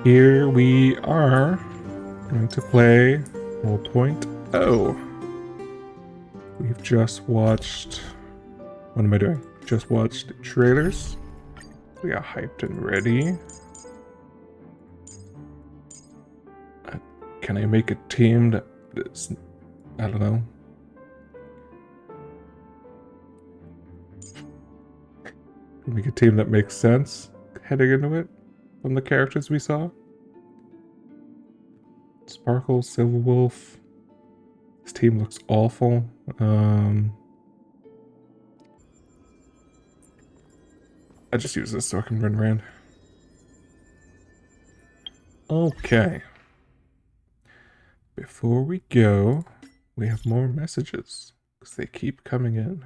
Here we are going to play 4.0. We've just watched... What am I doing? Just watched trailers. We are hyped and ready. Can I make a team that is... I don't know. Make a team that makes sense heading into it from the characters we saw. Sparkle, Silverwolf. This team looks awful. I just use this so I can run around. Okay. Before we go, we have more messages because they keep coming in.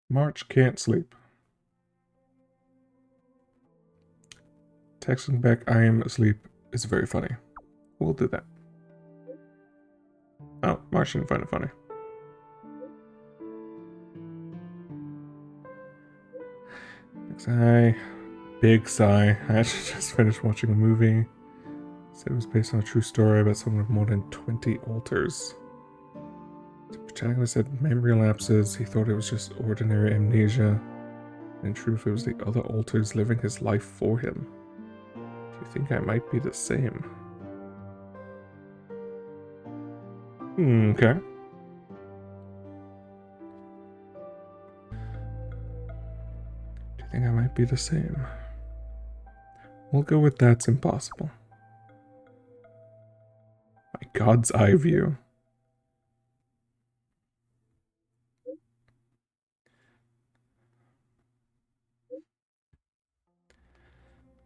March can't sleep. Texting back, I am asleep is very funny. We'll do that. Oh, March didn't find it funny. Sigh. Big sigh. I actually just finished watching a movie. Said it was based on a true story about someone with more than 20 alters. The protagonist had memory lapses. He thought it was just ordinary amnesia. In truth, it was the other alters living his life for him. Do you think I might be the same? Okay. Do you think I might be the same? We'll go with that's impossible. My God's eye view.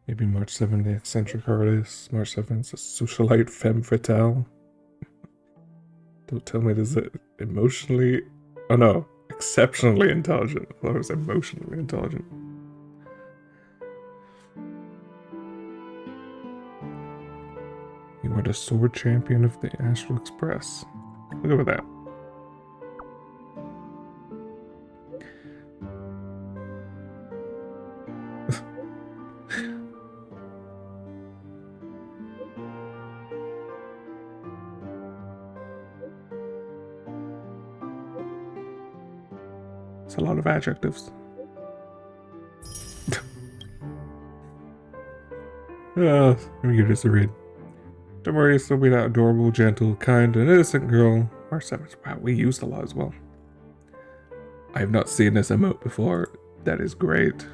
Maybe March 7th, the eccentric artist. March 7th, a socialite femme fatale. Don't tell me this is emotionally... Oh no, exceptionally intelligent. I thought it was emotionally intelligent. You are the sword champion of the Astral Express. We'll go with that. It's a lot of adjectives. Let me give this a read. Don't worry, still be that adorable, gentle, kind, and innocent girl. March 7th. Wow, we used a lot as well. I have not seen this emote before. That is great.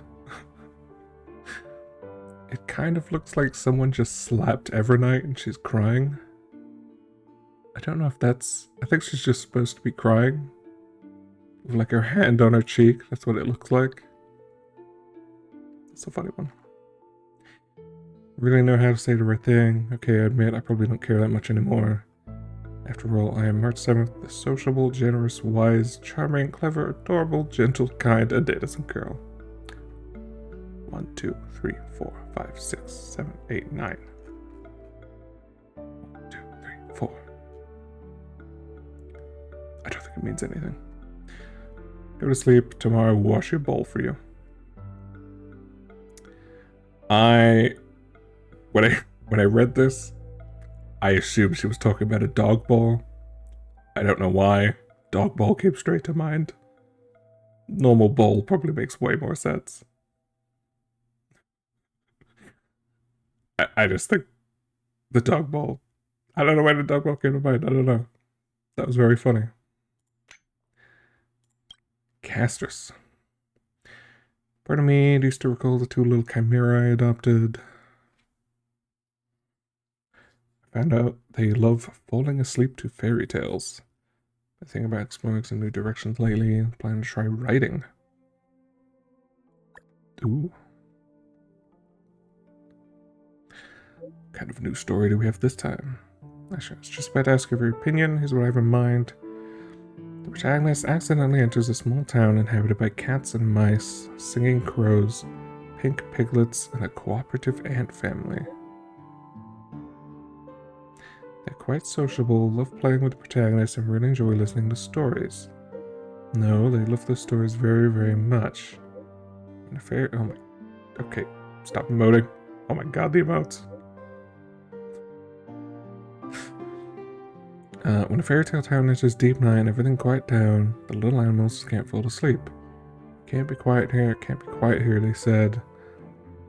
It kind of looks like someone just slapped Evernight and she's crying. I don't know if that's... I think she's just supposed to be crying. With like her hand on her cheek. That's what it looks like. It's a funny one. Really know how to say the right thing. Okay, I admit I probably don't care that much anymore. After all, I am March 7th, the sociable, generous, wise, charming, clever, adorable, gentle, kind, and innocent girl. 1, 2, 3, 4, 5, 6, 7, 8, 9. 1, 2, 3, 4. I don't think it means anything. Go to sleep. Tomorrow I'll wash your bowl for you. When I read this, I assumed she was talking about a dog bowl. I don't know why. Dog bowl came straight to mind. Normal bowl probably makes way more sense. I just think the dog bowl. I don't know why the dog bowl came to mind. I don't know. That was very funny. Castrus. Part of me used to recall the two little chimera I adopted. I found out they love falling asleep to fairy tales. I think about exploring some new directions lately. Plan to try writing. Ooh. What kind of new story do we have this time? Actually, I was just about to ask you for your opinion. Here's what I have in mind. The protagonist accidentally enters a small town inhabited by cats and mice, singing crows, pink piglets, and a cooperative ant family. They're quite sociable, love playing with the protagonist, and really enjoy listening to stories. No, they love the stories very, very much. And a fairy... Oh my Okay, stop emoting. Oh my god, the emotes. When a fairy tale town enters deep night and everything quiet down, the little animals can't fall asleep. Can't be quiet here, can't be quiet here, they said.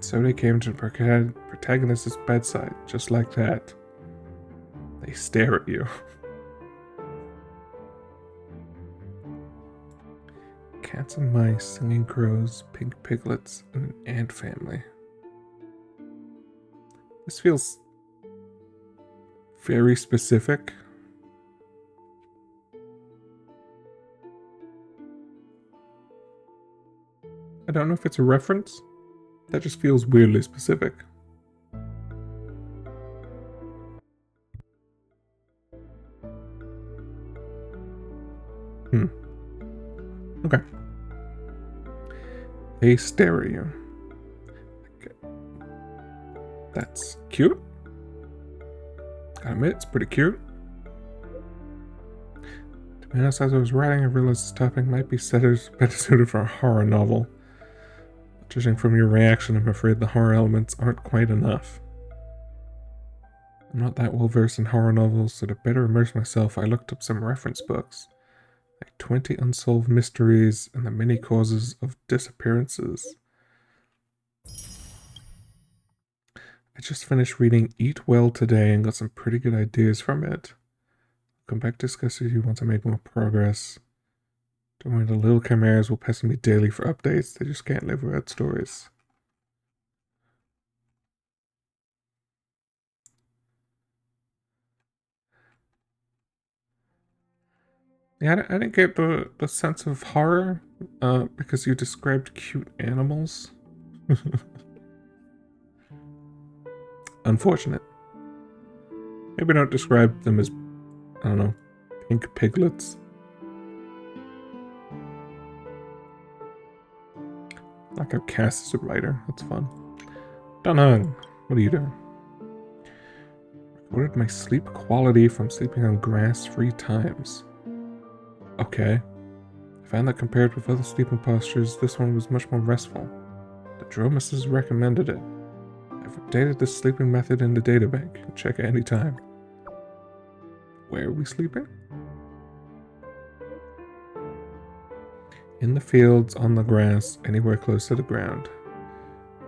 So they came to the protagonist's bedside, just like that. They stare at you. Cats and mice, singing crows, pink piglets, and an ant family. This feels very specific. I don't know if it's a reference. That just feels weirdly specific. Okay. They stare at you. Okay. That's cute. Gotta admit, it's pretty cute. To be honest, as I was writing, I realized this topic might be better suited for a horror novel. Judging from your reaction, I'm afraid the horror elements aren't quite enough. I'm not that well versed in horror novels, so to better immerse myself, I looked up some reference books. Like 20 Unsolved Mysteries and the Many Causes of Disappearances. I just finished reading Eat Well today and got some pretty good ideas from it. I'll come back to discuss with you once I make more progress. Don't worry, the little chimeras will pester me daily for updates. They just can't live without stories. Yeah, I didn't get the sense of horror because you described cute animals. Unfortunate. Maybe don't describe them as, I don't know, pink piglets. Like how Cass is a writer. That's fun. Dunhung, what are you doing? Recorded my sleep quality from sleeping on grass 3 times. Okay. I found that compared with other sleeping postures, this one was much more restful. The Dromus recommended it. I've updated this sleeping method in the databank. You can check it anytime. Where are we sleeping? In the fields, on the grass, anywhere close to the ground.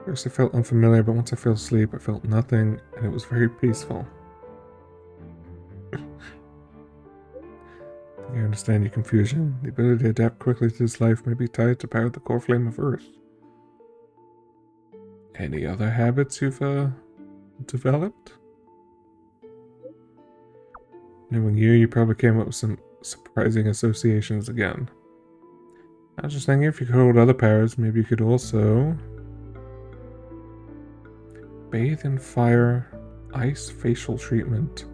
First I felt unfamiliar, but once I fell asleep, I felt nothing, and it was very peaceful. I understand your confusion. The ability to adapt quickly to this life may be tied to power the core flame of Earth. Any other habits you've developed? Knowing you probably came up with some surprising associations again. I was just thinking if you could hold other powers, maybe you could also bathe in fire, ice facial treatment,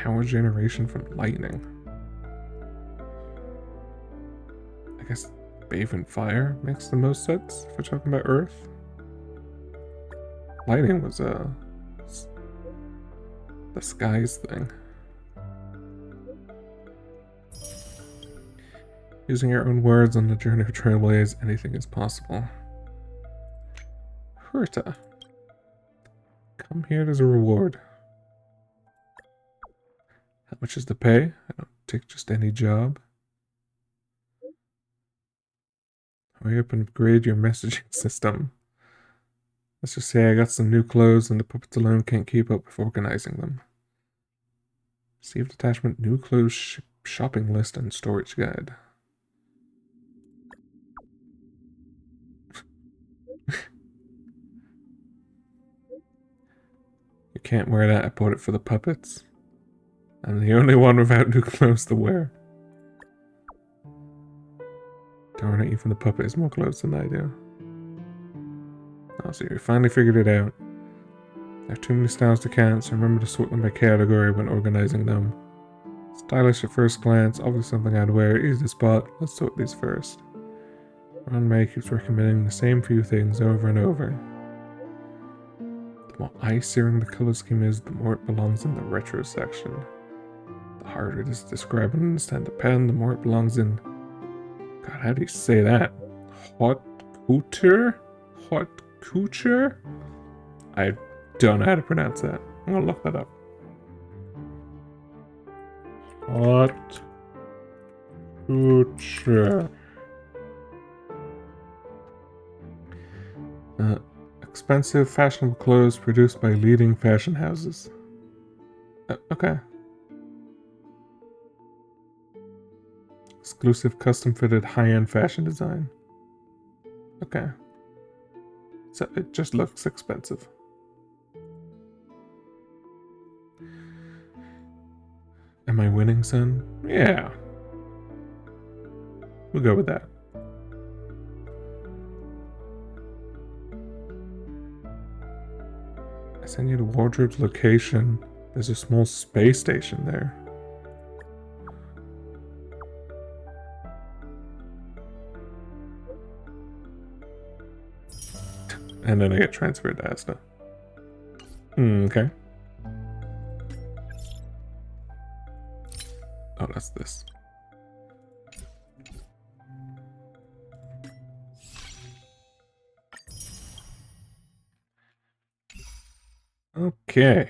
power generation from lightning. I guess bathe in fire makes the most sense if we're talking about Earth. Lightning was the skies thing. Using your own words on the journey of Trailways, anything is possible. Hurta. Come here as a reward. How much is the pay? I don't take just any job. Hurry up and upgrade your messaging system. Let's just say I got some new clothes and the puppets alone can't keep up with organizing them. Received attachment, new clothes shopping list and storage guide. You can't wear that, I bought it for the puppets. I'm the only one without new clothes to wear. Darn it, even the puppet has more clothes than I do. Oh, so you finally figured it out. There are too many styles to count, so remember to sort them by category when organizing them. Stylish at first glance, obviously something I'd wear, easy to spot. Let's sort these first. Ron May keeps recommending the same few things over and over. The more eye-searing the color scheme is, the more it belongs in the retro section. The harder it is to describe and understand the pen, the more it belongs in... God, how do you say that? Haute couture? Haute Kucher? I don't know how to pronounce that. I'm gonna look that up. Hot Kucher. Expensive, fashionable clothes produced by leading fashion houses. Okay. Exclusive, custom-fitted, high-end fashion design. Okay. So it just looks expensive. Am I winning, son? Yeah. We'll go with that. I send you to Wardrobe's location. There's a small space station there. And then I get transferred to Asta. Okay. Oh, that's this. Okay.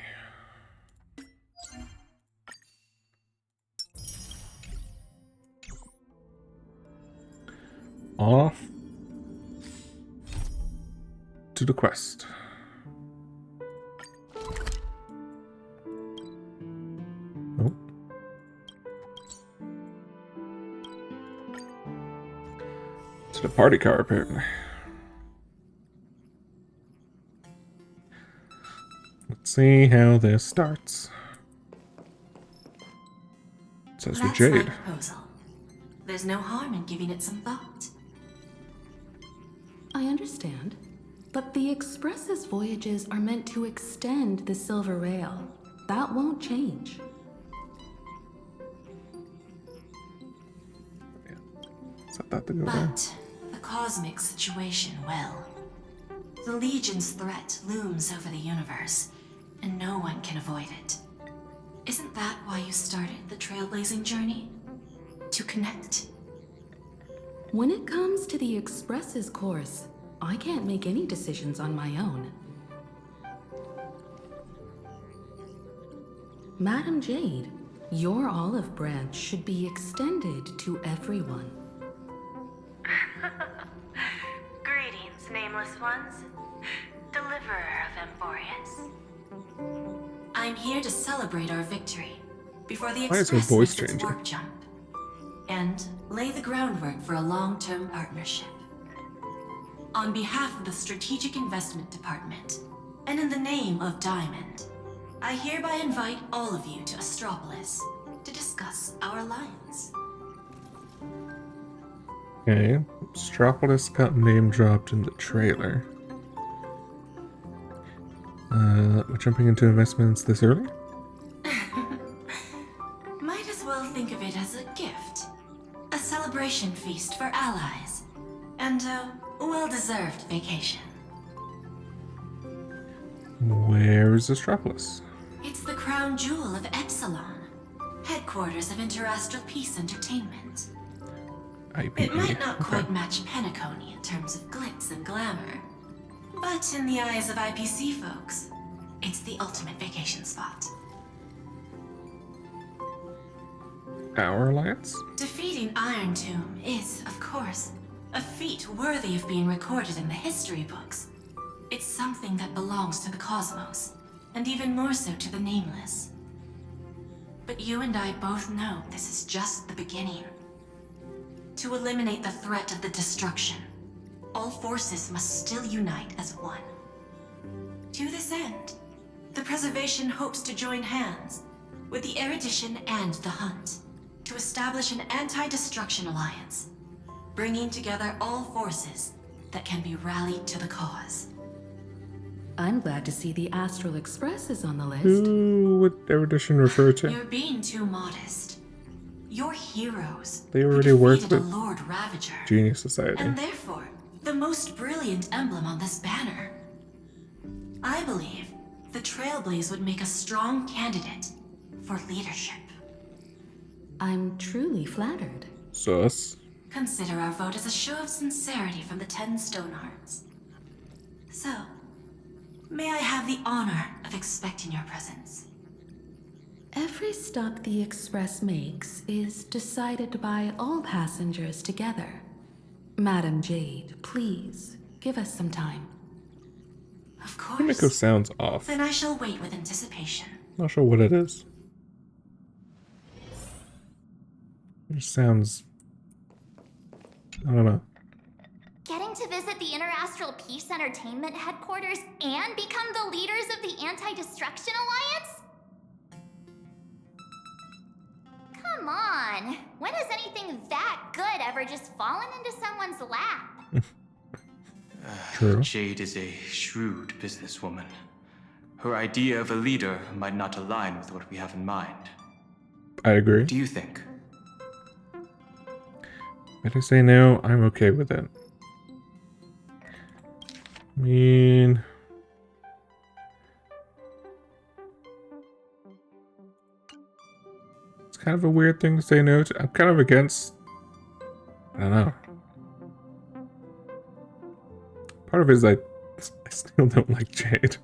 Off to the quest. Nope. To the party car, apparently. Let's see how this starts. It says with Jade. That's my proposal. There's no harm in giving it some thought. I understand, but the Express's voyages are meant to extend the Silver Rail. That won't change. Yeah. Set that to go down. But the cosmic situation will. The Legion's threat looms over the universe, and no one can avoid it. Isn't that why you started the trailblazing journey? To connect? When it comes to the Express's course, I can't make any decisions on my own. Madam Jade, your olive branch should be extended to everyone. Greetings, nameless ones. Deliverer of Emborius. I'm here to celebrate our victory before the Why is her Express voice makes its changing? warp jump, and lay the groundwork for a long-term partnership. On behalf of the Strategic Investment Department, and in the name of Diamond, I hereby invite all of you to Astropolis to discuss our alliance. Okay. Astropolis got name dropped in the trailer. We're jumping into investments this early? Might as well think of it as a gift. A celebration feast for allies. And a well-deserved vacation. Where is Astropolis? It's the crown jewel of Epsilon, headquarters of Interastral Peace Entertainment. IPE. It might not Okay. quite match Penacony in terms of glitz and glamour, but in the eyes of IPC folks, it's the ultimate vacation spot. Our alliance? Defeating Iron Tomb is, of course, a feat worthy of being recorded in the history books. It's something that belongs to the cosmos, and even more so to the Nameless. But you and I both know this is just the beginning. To eliminate the threat of the destruction, all forces must still unite as one. To this end, the Preservation hopes to join hands with the Erudition and the Hunt to establish an anti-destruction alliance, bringing together all forces that can be rallied to the cause. I'm glad to see the Astral Express is on the list. Who would Erudition refer to? You're being too modest. You're heroes. They who already work defeated a with Lord Ravager, Genius Society. and therefore the most brilliant emblem on this banner. I believe the Trailblaze would make a strong candidate for leadership. I'm truly flattered. Sus. Consider our vote as a show of sincerity from the 10 Stonehearts. So, may I have the honor of expecting your presence? Every stop the Express makes is decided by all passengers together. Madam Jade, please, give us some time. Of Himiko course. sounds off. Then I shall wait with anticipation. Not sure what it is. It just sounds... I don't know. Getting to visit the Interastral Peace Entertainment headquarters and become the leaders of the Anti-Destruction Alliance? Come on. When has anything that good ever just fallen into someone's lap? True. Jade is a shrewd businesswoman. Her idea of a leader might not align with what we have in mind. I agree. What do you think? Better say no, I'm okay with it. I mean... it's kind of a weird thing to say no to. I'm kind of against... I don't know. Part of it is I still don't like Jade.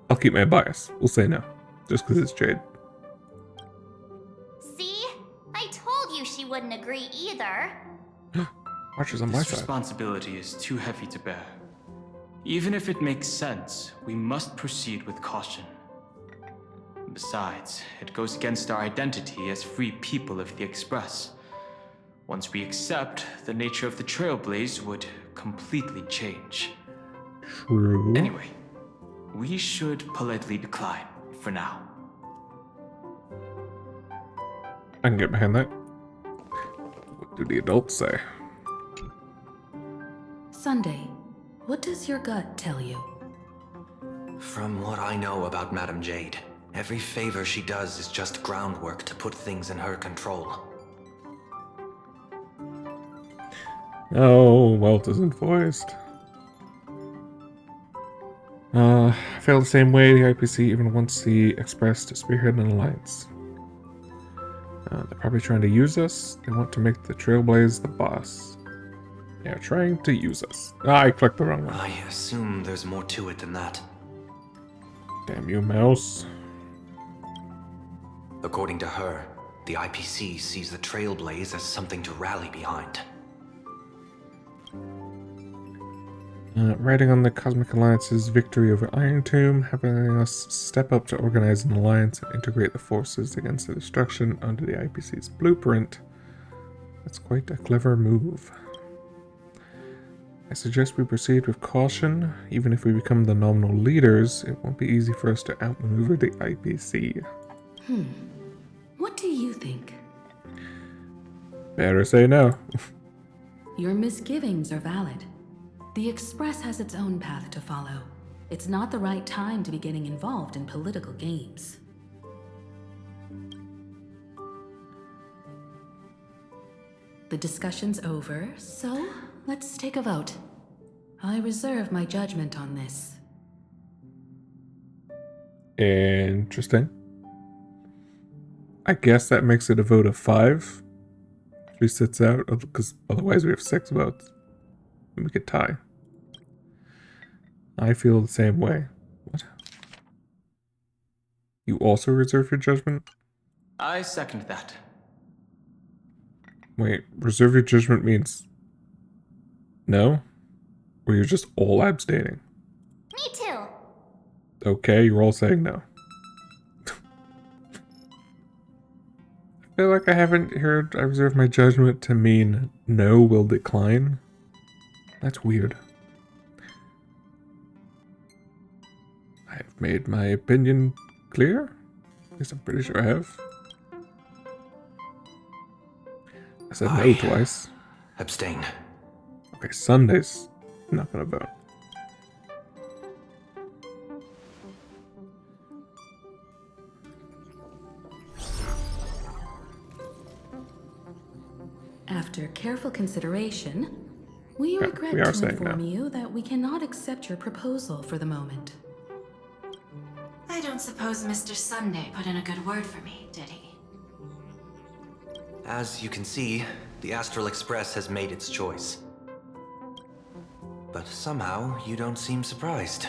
I'll keep my bias. We'll say no. Just because it's Jade. See? I told you she wouldn't agree either. Archer's on my This side. responsibility is too heavy to bear. Even if it makes sense, we must proceed with caution. Besides, it goes against our identity as free people of the Express. Once we accept, the nature of the Trailblaze would completely change. True. Anyway, we should politely decline for now. I can get behind that. What do the adults say? Sunday, what does your gut tell you? From what I know about Madame Jade, every favor she does is just groundwork to put things in her control. Oh, Welt isn't voiced. I feel the same way. The IPC even wants the Express to spearhead an alliance. They're probably trying to use us. They want to make the Trailblaze the boss. They're trying to use us. Ah, I clicked the wrong one. I assume there's more to it than that. Damn you, mouse. According to her, the IPC sees the Trailblaze as something to rally behind. Riding on the Cosmic Alliance's victory over Iron Tomb, having us step up to organize an alliance and integrate the forces against the destruction under the IPC's blueprint. That's quite a clever move. I suggest we proceed with caution. Even if we become the nominal leaders, it won't be easy for us to outmaneuver the IPC. What do you think? Better say no. Your misgivings are valid. The Express has its own path to follow. It's not the right time to be getting involved in political games. The discussion's over, so let's take a vote. I reserve my judgment on this. Interesting. I guess that makes it a vote of 5. She sits out, because otherwise we have 6 votes. And we could tie. I feel the same way. What? You also reserve your judgment? I second that. Wait, reserve your judgment means no? Or you're just all abstaining? Me too. Okay, you're all saying no. I feel like I haven't heard I reserve my judgment to mean no will decline. That's weird. I have made my opinion clear. At least I'm pretty sure I have. I said no twice. Abstain. Okay, Sunday's not gonna vote. After careful consideration, we Yeah, regret we are to saying inform no. you that we cannot accept your proposal for the moment. I don't suppose Mr. Sunday put in a good word for me, did he? As you can see, the Astral Express has made its choice. but somehow you don't seem surprised.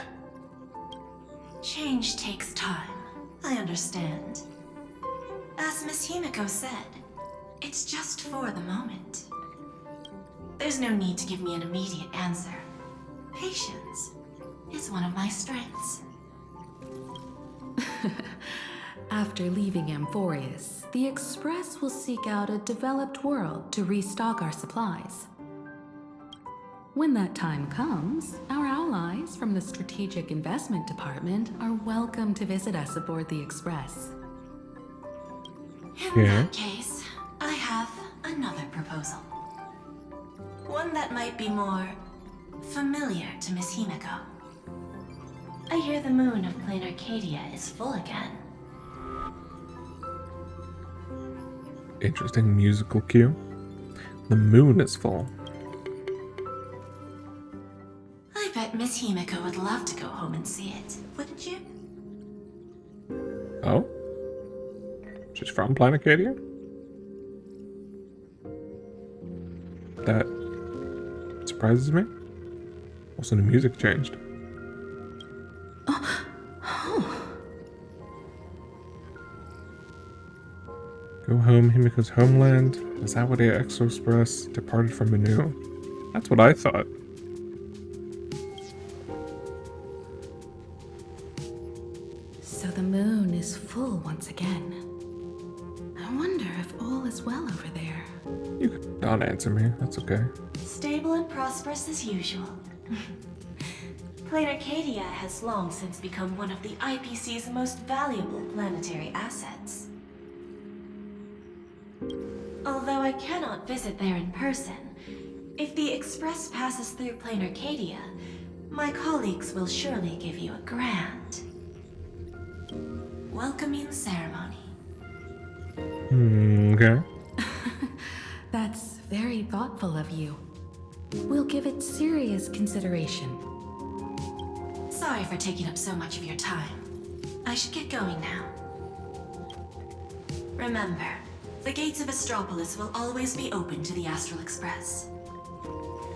Change takes time. I understand. As Miss Himiko said, it's just for the moment. There's no need to give me an immediate answer. Patience is one of my strengths. After leaving Amphorius, the Express will seek out a developed world to restock our supplies. When that time comes, our allies from the Strategic Investment Department are welcome to visit us aboard the Express. In that case, I have another proposal. One that might be more familiar to Miss Himiko. I hear the moon of Plain Arcadia is full again. Interesting musical cue. The moon is full. I bet Miss Himiko would love to go home and see it, wouldn't you? Oh? She's from Planet Acadia? That surprises me. Also, the music changed. Go home, Himiko's homeland. Is that what the Exo Express departed from Manu? That's what I thought. So the moon is full once again. I wonder if all is well over there. You could not answer me. That's okay. Stable and prosperous as usual. Plain Arcadia has long since become one of the IPC's most valuable planetary assets. Although I cannot visit there in person, if the Express passes through Plain Arcadia, my colleagues will surely give you a grand welcoming ceremony. Okay. That's very thoughtful of you. We'll give it serious consideration. Sorry for taking up so much of your time. I should get going now. Remember, the gates of Astropolis will always be open to the Astral Express.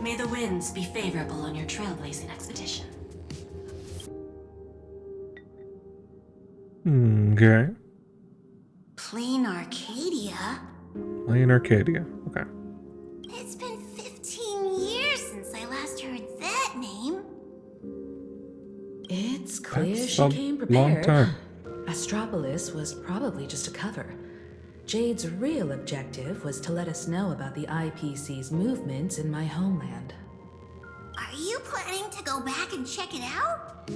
May the winds be favorable on your trailblazing expedition. Okay. Plain Arcadia? Plain Arcadia. Okay. It's been 15 years since I last heard that name. It's clear That's she a came long prepared. time. Astropolis was probably just a cover. Jade's real objective was to let us know about the IPC's movements in my homeland. Are you planning to go back and check it out?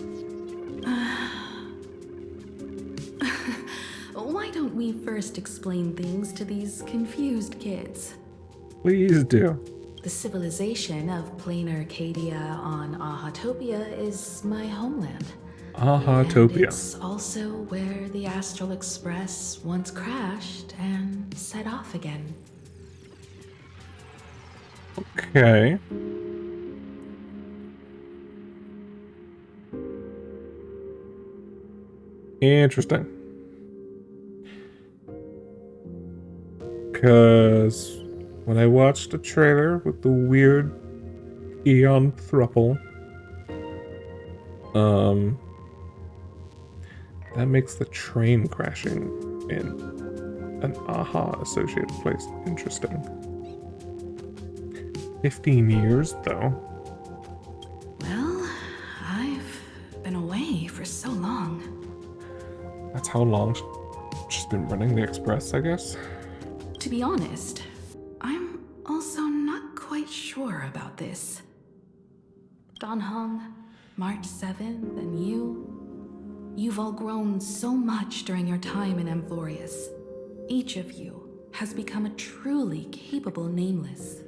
Why don't we first explain things to these confused kids? Please do. The civilization of Plain Arcadia on Ahatopia is my homeland. And Ahatopia. it's also where the Astral Express once crashed and set off again. Okay. Interesting. Because when I watched the trailer with the weird Eon thruple, that makes the train crashing in an AHA associated place interesting. 15 years, though. Well, I've been away for so long. That's how long she's been running the Express, I guess. To be honest, I'm also not quite sure about this. Dan Heng, March 7th, and you've all grown so much during your time in Amphorius. Each of you has become a truly capable Nameless.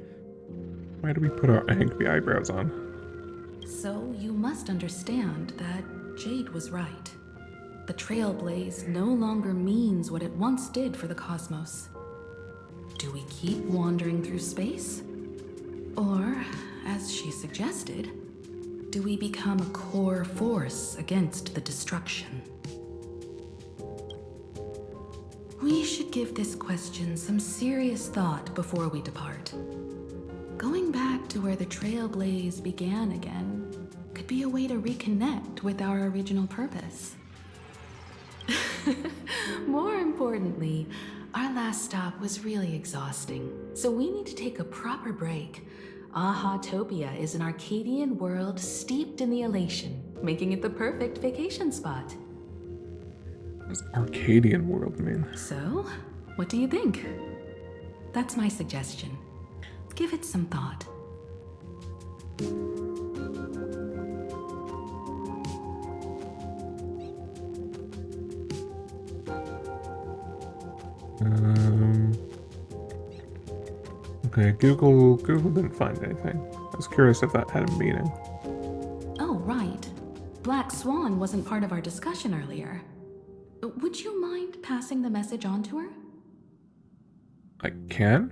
Why do we put our angry eyebrows on? So you must understand that Jade was right. The Trailblaze no longer means what it once did for the cosmos. Do we keep wandering through space? Or, as she suggested, do we become a core force against the destruction? We should give this question some serious thought before we depart. Going back to where the Trailblaze began again could be a way to reconnect with our original purpose. More importantly, our last stop was really exhausting, so we need to take a proper break. Aha-topia is an Arcadian world steeped in the elation, making it the perfect vacation spot. What does Arcadian world mean? So, what do you think? That's my suggestion. Give it some thought. Okay, Google didn't find anything. I was curious if that had a meaning. Oh, right. Black Swan wasn't part of our discussion earlier. Would you mind passing the message on to her? I can?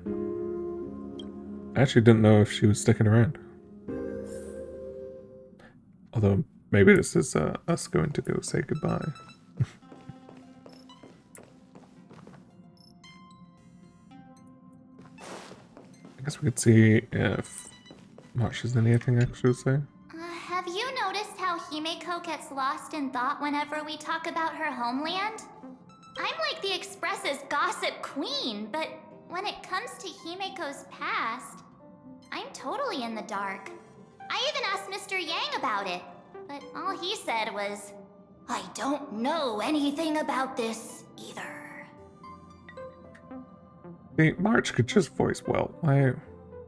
I actually didn't know if she was sticking around. Although, maybe this is us going to go say goodbye. I guess we could see if March has anything extra to say. Have you noticed how Himeko gets lost in thought whenever we talk about her homeland? I'm like the Express's gossip queen, but when it comes to Himeko's past, I'm totally in the dark. I even asked Mr. Yang about it, but all he said was, I don't know anything about this either. See, March could just voice Welt. Why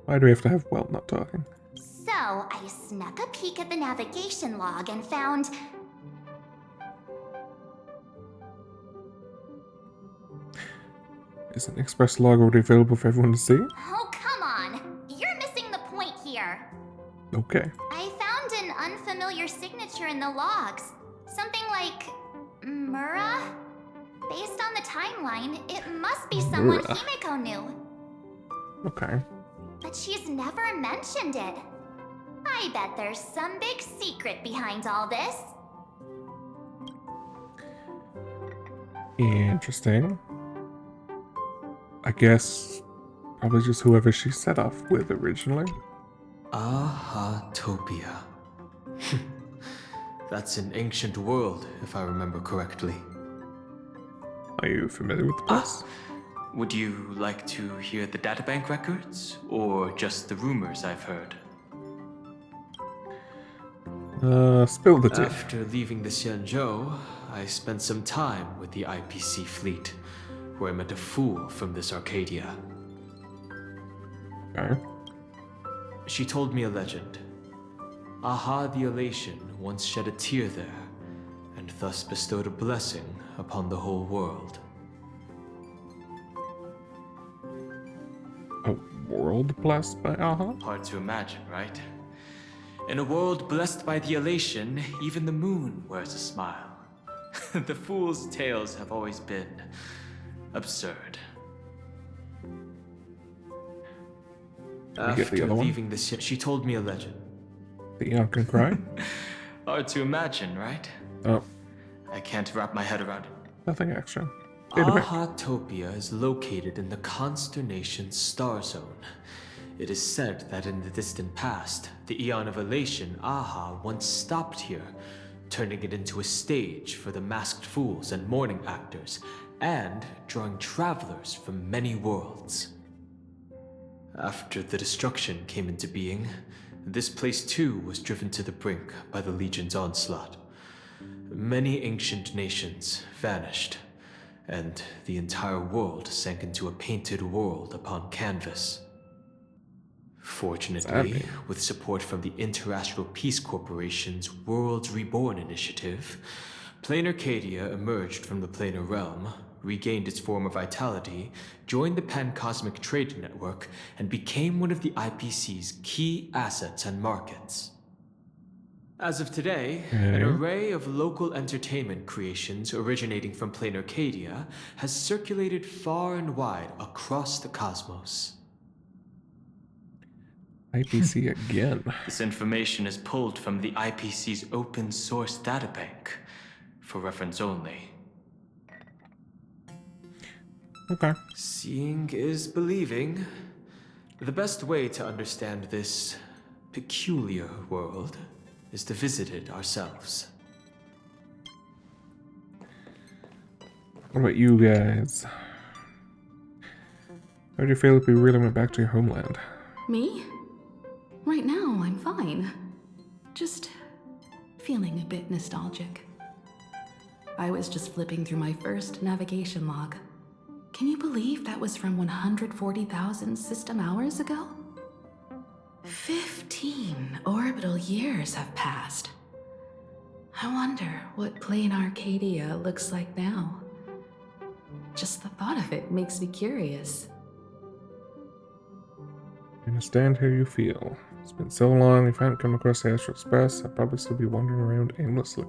do we have to have Welt not talking? So, I snuck a peek at the navigation log and found... Is an express log already available for everyone to see? Oh, come on! You're missing the point here. Okay. I found an unfamiliar signature in the logs. Something like... Mura? Based on the timeline, it must be someone Mura. Himeko knew. Okay. But she's never mentioned it. I bet there's some big secret behind all this. Interesting. I guess probably just whoever she set off with originally. Aha-topia. That's an ancient world, if I remember correctly. Are you familiar with the place? Would you like to hear the databank records, or just the rumors I've heard? Spill the tea. After leaving the Xianzhou, I spent some time with the IPC fleet, where I met a fool from this Arcadia. Okay. She told me a legend. Aha the Elation once shed a tear there, and thus bestowed a blessing upon the whole world. A world blessed by Aha? Hard to imagine, right? In a world blessed by the elation, even the moon wears a smile. The fool's tales have always been absurd. We get the After other one? leaving she told me a legend. The Eon can cry? Hard to imagine, right? Oh, I can't wrap my head around it. nothing extra. Database. Aha-topia is located in the constellation Star Zone. It is said that in the distant past, the Eon of Elation, Aha, once stopped here, turning it into a stage for the masked fools and mourning actors, and drawing travelers from many worlds. After the destruction came into being, this place too was driven to the brink by the Legion's onslaught. Many ancient nations vanished, and the entire world sank into a painted world upon canvas. Fortunately, Sadly. with support from the Interastral Peace Corporation's Worlds Reborn initiative, Plane Arcadia emerged from the planar realm, regained its former vitality, joined the Pan-Cosmic Trade Network, and became one of the IPC's key assets and markets. As of today, an array of local entertainment creations originating from Plane Arcadia has circulated far and wide across the cosmos. IPC again. This information is pulled from the IPC's open source databank, for reference only. Okay. Seeing is believing. The best way to understand this peculiar world is to visit it ourselves. What about you guys? How do you feel if we really went back to your homeland? Me? Right now, I'm fine. Just feeling a bit nostalgic. I was just flipping through my first navigation log. Can you believe that was from 140,000 system hours ago? 15 orbital years have passed. I wonder what plain Arcadia looks like now. Just the thought of it makes me curious. I understand how you feel. It's been so long, if I hadn't come across the Astral Express, I'd probably still be wandering around aimlessly.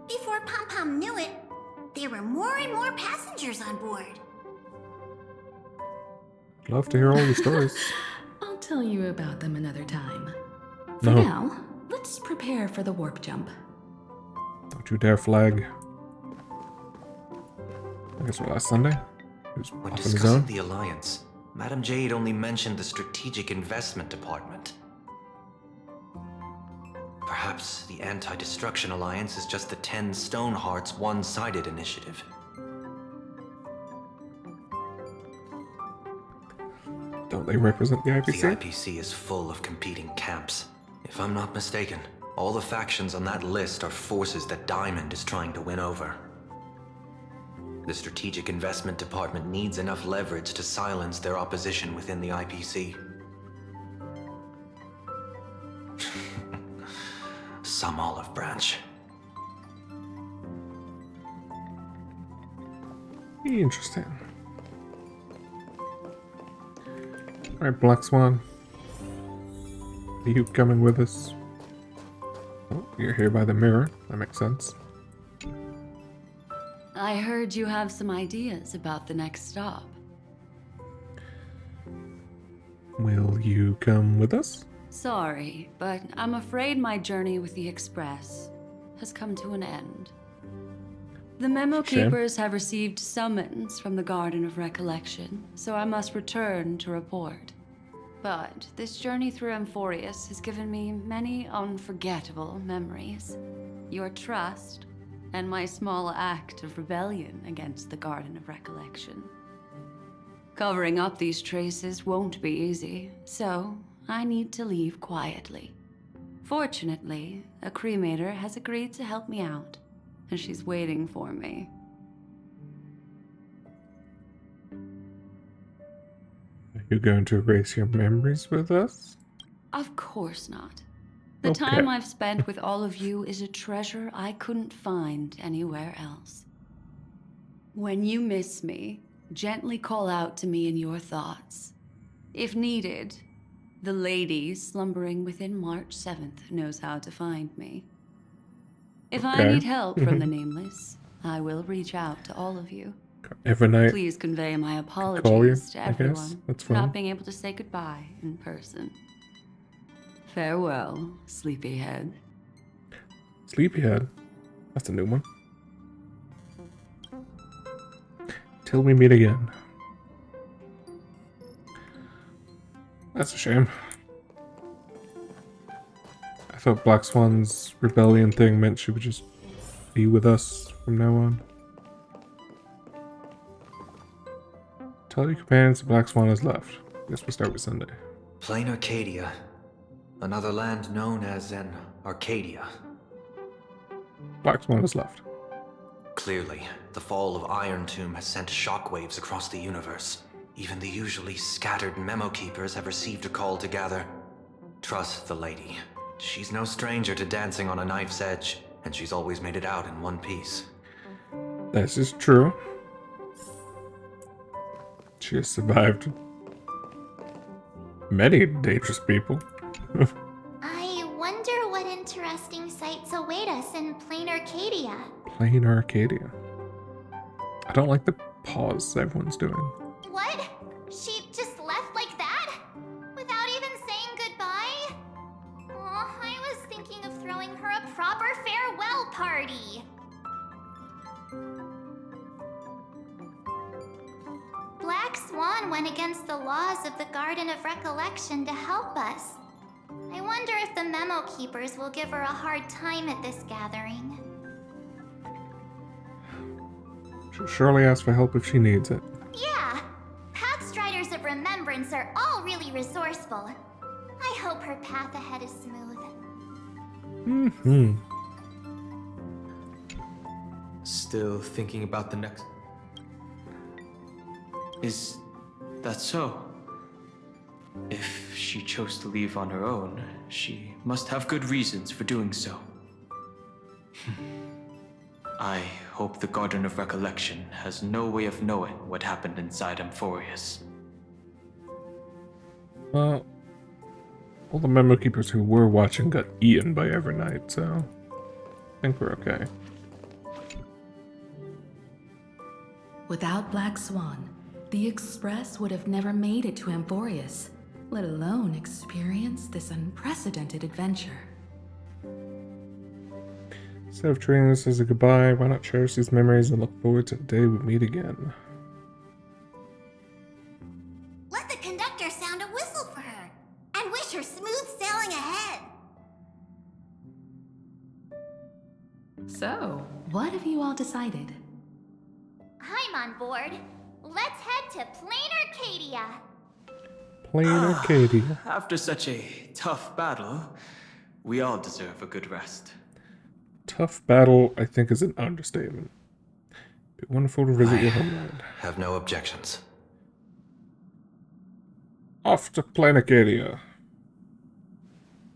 Before Pom Pom knew it, there were more and more passengers on board. Love to hear all your stories. I'll tell you about them another time. For No. now, let's prepare for the warp jump. Don't you dare flag. I guess what, last Sunday? He was When off on his discussing own. the Alliance, Madame Jade only mentioned the Strategic Investment Department. Perhaps the Anti-Destruction Alliance is just the 10 Stonehearts one-sided initiative. Don't they represent the The IPC? IPC is full of competing camps. If I'm not mistaken, all the factions on that list are forces that Diamond is trying to win over. The Strategic Investment Department needs enough leverage to silence their opposition within the IPC. Some olive branch. Interesting. Alright, Black Swan. Are you coming with us? Oh, you're here by the mirror. That makes sense. I heard you have some ideas about the next stop. Will you come with us? Sorry, but I'm afraid my journey with the Express has come to an end. The Memo Shame. Keepers have received summons from the Garden of Recollection, so I must return to report. But this journey through Amphorius has given me many unforgettable memories. Your trust, and my small act of rebellion against the Garden of Recollection. Covering up these traces won't be easy, so I need to leave quietly. Fortunately, a cremator has agreed to help me out, and she's waiting for me. Are you going to erase your memories with us? Of course not. The Okay. time I've spent with all of you is a treasure I couldn't find anywhere else. When you miss me, gently call out to me in your thoughts. If needed, the lady slumbering within March 7th knows how to find me. If I Okay. need help from the Nameless, I will reach out to all of you. Every night. Please convey my call you, apologies to I guess. everyone That's for fine. not being able to say goodbye in person. Farewell, sleepyhead. Sleepyhead. That's a new one. Till we meet again. That's a shame. I thought Black Swan's rebellion thing meant she would just be with us from now on. Tell your companions the Black Swan has left. Guess we'll start with Sunday. Plain Arcadia. Another land known as an Arcadia. Black Swan has left. Clearly, the fall of Iron Tomb has sent shockwaves across the universe. Even the usually scattered Memo Keepers have received a call to gather. Trust the lady. She's no stranger to dancing on a knife's edge, and she's always made it out in one piece. This is true. She has survived many dangerous people. I wonder what interesting sights await us in plain Arcadia. Plain Arcadia. I don't like the pause everyone's doing. What? She just left like that? Without even saying goodbye? Oh, I was thinking of throwing her a proper farewell party. Swan went against the laws of the Garden of Recollection to help us. I wonder if the Memo Keepers will give her a hard time at this gathering. She'll surely ask for help if she needs it. Yeah, Pathstriders of Remembrance are all really resourceful. I hope her path ahead is smooth. Mm-hmm. Still thinking about the next... Is that so? If she chose to leave on her own, she must have good reasons for doing so. I hope the Garden of Recollection has no way of knowing what happened inside Amphorius. Well, all the Memo Keepers who were watching got eaten by Evernight, so I think we're okay. Without Black Swan, the Express would have never made it to Amphorius, let alone experience this unprecedented adventure. Instead of treating this as a goodbye, why not cherish these memories and look forward to the day we meet again? Let the conductor sound a whistle for her and wish her smooth sailing ahead. So, what have you all decided? I'm on board. Let's head to Plain Arcadia. Plain Arcadia. After such a tough battle, we all deserve a good rest. Tough battle, I think, is an understatement. Be wonderful to visit your homeland. Have no objections. Off to Plain Arcadia.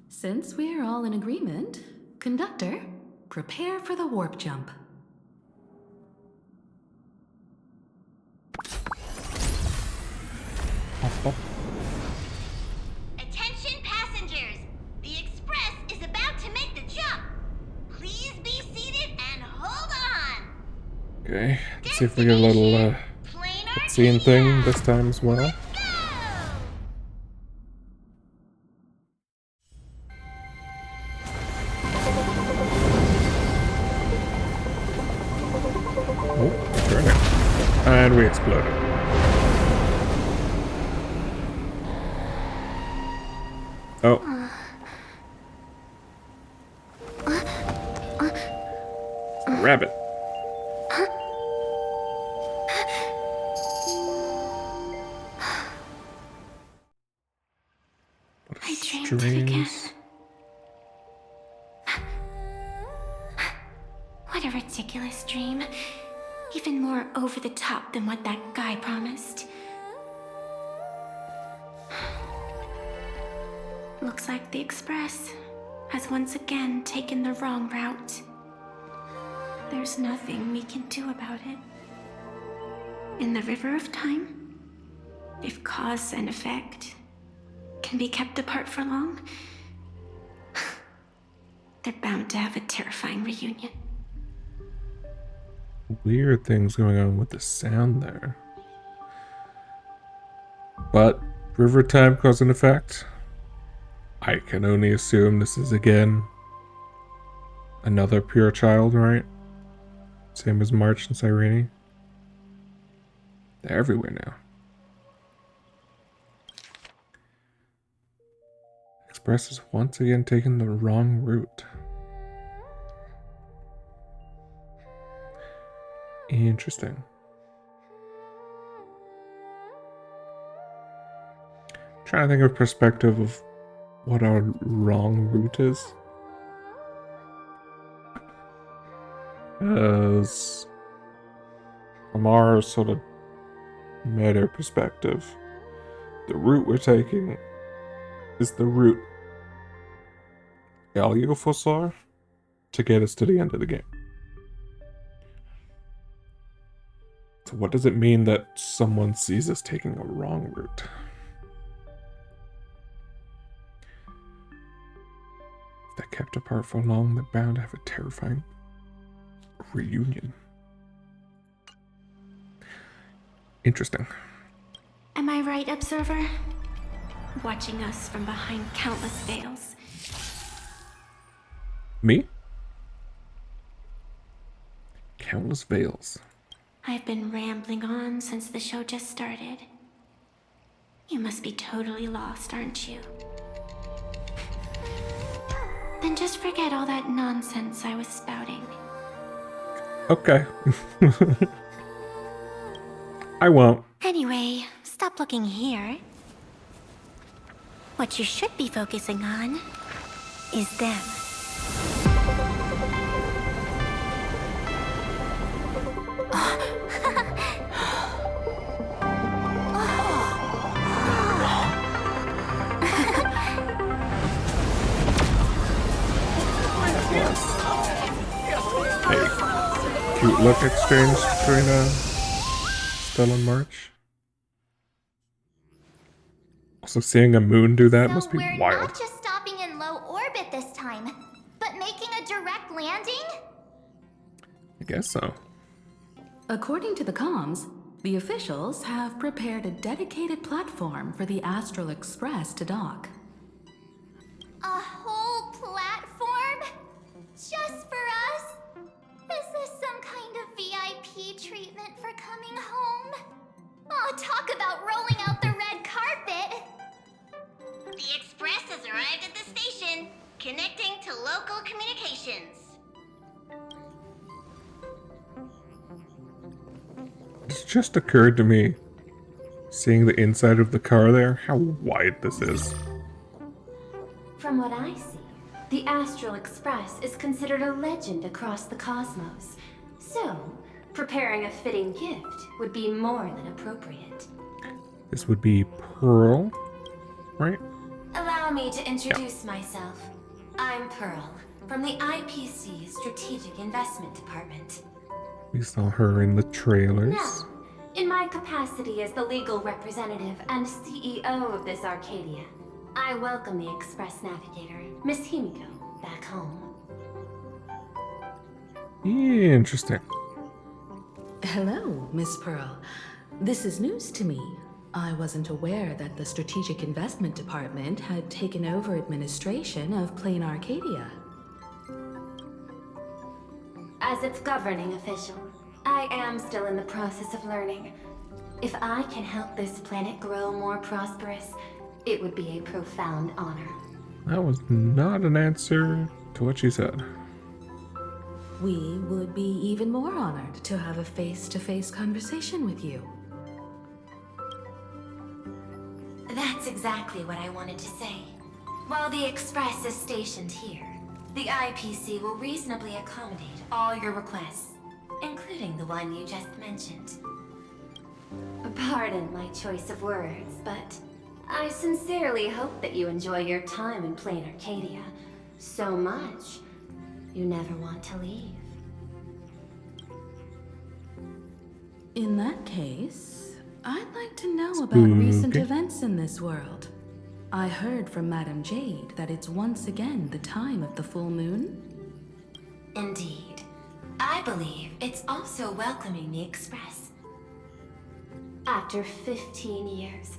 Since we're all in agreement, Conductor, prepare for the warp jump. Attention passengers! The Express is about to make the jump. Please be seated and hold on. Okay, let's see if we get a little Plain scene Arcadia. thing this time as well. Go! Oh, turn it. And we exploded. Oh. It's a rabbit. What a I dreamed it again. What a ridiculous dream. Even more over the top than what that guy promised. Looks like the Express has once again taken the wrong route. There's nothing we can do about it. In the River of Time, if cause and effect can be kept apart for long, they're bound to have a terrifying reunion. Weird things going on with the sound there. But river time cause and effect. I can only assume this is again another pure child, right? Same as March and Cyrene. They're everywhere now. Express has once again taken the wrong route. Interesting. Trying to think of perspective of what our wrong route is. As from our sort of meta perspective, the route we're taking is the route Elio foresaw to get us to the end of the game. So what does it mean that someone sees us taking a wrong route? If they're kept apart for long, they're bound to have a terrifying reunion. Interesting. Am I right, Observer? Watching us from behind countless veils. Me? Countless veils. I've been rambling on since the show just started. You must be totally lost, aren't you? Then just forget all that nonsense I was spouting. Okay. I won't. Anyway, stop looking here. What you should be focusing on is them. Hey, cute look exchange between Stella and March. Also, seeing a moon do that must be we're wild. not just stopping in low orbit this time, but making a direct landing? I guess so. According to the comms, the officials have prepared a dedicated platform for the Astral Express to dock. A whole platform? Just for us? Is this some kind of VIP treatment for coming home? Oh, talk about rolling out the red carpet! The express has arrived at the station, connecting to local communications. It's just occurred to me, seeing the inside of the car there, how wide this is. From what I see, the Astral Express is considered a legend across the cosmos. So, preparing a fitting gift would be more than appropriate. This would be Pearl, right? Allow me to introduce myself. I'm Pearl, from the IPC Strategic Investment Department. We saw her in the trailers. Now, in my capacity as the legal representative and CEO of this Arcadia, I welcome the Express Navigator, Miss Himiko, back home. Interesting. Hello, Miss Pearl. This is news to me. I wasn't aware that the Strategic Investment Department had taken over administration of Plain Arcadia. As its governing official, I am still in the process of learning. If I can help this planet grow more prosperous, it would be a profound honor. That was not an answer to what she said. We would be even more honored to have a face-to-face conversation with you. That's exactly what I wanted to say. While the Express is stationed here, the IPC will reasonably accommodate all your requests, including the one you just mentioned. Pardon my choice of words, but I sincerely hope that you enjoy your time in Plain Arcadia so much you never want to leave. In that case, I'd like to know about recent events in this world. I heard from Madame Jade that it's once again the time of the full moon. Indeed. I believe it's also welcoming the Express. After 15 years,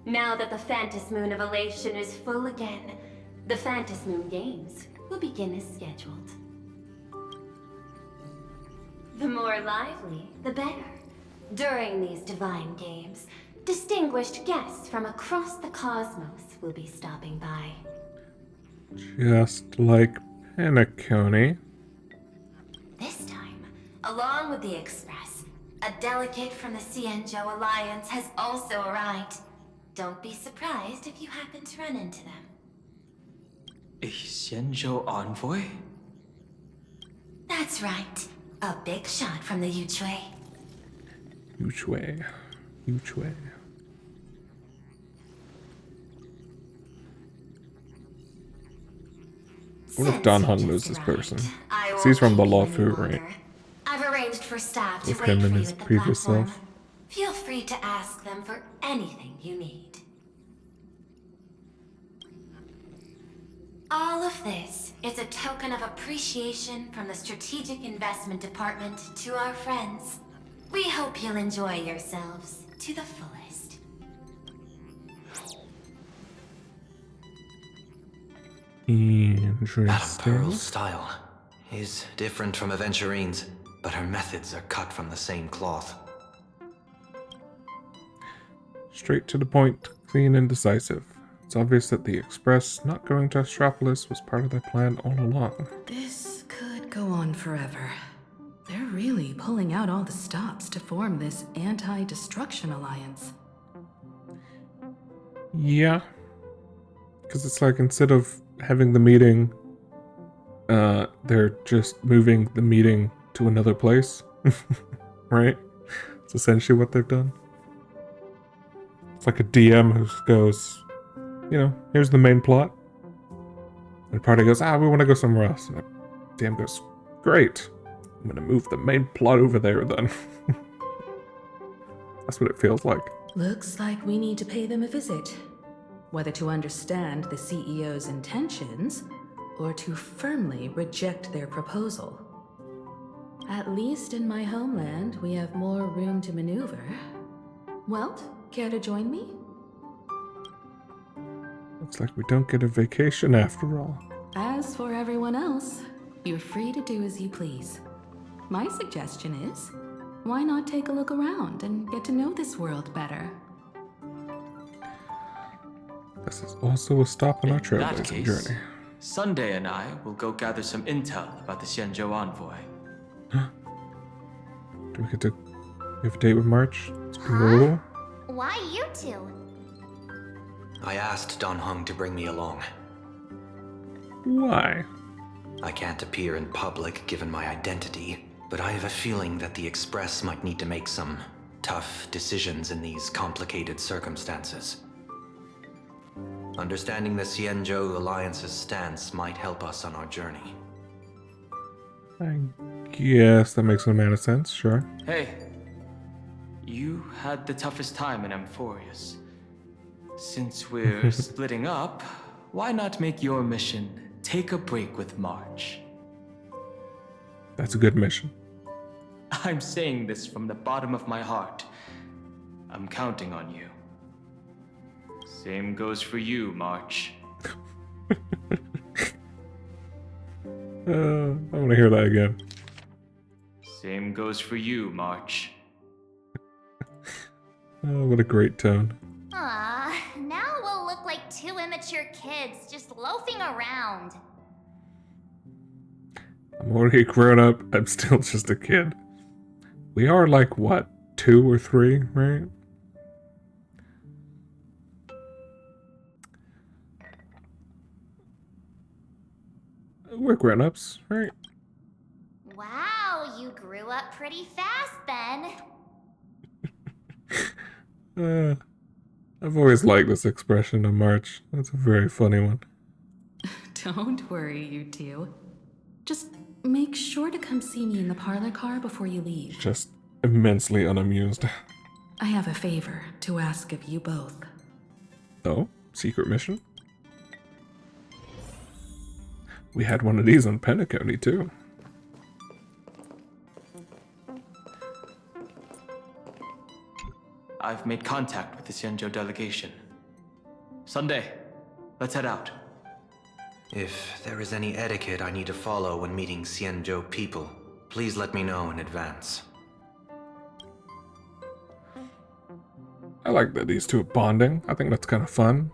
now that the Phantas Moon of Elation is full again, the Phantas Moon Games will begin as scheduled. The more lively, the better. During these divine games, distinguished guests from across the cosmos will be stopping by. Just like Penacony. This time, along with the Express, a delegate from the Cienjo Alliance has also arrived. Don't be surprised if you happen to run into them. A Xianzhou envoy? That's right. A big shot from the Yuchui. Yuchui. Yuchui. What if Dan Heng knows this person? He's from the Law Fu, right? I've arranged for staff to With wait him for and you his at the previous platform. self. Feel free to ask them for anything you need. All of this is a token of appreciation from the Strategic Investment Department to our friends. We hope you'll enjoy yourselves to the fullest. Madame Interesting. Pearl's style is different from Aventurine's, but her methods are cut from the same cloth. Straight to the point, clean and decisive. It's obvious that the Express not going to Astropolis was part of their plan all along. This could go on forever. They're really pulling out all the stops to form this anti-destruction alliance. Yeah. Because it's like instead of having the meeting, they're just moving the meeting to another place. Right? It's essentially what they've done. It's like a DM who goes, here's the main plot. And the party goes, we want to go somewhere else. And the DM goes, great. I'm going to move the main plot over there then. That's what it feels like. Looks like we need to pay them a visit. Whether to understand the CEO's intentions, or to firmly reject their proposal. At least in my homeland, we have more room to maneuver. Welt, care to join me? Looks like we don't get a vacation after all. As for everyone else, you're free to do as you please. My suggestion is, why not take a look around and get to know this world better? This is also a stop on our In that trailblazing case, journey. Sunday and I will go gather some intel about the Xianzhou envoy. Do we have a date with March? It's cool. Why you two? I asked Don Hung to bring me along. Why? I can't appear in public given my identity, but I have a feeling that the Express might need to make some tough decisions in these complicated circumstances. Understanding the Xianzhou Alliance's stance might help us on our journey. I guess that makes an amount of sense, sure. Hey, you had the toughest time in Amphorius. Since we're splitting up, why not make your mission take a break with March? That's a good mission. I'm saying this from the bottom of my heart. I'm counting on you. Same goes for you, March. I want to hear that again. Same goes for you, March. Oh, what a great tone. Now we'll look like two immature kids just loafing around. I'm already grown up. I'm still just a kid. We are like, what, 2 or 3, right? We're grown-ups, right? Wow, you grew up pretty fast then. I've always liked this expression of March. That's a very funny one. Don't worry, you two. Just make sure to come see me in the parlor car before you leave. Just immensely unamused. I have a favor to ask of you both. Oh, secret mission? We had one of these on Penacony too. I've made contact with the Xianzhou delegation. Sunday, let's head out. If there is any etiquette I need to follow when meeting Xianzhou people, please let me know in advance. I like that these two are bonding. I think that's kind of fun.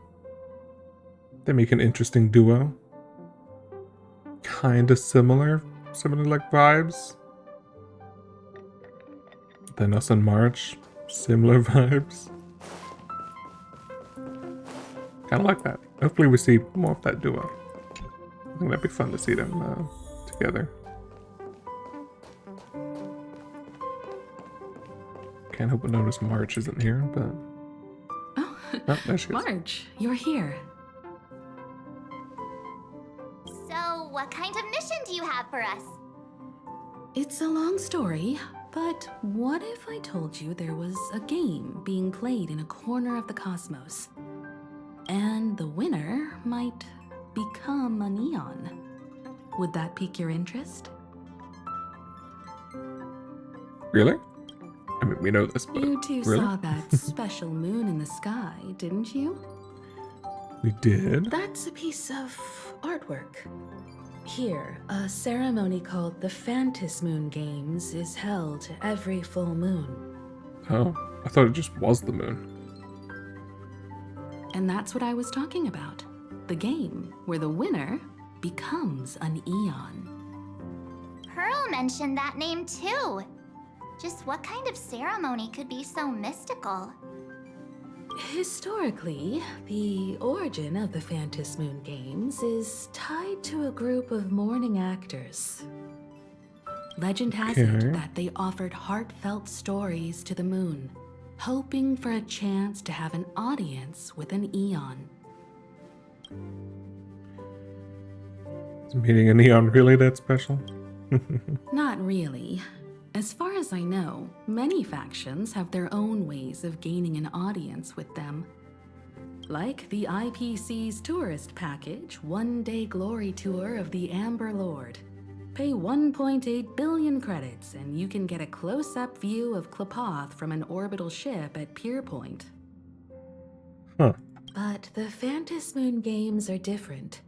They make an interesting duo. Kind of similar like vibes. Then us and March, similar vibes. Kind of like that. Hopefully we see more of that duo. I think that'd be fun to see them together. Can't help but notice March isn't here, but... Oh, there she is. March, you're here. So, what kind of mission do you have for us? It's a long story, but what if I told you there was a game being played in a corner of the cosmos? And the winner might become a neon. Would that pique your interest? Really? I mean, we know this, but You two really? saw that special moon in the sky, didn't you? We did? That's a piece of artwork. Here, a ceremony called the Phantas Moon Games is held every full moon. Oh, I thought it just was the moon. And that's what I was talking about. The game where the winner becomes an Eon. Pearl mentioned that name too. Just what kind of ceremony could be so mystical? Historically, the origin of the Phantom Moon Games is tied to a group of mourning actors. Legend has it that they offered heartfelt stories to the moon, hoping for a chance to have an audience with an Eon. Is meeting an Eon really that special? Not really. As far as I know, many factions have their own ways of gaining an audience with them. Like the IPC's tourist package, one-day glory tour of the Amber Lord. Pay 1.8 billion credits and you can get a close-up view of Klapoth from an orbital ship at Pier Point. Huh. But the Phantom Moon Games are different.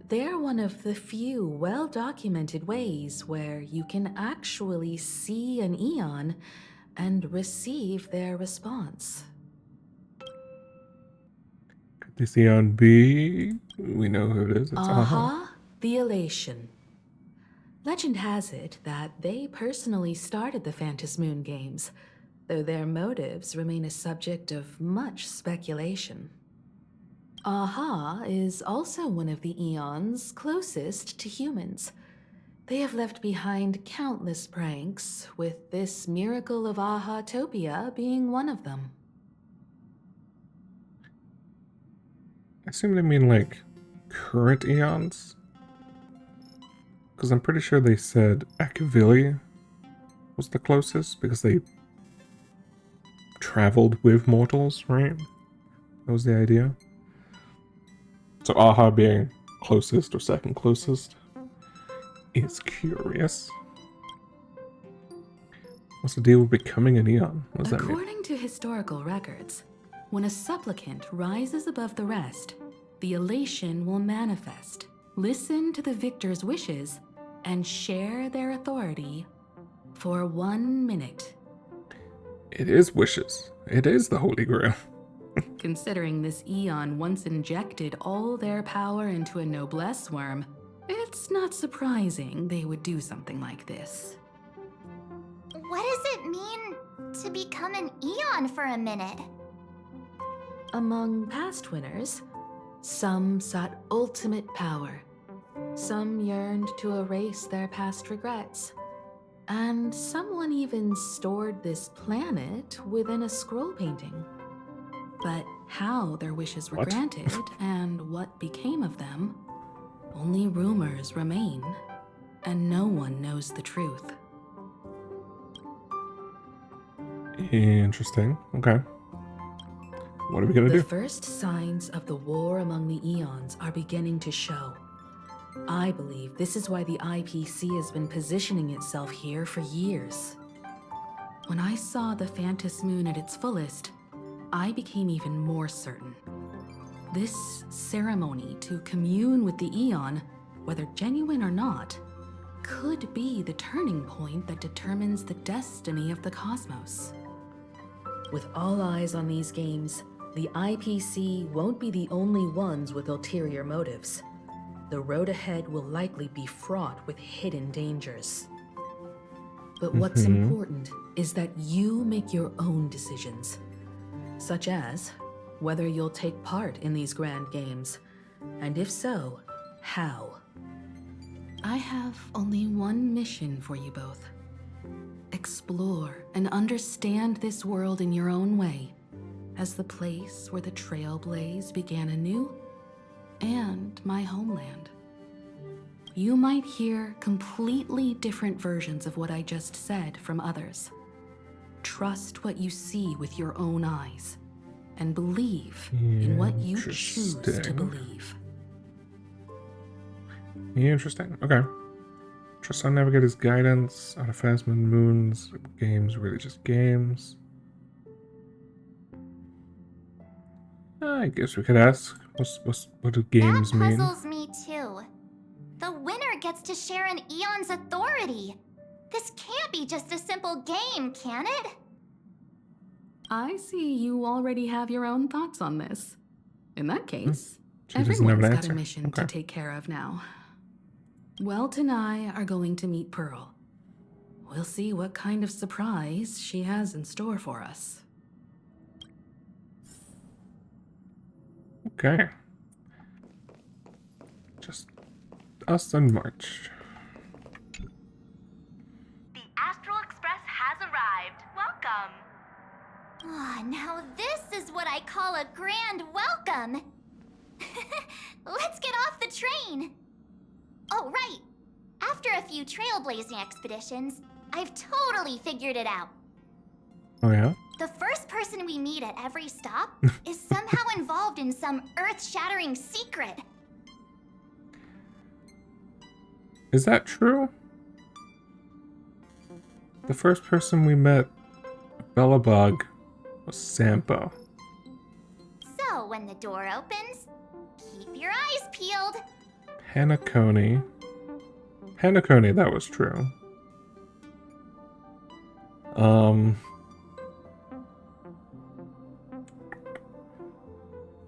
They're one of the few well-documented ways where you can actually see an Eon and receive their response. Could this Eon be? We know who it is. It's Aha, the Elation. Legend has it that they personally started the Phantom Moon Games, though their motives remain a subject of much speculation. Aha is also one of the Eons closest to humans. They have left behind countless pranks, with this miracle of Aha-topia being one of them. I assume they mean like current Eons? Because I'm pretty sure they said Akavili was the closest because they traveled with mortals, right? That was the idea. So Aha being closest or second closest is curious. What's the deal with becoming an Eon? What does that mean? According to historical records, when a supplicant rises above the rest, the elation will manifest, listen to the victor's wishes, and share their authority for 1 minute. It is wishes. It is the Holy Grail. Considering this Eon once injected all their power into a noblesse worm, it's not surprising they would do something like this. What does it mean to become an Eon for a minute? Among past winners, some sought ultimate power. Some yearned to erase their past regrets. And someone even stored this planet within a scroll painting. But how their wishes were granted and what became of them, only rumors remain, and no one knows the truth. Interesting. Okay. What are we gonna do? The first signs of the war among the Eons are beginning to show. I believe this is why the IPC has been positioning itself here for years. When I saw the Phantom Moon at its fullest, I became even more certain. This ceremony to commune with the Eon, whether genuine or not, could be the turning point that determines the destiny of the cosmos. With all eyes on these games, the IPC won't be the only ones with ulterior motives. The road ahead will likely be fraught with hidden dangers. But what's important is that you make your own decisions, such as whether you'll take part in these grand games, and if so, how. I have only one mission for you both. Explore and understand this world in your own way, as the place where the Trailblaze began anew, and my homeland. You might hear completely different versions of what I just said from others. Trust what you see with your own eyes, and believe in what you choose to believe. Interesting. Okay. Trust on Navigator's guidance. Out of Phantom Moons. Games really just games. I guess we could ask. What do games mean? That puzzles me too. The winner gets to share an Eon's authority. This can't be just a simple game, can it? I see you already have your own thoughts on this. In that case, She doesn't have an everyone's got a answer. mission Okay. to take care of now. Welt and I are going to meet Pearl. We'll see what kind of surprise she has in store for us. Okay. Just us and March. The Astral Express has arrived. Welcome. Ah, now this is what I call a grand welcome. Let's get off the train. Oh, right. After a few trailblazing expeditions, I've totally figured it out. Oh yeah? The first person we meet at every stop is somehow involved in some earth-shattering secret. Is that true? The first person we met, Bellabog, was Sampo. So when the door opens, keep your eyes peeled. Hanakoni. Hanakoni, that was true.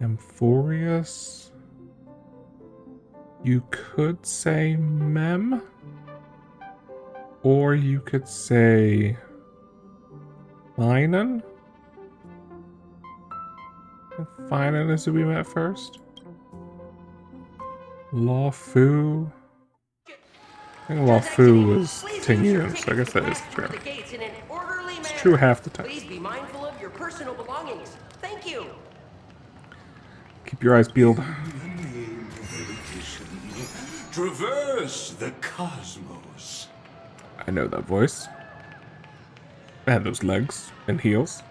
Amphorius. You could say Mem. Or you could say Finan. Finan is who we met first. Law-Fu. I think Law-Fu was Tingyun, so I guess that is true. It's true half the time. Please be mindful of your personal belongings. Thank you. Keep your eyes peeled. Traverse the cosmos. I know that voice. And those legs and heels.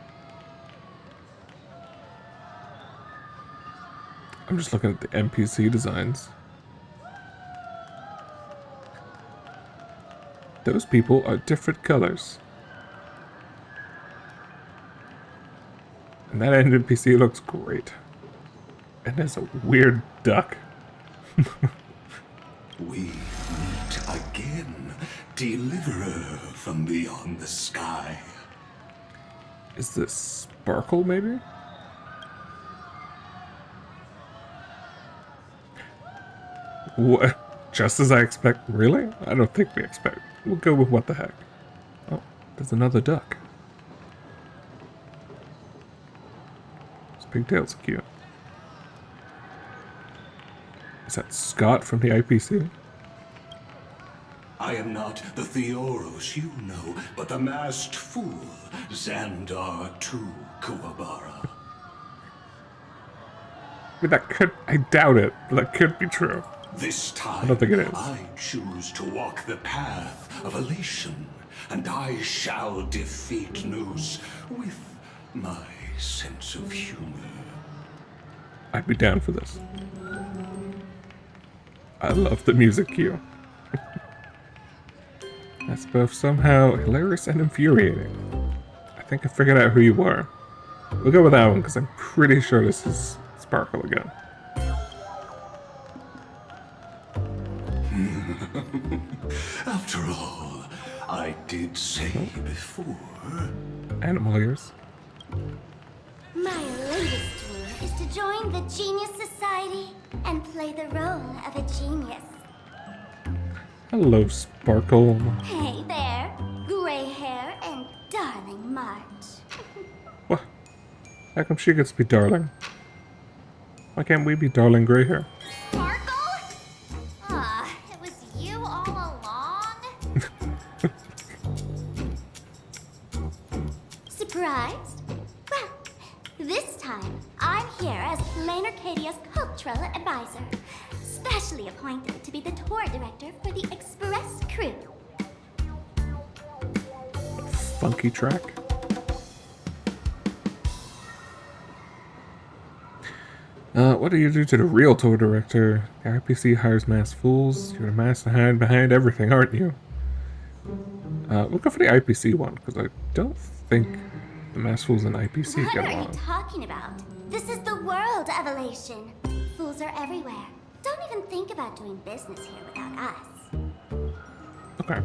I'm just looking at the NPC designs. Those people are different colors. And that NPC looks great. And there's a weird duck. We meet again, deliverer from beyond the sky. Is this Sparkle, maybe? What? Just as I expect? Really? I don't think we expect. We'll go with what the heck. Oh, there's another duck. His pigtails are cute. Is that Scott from the IPC? I am not the Theoros you know, but the masked fool, Xandar II Kuwabara. I mean, that could... I doubt it, but that could be true. This time, I don't think it is. I choose to walk the path of elation, and I shall defeat Noose with my sense of humor. I'd be down for this. I love the music cue. That's both somehow hilarious and infuriating. I think I figured out who you are. We'll go with that one, because I'm pretty sure this is Sparkle again. After all, I did say before. Animal ears. My latest dream is to join the Genius Society and play the role of a genius. Hello, Sparkle. Hey there, gray hair and darling March. What? How come she gets to be darling? Why can't we be darling gray hair? Sparkle? Ah, it was you all along? Surprised? Well, this time I'm here as Lane Arcadia's cultural advisor, specially appointed to be the tour director for the Express crew. Funky track. What do you do to the real tour director? The RPC hires masked fools. You're the mastermind behind everything, aren't you? We'll go for the IPC one, because I don't think the masked fools and IPC What get are you along. talking about? This is the world of elation. Fools are everywhere. Don't even think about doing business here without us. Okay.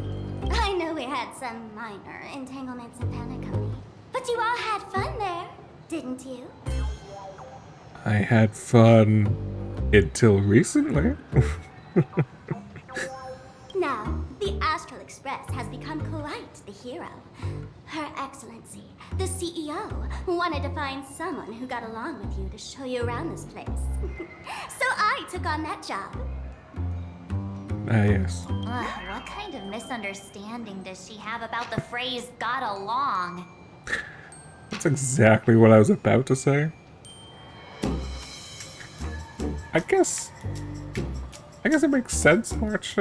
I know we had some minor entanglements in Panaconi, but you all had fun there, didn't you? I had fun until recently. Now, the Astral Express has become quite the hero. Her Excellency, the CEO, wanted to find someone who got along with you to show you around this place. So I took on that job. Ah, yes. What kind of misunderstanding does she have about the phrase got along? That's exactly what I was about to say. I guess it makes sense, March.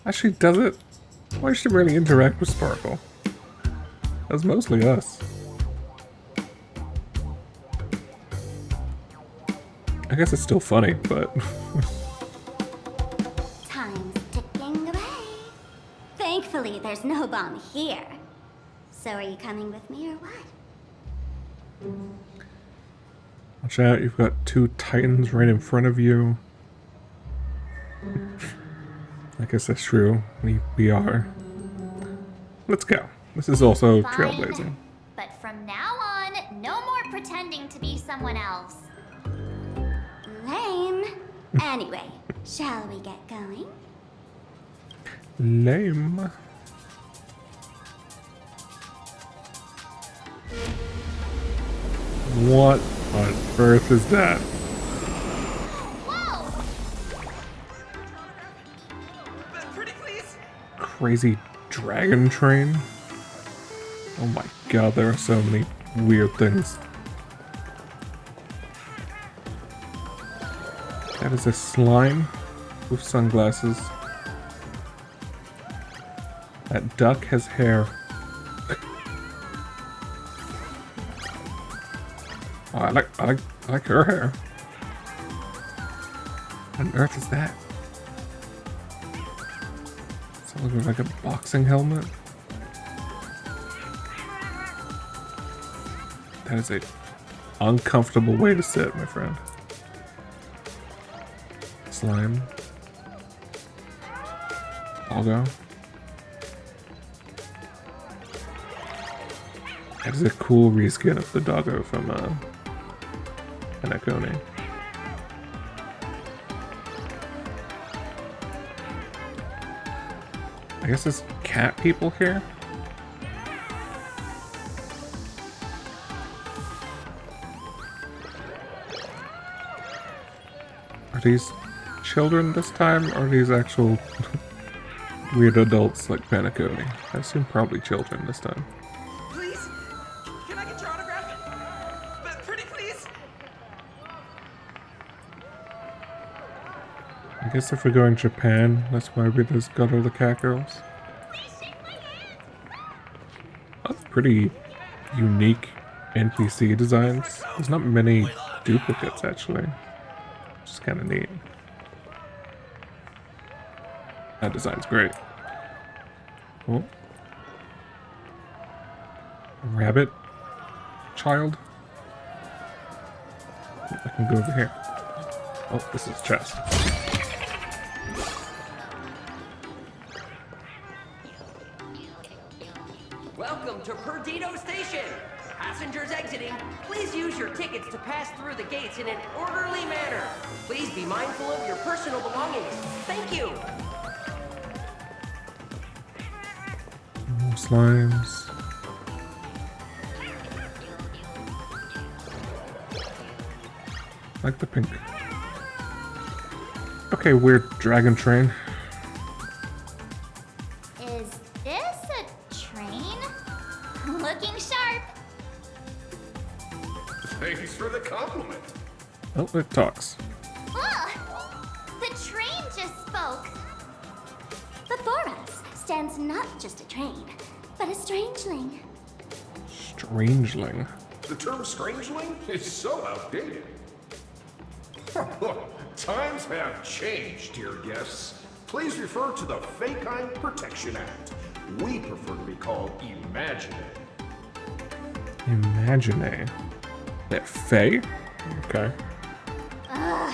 Actually, does it? Why should she really interact with Sparkle? That's mostly us. I guess it's still funny, but... Time's ticking away. Thankfully, there's no bomb here. So are you coming with me or what? Watch out, you've got two titans right in front of you. I guess that's true. We are. Let's go. This is also Fine. trailblazing. But from now on, no more pretending to be someone else. Lame. Anyway, shall we get going? Lame. What on earth is that? Whoa! Pretty please. Crazy dragon train? Oh my god, there are so many weird things. That is a slime with sunglasses. That duck has hair. Oh, I like her hair. What on earth is that? Does that look like a boxing helmet? That is a uncomfortable way to sit, my friend. Slime. Algo. That is a cool reskin of the doggo from Anacone. I guess there's cat people here? Are these children this time, or are these actual weird adults like Panacone? I assume probably children this time. Please? Can I get your autograph? Pretty please? I guess if we're going Japan, that's why we just got all the cat girls. That's pretty unique NPC designs. There's not many duplicates, actually. Which is kind of neat. That design's great. Cool. Rabbit child. I can go over here. Oh, this is chest. Welcome to Perdido Station. Passengers exiting, please use your tickets to pass through the gates in an orderly manner. Please be mindful of your personal belongings. Thank you. More slimes. Like the pink. Okay, weird dragon train. Is this a train? Looking sharp. Thanks for the compliment. Oh, it talks. Ugh! The train just spoke. Before us stands not just a train, but a strangeling. Strangeling. The term strangeling is so outdated. Look, times have changed, dear guests. Please refer to the Fekine Protection Act. We prefer to be called Imagine. Imagine. That Fae? Okay. Ugh.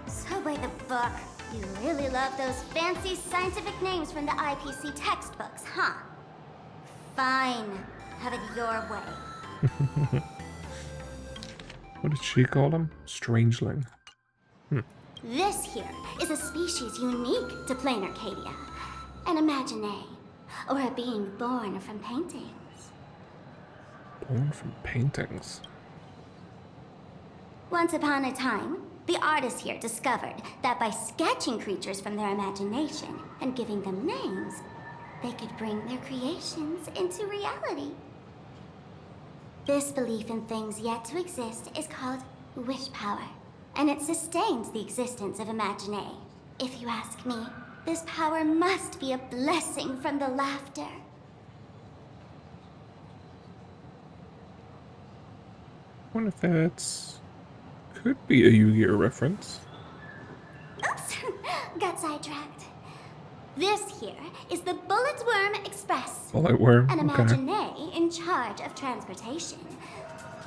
So by the book. You really love those fancy scientific names from the IPC textbooks, huh? Fine. Have it your way. What did she call him? Strangeling. This here is a species unique to plain Arcadia. An imagine, or a being born from paintings. Born from paintings. Once upon a time, the artists here discovered that by sketching creatures from their imagination and giving them names, they could bring their creations into reality. This belief in things yet to exist is called wish power, and it sustains the existence of imagine. If you ask me, this power must be a blessing from the laughter. I wonder if that's... could be a Yu-Gi-Oh reference. Oops, got sidetracked. This here is the Bullet Worm Express. Bullet Worm, An okay. imagine in charge of transportation.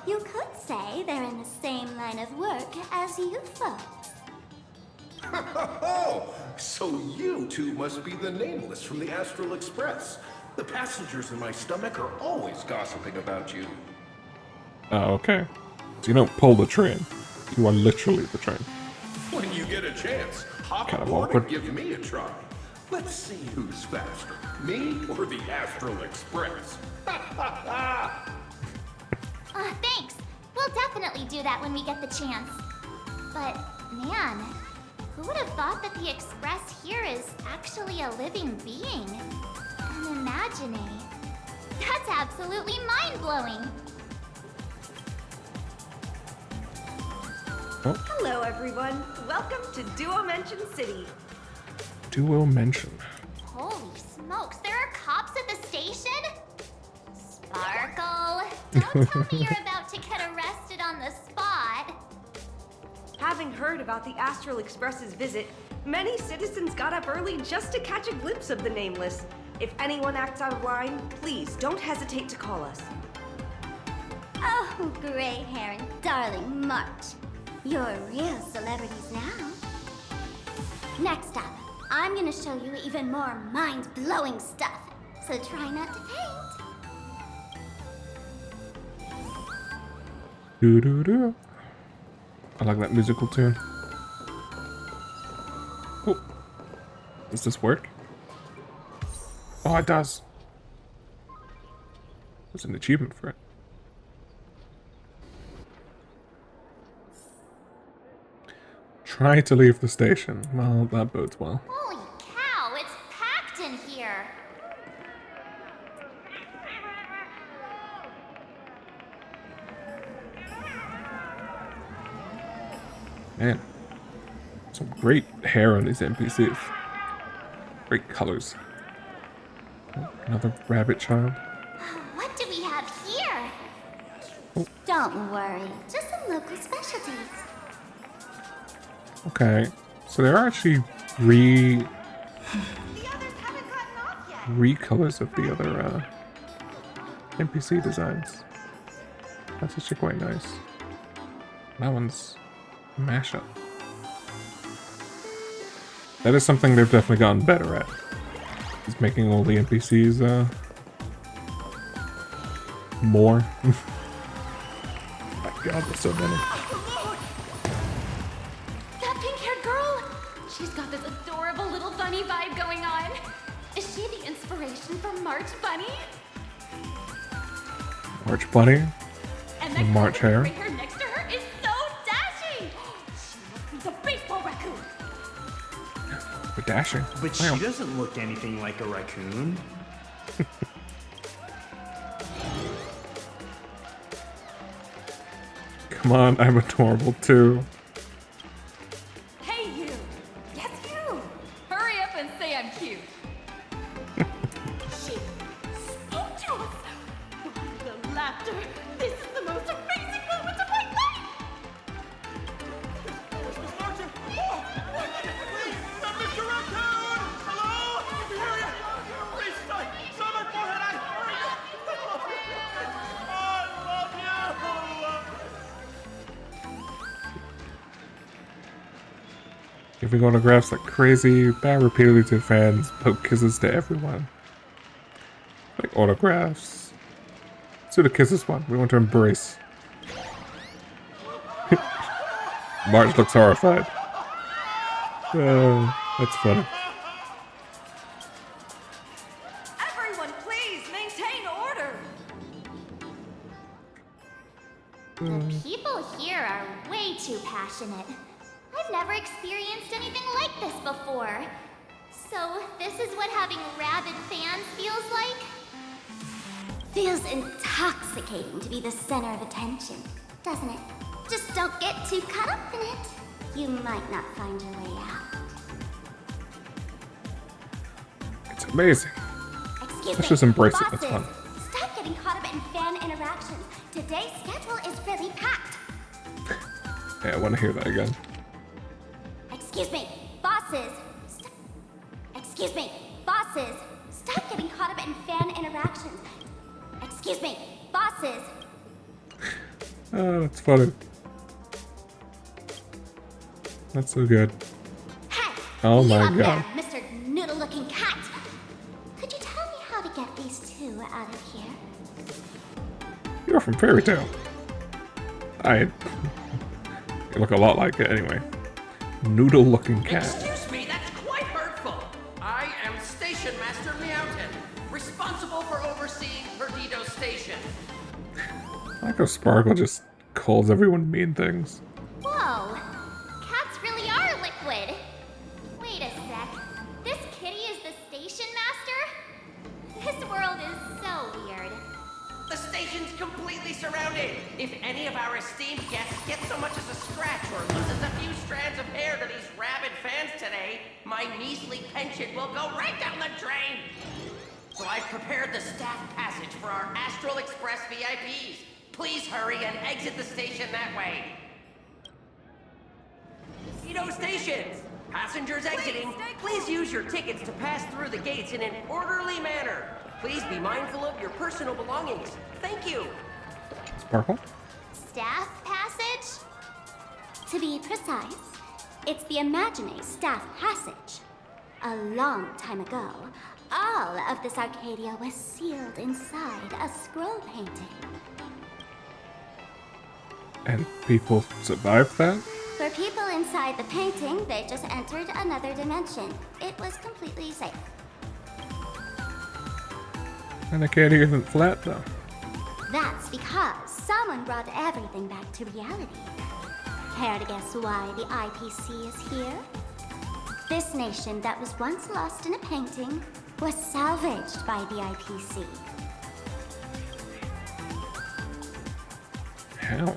You could say they're in the same line of work as you folks. Oh, so you two must be the Nameless from the Astral Express. The passengers in my stomach are always gossiping about you. Oh, okay. So you don't pull the train. You are literally the train. When you get a chance, hop Kind of aboard awkward. and give me a try. Let's see who's faster, me or the Astral Express. Thanks. We'll definitely do that when we get the chance. But, man, who would have thought that the Express here is actually a living being? An imagine. That's absolutely mind-blowing. Hello, everyone. Welcome to Duo-Mention City. Duo mention. Holy smokes, there are cops at the station? Sparkle, don't tell me you're about to get arrested on the spot. Having heard about the Astral Express's visit, many citizens got up early just to catch a glimpse of the Nameless. If anyone acts out of line, please don't hesitate to call us. Oh, gray hair and darling March. You're real celebrities now. Next up, I'm gonna show you even more mind-blowing stuff, so try not to faint. Doo doo doo. I like that musical tune. Oh, does this work? Oh, it does. There's an achievement for it. Try to leave the station. Well, that bodes well. Holy cow, it's packed in here. Man, some great hair on these NPCs. Great colors. Oh, another rabbit child. What do we have here? Don't worry, just some local specialties. Okay, so there are actually recolors of the other NPC designs. That's actually quite nice. That one's a mashup. That is something they've definitely gotten better at. Is making all the NPCs more. My god, there's so many. That pink-haired girl! She's got this adorable little bunny vibe going on. Is she the inspiration for March Bunny? March Bunny. And And March hair. Right here next to her is so dashing! She must be the baseball raccoon! We're dashing. But Wow. she doesn't look anything like a raccoon. Come on, I'm adorable too. Hey you! Yes you! Hurry up and say I'm cute! She spoke to us! The laughter! This is the most amazing moment of my life! Mr. Raccoon! Hello? Please, someone for her! I love you! Giving autographs like crazy, bow repeatedly to fans, poke kisses to everyone. Like autographs, Let's do the kisses one. We want to embrace. Marge looks horrified. That's funny. Everyone, please maintain order. The people here are way too passionate. I've never experienced anything like this before. So, this is what having rabid fans feels like? Feels intoxicating to be the center of attention, doesn't it? Just don't get too caught up in it. You might not find your way out. It's amazing. Excuse Let's me, just embrace it. bosses. That's fun. Stop getting caught up in fan interactions. Today's schedule is really packed. Yeah, I want to hear that again. Excuse me, bosses. Excuse me, bosses. Stop getting caught up in fan interactions. Excuse me, bosses. Oh, that's funny. That's so good. Hey, Oh you my up god. there, Mr. Noodle-looking cat. Could you tell me how to get these two out of here? You're from Fairy Tale. You look a lot like it anyway. Noodle-looking cat. Excuse me, that's quite hurtful. I am Station Master Meowton, responsible for overseeing Perdido Station. I like how Sparkle just calls everyone mean things. Whoa, cats really are liquid. Wait a sec. This kitty is the station master? This world is so weird. The station's completely surrounded. If any of our esteemed guests get so much as a scratch or loses a few strands of hair to these rabid fans today, my measly pension will go right down the drain. So I've prepared the staff passage for our Astral Express VIPs. Please hurry and exit the station that way. Perdido Stations! Passengers exiting, please use your tickets to pass through the gates in an orderly manner. Please be mindful of your personal belongings. Thank you. Sparkle? Staff passage? To be precise, it's the Imagine Staff Passage. A long time ago, all of this Arcadia was sealed inside a scroll painting. And people survived that? For people inside the painting, they just entered another dimension. It was completely safe. And Arcadia isn't flat though. That's because someone brought everything back to reality. Care to guess why the IPC is here? This nation that was once lost in a painting was salvaged by the IPC. How?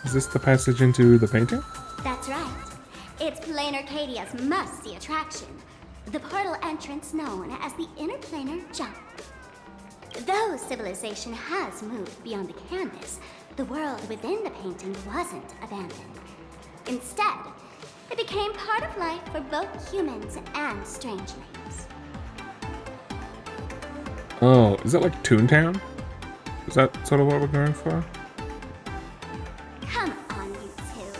Is this the passage into the painting? That's right. It's Planar Arcadia's must-see attraction. The portal entrance known as the Interplanar Jump. Though civilization has moved beyond the canvas, the world within the painting wasn't abandoned. Instead, it became part of life for both humans and strangelings. Oh, is that like Toontown? Is that sort of what we're going for? Come on, you two.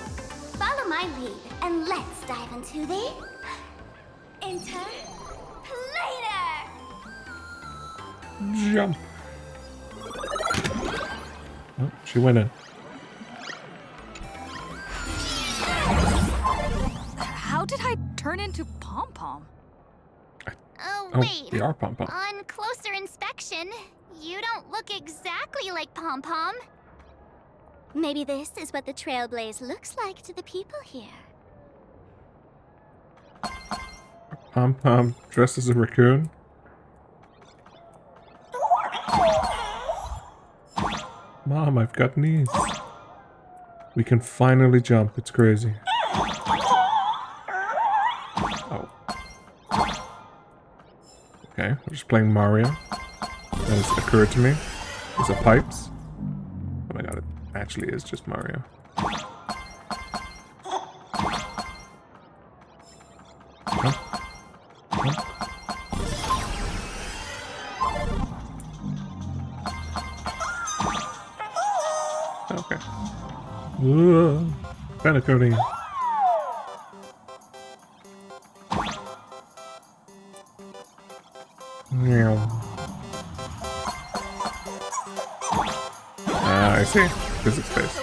Follow my lead and let's dive into the Interplanar! Jump. Oh, she went in. How did I turn into Pom Pom? Oh, Oh, wait. they are Pom Pom. On closer inspection, you don't look exactly like Pom Pom. Maybe this is what the Trailblaze looks like to the people here. Pom Pom dressed as a raccoon. Mom, I've got knees. We can finally jump. It's crazy. Oh. Okay, we're just playing Mario. That has occurred to me. These are pipes. Oh my god, it actually is just Mario. Jump. Jump. Okay. Paniconing. Meow. see. Physics-based.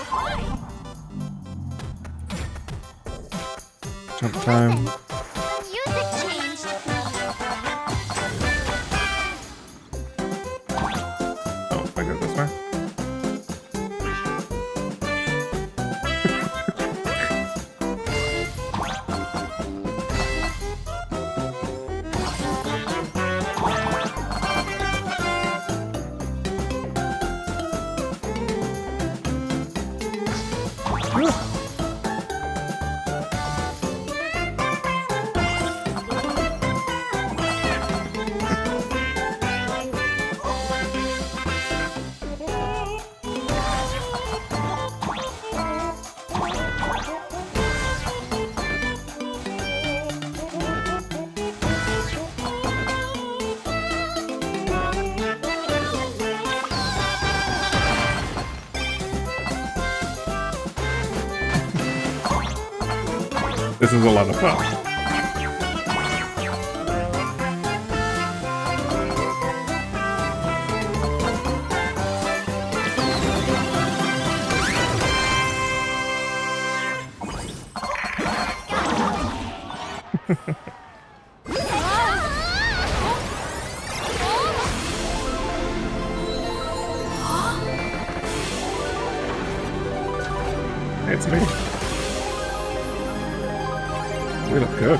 Jump time. The music changed. Oh, I go this way. This is a lot of fun. It's me. We look good.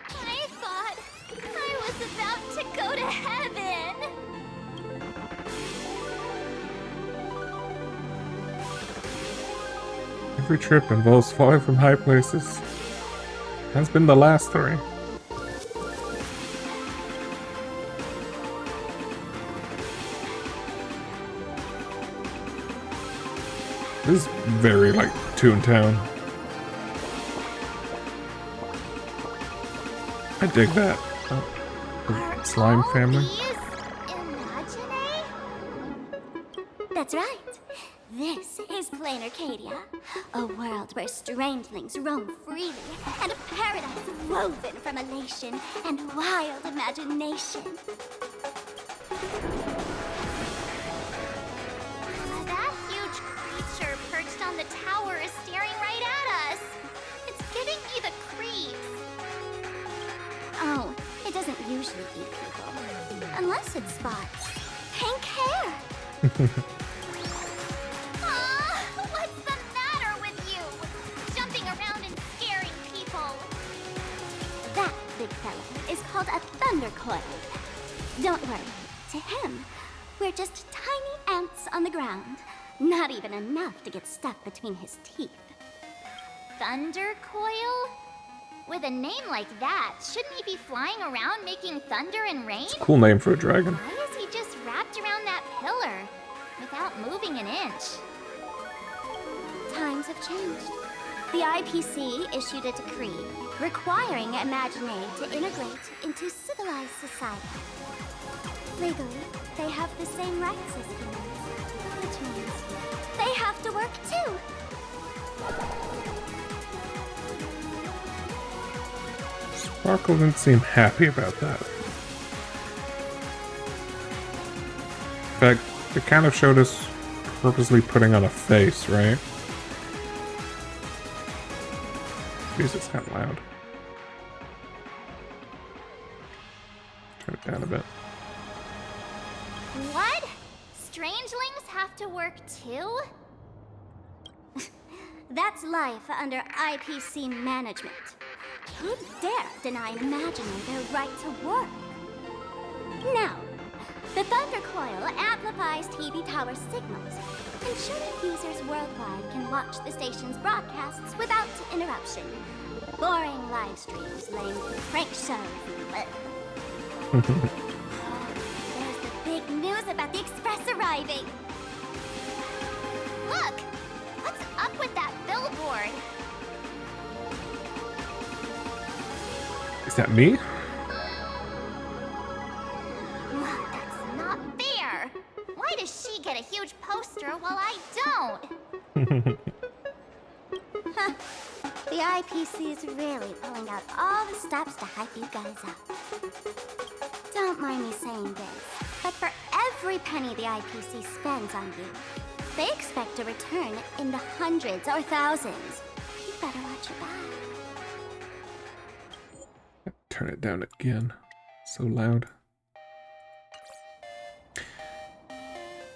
I thought I was about to go to heaven. Every trip involves falling from high places. Has been the last 3. This is very like Toontown. I dig that. The slime family. That's right. This is Plain Arcadia, a world where strangelings roam freely, and a paradise woven from elation and wild imagination. That huge creature perched on the tower is staring right at us. It's giving me the creeps. Oh, it doesn't usually eat people, unless it spots pink hair. What's the matter with you? Jumping around and scaring people. That big fella is called a thunder coil. Don't worry. To him, we're just tiny ants on the ground. Not even enough to get stuck between his teeth. Thunder coil? With a name like that, shouldn't he be flying around making thunder and rain? It's a cool name for a dragon. Why is he just wrapped around that pillar without moving an inch? Times have changed. The IPC issued a decree requiring Imaginary to integrate into civilized society. Legally, they have the same rights as humans, which means they have to work too. Sparkle didn't seem happy about that. In fact, it kind of showed us purposely putting on a face, right? Music's kind of loud. Turn it down a bit. What? Strangelings have to work too? That's life under IPC management. Who'd dare deny an Imaginary their right to work? Now, the Thunder Coil amplifies TV tower signals, ensuring users worldwide can watch the station's broadcasts without interruption. Boring live streams, lame prank shows, and there's the big news about the Express arriving. Look! What's up with that billboard? Is that me? Look, that's not fair! Why I don't. Huh. The IPC is really pulling out all the stops to hype you guys up. Don't mind me saying this, but for every penny the IPC spends on you, they expect a return in the hundreds or thousands. You better watch your back. Turn it down again. So loud.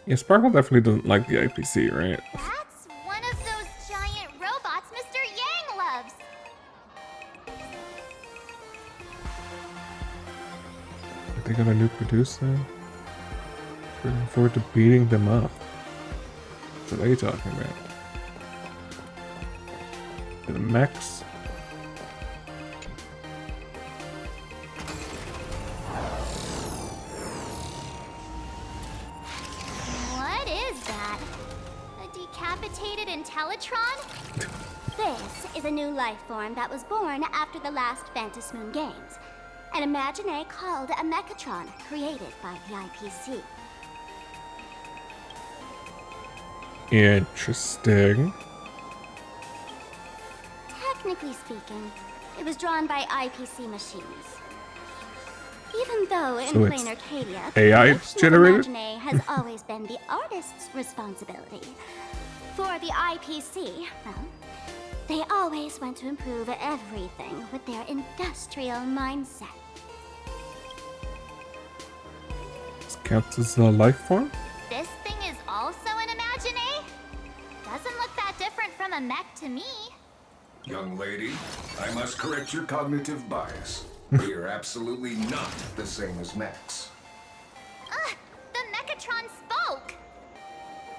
Yeah, Sparkle definitely doesn't like the IPC, right? That's one of those giant robots Mr. Yang loves. They got a new producer. Looking forward to beating them up. What are you talking about? The mechs. What is that? A decapitated Intellitron? This is a new life form that was born after the last Phantom Moon Games. An Imagine called a Mechatron, created by the IPC. Interesting. Technically speaking, it was drawn by IPC machines. Even though in So plain it's Arcadia, AI creation of generated? Imagine has always been the artist's responsibility. For the IPC, well, they always want to improve everything with their industrial mindset. This counts as a life form? This thing is also an Imagine? Doesn't look that different from a mech to me. Young lady, I must correct your cognitive bias. We are absolutely not the same as mechs. The Mechatron spoke!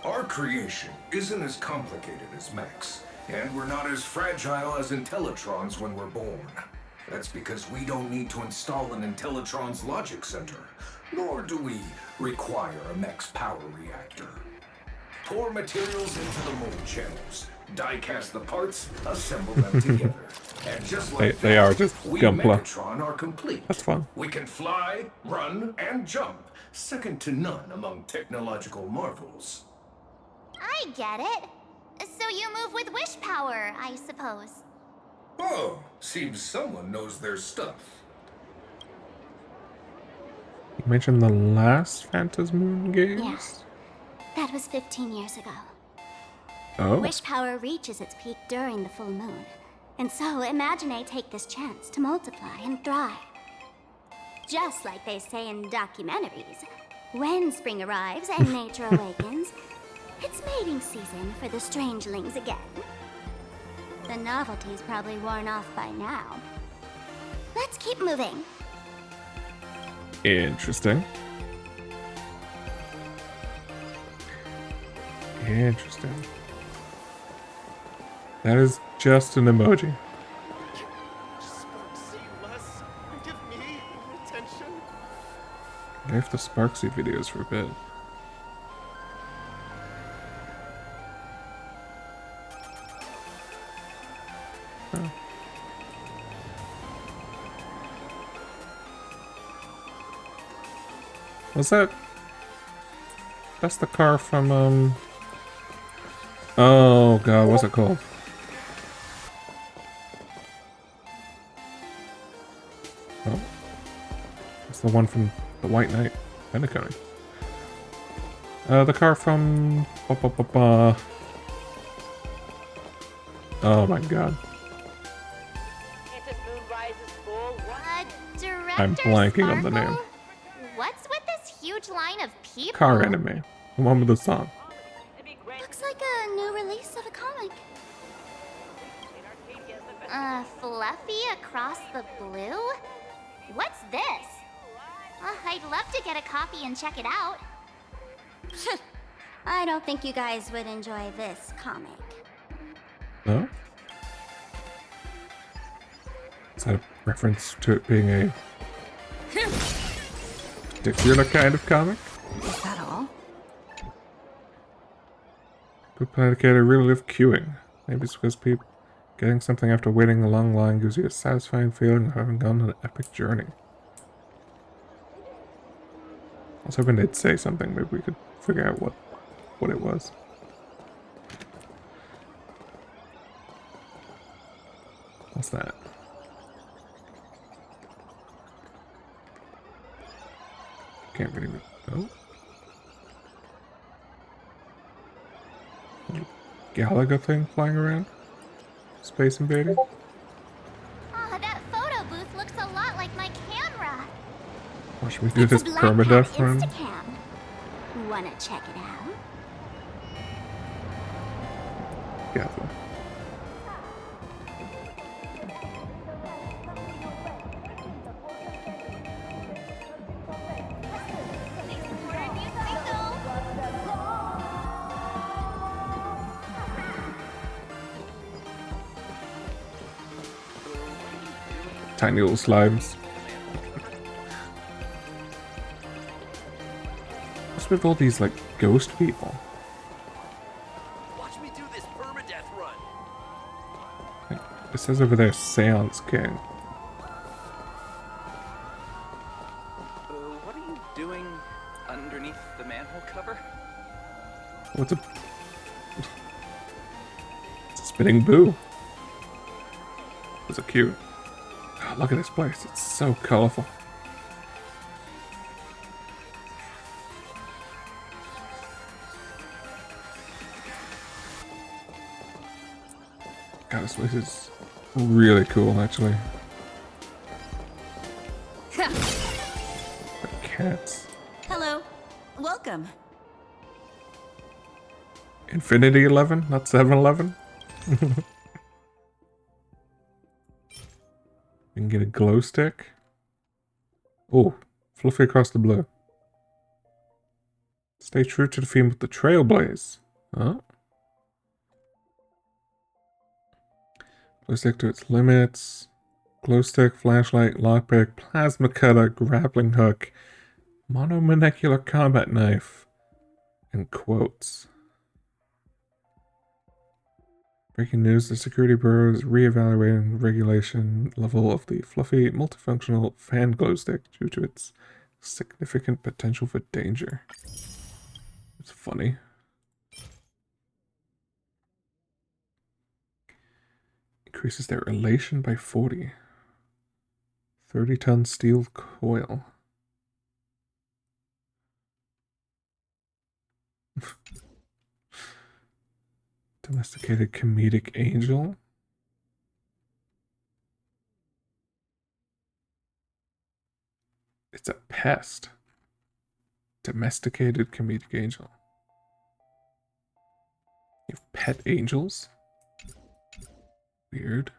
Our creation isn't as complicated as mechs, and we're not as fragile as Intellitrons when we're born. That's because we don't need to install an Intellitron's logic center, nor do we require a mech's power reactor. Pour materials into the mold channels, die-cast the parts, assemble them together. And just like They are just we Gunpla. Megatron are complete. That's fun. We can fly, run, and jump, second to none among technological marvels. I get it. So you move with wish power, I suppose. Oh, seems someone knows their stuff. You mentioned the last Phantom Moon games? Yes. That was 15 years ago. Oh. Wish power reaches its peak during the full moon. And so Imagine take this chance to multiply and thrive. Just like they say in documentaries, when spring arrives and nature awakens, it's mating season for the strangelings again. The novelty's probably worn off by now. Let's keep moving. Interesting. Interesting. That is just an emoji. Give me attention. I left the Sparksy videos for a bit. Oh. Was that? That's the car from oh god, what's it called? Oh, it's the one from the White Knight. Penacony. The car from. Oh my god. I'm blanking on the name. What's with this huge line of people? Car anime. The one with the song. Looks like a new release of a comic. Fluffy across the blue? What's this? I'd love to get a copy and check it out. I don't think you guys would enjoy this comic. No? Is that a reference to it being a particular kind of comic? Is that all? People Planet really love queuing. Maybe it's because people getting something after waiting a long line gives you a satisfying feeling of having gone on an epic journey. I was hoping they'd say something. Maybe we could figure out what it was. What's that? Can't really. Oh. Little Galaga thing flying around. Space invading. Ah, that photo booth looks a lot like my camera. Watch me do this permadeath run. Instacam. Wanna check it out? Gather. Tiny little slimes. What's with all these like ghost people? Watch me do this permadeath run. It says over there, Seance King. What are you doing underneath the manhole cover? What's a... It's a spinning boo. Those are cute. Oh, look at this place. It's so colorful. God, this place is really cool, actually. The cats. Hello. Welcome. Infinity 11, not 7-Eleven. We can get a glow stick. Oh, fluffy across the blue. Stay true to the theme with the Trailblaze. Huh? Glow stick to its limits. Glow stick, flashlight, lockpick, plasma cutter, grappling hook, monomolecular combat knife, and quotes. Breaking news, the Security Bureau is re-evaluating the regulation level of the fluffy, multifunctional fan glow stick due to its significant potential for danger. It's funny. Increases their elation by 40. 30-ton steel coil. Domesticated comedic angel. It's a pest. Domesticated comedic angel. You have pet angels? Weird.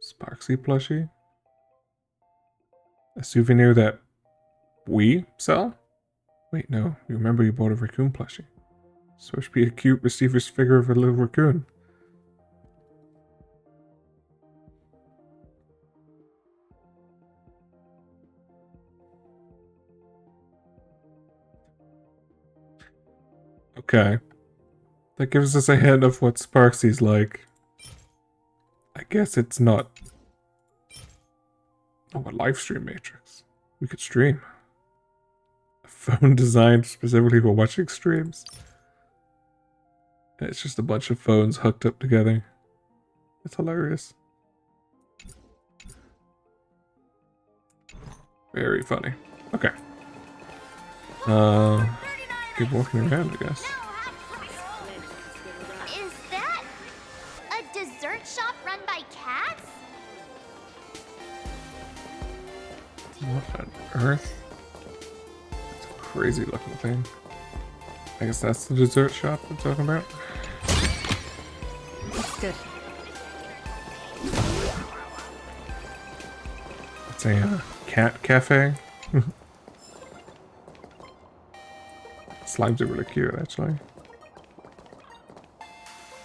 Sparksy plushie. A souvenir that we sell? Wait, no. You remember you bought a raccoon plushie. Supposed to be a cute receiver's figure of a little raccoon. Okay. That gives us a hint of what Sparksy's like. I guess it's not... Oh, a live stream matrix. We could stream. A phone designed specifically for watching streams. And it's just a bunch of phones hooked up together. It's hilarious. Very funny. Okay. Keep walking around, I guess. Is that a dessert shop run by cats? What on earth? It's a crazy looking thing. I guess that's the dessert shop I'm talking about. That's good. It's a cat cafe. Slimes are really cute, actually.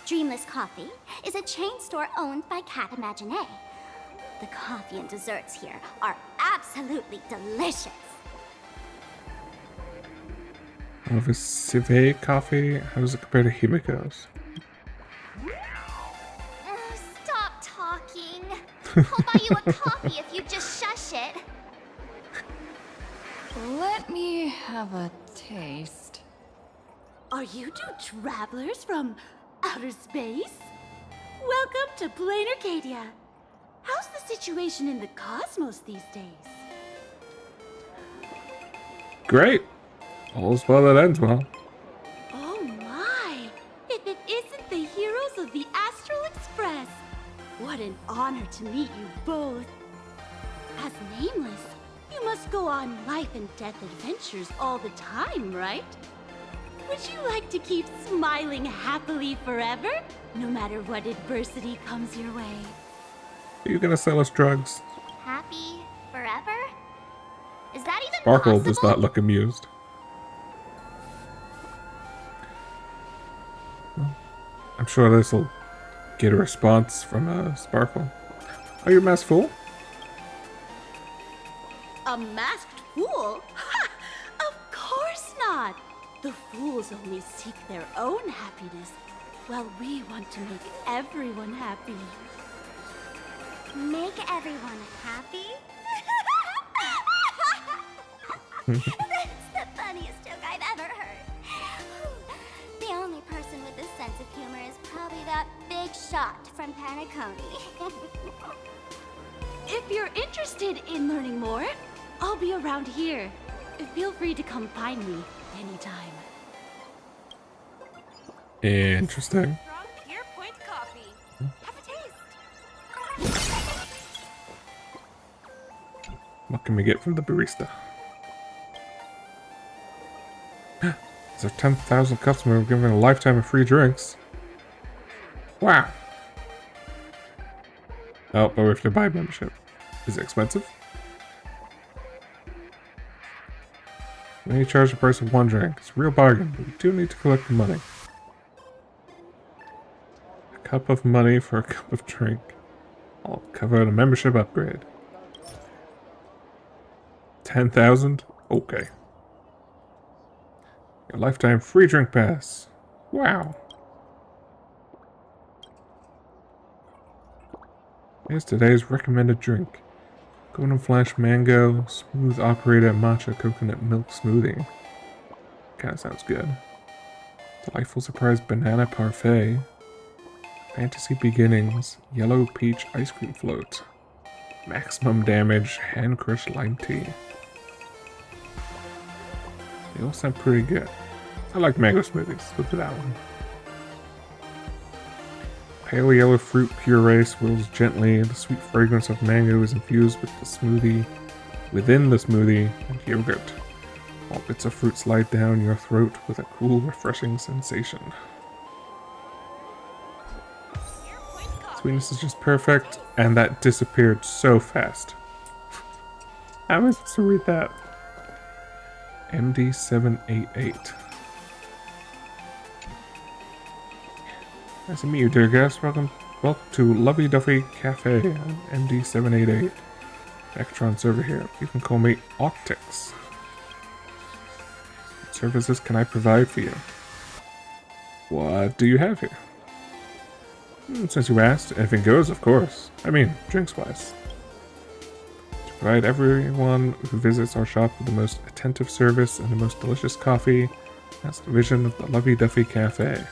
Dreamless Coffee is a chain store owned by Cat Imagine. The coffee and desserts here are absolutely delicious. I love this Civet coffee. How does it compare to Himiko's? Stop talking. I'll buy you a coffee if you just shush it. Let me have a taste. Are you two travelers from outer space? Welcome to Plain Arcadia. How's the situation in the cosmos these days? Great. All's well that ends well. Oh my! If it isn't the heroes of the Astral Express! What an honor to meet you both. As Nameless, you must go on life and death adventures all the time, right? Would you like to keep smiling happily forever, no matter what adversity comes your way? Are you gonna sell us drugs? Happy forever? Is that even Sparkle possible? does not look amused. Well, I'm sure this will get a response from Sparkle. Are you a masked fool? A masked fool? Ha! Of course not! The fools only seek their own happiness, while we want to make everyone happy. Make everyone happy? Hmm. That's the funniest joke I've ever heard. The only person with this sense of humor is probably that big shot from Panaconi. If you're interested in learning more, I'll be around here. Feel free to come find me anytime. Interesting. Strong Pure Point coffee. Have a taste. What can we get from the barista? These are 10,000 customers giving a lifetime of free drinks. Wow. Oh, but we have to buy membership. Is it expensive? We only charge the price of one drink. It's a real bargain, but we do need to collect the money. A cup of money for a cup of drink. I'll cover the membership upgrade. 10,000? Okay. A lifetime free drink pass. Wow. Here's today's recommended drink. Golden Flash Mango Smooth Operator Matcha Coconut Milk Smoothie. Kinda sounds good. Delightful Surprise Banana Parfait. Fantasy Beginnings Yellow Peach Ice Cream Float. Maximum Damage Hand Crushed Lime Tea. They all sound pretty good. I like mango smoothies. Look at that one. Pale yellow fruit puree swirls gently. The sweet fragrance of mango is infused with the smoothie. Within the smoothie and yogurt. All bits of fruit slide down your throat with a cool, refreshing sensation. Sweetness is just perfect, and that disappeared so fast. How am I supposed to read that? MD788. Nice to meet you, dear guest. Welcome to Lovey Duffy Cafe on MD788. Vectron server here. You can call me Octix. What services can I provide for you? What do you have here? Since you asked, anything goes, of course. I mean, drinks-wise. To provide everyone who visits our shop with the most attentive service and the most delicious coffee, that's the vision of the Lovey Duffy Cafe.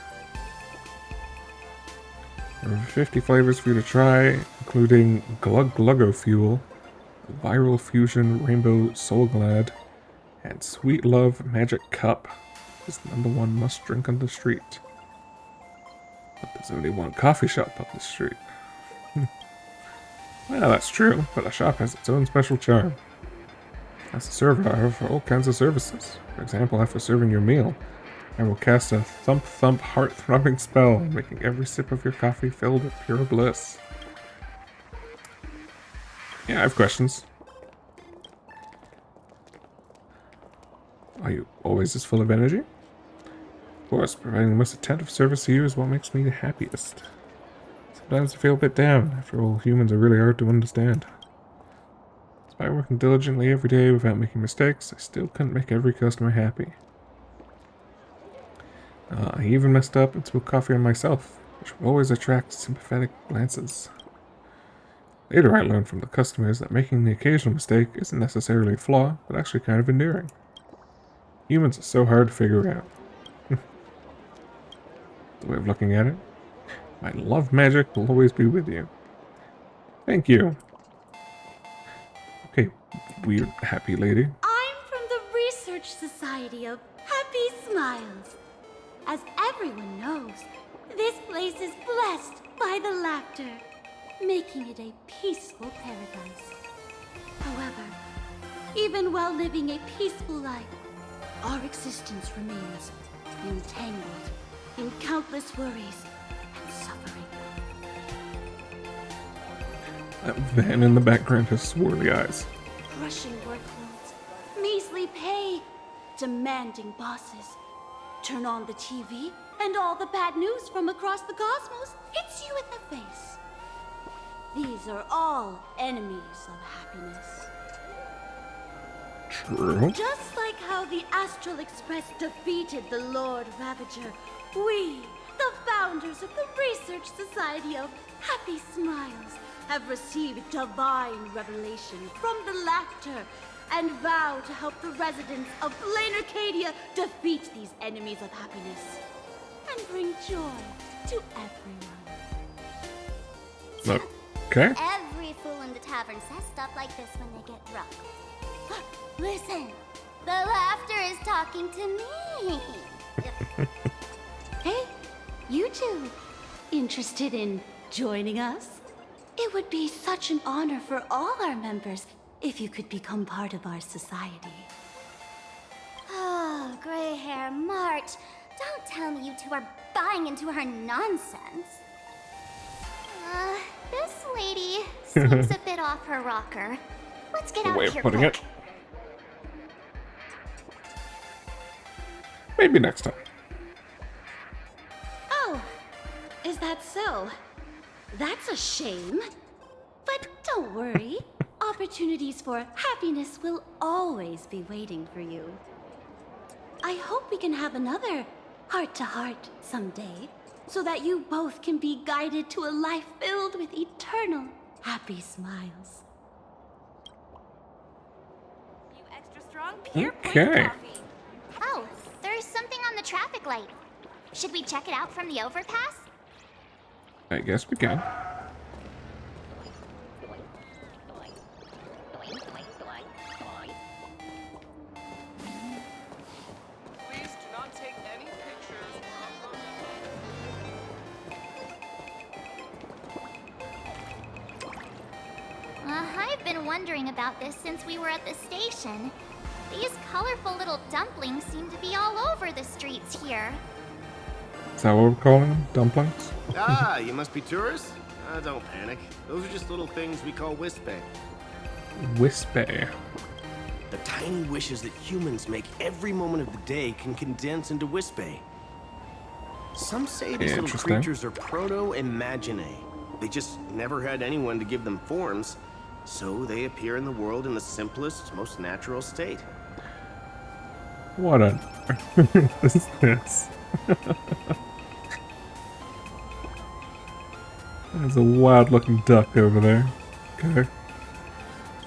There are over 50 flavors for you to try, including Glug Gluggo Fuel, Viral Fusion Rainbow Soul Glad, and Sweet Love Magic Cup is the #1 must drink on the street. But there's only one coffee shop up the street. Well, that's true, but a shop has its own special charm. As a server, I offer all kinds of services. For example, after serving your meal, I will cast a thump-thump heart-throbbing spell, making every sip of your coffee filled with pure bliss. Yeah, I have questions. Are you always this full of energy? Of course, providing the most attentive service to you is what makes me the happiest. Sometimes I feel a bit down. After all, humans are really hard to understand. Despite working diligently every day without making mistakes, I still couldn't make every customer happy. I even messed up and spilled coffee on myself, which would always attract sympathetic glances. Later I learned from the customers that making the occasional mistake isn't necessarily a flaw, but actually kind of endearing. Humans are so hard to figure out. The way of looking at it. My love magic will always be with you. Thank you. Okay, weird happy lady. I'm from the Research Society of Happy Smiles. As everyone knows, this place is blessed by the laughter, making it a peaceful paradise. However, even while living a peaceful life, our existence remains entangled in countless worries and suffering. That van in the background has swirly eyes. Crushing workloads, measly pay, demanding bosses. Turn on the TV, and all the bad news from across the cosmos hits you in the face. These are all enemies of happiness. True. Just like how the Astral Express defeated the Lord Ravager, we, the founders of the Research Society of Happy Smiles, have received divine revelation from the laughter and vow to help the residents of Plain Arcadia defeat these enemies of happiness and bring joy to everyone. Okay. Every fool in the tavern says stuff like this when they get drunk. Listen, the laughter is talking to me. Hey, you two, interested in joining us? It would be such an honor for all our members if you could become part of our society. Oh, gray hair March. Don't tell me you two are buying into her nonsense. This lady seems a bit off her rocker. Let's get out of here quick. Maybe next time. Oh, is that so? That's a shame. But don't worry. Opportunities for happiness will always be waiting for you. I hope we can have another heart-to-heart someday, so that you both can be guided to a life filled with eternal happy smiles. You extra strong Okay. Oh, there's something on the traffic light. Should we check it out from the overpass? I guess we can. Please do not take any pictures or upload I've been wondering about this since we were at the station. These colorful little dumplings seem to be all over the streets here. Is that what we're calling them? Dumplings? Ah, you must be tourists? Don't panic. Those are just little things we call wispy. Wispy. The tiny wishes that humans make every moment of the day can condense into wispy. Some say these little Interesting. creatures are proto-imaginae. They just never had anyone to give them forms, so they appear in the world in the simplest, most natural state. What on earth is this? There's a wild looking duck over there. Okay.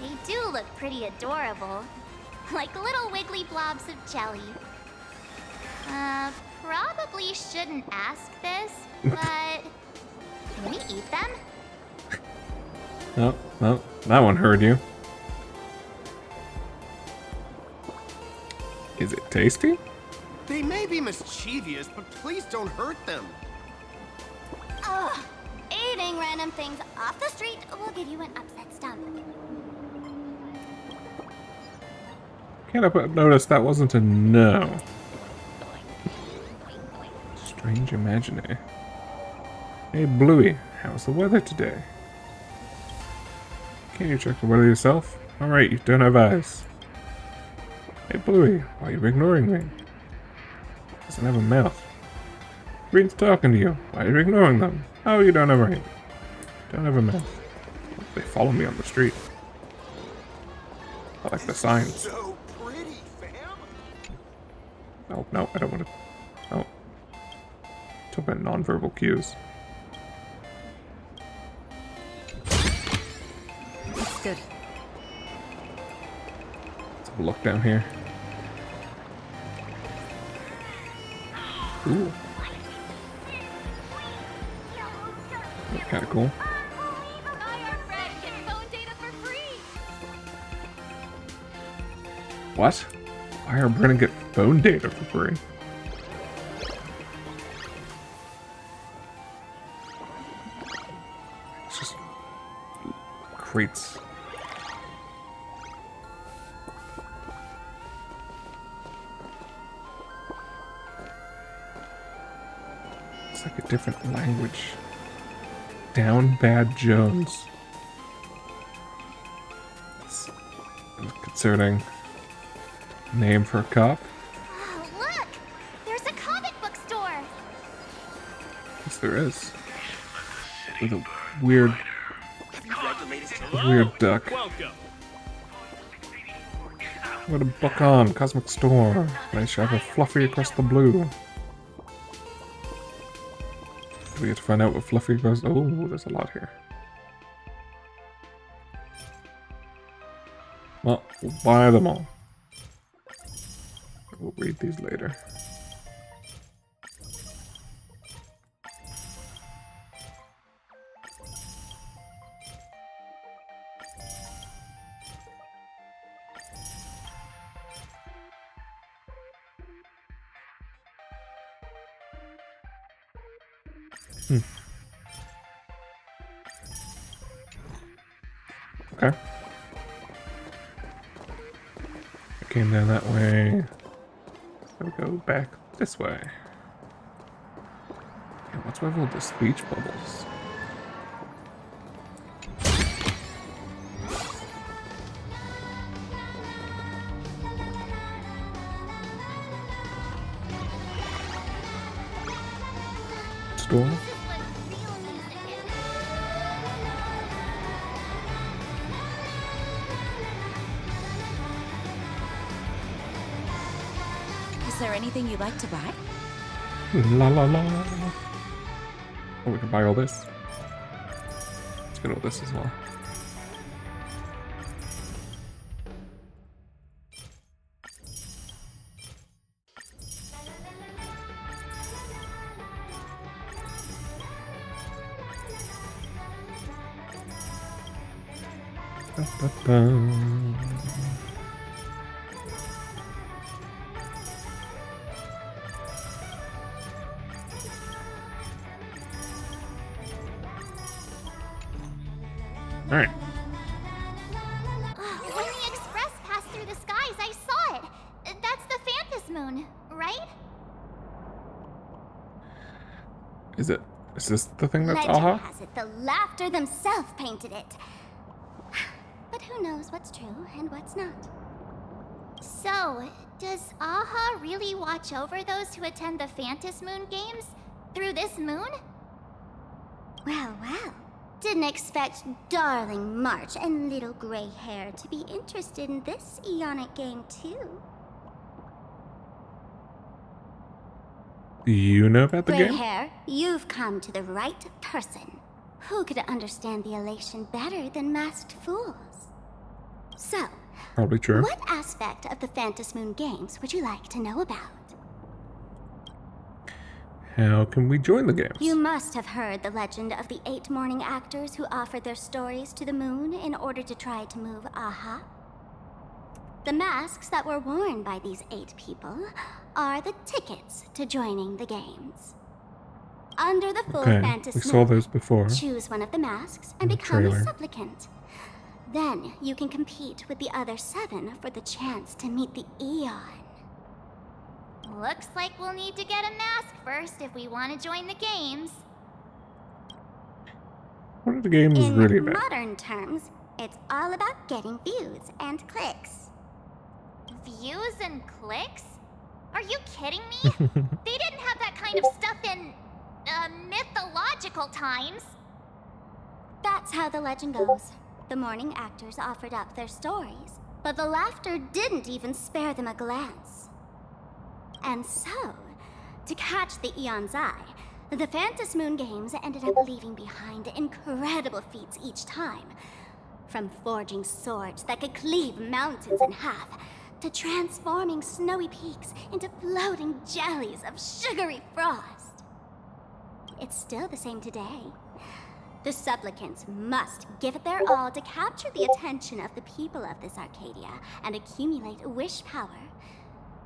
They do look pretty adorable. Like little wiggly blobs of jelly. Probably shouldn't ask this, but can we eat them? Oh, well, that one heard you. Is it tasty? They may be mischievous, but please don't hurt them. Ugh. Eating random things off the street will give you an upset stomach. Can't help but notice that wasn't a no. Strange imaginary. Hey Bluey, how's the weather today? Can't you check the weather yourself? Alright, you don't have eyes. Hey Bluey, why are you ignoring me? Doesn't have a mouth. Green's talking to you. Why are you ignoring them? Oh, you don't have a right. Don't have a mouth. They follow me on the street. I like the signs. So pretty, fam. Oh, no, I don't want to. Oh. Talk about nonverbal cues. That's good. Let's have a look down here. Ooh. That's kind of cool. What? Why are Brennan get phone data for free? It's just crates. It's like a different language. Down Bad Jones. It's concerning. Name for a cop? Oh, look! There's a comic book store! Yes, there is. With a weird duck. What a book on, Cosmic Store. Nice shot of Fluffy across the blue. Do we get to find out what Fluffy goes? Oh, there's a lot here. Well, we'll buy them all. We'll read these later. Okay. I came down that way. I'll go back this way. Yeah, what's with all the speech bubbles? Store? Is there anything you'd like to buy? La la la. Oh, we can buy all this. Let's get all this as well. Alright. When the express passed through the skies, I saw it. That's the Phantas Moon, right? Is this the thing that's Legend Aha? has it the Laughter themselves painted it. But who knows what's true and what's not. So, does Aha really watch over those who attend the Phantas Moon games through this moon? Well, well. Didn't expect darling March and little gray hair to be interested in this Eonic game too. Do you know about the Gray game? hair, you've come to the right person. Who could understand the elation better than masked fools? So, Probably true. what aspect of the Phantas Moon games would you like to know about? How can we join the games? You must have heard the legend of the 8 morning actors who offered their stories to the moon in order to try to move Aha. The masks that were worn by these 8 people are the tickets to joining the games. Under the full Okay, Phantas we saw those before. Choose one of the masks and In the become a trailer. supplicant. Then you can compete with the other 7 for the chance to meet the Eon. Looks like we'll need to get a mask first if we want to join the games. What are the games really In about? modern terms, it's all about getting views and clicks. Views and clicks? Are you kidding me? They didn't have that kind of stuff in mythological times. That's how the legend goes. The morning actors offered up their stories, but the laughter didn't even spare them a glance. And so, to catch the Eon's eye, the Phantas Moon games ended up leaving behind incredible feats each time. From forging swords that could cleave mountains in half, to transforming snowy peaks into floating jellies of sugary frost. It's still the same today. The supplicants must give it their all to capture the attention of the people of this Arcadia and accumulate wish power.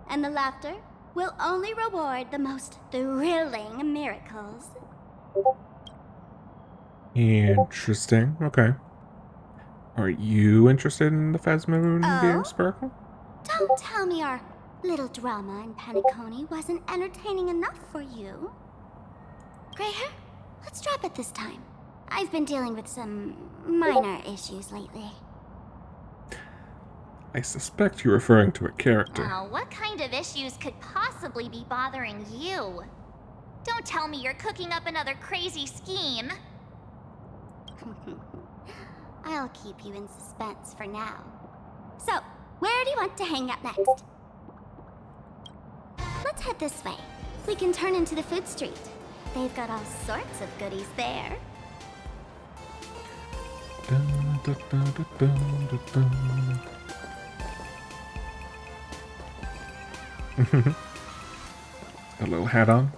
And the laughter will only reward the most thrilling miracles. Interesting. Okay. Are you interested in the Phasmoon game, Sparkle? Don't tell me our little drama in Penacony wasn't entertaining enough for you. Gray hair, let's drop it this time. I've been dealing with some minor issues lately. I suspect you're referring to a character. Now, what kind of issues could possibly be bothering you? Don't tell me you're cooking up another crazy scheme. I'll keep you in suspense for now. So, where do you want to hang out next? Let's head this way. We can turn into the food street. They've got all sorts of goodies there. Dun, dun, dun, dun, dun, dun, dun. Got a little hat on.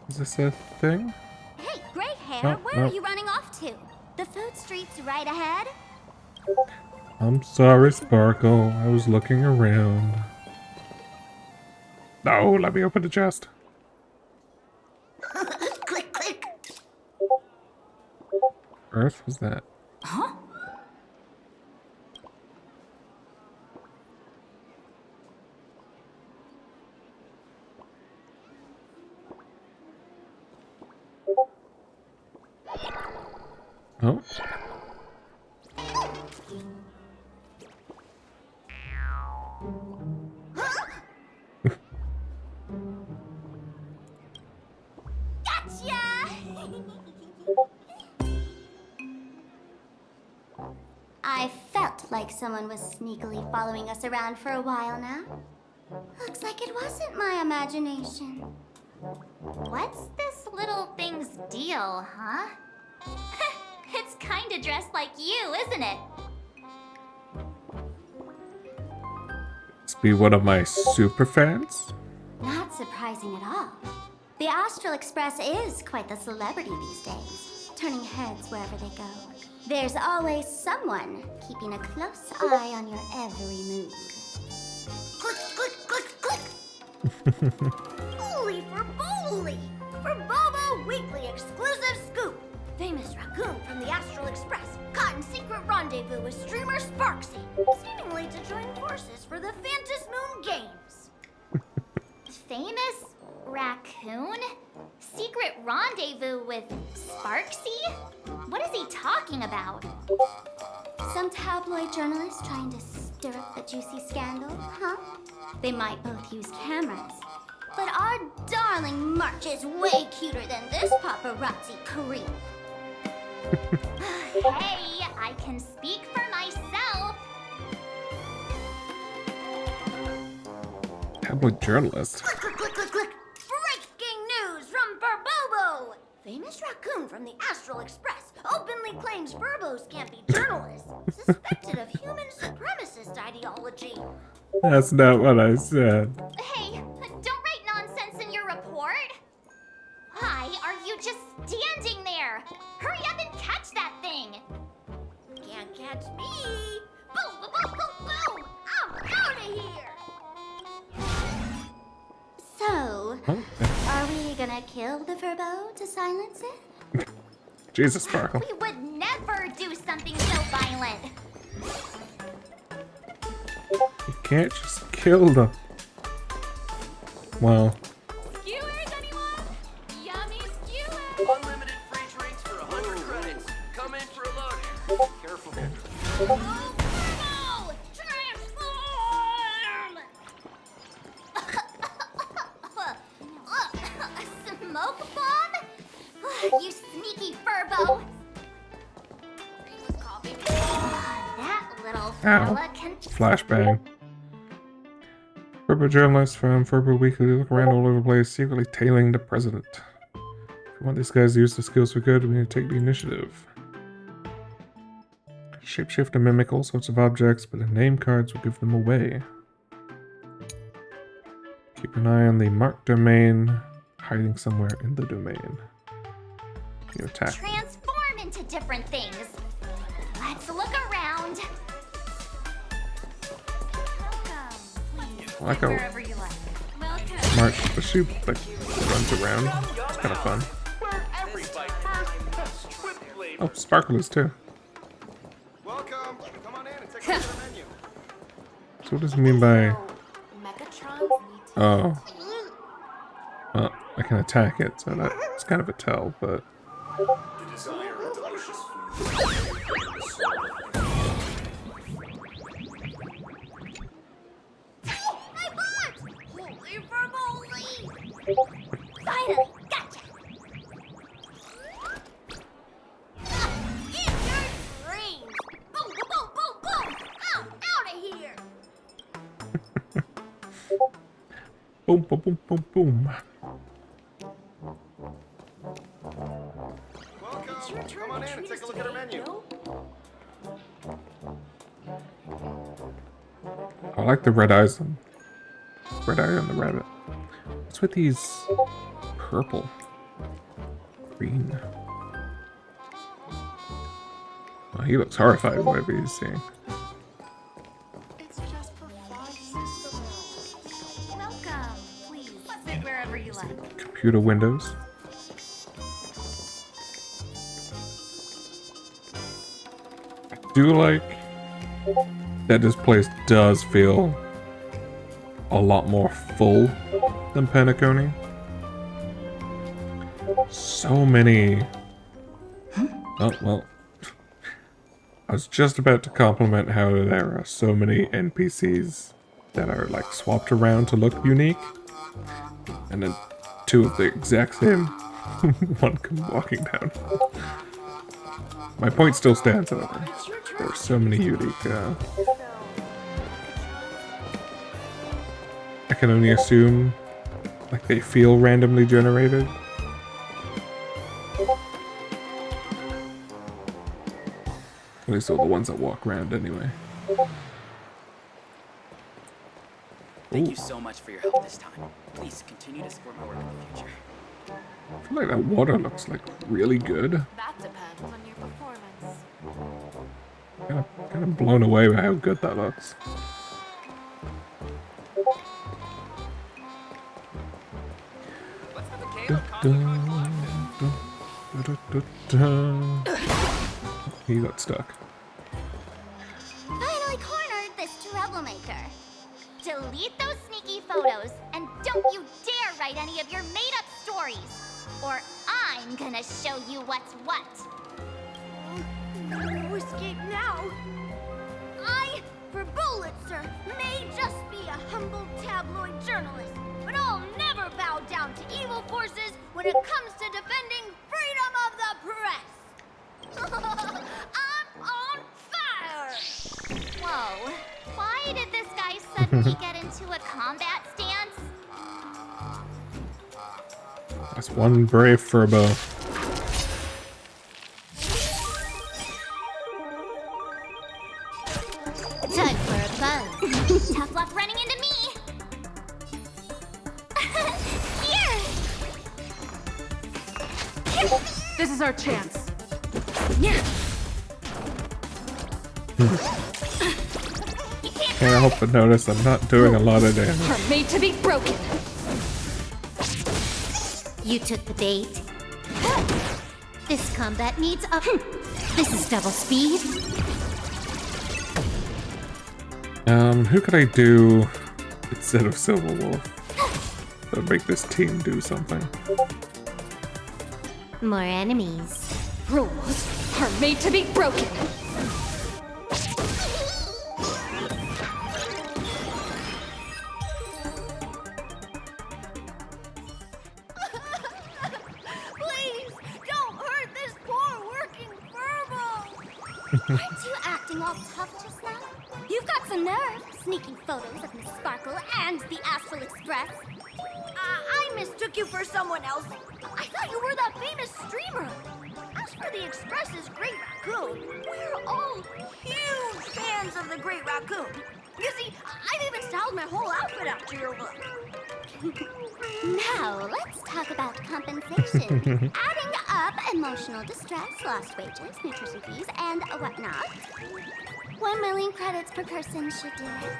Is this a thing? Hey, gray hair, Oh, where are you running off to? The food street's right ahead. I'm sorry, Sparkle. I was looking around. No, let me open the chest. Click, click. Earth was that? Huh? Oh. Gotcha! I felt like someone was sneakily following us around for a while now. Looks like it wasn't my imagination. What's this little thing's deal, huh? It's kinda dressed like you, isn't it? Must be one of my super fans. Not surprising at all. The Astral Express is quite the celebrity these days, turning heads wherever they go. There's always someone keeping a close eye on your every move. Click, click, click, click! Holy for Bowley! For Bobo Weekly exclusive scoop! Famous raccoon from the Astral Express caught in secret rendezvous with streamer Sparksy, seemingly to join forces for the Phantas Moon Games. Famous raccoon? Secret rendezvous with Sparksy? What is he talking about? Some tabloid journalist trying to stir up a juicy scandal, huh? They might both use cameras. But our darling March is way cuter than this paparazzi creep. Hey, I can speak for myself. Tabloid journalist. Click, click, click, click, click. Breaking news from Burbobo! Famous raccoon from the Astral Express openly claims Burbos can't be journalists, suspected of human supremacist ideology. That's not what I said. Hey, don't write nonsense in your report. Why are you just standing there? Hurry up and catch that thing. Can't catch me. Boom, boom, boom, boom, boom. I'm out of here. So, are we gonna kill the Furbo to silence it? Jesus, Sparkle. We would never do something so violent. You can't just kill them. Well. Skewers, anyone? Yummy skewers! Unlimited free drinks for 100 credits. Come in for a load. Careful. Oh, Furbo! Transform! Smoke bomb? You sneaky Furbo! That little fella can... Flashbang. Furbo journalists from Furbo Weekly look around all over the place, secretly tailing the president. If we want these guys to use the skills for good, we need to take the initiative. Shapeshift and mimic all sorts of objects, but the name cards will give them away. Keep an eye on the marked domain, hiding somewhere in the domain. You attack. Transform into different things. Let's look around. I like how Wherever you like. Welcome. smart the sheep like runs around. It's kind of fun. Oh, sparklers too. Welcome. Come on in and take a look at the menu. So what does it mean by? Oh. Well, I can attack it, so that's kind of a tell, but. The desire of delicious food. Finally, gotcha! In your dreams! Boom, boom, boom, boom, boom! Out of here! Boom, boom, boom, boom, boom. Welcome. Come on in and take a look at our menu. I like the red eyes on the rabbit. What's with these purple, green? Oh, he looks horrified, whatever he's seeing. It's just for fun. Welcome. Please, sit wherever you like. Computer windows. I do like that this place does feel a lot more full than Penacony. So many. Oh, well. I was just about to compliment how there are so many NPCs that are like swapped around to look unique. And then two of the exact same one come walking down. My point still stands, however. There are so many unique. I can only assume like they feel randomly generated. At least all the ones that walk around anyway. Thank you so much for your help this time. Please continue to support my work in the future. I feel like that water looks like really good. That depends on your performance. Kind of blown away by how good that looks. He got stuck. Finally cornered this troublemaker. Delete those sneaky photos, and don't you dare write any of your made-up stories, or I'm gonna show you what's what. No escape now. I, for Bullitzer, may just be a humble tabloid journalist, but I'll never bow down to evil forces when it comes to defending freedom of the press. I'm on fire! Whoa, why did this guy suddenly get into a combat stance? That's one brave Furbo. Time for a buzz. Tough luck running into me. Here! This is our chance. Can't help but notice I'm not doing a lot of damage. Are made to be broken. You took the bait. This combat needs up. This is double speed. Who could I do instead of Silver Wolf? That would make this team do something. More enemies. Rules are made to be broken. Please, don't hurt this poor working Furbo! Aren't you acting all tough just now? You've got some nerve, sneaking photos of Miss Sparkle and the Astral Express. I mistook you for someone else. I thought you were that famous streamer. As for the Express's Great Raccoon, we're all huge fans of the Great Raccoon. You see, I've even styled my whole outfit after your look. Now, let's talk about compensation. Adding up emotional distress, lost wages, nutrition fees, and whatnot. 1 million credits per person should do it.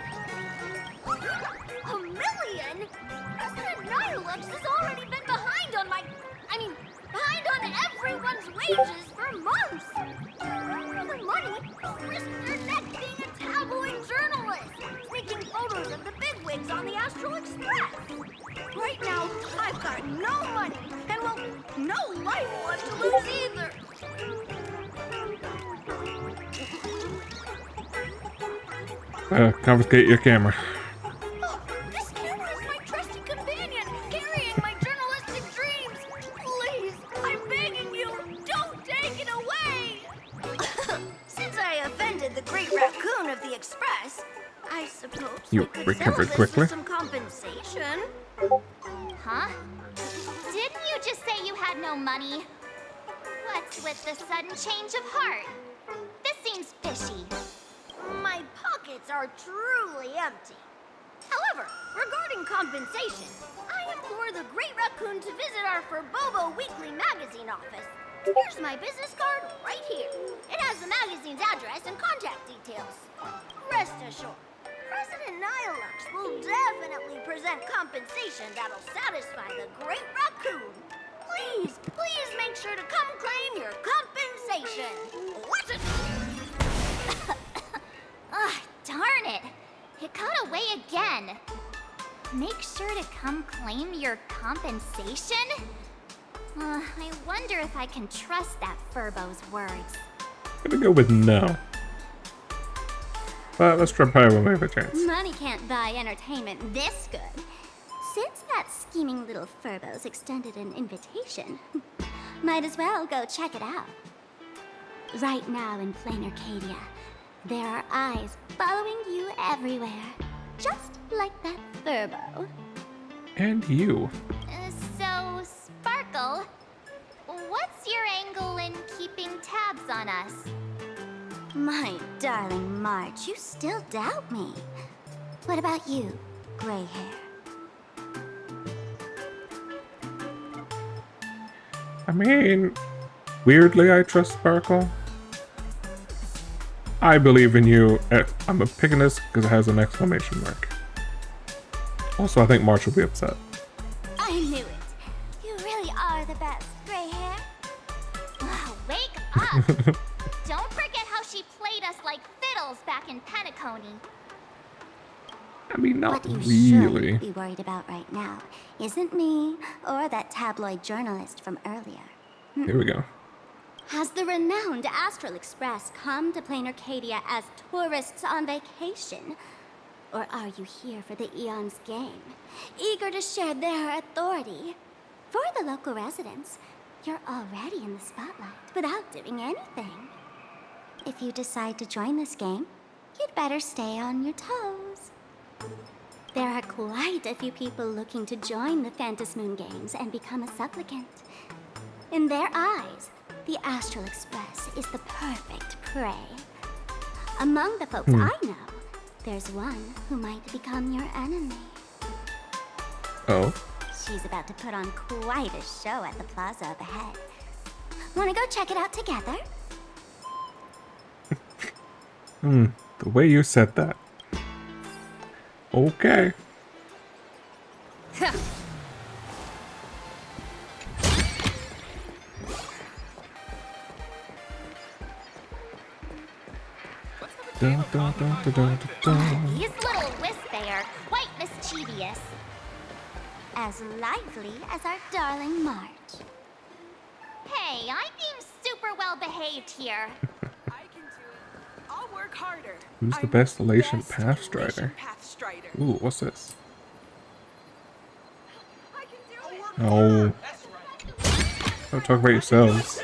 A million? President Nihilux has already been behind on behind on everyone's wages for months. For the money, risk your neck being a tabloid journalist, taking photos of the bigwigs on the Astral Express. Right now, I've got no money, and well, no life left to lose either. Confiscate your camera. Oh, this camera is my trusted companion, carrying my journalistic dreams. Please, I'm begging you, don't take it away. Since I offended the Great Raccoon of the Express, I suppose You we could recovered sell this quickly. for some compensation. Huh? Didn't you just say you had no money? What's with the sudden change of heart? This seems fishy. My pockets are truly empty. However, regarding compensation, I implore the Great Raccoon to visit our Furbobo Weekly magazine office. Here's my business card right here. It has the magazine's address and contact details. Rest assured, President Nihilux will definitely present compensation that'll satisfy the Great Raccoon. Please, please make sure to come claim your compensation. What's it? Ugh, darn it. It got away again. Make sure to come claim your compensation? I wonder if I can trust that Furbo's words. I'm gonna go with no. But let's try one more chance. Money can't buy entertainment this good. Since that scheming little Furbo's extended an invitation, might as well go check it out. Right now in plain Arcadia, there are eyes following you everywhere, just like that Furbo. And you. So, Sparkle, what's your angle in keeping tabs on us? My darling March, you still doubt me. What about you, gray hair? I mean, weirdly, I trust Sparkle. I believe in you. I'm picking this because it has an exclamation mark. Also, I think March will be upset. I knew it. You really are the best, gray hair. Wake up! Don't forget how she played us like fiddles back in Penacony. I mean, not what you really. should be worried about right now isn't me or that tabloid journalist from earlier. Here we go. Has the renowned Astral Express come to plain Arcadia as tourists on vacation? Or are you here for the Eon's game, eager to share their authority? For the local residents, you're already in the spotlight without doing anything. If you decide to join this game, you'd better stay on your toes. There are quite a few people looking to join the Phantom Moon Games and become a supplicant. In their eyes, the Astral Express is the perfect prey. Among the folks I know, there's one who might become your enemy. Oh. She's about to put on quite a show at the plaza up ahead. Wanna go check it out together? The way you said that. Okay. Dun, dun, dun, dun, dun, dun. These little Wisps are quite mischievous. As lively as our darling March. Hey, I'm being super well behaved here. I can do it. I'll work harder. Who's the best Elation Path Strider? Ooh, what's this? Oh. Don't talk about yourselves.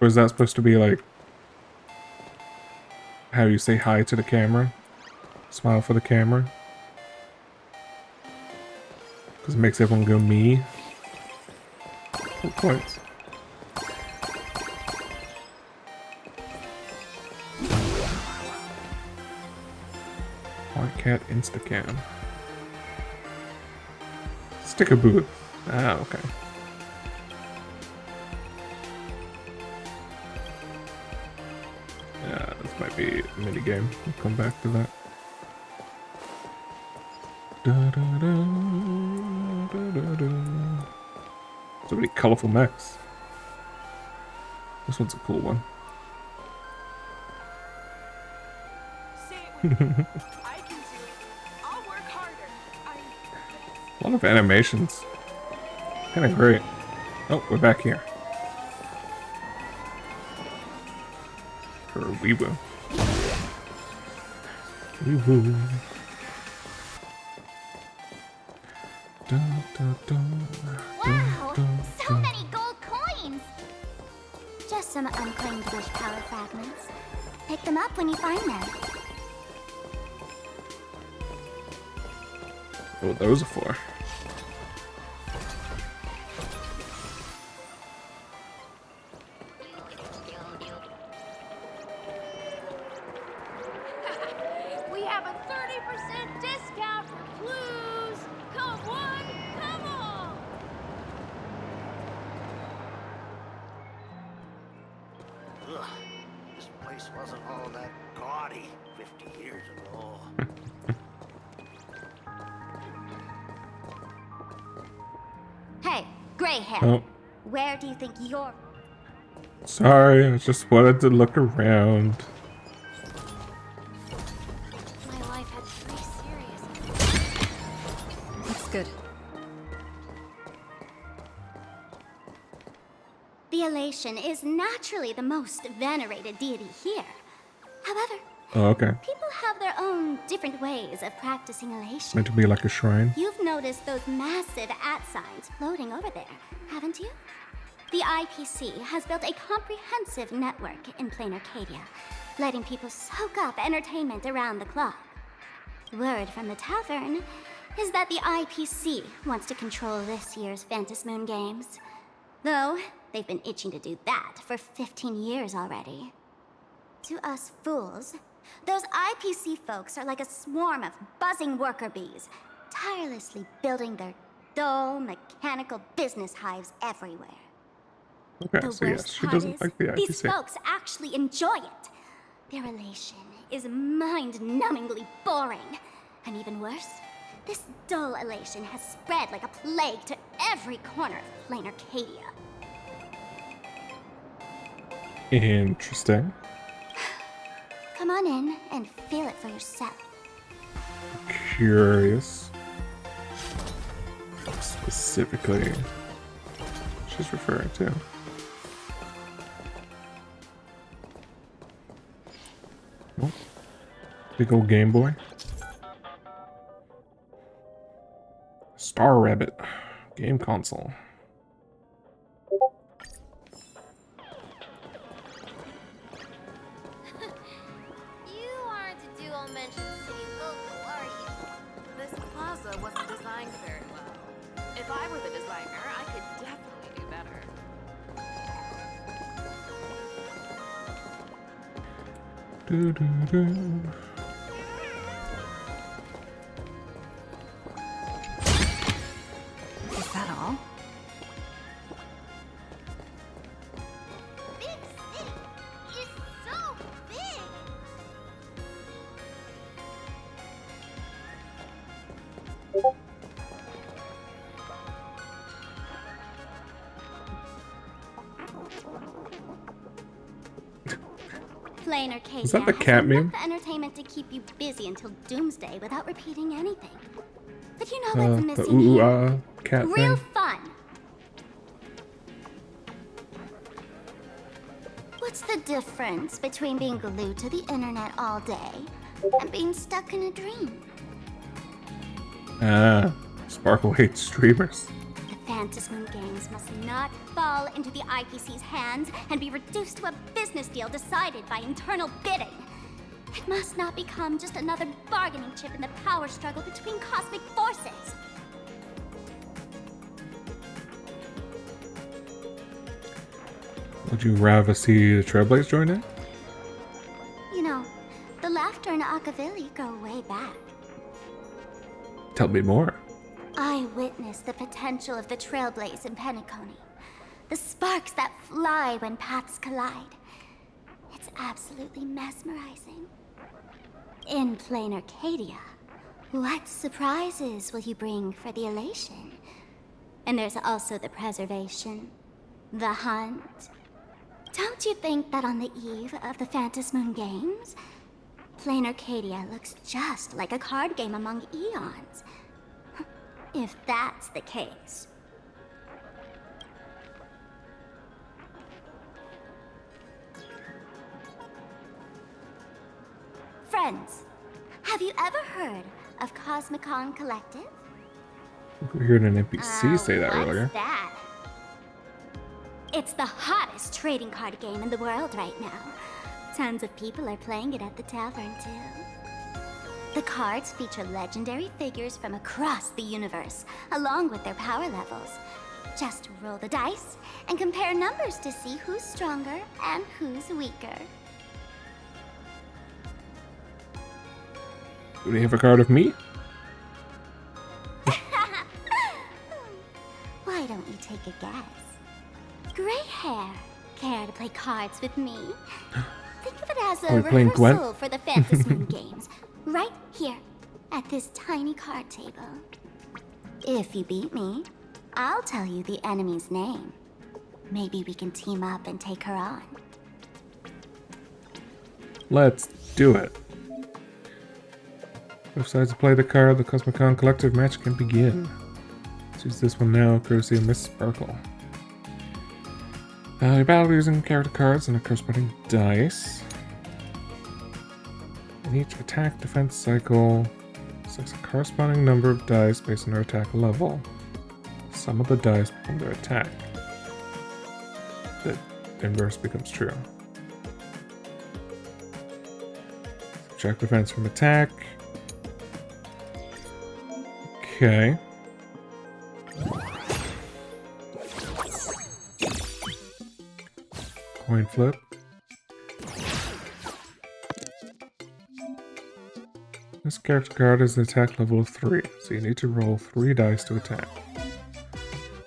Or is that supposed to be like how you say hi to the camera? Smile for the camera? Because it makes everyone go me. Oh, points. White Cat Instacam. Sticker booth. Ah, okay. Yeah, this might be a mini game. We'll come back to that. So many colorful mechs. This one's a cool one. I can do it. I'll work harder. A lot of animations. Kind of great. Oh, we're back here. For a weeboo. Weeboo. Wow, so many gold coins! Just some unclaimed wish power fragments. Pick them up when you find them. What those are for? We have a 30% discount for clues. Come on, come on. Ugh, this place wasn't all that gaudy 50 years ago. Hey, gray hair. Oh, Where do you think you're... sorry, I just wanted to look around. My life had 3 serious. Looks good. The Elation is naturally the most venerated deity here. However, Oh, okay. people have their own different ways of practicing Elation. Meant to be like a shrine. You've noticed those massive @signs floating over there, haven't you? The IPC has built a comprehensive network in plain Arcadia, letting people soak up entertainment around the clock. Word from the tavern is that the IPC wants to control this year's Phantom Moon Games. Though, they've been itching to do that for 15 years already. To us fools, those IPC folks are like a swarm of buzzing worker bees, tirelessly building their dull, mechanical business hives everywhere. Okay, The so yes, worst she part doesn't is, like the these IPC. folks actually enjoy it. Their Elation is mind-numbingly boring. And even worse, this dull Elation has spread like a plague to every corner of plain Arcadia. Interesting. Come on in and feel it for yourself. Curious. What specifically she's referring to. Oh, big old Game Boy. Star Rabbit game console. You aren't a dual mention city local, are you? This plaza wasn't designed very well. If I were the designer, I could definitely do better. Do, do, do. Is that all? Big city is so big. Plain Arcadia Is that the has cat enough meme? entertainment to keep you busy until doomsday without repeating anything. But you know what's The missing ooh here? cat Real thing. fun. What's the difference between being glued to the internet all day and being stuck in a dream? Ah, Sparkle hates streamers. The Phantom Moon Games must not fall into the IPC's hands and be reduced to a business deal decided by internal bidding. It must not become just another bargaining chip in the power struggle between cosmic forces. Would you rather see the Trailblaze join in? You know, the laughter in Akavili go way back. Tell me more. I witnessed the potential of the Trailblaze in Penacony. The sparks that fly when paths collide. It's absolutely mesmerizing. In plain Arcadia, what surprises will you bring for the elation? And there's also the preservation, the hunt. Don't you think that on the eve of the Phantom Moon Games, plain Arcadia looks just like a card game among eons? If that's the case. Friends, have you ever heard of Cosmicon Collective? We heard an NPC say that what's earlier. that? It's the hottest trading card game in the world right now. Tons of people are playing it at the tavern, too. The cards feature legendary figures from across the universe, along with their power levels. Just roll the dice and compare numbers to see who's stronger and who's weaker. Do they have a card of me? Why don't you take a guess? Gray hair, care to play cards with me? Think of it as a Are we playing Gwen? rehearsal for the Phantom Moon Games. Right here, at this tiny card table. If you beat me, I'll tell you the enemy's name. Maybe we can team up and take her on. Let's do it. Both sides to play the card, the Cosmicon Collective match can begin. Let's use this one now, courtesy of Miss Sparkle. You battle using character cards and a corresponding dice. In each attack defense cycle, selects a corresponding number of dice based on their attack level. Some of the dice become their attack. The inverse becomes true. Subtract defense from attack. Okay. Coin flip. This character card is an attack level of 3, so you need to roll 3 dice to attack.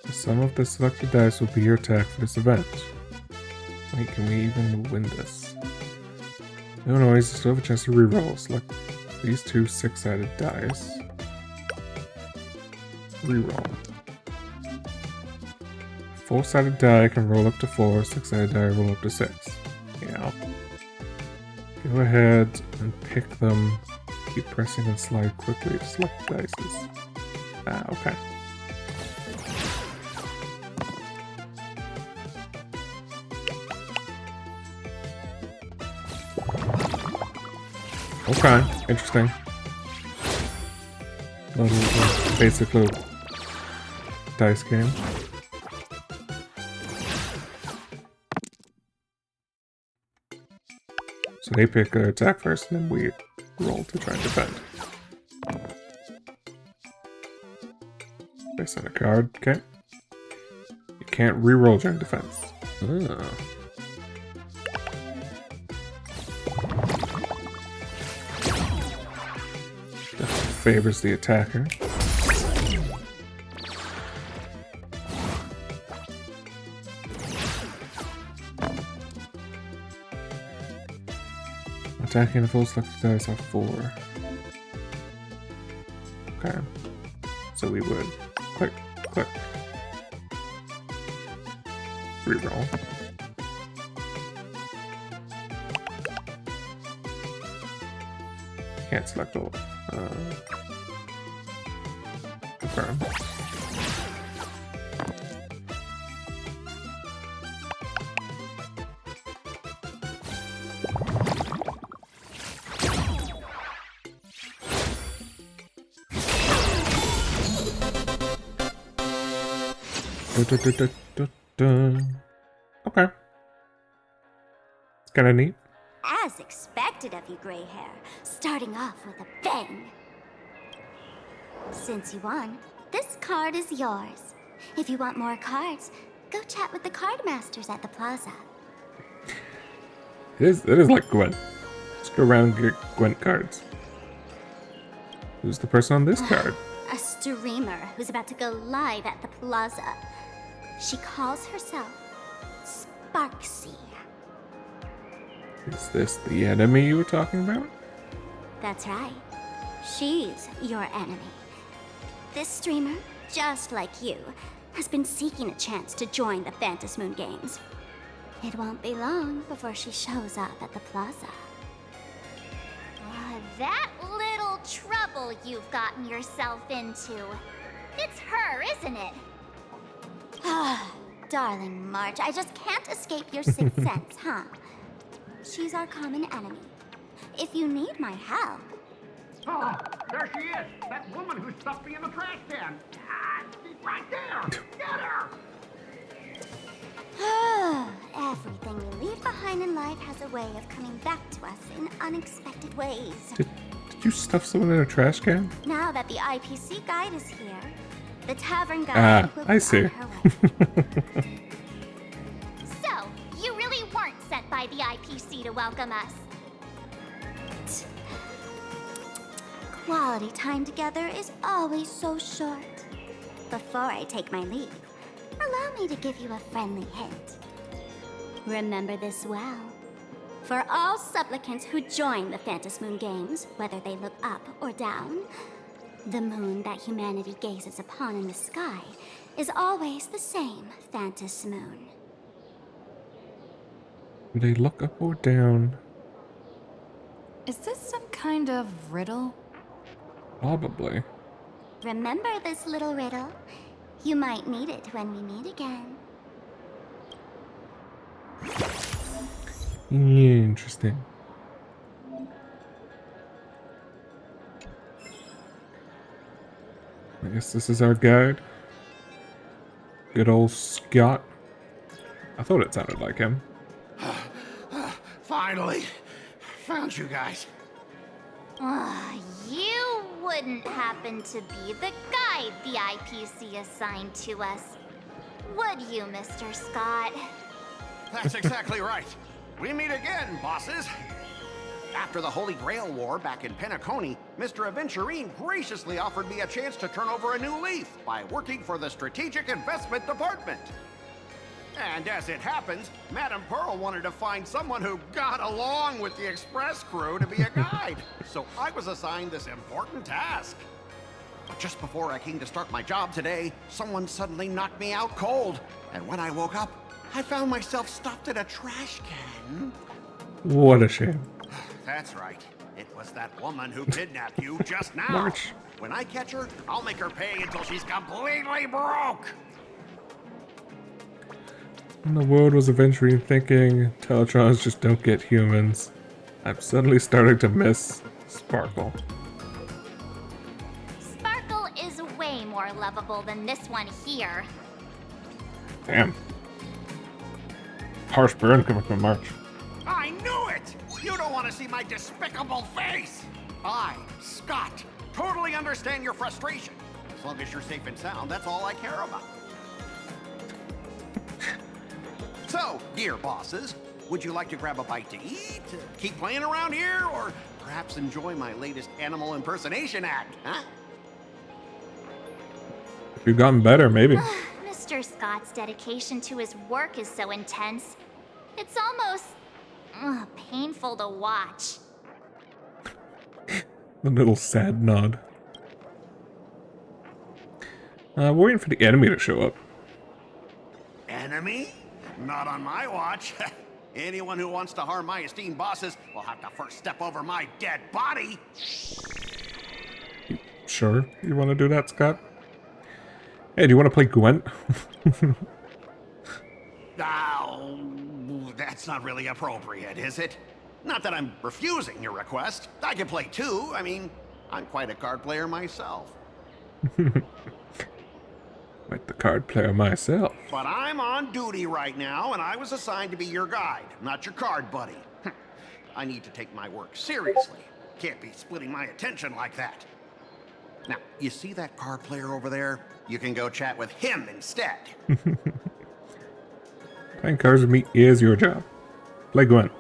The sum of the selected dice will be your attack for this event. Wait, can we even win this? No noise, you still have a chance to reroll. Select these 2 6-sided dice. Reroll. 4-sided die can roll up to 4, 6-sided die roll up to 6. Yeah. Go ahead and pick them. Keep pressing and slide quickly to select the dices. Okay. Okay, interesting. Little basic little dice game. So they pick their attack first, and then we roll to try and defend. Based on a card, okay. You can't re-roll during defense. Oh. Definitely favors the attacker. Attacking the full selected dice have 4. Okay. So we would click, click. Reroll. Can't select all. Confirm. Okay. It's kind of neat. As expected of you, Gray Hair, starting off with a bang. Since you won, this card is yours. If you want more cards, go chat with the card masters at the plaza. It is like Gwen. Let's go around and get Gwen cards. Who's the person on this card? A streamer who's about to go live at the plaza. She calls herself Sparksy. Is this the enemy you were talking about? That's right. She's your enemy. This streamer, just like you, has been seeking a chance to join the Phantom Moon Games. It won't be long before she shows up at the plaza. That little trouble you've gotten yourself into. It's her, isn't it? Darling March, I just can't escape your sixth sense, huh? She's our common enemy. If you need my help... Oh, there she is! That woman who stuffed me in the trash can! Ah, she's right there! Get her! Everything we leave behind in life has a way of coming back to us in unexpected ways. Did you stuff someone in a trash can? Now that the IPC guide is here, the tavern guide will be I see. on her way. So, you really weren't sent by the IPC to welcome us. Quality time together is always so short. Before I take my leave, allow me to give you a friendly hint. Remember this well. For all supplicants who join the Phantom Moon Games, whether they look up or down, the moon that humanity gazes upon in the sky is always the same Phantom Moon. Do they look up or down? Is this some kind of riddle? Probably. Remember this little riddle? You might need it when we meet again. Interesting. I guess this is our guide. Good old Scott. I thought it sounded like him. Finally! Found you guys. You wouldn't happen to be the guide the IPC assigned to us, would you, Mr. Scott? That's exactly right. We meet again, bosses. After the Holy Grail War back in Penacony, Mr. Aventurine graciously offered me a chance to turn over a new leaf by working for the Strategic Investment Department. And as it happens, Madame Pearl wanted to find someone who got along with the Express crew to be a guide. So I was assigned this important task. But just before I came to start my job today, someone suddenly knocked me out cold. And when I woke up, I found myself stuffed in a trash can. What a shame. That's right. It was that woman who kidnapped you just now. March. When I catch her, I'll make her pay until she's completely broke. And the world was eventually thinking, Teletrons just don't get humans. I'm suddenly starting to miss Sparkle. Sparkle is way more lovable than this one here. Damn. Harsh burn coming from March. I knew it! You don't want to see my despicable face! I, Scott, totally understand your frustration. As long as you're safe and sound, that's all I care about. So, dear bosses, would you like to grab a bite to eat, keep playing around here, or perhaps enjoy my latest animal impersonation act, huh? If you've gotten better, maybe. Mr. Scott's dedication to his work is so intense. It's almost painful to watch. A little sad nod. We're waiting for the enemy to show up. Enemy? Not on my watch. Anyone who wants to harm my esteemed bosses will have to first step over my dead body. Sure, you want to do that, Scott? Hey, do you want to play Gwent? Oh, that's not really appropriate, is it? Not that I'm refusing your request. I can play too. I mean, I'm quite a card player myself. Quite the card player myself. But I'm on duty right now, and I was assigned to be your guide, not your card buddy. I need to take my work seriously. Can't be splitting my attention like that. Now, you see that card player over there? You can go chat with him instead. Playing cards with me is your job. Play Gwent.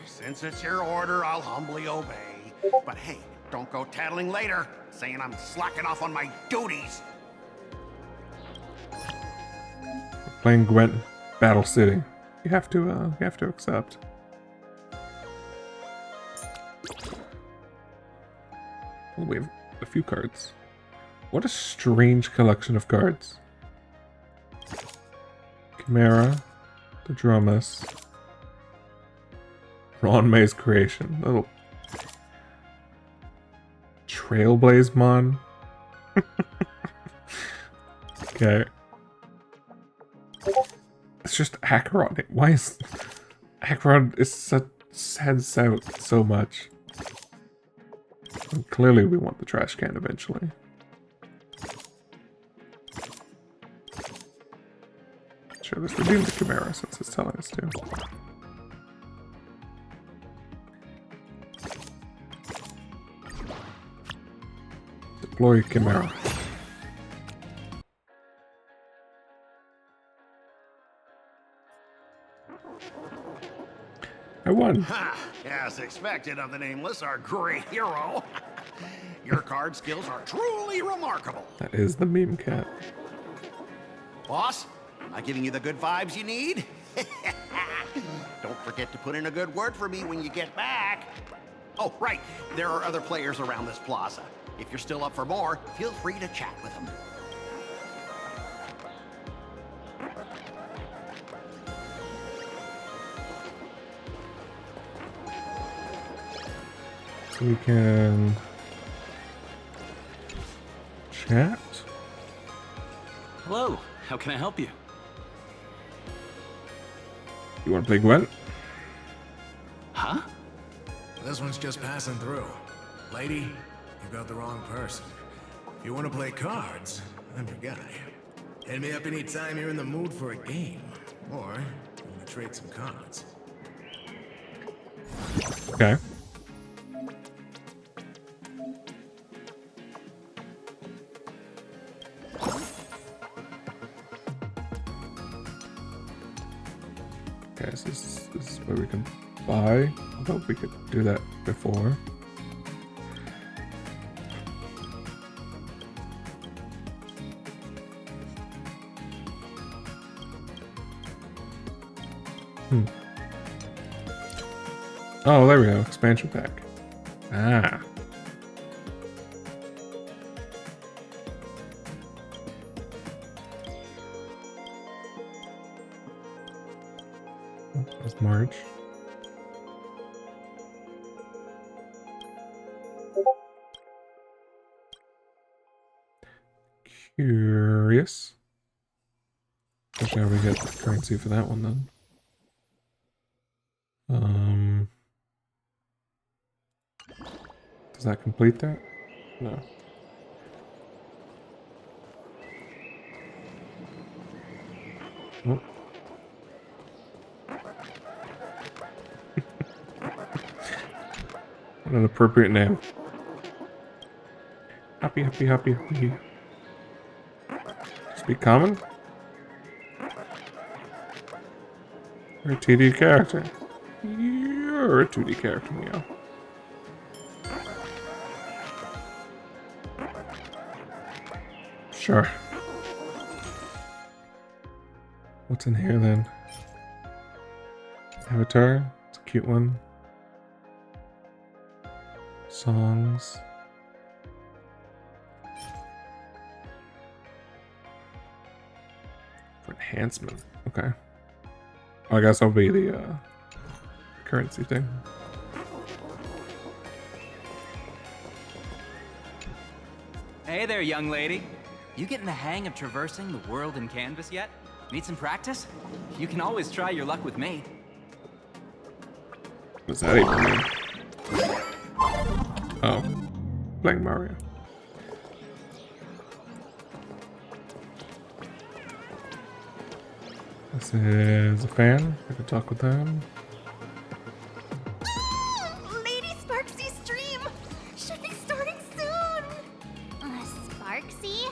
Since it's your order, I'll humbly obey. But hey, Don't go tattling later, saying I'm slacking off on my duties. Playing Gwent Battle City. You have to accept. Oh, we have a few cards. What a strange collection of cards. Chimera, the Drummus, Ron May's creation. Little Trailblaze Mon. Okay. It's just Acheron. Why is Acheron is such heads out so much? And clearly we want the trash can eventually. Sure, let's redeem the Chimera since it's telling us to. Deploy Chimera. I won. Ha! As expected of the Nameless, our great hero. Your card skills are truly remarkable. That is the meme cat. Boss, am I giving you the good vibes you need? Don't forget to put in a good word for me when you get back. Oh, right. There are other players around this plaza. If you're still up for more, feel free to chat with them. So we can chat. Hello, how can I help you? You want to play Gwent? Huh? This one's just passing through. Lady, you got the wrong person. If you want to play cards, I'm your guy. Hit me up anytime you're in the mood for a game. Or, you want to trade some cards. Okay. Okay, so this is where we can buy. Although we could do that before. Oh, there we go. Expansion pack. Ah. That's March. Curious. Actually, how we get currency for that one then? Does that complete that? No. Oh. What an appropriate name. Happy, happy, happy, happy. Speak common? You're a 2D character. You're a 2D character, Neo. Sure. What's in here then? Avatar? It's a cute one. Songs. For enhancement. Okay. I guess I'll be the currency thing. Hey there, young lady. You getting the hang of traversing the world in canvas yet? Need some practice? You can always try your luck with me. What's that even mean? Oh. Playing Mario. This is a fan. I can talk with them. Lady Sparksy's stream should be starting soon. Sparksy?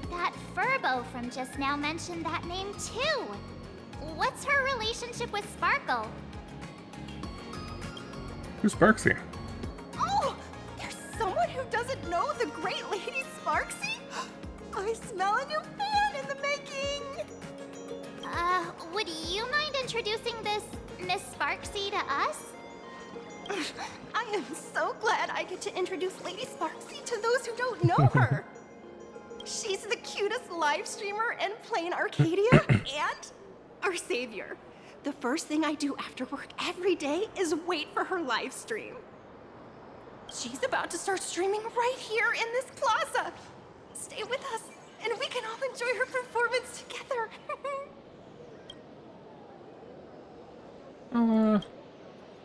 That Furbo from just now mentioned that name too. What's her relationship with Sparkle? Who's Sparksy? Oh, there's doesn't know the great Lady Sparksy? I smell a new fan in the making! Would you mind introducing this Miss Sparksy to us? I am so glad I get to introduce Lady Sparksy to those who don't know her. She's the cutest live streamer in plain Arcadia and our savior. The first thing I do after work every day is wait for her live stream. She's about to start streaming right here in this plaza. Stay with us, and we can all enjoy her performance together. I'll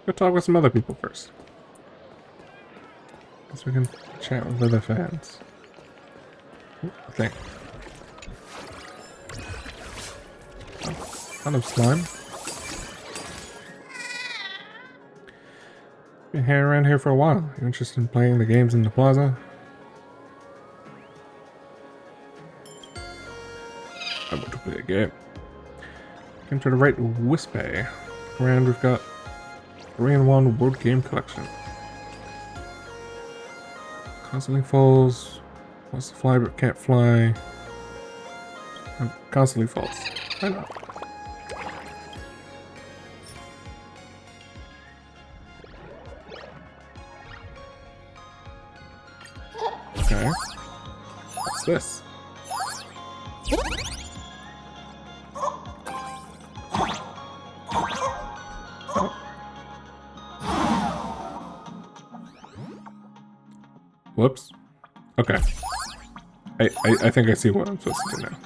go talk with some other people first. Guess we can chat with other fans. Ooh, okay. Oh, kind of slime. Been hanging around here for a while. You interested in playing the games in the plaza? I want to play a game. Came to the right Wispay. Around we've got 3-in-1 World Game Collection. Constantly falls. Wants to fly but can't fly. Constantly falls. Why not? Okay. What's this? Whoops. Okay. I think I see what I'm supposed to do now.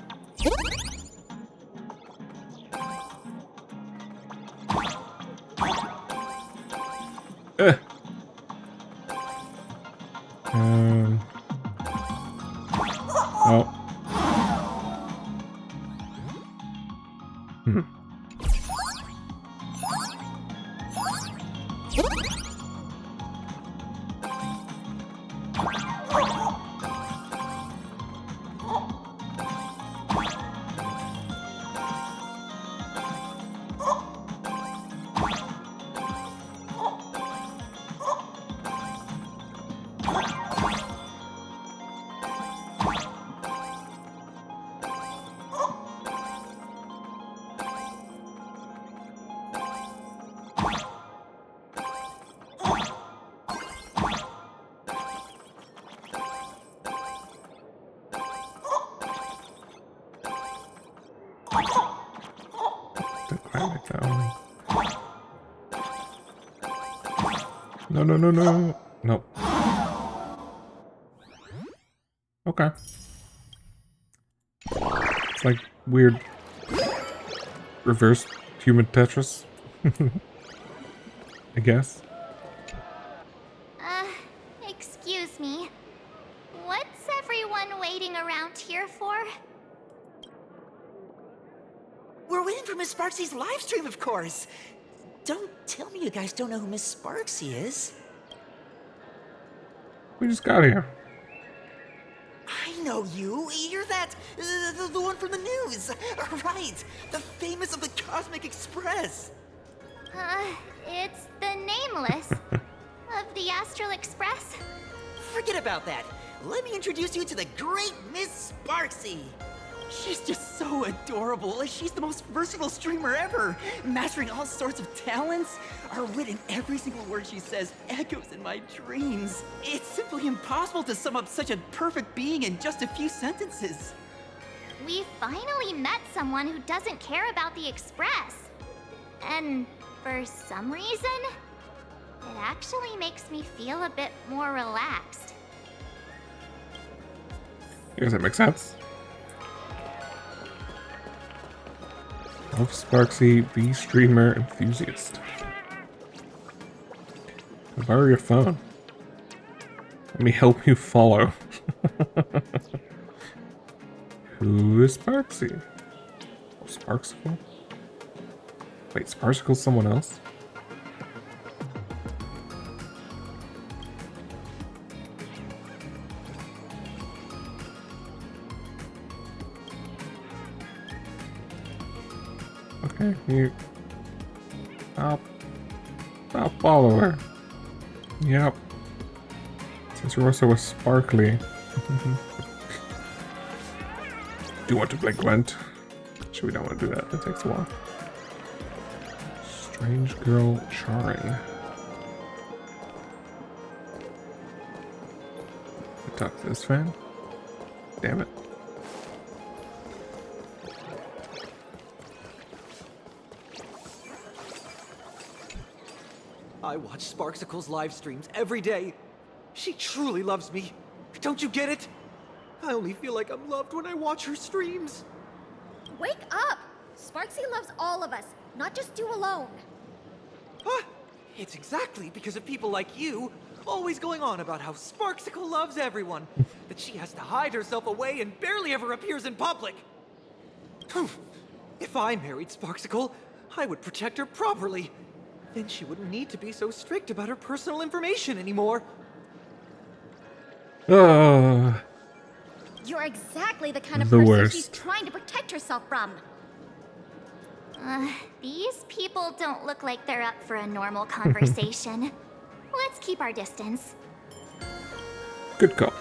Oh. Hmm. No, no, no, no. Nope. Okay. It's like weird reverse human Tetris. I guess. Excuse me. What's everyone waiting around here for? We're waiting for Miss Sparksy's live stream, of course. Don't tell me you guys don't know who Miss Sparksy is. We just got here. I know you. You're that, the one from the news. Right. The famous of the Cosmic Express. It's the Nameless of the Astral Express. Forget about that. Let me introduce you to the great Miss Sparksy. She's just so adorable. She's the most versatile streamer ever, mastering all sorts of talents. Her wit in every single word she says echoes in my dreams. It's simply impossible to sum up such a perfect being in just a few sentences. We finally met someone who doesn't care about the Express. And for some reason, it actually makes me feel a bit more relaxed. Does that make sense? Love Sparksy, the streamer enthusiast. I'll borrow your phone. Let me help you follow. Who is Sparksy? Oh, Sparksicle? Wait, Sparksicle's someone else? Okay, you... I'll follow her. Yep. So Because you're also a sparkly. Do you want to play Gwent? Actually, we don't want to do that. That takes a while. Strange girl charring. I talk to this fan? Damn it. I watch Sparksicle's live streams every day. She truly loves me. Don't you get it? I only feel like I'm loved when I watch her streams. Wake up! Sparksy loves all of us, not just you alone. Huh? It's exactly because of people like you, always going on about how Sparksicle loves everyone, that she has to hide herself away and barely ever appears in public. If I married Sparksicle, I would protect her properly. Then she wouldn't need to be so strict about her personal information anymore. Uh, You're exactly the kind of The person worst. she's trying to protect herself from. These people don't look like they're up for a normal conversation. Let's keep our distance. good call.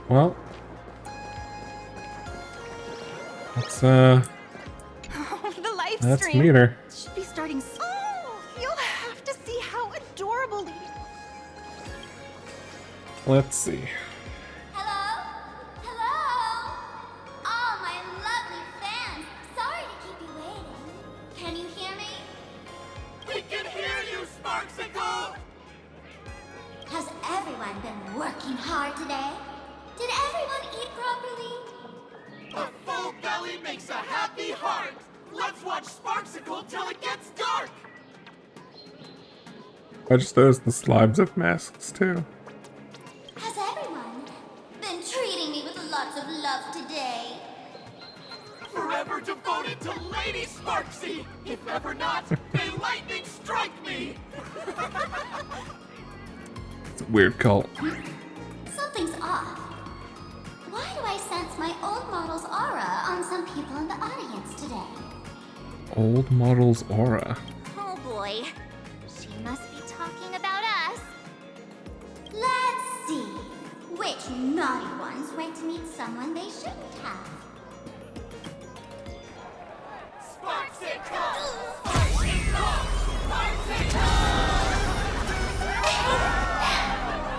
Well, let's The live let's stream meet her. should be starting soon. Oh, you'll have to see how adorable. Let's see. Hello? Hello? Oh, my lovely fans. Sorry to keep you waiting. Can you hear me? We can hear you, Sparksicle! Has everyone been working hard today? Did everyone eat properly? A full belly makes a happy heart. Let's watch Sparksicle till it gets dark. I just noticed the slimes have masks too. Has everyone been treating me with lots of love today? Forever devoted to Lady Sparksy. If ever not, may lightning strike me. It's a weird cult. Something's off. Why do I sense my old model's aura on some people in the audience today? Old model's aura. Oh boy. She must be talking about us. Let's see. Which naughty ones went to meet someone they shouldn't have? Sparksicle! Sparksicle! Sparksicle!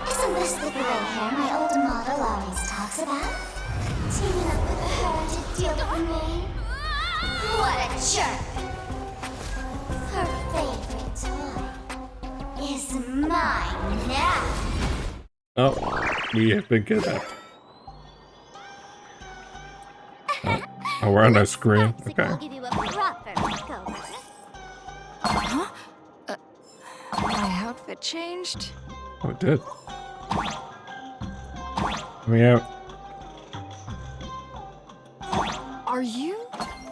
Isn't this the gray hair my old model always talks about? Teaming up with her to deal with me? What a jerk! Her favorite toy is mine now. Oh, we have been kidnapped. Oh, we're on our screen. Okay. I'll give you a proper makeover. Huh? My outfit changed? Oh, it did. Let me out. Are you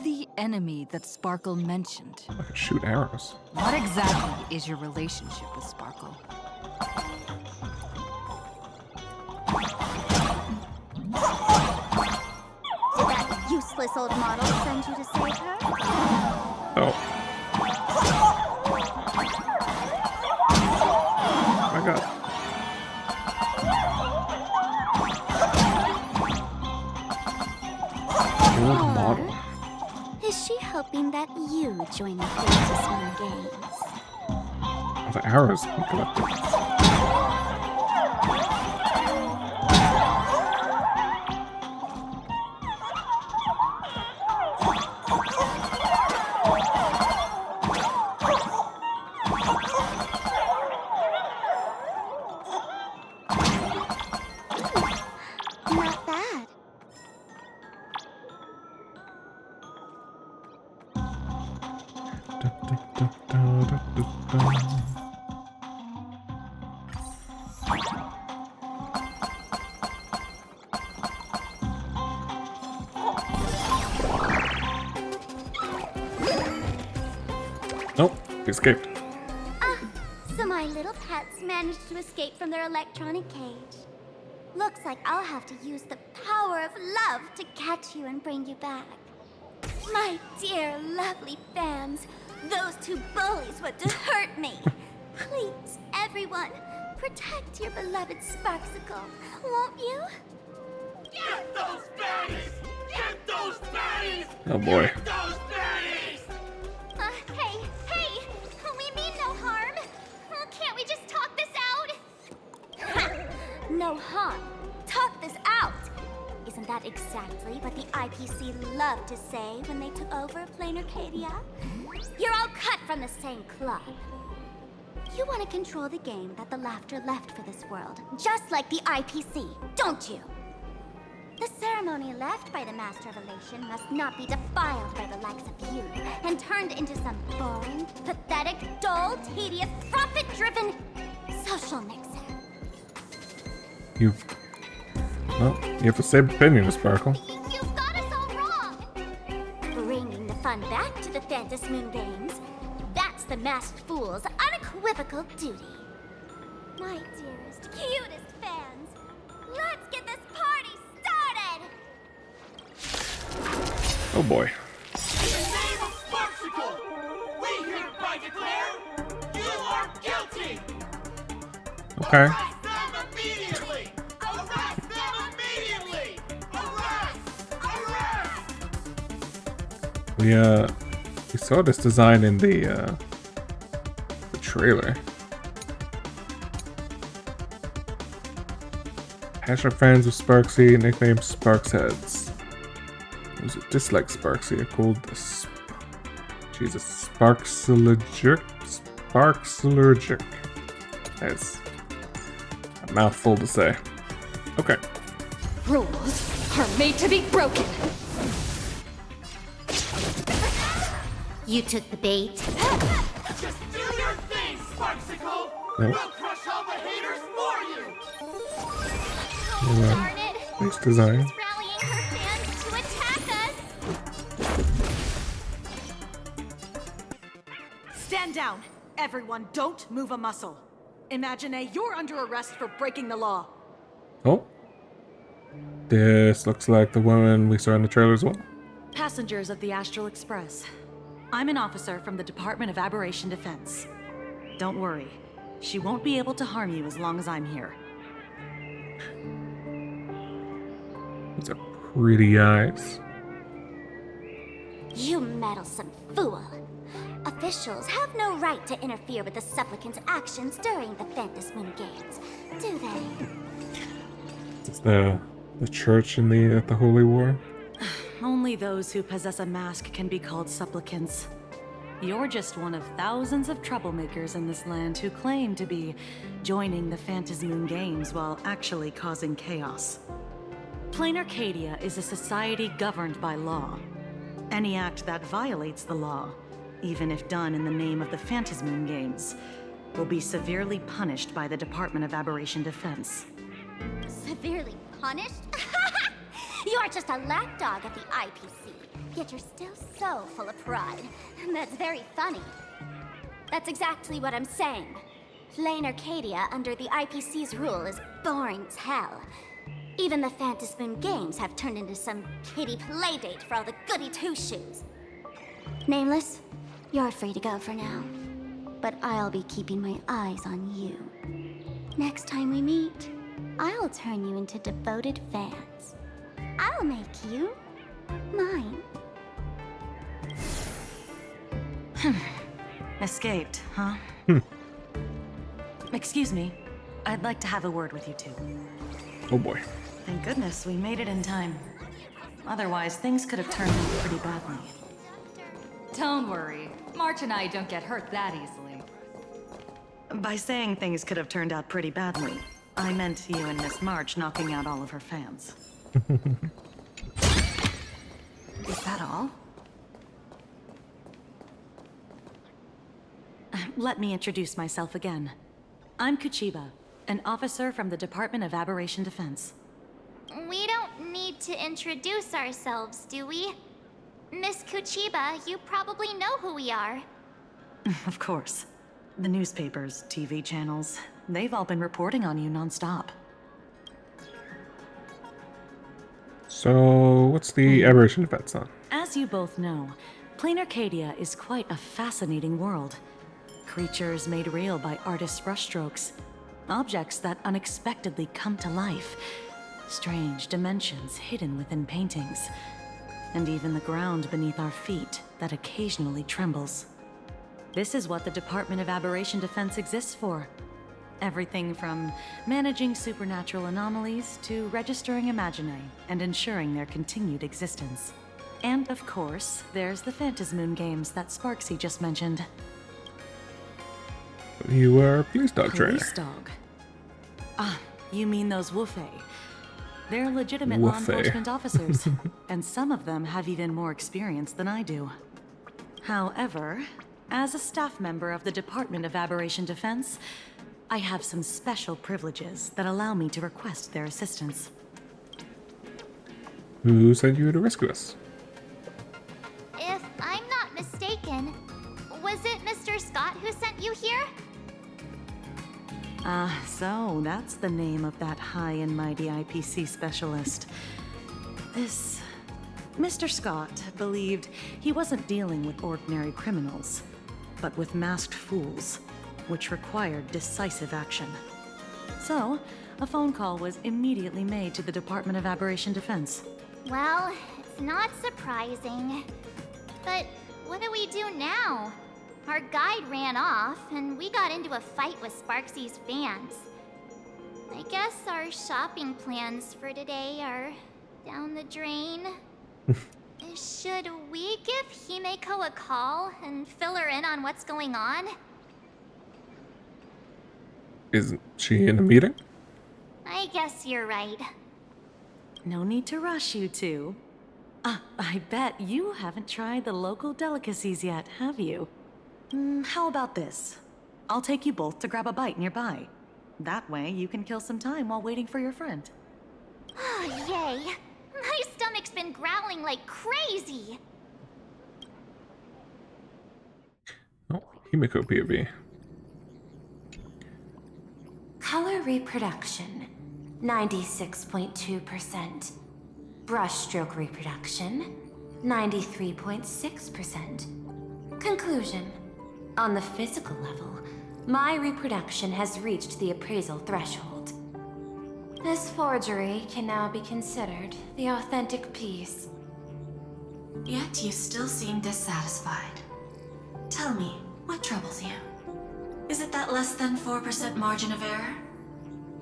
the enemy that Sparkle mentioned? I can shoot arrows. What exactly is your relationship with Sparkle? Did that useless old model send you to save her? Oh. Oh my god. Old model. Is she hoping that you join the Princess Moon games? Oh, the arrows we collected. Not bad. Nope, he escaped. So my little pets managed to escape from their electronic cage. Looks like I'll have to use the power of love to catch you and bring you back. My dear, lovely fans, Those two bullies want to hurt me. Please, everyone, protect your beloved Sparksicle, won't you? Get those baddies! Get those baddies! Oh boy. Get those baddies! Hey, we mean no harm. Can't we just talk this out? No harm. Talk this out. Isn't that exactly what the IPC loved to say when they took over Plain Arcadia? You're all cut from the same cloth. You want to control the game that the laughter left for this world, just like the IPC, don't you? The ceremony left by the Master of Elation must not be defiled by the likes of you and turned into some boring, pathetic, dull, tedious, profit-driven social mixer. Well, you have the same opinion, Sparkle. You've got us all wrong! Bringing the fun back to the Phantom Moon Games, that's the Masked Fool's unequivocal duty. My dearest, cutest fans, let's get this party started! Oh boy. In the name of Sparksicle, we hereby declare you are guilty! Okay. Arrest them immediately! Arrest them immediately! Arrest! Arrest! We saw this design in the trailer. Passionate fans of Sparksy, nicknamed Sparksheads. Those who dislike Sparksy are called Sparksallergic. Sparksallergic. That's a mouthful to say. Okay. Rules are made to be broken. You took the bait. Just do your thing, Sparksicle! Nope. We'll crush all the haters for you! Oh, darn it! Nice design. She's rallying her fans to attack us! Stand down! Everyone, don't move a muscle. Imagine you're under arrest for breaking the law. Oh. This looks like the woman we saw in the trailer as well. Passengers of the Astral Express. I'm an officer from the Department of Aberration Defense. Don't worry. She won't be able to harm you as long as I'm here. Those are pretty eyes. You meddlesome fool! Officials have no right to interfere with the supplicant's actions during the Phantom Moon Games, do they? It's the church in the Holy War. Only those who possess a mask can be called supplicants. You're just one of thousands of troublemakers in this land who claim to be joining the Phantom Moon Games while actually causing chaos. Plain Arcadia is a society governed by law. Any act that violates the law, even if done in the name of the Phantom Moon Games, will be severely punished by the Department of Aberration Defense. Severely punished? You're just a lapdog at the IPC, yet you're still so full of pride. That's very funny. That's exactly what I'm saying. Plain Arcadia under the IPC's rule is boring as hell. Even the Phantom Moon Games have turned into some kiddie playdate for all the goody two-shoes. Nameless, you're free to go for now. But I'll be keeping my eyes on you. Next time we meet, I'll turn you into devoted fans. I'll make you mine. Escaped, huh? Excuse me. I'd like to have a word with you two. Oh boy. Thank goodness we made it in time. Otherwise, things could have turned out pretty badly. Don't worry. March and I don't get hurt that easily. By saying things could have turned out pretty badly, I meant you and Miss March knocking out all of her fans. Is that all? Let me introduce myself again. I'm Kuchiba, an officer from the Department of Aberration Defense. We don't need to introduce ourselves, do we? Miss Kuchiba, you probably know who we are. Of course. The newspapers, TV channels, they've all been reporting on you nonstop. So, what's the Aberration Defense on? As you both know, Plain Arcadia is quite a fascinating world. Creatures made real by artists' brushstrokes. Objects that unexpectedly come to life. Strange dimensions hidden within paintings. And even the ground beneath our feet that occasionally trembles. This is what the Department of Aberration Defense exists for. Everything from managing supernatural anomalies to registering Imaginae and ensuring their continued existence. And of course, there's the Phantasmoon games that Sparksy just mentioned. You are a police dog trainer. Police dog. Ah, you mean those Woofei. They're legitimate law Woofei. enforcement officers, and some of them have even more experience than I do. However, as a staff member of the Department of Aberration Defense, I have some special privileges that allow me to request their assistance. Who sent you to rescue us? If I'm not mistaken, was it Mr. Scott who sent you here? So that's the name of that high and mighty IPC specialist. This Mr. Scott believed he wasn't dealing with ordinary criminals, but with masked fools, which required decisive action. So, a phone call was immediately made to the Department of Aberration Defense. Well, it's not surprising. But what do we do now? Our guide ran off, and we got into a fight with Sparksy's fans. I guess our shopping plans for today are down the drain. Should we give Himeko a call and fill her in on what's going on? Isn't she in a meeting? I guess you're right. No need to rush, you two. I bet you haven't tried the local delicacies yet, have you? How about this? I'll take you both to grab a bite nearby. That way, you can kill some time while waiting for your friend. Oh, yay! My stomach's been growling like crazy! Oh, Himeko POV. Color reproduction, 96.2%. Brushstroke reproduction, 93.6%. Conclusion. On the physical level, my reproduction has reached the appraisal threshold. This forgery can now be considered the authentic piece. Yet you still seem dissatisfied. Tell me, what troubles you? Is it that less than 4% margin of error?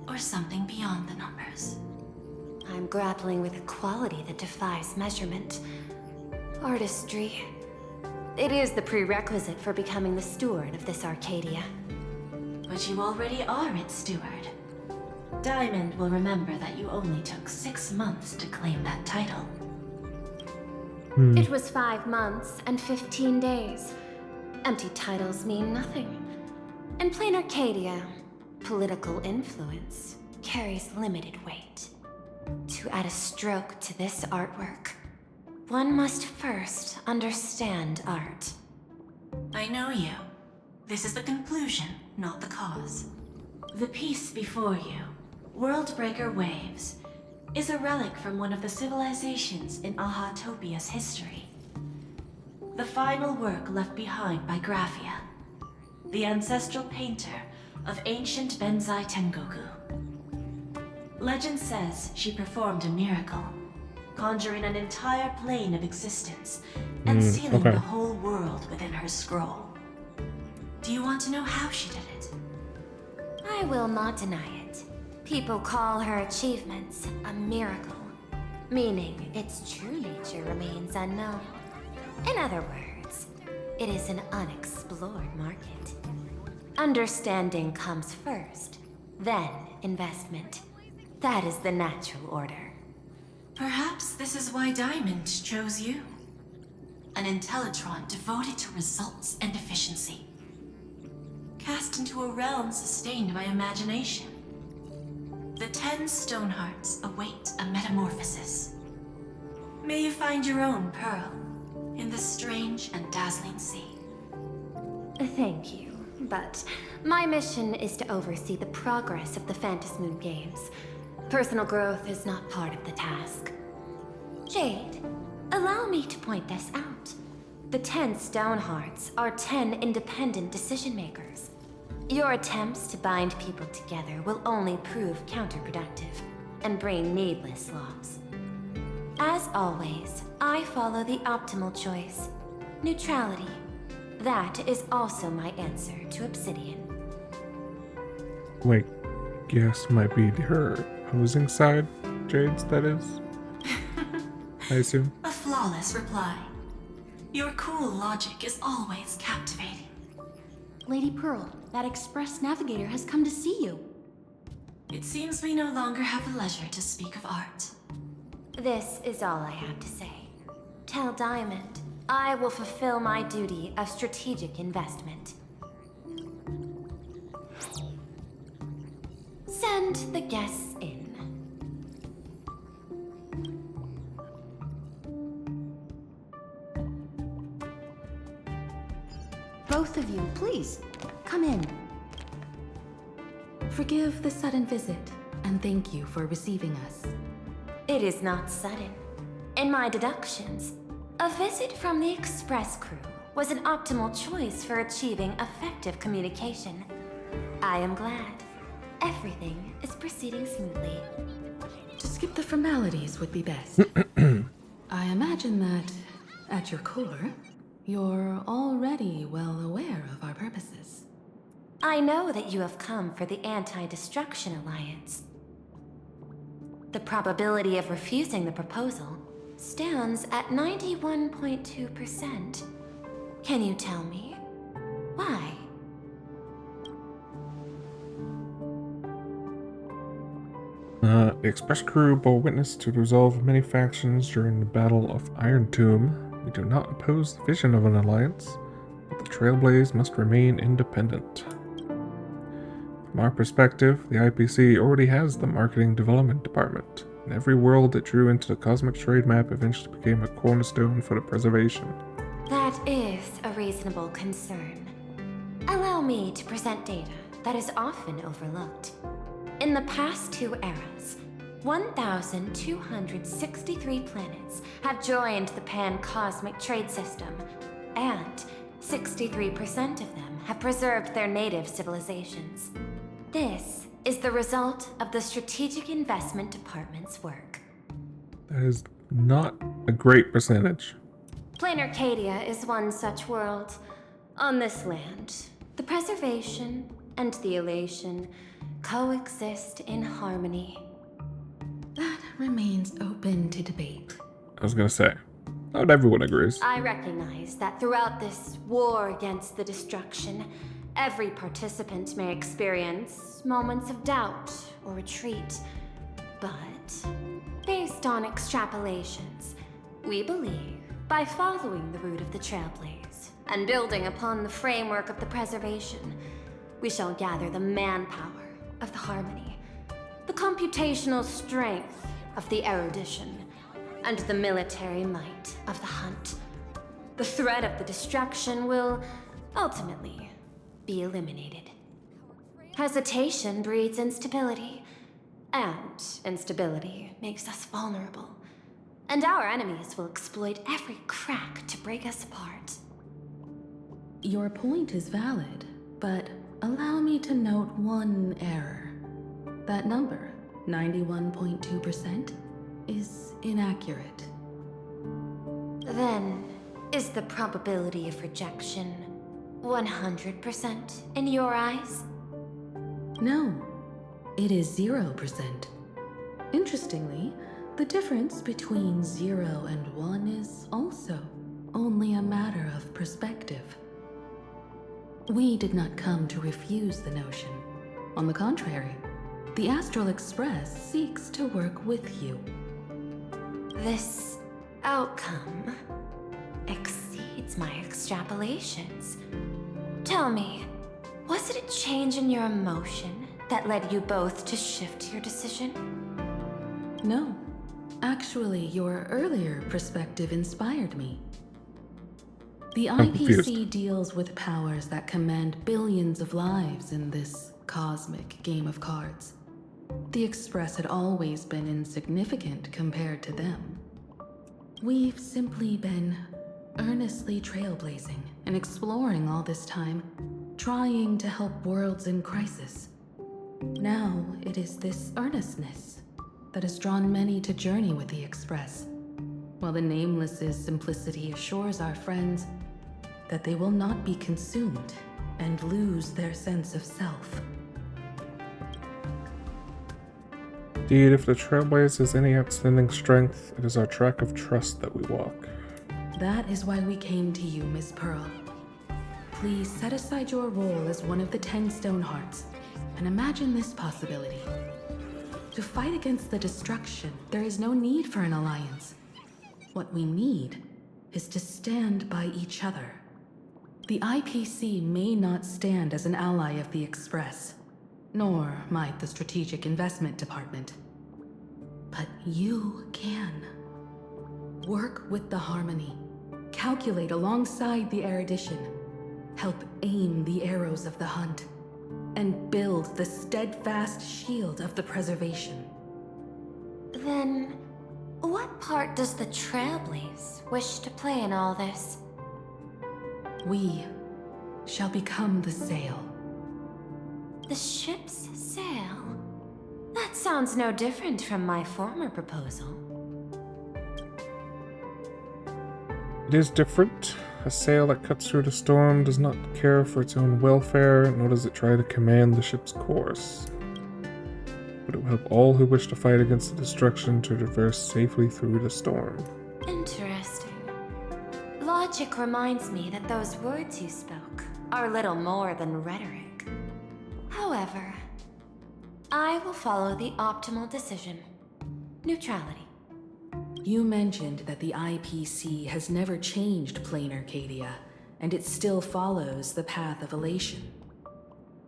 Or something beyond the numbers? I'm grappling with a quality that defies measurement. Artistry. It is the prerequisite for becoming the steward of this Arcadia. But you already are its steward. Diamond will remember that you only took 6 months to claim that title. It was 5 months and 15 days. Empty titles mean nothing. In plain Arcadia, political influence carries limited weight. To add a stroke to this artwork, one must first understand art. I know you. This is the conclusion, not the cause. The piece before you, Worldbreaker Waves, is a relic from one of the civilizations in Ahatopia's history. The final work left behind by Graphia, the ancestral painter of ancient Benzai Tengoku. Legend says she performed a miracle, conjuring an entire plane of existence and sealing the whole world within her scroll. Do you want to know how she did it? I will not deny it. People call her achievements a miracle, meaning its true nature remains unknown. In other words, it is an unexplored market. Understanding comes first, then investment. That is the natural order. Perhaps this is why Diamond chose you. An Intellitron devoted to results and efficiency. Cast into a realm sustained by imagination. The 10 Stonehearts await a metamorphosis. May you find your own pearl in this strange and dazzling sea. Thank you, but my mission is to oversee the progress of the Phantasmoon games. Personal growth is not part of the task. Jade, allow me to point this out. The 10 stone hearts are 10 independent decision makers. Your attempts to bind people together will only prove counterproductive and bring needless loss. As always, I follow the optimal choice: neutrality. That is also my answer to Obsidian. Wait, guess might be her opposing side, Jade's, that is? I assume. A flawless reply. Your cool logic is always captivating. Lady Pearl, that express navigator has come to see you. It seems we no longer have the leisure to speak of art. This is all I have to say. Tell Diamond, I will fulfill my duty of strategic investment. Send the guests in. Both of you, please, come in. Forgive the sudden visit, and thank you for receiving us. It is not sudden. In my deductions, a visit from the Express crew was an optimal choice for achieving effective communication. I am glad. Everything is proceeding smoothly. To skip the formalities would be best. I imagine that, at your core, you're already well aware of our purposes. I know that you have come for the Anti-Destruction Alliance. The probability of refusing the proposal stands at 91.2%. Can you tell me why? The Express crew bore witness to the resolve of many factions during the Battle of Iron Tomb. We do not oppose the vision of an alliance, but the Trailblaze must remain independent. From our perspective, the IPC already has the Marketing Development Department, and every world it drew into the Cosmic Trade Map eventually became a cornerstone for the preservation. That is a reasonable concern. Allow me to present data that is often overlooked. In the past 2 eras, 1,263 planets have joined the Pan-Cosmic Trade System, and 63% of them have preserved their native civilizations. This is the result of the Strategic Investment Department's work. That is not a great percentage. Plain Arcadia is one such world. On this land, the preservation and the elation coexist in harmony. That remains open to debate. I was gonna say, not everyone agrees. I recognize that throughout this war against the destruction, every participant may experience moments of doubt or retreat. But, based on extrapolations, we believe by following the route of the Trailblaze and building upon the framework of the preservation, we shall gather the manpower of the harmony, the computational strength of the erudition, and the military might of the hunt. The threat of the destruction will, ultimately, be eliminated. Hesitation breeds instability, and instability makes us vulnerable. And our enemies will exploit every crack to break us apart. Your point is valid, but allow me to note one error. That number, 91.2%, is inaccurate. Then, is the probability of rejection 100% in your eyes? No, it is 0%. Interestingly, the difference between 0 and 1 is also only a matter of perspective. We did not come to refuse the notion. On the contrary, the Astral Express seeks to work with you. This outcome exceeds my extrapolations. Tell me, was it a change in your emotion that led you both to shift your decision? No. Actually, your earlier perspective inspired me. The IPC deals with powers that command billions of lives in this cosmic game of cards. The Express had always been insignificant compared to them. We've simply been earnestly trailblazing and exploring all this time, trying to help worlds in crisis. Now it is this earnestness that has drawn many to journey with the Express, while the Nameless's simplicity assures our friends that they will not be consumed and lose their sense of self. Indeed, if the Trailblaze has any outstanding strength, it is our track of trust that we walk. That is why we came to you, Miss Pearl. Please set aside your role as one of the 10 Stonehearts and imagine this possibility. To fight against the destruction, there is no need for an alliance. What we need is to stand by each other. The IPC may not stand as an ally of the Express, nor might the Strategic Investment Department. But you can. Work with the Harmony. Calculate alongside the erudition. Help aim the arrows of the hunt. And build the steadfast shield of the preservation. Then, what part does the Trailblaze wish to play in all this? We shall become the sail. The ship's sail? That sounds no different from my former proposal. It is different. A sail that cuts through the storm does not care for its own welfare, nor does it try to command the ship's course. But it will help all who wish to fight against the destruction to traverse safely through the storm. Interesting. Logic reminds me that those words you spoke are little more than rhetoric. However, I will follow the optimal decision. Neutrality. You mentioned that the IPC has never changed Plain Arcadia, and it still follows the path of elation.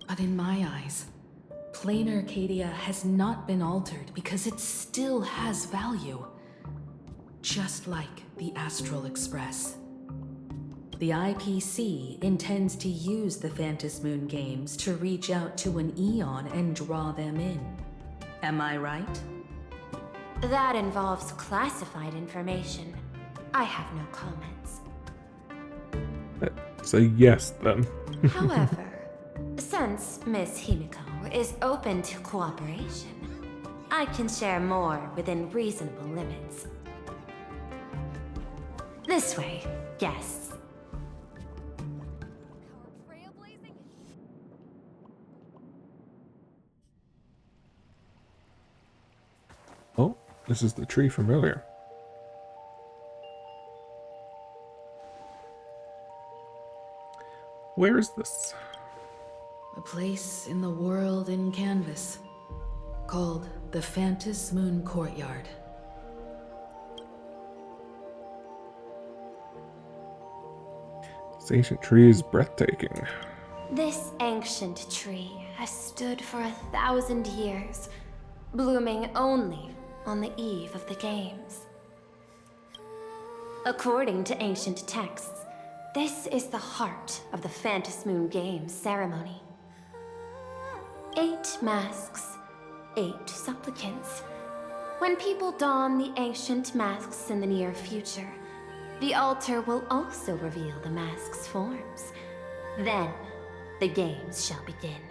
But in my eyes, Plain Arcadia has not been altered because it still has value. Just like the Astral Express. The IPC intends to use the Phantasmoon games to reach out to an Eon and draw them in. Am I right? That involves classified information. I have no comments. So yes, then. However, since Miss Himiko is open to cooperation, I can share more within reasonable limits. This way, guests. Oh, this is the tree from earlier. Where is this? A place in the world in canvas, called the Phantasmoon Courtyard. This ancient tree is breathtaking. This ancient tree has stood for 1,000 years, blooming only on the eve of the games. According to ancient texts, this is the heart of the Phantasmoon Games ceremony. 8 masks, 8 supplicants. When people don the ancient masks in the near future, the altar will also reveal the masks' forms. Then, the games shall begin.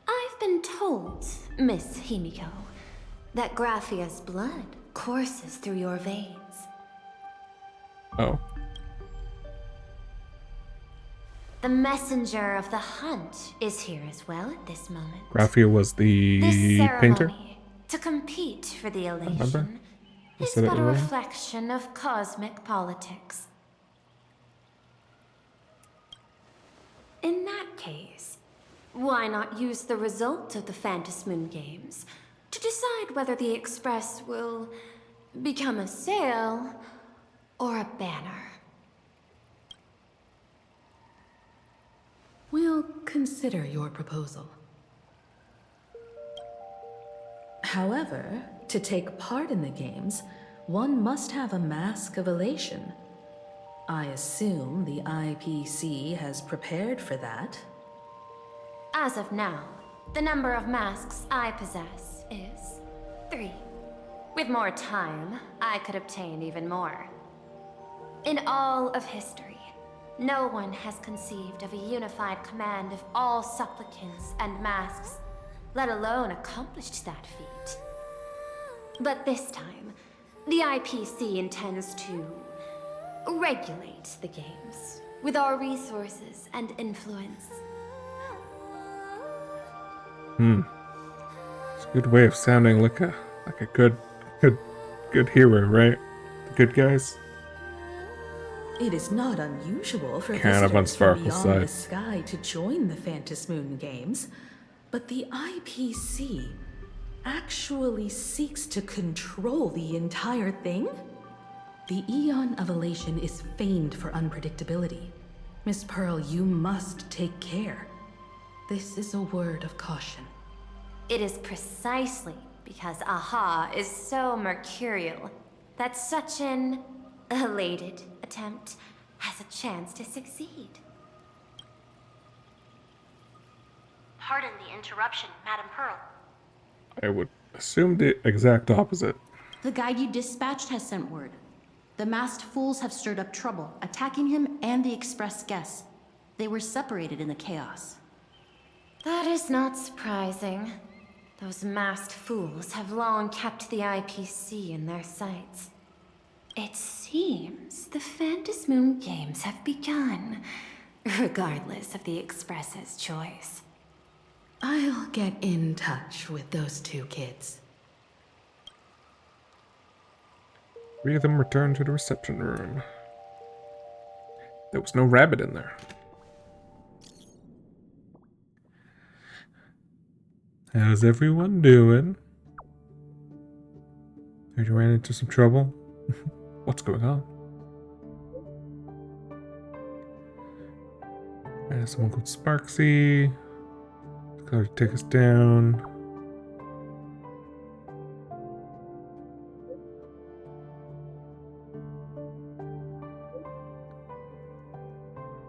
I've been told, Miss Himiko, that Graphia's blood courses through your veins. Oh. The messenger of the hunt is here as well at this moment. Graphia was the This ceremony, painter? to compete for the Remember? elation, You is said it but a earlier? reflection of cosmic politics. In that case, why not use the result of the Phantasmoon Games to decide whether the Express will become a sail or a banner? We'll consider your proposal. However, to take part in the games, one must have a mask of elation. I assume the IPC has prepared for that. As of now, the number of masks I possess is 3. With more time, I could obtain even more. In all of history, no one has conceived of a unified command of all supplicants and masks, let alone accomplished that feat. But this time, the IPC intends to regulate the games with our resources and influence. It's a good way of sounding like a good hero, right? The good guys. It is not unusual for Kind of on visitors from Sparkle's beyond the side. sky to join the Phantasmoon Games, but the IPC actually seeks to control the entire thing? The Eon of Elation is famed for unpredictability. Miss Pearl, you must take care. This is a word of caution. It is precisely because Aha is so mercurial that such an elated attempt has a chance to succeed. Pardon the interruption, Madam Pearl. I would assume the exact opposite. The guide you dispatched has sent word. The masked fools have stirred up trouble, attacking him and the express guests. They were separated in the chaos. That is not surprising. Those masked fools have long kept the IPC in their sights. It seems the Phantasmoon Games have begun, regardless of the Express's choice. I'll get in touch with those two kids. 3 of them returned to the reception room. There was no rabbit in there. How's everyone doing? Heard you ran into some trouble? What's going on? There's someone called Sparksy. Gotta take us down.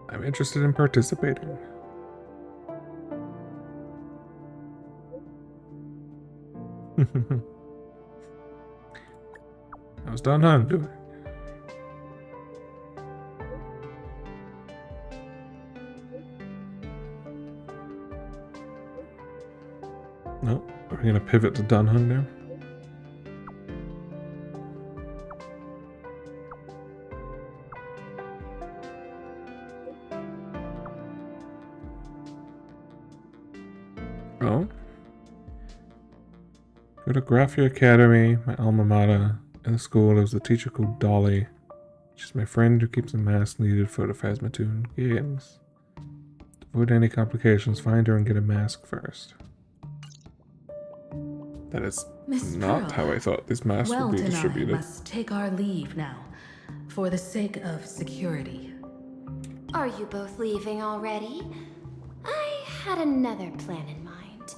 I'm interested in participating. How's Don Han doing? No, are we gonna pivot to Don Han now? Oh. Go to Graphia Academy, my alma mater. In the school, there was a teacher called Dolly. She's my friend who keeps a mask needed for the Phasmatoon games. To avoid any complications, find her and get a mask first. That is Miss not Pearl, how I thought these masks would be Welt and distributed. I must take our leave now, for the sake of security. Are you both leaving already? I had another plan in mind.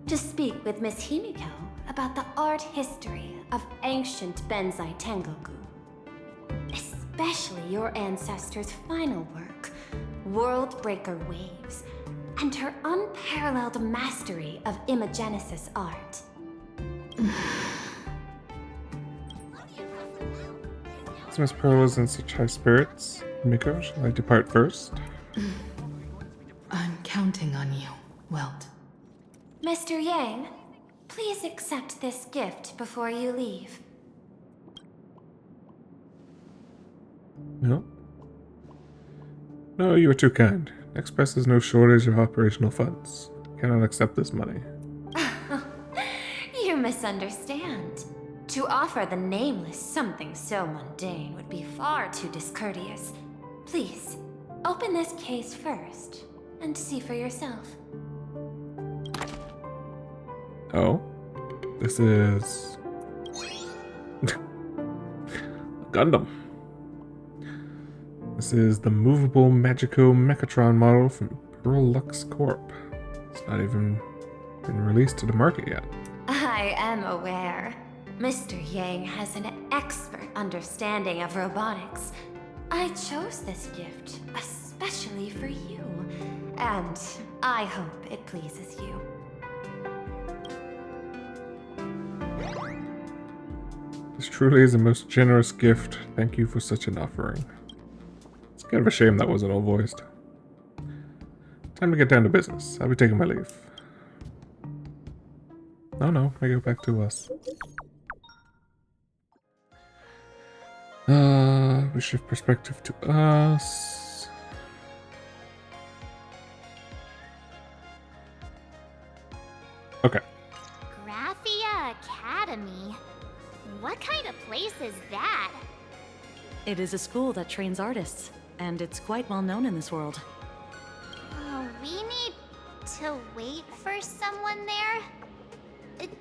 To speak with Miss Himiko about the art history of ancient Benzai Tengoku. Especially your ancestors' final work, World Breaker Waves, and her unparalleled mastery of imagenesis art. As Miss Pearl is in such high spirits, Miko, shall I depart first? I'm counting on you, Welt. Mr. Yang, please accept this gift before you leave. No. No, you are too kind. Express has no shortage of operational funds. Cannot accept this money. You misunderstand. To offer the Nameless something so mundane would be far too discourteous. Please, open this case first, and see for yourself. Oh? This is... a Gundam. This is the movable Magico Mechatron model from Pearl Lux Corp. It's not even been released to the market yet. I am aware. Mr. Yang has an expert understanding of robotics. I chose this gift especially for you, and I hope it pleases you. This truly is a most generous gift. Thank you for such an offering. It's kind of a shame that wasn't all voiced. Time to get down to business. I'll be taking my leave. No, I go back to us. We shift perspective to us. Okay. Graphia Academy? What kind of place is that? It is a school that trains artists, and it's quite well known in this world. We need to wait for someone there?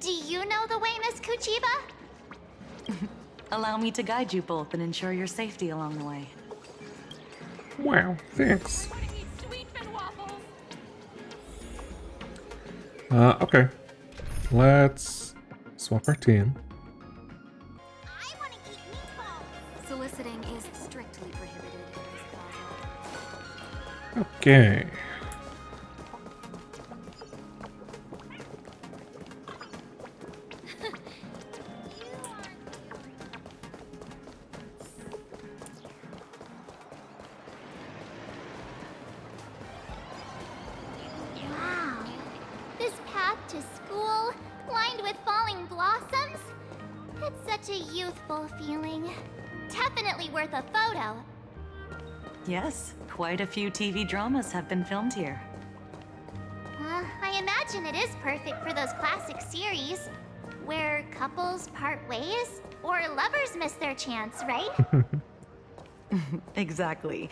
Do you know the way, Miss Kuchiba? Allow me to guide you both and ensure your safety along the way. Wow, thanks. Okay. Let's swap our team. Soliciting is strictly prohibited in this plaza. Okay. Wow. This path to school, lined with falling blossoms? It's such a youthful feeling. Definitely worth a photo. Yes, quite a few TV dramas have been filmed here. I imagine it is perfect for those classic series where couples part ways or lovers miss their chance, right? Exactly.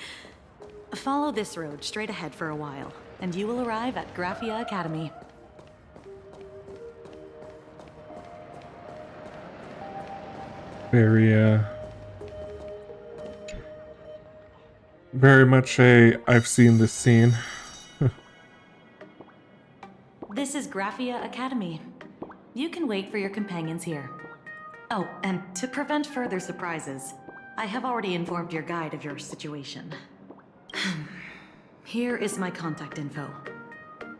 Follow this road straight ahead for a while, and you will arrive at Graphia Academy. Very much a I've seen this scene. This is Graphia Academy. You can wait for your companions here. Oh, and to prevent further surprises, I have already informed your guide of your situation. Here is my contact info.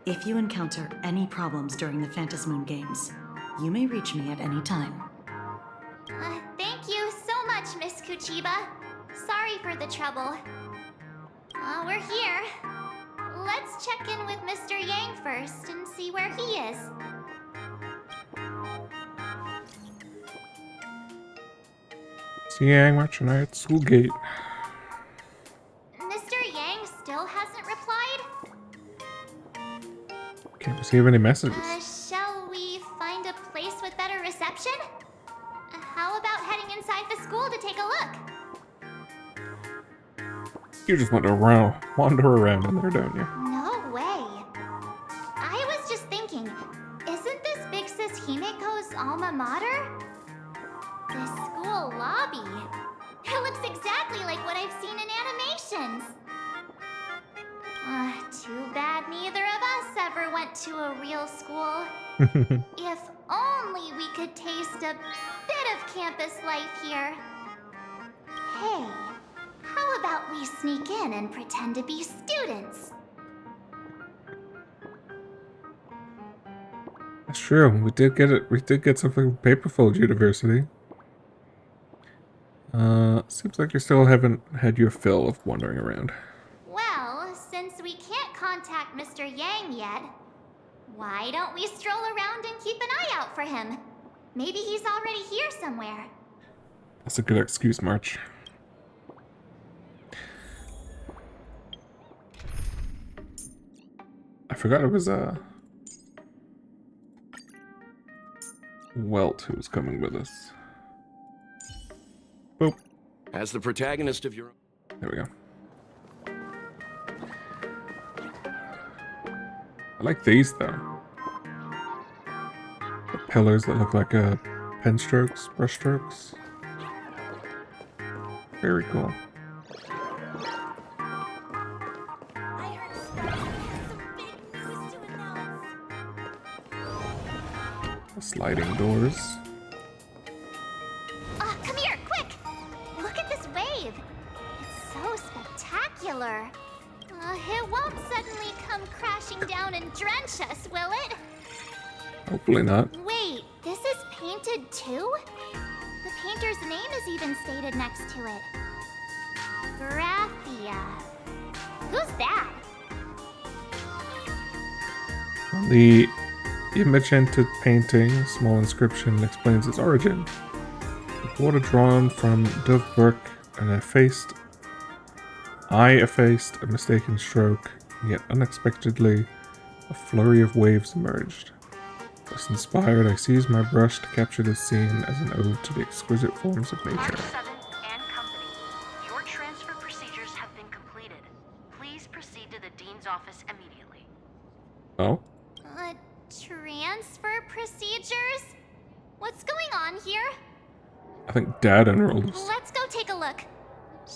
If you encounter any problems during the Phantasmoon Games, you may reach me at any time. Thank you so much, Miss Kuchiba. Sorry for the trouble. We're here. Let's check in with Mr. Yang first and see where he is. Yang watching at school gate. Mr. Yang still hasn't replied? Can't receive any messages. Shall we find a place with better reception? How about heading inside the school to take a look? You just wander around in there, don't you? No way. I was just thinking, isn't this Big Sis Himiko's alma mater? The school lobby. It looks exactly like what I've seen in animations. Too bad neither of us ever went to a real school. If only we could taste a bit of campus life here. Hey, how about we sneak in and pretend to be students? That's true. We did get it. We did get something from Paperfold University. Seems like you still haven't had your fill of wandering around. Well, since we can't contact Mr. Yang yet, why don't we stroll around and keep an eye out for him? Maybe he's already here somewhere. That's a good excuse, March. I forgot it was Welt who was coming with us. Boop. As the protagonist of your... There we go. I like these though. The pillars that look like pen strokes, brush strokes. Very cool. Sliding doors. Come here, quick! Look at this wave. It's so spectacular. It won't suddenly come crashing down and drench us, will it? Hopefully not. Wait, this is painted too? The painter is even stated next to it. Graphia. Who's that? On the image-entered painting, a small inscription explains its origin. The water drawn from Dove Brook and I effaced a mistaken stroke, and yet unexpectedly a flurry of waves emerged. Thus inspired, I seized my brush to capture this scene as an ode to the exquisite forms of nature. Mark 7 and company, your transfer procedures have been completed. Please proceed to the Dean's office immediately. Oh? Transfer procedures? What's going on here? I think Dad enrolled us. Let's go take a look,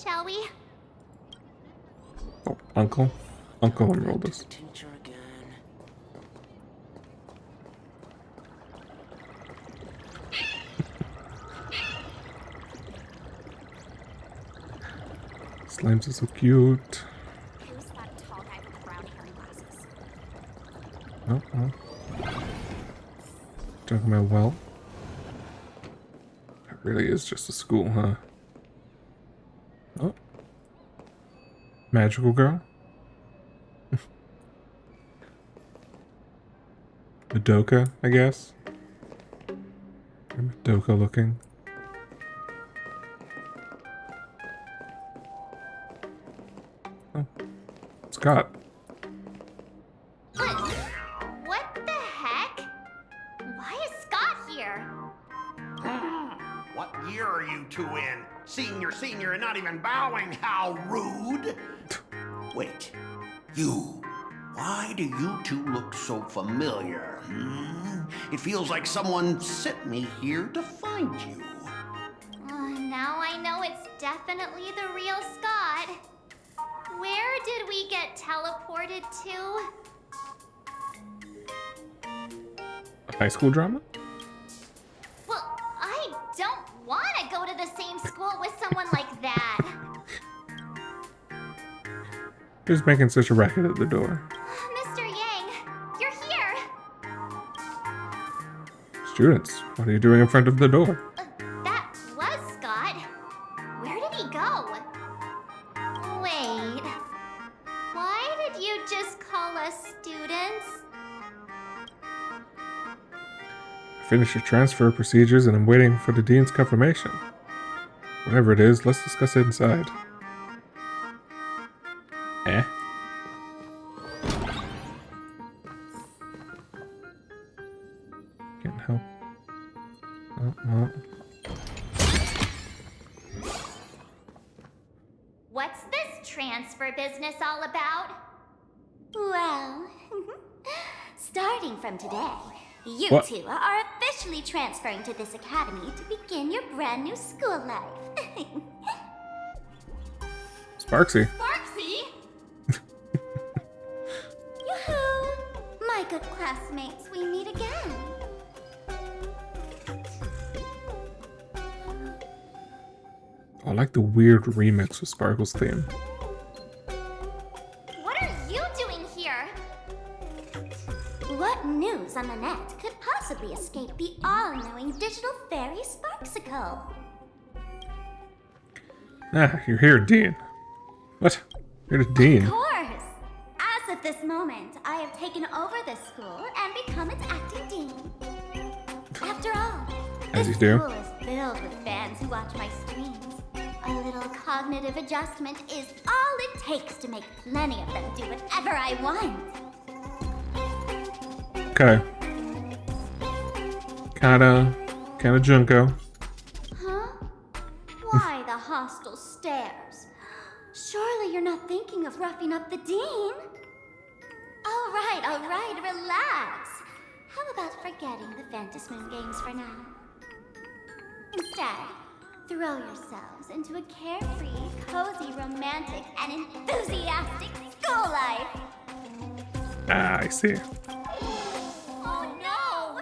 shall we? Oh, Uncle? Uncle enrolled us. Slimes are so cute. Who's that tall guy with the brown hair and glasses? Oh, oh. Talking about, well. It really is just a school, huh? Oh. Magical girl? Madoka, I guess? Madoka looking. Oh. Scott. What the heck? Why is Scott here? What year are you two in? Senior, and not even bowing. How rude. Wait, you. Why do you two look so familiar? It feels like someone sent me here to find you. Now I know it's definitely the real Scott. Where did we get teleported to? A high school drama? Well, I don't want to go to the same school with someone like that. Who's making such a racket at the door? Mr. Yang, you're here. Students, what are you doing in front of the door? That was Scott. Where did he go? Wait. Why did you just call us students? Finished your transfer procedures and I'm waiting for the dean's confirmation. Whatever it is, let's discuss it inside. Eh? Can't help. Oh. What's this transfer business all about? Well, starting from today, you What? two are officially transferring to this academy to begin your brand new school life. Sparksy. Sparksy? Yoo-hoo! My good classmates, we meet again. I like the weird remix with Sparkle's theme. What are you doing here? What news on the net could possibly escape the all-knowing digital fairy Sparksicle? Ah, you're here, Dean. What? You're the Dean. Of course! As of this moment, I have taken over this school and become its acting dean. After all, As this you do. school is filled with fans who watch my streams. A little cognitive adjustment is all it takes to make plenty of them do whatever I want. Okay. Kinda Junko. Huh? Why the hostile stares? Surely you're not thinking of roughing up the dean? All right, relax. How about forgetting the Fantasmoon games for now? Instead, throw yourselves into a carefree, cozy, romantic, and enthusiastic school life. Ah, I see. Oh no!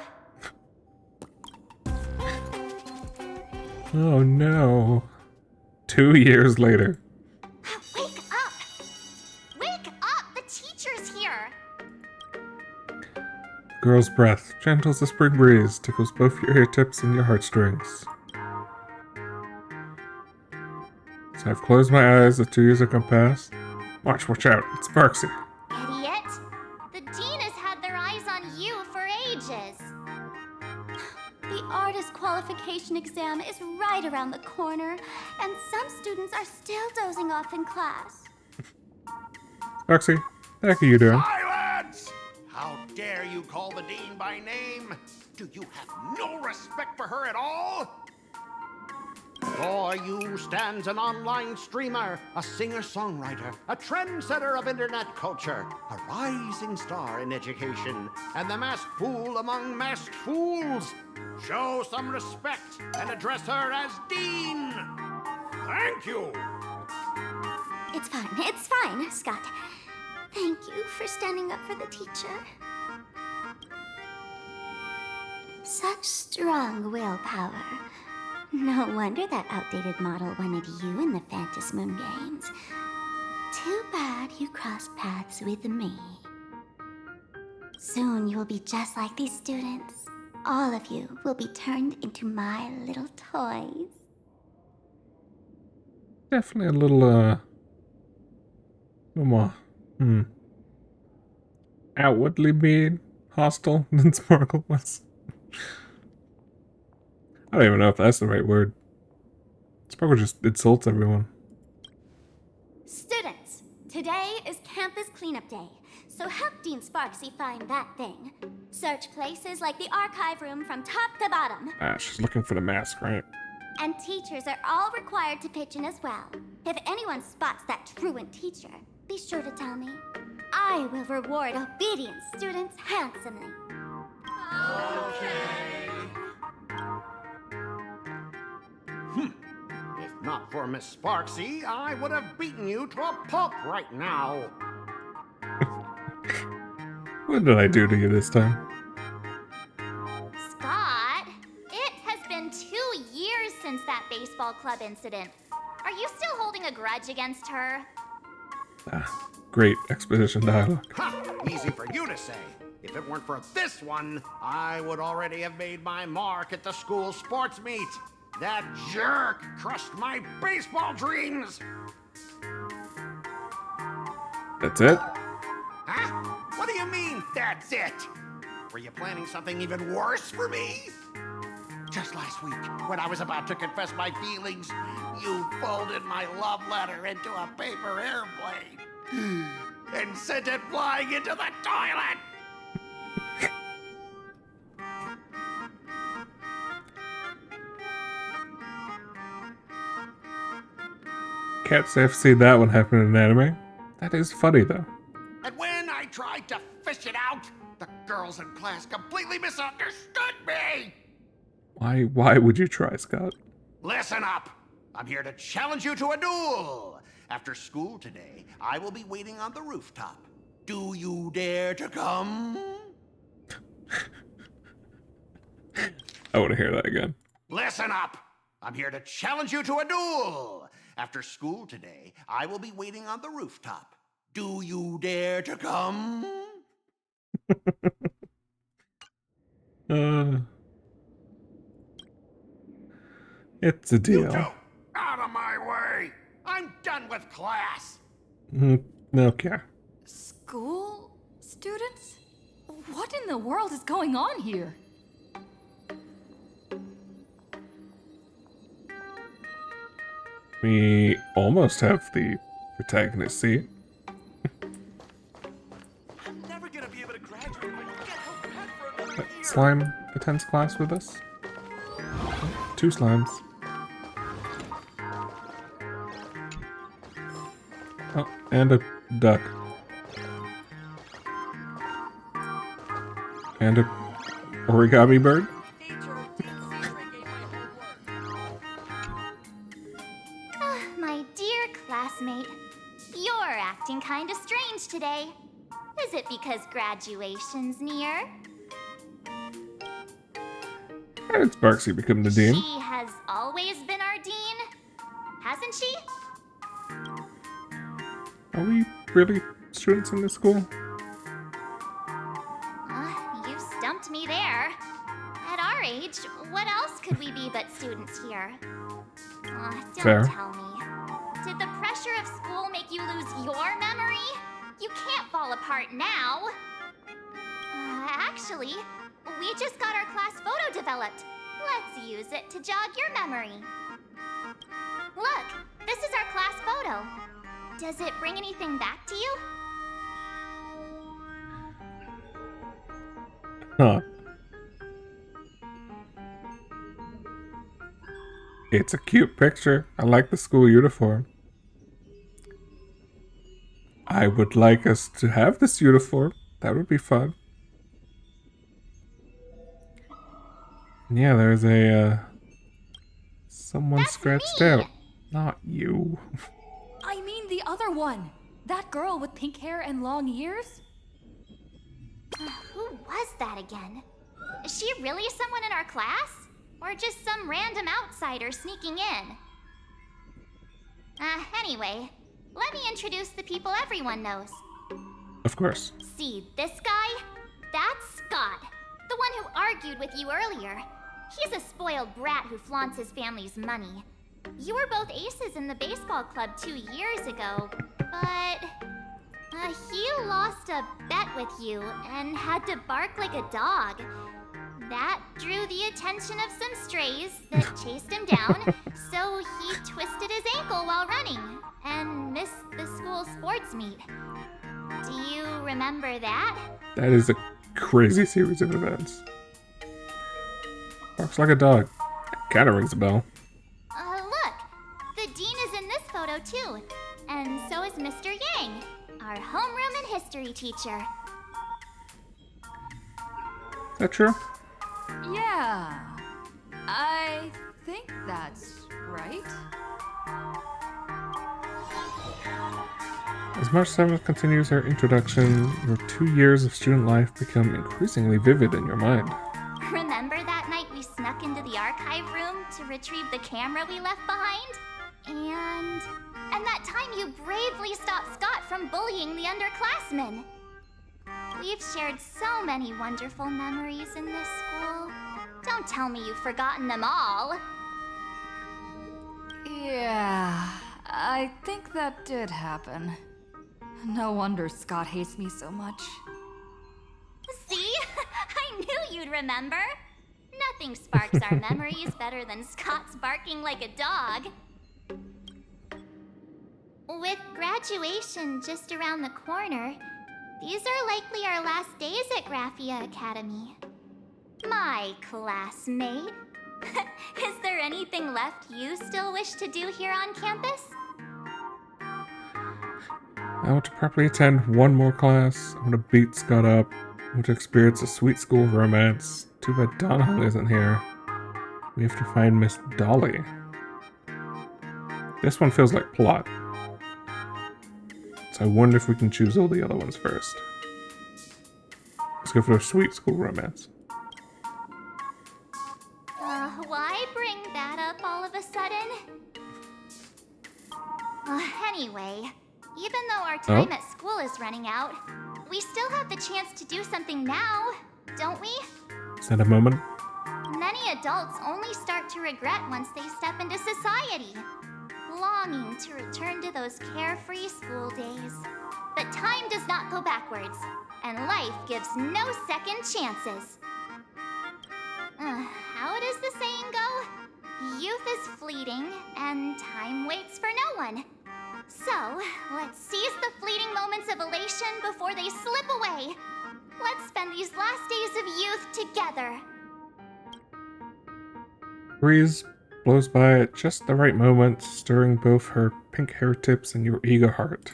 Oh no. 2 years later. Wake up! Wake up! The teacher's here! Girl's breath, gentle as a spring breeze, tickles both your ear tips and your heartstrings. I've closed my eyes, the 2 years have come past. Watch out, it's Sparksy. Idiot. The dean has had their eyes on you for ages. The artist qualification exam is right around the corner, and some students are still dozing off in class. Sparksy, the heck are you doing? Silence! How dare you call the dean by name? Do you have no respect for her at all? Before you stands an online streamer, a singer-songwriter, a trendsetter of internet culture, a rising star in education, and the masked fool among masked fools. Show some respect and address her as Dean. Thank you. It's fine, Scott. Thank you for standing up for the teacher. Such strong willpower. No wonder that outdated model wanted you in the Phantasmoon Games. Too bad you crossed paths with me. Soon you will be just like these students. All of you will be turned into my little toys. Definitely a little, more, outwardly being hostile than Sparkle was. I don't even know if that's the right word. Sparkle just insults everyone. Students, today is campus cleanup day, so help Dean Sparksy find that thing. Search places like the archive room from top to bottom. She's looking for the mask, right? And teachers are all required to pitch in as well. If anyone spots that truant teacher, be sure to tell me. I will reward obedient students handsomely. If not for Miss Sparksy, I would have beaten you to a pulp right now. What did I do to you this time? Scott, it has been 2 years since that baseball club incident. Are you still holding a grudge against her? Great exposition dialogue. Ha! Easy for you to say. If it weren't for this one, I would already have made my mark at the school sports meet. That jerk crushed my baseball dreams. That's it? Huh? What do you mean, that's it? Were you planning something even worse for me? Just last week, when I was about to confess my feelings, you folded my love letter into a paper airplane and sent it flying into the toilet. Can't say I've seen that one happen in an anime. That is funny, though. And when I tried to fish it out, the girls in class completely misunderstood me. Why would you try, Scott? Listen up. I'm here to challenge you to a duel. After school today, I will be waiting on the rooftop. Do you dare to come? I want to hear that again. Listen up. I'm here to challenge you to a duel. After school today, I will be waiting on the rooftop. Do you dare to come? It's a deal. You two, out of my way. I'm done with class. Okay. School students? What in the world is going on here? We almost have the protagonist seat. I'm never gonna be able to graduate if I don't get held back for another year. Slime attends class with us. 2 slimes. Oh, and a duck. And a origami bird. My dear classmate, you're acting kind of strange today. Is it because graduation's near? How did Sparksy become the dean? She has always been our dean, hasn't she? Are we really students in this school? You stumped me there. At our age, what else could we be but students here? Don't Fair. tell me. Did the pressure of school make you lose your memory? You can't fall apart now. Actually, we just got our class photo developed. Let's use it to jog your memory. Look, this is our class photo. Does it bring anything back to you? Huh. It's a cute picture. I like the school uniform. I would like us to have this uniform. That would be fun. Yeah, there's a, someone That's scratched me! out. Not you. I mean the other one. That girl with pink hair and long ears? Who was that again? Is she really someone in our class? Or just some random outsider sneaking in? Anyway, let me introduce the people everyone knows. Of course. See this guy? That's Scott, the one who argued with you earlier. He's a spoiled brat who flaunts his family's money. You were both aces in the baseball club 2 years ago, but he lost a bet with you and had to bark like a dog. That drew the attention of some strays that chased him down, so he twisted his ankle while running and missed the school sports meet. Do you remember that? That is a crazy series of events. Barks like a dog. Kinda rings a bell. Look! The dean is in this photo too. And so is Mr. Yang, our homeroom and history teacher. Is that true? Yeah. I think that's right. As March 7th continues her introduction, your 2 years of student life become increasingly vivid in your mind. Remember that night we snuck into the archive room to retrieve the camera we left behind? And that time you bravely stopped Scott from bullying the underclassmen. We've shared so many wonderful memories in this school. Don't tell me you've forgotten them all. Yeah, I think that did happen. No wonder Scott hates me so much. See? I knew you'd remember. Nothing sparks our memories better than Scott's barking like a dog. With graduation just around the corner, these are likely our last days at Graphia Academy. My classmate. Is there anything left you still wish to do here on campus? I want to properly attend one more class. I want to beat Scott up. I want to experience a sweet school romance. Too bad Donald isn't here. We have to find Miss Dolly. This one feels like plot. So I wonder if we can choose all the other ones first. Let's go for a sweet school romance. Why bring that up all of a sudden? Anyway, even though our time at school is running out, we still have the chance to do something now, don't we? Is that a moment? Many adults only start to regret once they step into society, longing to return to those carefree school days. But time does not go backwards, and life gives no second chances. How does the saying go? Youth is fleeting, and time waits for no one. So, let's seize the fleeting moments of elation before they slip away. Let's spend these last days of youth together. Breeze blows by at just the right moment, stirring both her pink hair tips and your eager heart.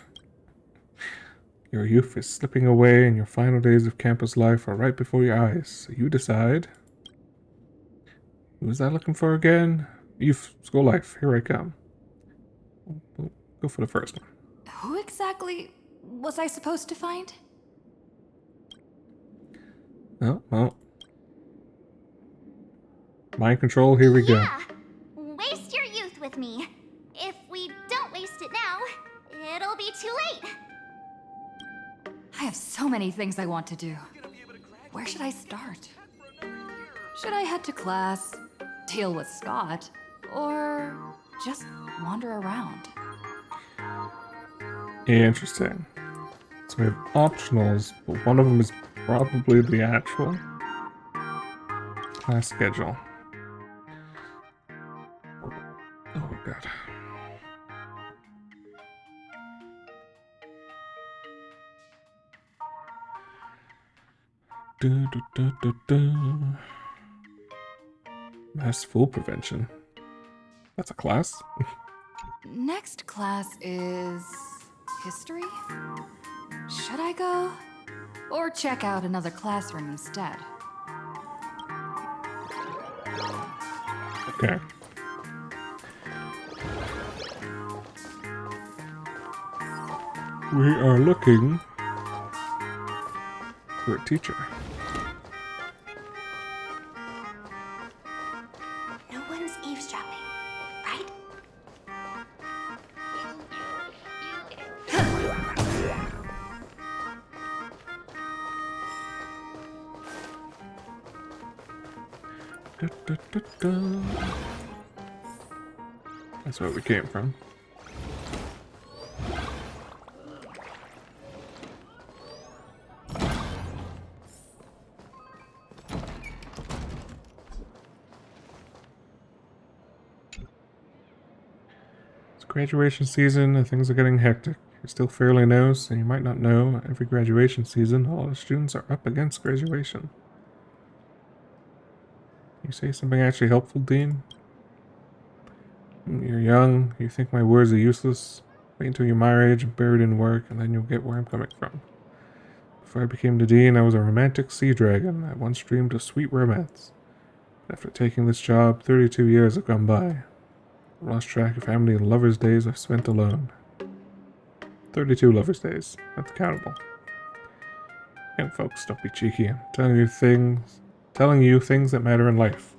Your youth is slipping away, and your final days of campus life are right before your eyes. So you decide. Who was I looking for again? Youth, school life, here I come. We'll go for the first one. Who exactly was I supposed to find? Oh, well. Mind control, here we go. Waste your youth with me. If we don't waste it now, it'll be too late. I have so many things I want to do. Where should I start? Should I head to class, deal with Scott, or just wander around? Interesting. So we have optionals, but one of them is probably the actual class schedule. Oh god. Mass fool prevention. That's a class? Next class is history? Should I go? Or check out another classroom instead? Okay. We are looking for a teacher. No one's eavesdropping, right? That's where we came from. It's graduation season and things are getting hectic. You're still fairly new, so you might not know, every graduation season, all the students are up against graduation. You say something actually helpful, Dean? You're young, you think my words are useless. Wait until you're my age and buried in work, and then you'll get where I'm coming from. Before I became the dean, I was a romantic sea dragon. I once dreamed of sweet romance. But after taking this job, 32 years have gone by. I've lost track of how many lovers' days I've spent alone. 32 lovers' days. That's countable. Young folks, don't be cheeky. I'm telling you things that matter in life.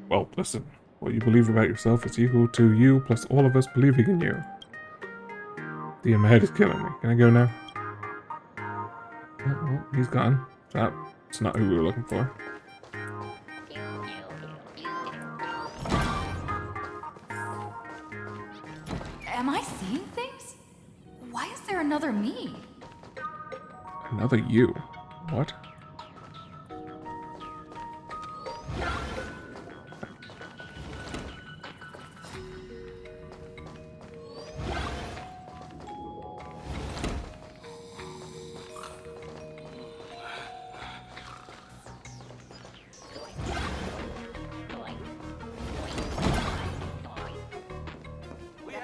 Well, listen. What you believe about yourself is equal to you plus all of us believing in you. Dean, my head is killing me. Can I go now? Oh, he's gone. That's not who we were looking for. Am I seeing things? Why is there another me? Another you? What?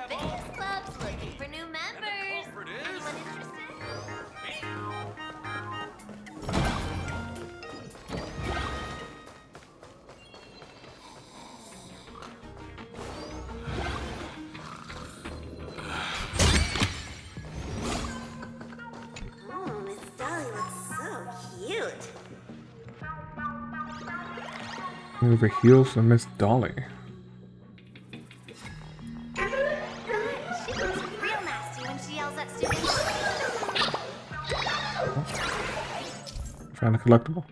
Fitness club's looking for new members. Anyone interested? Oh, Miss Dolly looks so cute. Move a heel for Miss Dolly. She looks real nasty when she yells at students. Found a collectible.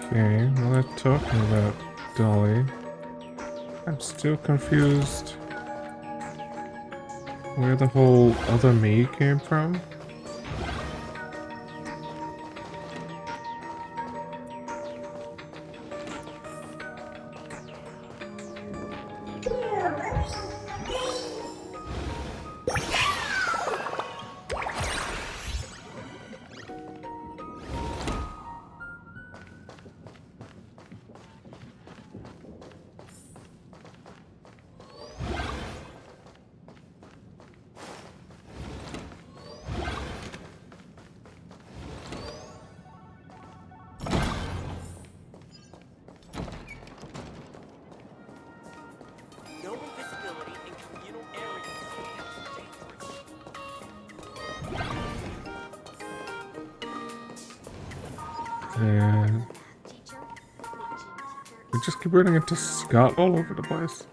Okay, while they're talking about Dolly, I'm still confused where the whole other me came from. No invisibility in communal areas. And we just keep running into Scott all over the place.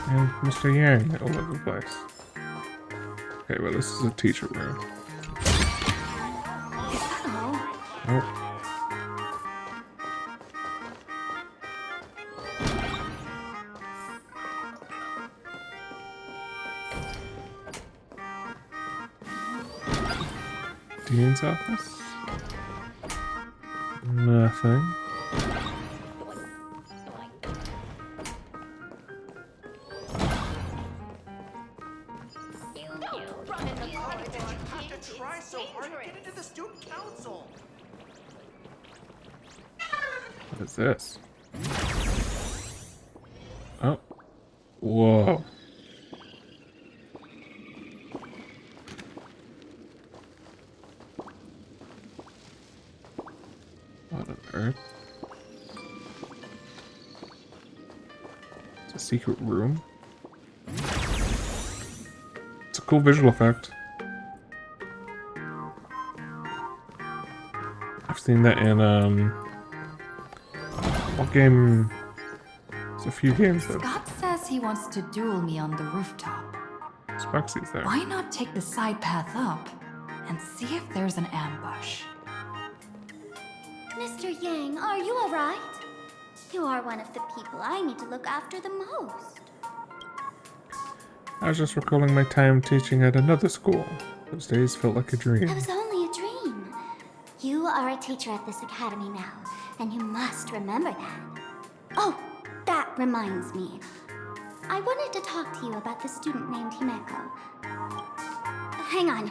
And Mr. Yang all over the place. Okay, well this is a teacher room. Nope. Dean's office? Nothing. Try so hard to get into the student council. What is this? Oh. Whoa. What on earth? It's a secret room. It's a cool visual effect. I've seen that in what game? There's a few games that Scott says he wants to duel me on the rooftop. Sparksy's there. Why not take the side path up and see if there's an ambush? Mr. Yang, are you alright? You are one of the people I need to look after the most. I was just recalling my time teaching at another school. Those days felt like a dream. That was only a dream. You are a teacher at this academy now, and you must remember that. Oh, that reminds me. I wanted to talk to you about the student named Himeko. Hang on.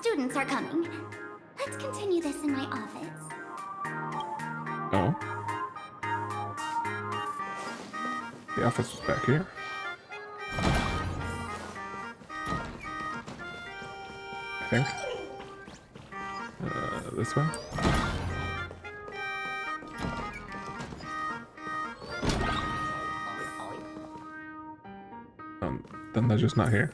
Students are coming. Let's continue this in my office. Oh. The office is back here. I think. This one? Then they're just not here.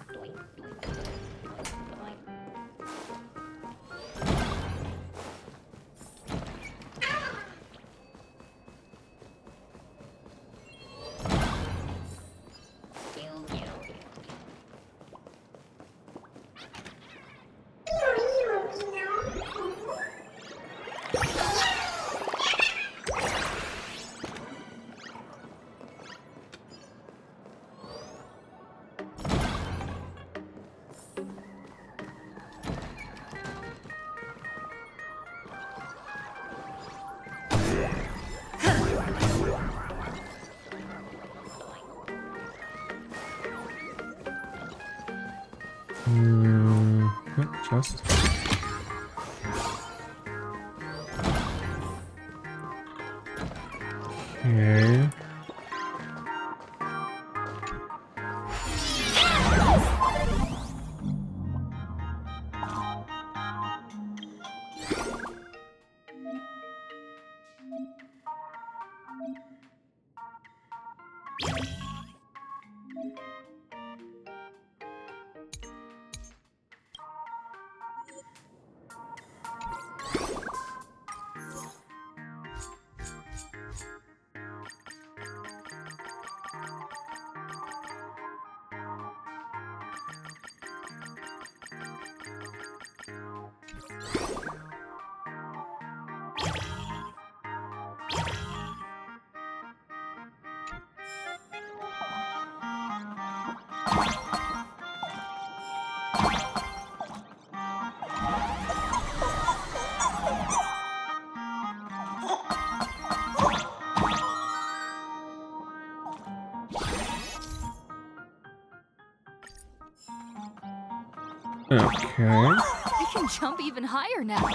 Chest. Okay. Okay. I can jump even higher now.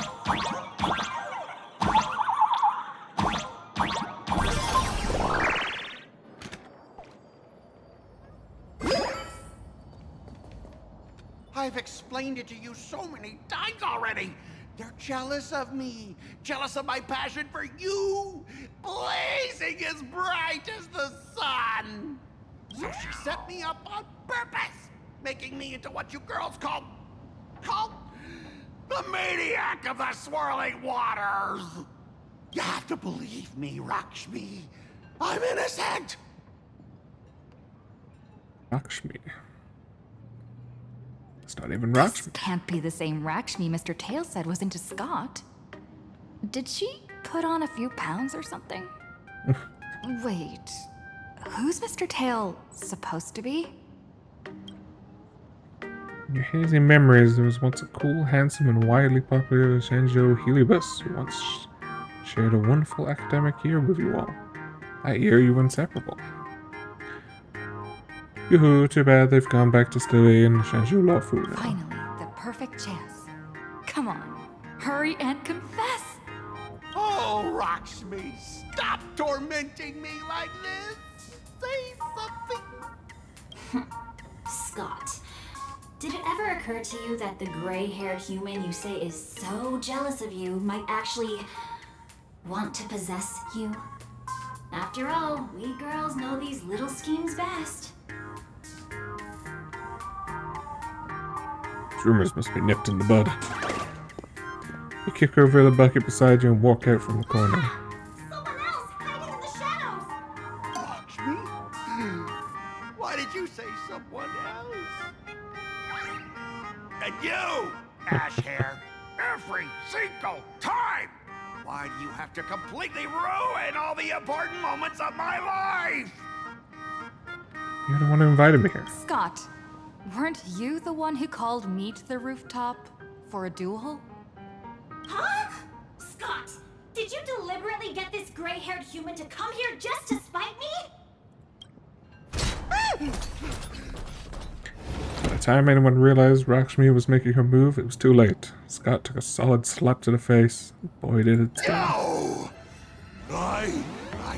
I've explained it to you so many times already. They're jealous of me, jealous of my passion for you, blazing as bright as the sun. So she set me up on purpose, making me into what you girls call the maniac of the swirling waters. You have to believe me, Rakshmi. I'm innocent. Rakshmi. It's not even Rakshmi. Can't be the same Rakshmi Mr. Tail said was into Scott. Did she put on a few pounds or something? Wait, who's Mr. Tail supposed to be? In your hazy memories, there was once a cool, handsome, and widely popular Shanjo Helibus who once shared a wonderful academic year with you all. That year, you were inseparable. Yoo-hoo, too bad they've gone back to study in Shanjo Law Fu now. Finally, the perfect chance. Come on, hurry and confess! Oh, Rocksmith, stop tormenting me like this! Say something! Scott, did it ever occur to you that the gray-haired human you say is so jealous of you might actually want to possess you? After all, we girls know these little schemes best. These rumors must be nipped in the bud. You kick over the bucket beside you and walk out from the corner. Someone else hiding in the shadows! Rocksmith? Why did you say someone else? And you, Ashhair, every single time! Why do you have to completely ruin all the important moments of my life? You're the one who invited me here. Scott, weren't you the one who called me to the rooftop for a duel? Huh? Scott, did you deliberately get this gray-haired human to come here just to spite me? By the time anyone realized Rocksmith was making her move, it was too late. Scott took a solid slap to the face. Boy, did it sting. No! I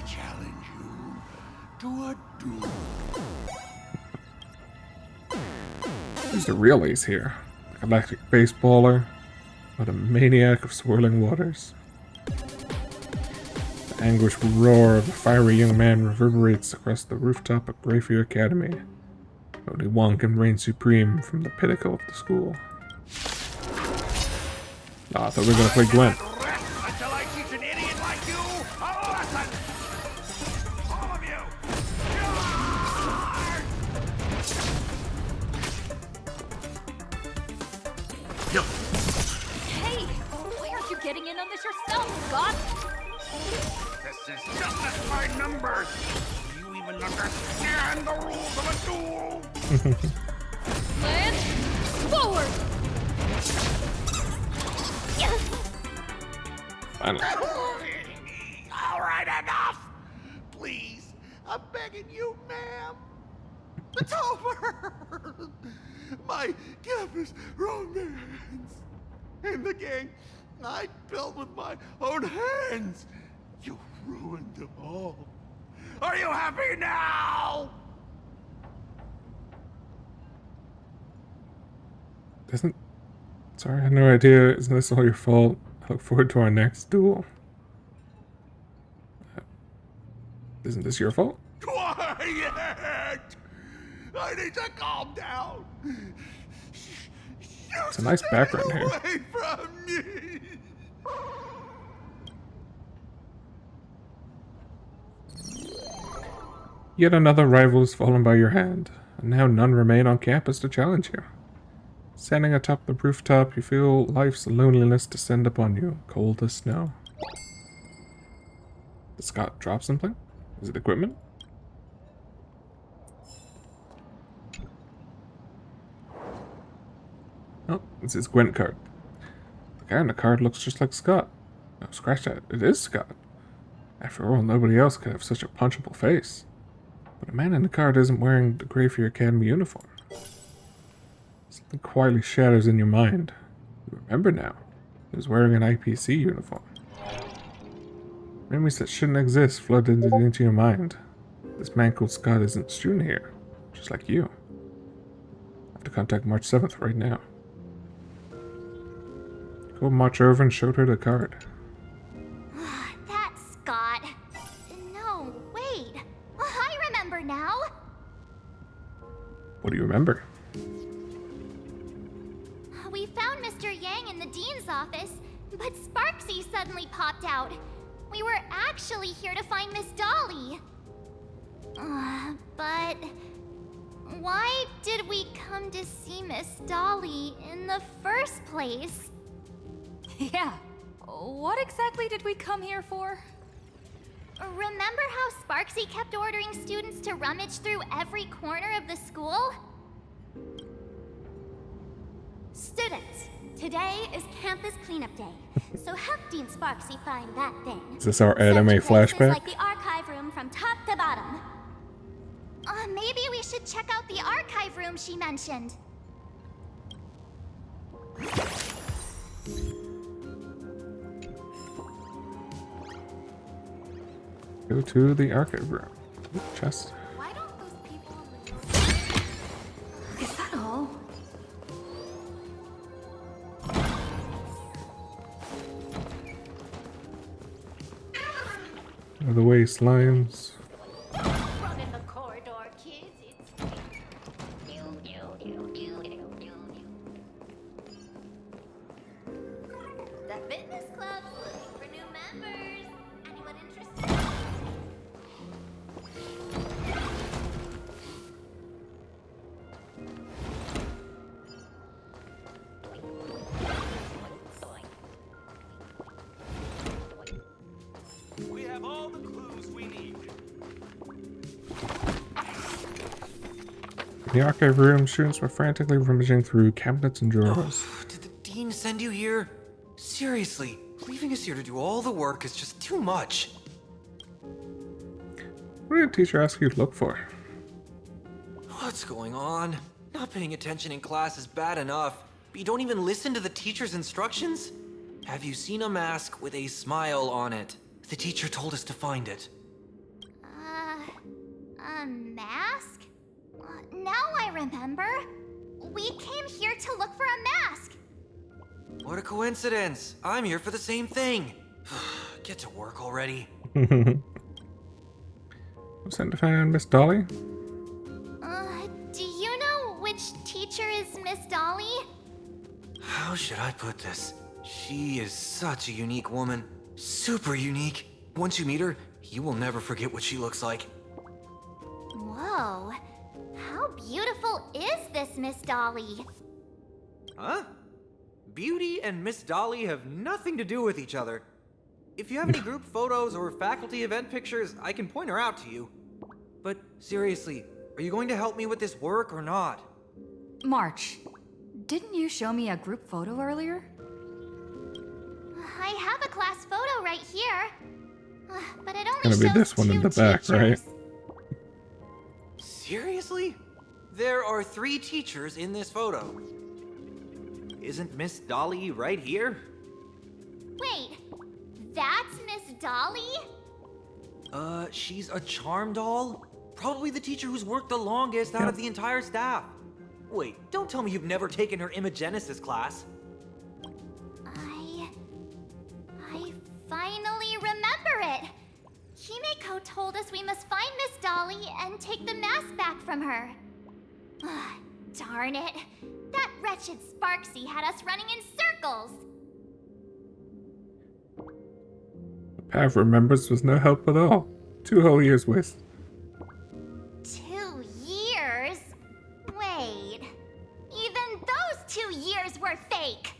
challenge you to a duel. Who's the real ace here? The galactic baseballer, or the maniac of swirling waters? The anguished roar of a fiery young man reverberates across the rooftop of Greyview Academy. Only one can reign supreme from the pinnacle of the school. Oh, I thought we were gonna play Gwen. Until I teach an idiot like you a lesson! All of you! Hey, why aren't you getting in on this yourself, Scott? This is just my numbers! Do you even understand the rules of a duel? Land forward! Finally. Alright, enough! Please, I'm begging you, ma'am. It's over! My campus romance and the gang I built with my own hands. You ruined them all. Are you happy now? Sorry, I had no idea. Isn't this all your fault? I look forward to our next duel. Isn't this your fault? Quiet! I need to calm down. It's a nice background here. Away from me. Yet another rival has fallen by your hand, and now none remain on campus to challenge you. Standing atop the rooftop, you feel life's loneliness descend upon you, cold as snow. Did Scott drop something? Is it equipment? Oh, it's his Gwent card. The guy on the card looks just like Scott. No, scratch that. It is Scott. After all, nobody else could have such a punchable face. But the man in the card isn't wearing the Greyview Academy uniform. Something quietly shadows in your mind. You remember now. He was wearing an IPC uniform. Memories that shouldn't exist flooded into your mind. This man called Scott isn't a student here, just like you. I have to contact March 7th right now. Go march over and showed her the card. That's Scott. No, wait. I remember now. What do you remember? We found Mr. Yang in the dean's office, but Sparksy suddenly popped out. We were actually here to find Miss Dolly. But why did we come to see Miss Dolly in the first place? Yeah, what exactly did we come here for? Remember how Sparksy kept ordering students to rummage through every corner of the school? Students, today is campus cleanup day, so help Dean Sparksy find that thing. Is this our anime Search places flashback? like the archive room from top to bottom. Maybe we should check out the archive room she mentioned. Go to the archive room. Chest. Is that all? Out of the way, slimes. Run in the corridor, kids. The fitness club's looking for new members. Anyone interested? We have all the clues we need. In the archive room, students were frantically rummaging through cabinets and drawers. Did the dean send you here? Seriously, leaving us here to do all the work is just too much. What did the teacher ask you to look for? What's going on? Not paying attention in class is bad enough, but you don't even listen to the teacher's instructions? Have you seen a mask with a smile on it? The teacher told us to find it. A mask? Now I remember. We came here to look for a mask. What a coincidence. I'm here for the same thing. Get to work already. I'm sent to find Miss Dolly. Do you know which teacher is Miss Dolly? How should I put this? She is such a unique woman. Super unique. Once you meet her, you will never forget what she looks like. Whoa. How beautiful is this Miss Dolly? Huh? Beauty and Miss Dolly have nothing to do with each other. If you have any group photos or faculty event pictures, I can point her out to you. But seriously, are you going to help me with this work or not? March, didn't you show me a group photo earlier? I have a class photo right here. But it only Gonna be shows this one in two the back, right? teachers. Seriously? There are 3 teachers in this photo. Isn't Miss Dolly right here? Wait, that's Miss Dolly? She's a charm doll? Probably the teacher who's worked the longest out of the entire staff. Wait, don't tell me you've never taken her Imagenesis class. I finally remember it. Himeko told us we must find Miss Dolly and take the mask back from her. Darn it. That wretched Sparksy had us running in circles. The pair of remembrance was no help at all. 2 whole years wasted. 2 years? Wait. Even those 2 years were fake.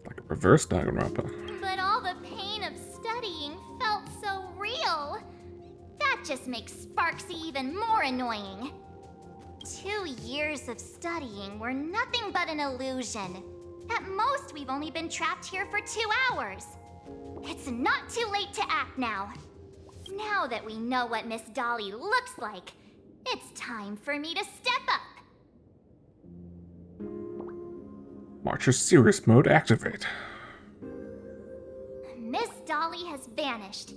Like a reverse Danganronpa. But all the pain of studying felt so real. That just makes Sparksy even more annoying. 2 years of studying were nothing but an illusion. At most, we've only been trapped here for 2 hours. It's not too late to act now. Now that we know what Miss Dolly looks like, it's time for me to step up. Marcher's serious mode activate. Miss Dolly has vanished.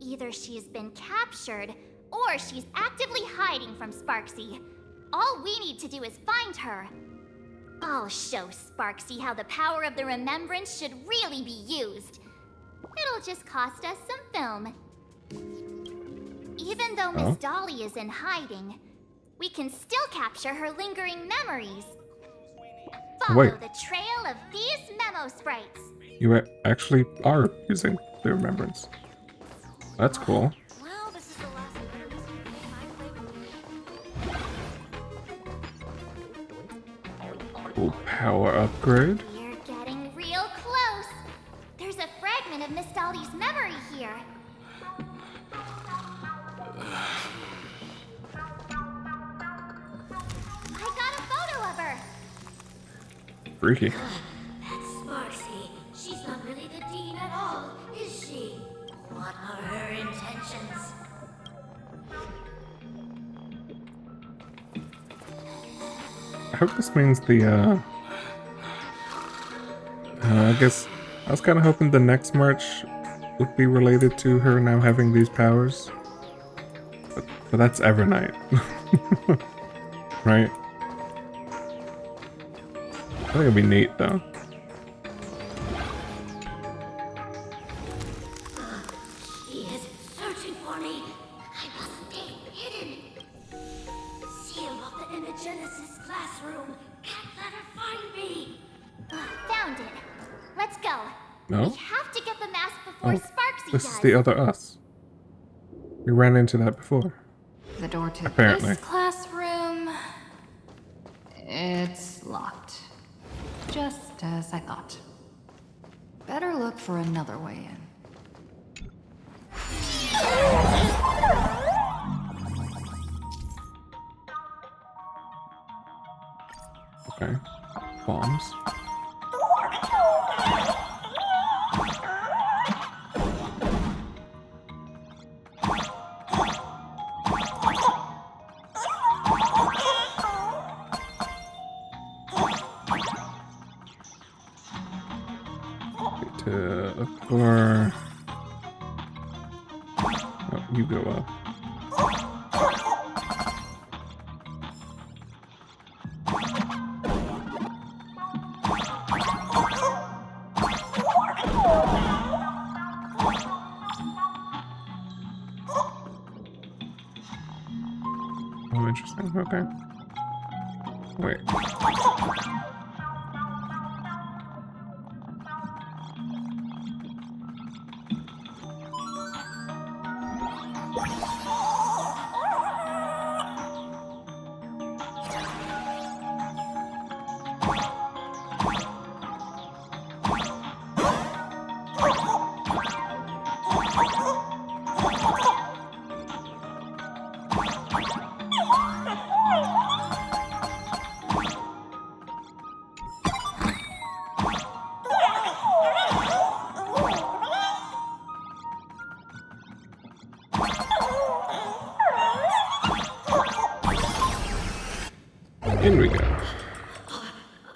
Either she's been captured, or she's actively hiding from Sparksy. All we need to do is find her. I'll show Sparksy how the power of the remembrance should really be used. It'll just cost us some film. Even though Miss Dolly is in hiding, we can still capture her lingering memories. Follow the trail of these memo sprites. You actually are using the remembrance. That's cool. Well, this is the last murder mystery game I play with you. Cool power upgrade. We're getting real close. There's a fragment of Miss Dolly's memory here. I got a photo of her. freaky. That's Sparksy. She's not really the dean at all, is she? What are her intentions? I hope this means the, I guess I was kind of hoping the next march would be related to her now having these powers. But that's Evernight. Right? I think it'd be neat though. He is searching for me. I must stay hidden. Seal of the Imagenesis classroom. Can't let her find me. Found it. Let's go. No? We have to get the mask before Oh, Sparksy this does. is the other us. We ran into that before. The door to Apparently. this classroom... It's locked. Just as I thought. Better look for another way in. Okay. Bombs. To look for... Oh, you go up. Oh, interesting. Okay. Wait. In we go.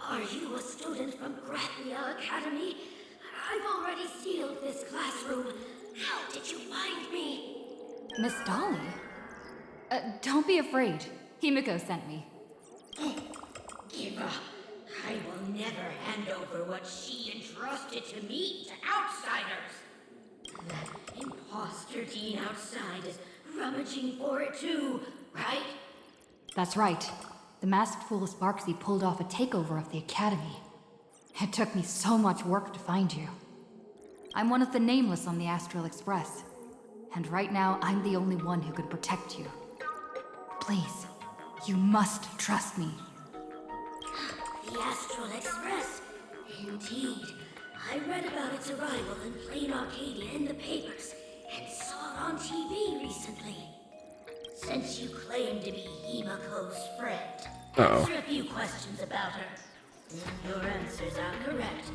Are you a student from Grathia Academy? I've already sealed this classroom. How did you find me? Miss Dolly? Don't be afraid. Himiko sent me. Give up. I will never hand over what she entrusted to me to outsiders. That imposter dean outside is rummaging for it too, right? That's right. The masked fool Sparksy pulled off a takeover of the academy. It took me so much work to find you. I'm one of the nameless on the Astral Express. And right now, I'm the only one who can protect you. Please, you must trust me. The Astral Express. Indeed. I read about its arrival in Plain Arcadia in the papers and saw it on TV recently. Since you claim to be Himiko's friend, answer a few questions about her. If your answers are correct,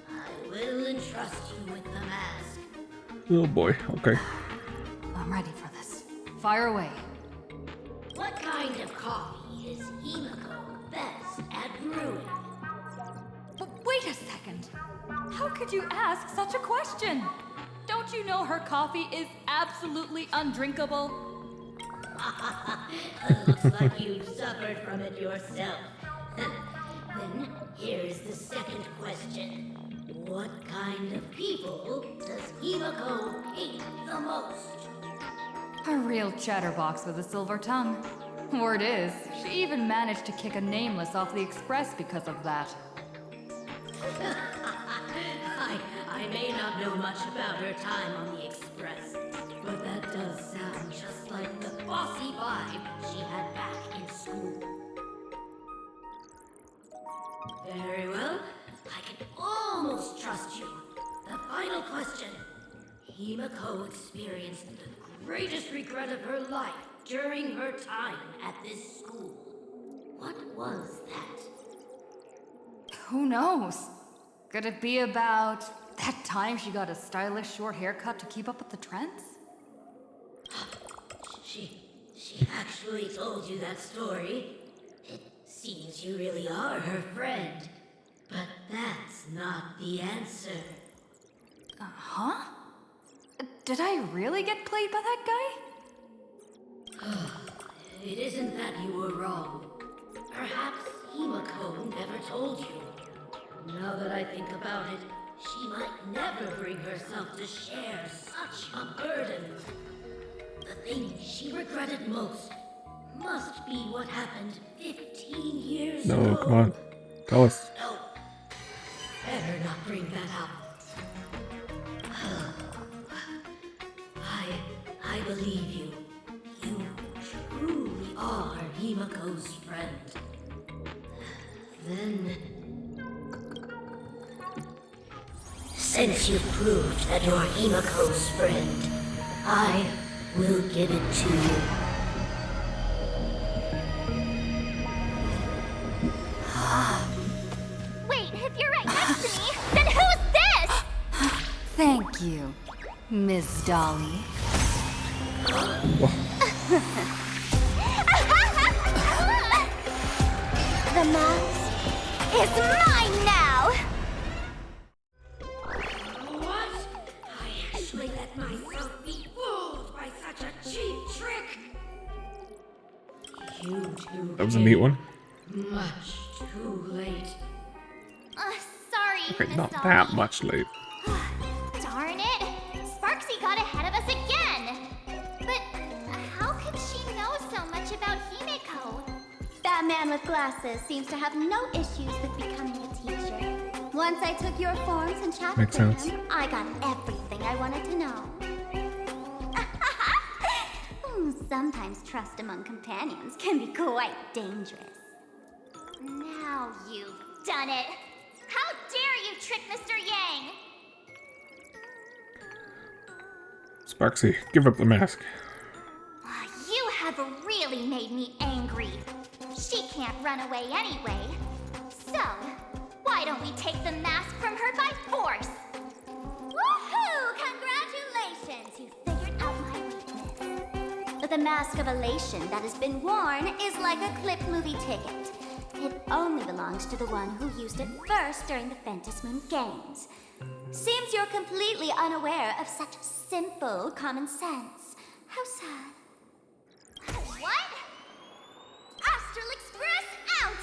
I will entrust you with the mask. Oh boy, okay. I'm ready for this. Fire away. What kind of coffee is Himiko best at brewing? Wait a second. How could you ask such a question? Don't you know her coffee is absolutely undrinkable? Looks like you've suffered from it yourself. Then here's the second question. What kind of people does Himiko hate the most? A real chatterbox with a silver tongue. Word is, she even managed to kick a nameless off the express because of that. I may not know much about her time on the express, but that does sound just like the bossy vibe she had back in school. Very well. I can almost trust you. The final question. Himiko experienced the greatest regret of her life during her time at this school. What was that? Who knows? Could it be about that time she got a stylish short haircut to keep up with the trends? She actually told you that story. It seems you really are her friend. But that's not the answer. Huh? Did I really get played by that guy? It isn't that you were wrong. Perhaps Himiko never told you. Now that I think about it, she might never bring herself to share such a burden. The thing she regretted most must be what happened 15 years ago. No, come on. Tell us. No. Better not bring that up. I believe you. You truly are Himiko's friend. Then... since you've proved that you're Himiko's friend, I will give it to you. Wait, if you're right next to me, then who's this? Thank you, Miss Dolly. The mask is mine now! What? I actually let myself be fooled by such a cheap trick. You two That was a neat one. much too late. Sorry, Okay, Miss not Dolly. that much late. Darn it! Sparksy got ahead of us again! But how could she know so much about Himiko? That man with glasses seems to have no issues with becoming a teacher. Once I took your forms and chatted Makes with sense. him, I got everything I wanted to know. Sometimes trust among companions can be quite dangerous. Now you've done it! How dare you trick Mr. Yang! Sparksy, give up the mask. You have really made me angry. She can't run away anyway. So, why don't we take the mask from her by force? Woohoo! Congratulations! You figured out my weakness. But the mask of elation that has been worn is like a clip movie ticket. It only belongs to the one who used it first during the Fantasmoon Games. Seems you're completely unaware of such simple common sense. How sad. What? Astral Express out!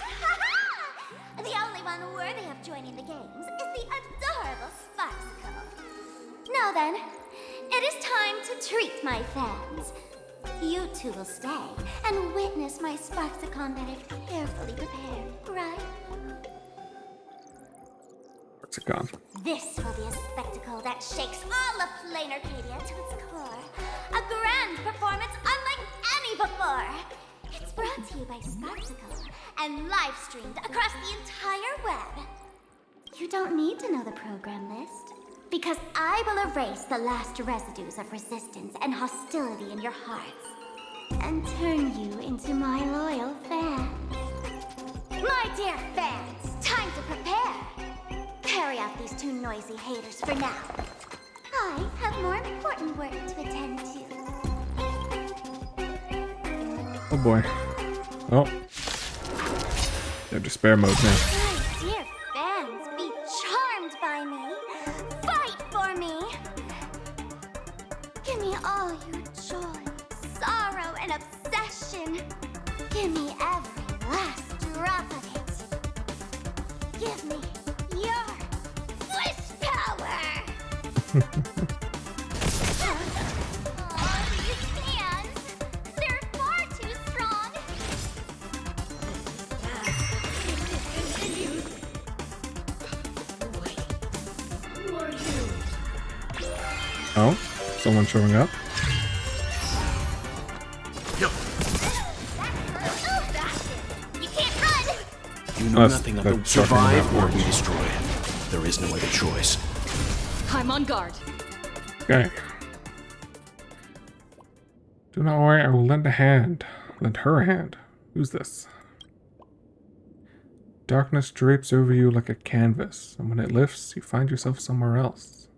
The only one worthy of joining the games is the adorable Sparksicle. Now then, it is time to treat my fans. You two will stay and witness my Sparksicon that I've carefully prepared, right? Sparksicon. This will be a spectacle that shakes all of Plain Arcadia to its core. A grand performance unlike any before. It's brought to you by Sparksicle and live streamed across the entire web. You don't need to know the program list, because I will erase the last residues of resistance and hostility in your hearts and turn you into my loyal fans. My dear fans, time to prepare. Carry out these two noisy haters for now. I have more important work to attend to. Oh boy. Oh. They're despair mode now. My dear fans, be charmed by me. Fight for me. Give me all your joy, sorrow, and obsession. Give me every last drop of it. Give me your wish power. These hands, they're far too strong. Who are you? Oh, someone showing up. You can't run. You know Us, nothing of that the shocking survive enough or be works. destroyed. There is no other choice. I'm on guard. Okay. Do not worry, I will lend a hand. Lend her a hand. Who's this? Darkness drapes over you like a canvas, and when it lifts, you find yourself somewhere else.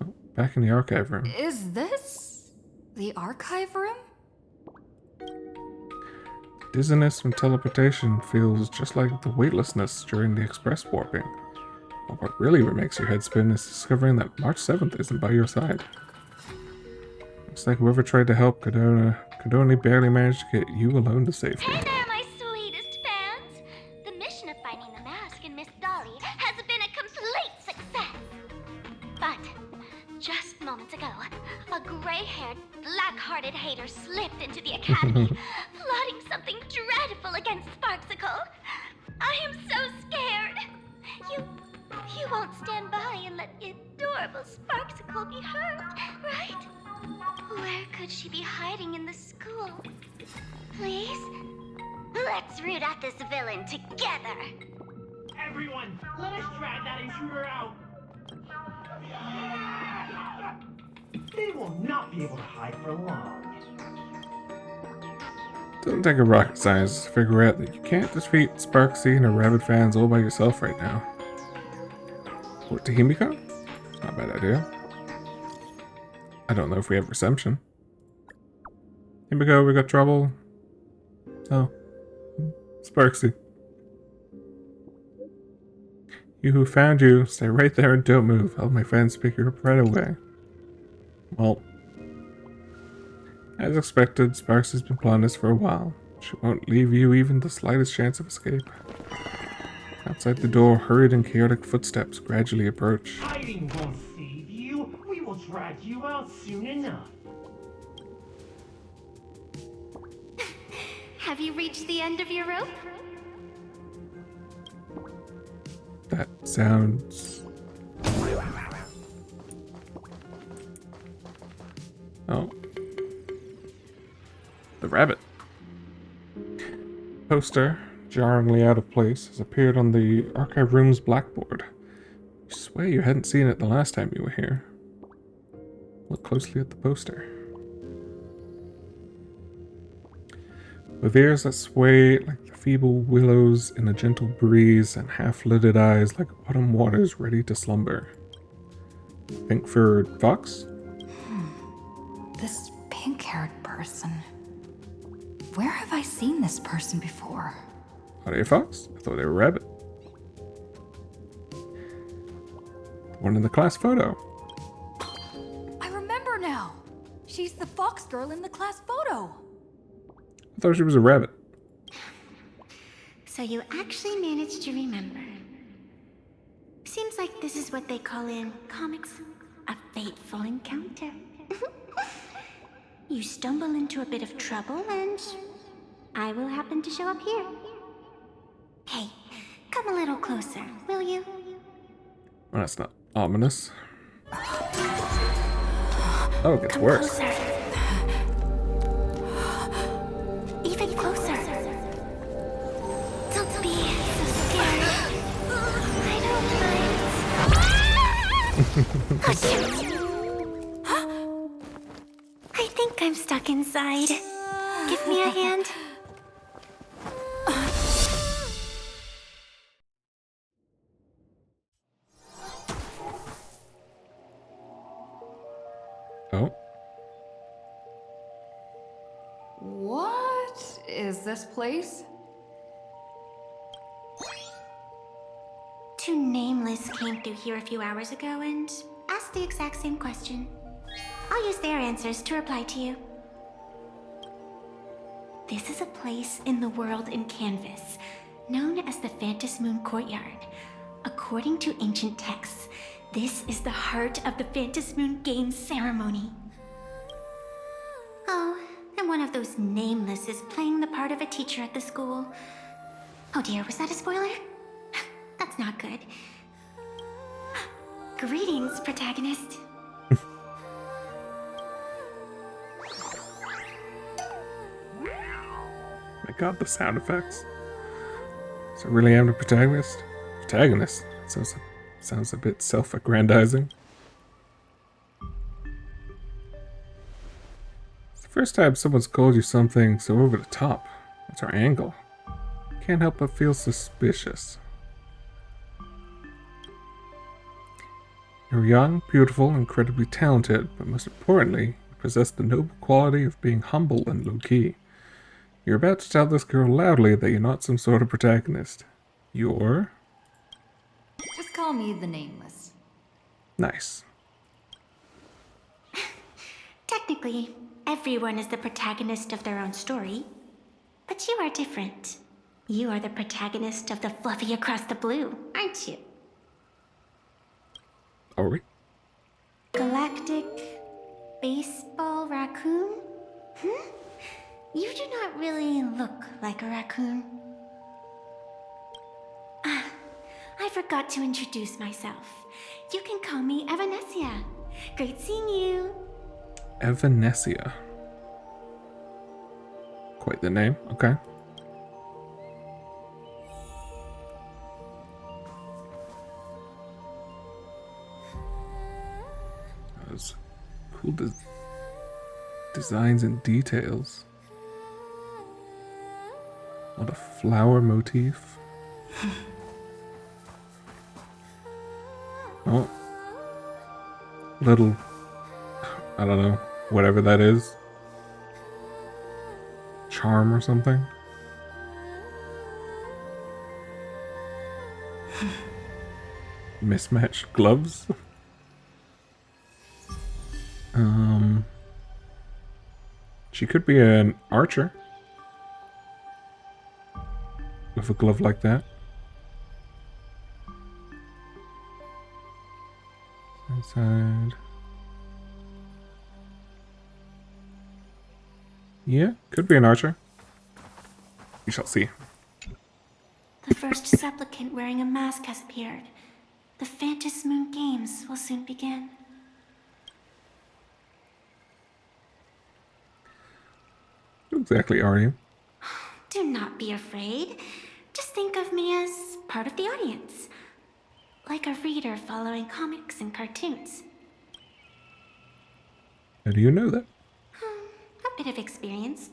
Oh, back in the archive room. Is this the archive room? Dizziness from teleportation feels just like the weightlessness during the express warping. But what really makes your head spin is discovering that March 7th isn't by your side. Looks like whoever tried to help could only barely manage to get you alone to safety. Hey there, my sweetest fans! The mission of finding the mask and Miss Dolly has been a complete success. But just moments ago, a gray-haired, black-hearted hater slipped into the academy, plotting something dreadful against Sparksicle. I am so scared. You won't stand by and let the adorable Sparksicle be hurt, right? Where could she be hiding in the school? Please? Let's root out this villain together. Everyone, let us drag that intruder out. They will not be able to hide for long. Doesn't take a rocket scientist to figure out that you can't defeat Sparksy and her rabid fans all by yourself right now. Or to Himiko? It's not a bad idea. I don't know if we have reception. Himiko, we got trouble. Oh. Sparksy. You who found you, stay right there and don't move. I'll have my fans pick you up right away. Well, as expected, Sparks has been planning this for a while. She won't leave you even the slightest chance of escape. Outside the door, hurried and chaotic footsteps gradually approach. Hiding won't save you. We will drag you out soon enough. Have you reached the end of your rope? That sounds... Oh. The rabbit. Poster, jarringly out of place, has appeared on the archive room's blackboard. You swear you hadn't seen it the last time you were here. Look closely at the poster. With ears that sway like the feeble willows in a gentle breeze and half-lidded eyes like autumn waters ready to slumber. Pink-furred fox? This pink-haired person. Where have I seen this person before? Are they a fox? I thought they were a rabbit. The one in the class photo. I remember now. She's the fox girl in the class photo. I thought she was a rabbit. So you actually managed to remember. Seems like this is what they call in comics a fateful encounter. You stumble into a bit of trouble and I will happen to show up here. Hey, come a little closer, will you? Well, that's not ominous. Oh, it gets Come worse. closer. Even closer. Don't be so scared. I don't mind. Oh, shoot. I think I'm stuck inside. Give me a hand. Oh. What is this place? Two nameless came through here a few hours ago and asked the exact same question. I'll use their answers to reply to you. This is a place in the world in Canvas, known as the Phantasmoon Courtyard. According to ancient texts, this is the heart of the Phantasmoon Games ceremony. Oh, and one of those nameless is playing the part of a teacher at the school. Oh dear, was that a spoiler? That's not good. Greetings, protagonist. My god, the sound effects. So really am the protagonist? Protagonist? Sounds a bit self-aggrandizing. It's the first time someone's called you something so over the top. What's our angle? can't help but feel suspicious. You're young, beautiful, incredibly talented, but most importantly, you possess the noble quality of being humble and low-key. You're about to tell this girl loudly that you're not some sort of protagonist. You're... Just call me the Nameless. Nice. Technically, everyone is the protagonist of their own story. But you are different. You are the protagonist of the Fluffy Across the Blue, aren't you? Are we? Galactic baseball raccoon? You do not really look like a raccoon. I forgot to introduce myself. You can call me Evanescia. Great seeing you. Evanescia. Quite the name, okay. Those cool designs and details. What a flower motif. Oh. Little, I don't know, whatever that is. Charm or something. Mismatched gloves. She could be an archer with a glove like that. Inside. Yeah, could be an archer. We shall see. The first supplicant wearing a mask has appeared. The Phantasmoon Games will soon begin. Who exactly are you? Do not be afraid. Just think of me as part of the audience. Like a reader following comics and cartoons. How do you know that? A bit of experience.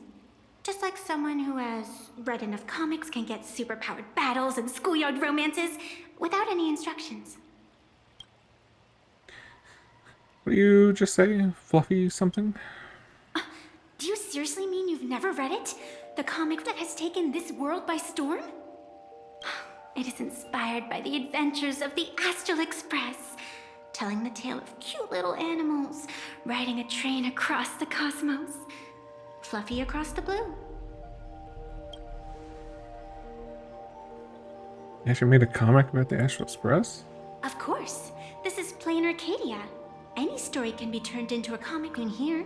Just like someone who has read enough comics can get superpowered battles and schoolyard romances without any instructions. What do you just say? Fluffy something? Do you seriously mean you've never read it? The comic that has taken this world by storm? It is inspired by the adventures of the Astral Express, telling the tale of cute little animals riding a train across the cosmos. Fluffy Across the Blue. You actually made a comic about the Astral Express? Of course. This is plain Arcadia. Any story can be turned into a comic in here.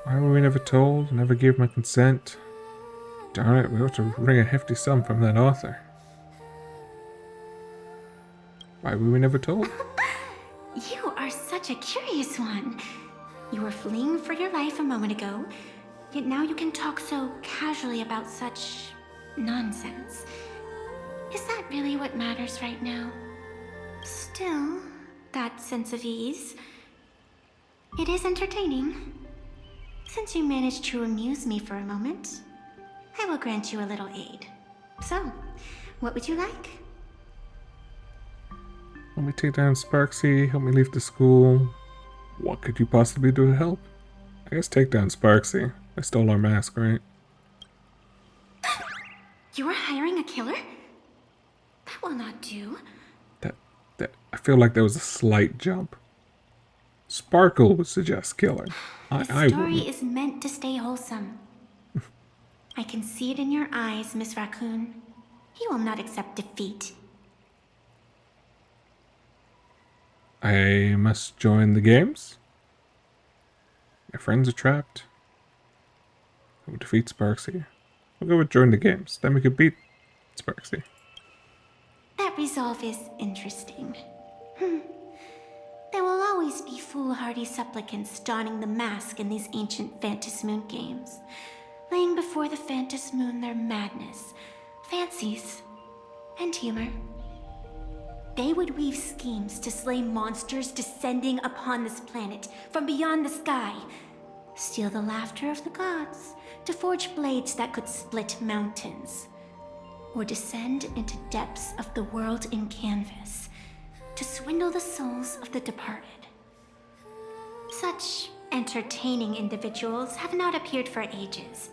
Why were we never told? Never gave my consent. Darn it, we ought to wring a hefty sum from that author. Why were we never told? You are such a curious one. You were fleeing for your life a moment ago, yet now you can talk so casually about such nonsense. Is that really what matters right now? Still, that sense of ease. It is entertaining. Since you managed to amuse me for a moment, I will grant you a little aid. So, what would you like? Help me take down Sparksy, help me leave the school. What could you possibly do to help? I guess take down Sparksy. I stole our mask, right? You are hiring a killer? That will not do. I feel like there was a slight jump. Sparkle would suggest killer. The story is meant to stay wholesome. I can see it in your eyes, Miss Raccoon. He will not accept defeat. I must join the games? My friends are trapped. I will defeat Sparksy. We'll go with join the games. Then we could beat Sparksy. That resolve is interesting. There will always be foolhardy supplicants donning the mask in these ancient Phantasmoon games, laying before the Phantasmoon their madness, fancies, and humor. They would weave schemes to slay monsters descending upon this planet from beyond the sky, steal the laughter of the gods, to forge blades that could split mountains, or descend into depths of the world in canvas, to swindle the souls of the departed. Such entertaining individuals have not appeared for ages.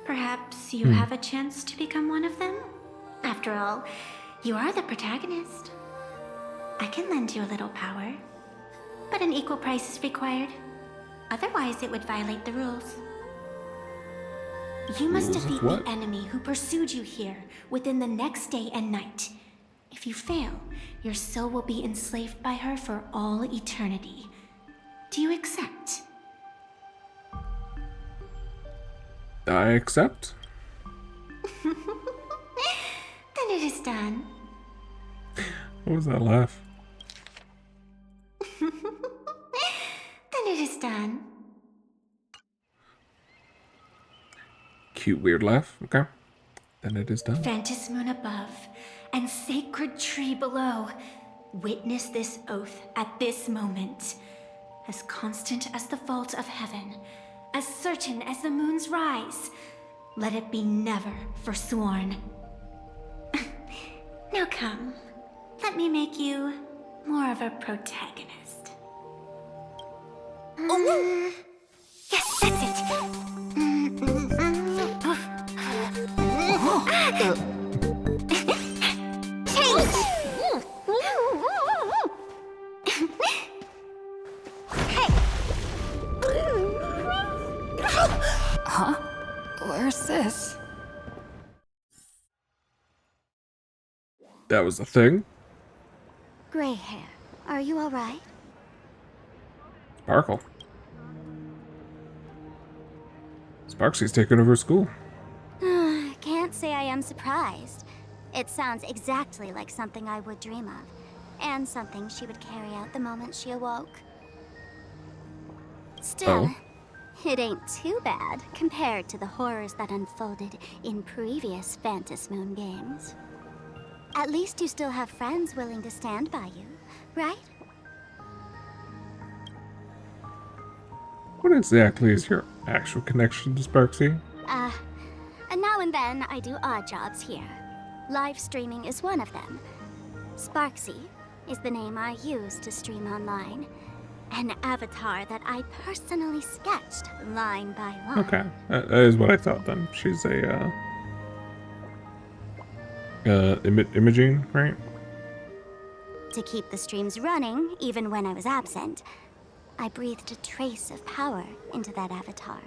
Perhaps you have a chance to become one of them? After all, you are the protagonist. I can lend you a little power, but an equal price is required. Otherwise, it would violate the rules. You must Rules of defeat what? the enemy who pursued you here within the next day and night. If you fail, your soul will be enslaved by her for all eternity. Do you accept? I accept. Then it is done. What was that laugh? Then it is done. Cute weird laugh. Okay. Then it is done. Fantis moon above and sacred tree below. Witness this oath at this moment. As constant as the vault of heaven, as certain as the moon's rise. Let it be never forsworn. Now come, let me make you more of a protagonist. Yes, that's it. Huh? Where's this? That was a thing. Gray hair, are you alright? Sparkle. Sparksy's taken over school. Can't say I am surprised. It sounds exactly like something I would dream of, and something she would carry out the moment she awoke. Still, it ain't too bad compared to the horrors that unfolded in previous Fantis Moon games. At least you still have friends willing to stand by you, right? What exactly is your actual connection to Sparksy? And now and then I do odd jobs here. Live streaming is one of them. Sparksy is the name I use to stream online. An avatar that I personally sketched line by line. Okay, that is what I thought then. She's a, Imogene, right? To keep the streams running, even when I was absent, I breathed a trace of power into that avatar.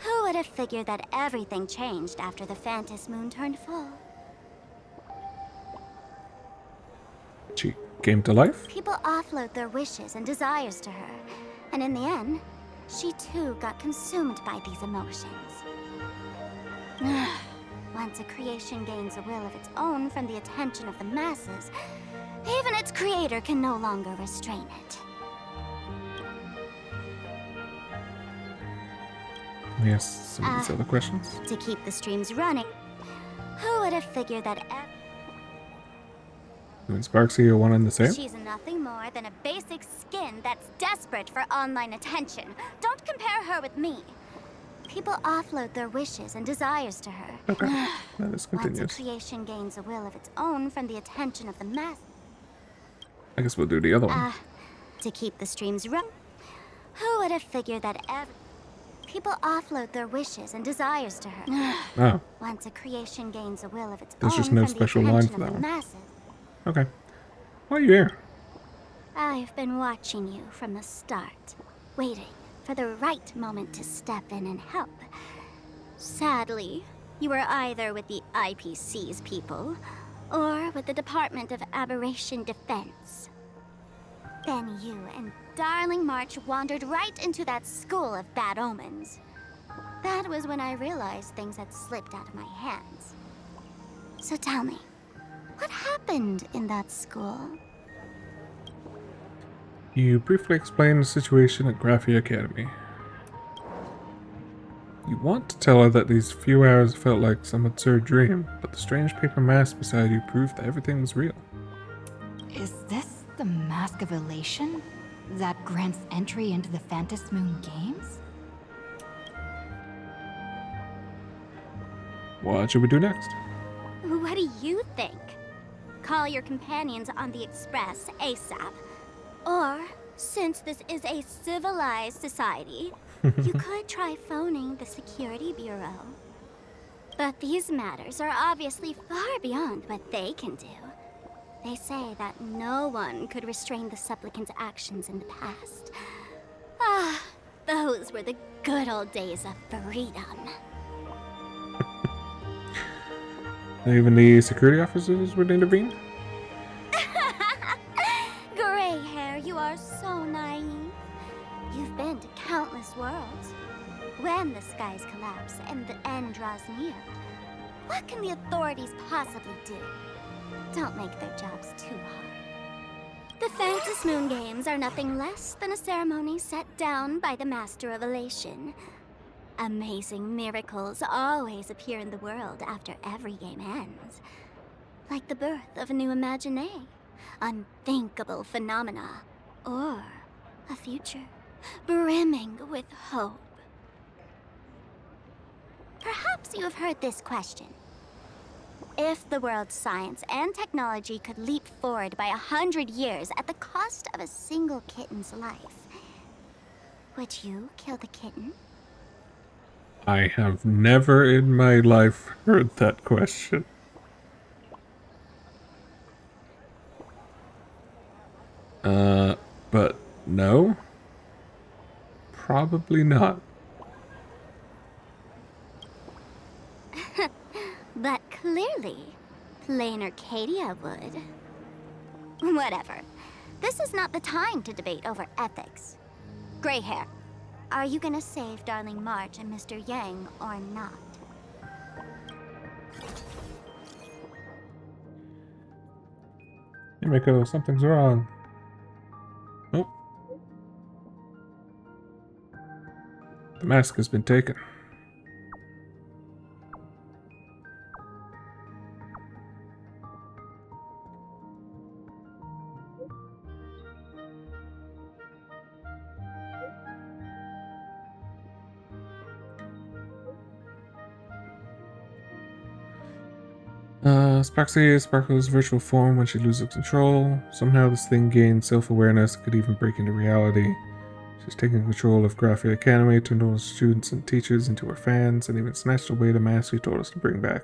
Who would have figured that everything changed after the Fantis Moon turned full? She came to life? People offload their wishes and desires to her, and in the end, she too got consumed by these emotions. Once a creation gains a will of its own from the attention of the masses, even its creator can no longer restrain it. Yes, some of these other questions. To keep the streams running, who would have figured that You and Sparksy are one and the same? she's nothing more than a basic skin that's desperate for online attention. Don't compare her with me. People offload their wishes and desires to her. Okay, that is Once a continuous. creation gains a will of its own from the attention of the mass. I guess we'll do the other one. To keep the streams running, who would have figured that people offload their wishes and desires to her. Oh. Once a creation gains a will of its There's own just no from special the line attention for of that the one. masses. Okay. Why are you here? I've been watching you from the start, waiting for the right moment to step in and help. Sadly, you were either with the IPC's people, or with the Department of Aberration Defense. Then you and Darling March wandered right into that school of bad omens. That was when I realized things had slipped out of my hands. So tell me, what happened in that school? You briefly explained the situation at Graphia Academy. You want to tell her that these few hours felt like some absurd dream, but the strange paper mask beside you proved that everything was real. Is this the Mask of Elation? That grants entry into the Phantasmoon Games? What should we do next? What do you think? Call your companions on the Express ASAP. Or, since this is a civilized society, you could try phoning the Security Bureau. But these matters are obviously far beyond what they can do. They say that no one could restrain the supplicant's actions in the past. Ah, those were the good old days of freedom. Even the security officers would intervene? Gray hair, you are so naive. You've been to countless worlds. When the skies collapse and the end draws near, what can the authorities possibly do? Don't make their jobs too hard. The Phantasmoon Games are nothing less than a ceremony set down by the Master of Elation. Amazing miracles always appear in the world after every game ends. Like the birth of a new imaginée, unthinkable phenomena, or a future brimming with hope. Perhaps you have heard this question. If the world's science and technology could leap forward by 100 years at the cost of a single kitten's life, would you kill the kitten? I have never in my life heard that question. But no. Probably not. But clearly, plain Arcadia would. Whatever. This is not the time to debate over ethics. Gray hair, are you gonna save Darling March and Mr. Yang or not? Himiko, something's wrong. Nope. The mask has been taken. Sparksy is Sparkle's virtual form when she loses control. Somehow this thing gained self-awareness, could even break into reality. She's taken control of Graphia Academy, turned all students and teachers into her fans, and even snatched away the mask she told us to bring back.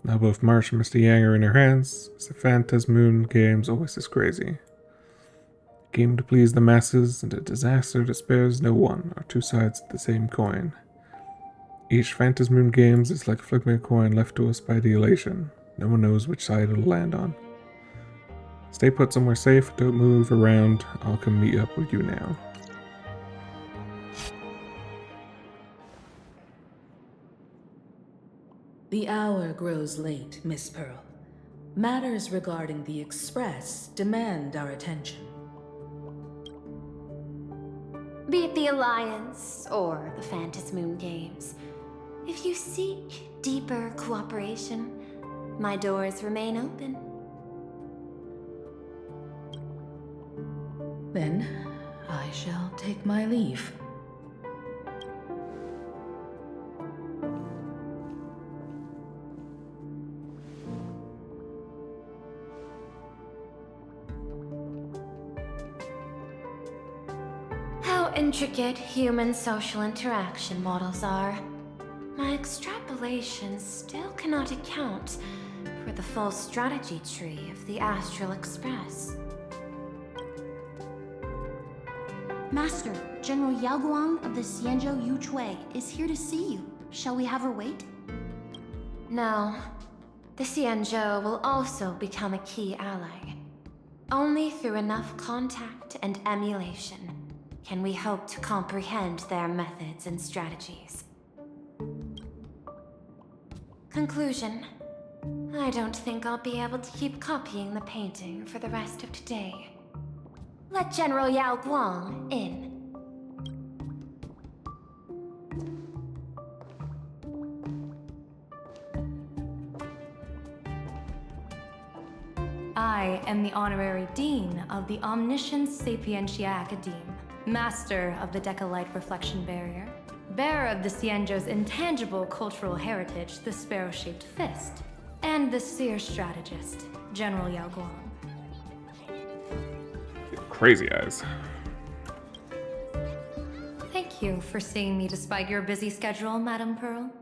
Now both March and Mr. Yang are in her hands. It's the Phantasmoon Games always this crazy. A game to please the masses, and a disaster that spares no one, are two sides of the same coin. Each Phantasmoon Games is like a flipping a coin left to us by the elation. No one knows which side it'll land on. Stay put somewhere safe, don't move around. I'll come meet up with you now. The hour grows late, Miss Pearl. Matters regarding the Express demand our attention. Be it the Alliance or the Phantasmoon Games, if you seek deeper cooperation, my doors remain open. Then, I shall take my leave. How intricate human social interaction models are. My extrapolations still cannot account for the full strategy tree of the Astral Express. Master, General Yao Guang of the Xianzhou Yuchui is here to see you. Shall we have her wait? No. The Xianzhou will also become a key ally. Only through enough contact and emulation can we hope to comprehend their methods and strategies. Conclusion. I don't think I'll be able to keep copying the painting for the rest of today. Let General Yao Guang in. I I am the honorary dean of the Omniscience Sapientia Academe, master of the Decalite Reflection Barrier, bearer of the Cienjo's intangible cultural heritage, the sparrow-shaped fist, and the seer strategist, General Yao Guang. Crazy eyes. Thank you for seeing me despite your busy schedule, Madame Pearl.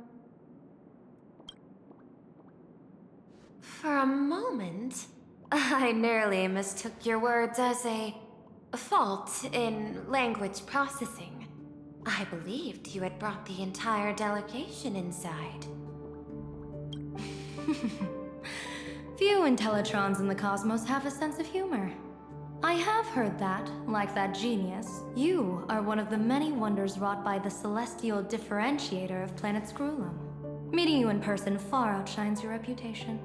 For a moment, I nearly mistook your words as a fault in language processing. I believed you had brought the entire delegation inside. Few Intellitrons in the cosmos have a sense of humor. I have heard that, like that genius, you are one of the many wonders wrought by the celestial differentiator of planet Scrulum. Meeting you in person far outshines your reputation.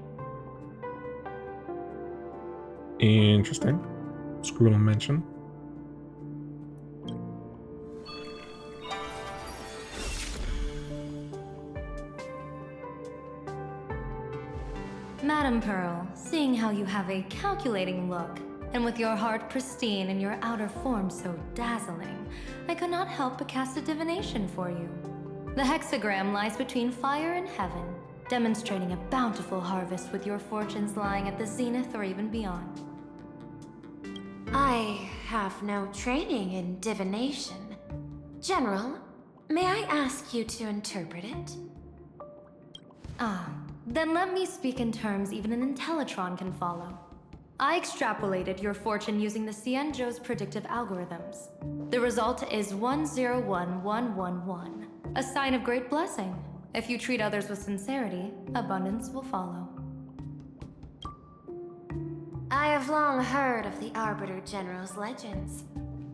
Interesting. Screw'll mention. Madame Pearl, seeing how you have a calculating look, and with your heart pristine and your outer form so dazzling, I could not help but cast a divination for you. The hexagram lies between fire and heaven, demonstrating a bountiful harvest with your fortunes lying at the zenith or even beyond. I have no training in divination. General, may I ask you to interpret it? Then let me speak in terms even an Intellitron can follow. I extrapolated your fortune using the Cienjo's predictive algorithms. The result is 101111, a sign of great blessing. If you treat others with sincerity, abundance will follow. I have long heard of the Arbiter General's legends.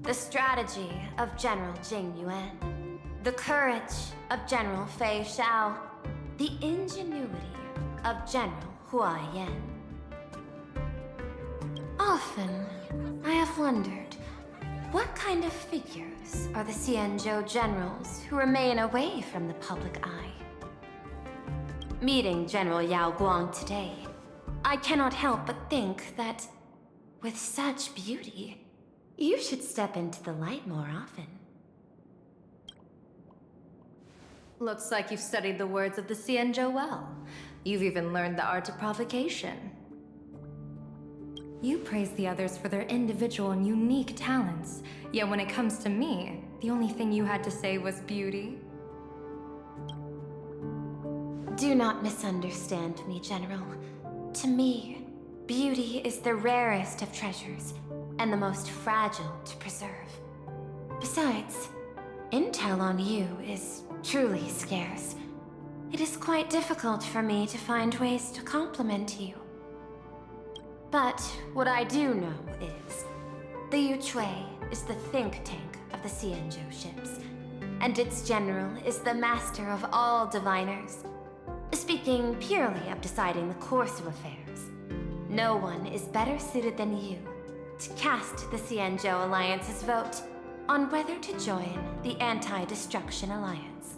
The strategy of General Jing Yuan. The courage of General Fei Xiao. The ingenuity of General Hua Yan. Often, I have wondered, what kind of figures are the Cienjo generals who remain away from the public eye? Meeting General Yao Guang today, I cannot help but think that, with such beauty, you should step into the light more often. Looks like you've studied the words of the Cienjo well. You've even learned the art of provocation. You praise the others for their individual and unique talents, yet when it comes to me, the only thing you had to say was beauty. Do not misunderstand me, General. To me, beauty is the rarest of treasures, and the most fragile to preserve. Besides, intel on you is truly scarce. It is quite difficult for me to find ways to compliment you. But what I do know is, the Yuchui is the think tank of the Cienjo ships, and its general is the master of all diviners. Speaking purely of deciding the course of affairs, no one is better suited than you to cast the Cienjo Alliance's vote on whether to join the Anti-Destruction Alliance.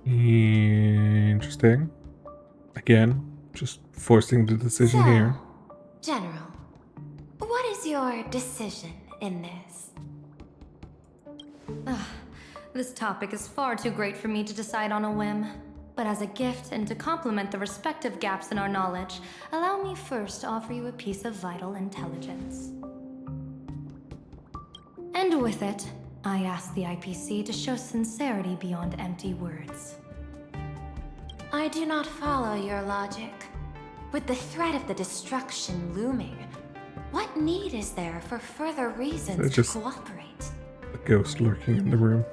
Interesting. Again, just forcing the decision here. General, what is your decision in this? This topic is far too great for me to decide on a whim. But as a gift and to complement the respective gaps in our knowledge, allow me first to offer you a piece of vital intelligence. And with it, I ask the IPC to show sincerity beyond empty words. I do not follow your logic. With the threat of the destruction looming, what need is there for further reasons to cooperate? A ghost lurking in the room.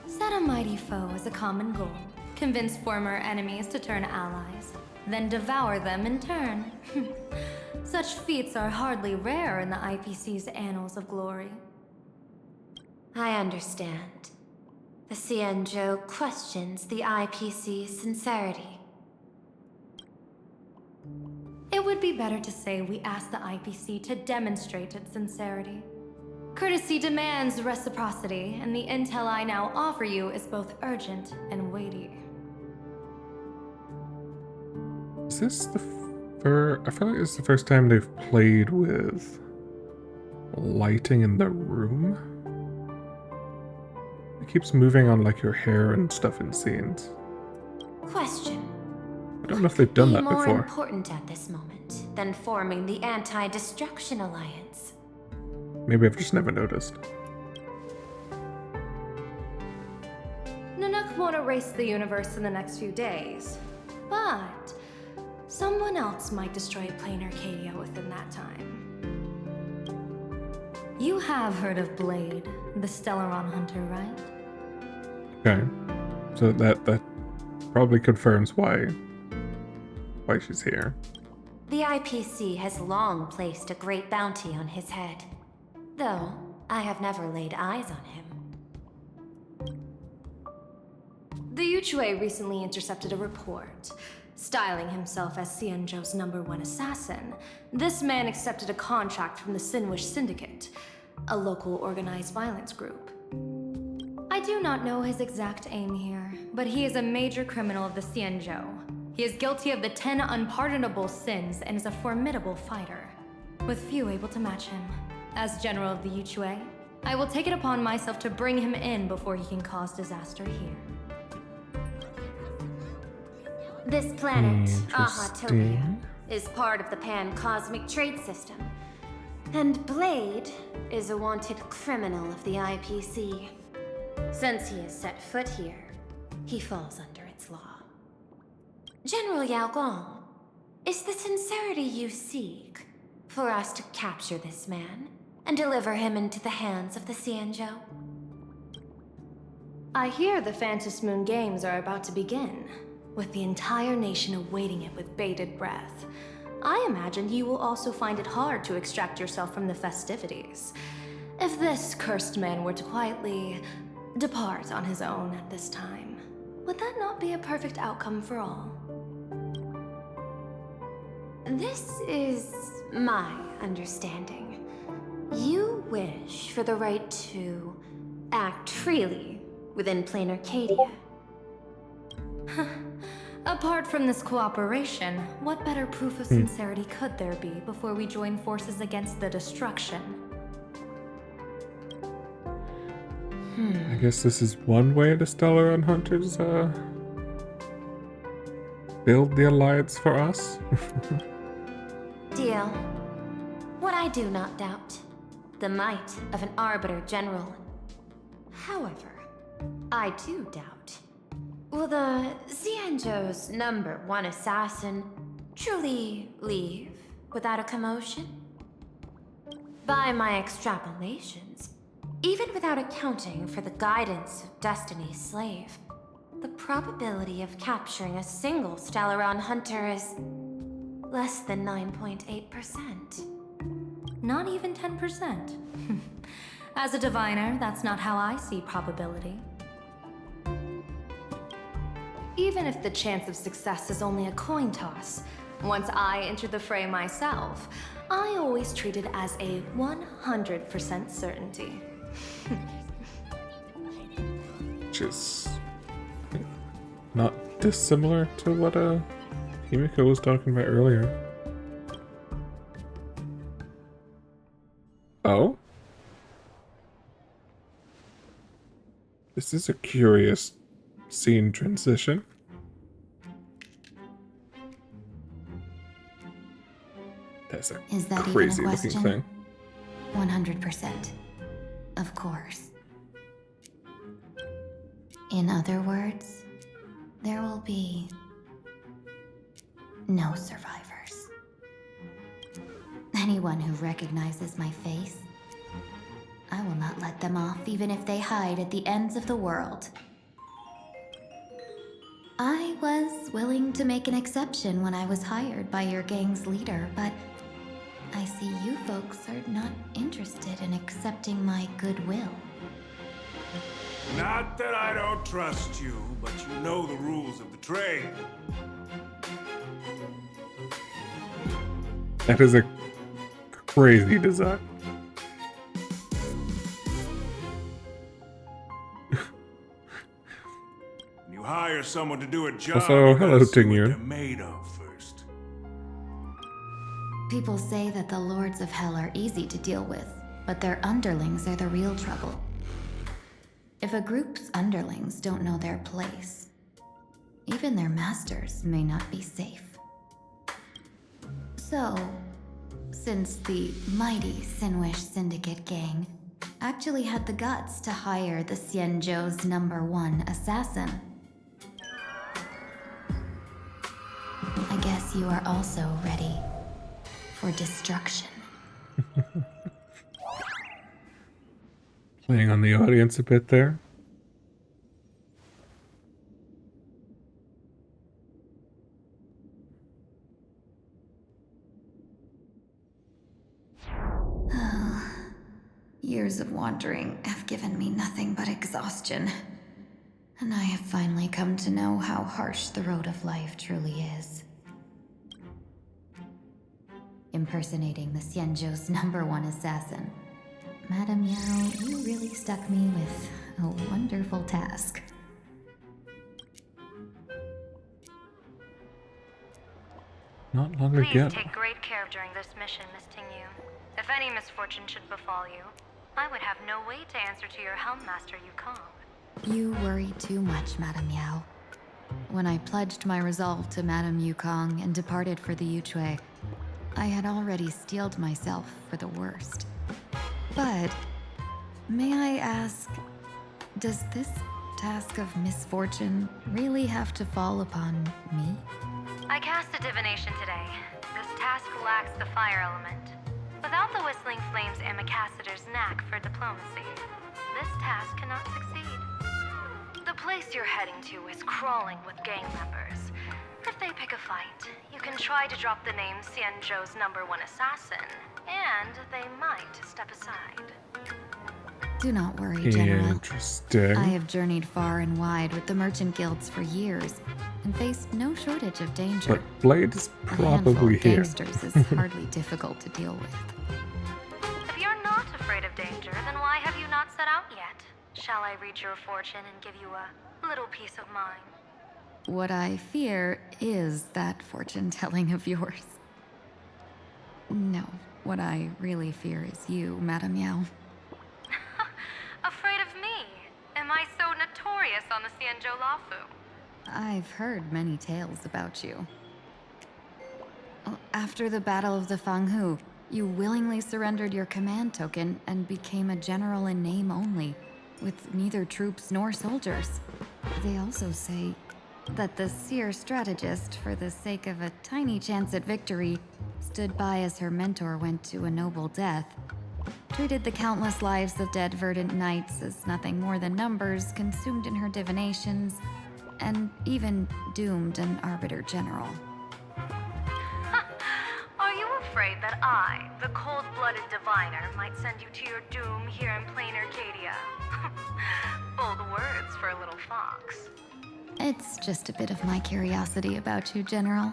Set a mighty foe as a common goal. Convince former enemies to turn allies. Then devour them in turn. Such feats are hardly rare in the IPC's annals of glory. I understand. The Cienjo questions the IPC's sincerity. It would be better to say we ask the IPC to demonstrate its sincerity. Courtesy demands reciprocity, and the intel I now offer you is both urgent and weighty. Is this the I feel like this is the first time they've played with lighting in the room. It keeps moving on like your hair and stuff in scenes. Question. I don't know if they've done Be that more before. important at this moment than forming the Anti-Destruction Alliance. Maybe I've just never noticed. Nanook won't erase the universe in the next few days, but someone else might destroy Plain Arcadia within that time. You have heard of Blade, the Stellaron hunter, right? Okay. So that probably confirms why she's here. The IPC has long placed a great bounty on his head, though I have never laid eyes on him. The Yuchue recently intercepted a report. Styling himself as Xianzhou's #1 assassin, this man accepted a contract from the Sinwish Syndicate, a local organized violence group. I do not know his exact aim here, but he is a major criminal of the Xianzhou. He is guilty of the 10 unpardonable sins and is a formidable fighter, with few able to match him. As general of the Yuchue, I will take it upon myself to bring him in before he can cause disaster here. This planet, Ahatopia, Interesting. is part of the Pan-Cosmic Trade System. And Blade is a wanted criminal of the IPC. Since he has set foot here, he falls under its law. General Yao Gong, is the sincerity you seek for us to capture this man and deliver him into the hands of the Xianzhou? I hear the Phantom Moon Games are about to begin, with the entire nation awaiting it with bated breath. I imagine you will also find it hard to extract yourself from the festivities. If this cursed man were to quietly depart on his own at this time, would that not be a perfect outcome for all? This is my understanding. You wish for the right to act freely within Plain Arcadia. Apart from this cooperation, what better proof of sincerity could there be before we join forces against the destruction? I guess this is one way the Stellaron Hunters build the alliance for us. Deal. What I do not doubt, the might of an Arbiter General. However, I do doubt, will the Xianzhou's #1 assassin truly leave without a commotion? By my extrapolations, even without accounting for the guidance of Destiny's slave, the probability of capturing a single Stellaron hunter is less than 9.8%. Not even 10%. As a diviner, that's not how I see probability. Even if the chance of success is only a coin toss, once I enter the fray myself, I always treat it as a 100% certainty. Which is not dissimilar to what Himiko was talking about earlier. Oh? This is a curious scene transition. That's a Is that crazy even a looking question? thing. 100%. Of course. In other words, there will be no survivors. Anyone who recognizes my face, I will not let them off even if they hide at the ends of the world. I was willing to make an exception when I was hired by your gang's leader, but I see you folks are not interested in accepting my goodwill. Not that I don't trust you, but you know the rules of the trade. That is a crazy design. You hire someone to do a job. Also, you gotta hello, see what Tingyun. they're made of first. People say that the Lords of Hell are easy to deal with, but their underlings are the real trouble. If a group's underlings don't know their place, even their masters may not be safe. So, since the mighty Sinwish Syndicate gang actually had the guts to hire the Xianzhou's #1 assassin, I guess you are also ready for destruction. Playing on the audience a bit there. Years of wandering have given me nothing but exhaustion. And I have finally come to know how harsh the road of life truly is. Impersonating the Xianzhou's #1 assassin. Madame Yao, you really stuck me with a wonderful task. Not long Please ago. take great care during this mission, Miss Tingyu. If any misfortune should befall you, I would have no way to answer to your Helm Master Yukong. You worry too much, Madame Yao. When I pledged my resolve to Madame Yukong and departed for the Yuchui, I had already steeled myself for the worst. But, may I ask, does this task of misfortune really have to fall upon me? I cast a divination today. This task lacks the fire element. Without the Whistling Flames Ambassador's knack for diplomacy, this task cannot succeed. The place you're heading to is crawling with gang members. If they pick a fight, you can try to drop the name Xianzhou's #1 assassin, and they might step aside. Do not worry, General. Interesting. I have journeyed far and wide with the merchant guilds for years, and faced no shortage of danger. But Blade is A handful probably of here. gangsters is hardly difficult to deal with. If you're not afraid of danger, then why have you not set out yet? Shall I read your fortune and give you a little peace of mind? What I fear is that fortune-telling of yours. No, what I really fear is you, Madame Yao. Afraid of me? Am I so notorious on the Xianzhou Lafu? I've heard many tales about you. After the Battle of the Fanghu, you willingly surrendered your command token and became a general in name only, with neither troops nor soldiers. They also say that the seer strategist, for the sake of a tiny chance at victory, stood by as her mentor went to a noble death, treated the countless lives of dead verdant knights as nothing more than numbers consumed in her divinations, and even doomed an arbiter general. Are you afraid that I, the cold-blooded diviner, might send you to your doom here in plain Arcadia? Bold words for a little fox. It's just a bit of my curiosity about you, General.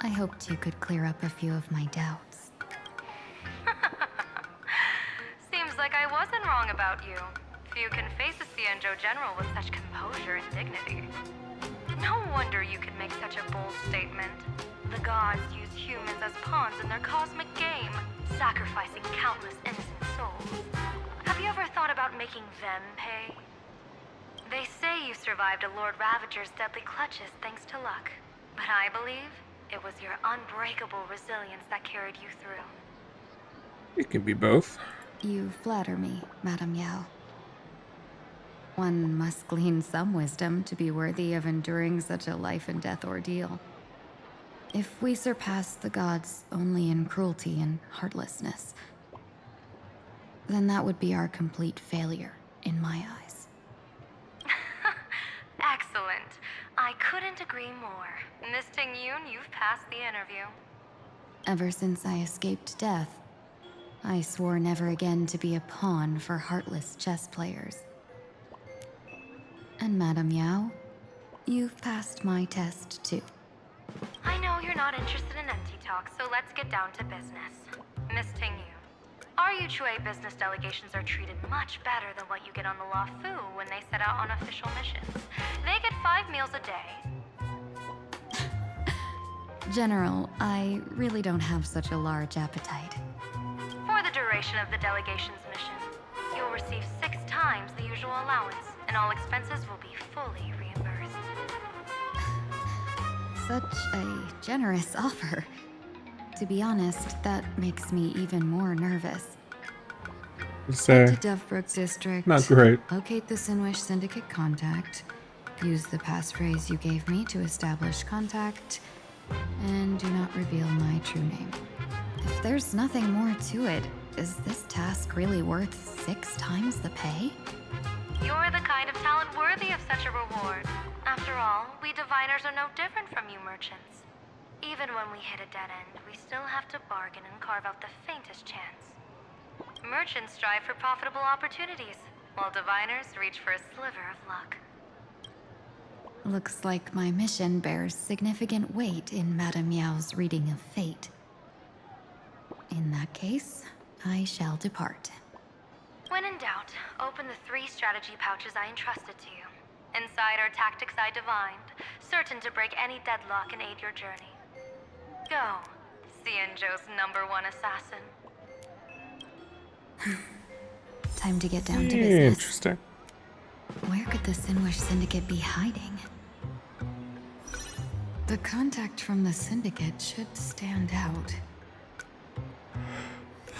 I hoped you could clear up a few of my doubts. Seems like I wasn't wrong about you. Few can face a Xianzhou general with such composure and dignity. No wonder you can make such a bold statement. The gods use humans as pawns in their cosmic game, sacrificing countless innocent souls. Have you ever thought about making them pay? They say you survived a Lord Ravager's deadly clutches thanks to luck. But I believe it was your unbreakable resilience that carried you through. It can be both. You flatter me, Madame Yao. One must glean some wisdom to be worthy of enduring such a life-and-death ordeal. If we surpass the gods only in cruelty and heartlessness, then that would be our complete failure, in my eyes. Excellent. I couldn't agree more. Miss Tingyun, you've passed the interview. Ever since I escaped death, I swore never again to be a pawn for heartless chess players. And Madame Yao, you've passed my test too. I know you're not interested in empty talk, so let's get down to business. Miss Tingyu, our Yuchui business delegations are treated much better than what you get on the Lafu when they set out on official missions. They get 5 meals a day. General, I really don't have such a large appetite. For the duration of the delegation's mission, you'll receive 6 times the usual allowance, and all expenses will be fully reimbursed. Such a generous offer. To be honest, that makes me even more nervous. Say, Head to Dovebrook District. not great. Locate the Sinwish Syndicate contact. Use the passphrase you gave me to establish contact. And do not reveal my true name. If there's nothing more to it, is this task really worth 6 times the pay? You're the kind of talent worthy of such a reward. After all, we diviners are no different from you merchants. Even when we hit a dead end, we still have to bargain and carve out the faintest chance. Merchants strive for profitable opportunities, while diviners reach for a sliver of luck. Looks like my mission bears significant weight in Madame Yao's reading of fate. In that case, I shall depart. When in doubt, open the 3 strategy pouches I entrusted to you. Inside are tactics I divined, certain to break any deadlock and aid your journey. Go, Xianzhou's #1 assassin. Time to get down to business. Interesting. Where could the Sinwish Syndicate be hiding? The contact from the Syndicate should stand out.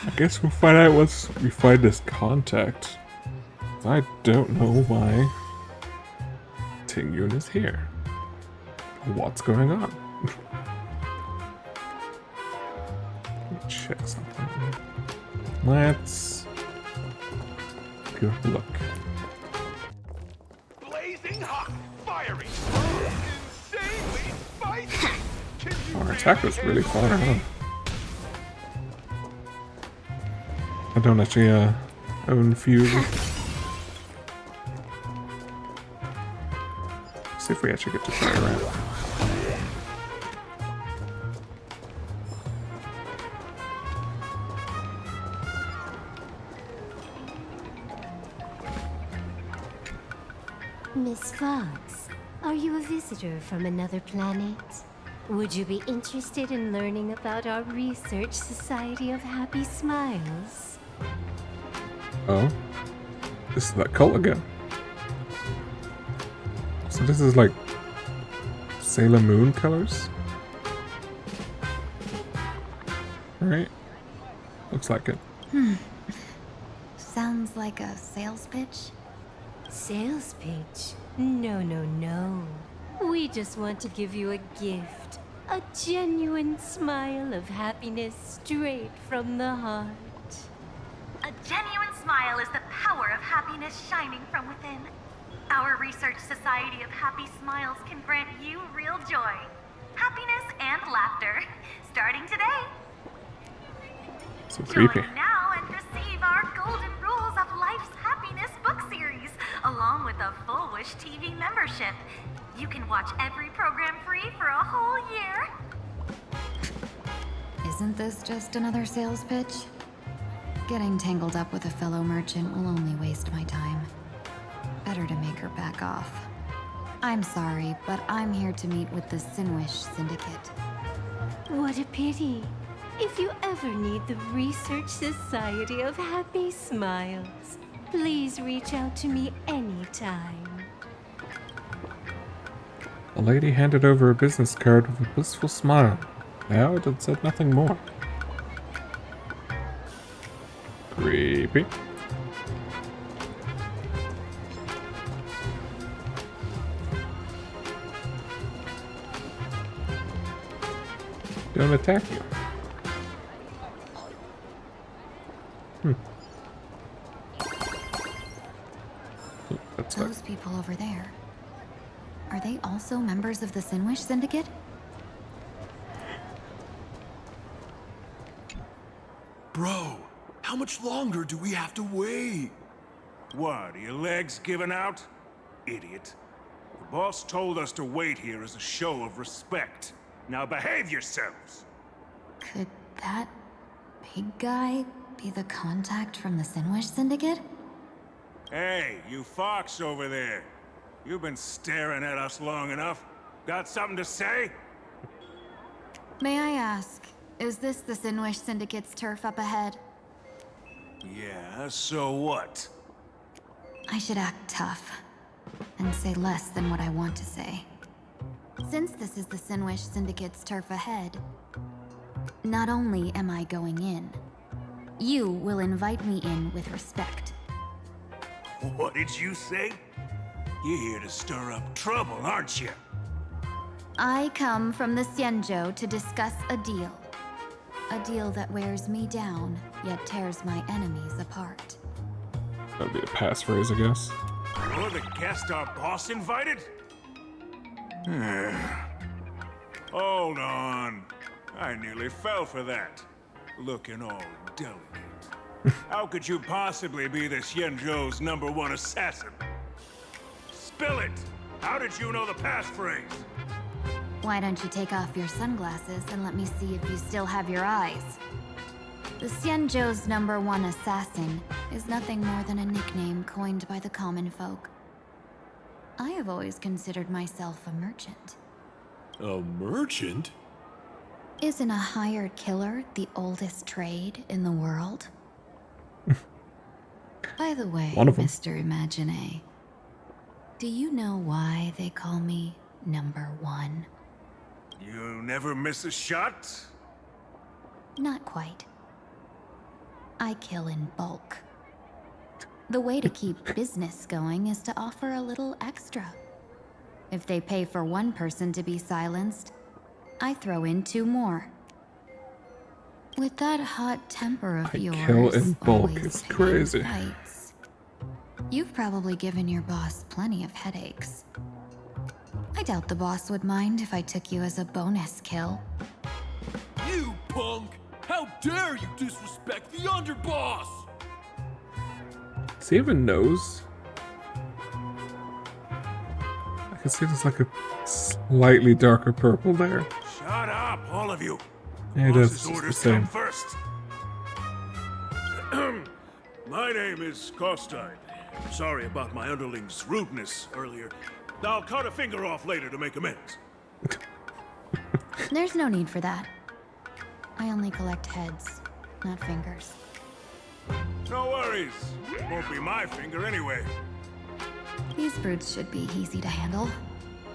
I guess we'll find out once we find this contact. I don't know why Tingyun is here. What's going on? Let me check something. Let's go look. Blazing hot, fiery, insanely spicy. Our attack was really far out. I don't actually own Fugue. See if we actually get to try around. Miss Fox, are you a visitor from another planet? Would you be interested in learning about our Research Society of Happy Smiles? Oh, this is that cult again. So this is like Sailor Moon colors, right? Looks like it. Sounds like a sales pitch. Sales pitch? No, no, no. We just want to give you a gift. A genuine smile of happiness straight from the heart. A genuine smile is the power of happiness shining from within. Our Research Society of Happy Smiles can grant you real joy, happiness, and laughter, starting today. So creepy. Join now and receive our Golden Rules of Life's Happiness book series, along with a full Wish TV membership. You can watch every program free for a whole year. Isn't this just another sales pitch? Getting tangled up with a fellow merchant will only waste my time. Better to make her back off. I'm sorry, but I'm here to meet with the Sinwish Syndicate. What a pity. If you ever need the Research Society of Happy Smiles, please reach out to me anytime. The lady handed over a business card with a blissful smile. Bowed and said nothing more. Creepy. Don't attack you. That's Those people over there. Are they also members of the Sinwish Syndicate? Bro, how much longer do we have to wait? What, are your legs giving out? Idiot. The boss told us to wait here as a show of respect. Now behave yourselves! Could that big guy be the contact from the Sinwish Syndicate? Hey, you fox over there. You've been staring at us long enough. Got something to say? May I ask, is this the Sinwish Syndicate's turf up ahead? Yeah, so what? I should act tough and say less than what I want to say. Since this is the Sinwish Syndicate's turf ahead, not only am I going in, you will invite me in with respect. What did you say? You're here to stir up trouble, aren't you? I come from the Xianzhou to discuss a deal. A deal that wears me down, yet tears my enemies apart. That'd be a passphrase, I guess. You're the guest our boss invited? Hold on. I nearly fell for that. Looking all delicate. How could you possibly be the Xianzhou's #1 assassin? Spill it! How did you know the passphrase? Why don't you take off your sunglasses and let me see if you still have your eyes? The Xianzhou's #1 assassin is nothing more than a nickname coined by the common folk. I have always considered myself a merchant. A merchant? Isn't a hired killer the oldest trade in the world? By the way, Mr. Imagine, do you know why they call me #1? You never miss a shot? Not quite. I kill in bulk. The way to keep business going is to offer a little extra. If they pay for one person to be silenced, I throw in 2 more. With that hot temper of yours, Kill in bulk, always it's picking crazy. fights, you've probably given your boss plenty of headaches. I doubt the boss would mind if I took you as a bonus kill. You punk! How dare you disrespect the underboss! Does he even knows? I can see there's like a slightly darker purple there. Shut up, all of you. Yeah, it is. Boss's It's the orders same. come first. My name is Kostine. Sorry about my underling's rudeness earlier. I'll cut a finger off later to make amends. There's no need for that. I only collect heads, not fingers. No worries. It won't be my finger anyway. These brutes should be easy to handle.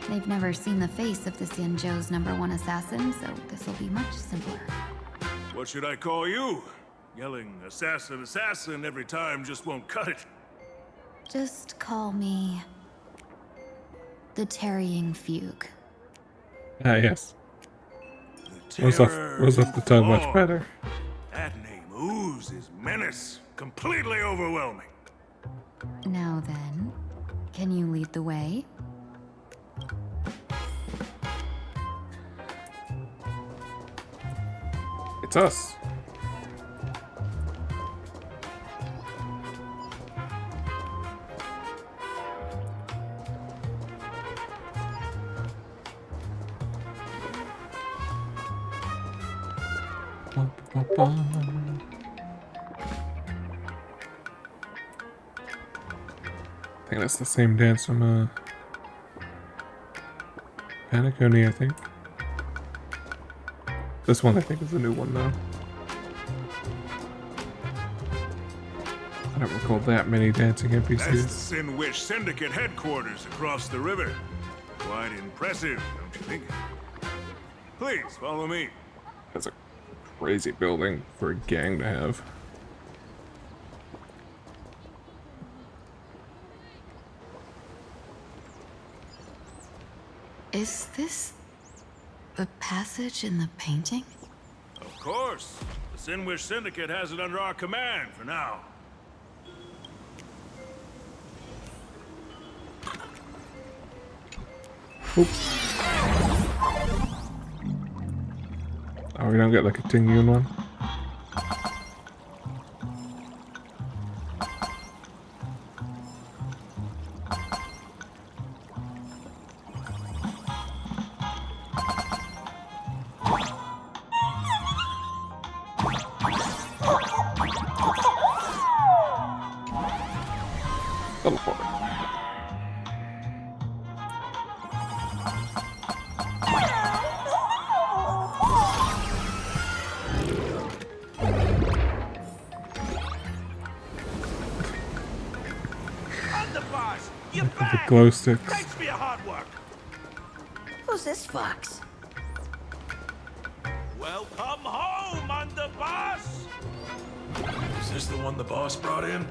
They've never seen the face of the Xianzhou's #1 assassin, so this will be much simpler. What should I call you? Yelling assassin, assassin every time just won't cut it. Just call me the Tarrying Fugue. Ah, yes. Was off the tongue much better. That name oozes menace. Completely overwhelming. Now then, can you lead the way? It's us. I think that's the same dance from Penacony, I think. This one I think is a new one though. I don't recall that many dancing That's the NPCs. Sinwish Syndicate headquarters across the river. Quite impressive, don't you think? Please, follow me. That's a crazy building for a gang to have. Is this the passage in the painting? Of course. The Sinwish Syndicate has it under our command for now. Oops. Oh, we don't get like a Tingyun one? Teleport. Underboss! You're The back! glow sticks. Thanks for your hard work! Who's this fox? Welcome home, Underboss! Is this the one the boss brought in?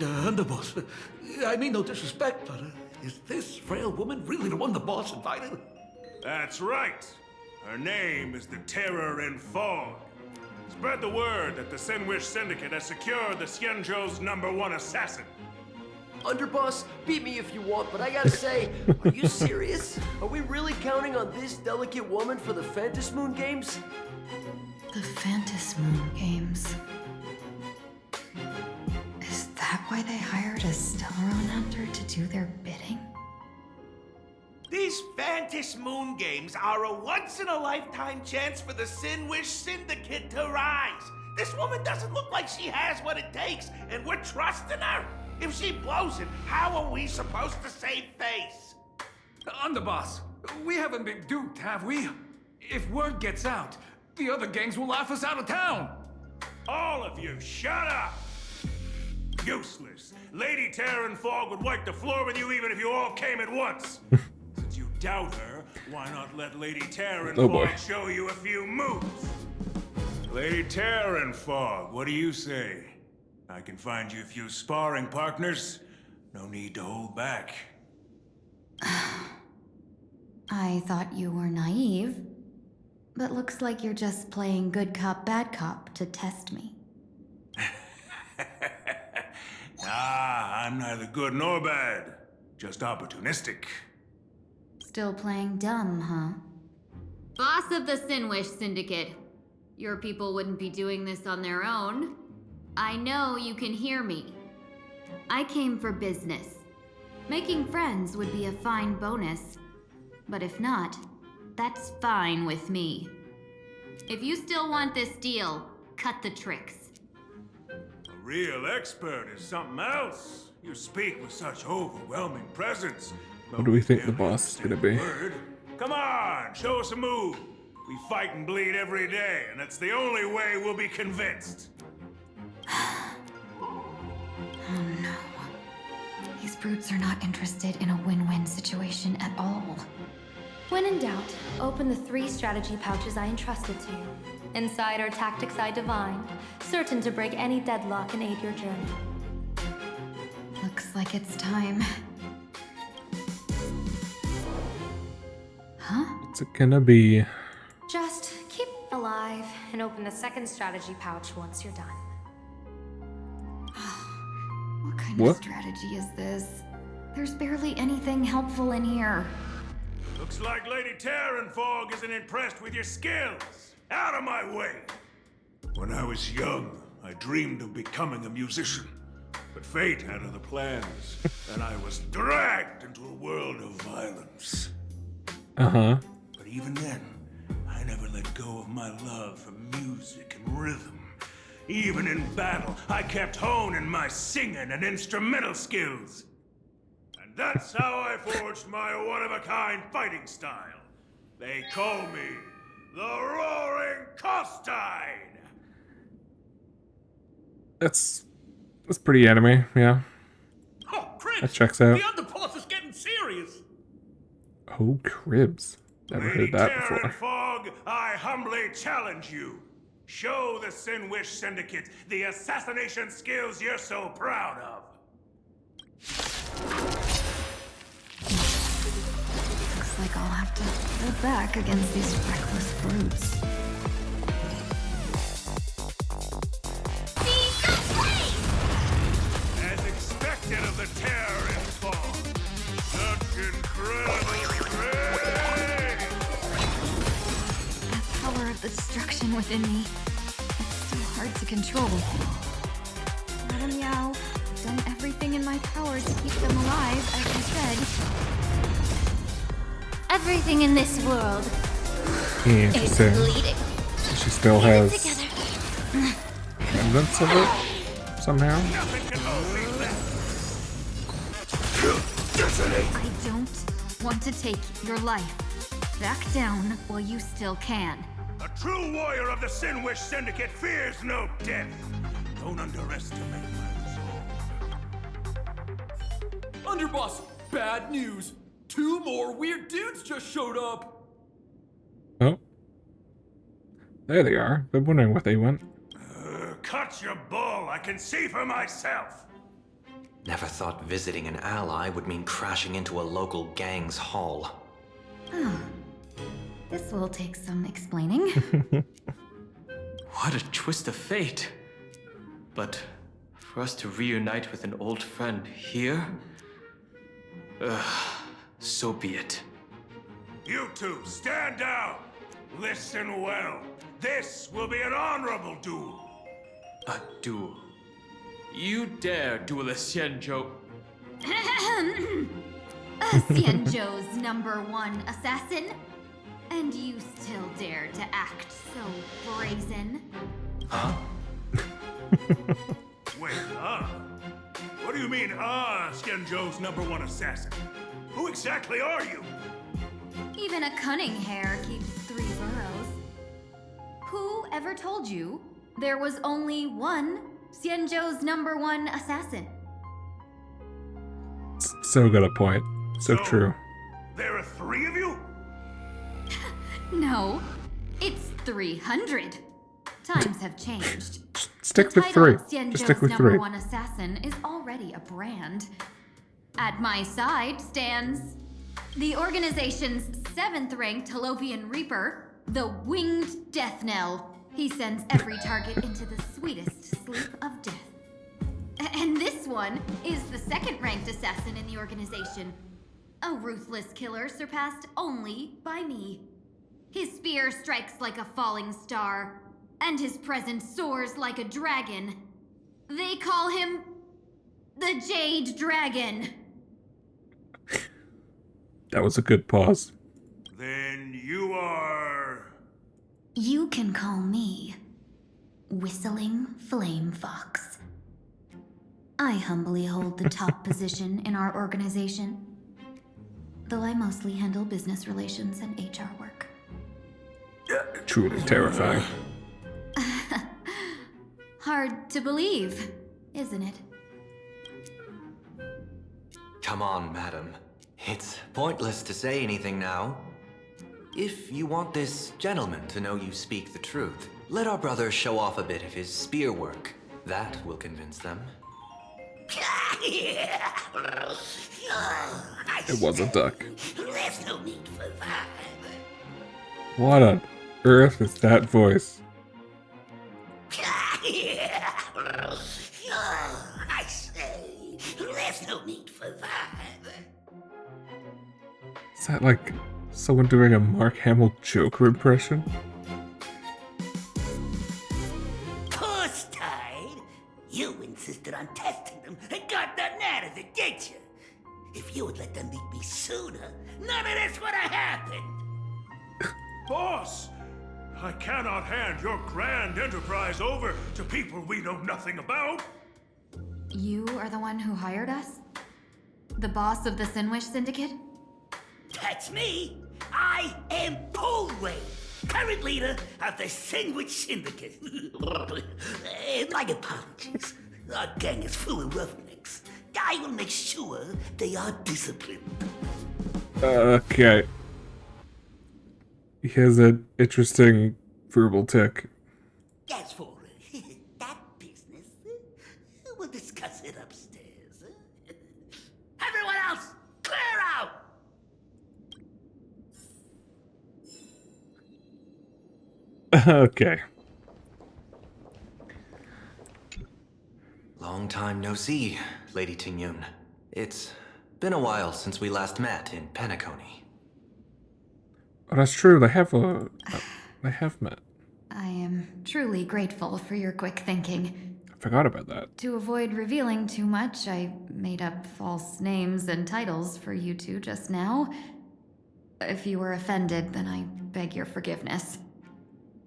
Underboss, I mean no disrespect, but is this frail woman really the one the boss invited? That's right. Her name is the Terror in Fog. Spread the word that the Sinwish Syndicate has secured the Xianzhou's #1 assassin. Underboss, beat me if you want, but I gotta say, are you serious? Are we really counting on this delicate woman for the Phantasmoon Games? The Phantasmoon Games. Is that why they hired a Stellaron hunter to do their bidding? These Phantasmoon Games are a once-in-a-lifetime chance for the Sinwish Syndicate to rise. This woman doesn't look like she has what it takes, and we're trusting her. If she blows it, how are we supposed to save face? Underboss, we haven't been duped, have we? If word gets out, the other gangs will laugh us out of town. All of you, shut up! Useless. Lady Terror in Fog would wipe the floor with you even if you all came at once. Since you doubt her, why not let Lady Terror in Fog show you a few moves? Lady Terror in Fog, what do you say? I can find you a few sparring partners. No need to hold back. I thought you were naive, but looks like you're just playing good cop, bad cop to test me. I'm neither good nor bad. Just opportunistic. Still playing dumb, huh? Boss of the Sinwish Syndicate. Your people wouldn't be doing this on their own. I know you can hear me. I came for business. Making friends would be a fine bonus. But if not, that's fine with me. If you still want this deal, cut the tricks. A real expert is something else. You speak with such overwhelming presence. What do we think the boss is gonna be? Come on, show us a move. We fight and bleed every day, and that's the only way we'll be convinced. Oh no. These brutes are not interested in a win-win situation at all. When in doubt, open the 3 strategy pouches I entrusted to you. Inside are tactics I divined, certain to break any deadlock and aid your journey. Looks like it's time. Huh? What's it gonna be? Just keep alive and open the 2nd strategy pouch once you're done. What kind What? of strategy is this? There's barely anything helpful in here. Looks like Lady Terror in Fog isn't impressed with your skills. Out of my way! When I was young, I dreamed of becoming a musician. But fate had other plans, and I was dragged into a world of violence. Uh-huh. But even then, I never let go of my love for music and rhythm. Even in battle, I kept honing my singing and instrumental skills. And that's how I forged my one-of-a-kind fighting style. They call me the Roaring Costine! That's pretty anime, yeah. Oh, Cribs! That checks out. The underboss is getting serious! Oh, cribs. Never heard that Terror and before. Fog, I humbly challenge you. Show the Sinwish Syndicate the assassination skills you're so proud of. Looks like I'll have to hold back against these reckless brutes. As expected of the Terror in Fog. Such incredible strength! That power of the destruction within me. It's so hard to control. Let 'em meow. I've done everything in my power to keep them alive, as you said. Everything in this world Yeah, is interesting. bleeding. She still has Together. remnants of it somehow. I don't want to take your life. Back down while you still can. A true warrior of the Sinwish Syndicate fears no death. Don't underestimate my resolve. Underboss, bad news. 2 more weird dudes just showed up. Oh. There they are. Been wondering where they went. Cut your bull. I can see for myself. Never thought visiting an ally would mean crashing into a local gang's hall. Oh. This will take some explaining. What a twist of fate. But for us to reunite with an old friend here? So be it. You two, stand down. Listen well. This will be an honorable duel. A duel? You dare duel a Xianzhou? Xianzhou's #1 assassin? And you still dare to act so brazen? Huh? Wait, What do you mean, Xianzhou's #1 assassin? Who exactly are you? Even a cunning hare keeps 3 burrows. Who ever told you there was only one Xianzhou's #1 assassin? So got a point. So true. There are 3 of you? No, it's 300. Times have changed. Stick The with title 3. of Just stick Xianzhou's with 3. #1 assassin is already a brand. At my side stands the organization's 7th-ranked Talovian Reaper, the Winged Death Knell. He sends every target into the sweetest sleep of death. And this one is the 2nd-ranked assassin in the organization, a ruthless killer surpassed only by me. His spear strikes like a falling star, and his presence soars like a dragon. They call him the Jade Dragon. That was a good pause. Then you are... You can call me Whistling Flame Fox. I humbly hold the top position in our organization, though I mostly handle business relations and HR work. Truly terrifying. Hard to believe, isn't it? Come on, madam. It's pointless to say anything now. If you want this gentleman to know you speak the truth, let our brother show off a bit of his spear work. That will convince them. It was a duck. There's no need for that. What on earth is that voice? I say, there's no need for that. Is that like someone doing a Mark Hamill Joker impression? Course tied. You insisted on testing them and got nothing out of it, did you? If you would let them meet me sooner, none of this would have happened. Boss! I cannot hand your grand enterprise over to people we know nothing about. You are the one who hired us? The boss of the Sinwish Syndicate? That's me. I am Polway, current leader of the Sandwich Syndicate. My apologies. Our gang is full of roughnecks. I will make sure they are disciplined. Okay. He has an interesting verbal tick. As for that business, we'll discuss it upstairs. Everyone else, clear out! Okay. Long time no see, Lady Tingyun. It's been a while since we last met in Penacony. Oh, that's true. They have met. I am truly grateful for your quick thinking. I forgot about that. To avoid revealing too much, I made up false names and titles for you two just now. If you were offended, then I beg your forgiveness.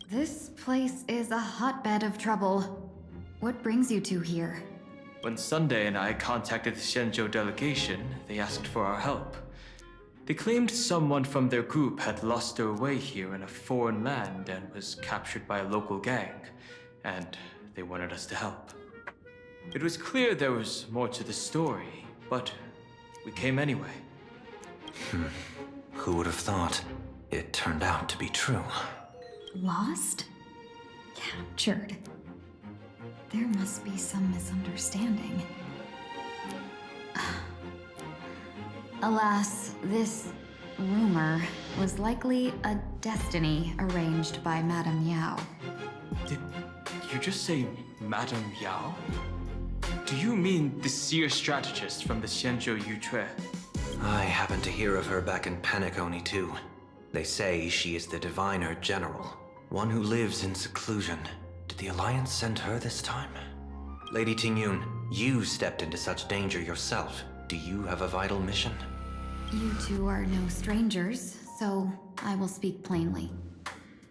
This place is a hotbed of trouble. What brings you two here? When Sunday and I contacted the Shenzhou delegation, they asked for our help. They claimed someone from their group had lost their way here in a foreign land and was captured by a local gang, and they wanted us to help. It was clear there was more to the story, but we came anyway. Who would have thought? It turned out to be true. Lost? Captured? There must be some misunderstanding. Alas, this rumor was likely a destiny arranged by Madame Yao. Did you just say Madame Yao? Do you mean the seer strategist from the Xianzhou Yutue? I happened to hear of her back in Penacony too. They say she is the diviner general, one who lives in seclusion. Did the Alliance send her this time? Lady Tingyun, you stepped into such danger yourself. Do you have a vital mission? You two are no strangers, so I will speak plainly.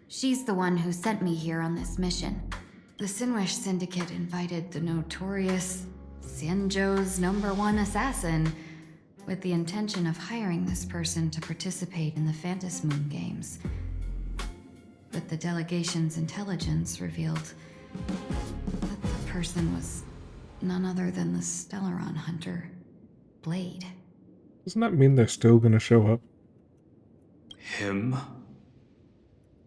She's the one who sent me here on this mission. The Sinwish Syndicate invited the notorious Xianzhou's #1 assassin with the intention of hiring this person to participate in the Phantasmoon Games. But the delegation's intelligence revealed that the person was none other than the Stellaron hunter, Blade. Doesn't that mean they're still gonna show up? Him?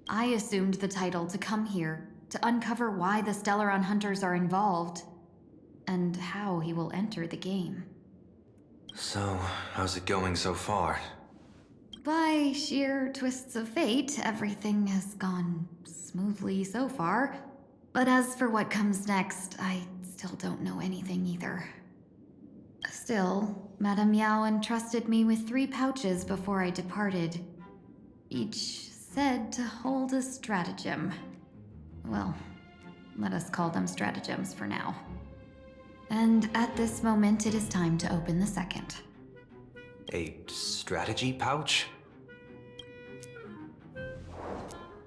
I assumed the title to come here to uncover why the Stellaron hunters are involved and how he will enter the game. So, how's it going so far? By sheer twists of fate, everything has gone smoothly so far. But as for what comes next, I still don't know anything either. Still, Madame Yao entrusted me with 3 pouches before I departed. Each said to hold a stratagem. Well, let us call them stratagems for now. And at this moment, it is time to open the second. A strategy pouch?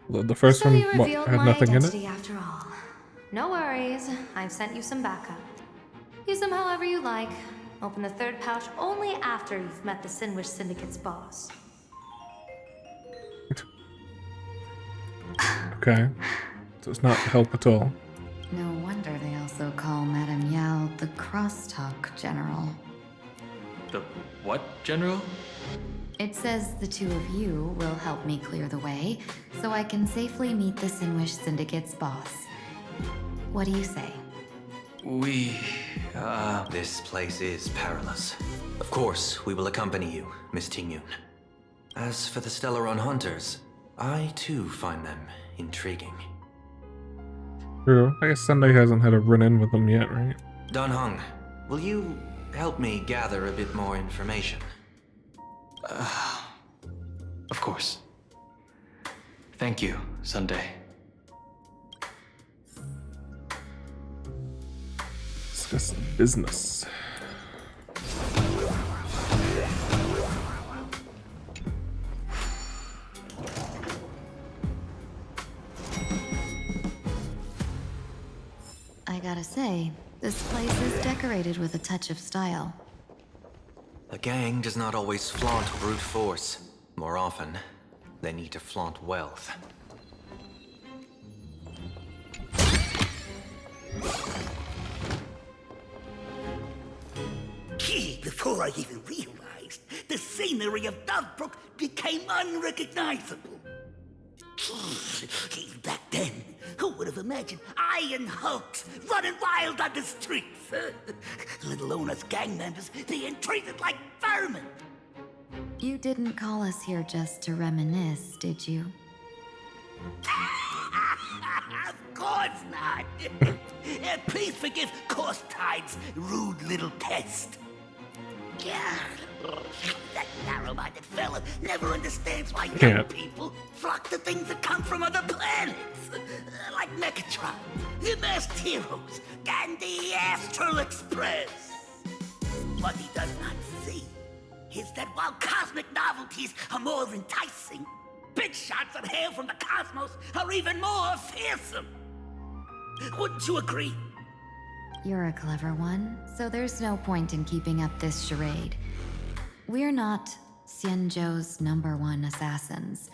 The first one You revealed had my nothing in it? identity after all. No worries, I've sent you some backup. Use them however you like. Open the third pouch only after you've met the Sinwish Syndicate's boss. Okay. So it's not help at all. No wonder they also call Madame Yao the Crosstalk General. The what, General? It says the 2 of you will help me clear the way, so I can safely meet the Sinwish Syndicate's boss. What do you say? This place is perilous. Of course, we will accompany you, Miss Tingyun. As for the Stellaron hunters, I too find them intriguing. True. I guess Sunday hasn't had a run-in with them yet, right? Dan Heng, will you help me gather a bit more information? Of course. Thank you, Sunday. Discuss business. I gotta say, this place is decorated with a touch of style. A gang does not always flaunt brute force. More often, they need to flaunt wealth. Before I even realized, the scenery of Dovebrook became unrecognizable. Back then, who would have imagined iron hulks running wild on the streets? Let alone us gang members being treated like vermin. You didn't call us here just to reminisce, did you? Of course not. Please forgive Corstide's rude little test. That narrow-minded fella never understands why young people flock to things that come from other planets. Like Megatron, the Masked Heroes, and the Astral Express. What he does not see is that while cosmic novelties are more enticing, big shots that hail from the cosmos are even more fearsome. Wouldn't you agree? You're a clever one, so there's no point in keeping up this charade. We're not Xianzhou's #1 assassins.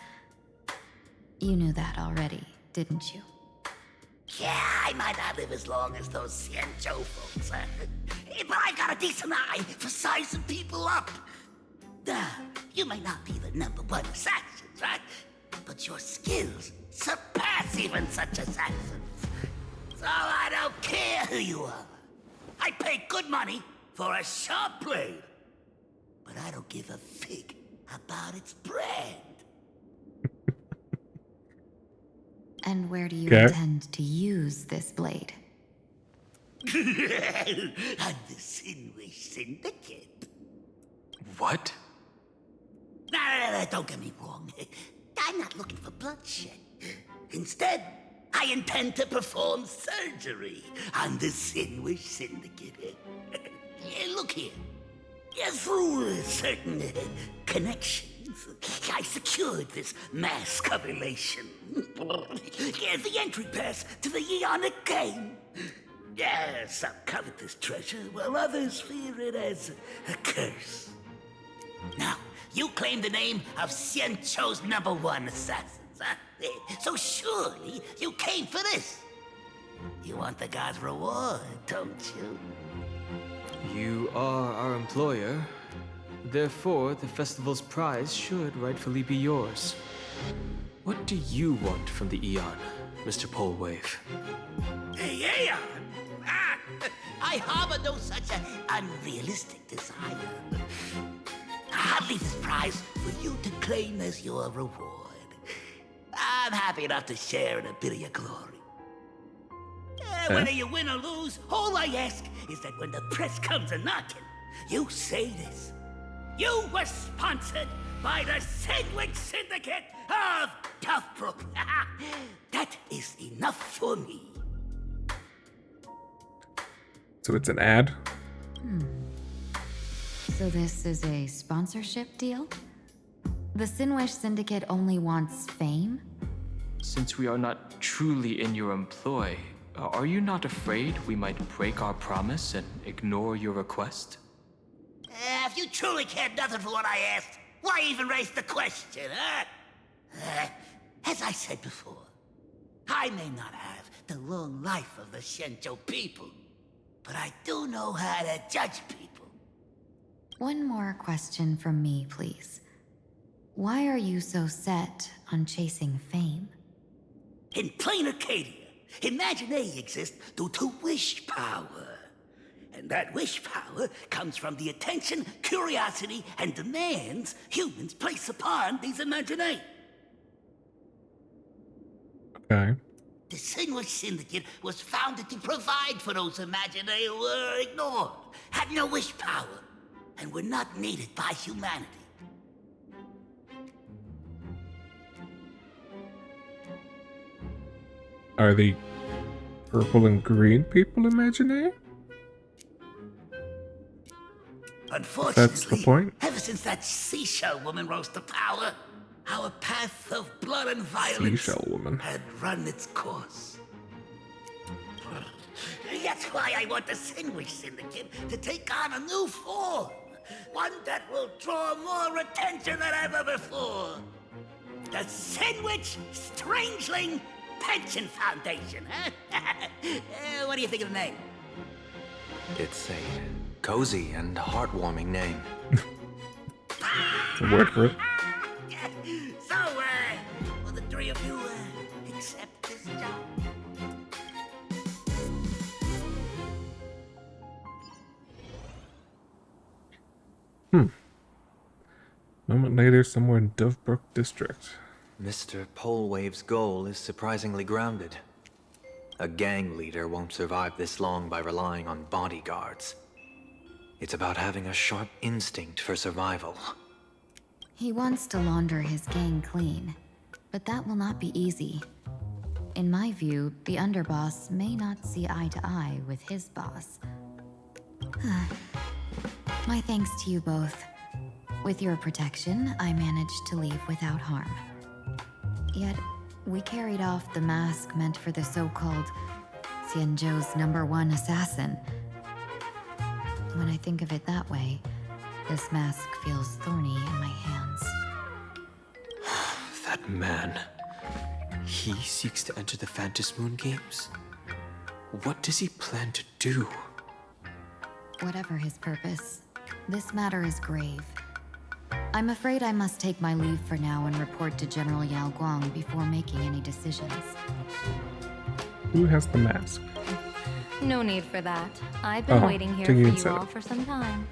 You knew that already, didn't you? Yeah, I might not live as long as those Xianzhou folks, but I've got a decent eye for sizing people up. You may not be the #1 assassins, right? But your skills surpass even such assassins. So I don't care who you are. I pay good money for a sharp blade. But I don't give a fig about its brand. And where do you Okay. intend to use this blade? On the Sinwish Syndicate. What? No, don't get me wrong. I'm not looking for bloodshed. Instead, I intend to perform surgery on the Sinwish Syndicate. Look here. Through certain connections, I secured this mass correlation. The entry pass to the Eonic game. Some covet this treasure, while others fear it as a curse. Now, you claim the name of Xianzhou's #1 assassins, huh? So surely you came for this. You want the god's reward, don't you? You are our employer. Therefore, the festival's prize should rightfully be yours. What do you want from the Eon, Mr. Polewave? Aeon? I harbor no such an unrealistic desire. I'll leave this prize for you to claim as your reward. I'm happy enough to share in a bit of your glory. Whether you win or lose, all I ask is that when the press comes a-knocking, you say this. You were sponsored by the Sandwich Syndicate of Toughbrook. That is enough for me. So it's an ad? So this is a sponsorship deal? The Sinwish Syndicate only wants fame? Since we are not truly in your employ, are you not afraid we might break our promise and ignore your request? If you truly cared nothing for what I asked, why even raise the question, huh? As I said before, I may not have the long life of the Xianzhou people, but I do know how to judge people. One more question from me, please. Why are you so set on chasing fame? In plain Arcadia, Imagination exists due to wish power. And that wish power comes from the attention, curiosity, and demands humans place upon these imaginae. Okay. The Sinwish Syndicate was founded to provide for those imaginae who were ignored, had no wish power, and were not needed by humanity. Are the purple and green people imaginary? Unfortunately, That's the point. ever since that seashell woman rose to power, our path of blood and violence Seashell woman. had run its course. That's why I want the Sinwish Syndicate to take on a new form. One that will draw more attention than ever before. The Sinwish Strangeling Pension Foundation, huh? What do you think of the name? It's a cozy and heartwarming name. A word for it. So, will the three of you accept this job? Moment later, somewhere in Dovebrook District. Mr. Polewave's goal is surprisingly grounded. A gang leader won't survive this long by relying on bodyguards. It's about having a sharp instinct for survival. He wants to launder his gang clean, but that will not be easy. In my view, the underboss may not see eye to eye with his boss. My thanks to you both. With your protection, I managed to leave without harm. Yet, we carried off the mask meant for the so-called Xianzhou's #1 assassin. When I think of it that way, This mask feels thorny in my hands. That man. He seeks to enter the Phantasmoon Games? What does he plan to do? Whatever his purpose, this matter is grave. I'm afraid I must take my leave for now and report to General Yao Guang before making any decisions. Who has the mask? No need for that. I've been waiting here for you all for some time.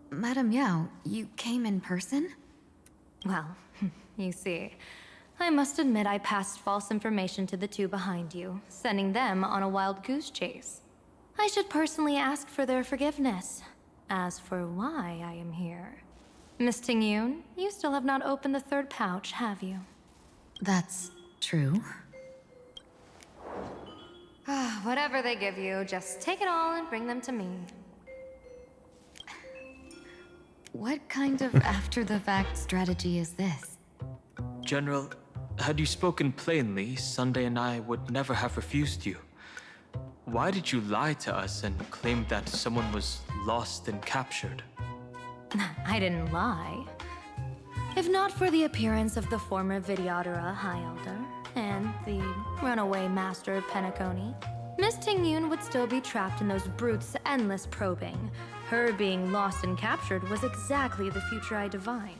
Madam Yao, you came in person? Well, you see, I must admit I passed false information to the two behind you, sending them on a wild goose chase. I should personally ask for their forgiveness. As for why I am here, Miss Tingyun, you still have not opened the third pouch, have you? That's true. Whatever they give you, just take it all and bring them to me. What kind of after-the-fact strategy is this? General, had you spoken plainly, Sunday and I would never have refused you. Why did you lie to us and claim that someone was lost and captured? I didn't lie. If not for the appearance of the former Vidyadhara High Elder and the runaway Master of Penacony, Miss Tingyun would still be trapped in those brutes' endless probing. Her being lost and captured was exactly the future I divined.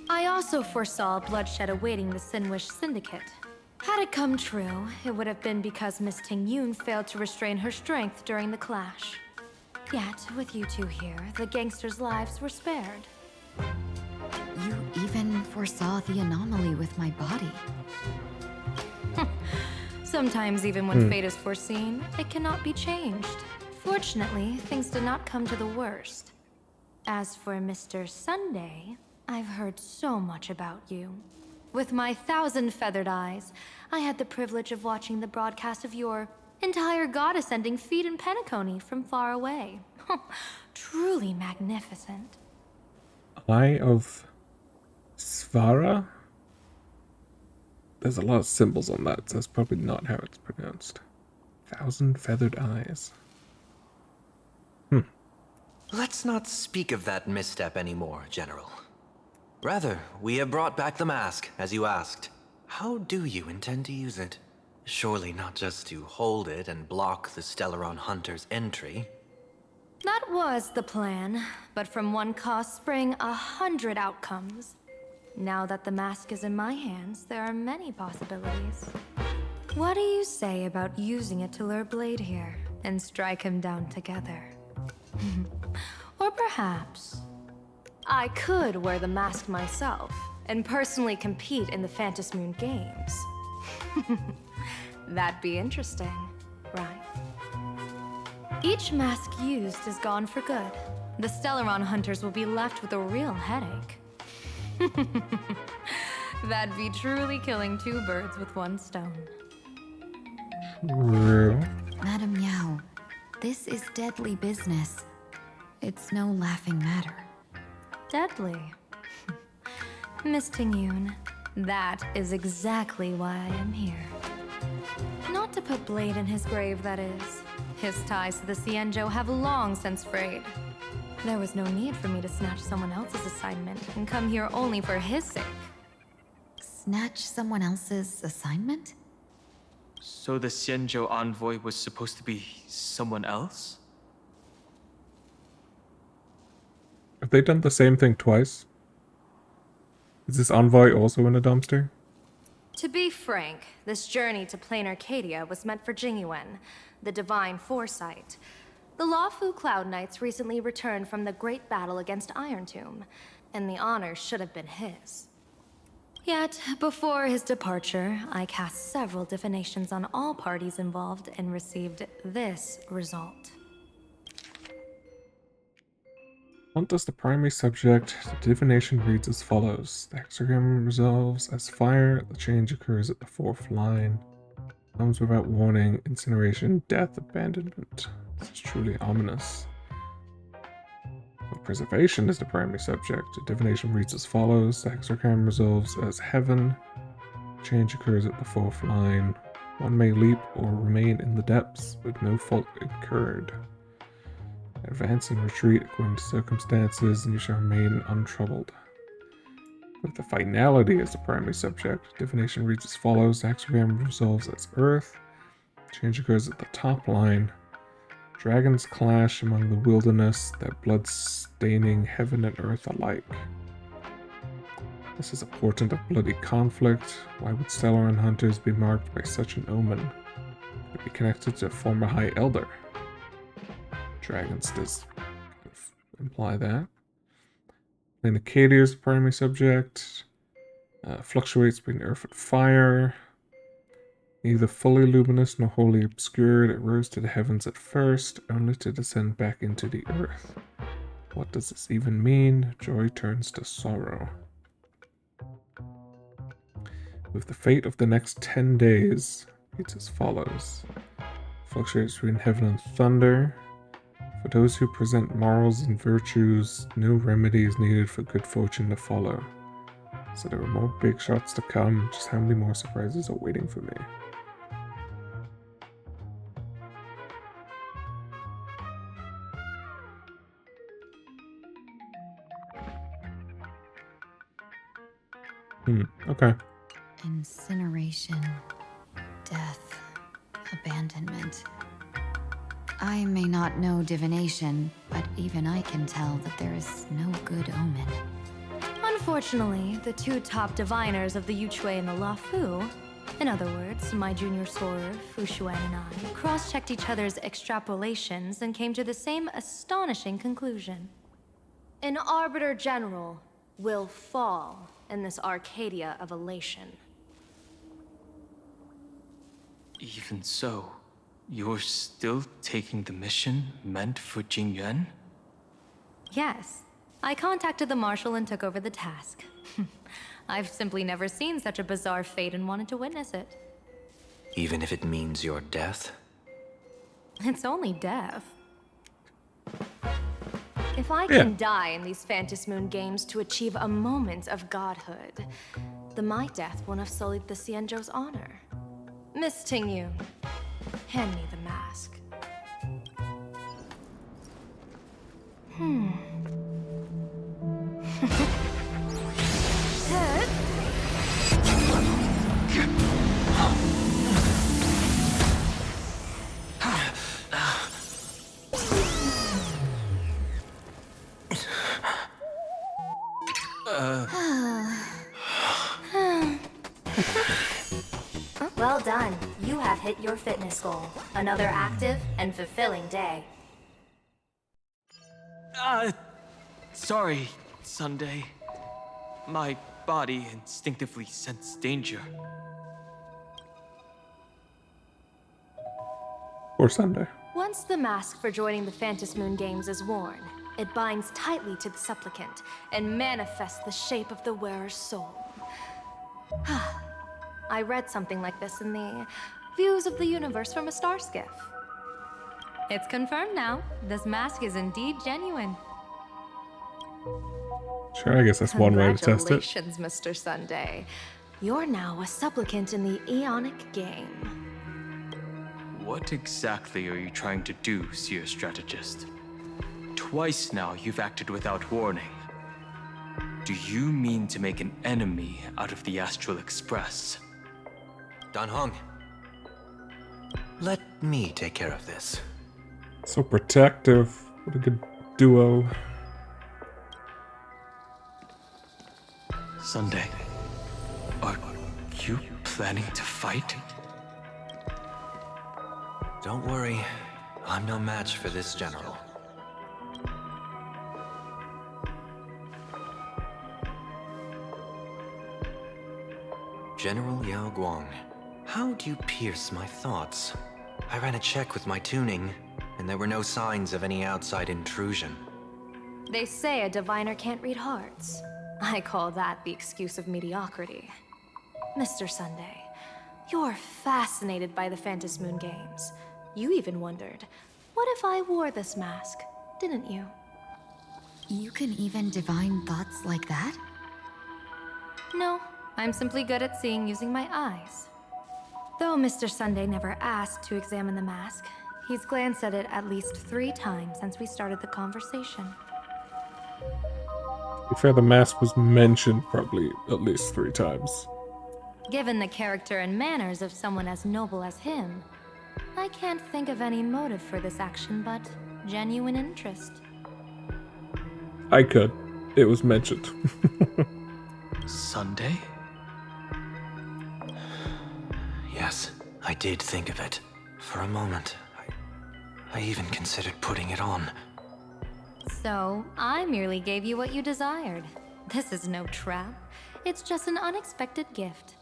I also foresaw bloodshed awaiting the Sinwish Syndicate. Had it come true, it would have been because Miss Tingyun failed to restrain her strength during the clash. Yet, with you two here, the gangsters' lives were spared. You even foresaw the anomaly with my body. Sometimes even when fate is foreseen, it cannot be changed. Fortunately, things did not come to the worst. As for Mr. Sunday, I've heard so much about you. With my 1,000 feathered eyes, I had the privilege of watching the broadcast of your entire goddess-ending feat in Penacony from far away. Truly magnificent. Eye of Svara? There's a lot of symbols on that, so that's probably not how it's pronounced. 1,000 feathered eyes. Let's not speak of that misstep anymore, General. Rather, we have brought back the mask, as you asked. How do you intend to use it? Surely not just to hold it and block the Stellaron Hunter's entry. That was the plan, but from one cause spring 100 outcomes. Now that the mask is in my hands, there are many possibilities. What do you say about using it to lure Blade here and strike him down together? Or perhaps I could wear the mask myself and personally compete in the Phantasmoon Games. That'd be interesting, right? Each mask used is gone for good. The Stellaron hunters will be left with a real headache. That'd be truly killing two birds with one stone. Madam Yao, this is deadly business. It's no laughing matter. Deadly. Miss Tingyun, that is exactly why I am here. Not to put Blade in his grave, that is. His ties to the Xianzhou have long since frayed. There was no need for me to snatch someone else's assignment and come here only for his sake. Snatch someone else's assignment? So the Xianzhou envoy was supposed to be someone else? Have they done the same thing twice? Is this envoy also in a dumpster? To be frank, this journey to Plain Arcadia was meant for Jingyuan, the divine foresight. The Lawfu Cloud Knights recently returned from the great battle against Iron Tomb, and the honor should have been his. Yet, before his departure, I cast several divinations on all parties involved and received this result. Hunt as the primary subject, the divination reads as follows. The hexagram resolves as fire, the change occurs at the 4th line. Comes without warning, incineration, death, abandonment. This is truly ominous. The preservation is the primary subject. The divination reads as follows. The hexagram resolves as heaven. Change occurs at the 4th line. One may leap or remain in the depths with no fault incurred. Advance and retreat according to circumstances, and you shall remain untroubled. With the finality as the primary subject, divination reads as follows. Axiogram resolves as Earth. Change occurs at the top line. Dragons clash among the wilderness, their blood staining heaven and earth alike. This is a portent of bloody conflict. Why would Stellaron hunters be marked by such an omen? Could it be connected to a former High Elder? Dragons does imply that. Then Acadia is the primary subject. Fluctuates between earth and fire. Neither fully luminous nor wholly obscured, it rose to the heavens at first, only to descend back into the earth. What does this even mean? Joy turns to sorrow. With the fate of the next 10 days, it's as follows. Fluctuates between heaven and thunder. For those who present morals and virtues, no remedy is needed for good fortune to follow. So there are more big shots to come, just how many more surprises are waiting for me? Okay. Incineration, death, abandonment. I may not know divination, but even I can tell that there is no good omen. Unfortunately, the two top diviners of the Yuchui and the Lafu, in other words, my junior soror, Fu Xuan, and I, cross-checked each other's extrapolations and came to the same astonishing conclusion. An Arbiter General will fall in this Arcadia of elation. Even so, you're still taking the mission meant for Jingyuan? Yes. I contacted the Marshal and took over the task. I've simply never seen such a bizarre fate and wanted to witness it. Even if it means your death? It's only death. If I can die in these Phantasmoon games to achieve a moment of godhood, then my death won't have sullied the Xianzhou's honor. Miss Tingyu, hand me the mask. Well done. You have hit your fitness goal. Another active and fulfilling day. Sorry, Sunday. My body instinctively sensed danger. Or Sunday. Once the mask for joining the Phantasmoon Games is worn, it binds tightly to the supplicant and manifests the shape of the wearer's soul. I read something like this in the Views of the Universe from a Star Skiff. It's confirmed now. This mask is indeed genuine. Sure, I guess that's one way to test it. Congratulations, Mr. Sunday. You're now a supplicant in the Aeonic game. What exactly are you trying to do, Seer Strategist? Twice now you've acted without warning. Do you mean to make an enemy out of the Astral Express? Dan Hong, let me take care of this. So protective. What a good duo. Sunday, are you planning to fight? Don't worry, I'm no match for this general. General Yao Guang, how do you pierce my thoughts? I ran a check with my tuning, and there were no signs of any outside intrusion. They say a diviner can't read hearts. I call that the excuse of mediocrity. Mr. Sunday, you're fascinated by the Phantasmoon Games. You even wondered, what if I wore this mask, didn't you? You can even divine thoughts like that? No, I'm simply good at seeing using my eyes. Though Mr. Sunday never asked to examine the mask, He's glanced at it at least 3 times since we started the conversation. To be fair, the mask was mentioned probably at least 3 times. Given the character and manners of someone as noble as him, I can't think of any motive for this action but genuine interest. I could. It was mentioned. Sunday? Yes, I did think of it. For a moment, I even considered putting it on. So, I merely gave you what you desired. This is no trap. It's just an unexpected gift.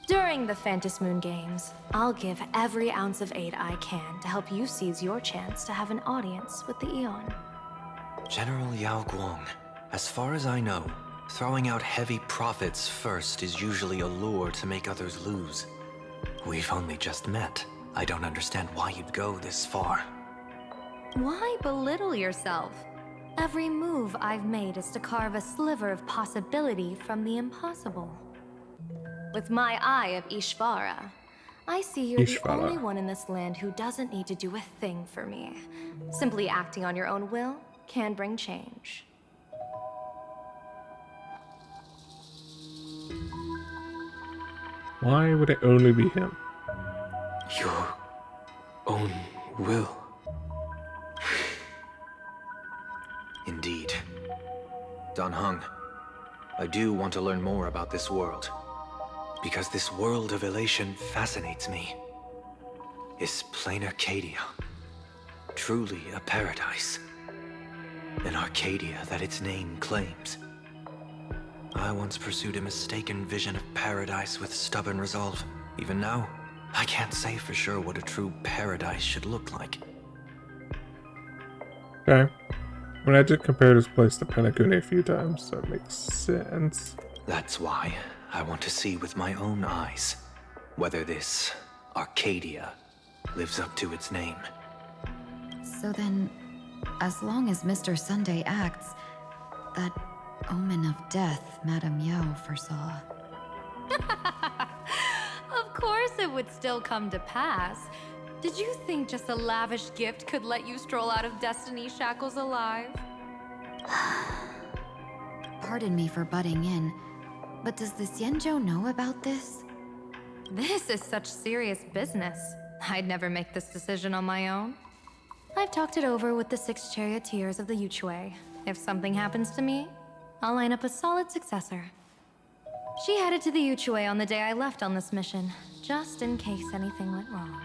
During the Phantom Moon Games, I'll give every ounce of aid I can to help you seize your chance to have an audience with the Eon. General Yao Guang, as far as I know, throwing out heavy profits first is usually a lure to make others lose. We've only just met. I don't understand why you'd go this far. Why belittle yourself? Every move I've made is to carve a sliver of possibility from the impossible. With my eye of Ishvara, I see you're the only one in this land who doesn't need to do a thing for me. Simply acting on your own will can bring change. Why would it only be him? Your own will. Indeed. Dan Heng, I do want to learn more about this world. Because this world of elation fascinates me. Is plain Arcadia truly a paradise? An Arcadia that its name claims? I once pursued a mistaken vision of paradise with stubborn resolve. Even now, I can't say for sure what a true paradise should look like. Okay. When I did compare this place to Penacony a few times, that makes sense. That's why I want to see with my own eyes whether this Arcadia lives up to its name. So then, as long as Mr. Sunday acts, that omen of death Madame Yao foresaw. Of course it would still come to pass. Did you think just a lavish gift could let you stroll out of Destiny's shackles alive? Pardon me for butting in, but does the Xianzhou know about this? This is such serious business. I'd never make this decision on my own. I've talked it over with the 6 charioteers of the Yuchue. If something happens to me, I'll line up a solid successor. She headed to the Yuchue on the day I left on this mission, just in case anything went wrong.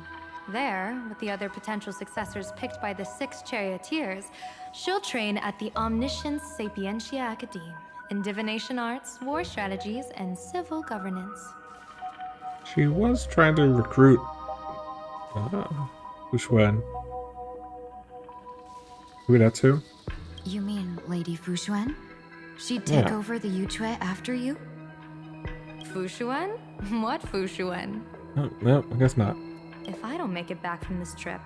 There, with the other potential successors picked by the 6 charioteers, she'll train at the Omniscience Sapientia Academe in divination arts, war strategies, and civil governance. She was trying to recruit Wuxuan. Who that too? You mean Lady Fushuan? She'd take Yeah. over the Yuchue after you? Fushuan? What Fushuan? Oh, no, I guess not. If I don't make it back from this trip,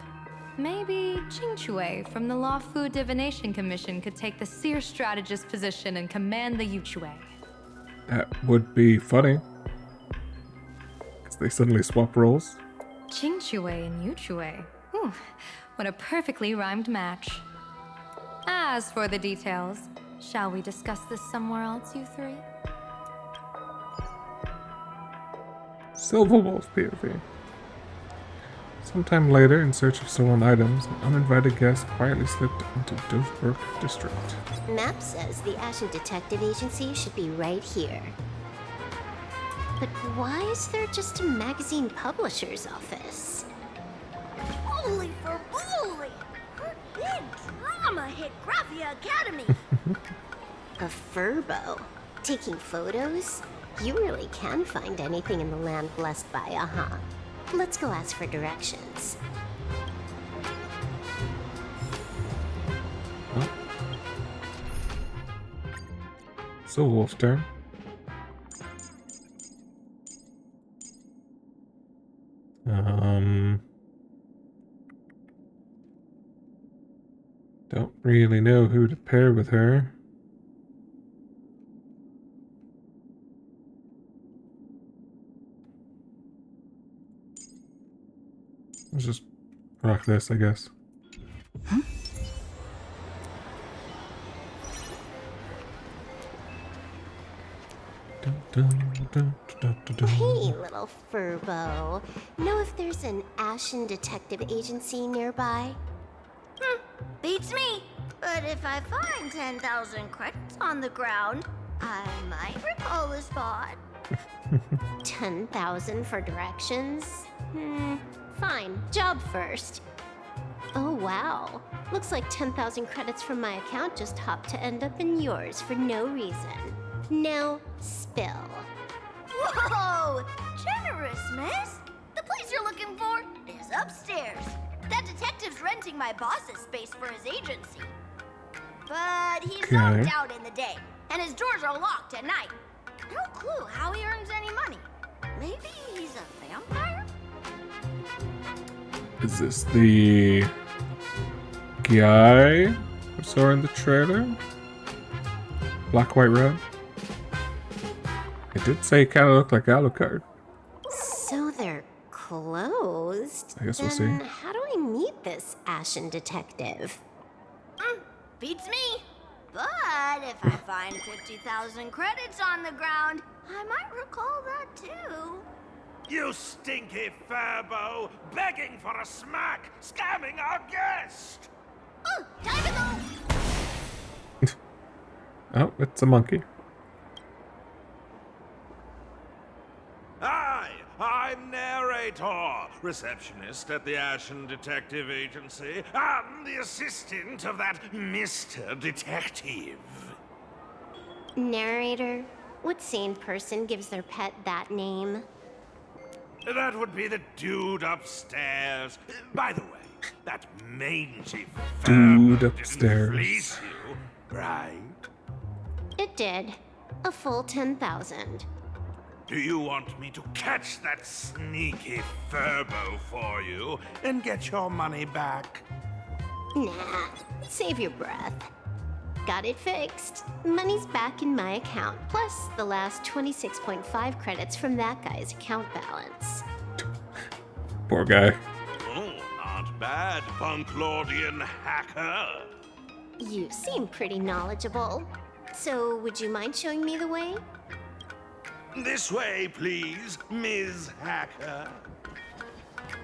maybe Qingchue from the Law Fu Divination Commission could take the seer strategist position and command the Yuchue. That would be funny. Because they suddenly swap roles. Qingchue and Yuchue. Ooh, what a perfectly rhymed match. As for the details, shall we discuss this somewhere else, you 3? Silver Wolf POV. Sometime later, in search of stolen items, an uninvited guest quietly slipped into Dovebrook District. Map says the Ashen Detective Agency should be right here. But why is there just a magazine publisher's office? Holy for bully! Her big drama hit Graphia Academy! A furbo? Taking photos? You really can find anything in the land blessed by Aha. Let's go ask for directions. Silver Wolf's turn. Don't really know who to pair with her. Let's just Rock this, I guess. Hey, little furbo. Know if there's an Ashen Detective Agency nearby? Beats me. But if I find 10,000 credits on the ground, I might recall the spot. 10,000 for directions? Fine. Job first. Oh, wow. Looks like 10,000 credits from my account just hopped to end up in yours for no reason. Now, spill. Whoa! Generous, miss. The place you're looking for is upstairs. That detective's renting my boss's space for his agency. But he's locked out in the day, and his doors are locked at night. No clue how he earns any money. Maybe he's a vampire? Is this the guy we saw in the trailer? Black, white, red? It did say it kind of looked like Alucard. So they're closed? I guess we'll see. Then how do I meet this Ashen Detective? Beats me. But if I find 50,000 credits on the ground, I might recall that too. You stinky furbo, begging for a smack, scamming our guest! Oh, time to go! Oh, it's a monkey. Hi, I'm narrator, receptionist at the Ashen Detective Agency. I'm the assistant of that Mr. Detective. Narrator? What sane person gives their pet that name? That would be the dude upstairs. By the way, that mangy Dude furbo upstairs. didn't fleece you, right? It did. A full 10,000. Do you want me to catch that sneaky furbo for you and get your money back? Nah, save your breath. Got it fixed. Money's back in my account, plus the last 26.5 credits from that guy's account balance. Poor guy. Oh, not bad, Punklordian hacker. You seem pretty knowledgeable. So, would you mind showing me the way? This way, please, Ms. Hacker.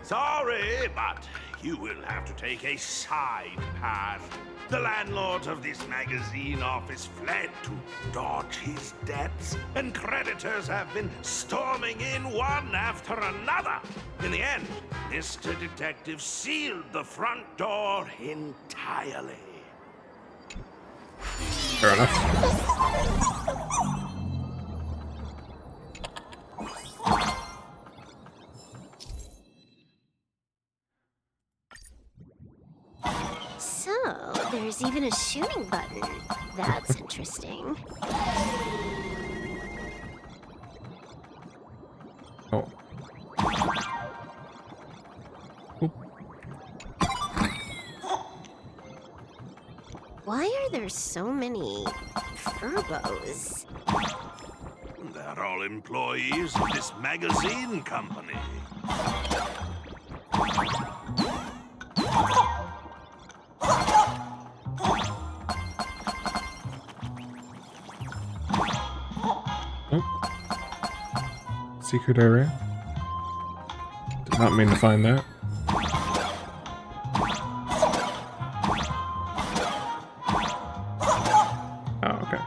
Sorry, but you will have to take a side path. The landlord of this magazine office fled to dodge his debts, and creditors have been storming in one after another. In the end, Mr. Detective sealed the front door entirely. Fair enough. So, there's even a shooting button. That's interesting. Oh. Why are there so many furbos? They're all employees of this magazine company. Secret area. Did not mean to find that. Oh, okay.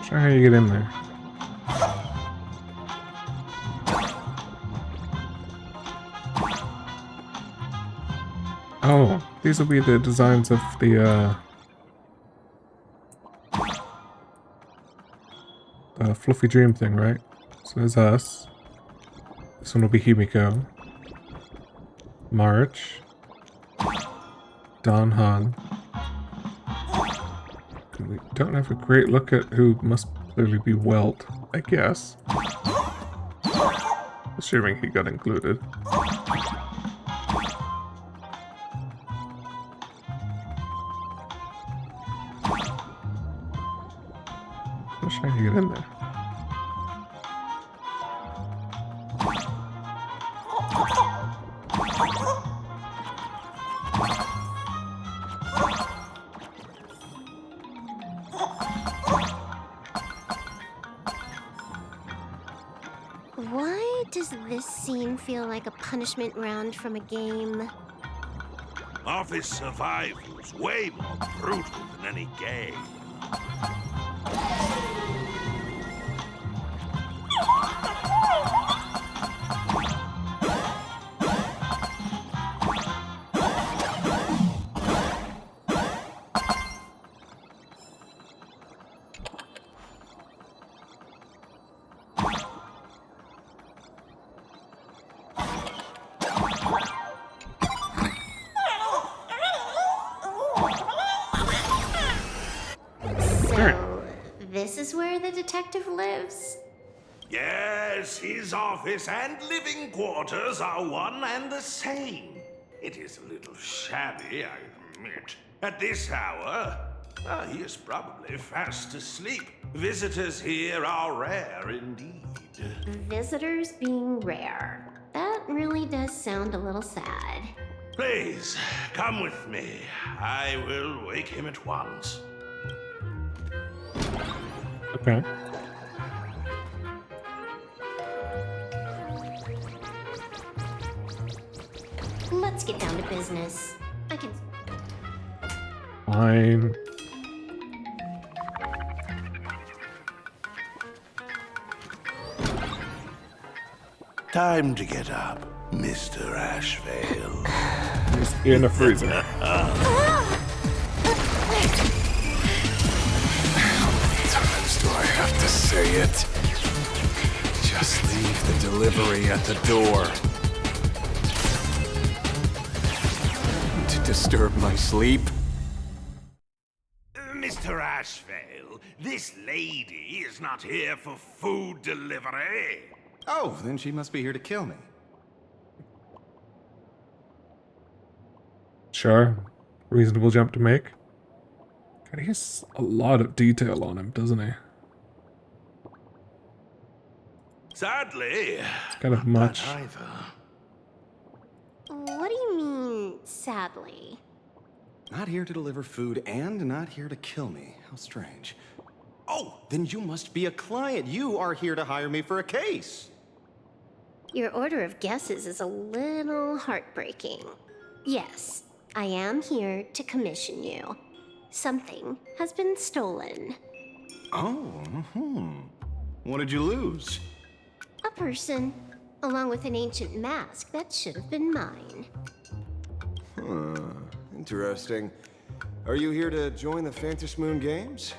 Try how you get in there. Oh, these will be the designs of the Fluffy Dream thing, right? So there's us. This one will be Himiko. March. Don Han. We don't have a great look at who must clearly be Welt, I guess. Assuming he got included. I'm just trying to get in there. Why does this scene feel like a punishment round from a game? Office survival's way more brutal than any game. This is where the detective lives? Yes, his office and living quarters are one and the same. It is a little shabby, I admit. At this hour, he is probably fast asleep. Visitors here are rare indeed. Visitors being rare. That really does sound a little sad. Please, come with me. I will wake him at once. Okay. Let's get down to business. I can... Fine. Time to get up, Mr. Ashvale. He's in a freezer. Do I have to say it? Just leave the delivery at the door. To disturb my sleep? Mr. Ashvale, this lady is not here for food delivery. Oh, then she must be here to kill me. Sure. Reasonable jump to make. God, he has a lot of detail on him, doesn't he? Sadly, it's kind of much. What do you mean, sadly? Not here to deliver food and not here to kill me. How strange. Oh, then you must be a client. You are here to hire me for a case. Your order of guesses is a little heartbreaking. Yes, I am here to commission you. Something has been stolen. Oh, what did you lose? A person, along with an ancient mask that should have been mine. Interesting. Are you here to join the Fantasmoon Games?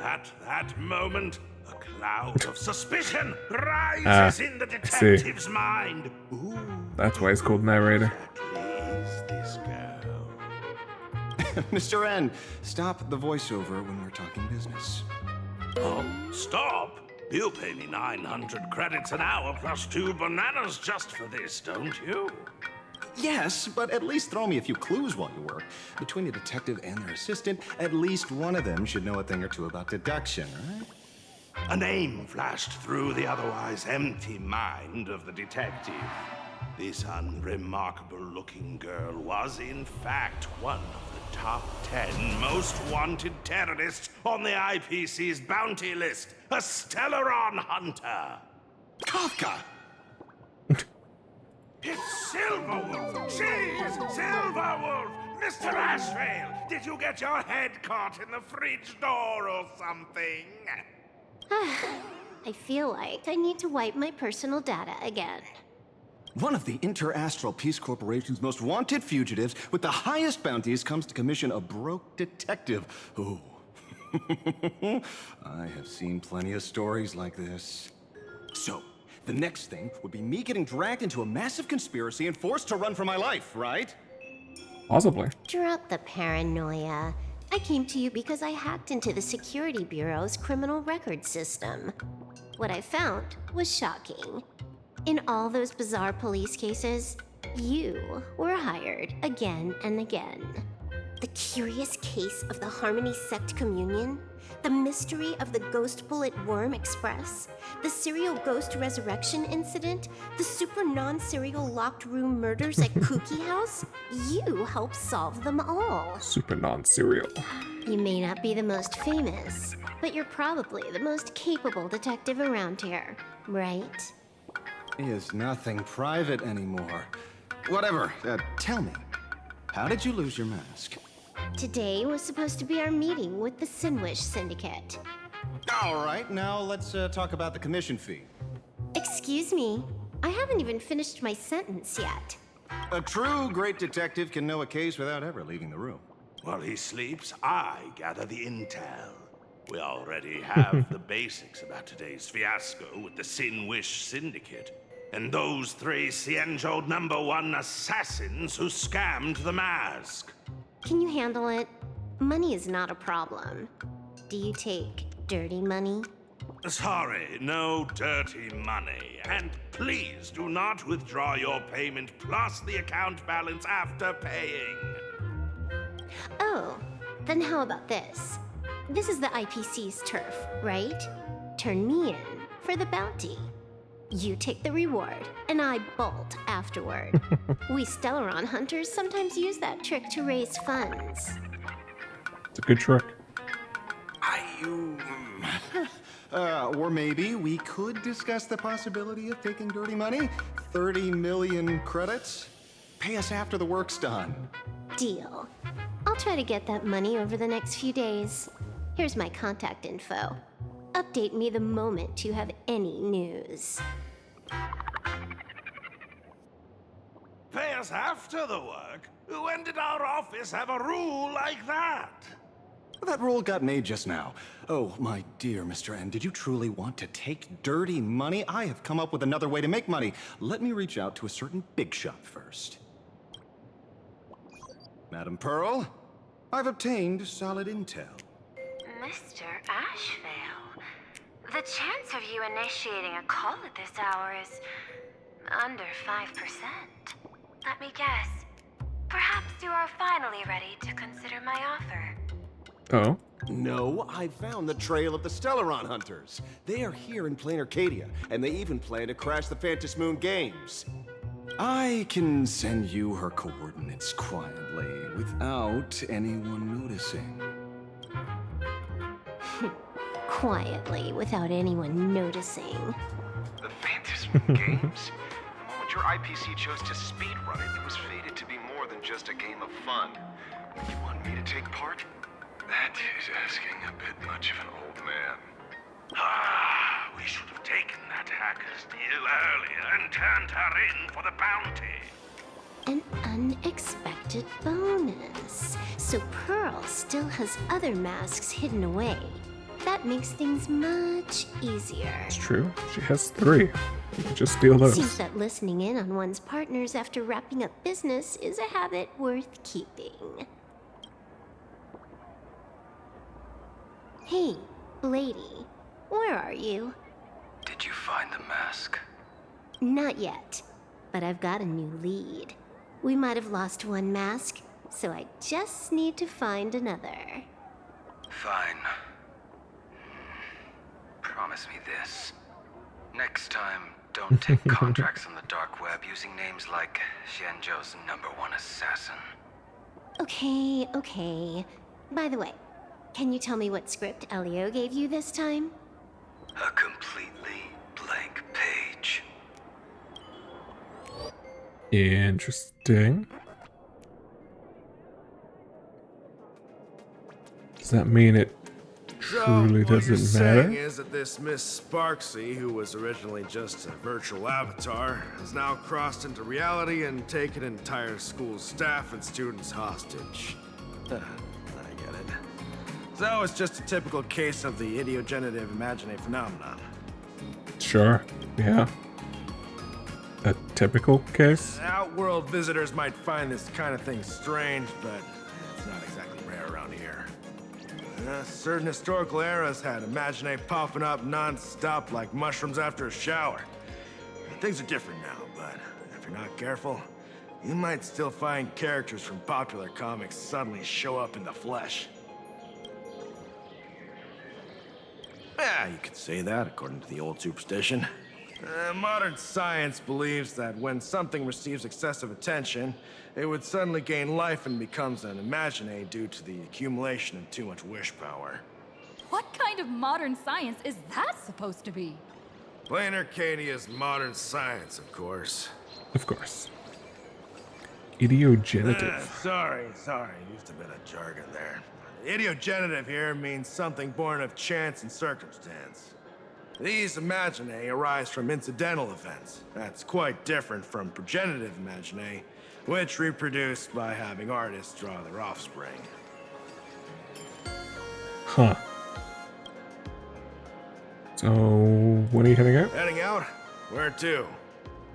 At that moment, a cloud of suspicion rises in the detective's mind. Ooh, that's why it's called narrator. Is this girl? Mr. N, stop the voiceover when we're talking business. Oh, stop! You pay me 900 credits an hour plus 2 bananas just for this, don't you? Yes, but at least throw me a few clues while you work. Between the detective and their assistant, at least one of them should know a thing or two about deduction, right? A name flashed through the otherwise empty mind of the detective. This unremarkable-looking girl was, in fact, one of the top 10 most wanted terrorists on the IPC's bounty list. A Stellaron hunter. Kafka! It's Silverwolf! She's Silverwolf! Mr. Ashvale, did you get your head caught in the fridge door or something? I feel like I need to wipe my personal data again. One of the Interastral Peace Corporation's most wanted fugitives with the highest bounties comes to commission a broke detective. Ooh. I have seen plenty of stories like this. So, the next thing would be me getting dragged into a massive conspiracy and forced to run for my life, right? Possibly. Drop the paranoia. I came to you because I hacked into the Security Bureau's criminal record system. What I found was shocking. In all those bizarre police cases, you were hired again and again. The curious case of the Harmony Sect Communion, the mystery of the Ghost Bullet Worm Express, the serial ghost resurrection incident, the super non-serial locked room murders at Kooky House, you helped solve them all. Super non-serial. You may not be the most famous, but you're probably the most capable detective around here, right? Is nothing private anymore. Whatever, tell me, how did you lose your mask? Today was supposed to be our meeting with the Sinwish Syndicate. All right, now let's talk about the commission fee. Excuse me, I haven't even finished my sentence yet. A true great detective can know a case without ever leaving the room. While he sleeps, I gather the intel. We already have the basics about today's fiasco with the Sinwish Syndicate and those 3 Xianzhou #1 assassins who scammed the mask. Can you handle it? Money is not a problem. Do you take dirty money? Sorry, no dirty money. And please do not withdraw your payment plus the account balance after paying. Oh, then how about this? This is the IPC's turf, right? Turn me in for the bounty. You take the reward, and I bolt afterward. We Stellaron hunters sometimes use that trick to raise funds. It's a good trick. Or maybe we could discuss the possibility of taking dirty money? 30 million credits? Pay us after the work's done. Deal. I'll try to get that money over the next few days. Here's my contact info. Update me the moment you have any news. Pay us after the work? When did our office have a rule like that? That rule got made just now. Oh, my dear Mr. N, did you truly want to take dirty money? I have come up with another way to make money. Let me reach out to a certain big shot first. Madam Pearl, I've obtained solid intel. Mr. Ashvale, the chance of you initiating a call at this hour is under 5%. Let me guess. Perhaps you are finally ready to consider my offer. Oh? No, I found the trail of the Stellaron hunters. They are here in plain Arcadia, and they even plan to crash the Phantom Moon Games. I can send you her coordinates quietly, without anyone noticing. Quietly, without anyone noticing. The Phantom Moon Games? The moment your IPC chose to speedrun it, it was fated to be more than just a game of fun. You want me to take part? That is asking a bit much of an old man. Ah, we should have taken that hacker's deal earlier and turned her in for the bounty. An unexpected bonus. So Pearl still has other masks hidden away. That makes things much easier. It's true. She has 3. You can just steal those. Seems that listening in on one's partners after wrapping up business is a habit worth keeping. Hey, lady, where are you? Did you find the mask? Not yet, but I've got a new lead. We might have lost one mask, so I just need to find another. Fine. Promise me this. Next time, don't take contracts on the dark web using names like Xianzhou's #1 assassin. Okay. By the way, can you tell me what script Elio gave you this time? A completely blank page. Interesting. Does that mean it truly what you're doesn't saying matter? is that this Miss Sparksy, who was originally just a virtual avatar, has now crossed into reality and taken entire school staff and students hostage. I get it. So it's just a typical case of the idiogenerative imaginary phenomenon. Sure. Yeah. A typical case? Outworld visitors might find this kind of thing strange, but it's not exactly rare around here. Certain historical eras had Imagine popping up non-stop like mushrooms after a shower. Things are different now, but if you're not careful, you might still find characters from popular comics suddenly show up in the flesh. Yeah, you could say that according to the old superstition. Modern science believes that when something receives excessive attention, it would suddenly gain life and becomes an Imagine due to the accumulation of too much wish power. What kind of modern science is that supposed to be? Plain Arcadia's modern science, of course. Of course. Idiogenitive. Sorry, used a bit of jargon there. Idiogenitive here means something born of chance and circumstance. These Imagine arise from incidental events. That's quite different from progenitive Imagine, which reproduce by having artists draw their offspring. Huh. So, when are you heading out? Heading out? Where to?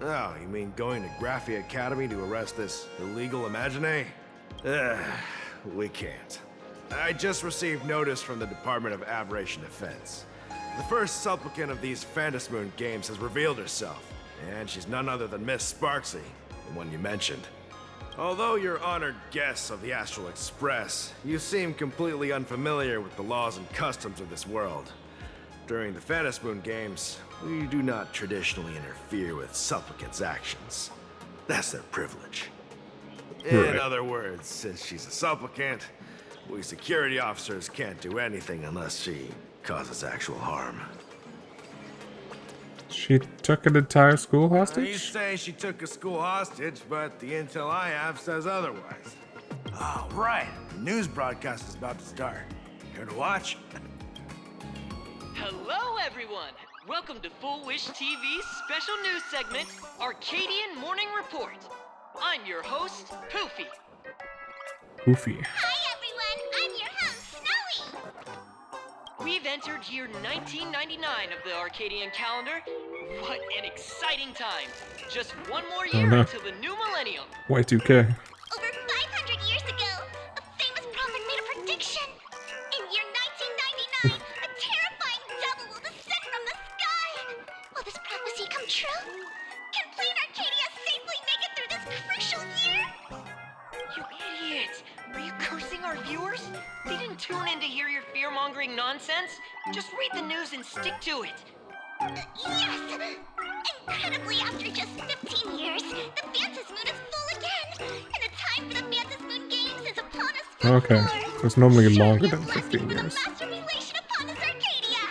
Oh, you mean going to Graphia Academy to arrest this illegal Imagine? We can't. I just received notice from the Department of Aberration Defense. The first supplicant of these Phantasmoon games has revealed herself, and she's none other than Miss Sparksy, the one you mentioned. Although you're honored guests of the Astral Express, you seem completely unfamiliar with the laws and customs of this world. During the Phantasmoon games, we do not traditionally interfere with supplicants' actions. That's their privilege. In other words, since she's a supplicant, we security officers can't do anything unless she causes actual harm. She took an entire school You hostage? say she took a school hostage, but the intel I have says otherwise. Oh, right. The news broadcast is about to start. Care to watch? Hello, everyone! Welcome to Full Wish TV's special news segment, Arcadian Morning Report. I'm your host, Poofy. Poofy. Hi, everyone! I'm your host, Snowy! We've entered year 1999 of the Arcadian calendar. What an exciting time! Just one more year until the new millennium. Y2K. Over 500 years ago, a famous prophet made a prediction. In year 1999, a terrifying devil will descend from the sky. Will this prophecy come true? Can Plain Arcadia safely make it through this crucial year? You idiot! Are you cursing our viewers? They didn't tune in to hear your fear-mongering nonsense. Just read the news and stick to it. Yes! Incredibly, after just 15 years, the Phantasmoon is full again, and the time for the Phantasmoon Games is upon us. Okay, so it's normally longer than 15 years. Master relation upon us, Arcadia!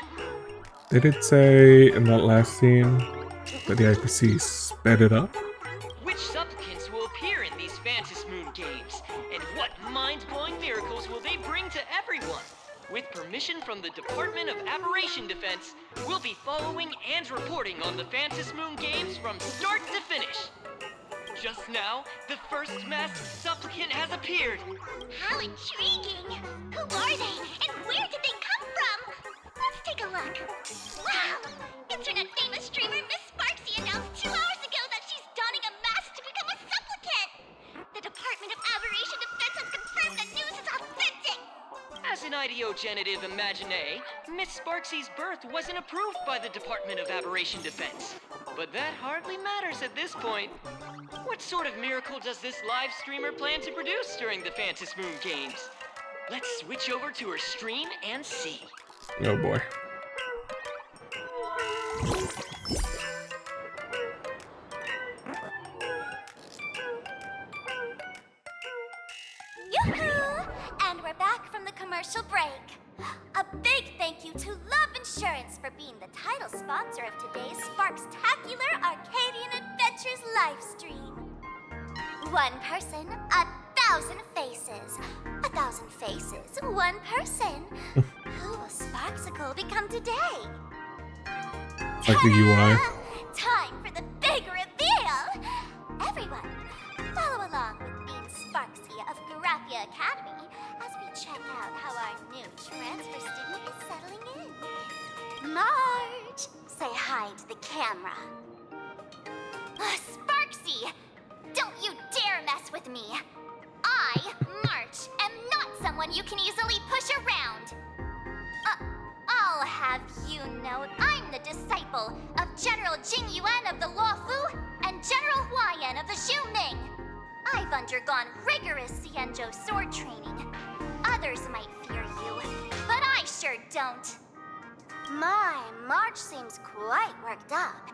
Did it say in that last scene that the IPC sped it up? Which supplicants will appear in these Phantasmoon games? And what mind-blowing miracles will they bring to everyone? With permission from the Department of Aberration Defense, we'll be following and reporting on the Phantasmoon games from start to finish. Just now, the first masked supplicant has appeared. How intriguing! Who are they, and where did they come from? Let's take a look. Wow! Internet-famous streamer Miss Sparksy announced 2 hours ago that she's donning a mask to become a supplicant! The Department of Aberration Defense has confirmed that news is authentic! As an idiogenitive Imagine, Miss Sparksy's birth wasn't approved by the Department of Aberration Defense. But that hardly matters at this point. What sort of miracle does this live streamer plan to produce during the Phantasmoon games? Let's switch over to her stream and see. Oh boy. Yoo-hoo! And we're back from the commercial break. A big thank you to Love Insurance for being the title sponsor of today's Sparkstacular Arcadian Adventures livestream. One person, 1,000 faces. 1,000 faces, one person. Who will Sparksicle become today? Like the UI. Time for the big reveal! Everyone, follow along with Bean Sparksy of Graphia Academy as we check out how our new transfer student is settling in. Marge, say hi to the camera. Sparksy, don't you dare mess with me. I, March, am not someone you can easily push around. I'll have you know, I'm the disciple of General Jing Yuan of the Luofu and General Hua Yan of the Xu Ming. I've undergone rigorous Xianzhou sword training. Others might fear you, but I sure don't. My, March seems quite worked up.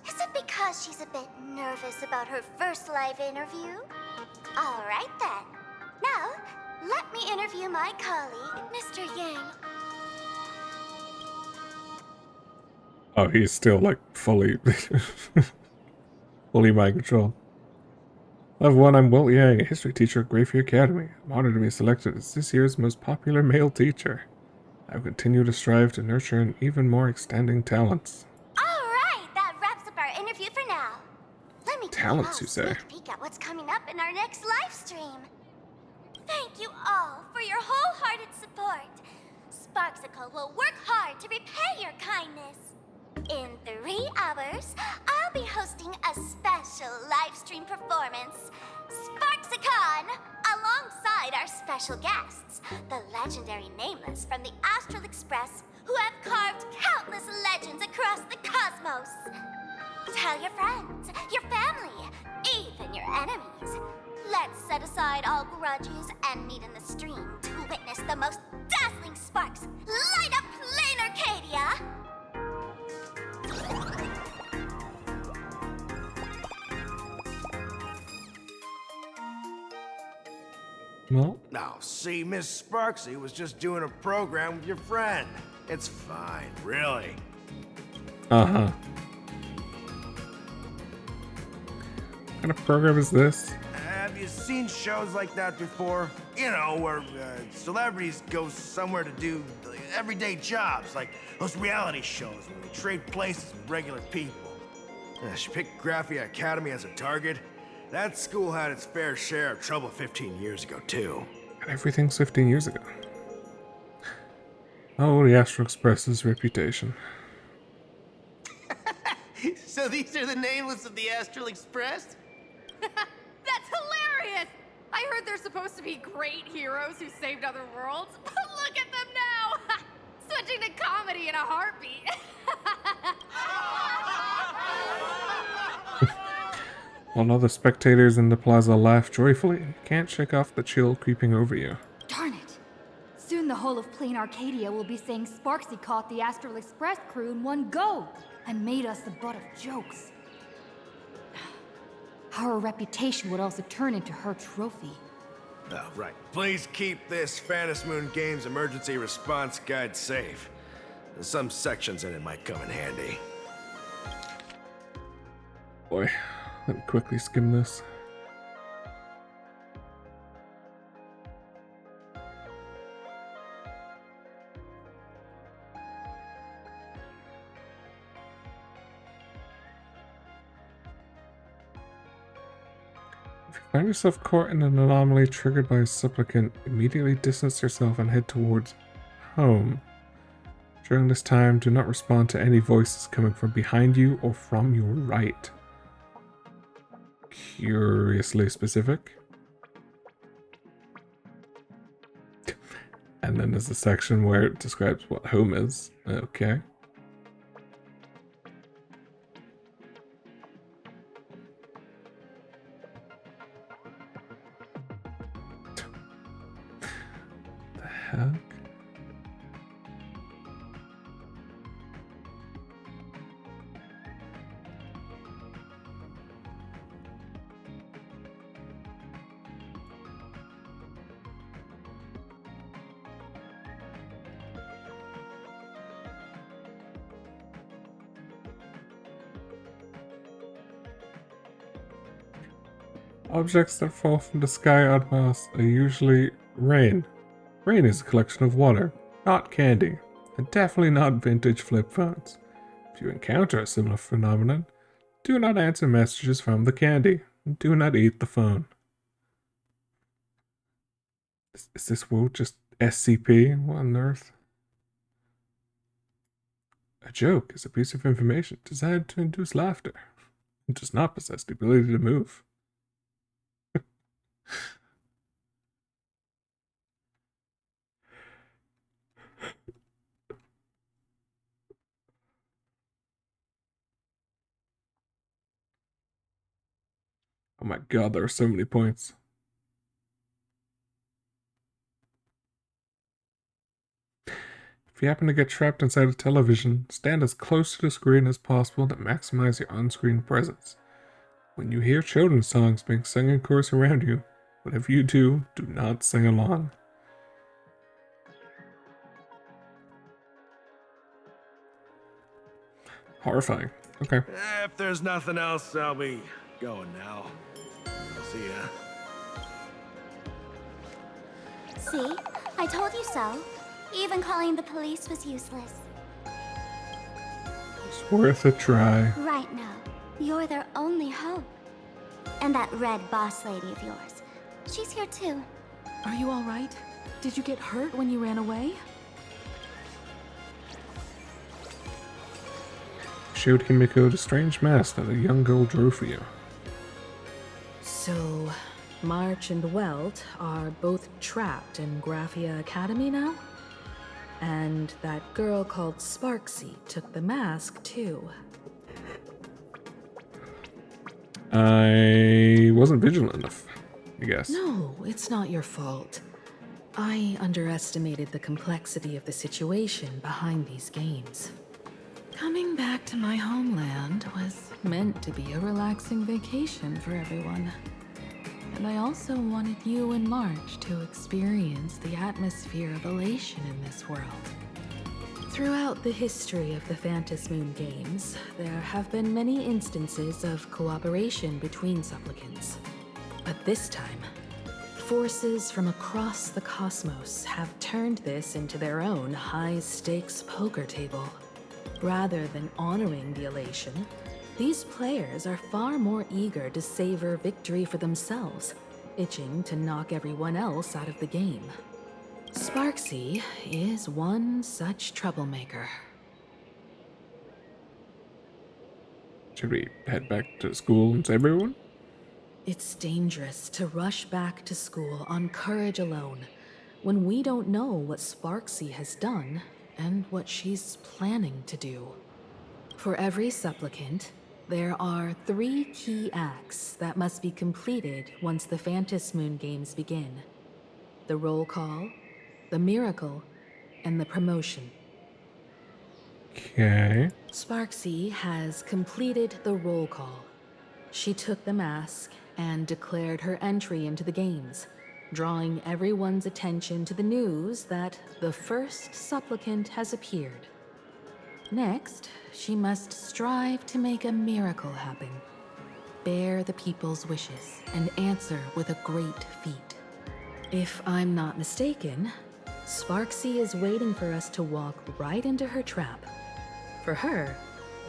Is it because she's a bit nervous about her first live interview? All right then. Now, let me interview my colleague, Mr. Yang. Oh, he's still like fully mind control. Level 1, I'm Wilt Yang, a history teacher at Greyfree Academy. I'm honored to be selected as this year's most popular male teacher. I will continue to strive to nurture and even more extending talents. All right, that wraps up our interview for now. Let me Talents, you say? sneak peek at what's coming up in our next live stream. Thank you all for your wholehearted support. Sparksicle will work hard to repay your kindness. In 3 hours, I'll be hosting a special live stream performance, Sparksicon, alongside our special guests, the legendary Nameless from the Astral Express, who have carved countless legends across the cosmos. Tell your friends, your family, even your enemies. Let's set aside all grudges and meet in the stream to witness the most dazzling sparks light up Plain Arcadia! Well, Now, see, Miss Sparksy was just doing a program with your friend. It's fine, really. uh-huh. What kind of program is this? Have you seen shows like that before? You know, where celebrities go somewhere to do everyday jobs, like those reality shows where they trade places with regular people. She picked Graphia Academy as a target. That school had its fair share of trouble 15 years ago, too. Everything's 15 years ago. Oh, the Astral Express's reputation. So these are the Nameless of the Astral Express? That's hilarious! I heard they're supposed to be great heroes who saved other worlds, but look at them now! Switching to comedy in a heartbeat. While other spectators in the plaza laugh joyfully, you can't shake off the chill creeping over you. Darn it! Soon the whole of Plain Arcadia will be saying Sparksy caught the Astral Express crew in one go and made us the butt of jokes. Our reputation would also turn into her trophy. Oh, right. Please keep this Phantom Moon Games emergency response guide safe. Some sections in it might come in handy. Boy, let me quickly skim this. If you find yourself caught in an anomaly triggered by a supplicant, immediately distance yourself and head towards home. During this time, do not respond to any voices coming from behind you or from your right. Curiously specific. And then there's a section where it describes what home is. Okay. The heck? Objects that fall from the sky en masse are usually rain. Rain is a collection of water, not candy, and definitely not vintage flip phones. If you encounter a similar phenomenon, do not answer messages from the candy, and do not eat the phone. Is this world just SCP? What on earth? A joke is a piece of information designed to induce laughter. It does not possess the ability to move. Oh my god, there are so many points. If you happen to get trapped inside a television, stand as close to the screen as possible to maximize your on-screen presence. When you hear children's songs being sung in chorus around you, whatever you do, do not sing along. Horrifying. Okay. If there's nothing else, I'll be going now. See ya. See? I told you so. Even calling the police was useless. It's worth a try. Right now, you're their only hope. And that red boss lady of yours. She's here too. Are you all right? Did you get hurt when you ran away? Showed Himiko the strange mask that a young girl drew for you. So, March and Welt are both trapped in Graphia Academy now? And that girl called Sparksy took the mask too. I wasn't vigilant enough, I guess. No, it's not your fault. I underestimated the complexity of the situation behind these games. Coming back to my homeland was meant to be a relaxing vacation for everyone. And I also wanted you and March to experience the atmosphere of elation in this world. Throughout the history of the Phantasmoon games, there have been many instances of cooperation between supplicants. But this time, forces from across the cosmos have turned this into their own high-stakes poker table. Rather than honoring the elation, these players are far more eager to savor victory for themselves, itching to knock everyone else out of the game. Sparksy is one such troublemaker. Should we head back to school and save everyone? It's dangerous to rush back to school on courage alone when we don't know what Sparksy has done and what she's planning to do. For every supplicant, there are 3 key acts that must be completed once the Phantasmoon games begin. The roll call, the miracle, and the promotion. Okay. Sparksy has completed the roll call. She took the mask and declared her entry into the games, drawing everyone's attention to the news that the first supplicant has appeared. Next, she must strive to make a miracle happen, bear the people's wishes, and answer with a great feat. If I'm not mistaken, Sparksy is waiting for us to walk right into her trap. For her,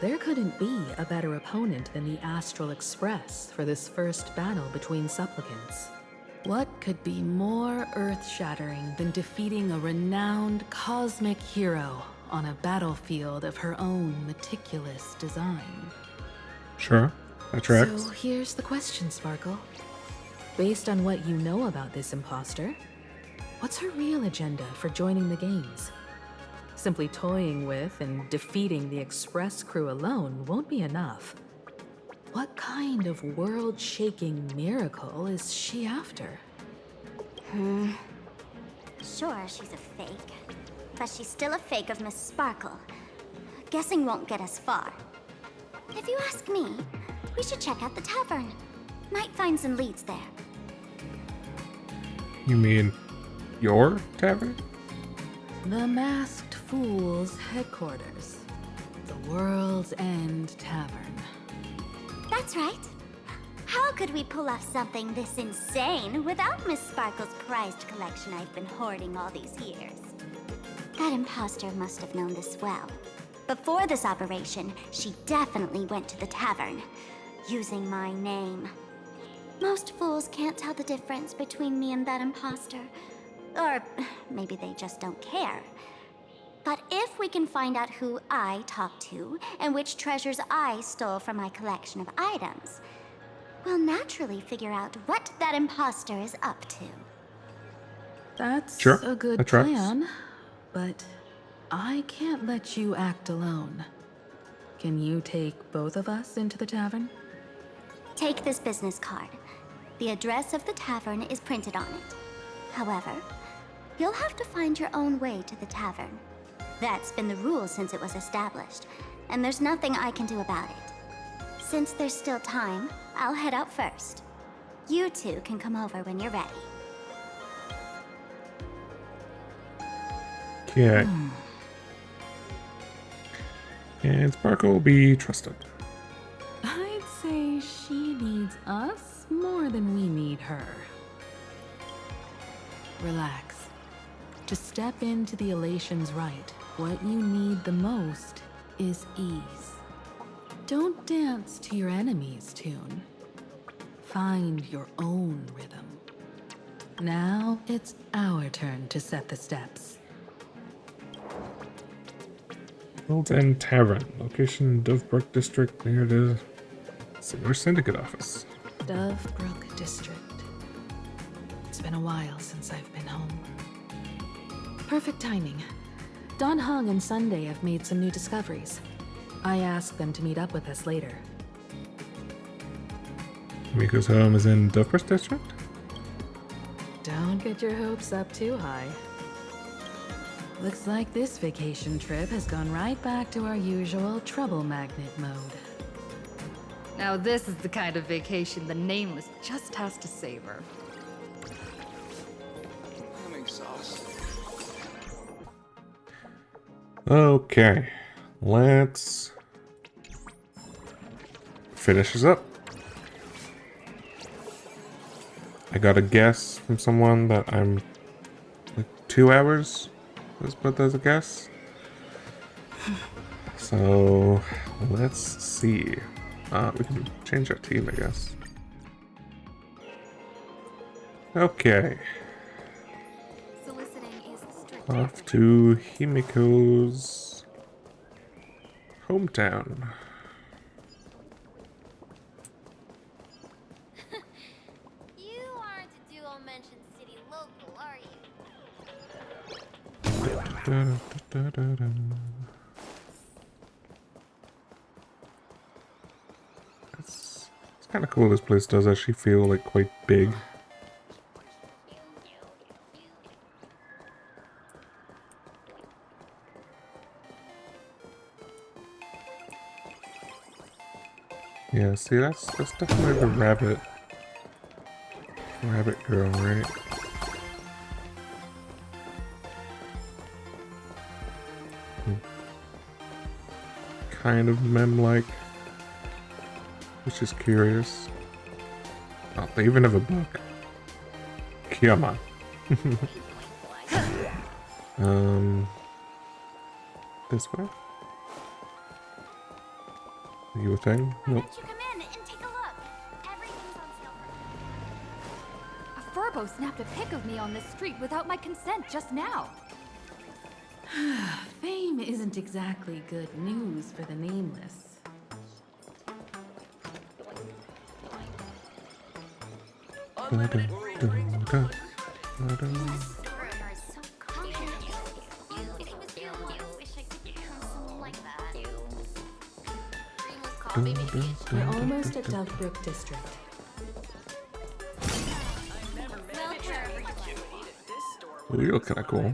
there couldn't be a better opponent than the Astral Express for this first battle between supplicants. What could be more earth-shattering than defeating a renowned cosmic hero on a battlefield of her own meticulous design? Sure, that tracks. So here's the question, Sparkle. Based on what you know about this imposter, what's her real agenda for joining the games? Simply toying with and defeating the Express crew alone won't be enough. What kind of world-shaking miracle is she after? Sure, she's a fake. But she's still a fake of Miss Sparkle. Guessing won't get us far. If you ask me, we should check out the tavern. Might find some leads there. You mean your tavern? The Masked Fool's headquarters. The World's End Tavern. That's right. How could we pull off something this insane without Miss Sparkle's prized collection I've been hoarding all these years? That imposter must have known this well. Before this operation, she definitely went to the tavern, using my name. Most fools can't tell the difference between me and that imposter. Or maybe they just don't care. But if we can find out who I talked to and which treasures I stole from my collection of items, we'll naturally figure out what that imposter is up to. That's Sure, a good that tracks. plan, but I can't let you act alone. Can you take both of us into the tavern? Take this business card. The address of the tavern is printed on it. However, you'll have to find your own way to the tavern. That's been the rule since it was established, and there's nothing I can do about it. Since there's still time, I'll head out first. You two can come over when you're ready. Okay. And Sparkle will be trusted. I'd say she needs us more than we need her. Relax. To step into the Elation's right, what you need the most is ease. Don't dance to your enemy's tune. Find your own rhythm. Now it's our turn to set the steps. World's End Tavern. Location Dovebrook District near the Silver Syndicate office. Dovebrook District. It's been a while since I've been home. Perfect timing. Don Hung and Sunday have made some new discoveries. I asked them to meet up with us later. Miko's home is in Dovebrook District? Don't get your hopes up too high. Looks like this vacation trip has gone right back to our usual trouble magnet mode. Now this is the kind of vacation the Nameless just has to savor. I'm exhausted. Okay. Let's finish this up. I got a guess from someone that I'm like 2 hours. Let's put that as a guess. So let's see. We can change our team, I guess. Okay. Off to Himiko's hometown. You aren't a dual mention city local, are you? It's kind of cool. This place does actually feel like quite big. Yeah, see, that's definitely the rabbit girl, right? Kind of mem-like, which is curious. Oh, they even have a book. Come on. This way? Are you a thing? Nope. A furbo snapped a pic of me on the street without my consent just now. Fame isn't exactly good news for the Nameless. We're almost at Dovebrook District. Ooh, you look kind of cool.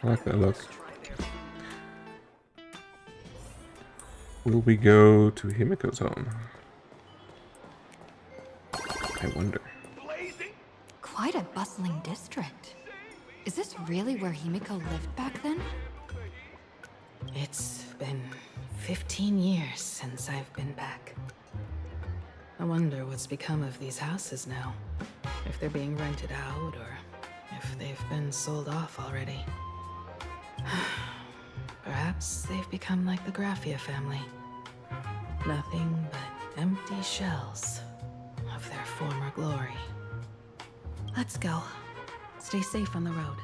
I like that look. Will we go to Himiko's home? I wonder. Quite a bustling district. Is this really where Himiko lived back then? It's been 15 years since I've been back. I wonder what's become of these houses now. If they're being rented out or if they've been sold off already. Perhaps they've become like the Graffia family. Nothing but empty shells of their former glory. Let's go. Stay safe on the road.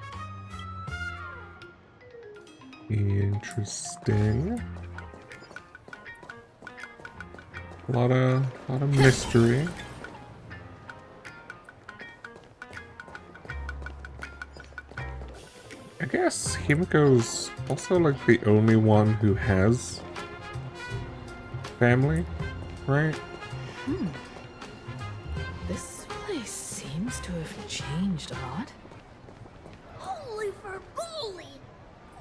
Interesting. A lot of mystery. I guess Himiko's also like the only one who has family, right? This place seems to have changed a lot. Holy for bully!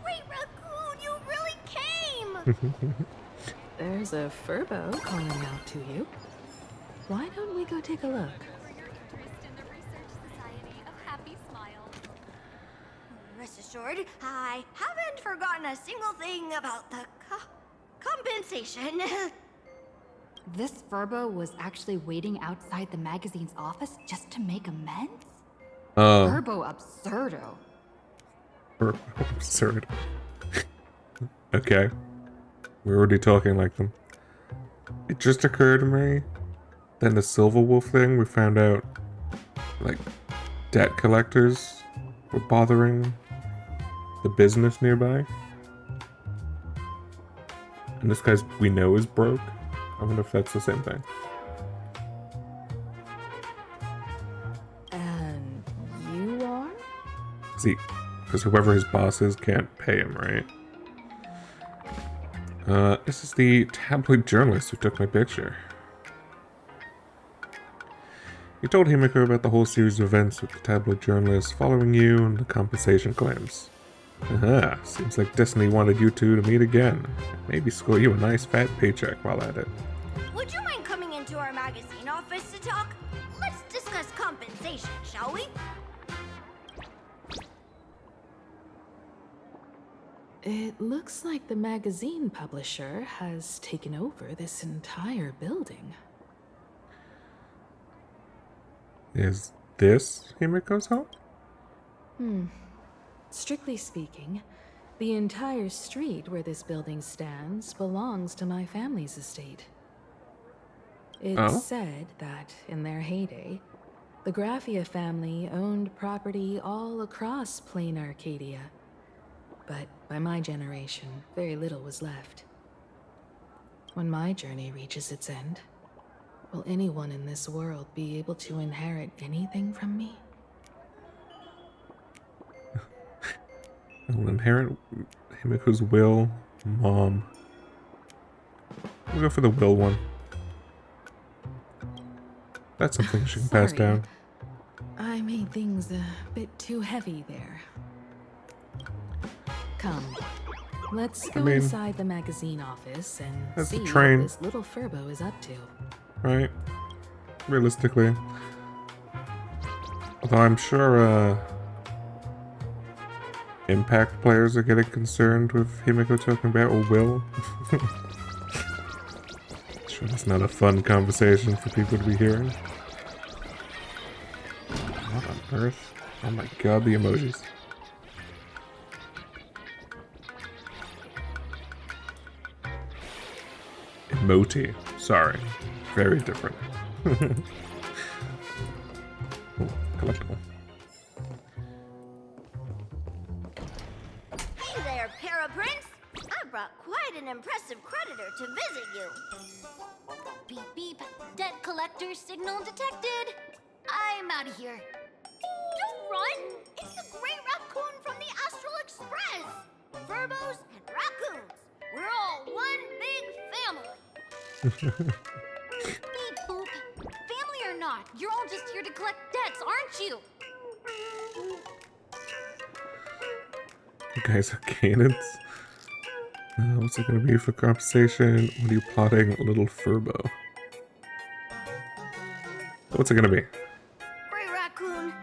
Great Raccoon, you really came! There's a Furbo calling out to you. Why don't we go take a look? Rest assured, I haven't forgotten a single thing about the compensation. This Furbo was actually waiting outside the magazine's office just to make amends? Furbo absurdo. Absurd. Okay. We're already talking like them. It just occurred to me, then the Silver Wolf thing, we found out, like, debt collectors were bothering the business nearby. And this guy's, we know, is broke. I wonder if that's the same thing. And you are? See, because whoever his boss is can't pay him, right? This is the tabloid journalist who took my picture. You told Himiko about the whole series of events with the tabloid journalist following you and the compensation claims. Aha, seems like Destiny wanted you two to meet again. Maybe score you a nice fat paycheck while at it. Would you mind coming into our magazine office to talk? Let's discuss compensation, shall we? It looks like the magazine publisher has taken over this entire building. Is this Himiko's home? Strictly speaking, the entire street where this building stands belongs to my family's estate. It's said that, in their heyday, the Graphia family owned property all across plain Arcadia. But by my generation, very little was left. When my journey reaches its end, will anyone in this world be able to inherit anything from me? I'll inherit Himiko's will, mom. We'll go for the will one. That's something she can pass down. I made things a bit too heavy there. Come, let's go inside the magazine office and see what this little Furbo is up to. Right. Realistically. Although I'm sure, Impact players are getting concerned with Himiko talking about a will. Sure, it's not a fun conversation for people to be hearing. What on earth? Oh my god, the emojis. Emoti. Sorry. Very different. Collectible. Hey there, Paraprince! I brought quite an impressive creditor to visit you. Beep beep. Debt collector signal detected. I'm out of here. Don't run! It's the Great Raccoon from the Astral Express! Furbos and raccoons. We're all one big family. Beep boop. Family or not, you're all just here to collect debts, aren't you? You guys have cannons. What's it gonna be for compensation? What are you plotting, little Furbo? What's it gonna be? Great Raccoon,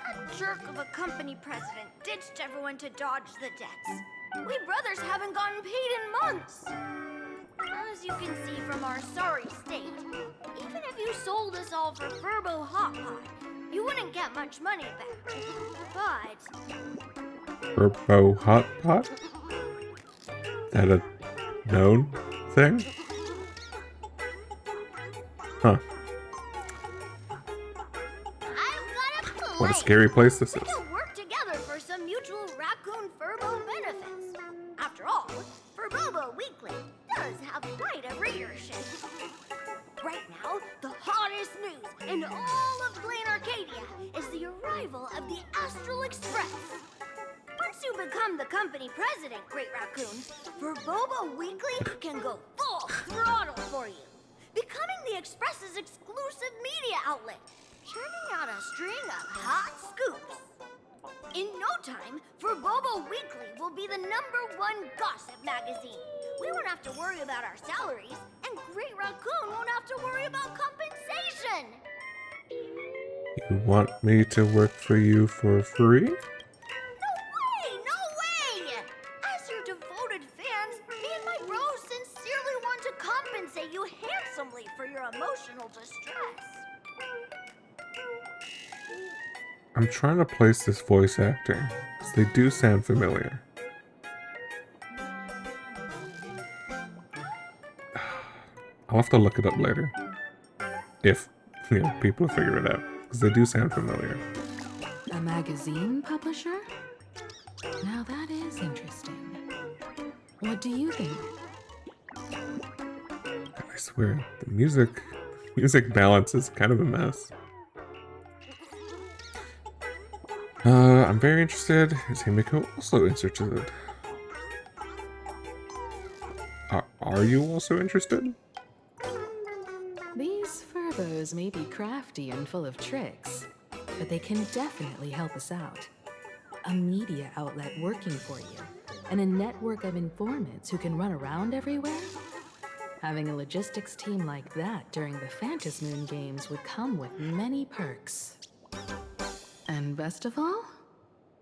that jerk of a company president ditched everyone to dodge the debts. We brothers haven't gotten paid in months. As you can see from our sorry state, even if you sold us all for Furbo Hot Pot, you wouldn't get much money back. But Furbo Hot Pot? That a known thing? Huh. What a scary place this is. we'll work together for some mutual Raccoon Furbo benefits. After all, Furbobo Weekly does have quite a readership. Right now, the hottest news in all of Plain Arcadia is the arrival of the Astral Express. Once you become the company president, Great Raccoon, Furbobo Weekly can go full throttle for you. becoming the Express's exclusive media outlet, churning out a string of hot scoops. In no time, Bobo Weekly will be the #1 gossip magazine. We won't have to worry about our salaries, and Great Raccoon won't have to worry about compensation. You want me to work for you for free? No way! As your devoted fans, me and my bros sincerely want to compensate you handsomely for your emotional distress. I'm trying to place this voice actor, because they do sound familiar. I'll have to look it up later. If, people have figured it out. Because they do sound familiar. A magazine publisher? Now that is interesting. What do you think? I swear, the music balance is kind of a mess. I'm very interested. Is Himiko also interested? Are you also interested? These Furbos may be crafty and full of tricks, but they can definitely help us out. A media outlet working for you, and a network of informants who can run around everywhere? Having a logistics team like that during the Phantasmoon Games would come with many perks. And best of all,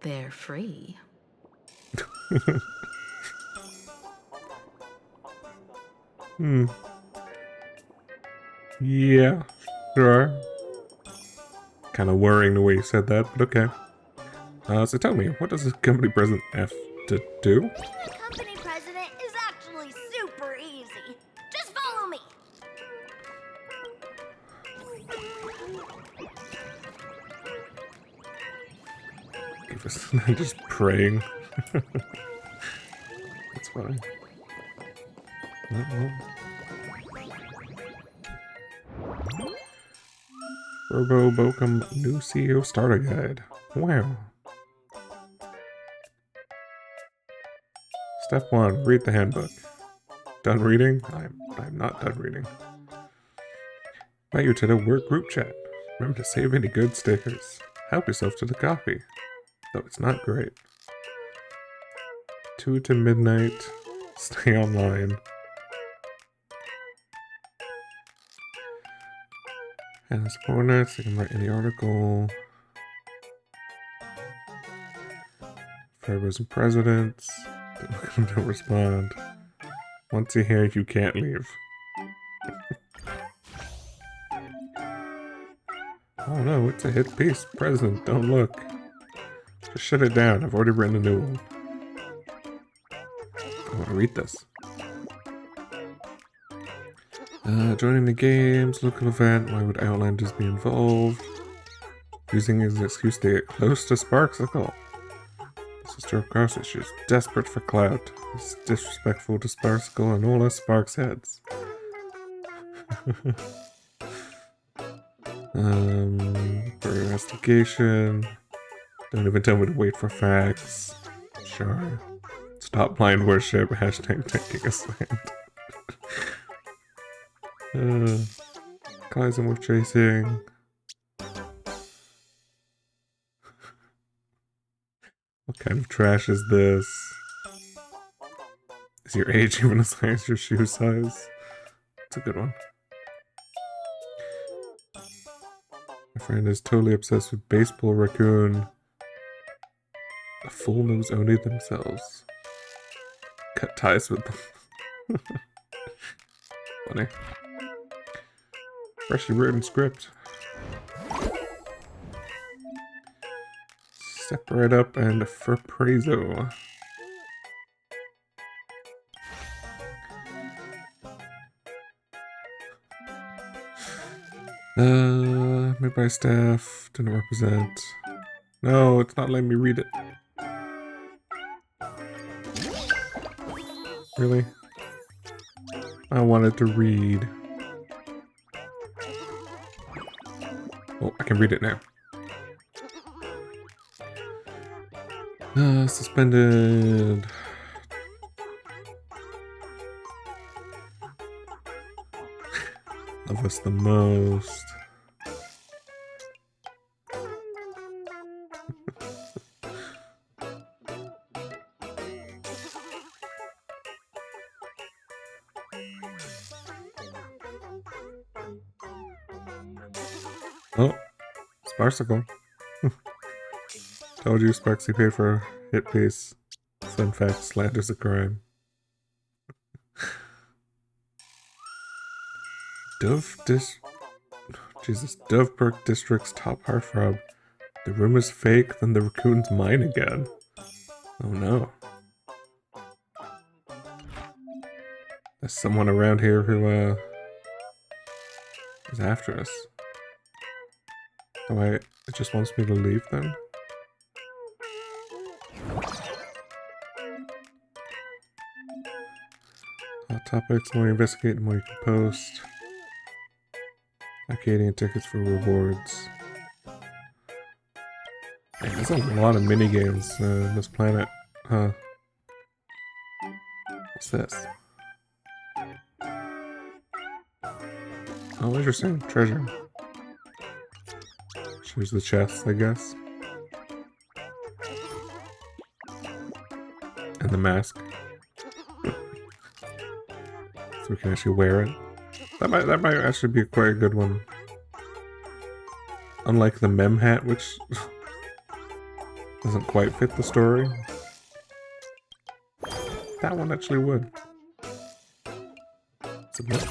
they're free. Yeah, sure. Kind of worrying the way you said that, but okay. So tell me, what does a company president have to do? Being a company president is actually super easy. Just follow me. Give us just praying. That's fine. Robo Bokum new CEO starter guide. Wow. Step 1, read the handbook. Done reading? I'm not done reading. Invite you to the work group chat. Remember to save any good stickers. Help yourself to the coffee. Though it's not great. 2 to midnight. Stay online. And as bonus, you can write any article. Pharaohs and presidents. Don't respond. Once you're here, you can't leave. Oh no, it's a hit piece. President, don't look. Just shut it down. I've already written a new one. I want to read this. Joining the games, local event, why would Outlanders be involved? Using his excuse to get close to Sparksicle. Sister of course, she's desperate for clout. It's disrespectful to Sparksicle and all us Sparks heads. For investigation. Don't even tell me to wait for facts. Sure. Stop blind worship. Hashtag taking a stand. Collision with chasing. What kind of trash is this? Is your age even as high as your shoe size? It's a good one. My friend is totally obsessed with baseball raccoon. A fool knows only themselves. Cut ties with them. Funny. Freshly written script. Step right up and for Prezo. Midby staff didn't represent. No, it's not letting me read it. Really? I wanted to read. Oh, I can read it now. Suspended. love us the most. Oh, Sparsicle. Told you Sparksy paid for a hit piece. Fun fact, slander's a crime. Doveburg District's top heartthrob. The rumor's fake, then the raccoon's mine again. Oh no. There's someone around here who, is after us. Oh, it just wants me to leave then? Hot topics, the more you investigate, the more you can post. Arcadian tickets for rewards. Man, there's a lot of minigames on this planet. Huh. What's this? Oh, interesting. Treasure. Choose the chest, I guess. And the mask. So we can actually wear it. That might actually be quite a good one. Unlike the mem hat, which doesn't quite fit the story. That one actually would. Submit.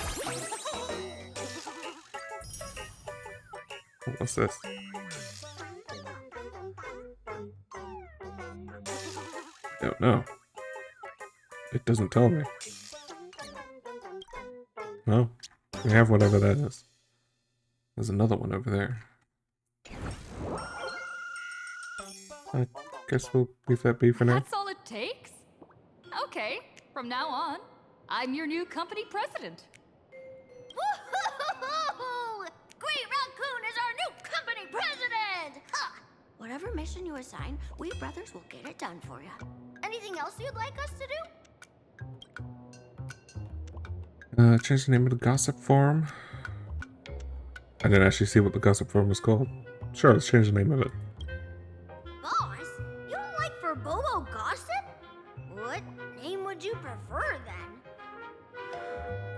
Oh, what's this? Don't know. It doesn't tell me. No, we have whatever that is. There's another one over there. I guess we'll leave that be for now. That's all it takes? Okay, from now on, I'm your new company president. Woohoo! Great Raccoon is our new company president! Ha! Whatever mission you assign, we brothers will get it done for you. Anything else you'd like us to do? Change the name of the gossip forum. I didn't actually see what the gossip forum was called. Sure, let's change the name of it. Boss? You don't like for Bobo gossip? What name would you prefer then?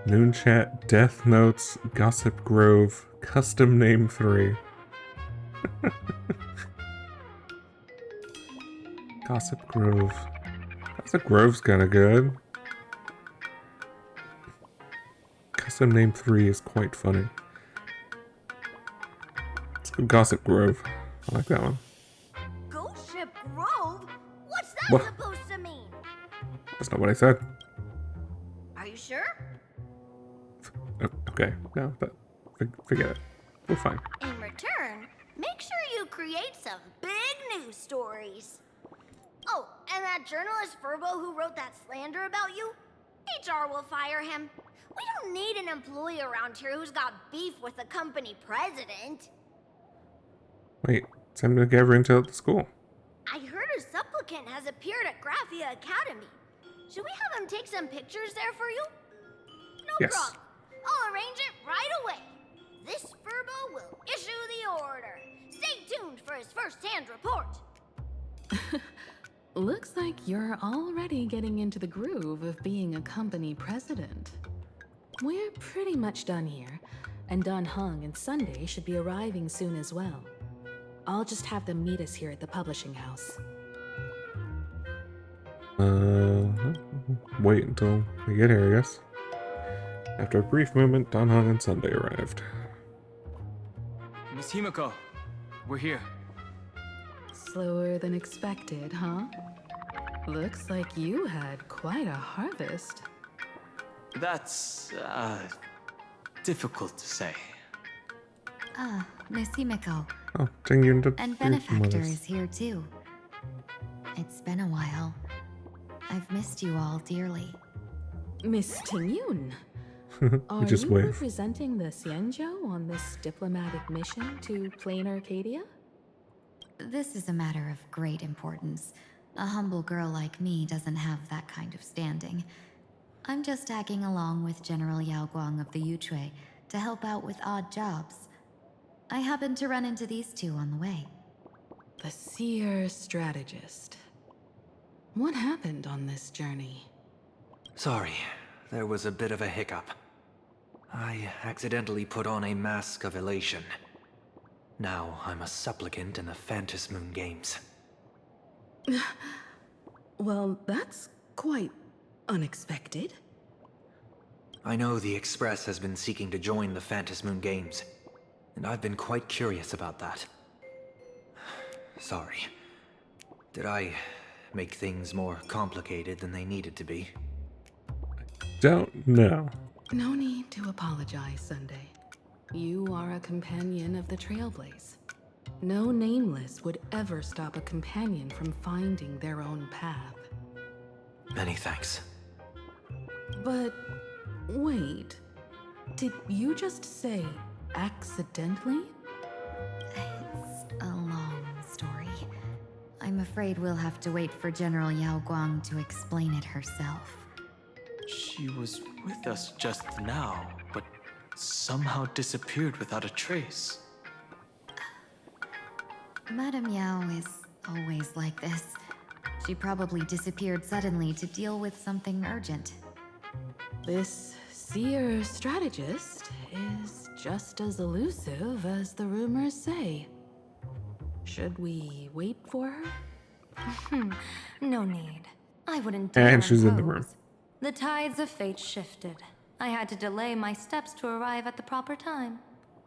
Noon Chat, Death Notes, Gossip Grove, Custom Name 3. Gossip Grove. Gossip Grove's kinda good. Custom Name 3 is quite funny. Let's go Gossip Grove. I like that one. Ghost Ship Grove? What's that What? supposed to mean? That's not what I said. Are you sure? Okay, no, forget it. We're fine. In return, make sure you create some big news stories. Oh, and that journalist Furbo who wrote that slander about you? HR will fire him. We don't need an employee around here who's got beef with the company president. Wait, send the gathering to the school. I heard a supplicant has appeared at Graphia Academy. Should we have him take some pictures there for you? No Yes. problem. I'll arrange it right away. This Furbo will issue the order. Stay tuned for his first-hand report. Looks like you're already getting into the groove of being a company president. We're pretty much done here, and Dan Heng and Sunday should be arriving soon as well. I'll just have them meet us here at the publishing house. Wait until we get here, I guess. After a brief moment, Dan Heng and Sunday arrived. Miss Himiko, we're here. Slower than expected, huh? Looks like you had quite a harvest. That's, difficult to say. Ah, Miss Himiko. Oh, dang, you ended up And doing some of Benefactor this. is here too. It's been a while. I've missed you all dearly. Miss Tingyun, We are just you wave. representing the Xianzhou on this diplomatic mission to Plain Arcadia? This is a matter of great importance. A humble girl like me doesn't have that kind of standing. I'm just tagging along with General Yao Guang of the Yuchui to help out with odd jobs. I happened to run into these two on the way. The seer strategist. What happened on this journey? Sorry, there was a bit of a hiccup. I accidentally put on a mask of elation. Now I'm a supplicant in the Phantom Moon Games. Well, that's quite unexpected. I know the Express has been seeking to join the Phantom Moon Games, and I've been quite curious about that. Sorry. Did I make things more complicated than they needed to be? Don't know. No need to apologize, Sunday. You are a companion of the Trailblaze. No nameless would ever stop a companion from finding their own path. Many thanks. But wait, did you just say accidentally? It's a long story. I'm afraid we'll have to wait for General Yao Guang to explain it herself. She was with us just now, but somehow disappeared without a trace. Madame Yao is always like this. She probably disappeared suddenly to deal with something urgent. This seer strategist is just as elusive as the rumors say. Should we wait for her? No need. I wouldn't And dare she's in the impose. room. The tides of fate shifted. I had to delay my steps to arrive at the proper time.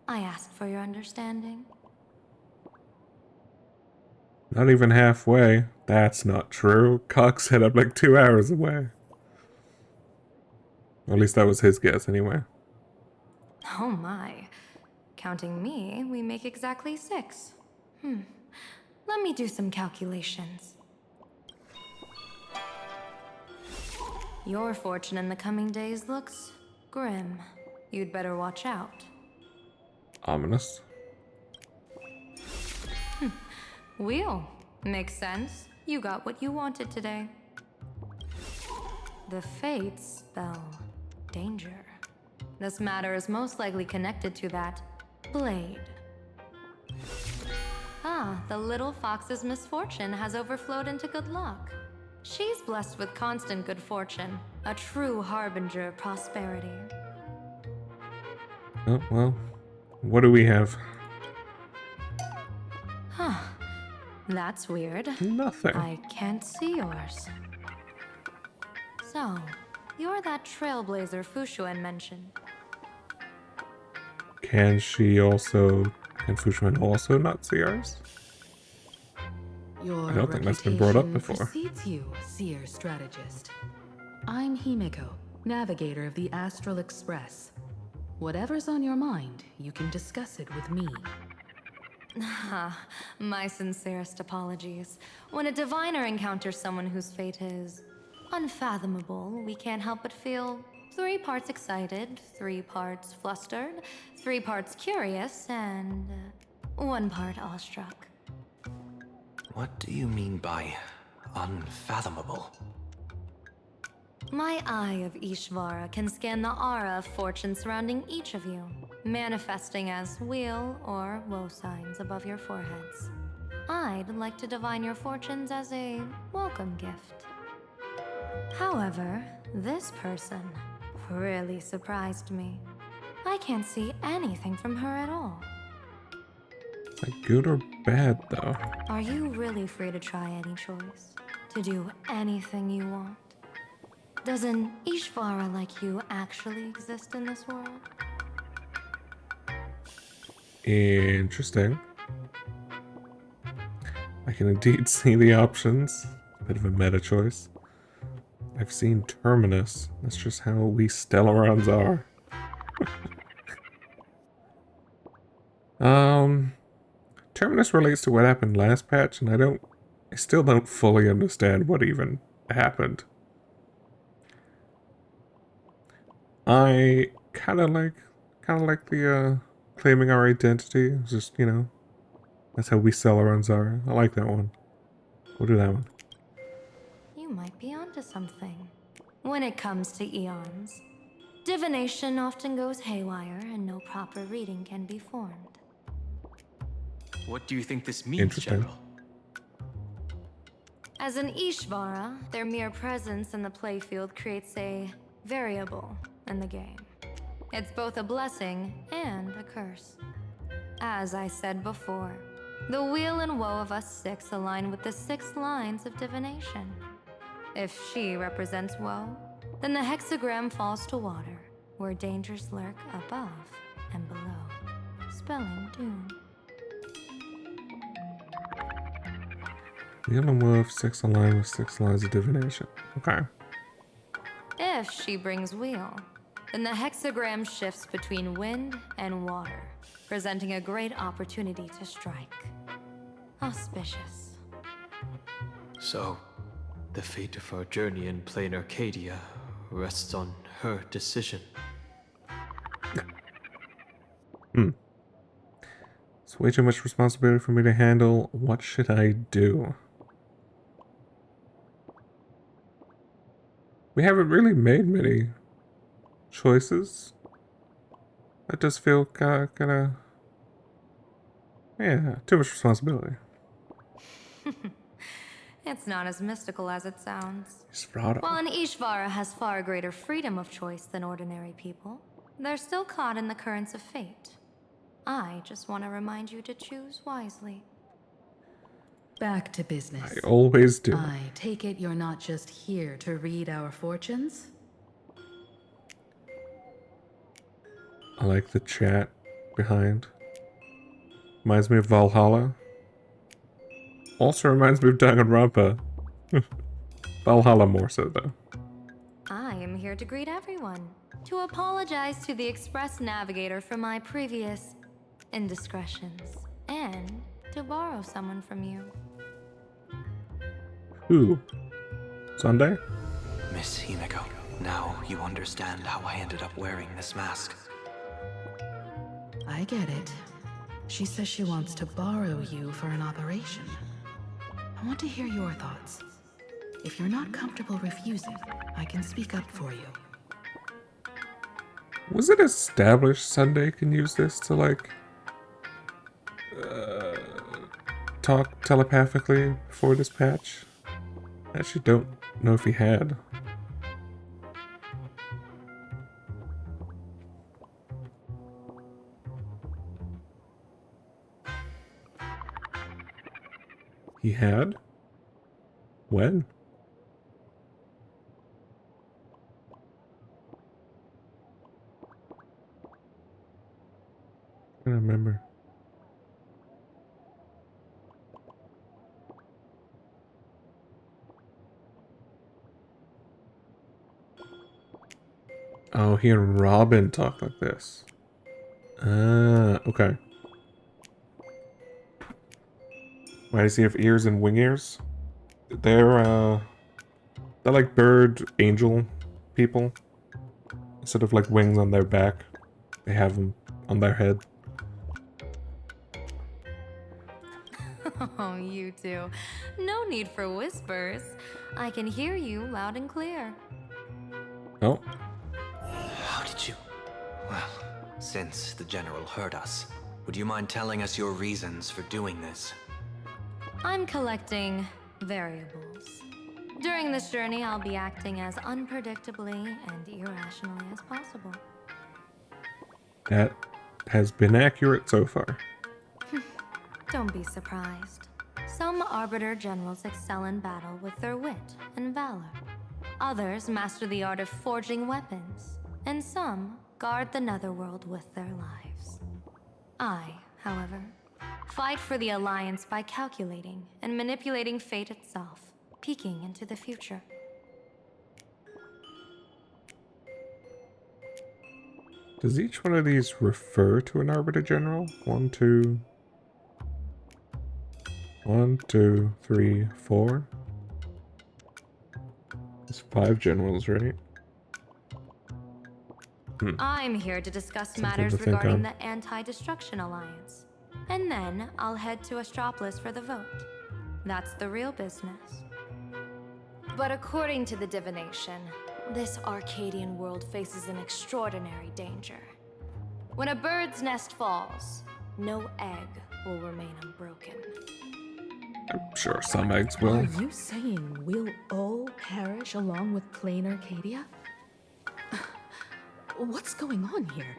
I asked for your understanding. Not even halfway. That's not true. Cox set up like 2 hours away. Or at least that was his guess, anyway. Oh my. Counting me, we make exactly 6. Let me do some calculations. Your fortune in the coming days looks grim. You'd better watch out. Ominous. Wheel. Makes sense. You got what you wanted today. The fates spell danger. This matter is most likely connected to that blade. Ah, the little fox's misfortune has overflowed into good luck. She's blessed with constant good fortune, a true harbinger of prosperity. Oh, well. What do we have? Huh. That's weird. Nothing. I can't see yours. So, you're that trailblazer Fushuan mentioned. Can Fushuan also not see ours? Your I don't think that's been brought up reputation before. precedes you, seer strategist. I'm Himeko, navigator of the Astral Express. Whatever's on your mind, you can discuss it with me. My sincerest apologies. When a diviner encounters someone whose fate is unfathomable, we can't help but feel 3 parts excited, 3 parts flustered, 3 parts curious, and 1 part awestruck. What do you mean by unfathomable? My eye of Ishvara can scan the aura of fortune surrounding each of you, manifesting as wheel or woe signs above your foreheads. I'd like to divine your fortunes as a welcome gift. However, this person really surprised me. I can't see anything from her at all. Like good or bad, though? Are you really free to try any choice? To do anything you want? Does an Ishvara like you actually exist in this world? Interesting. I can indeed see the options. Bit of a meta choice. I've seen Terminus. That's just how we Stellarons are. Terminus relates to what happened last patch, and I still don't fully understand what even happened. I kind of like the claiming our identity. It's just, you know, that's how we Stellarons are. I like that one. We'll do that one. You might be onto something when it comes to eons. Divination often goes haywire and no proper reading can be formed. What do you think this means, Interesting. General? As an Ishvara, their mere presence in the playfield creates a variable in the game. It's both a blessing and a curse. As I said before, the weal and woe of us six align with the 6 lines of divination. If she represents woe, then the hexagram falls to water, where dangers lurk above and below, spelling doom. The other wolf, 6 aligned with 6 lines of divination. Okay. If she brings wheel, then the hexagram shifts between wind and water, presenting a great opportunity to strike. Auspicious. So, the fate of our journey in plain Arcadia rests on her decision. It's way too much responsibility for me to handle. What should I do? We haven't really made many choices. That does feel kinda... Yeah, too much responsibility. It's not as mystical as it sounds. Ishvara. While an Ishvara has far greater freedom of choice than ordinary people, they're still caught in the currents of fate. I just want to remind you to choose wisely. Back to business. I always do. I take it you're not just here to read our fortunes? I like the chat behind. Reminds me of Valhalla. Also reminds me of Danganronpa. Valhalla more so, though. I am here to greet everyone, to apologize to the Express Navigator for my previous indiscretions, and to borrow someone from you. Who? Sunday? Miss Himeko, now you understand how I ended up wearing this mask. I get it. She says she wants to borrow you for an operation. I want to hear your thoughts. If you're not comfortable refusing, I can speak up for you. Was it established Sunday can use this to, like, talk telepathically before this patch? I actually don't know if he had. He had? When? I don't remember. Oh, he and Robin talk like this. Ah, okay. Why does he have ears and wing ears? They're like bird angel people. Instead of like wings on their back, they have them on their head. Oh, you two. No need for whispers. I can hear you loud and clear. Oh. How did you... Well, since the General heard us, would you mind telling us your reasons for doing this? I'm collecting variables. During this journey, I'll be acting as unpredictably and irrationally as possible. That has been accurate so far. Don't be surprised. Some Arbiter Generals excel in battle with their wit and valor. Others master the art of forging weapons. And some guard the netherworld with their lives. I, however, fight for the Alliance by calculating and manipulating fate itself, peeking into the future. Does each one of these refer to an Arbiter General? 1, 2... 1, 2, 3, 4. There's 5 generals, right? I'm here to discuss Something matters to think regarding on. the Anti-Destruction Alliance. And then I'll head to Astropolis for the vote. That's the real business. But according to the divination, This Arcadian world faces an extraordinary danger. When a bird's nest falls, no egg will remain unbroken. I'm sure some eggs will. Are you saying we'll all perish along with plain Arcadia? What's going on here?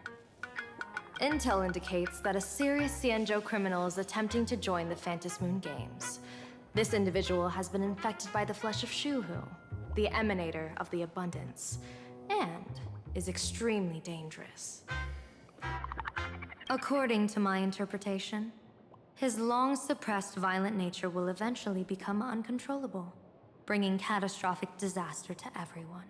Intel indicates that a serious Cienjo criminal is attempting to join the Phantom Moon Games. This individual has been infected by the flesh of Shuhu, the emanator of the abundance, and is extremely dangerous. According to my interpretation, his long-suppressed violent nature will eventually become uncontrollable, bringing catastrophic disaster to everyone.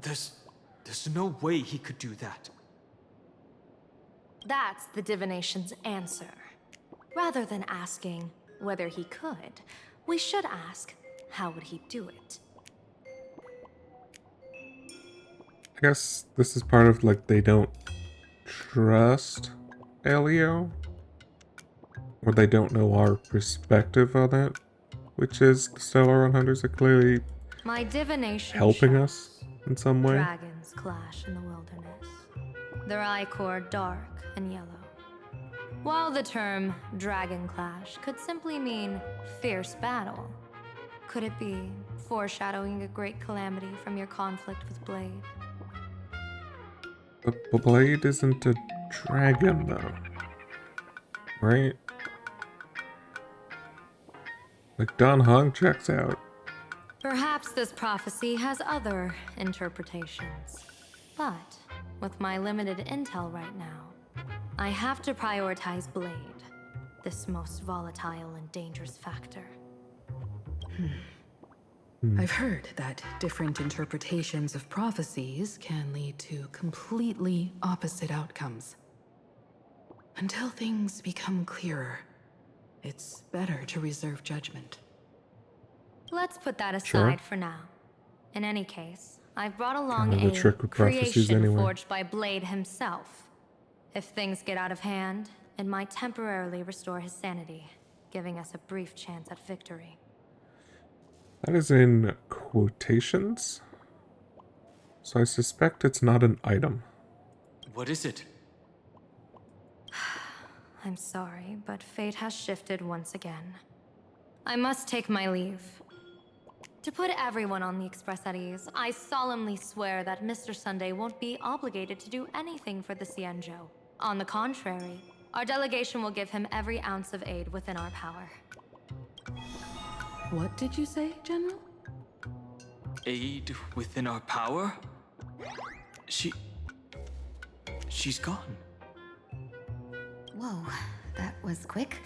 There's no way he could do that. That's the divination's answer. Rather than asking whether he could, we should ask, how would he do it? I guess this is part of, like, they don't trust Elio, or they don't know our perspective on it, which is the Stellar Hunters are clearly My divination helping shows us in some way. dragons clash in the wilderness, their ichor dark and yellow. While the term dragon clash could simply mean fierce battle, could it be foreshadowing a great calamity from your conflict with Blade? But Blade isn't a dragon, though. Right? Like, Don Hong checks out. Perhaps this prophecy has other interpretations. But with my limited intel right now, I have to prioritize Blade, this most volatile and dangerous factor. I've heard that different interpretations of prophecies can lead to completely opposite outcomes. Until things become clearer, it's better to reserve judgment. Let's put that aside Sure. for now. In any case, I've brought along Kind of a the trick with prophecies creation anyway. forged by Blade himself. If things get out of hand, it might temporarily restore his sanity, giving us a brief chance at victory. That is in quotations. So I suspect it's not an item. What is it? I'm sorry, but fate has shifted once again. I must take my leave. To put everyone on the Express at ease, I solemnly swear that Mr. Sunday won't be obligated to do anything for the Cienjo. On the contrary, our delegation will give him every ounce of aid within our power. What did you say, General? Aid within our power? She's gone. Whoa, that was quick.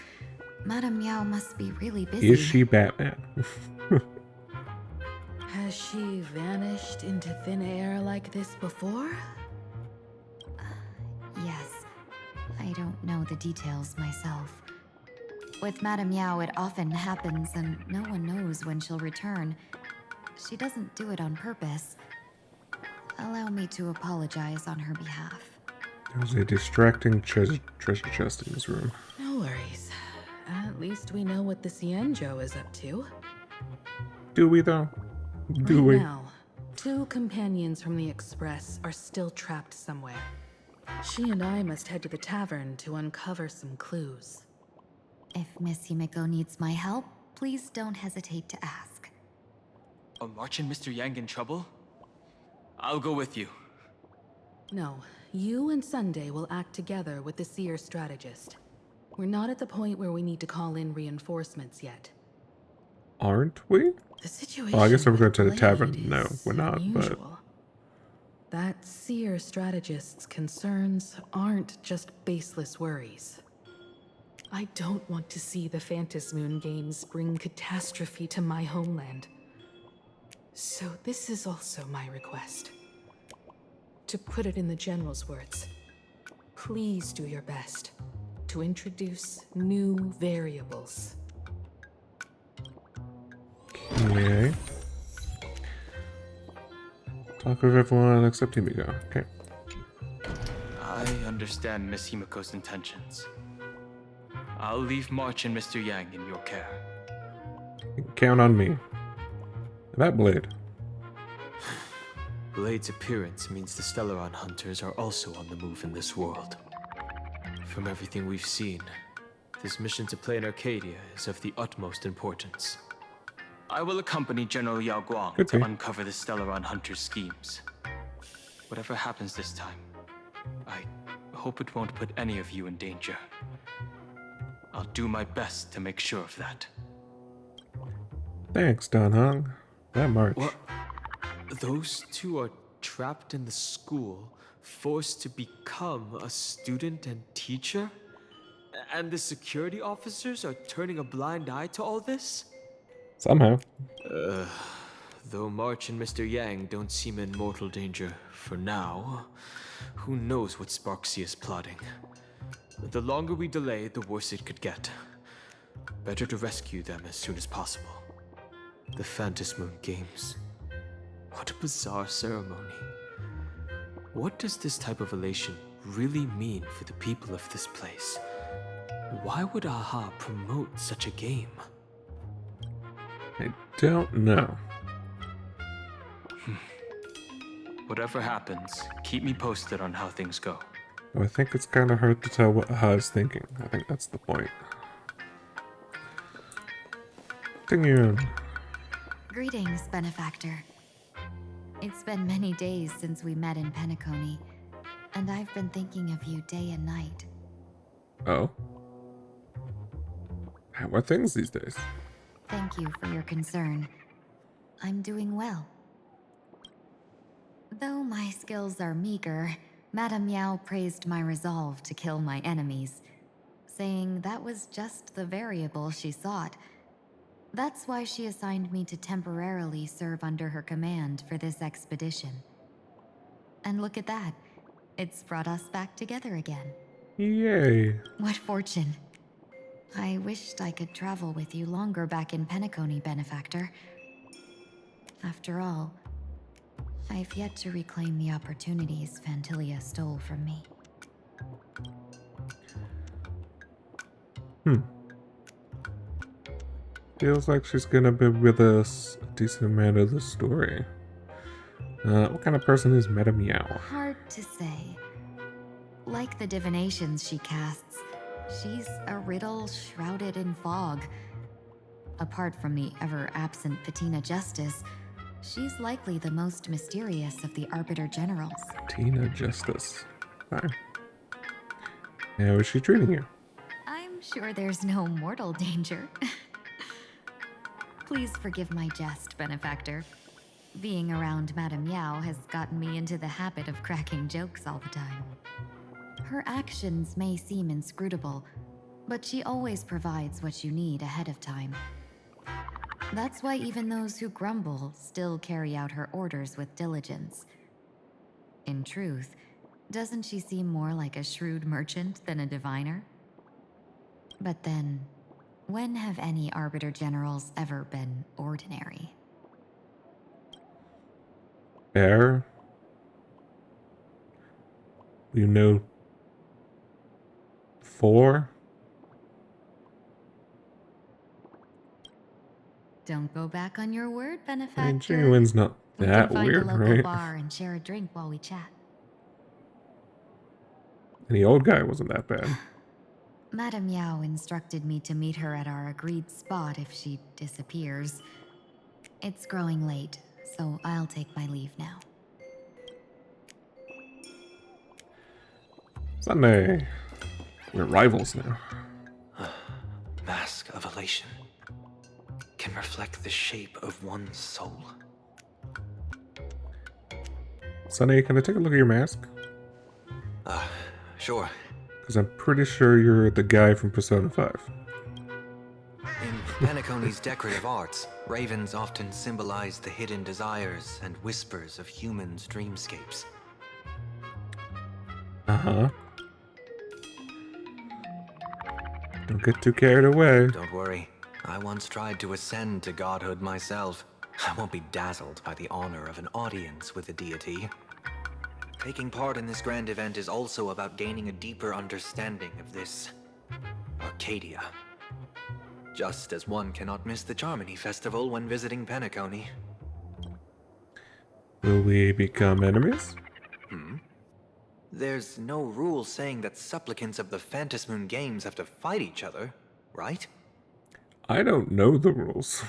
Madame Meow must be really busy. Is she Batman? Has she vanished into thin air like this before? Yes. I don't know the details myself. With Madame Meow, it often happens and no one knows when she'll return. She doesn't do it on purpose. Allow me to apologize on her behalf. There's a distracting treasure chest in this room. No worries. At least we know what the Cienjo is up to. Do we, though? Do we? Right now, 2 companions from the Express are still trapped somewhere. She and I must head to the tavern to uncover some clues. If Miss Himiko needs my help, please don't hesitate to ask. Are March and Mr. Yang in trouble? I'll go with you. No, you and Sunday will act together with the Seer strategist. We're not at the point where we need to call in reinforcements yet. Aren't we? The situation Oh, I guess if we're going with to the tavern. Blade No, is we're not, but... unusual. That Seer strategist's concerns aren't just baseless worries. I don't want to see the Phantom Moon Games bring catastrophe to my homeland. So this is also my request. To put it in the General's words, please do your best to introduce new variables. Okay. Talk with everyone except Himiko. Okay. I understand Miss Himiko's intentions. I'll leave March and Mr. Yang in your care. You can count on me. That blade. Blade's appearance means the Stellaron hunters are also on the move in this world. From everything we've seen, this mission to Plain Arcadia is of the utmost importance. I will accompany General Yao Guang to uncover the Stellaron hunters' schemes. Whatever happens this time, I hope it won't put any of you in danger. I'll do my best to make sure of that. Thanks, Don Hong. That march. What? Those two are trapped in the school, forced to become a student and teacher? And the security officers are turning a blind eye to all this? Somehow. Though March and Mr. Yang don't seem in mortal danger for now, who knows what Sparksy is plotting. The longer we delay, the worse it could get. Better to rescue them as soon as possible. The Phantasmoon Games. What a bizarre ceremony. What does this type of elation really mean for the people of this place? Why would AHA promote such a game? I don't know. Whatever happens, keep me posted on how things go. I think it's kind of hard to tell what AHA is thinking. I think that's the point. Continue. Greetings, Benefactor. It's been many days since we met in Penacony, and I've been thinking of you day and night. Oh? How are things these days? Thank you for your concern. I'm doing well. Though my skills are meager, Madame Yao praised my resolve to kill my enemies, saying that was just the variable she sought. That's why she assigned me to temporarily serve under her command for this expedition. And look at that. It's brought us back together again. Yay. What fortune. I wished I could travel with you longer back in Penacony, Benefactor. After all, I've yet to reclaim the opportunities Phantilia stole from me. Feels like she's gonna be with us a decent amount of the story. What kind of person is Madame Yao? Hard to say. Like the divinations she casts, she's a riddle shrouded in fog. Apart from the ever-absent Patina Justice, she's likely the most mysterious of the Arbiter Generals. Patina Justice. Fine. How is she treating you? I'm sure there's no mortal danger. Please forgive my jest, Benefactor. Being around Madame Yao has gotten me into the habit of cracking jokes all the time. Her actions may seem inscrutable, but she always provides what you need ahead of time. That's why even those who grumble still carry out her orders with diligence. In truth, doesn't she seem more like a shrewd merchant than a diviner? But then, when have any Arbiter Generals ever been ordinary? Fair. You know 4? Don't go back on your word, Benefactor. I mean, genuine's not that we can weird, find a local right? bar and share a drink while we chat. And the old guy wasn't that bad. Madame Yao instructed me to meet her at our agreed spot if she disappears. It's growing late, so I'll take my leave now. Sunday. We're rivals now. Mask of elation can reflect the shape of one's soul. Sunday, can I take a look at your mask? Sure. Because I'm pretty sure you're the guy from Persona 5. In Penacony's decorative arts, ravens often symbolize the hidden desires and whispers of humans' dreamscapes. Uh-huh. Don't get too carried away. Don't worry. I once tried to ascend to godhood myself. I won't be dazzled by the honor of an audience with a deity. Taking part in this grand event is also about gaining a deeper understanding of this Arcadia. Just as one cannot miss the Charmony Festival when visiting Penacony. Will we become enemies? There's no rule saying that supplicants of the Phantasmoon Games have to fight each other, right? I don't know the rules.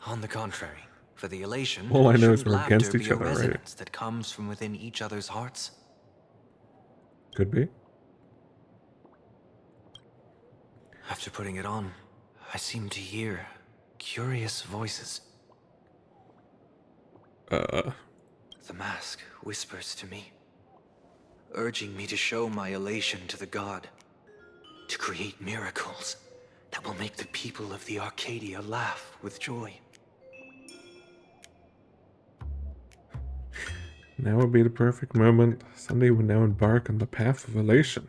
On the contrary, for the elation, All I know is shouldn't we're laughter against be each a other, right? resonance that comes from within each other's hearts? Could be. After putting it on, I seem to hear curious voices. The mask whispers to me, urging me to show my elation to the god, to create miracles that will make the people of the Arcadia laugh with joy. Now would be the perfect moment. Sunday would now embark on the path of elation.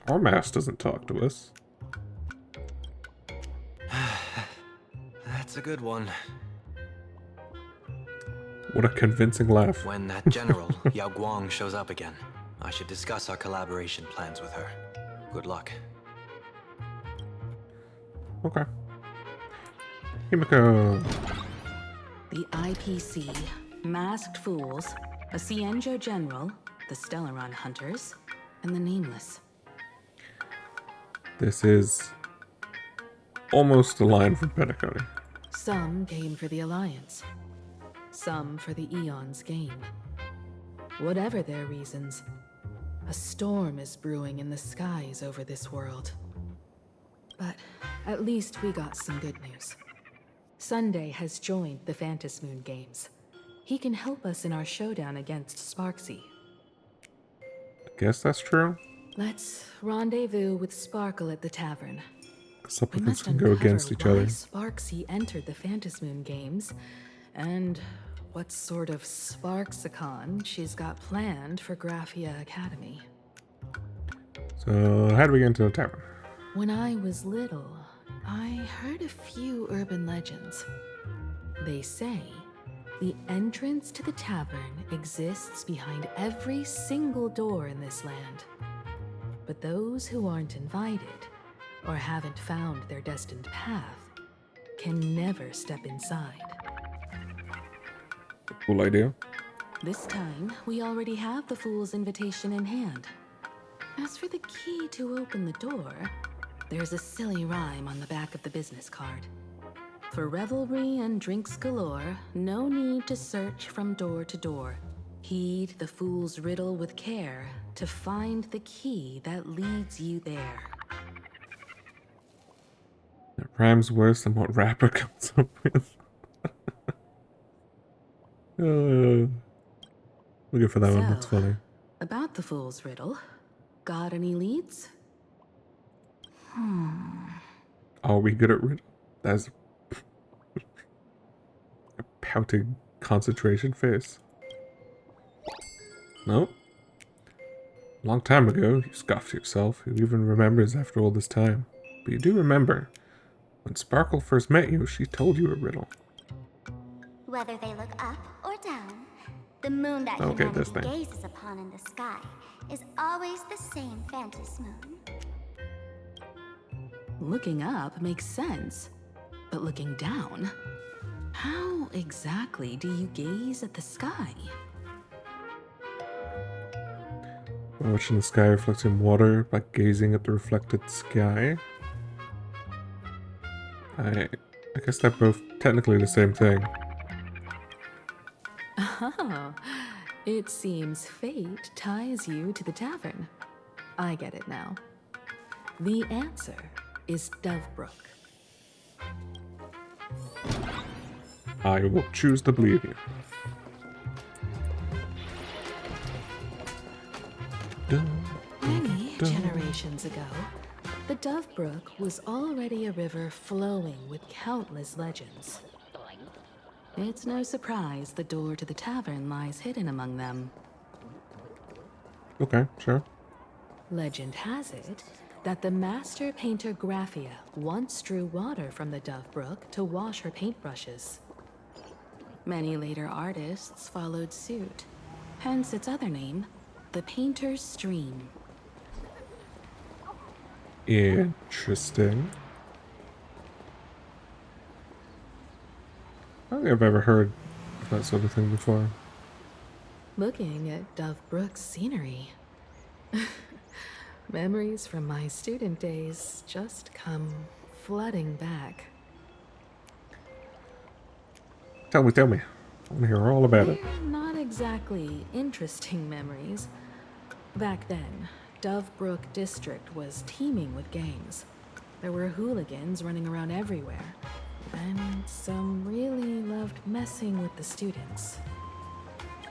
Our mask doesn't talk to us. That's a good one. What a convincing laugh. When that general, Yao Guang, shows up again, I should discuss our collaboration plans with her. Good luck. Okay. Himiko. The IPC, Masked Fools, a Cienjo General, the Stellaron Hunters, and the Nameless. This is almost a line from Penacony. Some came for the Alliance. Some for the Eon's game. Whatever their reasons, a storm is brewing in the skies over this world. But at least we got some good news. Sunday has joined the Phantasmoon Games. He can help us in our showdown against Sparksy. I guess that's true. Let's rendezvous with Sparkle at the tavern. Supplicants can go against each other. Sparksy entered the Phantasmoon Games, and what sort of Sparksicon she's got planned for Graphia Academy. So, how do we get into the tavern? When I was little, I heard a few urban legends. They say the entrance to the tavern exists behind every single door in this land. But those who aren't invited, or haven't found their destined path, can never step inside. Cool idea. This time, we already have the Fool's invitation in hand. As for the key to open the door, there's a silly rhyme on the back of the business card. For revelry and drinks galore, no need to search from door to door. Heed the fool's riddle with care to find the key that leads you there. That rhymes worse than what rapper comes up with. Looking for that one, that's funny. About the fool's riddle, got any leads? Are we good at riddle? That's a pouting concentration face. No? Long time ago, you scoffed to yourself. Who even remembers after all this time? But you do remember. When Sparkle first met you, she told you a riddle. Whether they look up or down, the moon that Okay, this humanity thing. gazes upon in the sky is always the same Phantasmoon. Looking up makes sense, but looking down? How exactly do you gaze at the sky? By watching the sky reflect in water, by gazing at the reflected sky. I guess they're both technically the same thing. Oh, it seems fate ties you to the tavern. I get it now. The answer is Dovebrook. I will choose to believe you. Many generations ago, the Dovebrook was already a river flowing with countless legends. It's no surprise the door to the tavern lies hidden among them. Okay, sure. Legend has it that the master painter Graphia once drew water from the Dovebrook to wash her paintbrushes. Many later artists followed suit, hence its other name, the Painter's Stream. Interesting. I don't think I've ever heard of that sort of thing before. Looking at Dove Brook's scenery. Memories from my student days just come flooding back. Tell me. I want to hear all about it. They're not exactly interesting memories. Back then, Dove Brook District was teeming with gangs. There were hooligans running around everywhere, and some really loved messing with the students.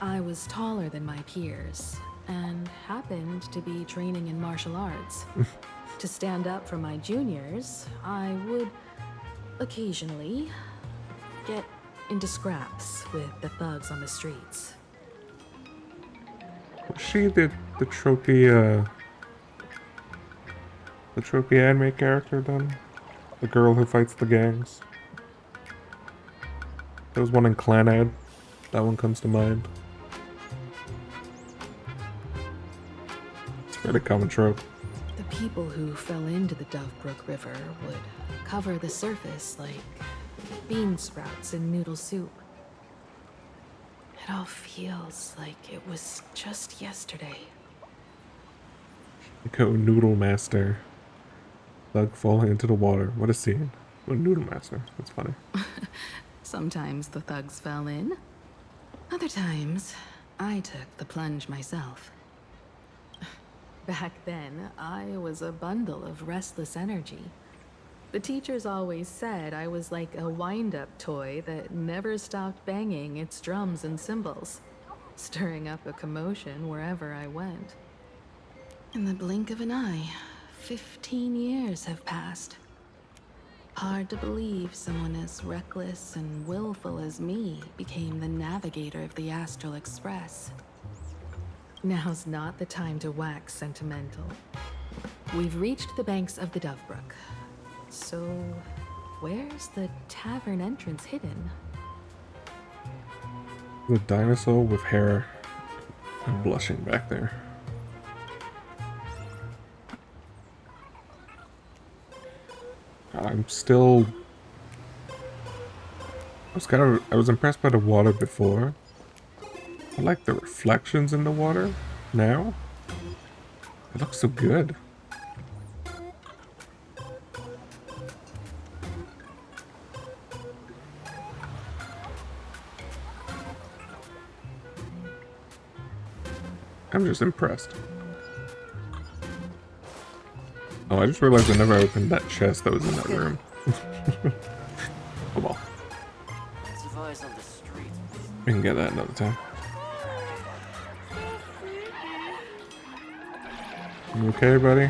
I was taller than my peers, and happened to be training in martial arts. To stand up for my juniors, I would occasionally get into scraps with the thugs on the streets. Was she the trophy anime character then? The girl who fights the gangs? There was one in Clanad. That one comes to mind. It's a really common trope. The people who fell into the Dove Brook River would cover the surface like bean sprouts in noodle soup. It all feels like it was just yesterday. Go Noodle Master. Thug falling into the water. What a scene. What Noodle Master. That's funny. Sometimes the thugs fell in. Other times, I took the plunge myself. Back then, I was a bundle of restless energy. The teachers always said I was like a wind-up toy that never stopped banging its drums and cymbals, stirring up a commotion wherever I went. In the blink of an eye, 15 years have passed. Hard to believe someone as reckless and willful as me became the navigator of the Astral Express. Now's not the time to wax sentimental. We've reached the banks of the Dove Brook. So, where's the tavern entrance hidden? The dinosaur with hair and blushing back there. I'm still... I was impressed by the water before. I like the reflections in the water now. It looks so good. I'm just impressed. Oh, I just realized I never opened that chest that was in that room. Oh well. We can get that another time. You okay, buddy?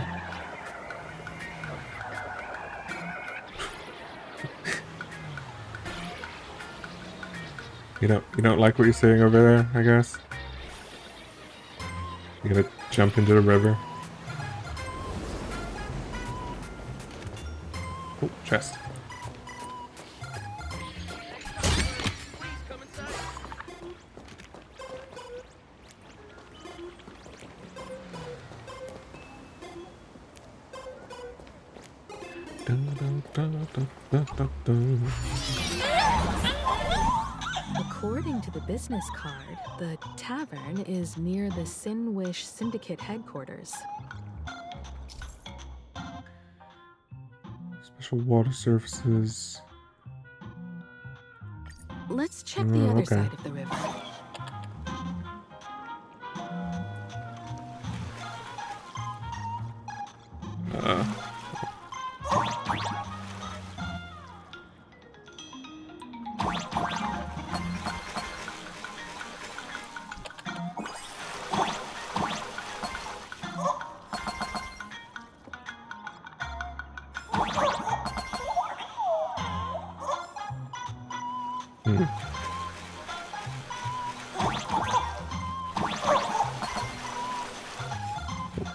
You don't like what you're seeing over there, I guess? You gotta jump into the river. Oh, chest. According to the business card, the tavern is near the Sinwish Syndicate headquarters. Special water surfaces. Let's check the other okay. side of the river.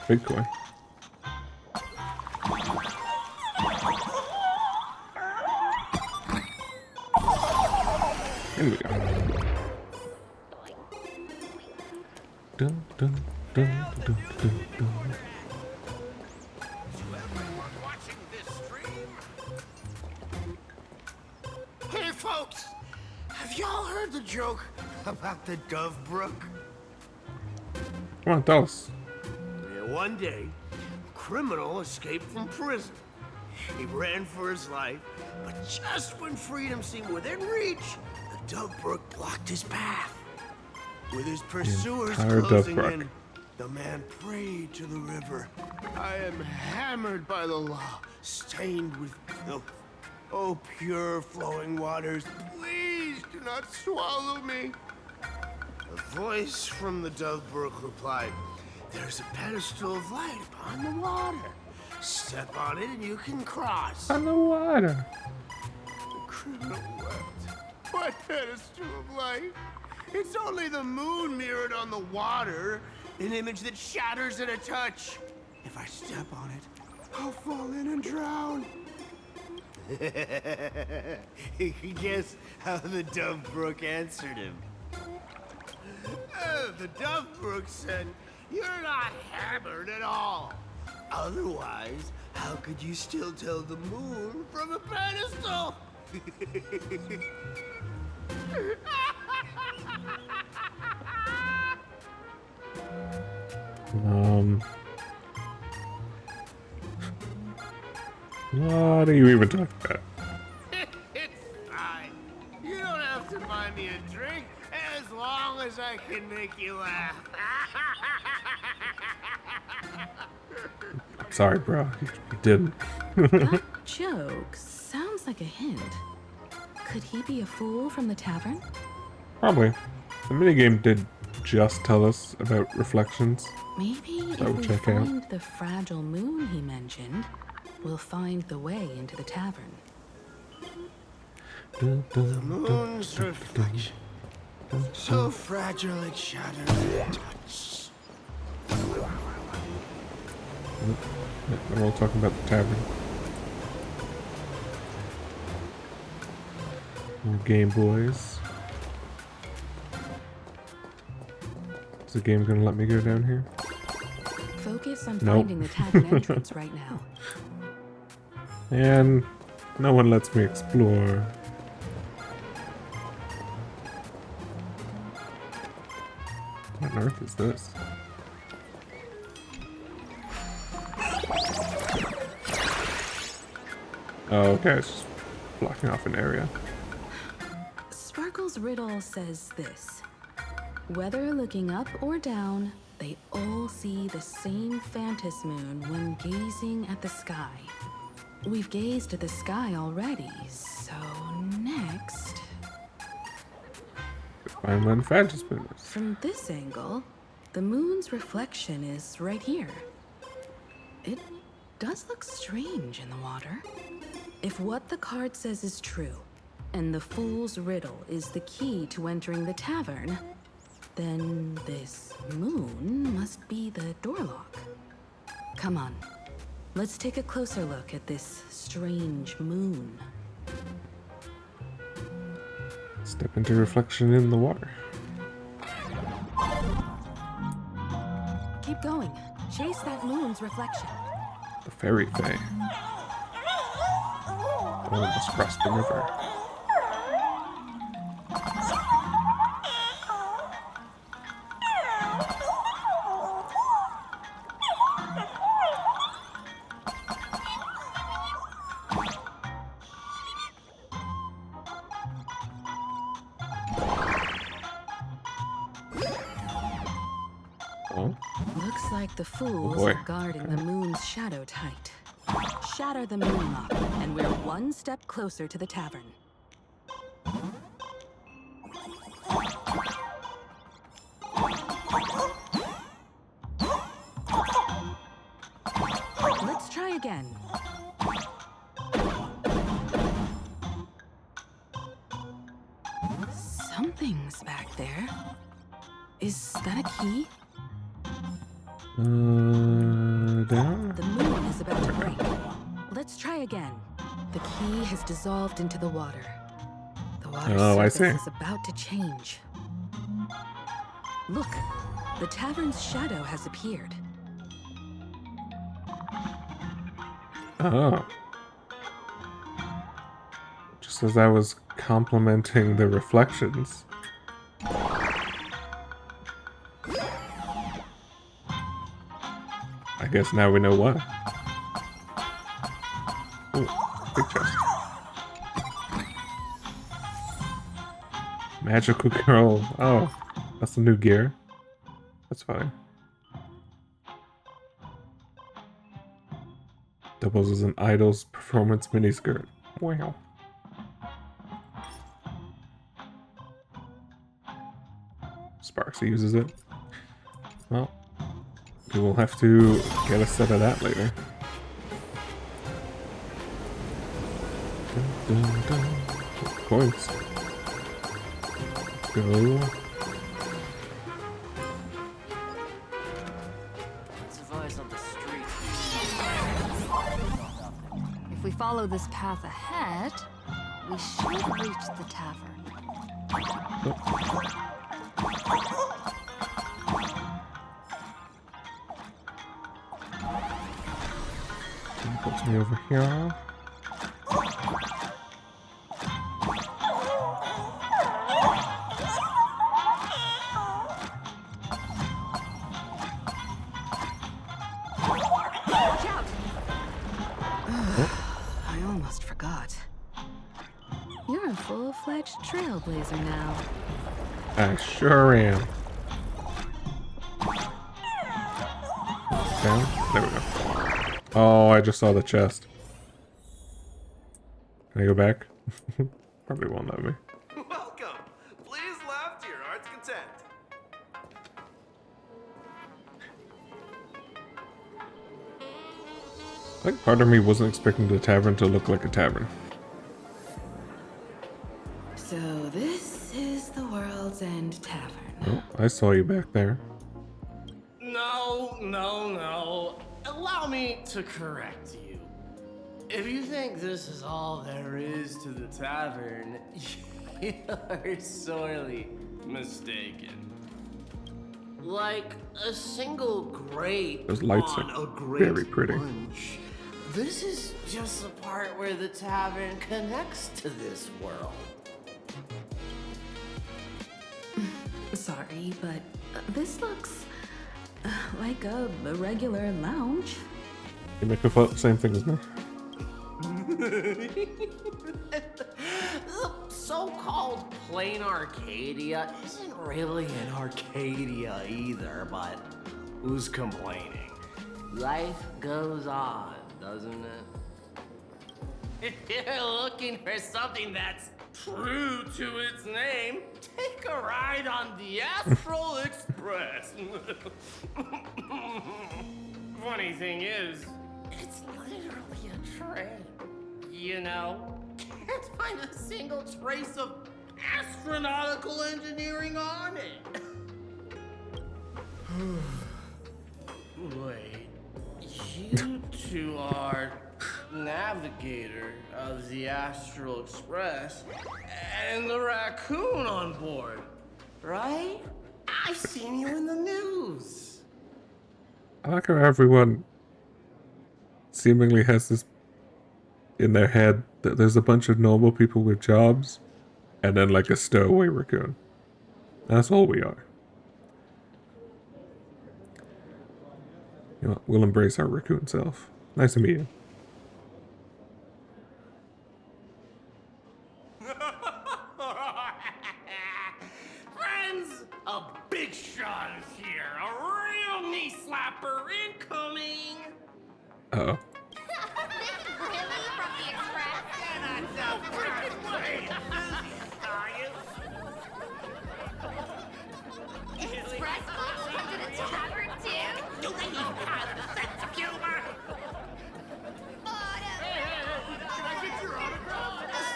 Big koi. Here we go. Dun, dun, dun, dun, dun, dun. Folks, have y'all heard the joke about the Dove Brook? Come on, tell us. Yeah, one day, a criminal escaped from prison. He ran for his life, but just when freedom seemed within reach, the Dove Brook blocked his path. With his pursuers closing in, the man prayed to the river. I am hammered by the law, stained with filth. Oh, pure flowing waters, please do not swallow me. A voice from the Dove Brook replied, there's a pedestal of light upon the water. Step on it and you can cross. On the water. The criminal wept. What pedestal of light? It's only the moon mirrored on the water, an image that shatters at a touch. If I step on it, I'll fall in and drown. Guess how the Dove Brook answered him. The Dove Brook said, you're not hammered at all. Otherwise, how could you still tell the moon from a pedestal? What are you even talking about? It's fine. You don't have to buy me a drink as long as I can make you laugh. I'm sorry, bro. You didn't. That joke sounds like a hint. Could he be a fool from the tavern? Probably. The minigame did just tell us about reflections. Maybe So if we'll we check out. find the fragile moon he mentioned, we'll find the way into the tavern. The moon's reflection. So fragile it shatters at touch. We're all talking about the tavern. More Game Boys. Is the game gonna let me go down here? Focus on Nope. finding the tavern entrance right now. And no one lets me explore. What on earth is this? Oh, okay, it's just blocking off an area. Sparkle's riddle says this. Whether looking up or down, they all see the same phantom moon when gazing at the sky. We've gazed at the sky already, so next... Find when Phantom Moon is. From this angle, the moon's reflection is right here. It does look strange in the water. If what the card says is true, and the fool's riddle is the key to entering the tavern, then this moon must be the door lock. Come on, let's take a closer look at this strange moon. Step into reflection in the water. Keep going. Chase that moon's reflection. The fairy fae. Almost crossed the river. Oh, Looks like the fools boy. are guarding the moon's shadow tight. Shatter the moon lock, and we're one step closer to the tavern. Let's try again. Something's back there. Is that a key? Down? The moon is about to break. Let's try again. The key has dissolved into the water. The water Oh, I surface see. is about to change. Look, the tavern's shadow has appeared. Oh. Just as I was complementing the reflections. I guess now we know why. Ooh, big chest. Magical girl. Oh, that's the new gear. That's fine. Doubles as an idol's performance miniskirt. Wow. Sparksy uses it. Well, we will have to get a set of that later. Dun, dun, dun. Coins. Let's go. If we follow this path ahead, we should reach the tavern. Puts me over here. I almost forgot. You're a full-fledged trailblazer now. I sure am. Down? There we go. Oh, I just saw the chest. Can I go back? Probably won't let me. Welcome. Please laugh to your heart's content. I think part of me wasn't expecting the tavern to look like a tavern. So this is the World's End Tavern. Oh, I saw you back there. No. Allow me to correct you. If you think this is all there is to the tavern, you're sorely mistaken. Like a single grape Those lights on are a great very pretty. bunch. This is just the part where the tavern connects to this world. Sorry, but this looks like a regular lounge. You make the same thing as me. The so-called plain Arcadia isn't really an Arcadia either, but who's complaining? Life goes on, doesn't it? If you're looking for something that's true to its name, take a ride on the Astral Express. Funny thing is, it's literally a train. You know, can't find a single trace of astronautical engineering on it. Wait, you two are navigator of the Astral Express and the raccoon on board, right? I've seen you in the news. I like how everyone seemingly has this in their head that there's a bunch of normal people with jobs and then like a stowaway raccoon. That's all we are. You know, we'll embrace our raccoon self. Nice to meet you. Friends, a big shot is here. A real knee slapper incoming. Uh-oh. Really? From the Express? Express folks come to the tavern too? Do they even have the sense of humor? Can I get your autograph?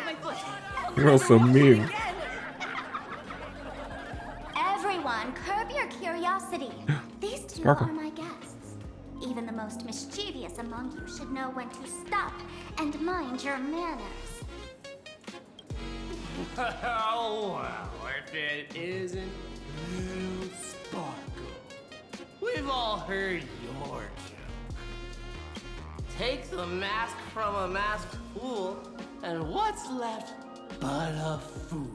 My foot. You're also mean. Everyone, curb your curiosity. These two Sparkle. are my guests. Even the most mischievous among you should know when to stop and mind your manners. Oh, well, if it isn't you, Sparkle. We've all heard your joke. Take the mask from a masked fool, and what's left but a fool.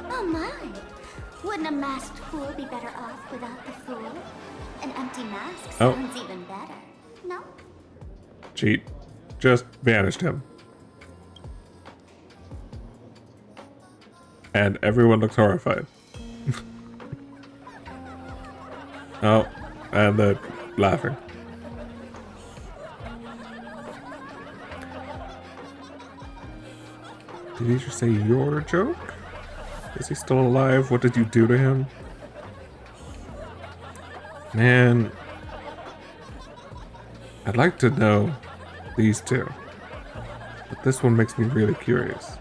Oh my! Wouldn't a masked fool be better off without the fool? An empty mask Oh. sounds even better. No? Cheat. Just banished him. And everyone looks horrified. Oh, and they're laughing. Did he just say your joke? Is he still alive? What did you do to him? Man, I'd like to know these two, but this one makes me really curious.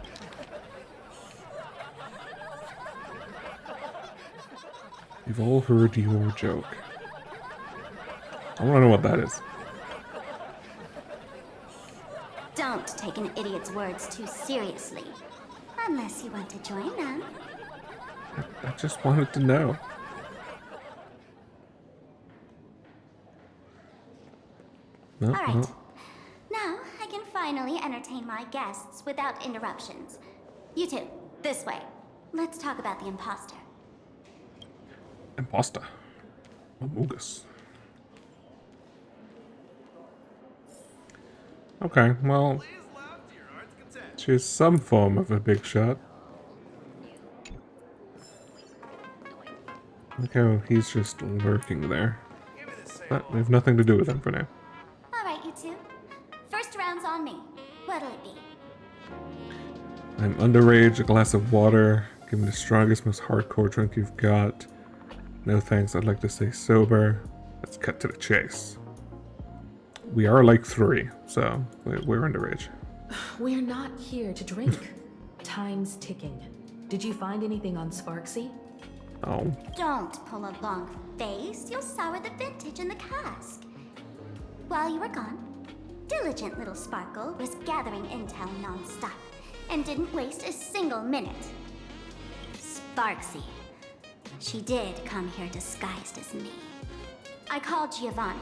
We've all heard your joke. I want to know what that is. Don't take an idiot's words too seriously. Unless you want to join them. I just wanted to know. No, All right. no. Now I can finally entertain my guests without interruptions. You two, this way. Let's talk about the imposter. Imposter. Amogus. Okay, well, she's some form of a big shot. Okay, he's just lurking there. But we have nothing to do with him for now. All right, you two. First round's on me. What'll it be? I'm underage, a glass of water. Give me the strongest, most hardcore drink you've got. No thanks, I'd like to stay sober. Let's cut to the chase. We are like 3, so we're underage. We're not here to drink. Time's ticking. Did you find anything on Sparksy? Oh. Don't pull a long face. You'll sour the vintage in the cask. While you were gone, diligent little Sparkle was gathering intel non-stop and didn't waste a single minute. Sparksy. She did come here disguised as me. I called Giovanni.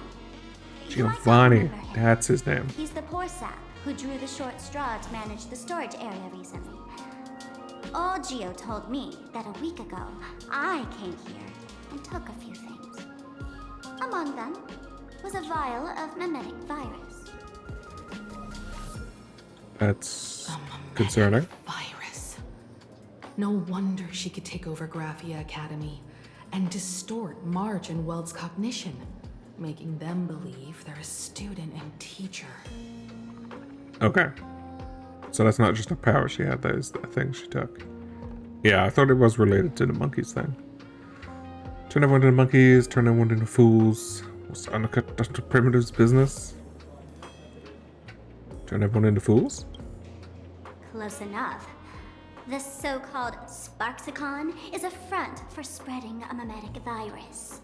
Giovanni, that's his name. He's the poor sap who drew the short straw to manage the storage area recently. All Gio told me that a week ago, I came here and took a few things. Among them was a vial of mimetic virus. That's concerning. Virus. No wonder she could take over Graphia Academy and distort March and Weld's cognition, making them believe they're a student and teacher. Okay. So that's not just a power she had, that is a thing she took. Yeah, I thought it was related to the monkeys thing. Turn everyone into monkeys, turn everyone into fools. What's undercut Dr. Primitive's business? Turn everyone into fools? Close enough. The so-called Sparksicon is a front for spreading a mimetic virus.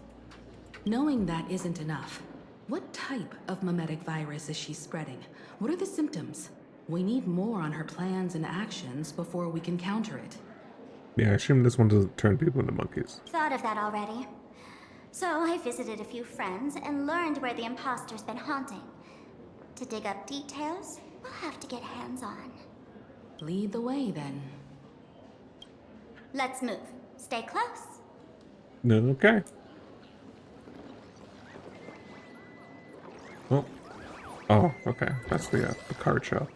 Knowing that isn't enough. What type of mimetic virus is she spreading? What are the symptoms? We need more on her plans and actions before we can counter it. Yeah, I assume this one doesn't turn people into monkeys. Thought of that already. So I visited a few friends and learned where the imposter's been haunting. To dig up details, we'll have to get hands-on. Lead the way, then. Let's move. Stay close. No, okay. Oh. Oh, okay. That's the card shop.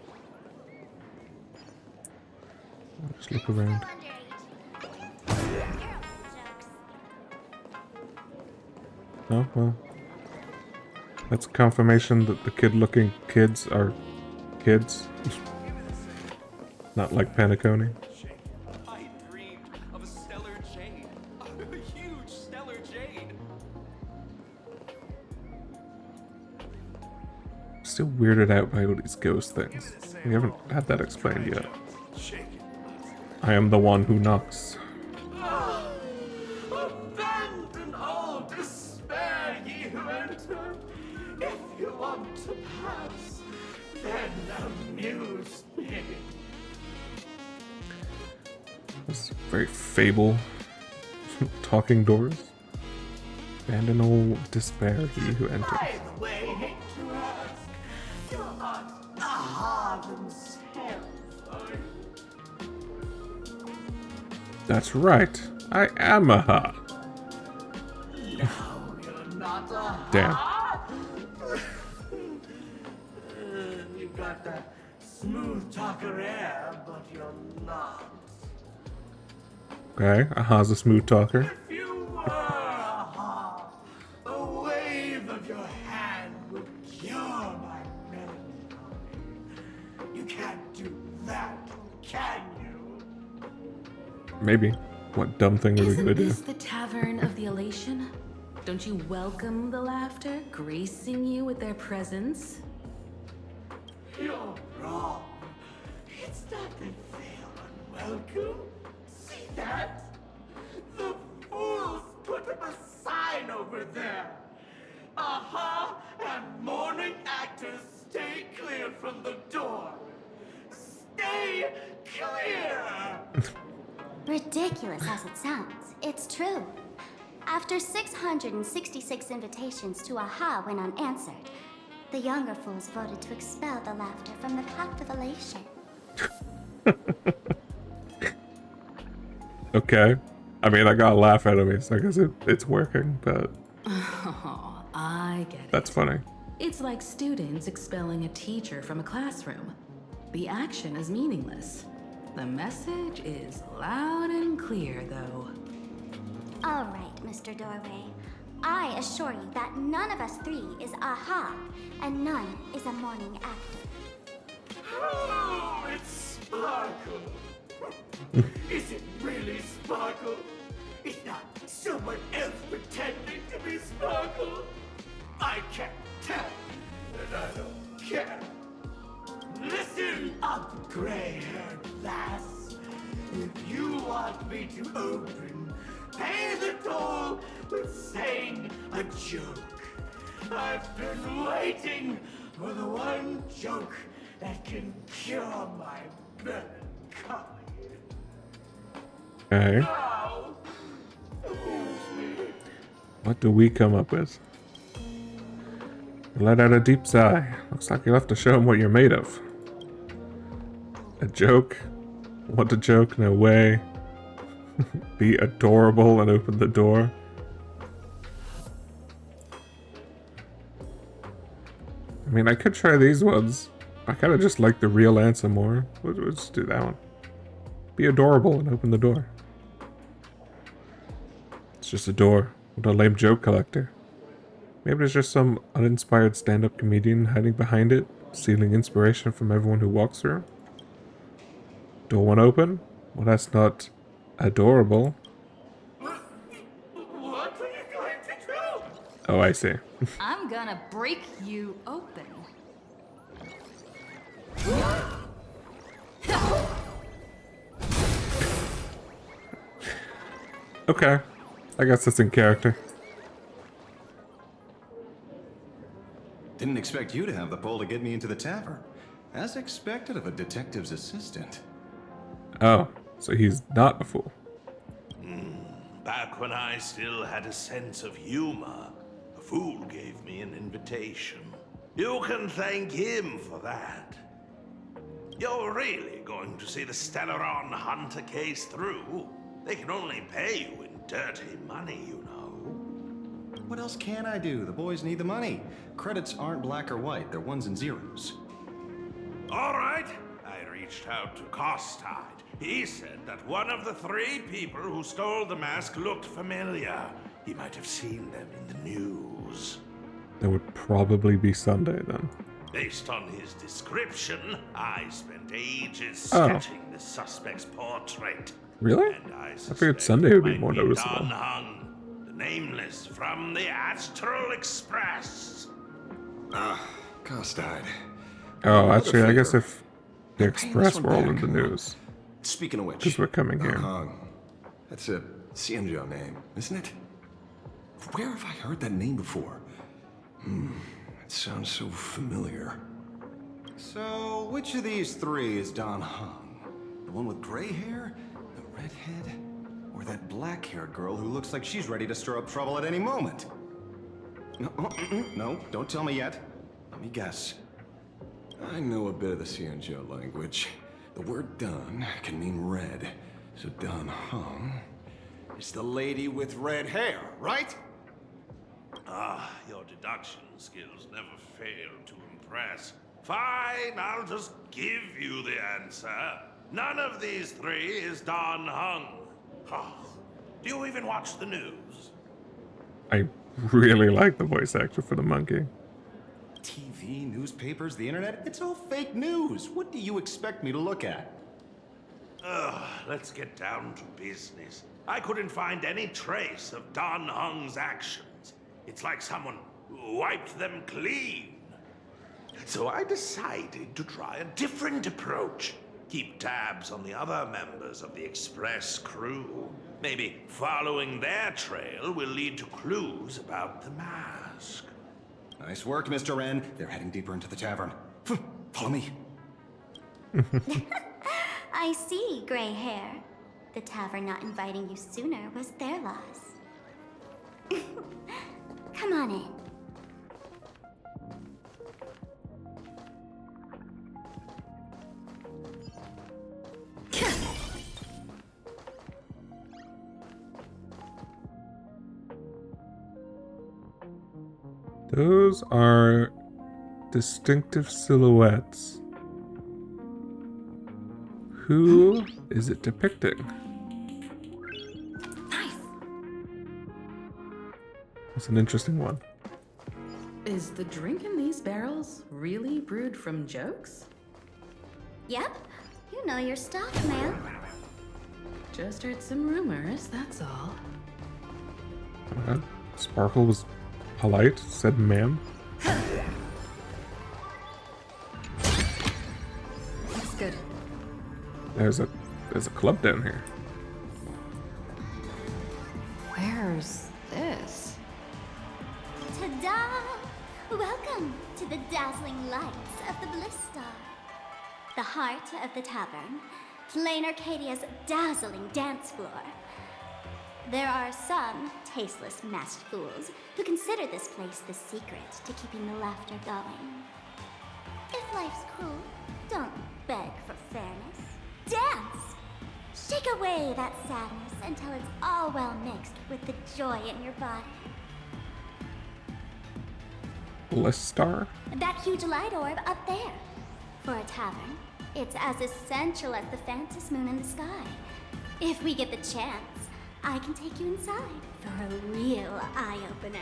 I'll just look around. Oh, well. That's confirmation that the kid-looking kids are kids. Not like Paniconi. I dreamed of a stellar jade. A huge stellar jade. Still weirded out by all these ghost things. We haven't had that explained yet. I am the one who knocks. Abandon all despair, ye who enter. If you want to pass, then amuse me. This very Fable talking doors. Abandon all despair, he who enters. By the way, hate to ask, you're not Aha themselves, are you? That's right. I am Aha. No, you're not Aha. Damn. You got that smooth talker air, but you're not. Okay, Aha's a smooth talker. If you were Aha, a wave of your hand would cure my melancholy. You can't do that, can you? Maybe. What dumb thing are we gonna Isn't do? this the Tavern of the Elation? Don't you welcome the laughter, gracing you with their presence? You're wrong. It's not that they're unwelcome. See that? The fools put up a sign over there. Aha and mourning actors stay clear from the door. Stay clear! Ridiculous as it sounds, it's true. After 666 invitations to Aha went unanswered, the younger fools voted to expel the laughter from the Pact of Elation. Okay. I mean, I got a laugh out of me, so I guess it's working, but Oh, I get it. that's funny. It's like students expelling a teacher from a classroom. The action is meaningless. The message is loud and clear, though. All right, Mr. Doorway. I assure you that none of us three is Aha, and none is a mourning actor. Oh, it's Sparkle. Is it really Sparkle? Is not someone else pretending to be Sparkle? I can't tell, and I don't care. Listen up, gray-haired lass. If you want me to open, pay the toll with saying a joke. I've been waiting for the one joke that can cure my melancholy. Okay. Now, amuse me. What do we come up with? Let out a deep sigh. Looks like you'll have to show him what you're made of. A joke? Want a joke? No way. Be adorable and open the door. I mean, I could try these ones. I kind of just like the real answer more. Let's do that one. Be adorable and open the door. It's just a door. What a lame joke collector. Maybe there's just some uninspired stand-up comedian hiding behind it, stealing inspiration from everyone who walks through. Door won't open? Well, that's not adorable. What are you going to do? Oh, I see. I'm gonna break you open. Okay. I guess that's in character. Didn't expect you to have the pull to get me into the tavern. As expected of a detective's assistant. Oh, so he's not a fool. Back when I still had a sense of humor, a fool gave me an invitation. You can thank him for that. You're really going to see the Stellaron Hunter case through? They can only pay you in dirty money, you know. What else can I do? The boys need the money. Credits aren't black or white, they're ones and zeros. All right. I reached out to Costide. He said that one of the 3 people who stole the mask looked familiar. He might have seen them in the news. That would probably be Sunday then. Based on his description, I spent ages Oh. sketching the suspect's portrait. Really? And I figured Sunday would be more Don noticeable. Hung, the nameless from the Astral Express. Costide. Oh, actually, I guess favor. if the Express one were all in back. the news. Speaking of which, Because we're coming here. That's a Xianzhou name, isn't it? Where have I heard that name before? It sounds so familiar. So, which of these 3 is Don Hung? The one with gray hair? The redhead? Or that black-haired girl who looks like she's ready to stir up trouble at any moment? No, don't tell me yet. Let me guess. I know a bit of the Xianzhou language. The word Dan can mean red. So Dan Heng is the lady with red hair, right? Ah, your deduction skills never fail to impress. Fine, I'll just give you the answer. None of these three is Dan Heng. Oh, do you even watch the news? I really like the voice actor for the monkey. TV, newspapers, the internet, it's all fake news. What do you expect me to look at? Let's get down to business. I couldn't find any trace of Dan Heng's actions. It's like someone wiped them clean. So I decided to try a different approach. Keep tabs on the other members of the Express crew. Maybe following their trail will lead to clues about the mask. Nice work, Mr. Wren. They're heading deeper into the tavern. Follow me. I see, gray hair. The tavern not inviting you sooner was their loss. Come on in. Those are distinctive silhouettes. Who is it depicting? That's an interesting one. Is the drink in these barrels really brewed from jokes? Yep, you know your stuff, man. Just heard some rumors, that's all. Sparkle was polite, said ma'am. Looks good. There's a club down here. Where's this? Ta-da! Welcome to the dazzling lights of the Bliss Star. The heart of the tavern, Plain Arcadia's dazzling dance floor. There are some tasteless masked fools who consider this place the secret to keeping the laughter going. If life's cruel, don't beg for fairness. Dance! Shake away that sadness until it's all well mixed with the joy in your body. Bliss Star? That huge light orb up there. For a tavern, it's as essential as the Phantom Moon in the sky. If we get the chance, I can take you inside for a real eye-opener.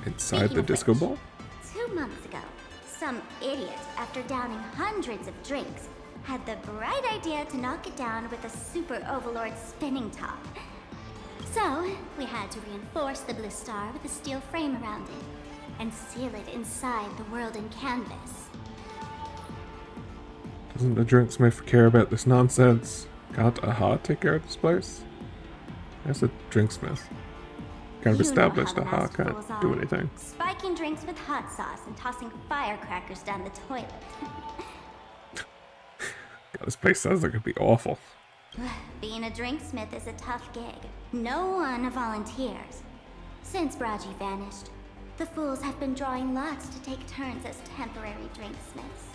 Inside the disco ball? 2 months ago, some idiot, after downing hundreds of drinks, had the bright idea to knock it down with a super overlord spinning top. So, we had to reinforce the Bliss Star with a steel frame around it, and seal it inside the world in canvas. Doesn't the drinksmith care about this nonsense? Can't Aha take care of this place? That's a drinksmith. Kind of established Aha can't do anything. Spiking drinks with hot sauce and tossing firecrackers down the toilet. God, this place sounds like it'd be awful. Being a drinksmith is a tough gig. No one volunteers. Since Braji vanished, the fools have been drawing lots to take turns as temporary drinksmiths.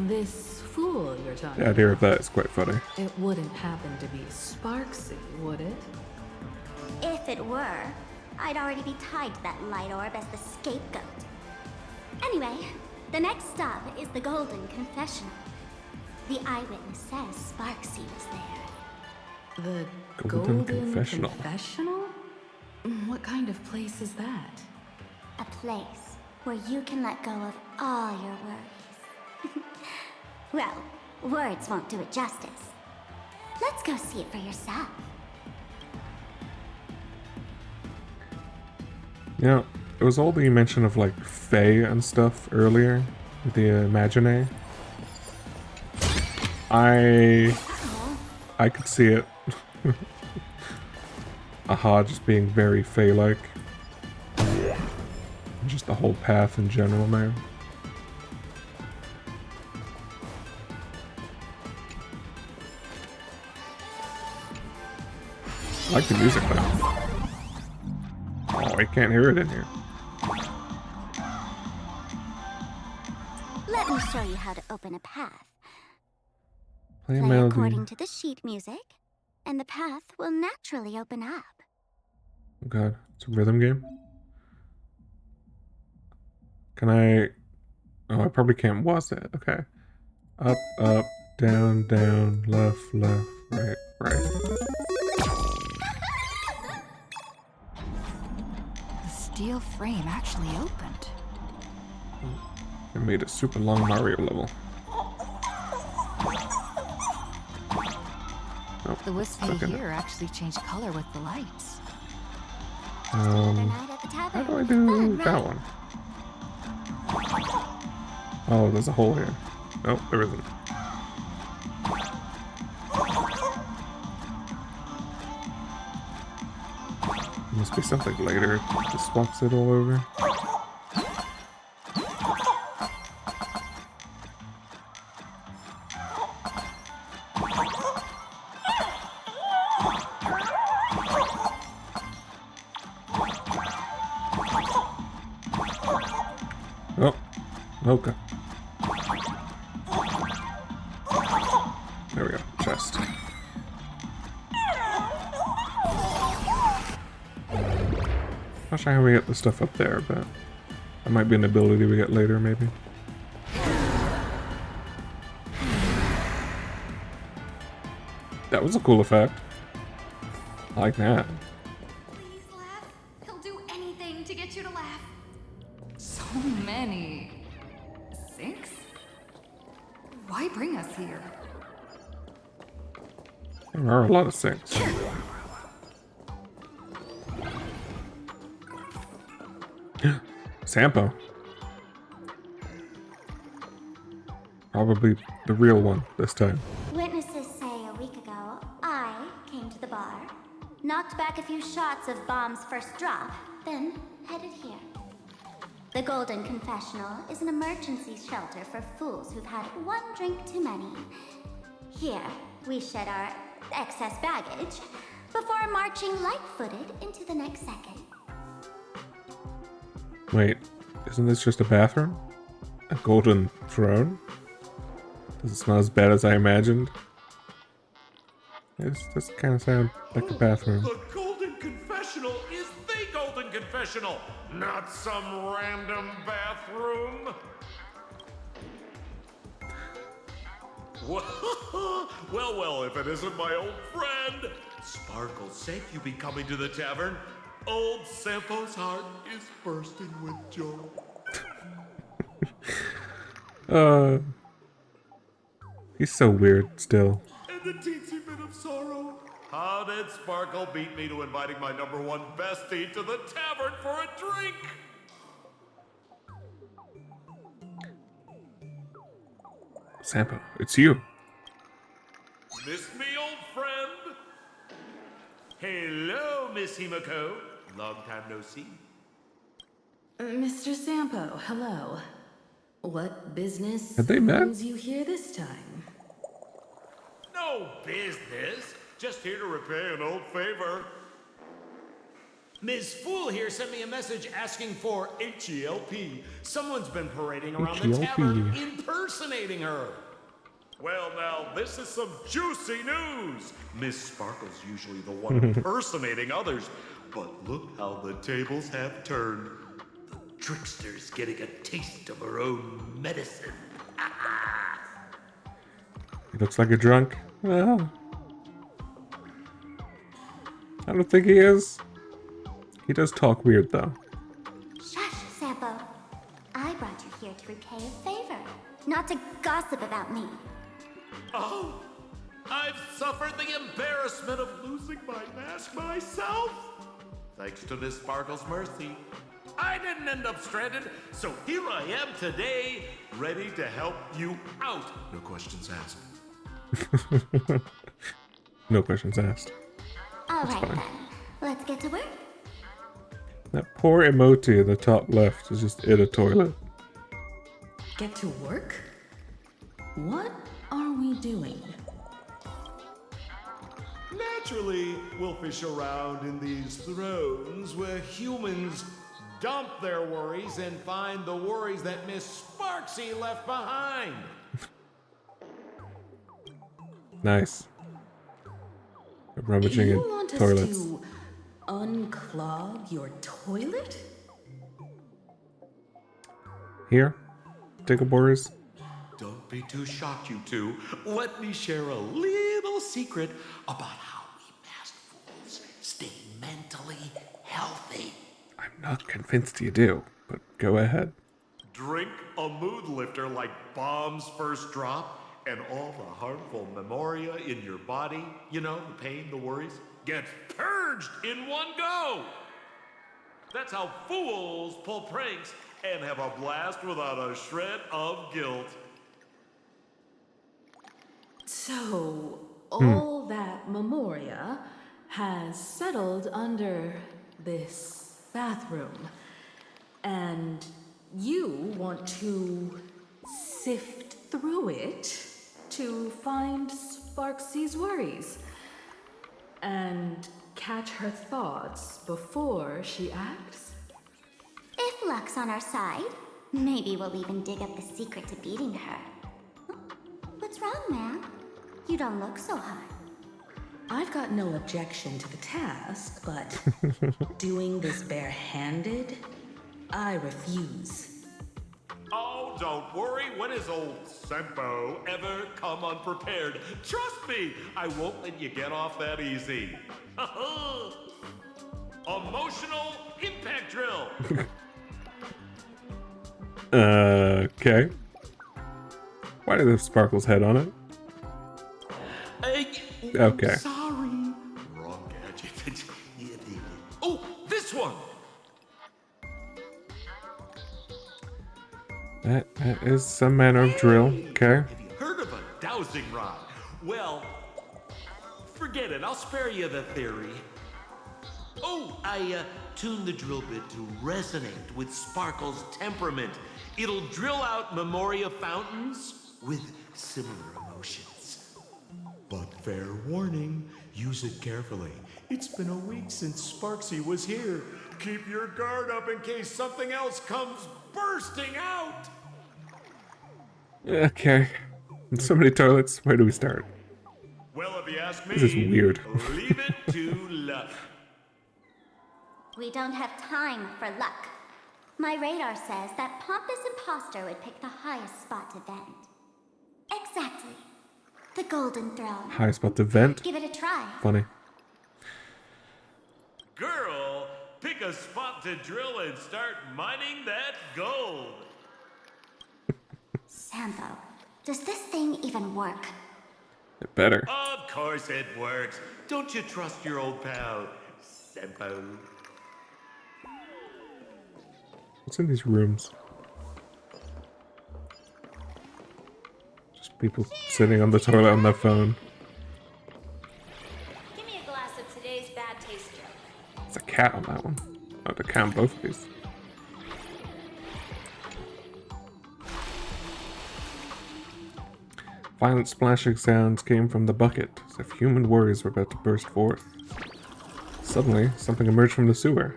This fool you're talking The idea of that is quite funny. It wouldn't happen to be Sparksy, would it? If it were, I'd already be tied to that light orb as the scapegoat. Anyway, the next stop is the Golden Confessional. The eyewitness says Sparksy was there. The Golden Confessional. Confessional? What kind of place is that? A place where you can let go of all your worries. Well, words won't do it justice. Let's go see it for yourself. Yeah, it was all the mention of like Fae and stuff earlier with the Imagine. I could see it. Aha just being very Fae-like. Just the whole path in general, man. I like the music though. Oh, I can't hear it in here. Let me show you how to open a path. Play a Play melody. according to the sheet music, and the path will naturally open up. Oh god, it's a rhythm game? Can I... Oh, I probably can't watch that. Okay. Up, up, down, down, left, left, right, right. The steel frame actually opened. It made a super long Mario level. Oh, The wispy stuck in it. here actually changed color with the lights. How do I do that one? Oh, there's a hole here. No, there isn't. Must be something later. Just swaps it all over. Oh, okay. There we go. Chest. Not sure how we get the stuff up there, but that might be an ability we get later, maybe. That was a cool effect. I like that. Please laugh. He'll do anything to get you to laugh. So many. Sinks? Why bring us here? There are a lot of sinks. Sampo. Probably the real one this time. Witnesses say a week ago, I came to the bar, knocked back a few shots of Bomb's first drop, then headed here. The Golden Confessional is an emergency shelter for fools who've had one drink too many. Here, we shed our excess baggage before marching light-footed into the next second. Wait, isn't this just a bathroom? A golden throne? Does it smell as bad as I imagined? This does kind of sound like a bathroom. The Golden Confessional is the Golden Confessional, not some random bathroom. Well, if it isn't my old friend. Sparkle's safe you be coming to the tavern. Old Sampo's heart is bursting with joy. He's so weird still. And the teensy bit of sorrow. How did Sparkle beat me to inviting my #1 bestie to the tavern for a drink? Sampo, it's you. Miss me, old friend? Hello, Miss Himiko. Long time no see. Mr. Sampo, hello. What business Have they met? brings you here this time? No business. Just here to repay an old favor. Ms. Fool here sent me a message asking for H-E-L-P. Someone's been parading around the tavern impersonating her. Well, now, this is some juicy news. Miss Sparkle's usually the one impersonating others, but look how the tables have turned. The trickster's getting a taste of her own medicine. He looks like a drunk. Well, I don't think he is. He does talk weird though. Shush, Sampo. I brought you here to repay a favor, not to gossip about me. Oh, I've suffered the embarrassment of losing my mask myself. Thanks to Miss Sparkle's mercy, I didn't end up stranded, so here I am today, ready to help you out. No questions asked. No questions asked. All right then, let's get to work. That poor emoji at the top left is just in a toilet. Get to work? What are we doing? Let's naturally, we'll fish around in these thrones where humans dump their worries and find the worries that Miss Sparksy left behind. Nice. Rummaging You in want us toilets. to unclog your toilet? Here, take a Boris. Don't be too shocked, you two. Let me share a little secret about how we masked fools stay mentally healthy. I'm not convinced you do, but go ahead. Drink a mood lifter like Bomb's First Drop, and all the harmful memoria in your body, you know, the pain, the worries, gets purged in one go. That's how fools pull pranks and have a blast without a shred of guilt. So, all that memoria has settled under this bathroom. And you want to sift through it to find Sparksy's worries and catch her thoughts before she acts? If luck's on our side, maybe we'll even dig up the secret to beating her. What's wrong, man? You don't look so hot. I've got no objection to the task, but doing this barehanded, I refuse. Oh, don't worry. When has old Sempo ever come unprepared? Trust me, I won't let you get off that easy. Emotional impact drill. Okay. Why do they have Sparkle's head on it? Okay. Sorry. Wrong gadget. Oh, this one. That is some manner of drill. Okay. Heard of a dowsing rod? Well, forget it. I'll spare you the theory. Oh, I tuned the drill bit to resonate with Sparkle's temperament. It'll drill out memoria fountains with similar emotions. But fair warning, use it carefully. It's been a week since Sparksy was here. Keep your guard up in case something else comes bursting out. Okay. So many toilets. Where do we start? Well, if you ask me, This is weird. leave it to luck. We don't have time for luck. My radar says that pompous imposter would pick the highest spot to vent. Exactly. The Golden Throne. High spot to vent. Give it a try. Funny. Girl, pick a spot to drill and start mining that gold. Sampo, does this thing even work? It better. Of course it works. Don't you trust your old pal, Sempo? What's in these rooms? Just people sitting on the toilet on their phone. Give me a glass of today's bad taste drink. It's a cat on that one. Oh, the cat on both of these. Violent splashing sounds came from the bucket, as if human worries were about to burst forth. Suddenly, something emerged from the sewer.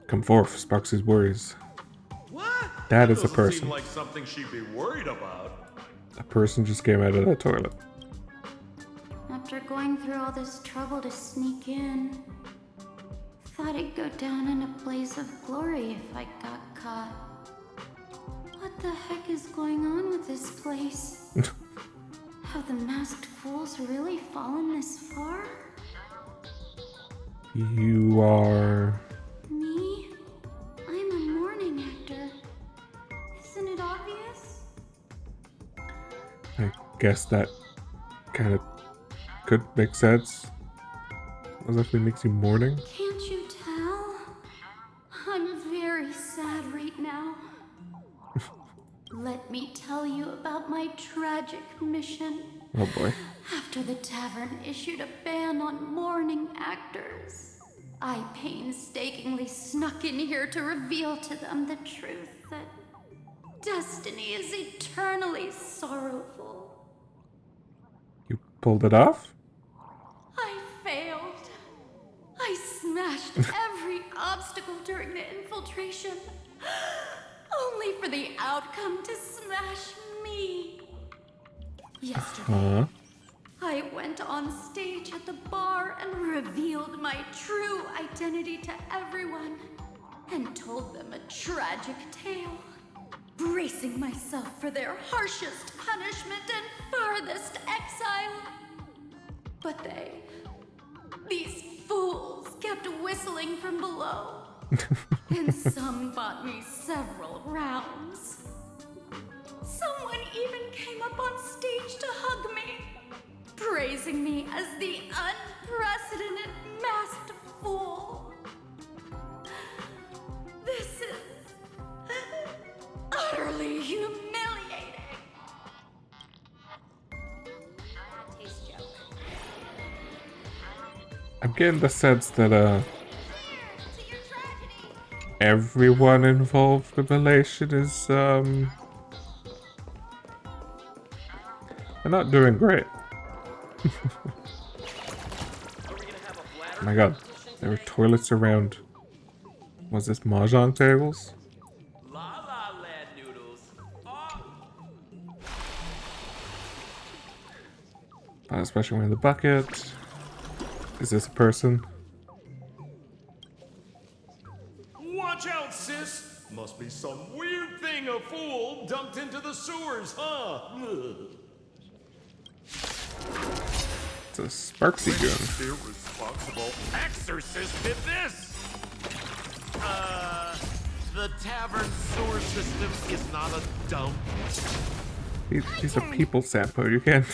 Come forth, Sparksy's worries. What? That is a doesn't person. Seem like something she'd be worried about. A person just came out of that toilet. After going through all this trouble to sneak in, thought I'd go down in a blaze of glory if I got caught. What the heck is going on with this place? Have the masked fools really fallen this far? You are... Me? I'm a mourning actor. Isn't it obvious? I guess that kind of could make sense. What exactly makes you mourning? Can't you tell? I'm very sad right now. Let me tell you about my tragic mission. Oh boy. After the tavern issued a ban on mourning actors, I painstakingly snuck in here to reveal to them the truth that destiny is eternally sorrowful. You pulled it off? I smashed every obstacle during the infiltration, only for the outcome to smash me. Yesterday, I went on stage at the bar and revealed my true identity to everyone and told them a tragic tale, bracing myself for their harshest punishment and farthest exile. But these fools kept whistling from below, and some bought me several rounds. Someone even came up on stage to hug me, praising me as the unprecedented masked fool. This is utterly humiliating. Bad taste joke. I'm getting the sense that everyone involved with Elation is they're not doing great. Oh my god, there were toilets around. Was this mahjong tables? Especially when in the bucket. Is this a person? Watch out, sis! Must be some weird thing a fool dumped into the sewers, huh? It's a Sparksy goon. Irresponsible exorcist did this! The tavern sewer system is not a dump. These are people, Sampo. You can't.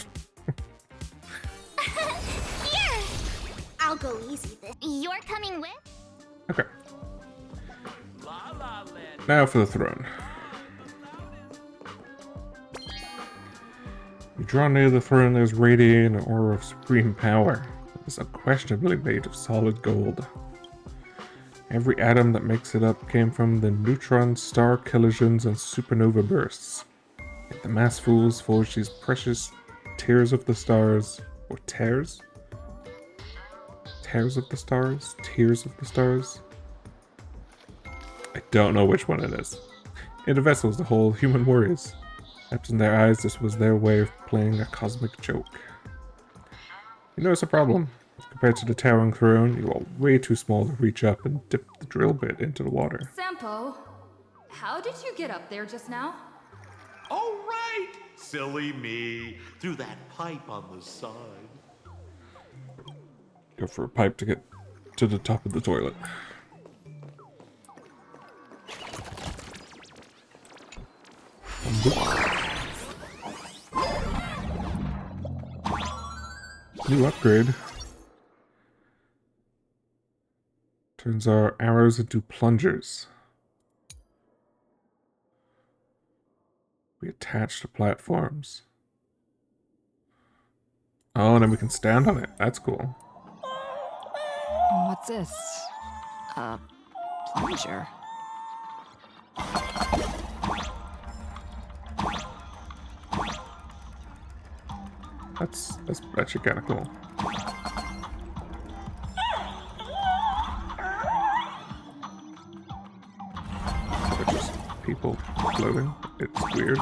Here! I'll go easy this. You're coming with? Okay. Now for the throne. You draw near the throne, there's radiating an aura of supreme power. It is unquestionably made of solid gold. Every atom that makes it up came from the neutron star collisions and supernova bursts. Yet the mass fools forged these precious tears of the stars, or tears? Tears of the stars? Tears of the stars? I don't know which one it is. In the vessels, the whole human warriors. Perhaps in their eyes, this was their way of playing a cosmic joke. You notice a problem. Compared to the towering throne, you are way too small to reach up and dip the drill bit into the water. Sampo, how did you get up there just now? Oh, right! Silly me. Through that pipe on the side. Go for a pipe to get to the top of the toilet. New upgrade. Turns our arrows into plungers. We attach to platforms. Oh, and then we can stand on it. That's cool. What's this? A plunger. That's actually kind of cool. They're just people floating. It's weird.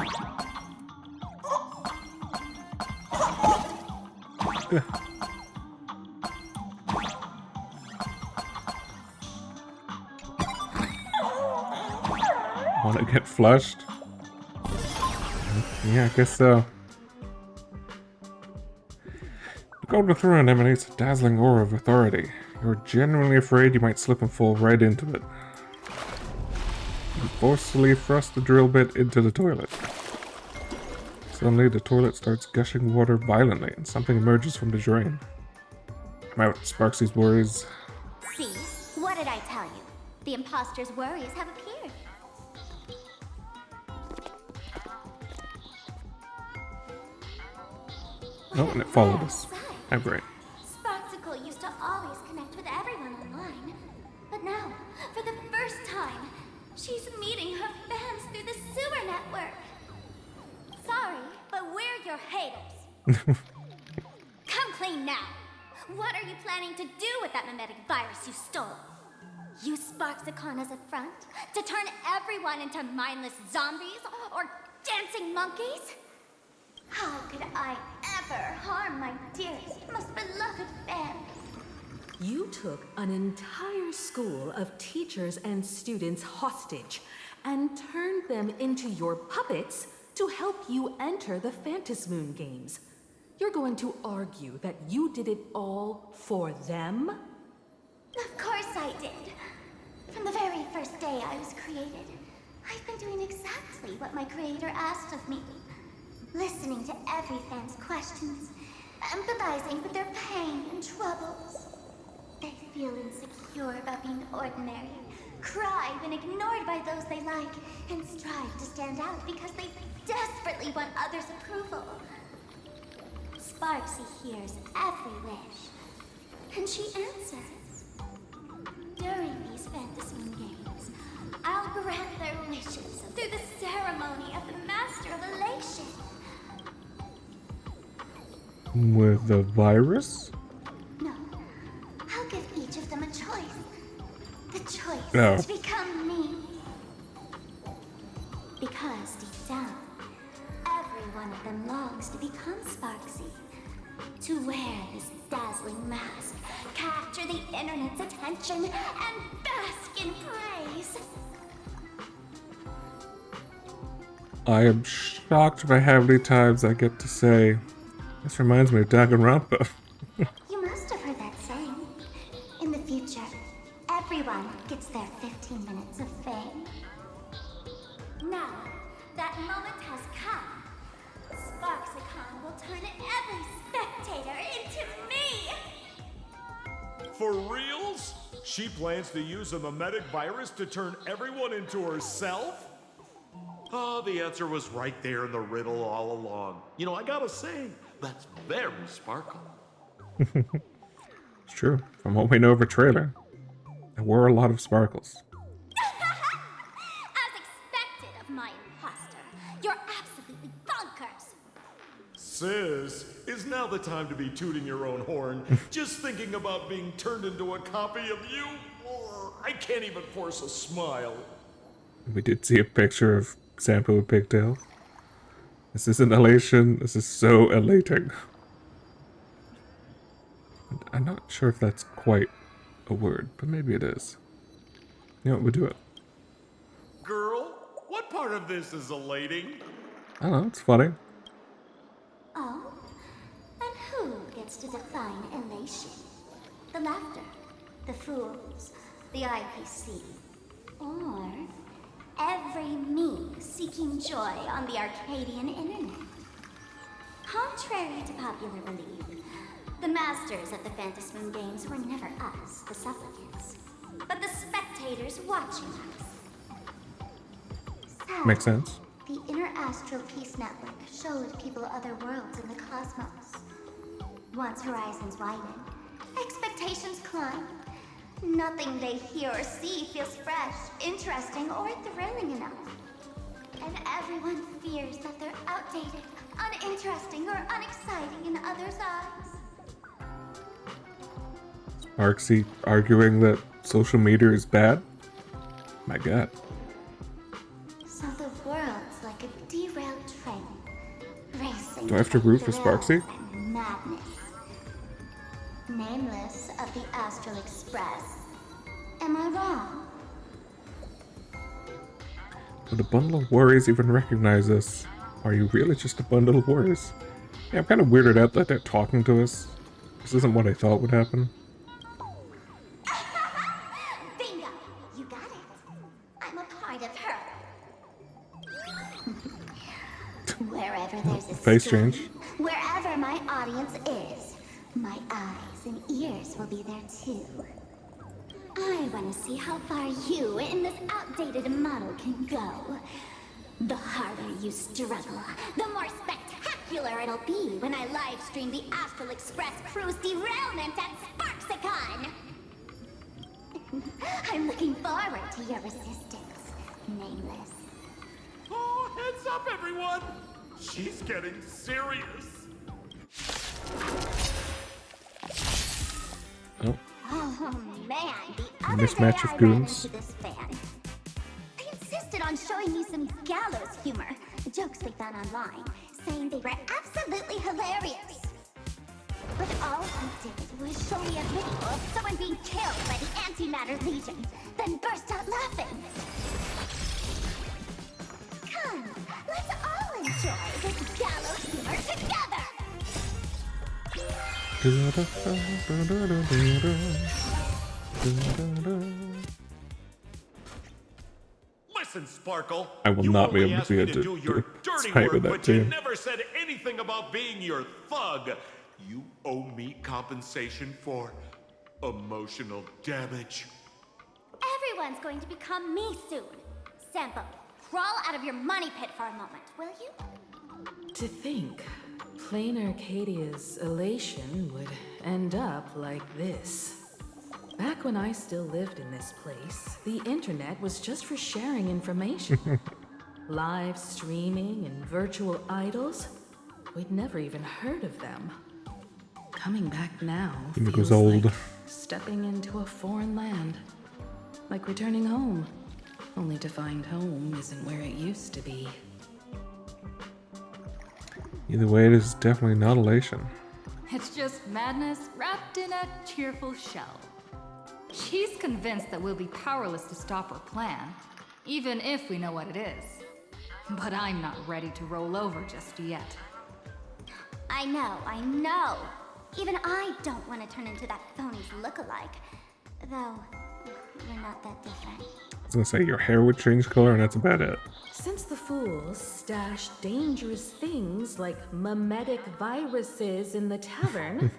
Want to get flushed? Yeah, I guess so. The Golden Throne emanates a dazzling aura of authority. You're genuinely afraid you might slip and fall right into it. You forcefully thrust the drill bit into the toilet. Suddenly, the toilet starts gushing water violently, and something emerges from the drain. Come out, Sparksy's worries. See? What did I tell you? The imposter's worries have appeared. Oh, and it followed us. How great. Sparksicle used to always connect with everyone online. But now, for the first time, she's meeting her fans through the sewer network. Sorry, but we're your haters. Come clean now. What are you planning to do with that mimetic virus you stole? Use Sparksicon as a front? To turn everyone into mindless zombies? Or dancing monkeys? How could I ever harm my dearest, most beloved fan? You took an entire school of teachers and students hostage and turned them into your puppets to help you enter the Phantasmoon Games. You're going to argue that you did it all for them? Of course I did. From the very first day I was created, I've been doing exactly what my creator asked of me. Listening to every fan's questions, empathizing with their pain and troubles. They feel insecure about being ordinary, cry when ignored by those they like, and strive to stand out because they desperately want others' approval. Sparksy hears every wish, and she answers. During these Phantasmoon Games, I'll grant their wishes through the ceremony of the Master of Elation. With the virus? No, I'll give each of them a choice. The choice No. to become me. Because deep down, every one of them longs to become Sparksy. To wear this dazzling mask, capture the internet's attention, and bask in praise. I am shocked by how many times I get to say, this reminds me of Danganronpa. You must have heard that saying. In the future, everyone gets their 15 minutes of fame. Now, that moment has come. Sparksicon will turn every spectator into me! For reals? She plans to use a mimetic virus to turn everyone into herself? Oh, the answer was right there in the riddle all along. You know, I gotta say, that's very Sparkle. It's true. From what we know of a trailer, there were a lot of sparkles. As expected of my imposter, you're absolutely bonkers! Sis, is now the time to be tooting your own horn, just thinking about being turned into a copy of you? I can't even force a smile. We did see a picture of Sampo with pigtails. This isn't elation. This is so elating. I'm not sure if that's quite a word, but maybe it is. You know what, we'll do it. Girl, what part of this is elating? I don't know, it's funny. Oh? And who gets to define elation? The laughter, the fools, the IPC, or every me seeking joy on the Arcadian internet? Contrary to popular belief, the masters at the Phantasmoon Games were never us, the supplicants, but the spectators watching us. So, Makes sense. the Interastral Peace Network showed people other worlds in the cosmos. Once horizons widen, expectations climb. Nothing they hear or see feels fresh, interesting, or thrilling enough. And everyone fears that they're outdated, uninteresting, or unexciting in others' eyes. Arksy arguing that social media is bad? My god. So the world's like a derailed train, racing Do I have to root for Sparksy? and madness. Nameless of the Astral Express. Am I wrong? Would a bundle of worries even recognize us? Are you really just a bundle of worries? Yeah, I'm kind of weirded out that they're talking to us. This isn't what I thought would happen. Bingo! You got it. I'm a part of her. Wherever there's a Face screen, change. wherever my audience is, my eyes and ears will be there too. I want to see how far you in this outdated model can go. The harder you struggle, the more spectacular it'll be when I live stream the Astral Express cruise derailment at Sparksicon. I'm looking forward to your resistance, Nameless. Oh, heads up, everyone! She's getting serious. man, the other Mismatch day of I ran goons. into this fan. I insisted on showing me some gallows humor, jokes they found online, saying they were absolutely hilarious. But all he did was show me a video of someone being killed by the Antimatter Legion, then burst out laughing. Come, let's all enjoy this gallows humor together! Listen, Sparkle. I will you not be only able asked to me be to able do to your dirty fight work, with that but you team. never said anything about being your thug. You owe me compensation for emotional damage. Everyone's going to become me soon. Sampo, crawl out of your money pit for a moment, will you? To think, Plain Arcadia's elation would end up like this. Back when I still lived in this place, the internet was just for sharing information. Live streaming and virtual idols, we'd never even heard of them. Coming back now It feels was old. like stepping into a foreign land. Like returning home, only to find home isn't where it used to be. Either way, it is definitely not elation. It's just madness wrapped in a cheerful shell. She's convinced that we'll be powerless to stop her plan, even if we know what it is. But I'm not ready to roll over just yet. I know. Even I don't want to turn into that phony's lookalike. Though, we're not that different. I was gonna say your hair would change color, and that's about it. Since the fools stash dangerous things like mimetic viruses in the tavern,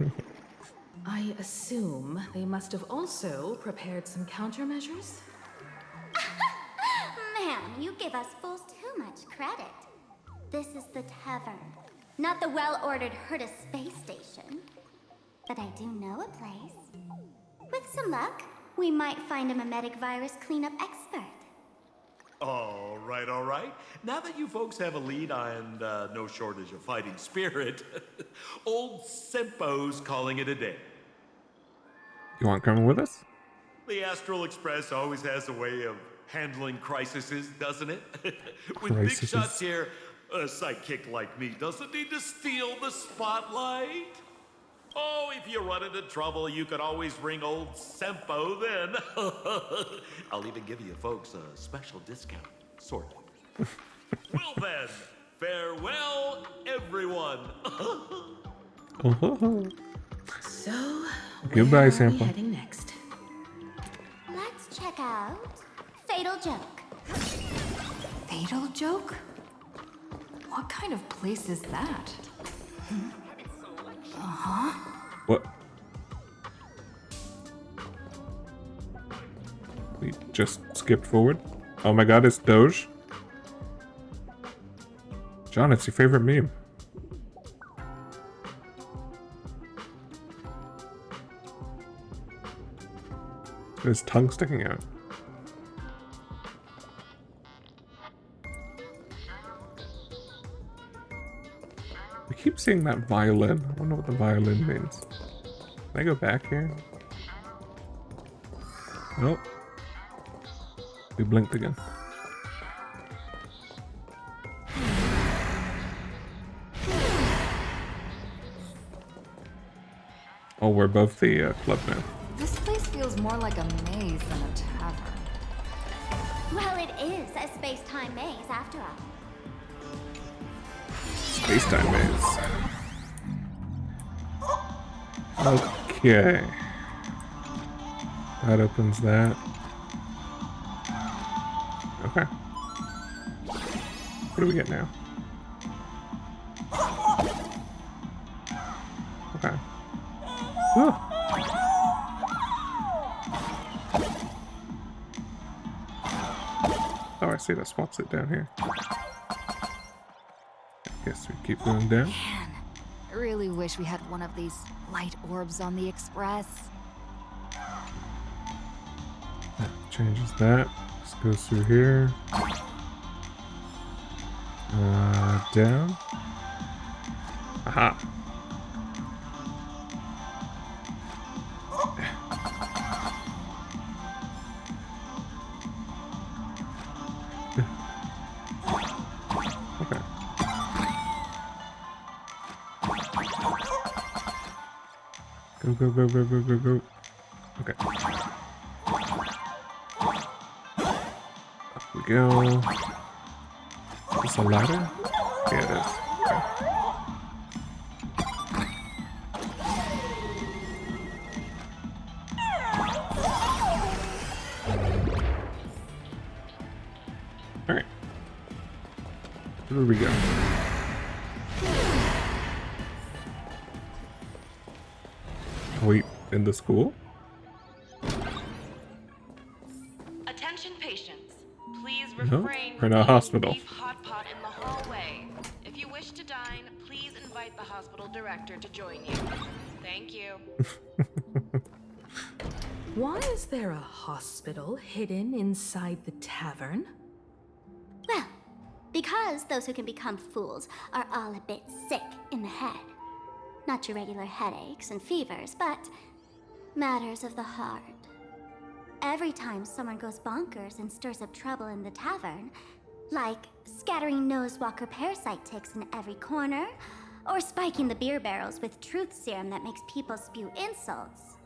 I assume they must have also prepared some countermeasures? Ma'am, you give us fools too much credit. This is the tavern, not the well-ordered Herta space station. But I do know a place. With some luck, we might find a mimetic virus cleanup expert. All right. Now that you folks have a lead and no shortage of fighting spirit, old Sempo's calling it a day. You want coming with us? The Astral Express always has a way of handling crises, doesn't it? With big Crises. shots here, a sidekick like me doesn't need to steal the spotlight. Oh, if you run into trouble, you could always ring old Sempo then. I'll even give you folks a special discount, sort of. Well then, farewell, everyone. So, Goodbye, where are Sampo. we heading next? Let's check out Fatal Joke. Fatal joke? What kind of place is that? Uh-huh. What? We just skipped forward. Oh my god, it's Doge. John, it's your favorite meme. His tongue sticking out. I keep seeing that violin. I wonder what the violin means. Can I go back here? Nope. We blinked again. Oh, we're above the club now. This place feels more like a maze than a tavern. Well, it is a space-time maze after all. Space-time maze. Okay. That opens that. Okay. What do we get now? Okay. Ooh. Oh, I see. That swaps it down here. Guess we keep going down. Man, I really wish we had one of these light orbs on the Express. That changes that. This goes through here. Down. Aha. Go, go, go, go, go, go, go. Okay. Up we go. Is this a ladder? Yeah, it is. Alright. Where do we go? Wait, in the school? Attention patients. Please No, refrain we're in from a eating hospital. beef hot pot in the hallway. If you wish to dine, please invite the hospital director to join you. Thank you. Why is there a hospital hidden inside the tavern? Well, because those who can become fools are all a bit sick in the head. Not your regular headaches and fevers, but matters of the heart. Every time someone goes bonkers and stirs up trouble in the tavern, like scattering nosewalker parasite ticks in every corner, or spiking the beer barrels with truth serum that makes people spew insults.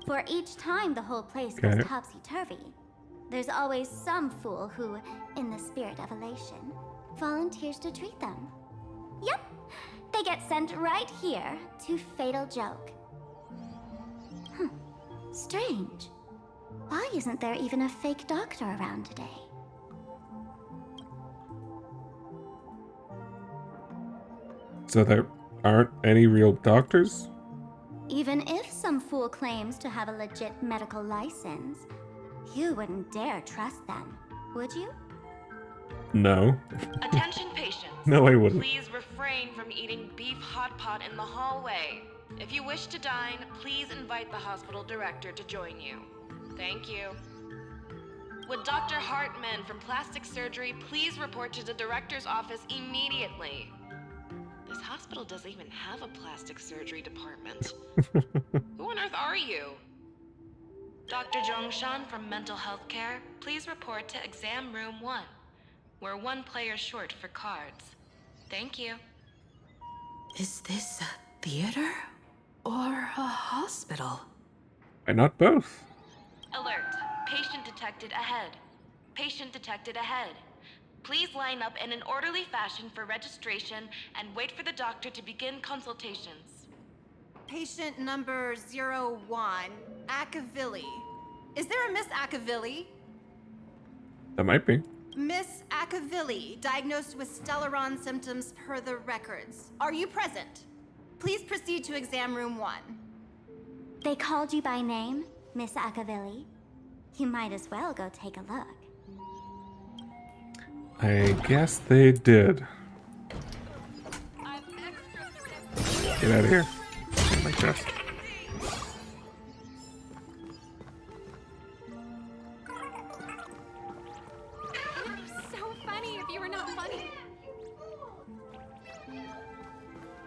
For each time the whole place goes Okay. topsy-turvy, there's always some fool who, in the spirit of elation, volunteers to treat them. Yep, they get sent right here to Fatal Joke. Strange. Why isn't there even a fake doctor around today? So there aren't any real doctors? Even if some fool claims to have a legit medical license, you wouldn't dare trust them, would you? No. Attention patients. No, I wouldn't. Please refrain from eating beef hot pot in the hallway. If you wish to dine, please invite the hospital director to join you. Thank you. Would Dr. Hartman from Plastic Surgery please report to the director's office immediately? This hospital doesn't even have a plastic surgery department. Who on earth are you? Dr. Zhongshan from Mental Health Care, please report to exam room 1. We're 1 player short for cards. Thank you. Is this a theater or a hospital? Why not both? Alert. Patient detected ahead. Patient detected ahead. Please line up in an orderly fashion for registration and wait for the doctor to begin consultations. Patient number 01, Akavilli. Is there a Miss Akavilli? That might be. Miss Akavilli, diagnosed with Stellaron symptoms per the records. Are you present? Please proceed to exam room 1. They called you by name, Miss Akavilli. You might as well go take a look. I guess they did. Get out of here. Get my chest. It would be so funny if you were not funny.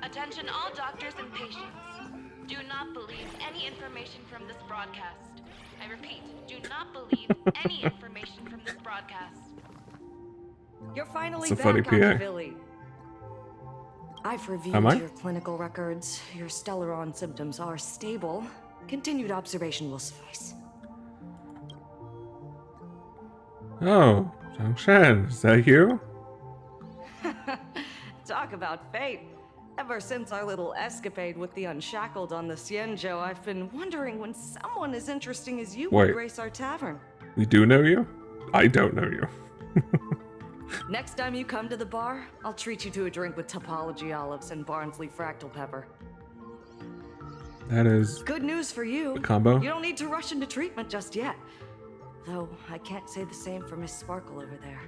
Attention all doctors and patients. Do not believe any information from this broadcast. I repeat, do not believe any information from this broadcast. You're finally It's a funny back, PA. Billy. I've reviewed Am I? your clinical records. Your Stellaron symptoms are stable. Continued observation will suffice. Oh, Zhongshan, is that you? Talk about fate. Ever since our little escapade with the Unshackled on the Xianzhou, I've been wondering when someone as interesting as you Wait. would grace our tavern. We do know you? I don't know you. Next time you come to the bar, I'll treat you to a drink with topology olives and Barnsley fractal pepper. That is Good news for you. a combo. You don't need to rush into treatment just yet. Though I can't say the same for Miss Sparkle over there.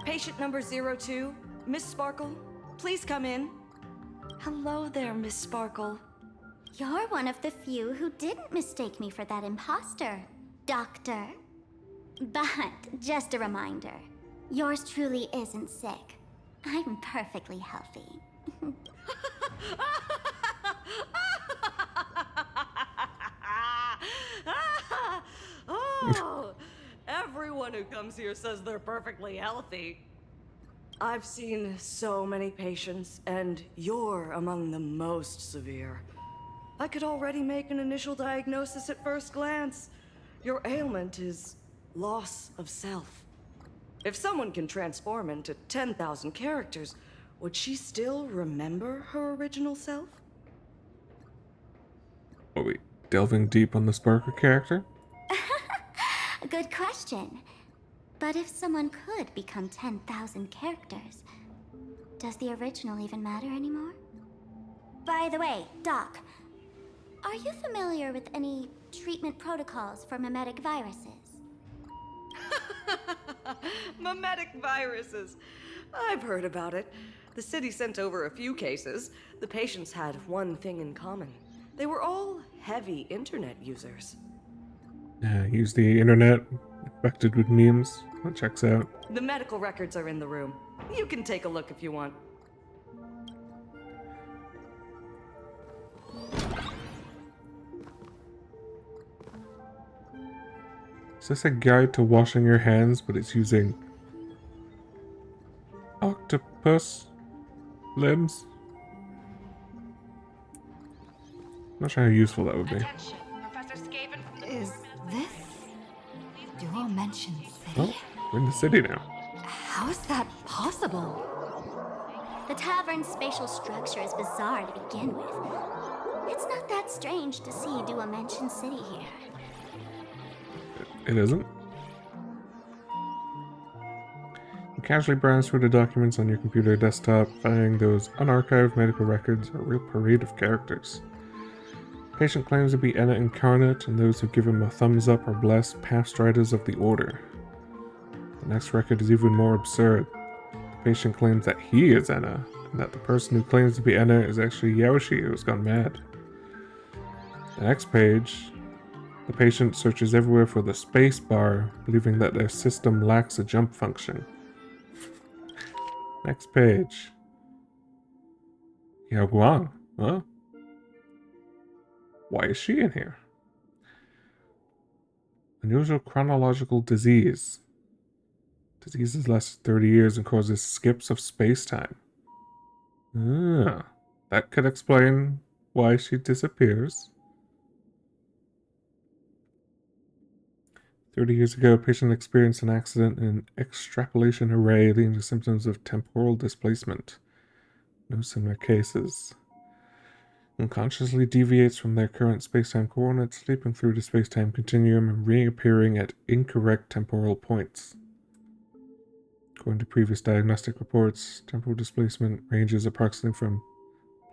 Patient number 02, Miss Sparkle, please come in. Hello there, Miss Sparkle. You're one of the few who didn't mistake me for that imposter, Doctor. But just a reminder, yours truly isn't sick. I'm perfectly healthy. Oh, everyone who comes here says they're perfectly healthy. I've seen so many patients, and you're among the most severe. I could already make an initial diagnosis at first glance. Your ailment is loss of self. If someone can transform into 10,000 characters, would she still remember her original self? Are we delving deep on the Sparker character? Good question. But if someone could become 10,000 characters, does the original even matter anymore? By the way, Doc, are you familiar with any treatment protocols for mimetic viruses? Mimetic viruses. I've heard about it. The city sent over a few cases. The patients had one thing in common. They were all heavy internet users. Use the internet, infected with memes. That checks out. The medical records are in the room. You can take a look if you want. Is this a guide to washing your hands, but it's using octopus limbs? Not sure how useful that would be. Is this Dual-Mention City? Oh, we're in the city now. How is that possible? The tavern's spatial structure is bizarre to begin with. It's not that strange to see Dual-Mention City here. It isn't. You casually browse through the documents on your computer desktop, finding those unarchived medical records a real parade of characters. Patient claims to be Enna incarnate, and those who give him a thumbs up are blessed past riders of the Order. The next record is even more absurd. The patient claims that he is Enna, and that the person who claims to be Enna is actually Yaoshi, who has gone mad. The next page, the patient searches everywhere for the space bar, believing that their system lacks a jump function. Next page. Yao Guang, huh? Why is she in here? Unusual chronological disease. Diseases last 30 years and causes skips of space-time. Ah, that could explain why she disappears. 30 years ago, a patient experienced an accident in an extrapolation array leading to symptoms of temporal displacement. No similar cases. Unconsciously deviates from their current spacetime coordinates, leaping through the spacetime continuum and reappearing at incorrect temporal points. According to previous diagnostic reports, temporal displacement ranges approximately from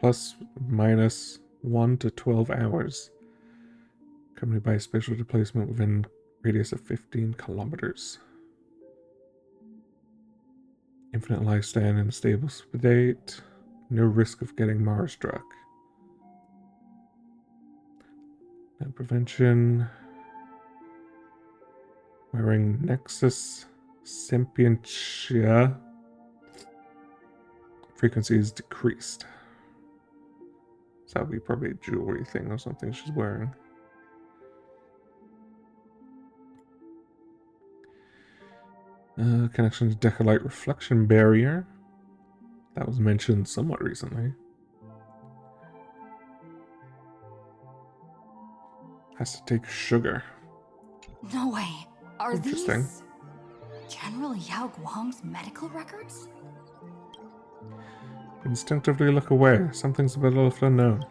plus minus 1 to 12 hours, accompanied by spatial displacement within a radius of 15 kilometers. Infinite lifespan in a stable state, no risk of getting Mars struck. No prevention. Wearing Nexus Sympiantia. Frequency is decreased. So that would be probably a jewelry thing or something she's wearing. Connection to Decalite Reflection Barrier. That was mentioned somewhat recently. Has to take sugar. No way. Are Interesting. these General Yao Guang's medical records? Instinctively look away. Something's a bit left unknown.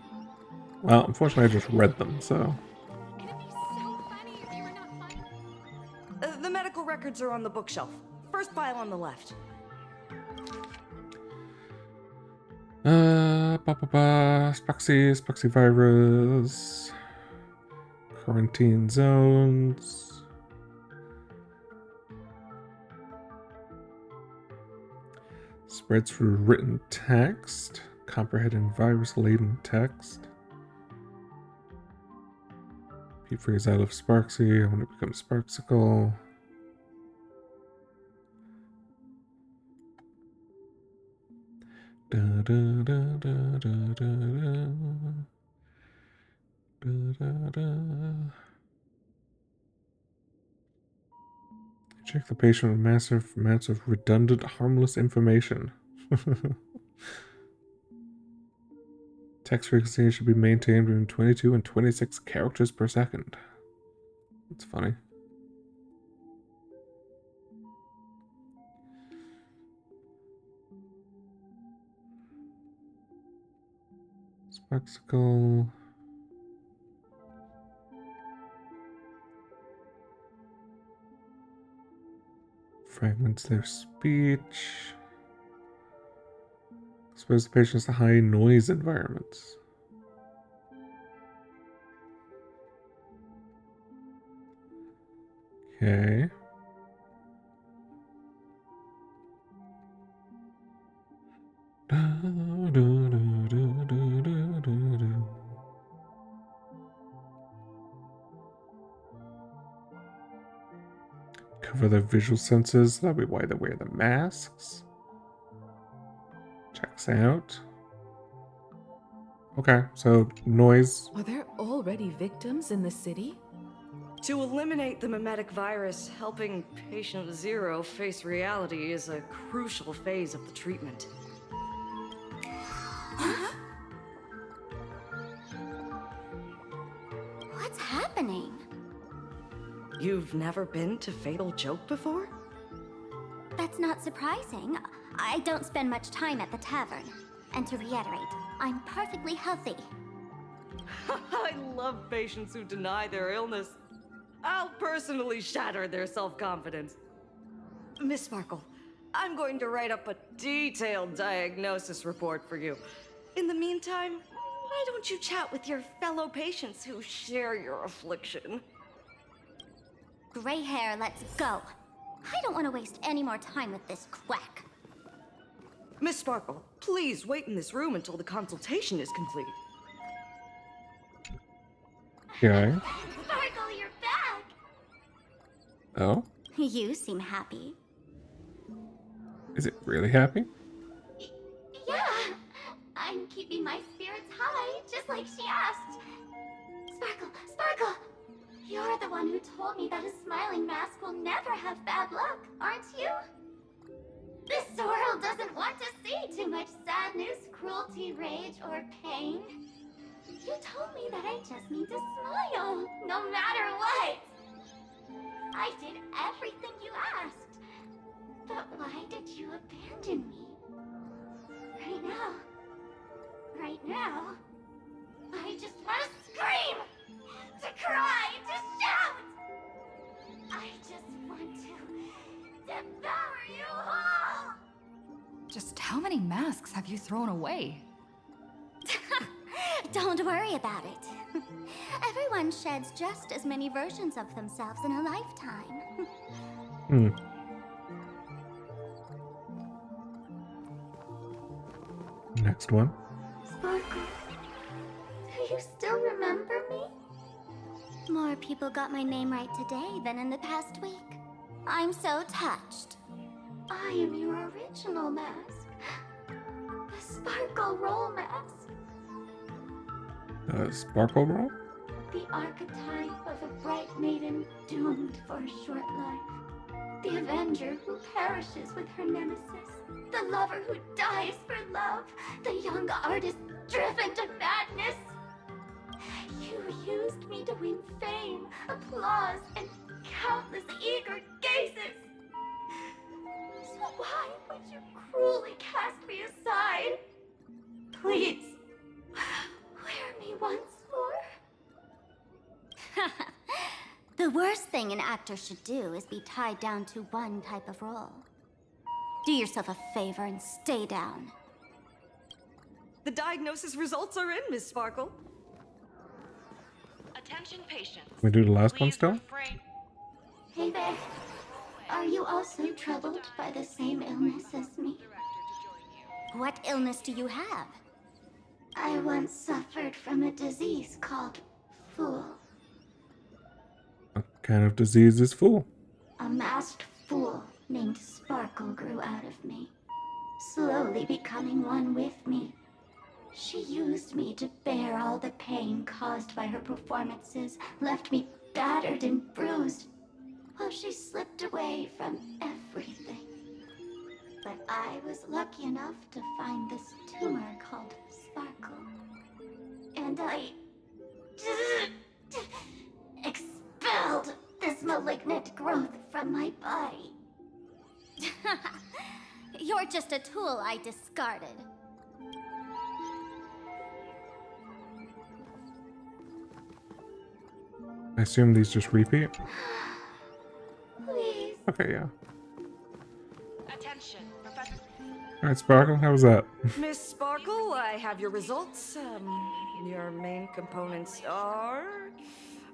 Well, unfortunately I just read them, so... The medical records are on the bookshelf. First pile on the left. Spoxy virus. Quarantine zones. Spreads through written text. Comprehending virus-laden text. Pete frees out of Sparksy. I want to become Sparksicle. Da, da, da, da, da, da, da, da, da. Check the patient with massive amounts of redundant, harmless information. Text frequency should be maintained between 22 and 26 characters per second. That's funny. Spectacle. Fragments their speech. Expose the patients to high noise environments. Okay. Cover their visual senses. That'll be why they wear the masks. Checks out. Okay, so noise. Are there already victims in the city? To eliminate the mimetic virus, helping Patient Zero face reality is a crucial phase of the treatment. What's happening? You've never been to Fatal Joke before? That's not surprising. I don't spend much time at the tavern. And to reiterate, I'm perfectly healthy. I love patients who deny their illness. I'll personally shatter their self-confidence. Miss Sparkle, I'm going to write up a detailed diagnosis report for you. In the meantime, why don't you chat with your fellow patients who share your affliction? Gray hair, let's go. I don't want to waste any more time with this quack. Miss Sparkle, please wait in this room until the consultation is complete. Okay. Sparkle, you're back! Oh? You seem happy. Is it really happy? Yeah! I'm keeping my spirits high, just like she asked. Sparkle, Sparkle! You're the one who told me that a smiling mask will never have bad luck, aren't you? This world doesn't want to see too much sadness, cruelty, rage, or pain. You told me that I just need to smile, no matter what. I did everything you asked. But why did you abandon me? Right now, I just want to scream, to cry, to shout. I just want to devour you all. Just how many masks have you thrown away? Don't worry about it. Everyone sheds just as many versions of themselves in a lifetime. Next one. Sparkle, do you still remember me? More people got my name right today than in the past week. I'm so touched. I am your original mask. The Sparkle Roll mask. Sparkle roll? The archetype of a bright maiden doomed for a short life. The avenger who perishes with her nemesis. The lover who dies for love. The young artist driven to madness. You used me to win fame, applause, and countless eager gazes. So why would you cruelly cast me aside? Please, wear me once more. The worst thing an actor should do is be tied down to one type of role. Do yourself a favor and stay down. The diagnosis results are in, Miss Sparkle. Attention patients. Can we do the last one still? Hey there. Are you also troubled by the same illness as me? What illness do you have? I once suffered from a disease called Fool. What kind of disease is Fool? A masked fool named Sparkle grew out of me, slowly becoming one with me. She used me to bear all the pain caused by her performances, left me battered and bruised, while she slipped away from everything. But I was lucky enough to find this tumor called Sparkle. and I expelled this malignant growth from my body. You're just a tool I discarded. I assume these just repeat? Please. Okay, yeah. Attention, Professor. Alright, Sparkle, how was that? Miss Sparkle, I have your results. Your main components are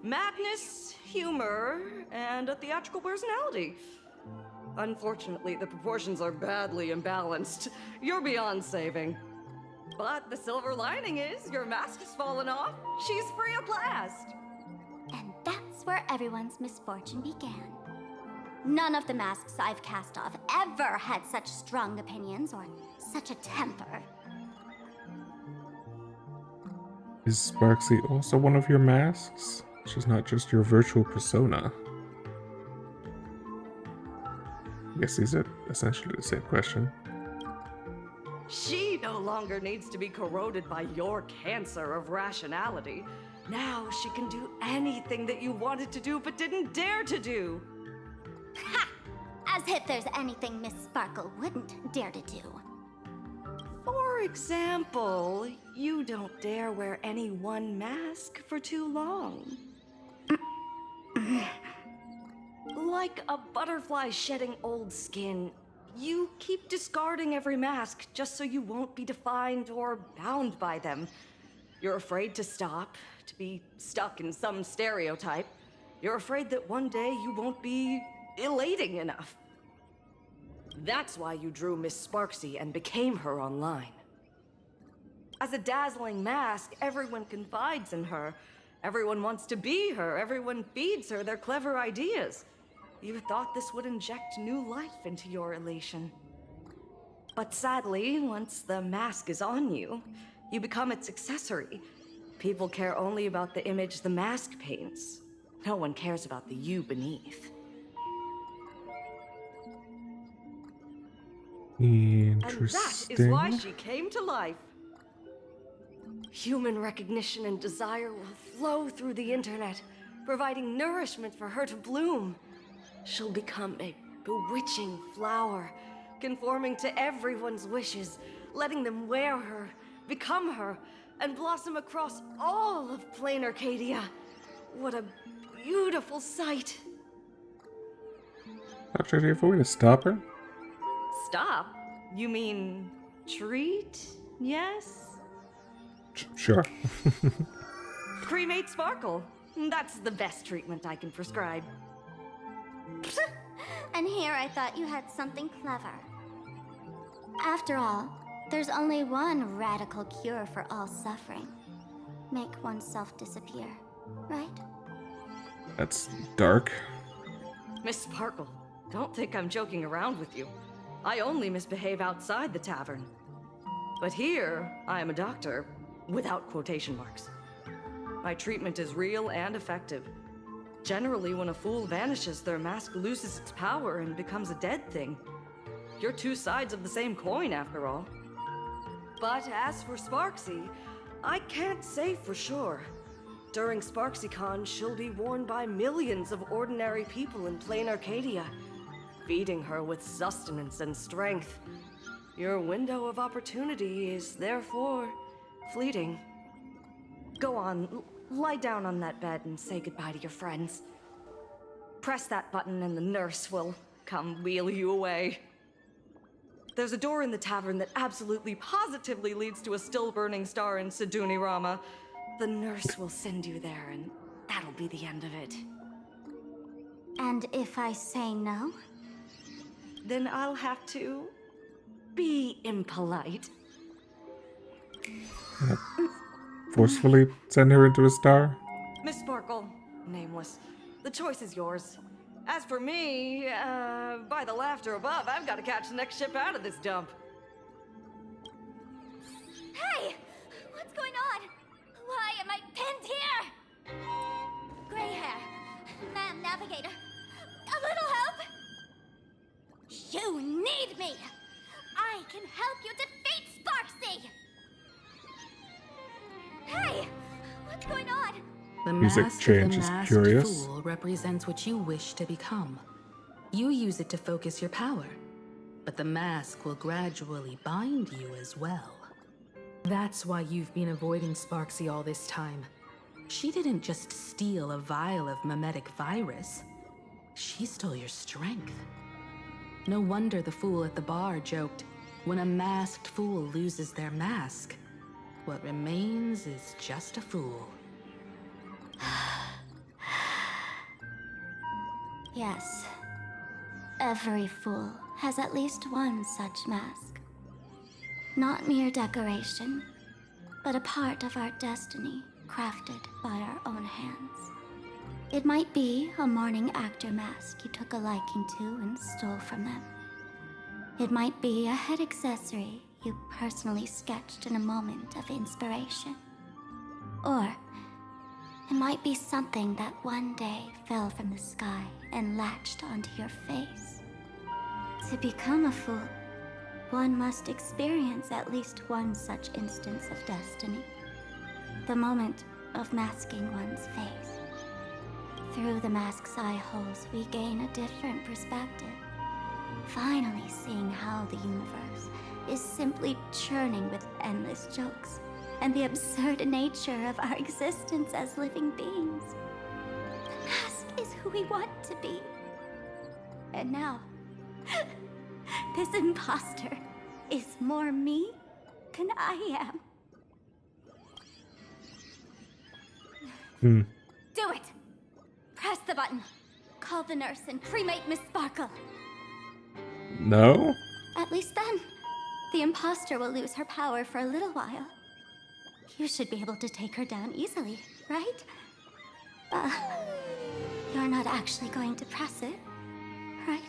madness, humor, and a theatrical personality. Unfortunately, the proportions are badly imbalanced. You're beyond saving. But the silver lining is your mask has fallen off. She's free at last. And that's where everyone's misfortune began. None of the masks I've cast off ever had such strong opinions or such a temper. Is Sparksy also one of your masks? She's not just your virtual persona. I guess these are essentially the same question. She no longer needs to be corroded by your cancer of rationality. Now she can do anything that you wanted to do but didn't dare to do. Ha! As if there's anything Miss Sparkle wouldn't dare to do. For example, you don't dare wear any one mask for too long. Like a butterfly shedding old skin, you keep discarding every mask just so you won't be defined or bound by them. You're afraid to stop, to be stuck in some stereotype. You're afraid that one day you won't be elating enough. That's why you drew Miss Sparksy and became her online. As a dazzling mask, everyone confides in her. Everyone wants to be her. Everyone feeds her their clever ideas. You thought this would inject new life into your elation. But sadly, once the mask is on you, you become its accessory. People care only about the image the mask paints. No one cares about the you beneath. Interesting. And that is why she came to life. Human recognition and desire will flow through the internet, providing nourishment for her to bloom. She'll become a bewitching flower, conforming to everyone's wishes, letting them wear her, become her, and blossom across all of plain Arcadia. What a beautiful sight. Doctor, do you have a way to stop her? Stop? You mean treat? Yes? Sure. Cremate Sparkle. That's the best treatment I can prescribe. And here I thought you had something clever. After all, there's only one radical cure for all suffering. Make oneself disappear, right? That's dark. Miss Sparkle, don't think I'm joking around with you. I only misbehave outside the tavern. But here, I am a doctor, without quotation marks. My treatment is real and effective. Generally, when a fool vanishes, their mask loses its power and becomes a dead thing. You're two sides of the same coin, after all. But as for Sparksy, I can't say for sure. During SparksyCon, she'll be worn by millions of ordinary people in plain Arcadia, feeding her with sustenance and strength. Your window of opportunity is therefore fleeting. Go on, lie down on that bed and say goodbye to your friends. Press that button and the nurse will come wheel you away. There's a door in the tavern that absolutely positively leads to a still-burning star in Siduni Rama. The nurse will send you there, and that'll be the end of it. And if I say no? Then I'll have to be impolite. Forcefully send her into a star? Miss Sparkle, nameless, the choice is yours. As for me, by the laughter above, I've got to catch the next ship out of this dump. Hey! What's going on? Why am I pinned here? Gray hair. Ma'am, navigator. A little help? You need me! I can help you defeat Sparksy! Hey! What's going on? The Music mask of change the is masked curious. fool represents what you wish to become. You use it to focus your power, but the mask will gradually bind you as well. That's why you've been avoiding Sparksy all this time. She didn't just steal a vial of mimetic virus. She stole your strength. No wonder the fool at the bar joked, when a masked fool loses their mask, what remains is just a fool. Yes. Every fool has at least one such mask. Not mere decoration, but a part of our destiny crafted by our own hands. It might be a morning actor mask you took a liking to and stole from them. It might be a head accessory you personally sketched in a moment of inspiration. Or it might be something that one day fell from the sky and latched onto your face. To become a fool, one must experience at least one such instance of destiny. The moment of masking one's face. Through the mask's eye holes, we gain a different perspective. Finally seeing how the universe is simply churning with endless jokes and the absurd nature of our existence as living beings. The mask is who we want to be. And now, this imposter is more me than I am. Do it! Press the button. Call the nurse and cremate Miss Sparkle. No? At least then, the imposter will lose her power for a little while. You should be able to take her down easily, right? You're not actually going to press it, right?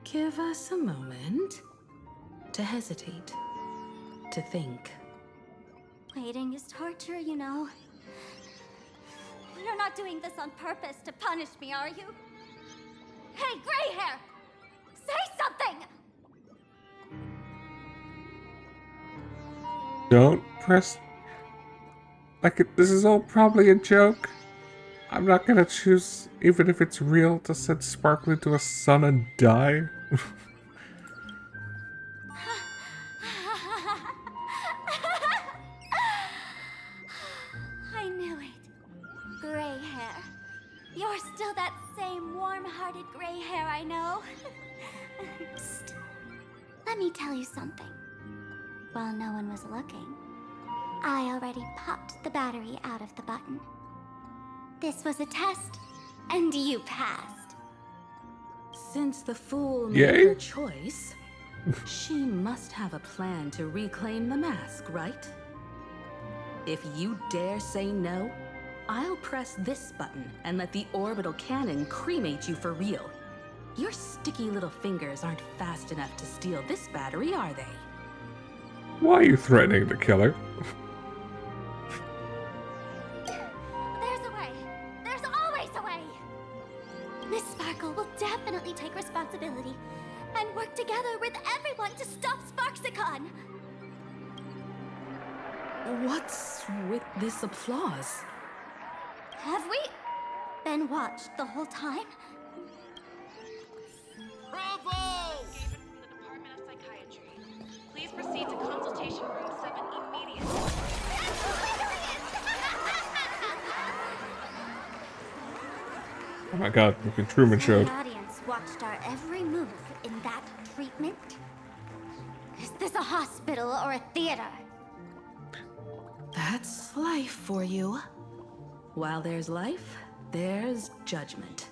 Give us a moment to hesitate, to think. Waiting is torture, you know. You're not doing this on purpose to punish me, are you? Hey, gray hair! Say something! Don't press... this is all probably a joke. I'm not gonna choose, even if it's real, to send Sparkly to a sun and die. I knew it. Gray hair. You're still that same warm-hearted gray hair I know. Psst. Let me tell you something. While no one was looking, I already popped the battery out of the button. This was a test, and you passed. Since the fool made Yay? her choice, she must have a plan to reclaim the mask, right? If you dare say no, I'll press this button and let the orbital cannon cremate you for real. Your sticky little fingers aren't fast enough to steal this battery, are they? Why are you threatening to kill her? There's a way. There's always a way. Miss Sparkle will definitely take responsibility and work together with everyone to stop Sparksicon. What's with this applause? Have we been watched the whole time? Bravo! From the Department of Psychiatry. Please proceed to consultation room 7 immediately. Oh my god, look at Truman Show. The audience watched our every move in that treatment. Is this a hospital or a theater? That's life for you. While there's life, there's judgment.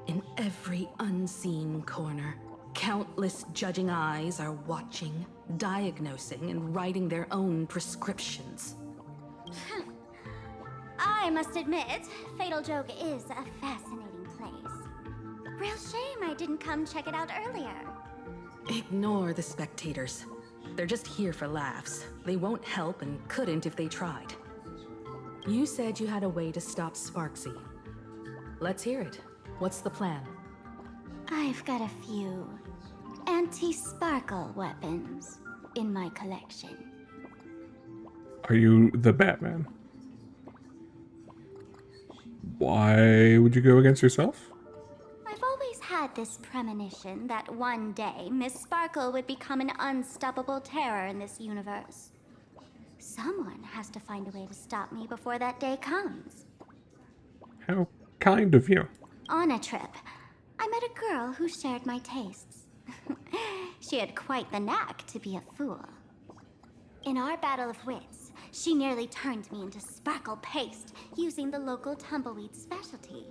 In every unseen corner, countless judging eyes are watching, diagnosing, and writing their own prescriptions. I must admit, Fatal Joke is a fascinating place. Real shame I didn't come check it out earlier. Ignore the spectators. They're just here for laughs. They won't help and couldn't if they tried. You said you had a way to stop Sparksy. Let's hear it. What's the plan? I've got a few anti-sparkle weapons in my collection. Are you the Batman? Why would you go against yourself? I've always had this premonition that one day Miss Sparkle would become an unstoppable terror in this universe. Someone has to find a way to stop me before that day comes. How kind of you. On a trip, I met a girl who shared my tastes. She had quite the knack to be a fool. In our battle of wits, she nearly turned me into Sparkle Paste using the local tumbleweed specialty.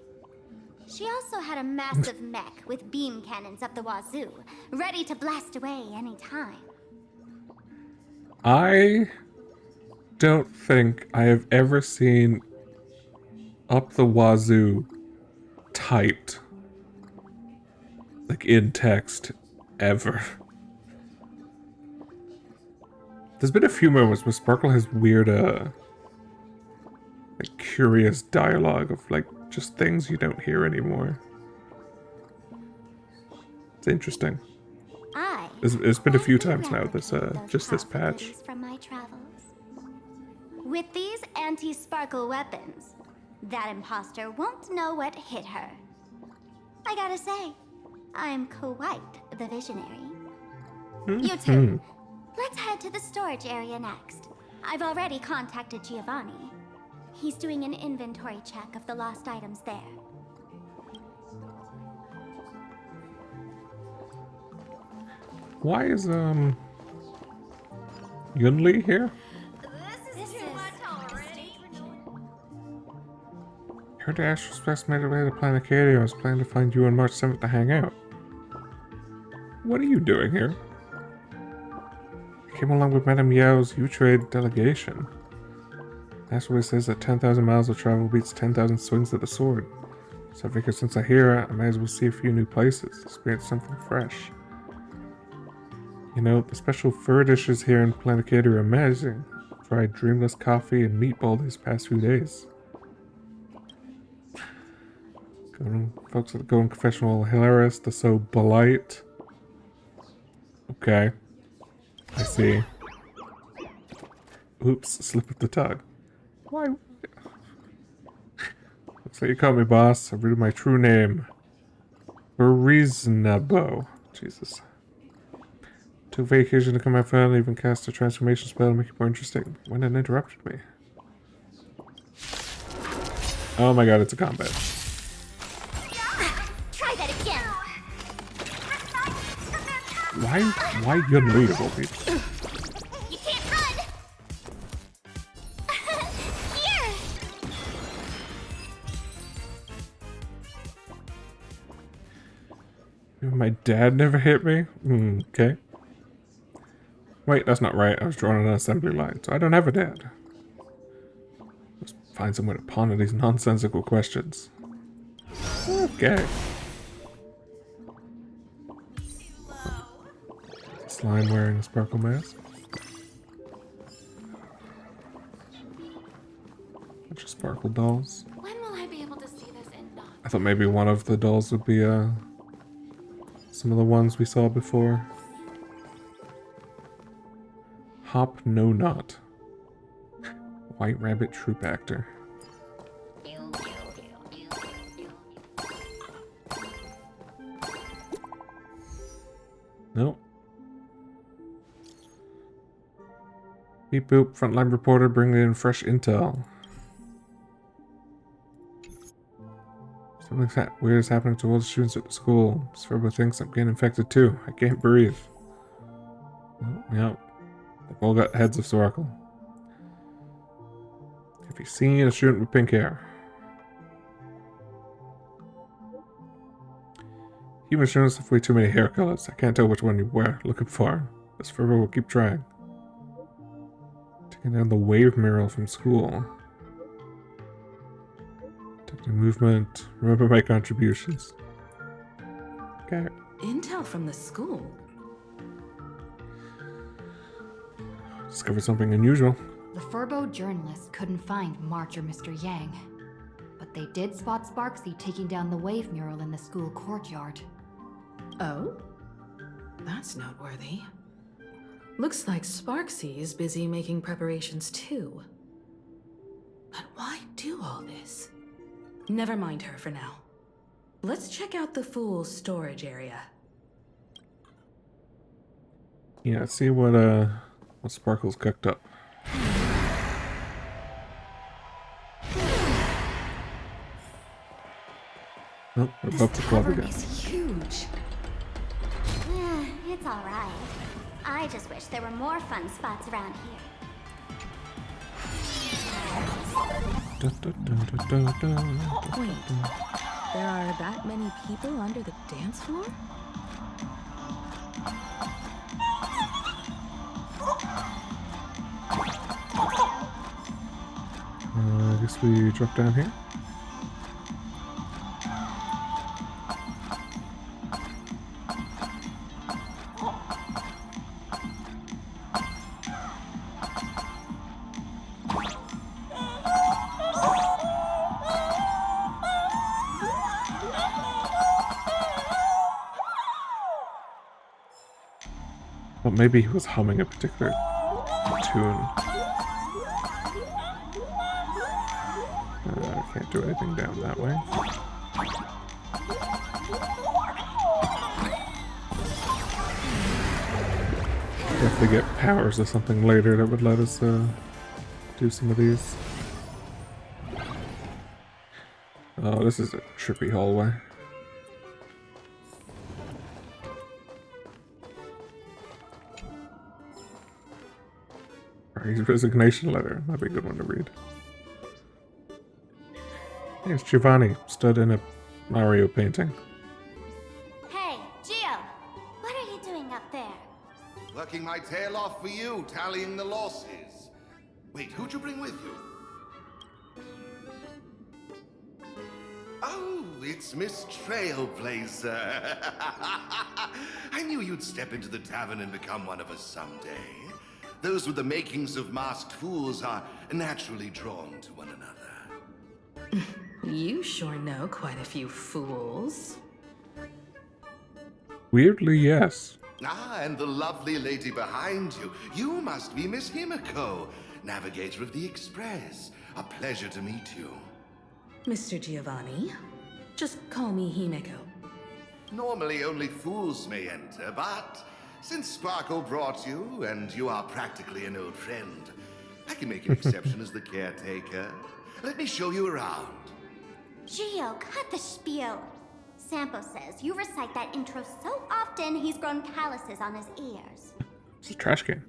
She also had a massive mech with beam cannons up the wazoo, ready to blast away any time. I don't think I have ever seen up the wazoo typed, like, in text, ever. There's been a few moments where Sparkle has weird, like, curious dialogue of, like, just things you don't hear anymore. It's interesting. It's been a few times now, just this patch. From my travels. With these anti-sparkle weapons, that imposter won't know what hit her. I gotta say, I'm quite the visionary. You two, let's head to the storage area next. I've already contacted Giovanni. He's doing an inventory check of the lost items there. Why is, Yunli here? This is too much already. Heard the Astral Express made it way to Planet Acadia. I was planning to find you on March 7th to hang out. What are you doing here? I came along with Madame Yao's U-Trade delegation. Astral says that 10,000 miles of travel beats 10,000 swings of the sword. So I figured since I'm here, I might as well see a few new places, experience something fresh. You know, the special fur dishes here in Planet Acadia are amazing. Tried dreamless coffee and meatball these past few days. Folks that go in confessional hilarious, they're so polite. Okay. I see. Oops, slip of the tongue. Why? Looks like you called me boss. I read my true name. Reasonable. Jesus. Took vacation to come have fun, even cast a transformation spell to make it more interesting. Went and interrupted me. Oh my god, it's a combat. Try that again. Why Yunli of all people? You can't run. Here. My dad never hit me? Okay. Wait, that's not right. I was drawn on an assembly line, so I don't have a dad. Let's find some way to ponder these nonsensical questions. Okay. Slime wearing a sparkle mask. Bunch of sparkle dolls. When will I be able to see this in non? I thought maybe one of the dolls would be some of the ones we saw before. Hop No Not. White Rabbit Troop Actor. Nope. Beep boop, frontline reporter bringing in fresh intel. Something weird is happening to all the students at the school. Sverbo thinks I'm getting infected too. I can't breathe. Well, yep. They've all got heads of Sparkle. Have you seen a student with pink hair? Human students have way too many hair colors. I can't tell which one you wear. Looking for. This Sverbo will keep trying. Taking down the wave mural from school. Detecting movement. Remember my contributions. Okay. Intel from the school? Discovered something unusual. The Furbo journalists couldn't find March or Mr. Yang, but they did spot Sparksy taking down the wave mural in the school courtyard. Oh? That's noteworthy. Looks like Sparksy is busy making preparations too. But why do all this? Never mind her for now. Let's check out the Fool's storage area. Yeah, see what Sparkle's cooked up. Oh, we're about to club again. This huge. It's alright. I just wish there were more fun spots around here. Wait, there are that many people under the dance floor? I guess we drop down here. Well, maybe he was humming a particular tune. I can't do anything down that way. If they get powers or something later that would let us do some of these. Oh, this is a trippy hallway. His resignation letter. That'd be a good one to read. Hey, it's Giovanni, stood in a Mario painting. Hey, Gio! What are you doing up there? Working my tail off for you, tallying the losses. Wait, who'd you bring with you? Oh, it's Miss Trailblazer. I knew you'd step into the tavern and become one of us someday. Those with the makings of masked fools are naturally drawn to one another. You sure know quite a few fools. Weirdly, yes. Ah, and the lovely lady behind you. You must be Miss Himiko, navigator of the Express. A pleasure to meet you. Mr. Giovanni, just call me Himiko. Normally only fools may enter, but since Sparkle brought you, and you are practically an old friend, I can make an exception as the caretaker. Let me show you around. Gio, cut the spiel. Sampo says you recite that intro so often he's grown calluses on his ears. It's a trash can.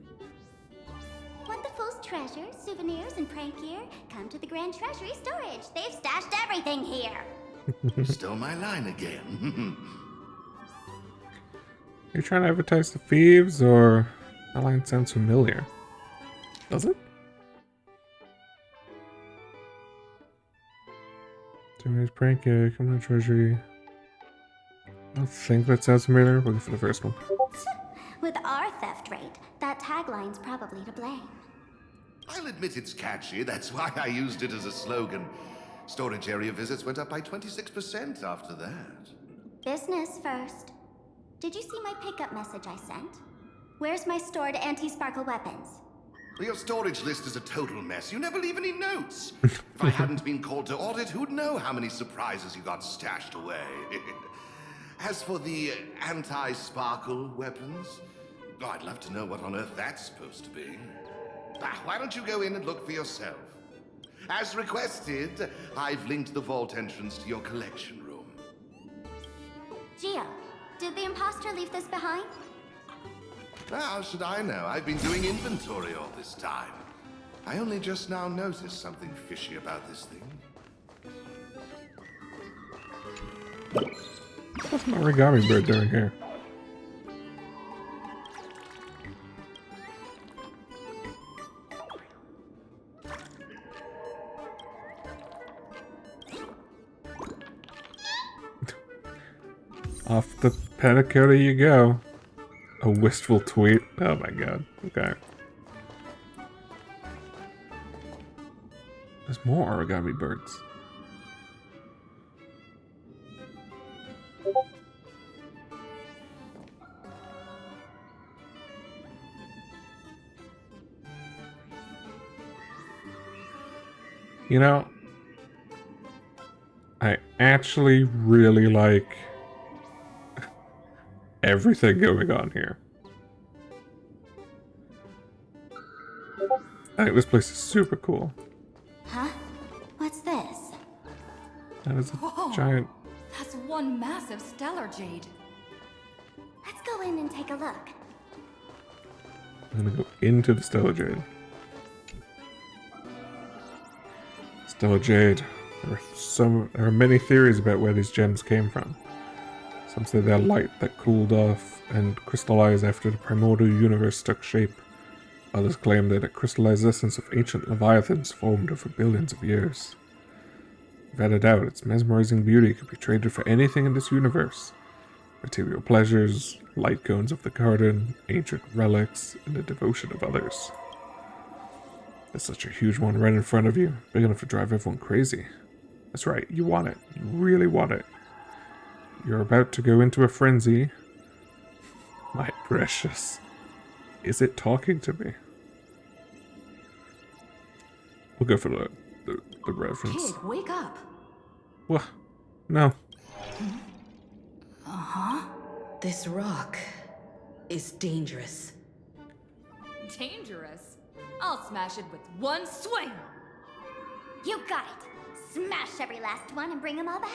Want the Fool's treasures, souvenirs, and prank gear? Come to the Grand Treasury Storage. They've stashed everything here. You stole my line again. Are you trying to advertise the thieves, or that line sounds familiar? Does it? Souvenirs, prank gear, come to the treasury. I don't think that sounds familiar. Looking for the first one. With our theft rate, that tagline's probably to blame. I'll admit it's catchy. That's why I used it as a slogan. Storage area visits went up by 26% after that. Business first. Did you see my pickup message I sent? Where's my stored anti-sparkle weapons? Well, your storage list is a total mess. You never leave any notes. If I hadn't been called to audit, who'd know how many surprises you got stashed away? As for the anti-sparkle weapons, oh, I'd love to know what on earth that's supposed to be. Why don't you go in and look for yourself? As requested, I've linked the vault entrance to your collection room. Gio, did the imposter leave this behind? How should I know? I've been doing inventory all this time. I only just now noticed something fishy about this thing. What's my origami bird doing here? Off the pedicure you go. A wistful tweet. Oh my god. Okay. There's more origami birds. You know, actually really like everything going on here. I think this place is super cool. Huh? What's this? That is a Whoa. giant... That's one massive stellar jade. Let's go in and take a look. I'm gonna go into the Stellar Jade. Stellar Jade. There are many theories about where these gems came from. Some say they're light that cooled off and crystallized after the primordial universe took shape. Others claim that a crystallized essence of ancient leviathans formed over billions of years. Without a doubt, its mesmerizing beauty could be traded for anything in this universe. Material pleasures, light cones of the garden, ancient relics, and the devotion of others. There's such a huge one right in front of you, big enough to drive everyone crazy. That's right, you want it. You really want it. You're about to go into a frenzy. My precious. Is it talking to me? We'll go for the reference. Kid, wake up. What? No. Uh-huh. This rock is dangerous. Dangerous? I'll smash it with one swing. You got it. Smash every last one and bring them all back.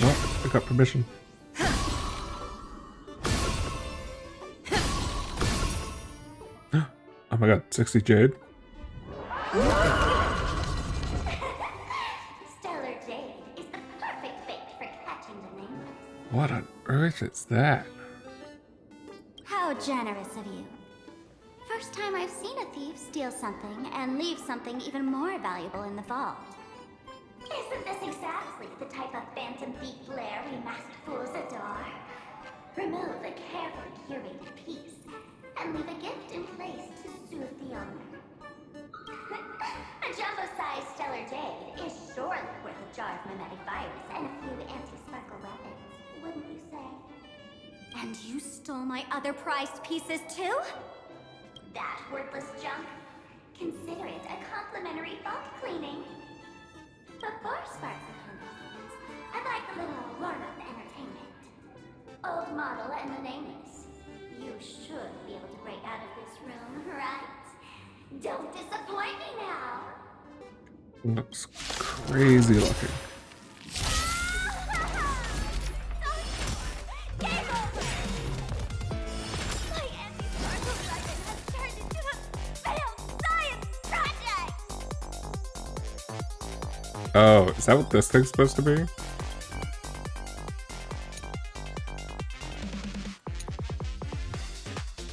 Oh, I got permission. Oh my god, 60 Jade. Stellar Jade is the perfect bait for catching the nameless. What on earth is that? How generous of you. First time I've seen a thief steal something and leave something even more valuable in the vault. Isn't this exactly the type of phantom thief flair we masked fools adore? Remove the carefully curated piece and leave a gift in place to soothe the owner. A jumbo-sized Stellar Jade is surely worth a jar of mimetic virus and a few anti-sparkle weapons, wouldn't you say? And you stole my other prized pieces too? That worthless junk? Consider it a complimentary vault cleaning. Before Sparks of Honkai, I'd like a little warm-up entertainment. Old model and the nameless. You should be able to break out of this room, right? Don't disappoint me now. Looks crazy looking. Game over! My anti-sparkle weapon has turned into a failed science project! Oh, is that what this thing's supposed to be?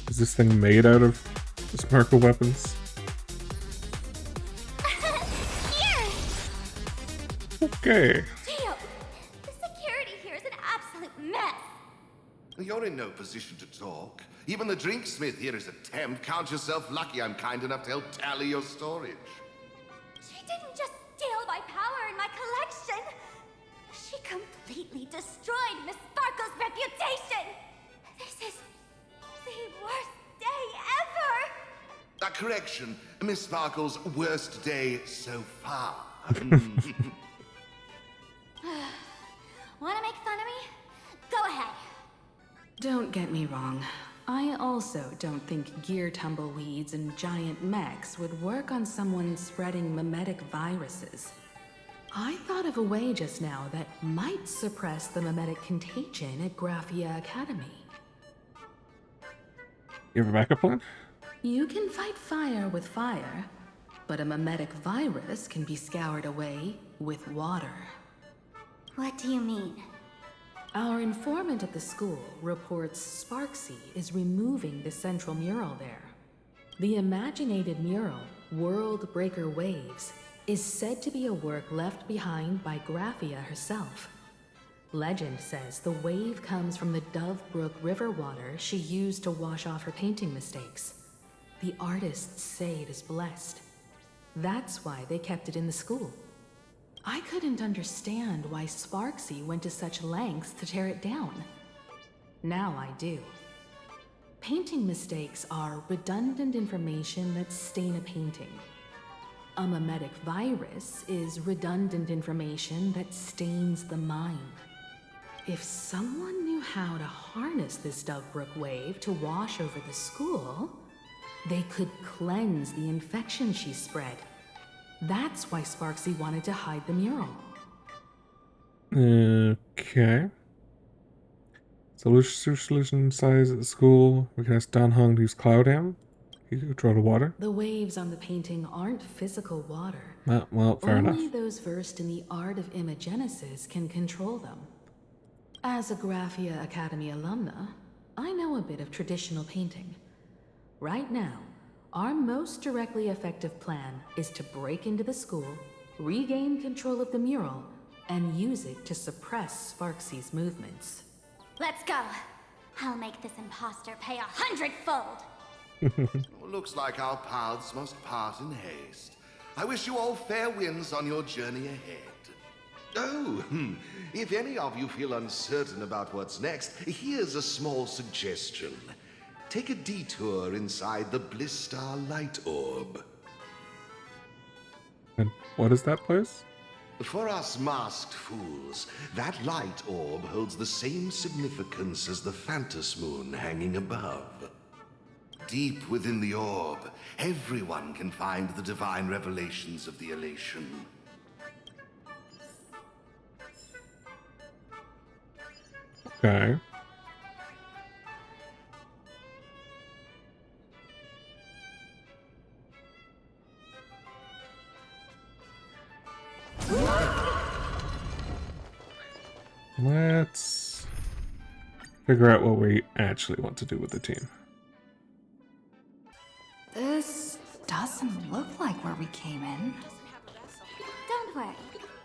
Is this thing made out of sparkle weapons? Here! Okay. Gio, the security here is an absolute mess. You're in no position to talk. Even the drinksmith here is a temp. Count yourself lucky I'm kind enough to help tally your storage. She didn't just steal my power and my collection. She completely destroyed Miss Sparkle's reputation. This is the worst day ever. A correction, Miss Sparkle's worst day so far. Want to make fun of me? Go ahead. Don't get me wrong. I also don't think gear tumbleweeds and giant mechs would work on someone spreading mimetic viruses. I thought of a way just now that might suppress the mimetic contagion at Graphia Academy. You have a backup plan? You can fight fire with fire, but a mimetic virus can be scoured away with water. What do you mean? Our informant at the school reports Sparksy is removing the central mural there. The imaginated mural, World Breaker Waves, is said to be a work left behind by Graphia herself. Legend says the wave comes from the Dove Brook river water she used to wash off her painting mistakes. The artists say it is blessed. That's why they kept it in the school. I couldn't understand why Sparksy went to such lengths to tear it down. Now I do. Painting mistakes are redundant information that stain a painting. A mimetic virus is redundant information that stains the mind. If someone knew how to harness this Dogbrook wave to wash over the school, they could cleanse the infection she spread. That's why Sparksy wanted to hide the mural. Okay. Solution size at the school. We can ask Don Hung to use Cloud Am. He can control the water. The waves on the painting aren't physical water. Well, fair enough. Only those versed in the art of imagenesis can control them. As a Graphia Academy alumna, I know a bit of traditional painting. Right now, our most directly effective plan is to break into the school, regain control of the mural, and use it to suppress Sparksy's movements. Let's go. I'll make this imposter pay 100-fold. Looks like our paths must part in haste. I wish you all fair winds on your journey ahead. Oh, if any of you feel uncertain about what's next, here's a small suggestion. Take a detour inside the Blistar Light Orb. And what is that place? For us masked fools, that light orb holds the same significance as the Phantos Moon hanging above. Deep within the orb, everyone can find the divine revelations of the elation. Okay. Let's figure out what we actually want to do with the team. This doesn't look like where we came in. Don't worry.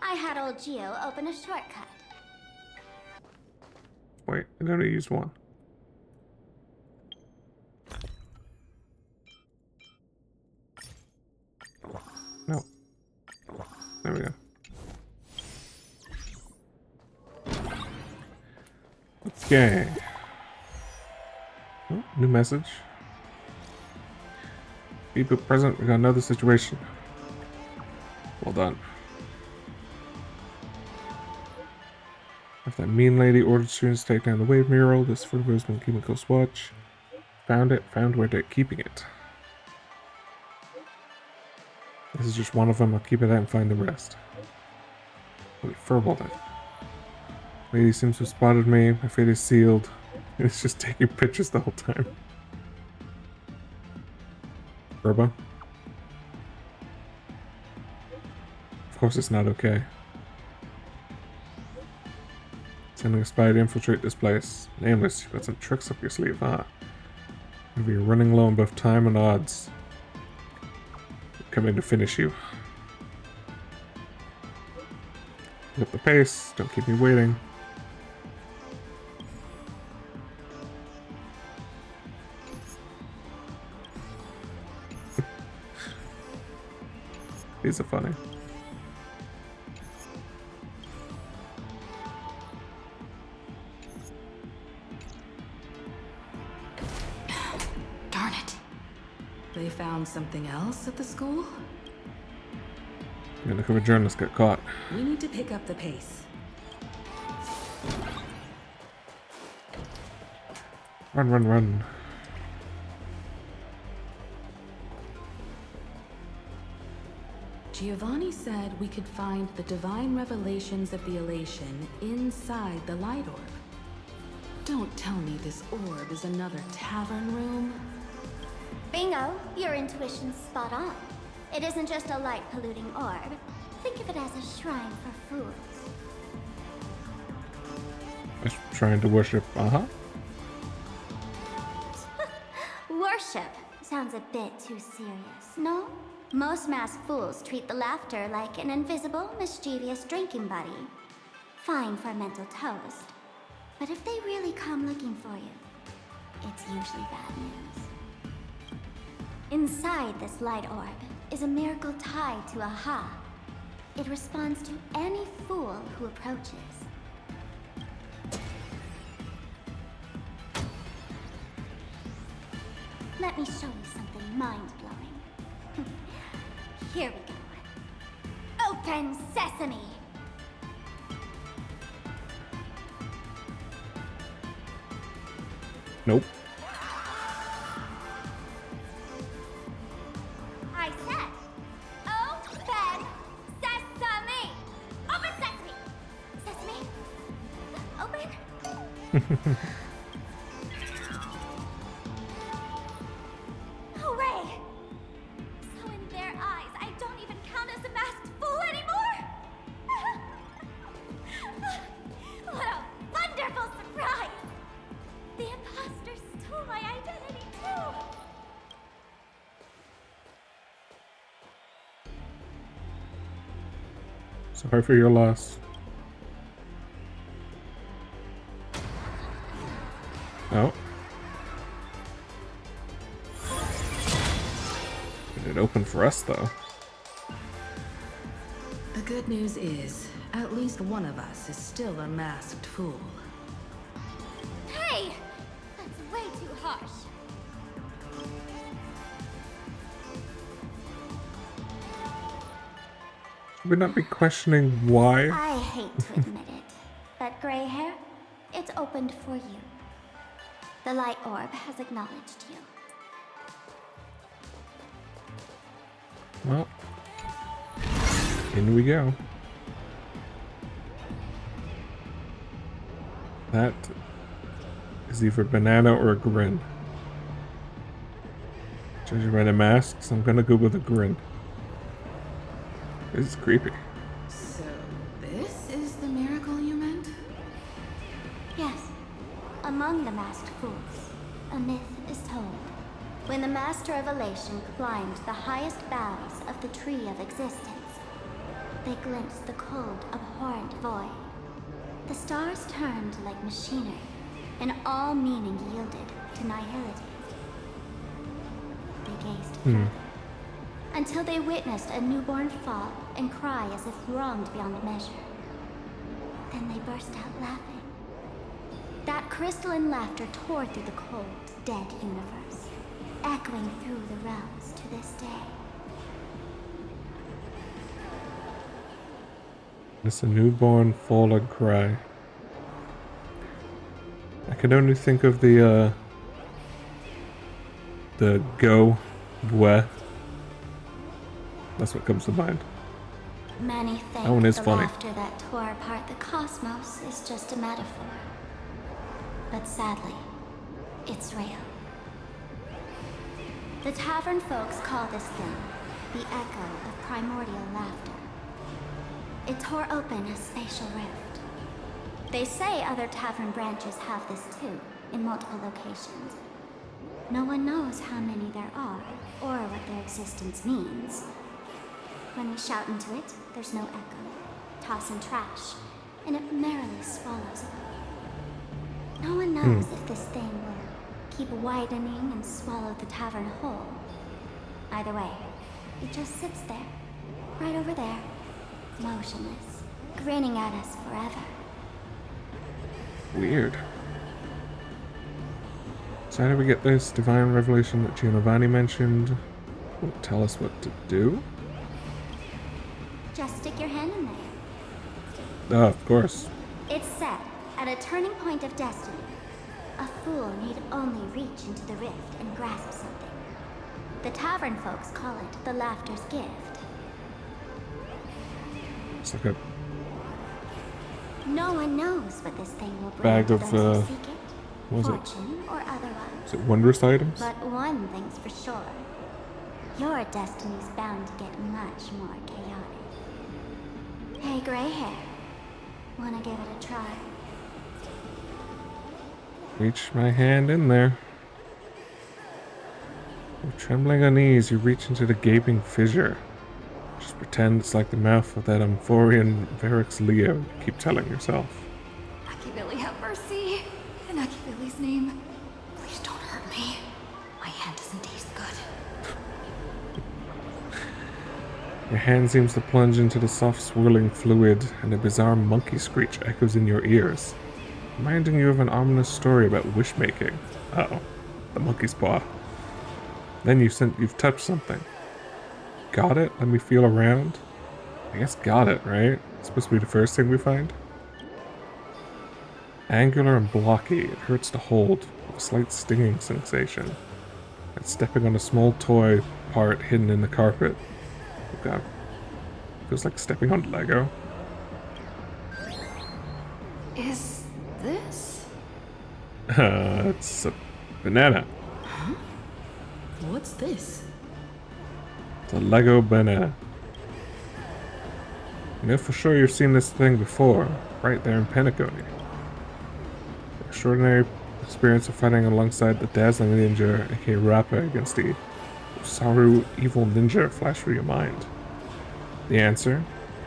I had old Geo open a shortcut. Wait, I only used one. No. There we go. Okay. Oh, new message. People present, we got another situation. Well done. After that mean lady ordered students to take down the wave mural, this photo has been keeping close watch. Found it, found where they're keeping it. This is just one of them, I'll keep it out and find the rest. Holy furball then. Lady seems to have spotted me, my fate is sealed. It's just taking pictures the whole time. Furbo? Of course it's not okay. Sending a spy to infiltrate this place. Nameless, you've got some tricks up your sleeve, huh? Maybe you're running low on both time and odds. I'm coming to finish you. Pick up the pace, don't keep me waiting. These are funny. Darn it. They found something else at the school? The undercover journalists got caught. We need to pick up the pace. Run, run, run. Giovanni said we could find the divine revelations of the elation inside the light orb. Don't tell me this orb is another tavern room. Bingo, your intuition's spot on. It isn't just a light-polluting orb. Think of it as a shrine for fools. I was trying to worship, Worship sounds a bit too serious, no? Most masked fools treat the laughter like an invisible, mischievous drinking buddy. Fine for a mental toast. But if they really come looking for you, it's usually bad news. Inside this light orb is a miracle tied to a ha. It responds to any fool who approaches. Let me show you something mind-blowing. Here we go. Open sesame. Nope. I said, open sesame. Open sesame. Sesame. Open. Hooray! So in their eyes, I don't even count as a masked fool anymore. What a wonderful surprise! The imposter stole my identity too! Sorry for your loss. Oh. Did it open for us, though? The good news is, at least one of us is still a masked fool. Hey! That's way too harsh. Should we not be questioning why? I hate to admit it, but gray hair, it's opened for you. The light orb has acknowledged you. Well, in we go. That is either a banana or a grin. Judging by the masks, I'm gonna go with a grin. This is creepy. So, this is the miracle you meant? Yes. Among the masked fools, a myth is told. When the Master of Elation climbed the highest boughs of the Tree of Existence, they glimpsed the cold, abhorrent void. The stars turned like machinery, and all meaning yielded to nihility. They gazed further, until they witnessed a newborn fall and cry as if wronged beyond measure. Then they burst out laughing. That crystalline laughter tore through the cold, dead universe, echoing through the realms to this day. It's a newborn fallen cry. I can only think of the go where. That's what comes to mind. Many That one think is the funny. laughter that tore apart the cosmos is just a metaphor. But sadly, it's real. The tavern folks call this thing the echo of primordial laughter. It tore open a spatial rift. They say other tavern branches have this too, in multiple locations. No one knows how many there are, or what their existence means. When we shout into it, there's no echo. Toss in trash, and it merrily swallows it. No one knows if this thing will keep widening and swallow the tavern whole. Either way, it just sits there, right over there, motionless, grinning at us forever. Weird. So how do we get this divine revelation that Giovanni mentioned? Won't tell us what to do? Just stick your hand in there. Oh, of course. It's said, at a turning point of destiny, a fool need only reach into the rift and grasp something. The tavern folks call it the laughter's gift. It's like a No one knows what this thing will bring bag to of, those who seek it, what was it? fortune or otherwise. Is it wondrous items? But one thing's for sure. Your destiny's bound to get much more chaotic. Hey, gray hair. Wanna give it a try? Reach my hand in there. With trembling unease, you reach into the gaping fissure. Just pretend it's like the mouth of that Amphorian Varix Leo you keep telling yourself. Billy, have mercy. In Billy's name. Please don't hurt me. My hand doesn't taste good. Your hand seems to plunge into the soft swirling fluid, and a bizarre monkey screech echoes in your ears, reminding you of an ominous story about wish-making. Uh-oh. The monkey's paw. Then you've touched something. Got it? Let me feel around. I guess got it, right? It's supposed to be the first thing we find. Angular and blocky. It hurts to hold, with a slight stinging sensation. It's stepping on a small toy part hidden in the carpet. Oh god. Feels like stepping on Lego. Is this? It's a banana. Huh? What's this? It's a Lego banana. You know for sure you've seen this thing before, right there in Penacony. The extraordinary experience of fighting alongside the dazzling ninja, aka Rappa, against the Saru evil ninja flashed through your mind. The answer,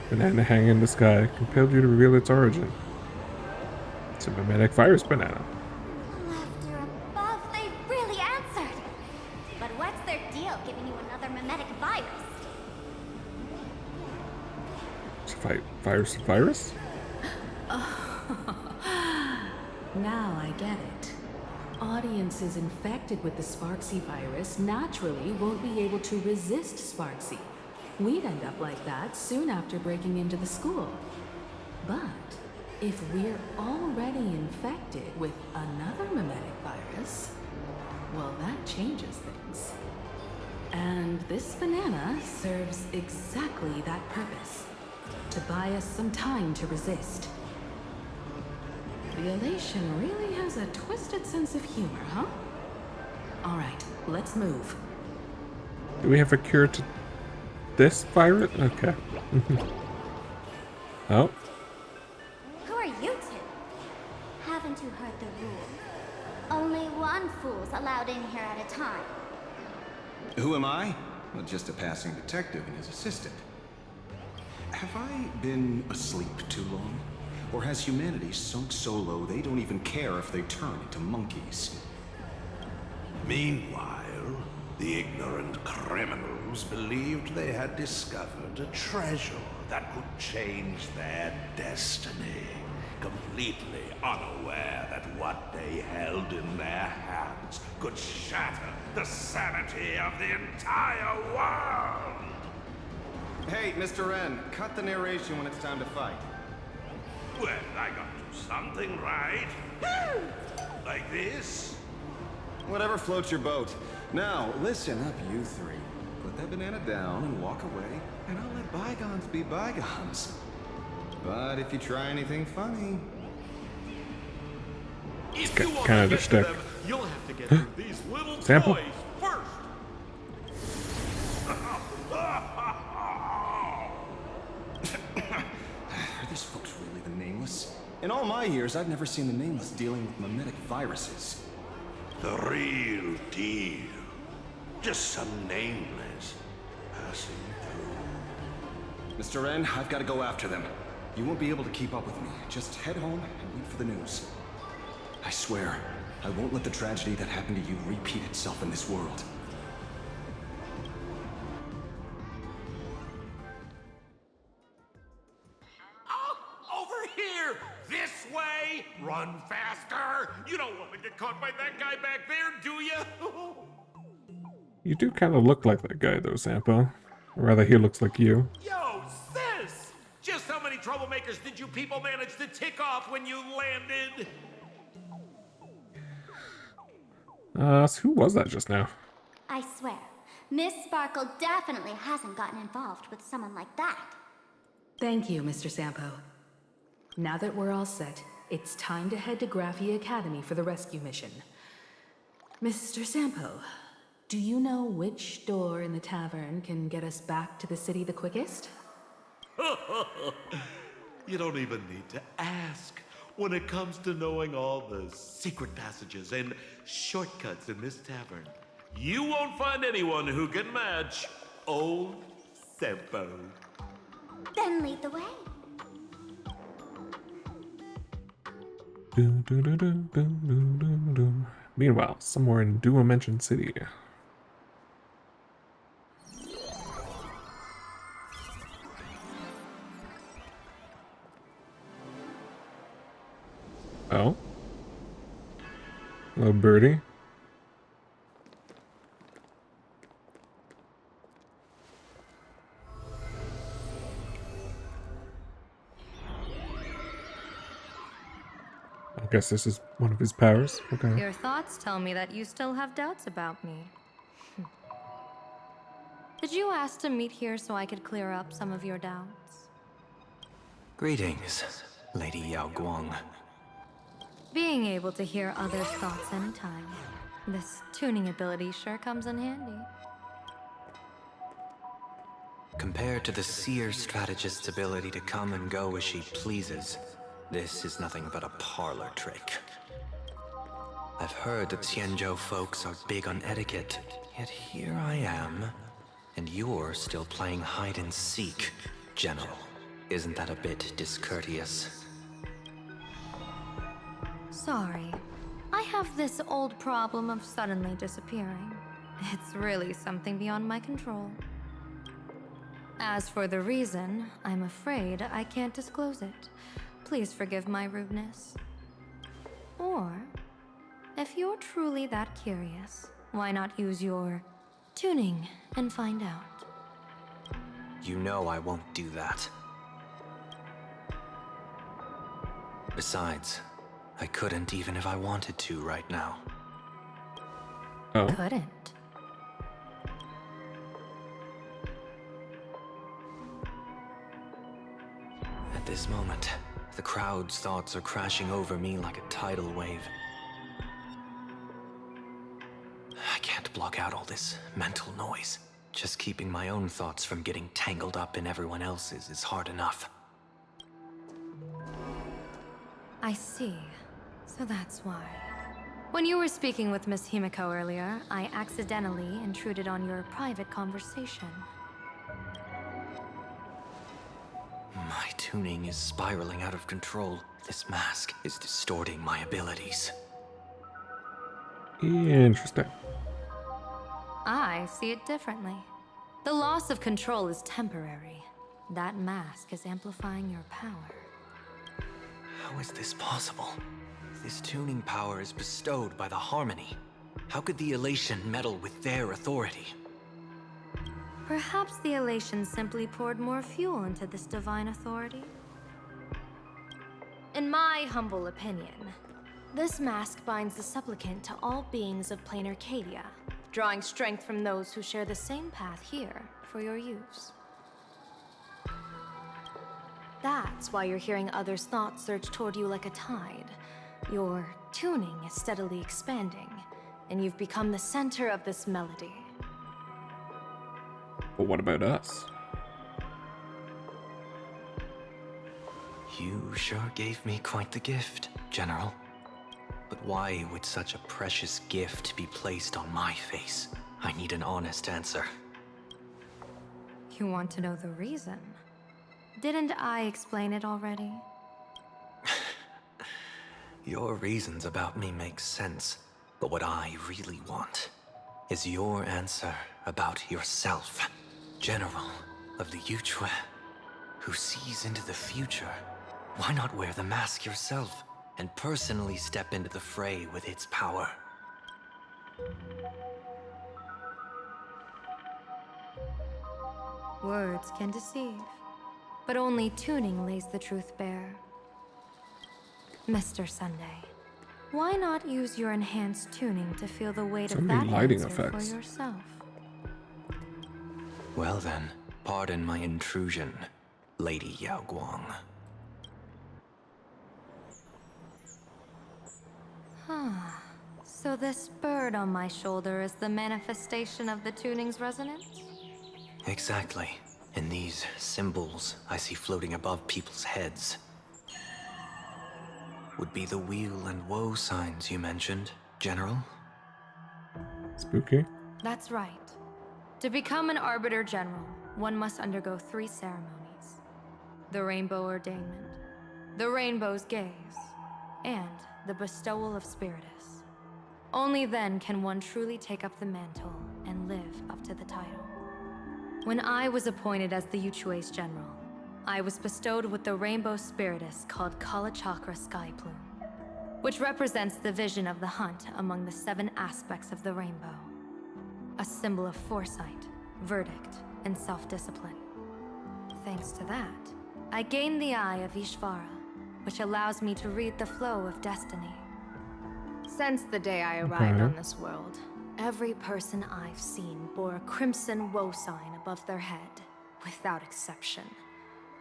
banana hanging in the sky, compelled you to reveal its origin. It's a mimetic virus banana. Laughter above, they really answered. But what's their deal giving you another mimetic virus? Virus? Now I get it. Audiences infected with the Sparksy virus naturally won't be able to resist Sparksy. We'd end up like that soon after breaking into the school. But if we're already infected with another mimetic virus, well, that changes things. And this banana serves exactly that purpose. To buy us some time to resist. The elation really has a twisted sense of humor, huh? Alright, let's move. Do we have a cure to this virus? Okay. Oh. Who are you two? Haven't you heard the rule? Only one fool's allowed in here at a time. Who am I? Well, just a passing detective and his assistant. Have I been asleep too long? Or has humanity sunk so low they don't even care if they turn into monkeys? Meanwhile, the ignorant criminals believed they had discovered a treasure that could change their destiny, completely unaware that what they held in their hands could shatter the sanity of the entire world! Hey, Mr. Wren, cut the narration when it's time to fight. Well, I got to do something, right? Like this? Whatever floats your boat. Now, listen up, you three. Put that banana down and walk away, and I'll let bygones be bygones. But if you try anything funny... If you want kind to of get the to shtick. them, you'll have to get through these little Sample? toys first. Are these folks really the Nameless? In all my years, I've never seen the Nameless dealing with mimetic viruses. The real deal. Just some nameless passing through. Mr. Wren, I've got to go after them. You won't be able to keep up with me. Just head home and wait for the news. I swear, I won't let the tragedy that happened to you repeat itself in this world. Over here! This way! Run faster! You don't want to get caught by that guy back there, do you? You do kind of look like that guy, though, Sampo. Or rather, he looks like you. Yo, sis! Just how many troublemakers did you people manage to tick off when you landed? So who was that just now? I swear, Miss Sparkle definitely hasn't gotten involved with someone like that. Thank you, Mr. Sampo. Now that we're all set, it's time to head to Graphia Academy for the rescue mission. Mr. Sampo, do you know which door in the tavern can get us back to the city the quickest? You don't even need to ask. When it comes to knowing all the secret passages and shortcuts in this tavern, you won't find anyone who can match old Sempo. Then lead the way. Meanwhile, somewhere in Duo-Mention City. Oh? Hello, birdie. guess this is one of his powers. Okay. Your thoughts tell me that you still have doubts about me. Did you ask to meet here so I could clear up some of your doubts? Greetings, Lady Yao Guang. Being able to hear others' thoughts anytime. This tuning ability sure comes in handy. Compared to the seer strategist's ability to come and go as she pleases, this is nothing but a parlor trick. I've heard that Xianzhou folks are big on etiquette, yet here I am, and you're still playing hide and seek, General. Isn't that a bit discourteous? Sorry. I have this old problem of suddenly disappearing. It's really something beyond my control. As for the reason, I'm afraid I can't disclose it. Please forgive my rudeness. Or, if you're truly that curious, why not use your tuning and find out? You know I won't do that. Besides, I couldn't even if I wanted to right now. Oh. Couldn't. At this moment, the crowd's thoughts are crashing over me like a tidal wave. I can't block out all this mental noise. Just keeping my own thoughts from getting tangled up in everyone else's is hard enough. I see. So that's why. When you were speaking with Miss Himiko earlier, I accidentally intruded on your private conversation. My tuning is spiraling out of control. This mask is distorting my abilities. Interesting. I see it differently. The loss of control is temporary. That mask is amplifying your power. How is this possible? This tuning power is bestowed by the Harmony. How could the Elation meddle with their authority? Perhaps the Elation simply poured more fuel into this divine authority? In my humble opinion, this mask binds the supplicant to all beings of plain Arcadia, drawing strength from those who share the same path here for your use. That's why you're hearing others' thoughts surge toward you like a tide. Your tuning is steadily expanding, and you've become the center of this melody. But what about us? You sure gave me quite the gift, General. But why would such a precious gift be placed on my face? I need an honest answer. You want to know the reason? Didn't I explain it already? Your reasons about me make sense, but what I really want is your answer about yourself, General of the Yuchue, who sees into the future. Why not wear the mask yourself and personally step into the fray with its power? Words can deceive, but only tuning lays the truth bare. Mr. Sunday, why not use your enhanced tuning to feel the weight of that lighting answer effects. for yourself? Well then, pardon my intrusion, Lady Yao Guang. So this bird on my shoulder is the manifestation of the tuning's resonance? Exactly. And these symbols I see floating above people's heads would be the weal and woe signs you mentioned, General? Spooky. That's right. To become an Arbiter General, one must undergo 3 ceremonies. The Rainbow Ordainment, the Rainbow's Gaze, and the Bestowal of Spiritus. Only then can one truly take up the mantle and live up to the title. When I was appointed as the Yuchue's general, I was bestowed with the Rainbow Spiritus called Kalachakra Sky Plume, which represents the vision of the hunt among the 7 aspects of the rainbow. A symbol of foresight, verdict, and self-discipline. Thanks to that, I gained the eye of Ishvara, which allows me to read the flow of destiny. Since the day I arrived on this world, every person I've seen bore a crimson woe sign above their head, without exception.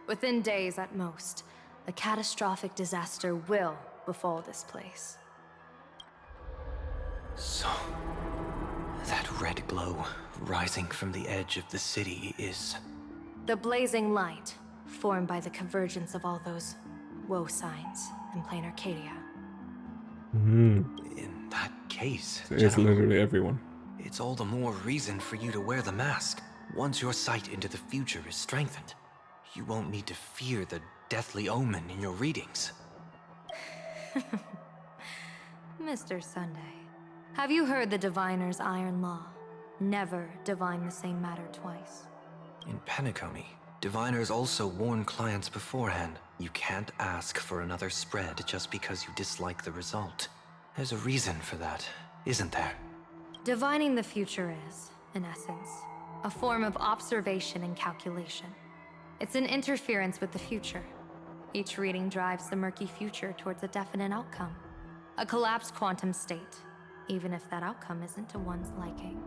Within days at most, a catastrophic disaster will befall this place. So, that red glow rising from the edge of the city is... The blazing light, formed by the convergence of all those woe signs in plain Arcadia. In that case, It's literally everyone. it's all the more reason for you to wear the mask. Once your sight into the future is strengthened, you won't need to fear the deathly omen in your readings. Mr. Sunday, have you heard the diviner's iron law? Never divine the same matter twice. In Penacony, diviners also warn clients beforehand. You can't ask for another spread just because you dislike the result. There's a reason for that, isn't there? Divining the future is, in essence, a form of observation and calculation. It's an interference with the future. Each reading drives the murky future towards a definite outcome. A collapsed quantum state, even if that outcome isn't to one's liking.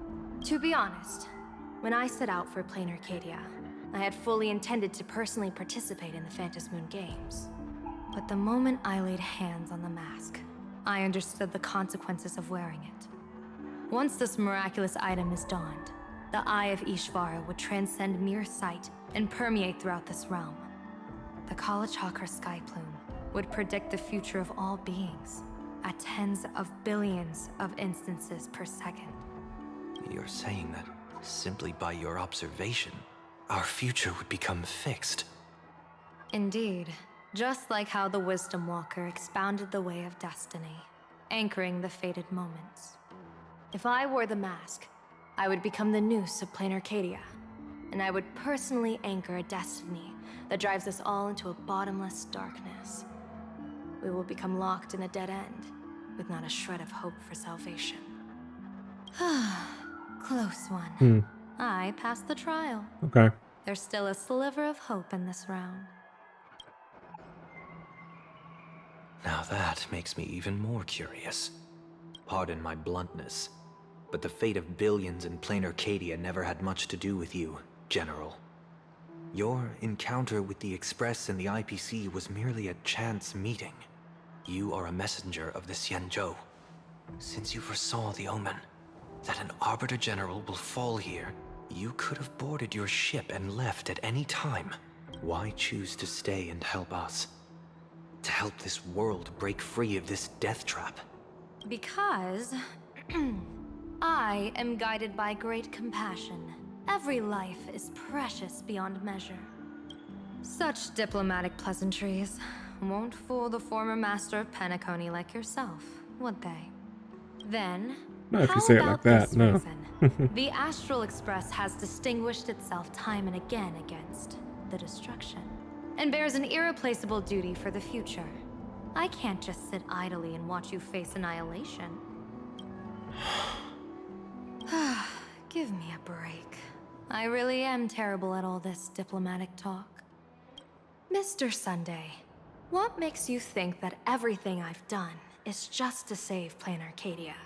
To be honest, when I set out for Plain Arcadia, I had fully intended to personally participate in the Phantom Moon Games. But the moment I laid hands on the mask, I understood the consequences of wearing it. Once this miraculous item is donned, the Eye of Ishvara would transcend mere sight and permeate throughout this realm. The Kalachakra sky plume would predict the future of all beings at tens of billions of instances per second. You're saying that simply by your observation, our future would become fixed. Indeed, just like how the Wisdom Walker expounded the way of destiny, anchoring the fated moments. If I wore the mask, I would become the noose of Plain Arcadia, and I would personally anchor a destiny that drives us all into a bottomless darkness. We will become locked in a dead end, with not a shred of hope for salvation. Close one. I passed the trial. Okay. There's still a sliver of hope in this round. Now that makes me even more curious. Pardon my bluntness, but the fate of billions in Plain Arcadia never had much to do with you, General. Your encounter with the Express and the IPC was merely a chance meeting. You are a messenger of the Xianzhou. Since you foresaw the omen, that an Arbiter General will fall here, you could have boarded your ship and left at any time. Why choose to stay and help us? To help this world break free of this death trap? Because I am guided by great compassion. Every life is precious beyond measure. Such diplomatic pleasantries won't fool the former master of Penacony like yourself, would they? Then, No, if how you say it like about that, this no. reason? The Astral Express has distinguished itself time and again against the destruction, and bears an irreplaceable duty for the future. I can't just sit idly and watch you face annihilation. Give me a break. I really am terrible at all this diplomatic talk. Mr. Sunday, what makes you think that everything I've done is just to save Plain Arcadia?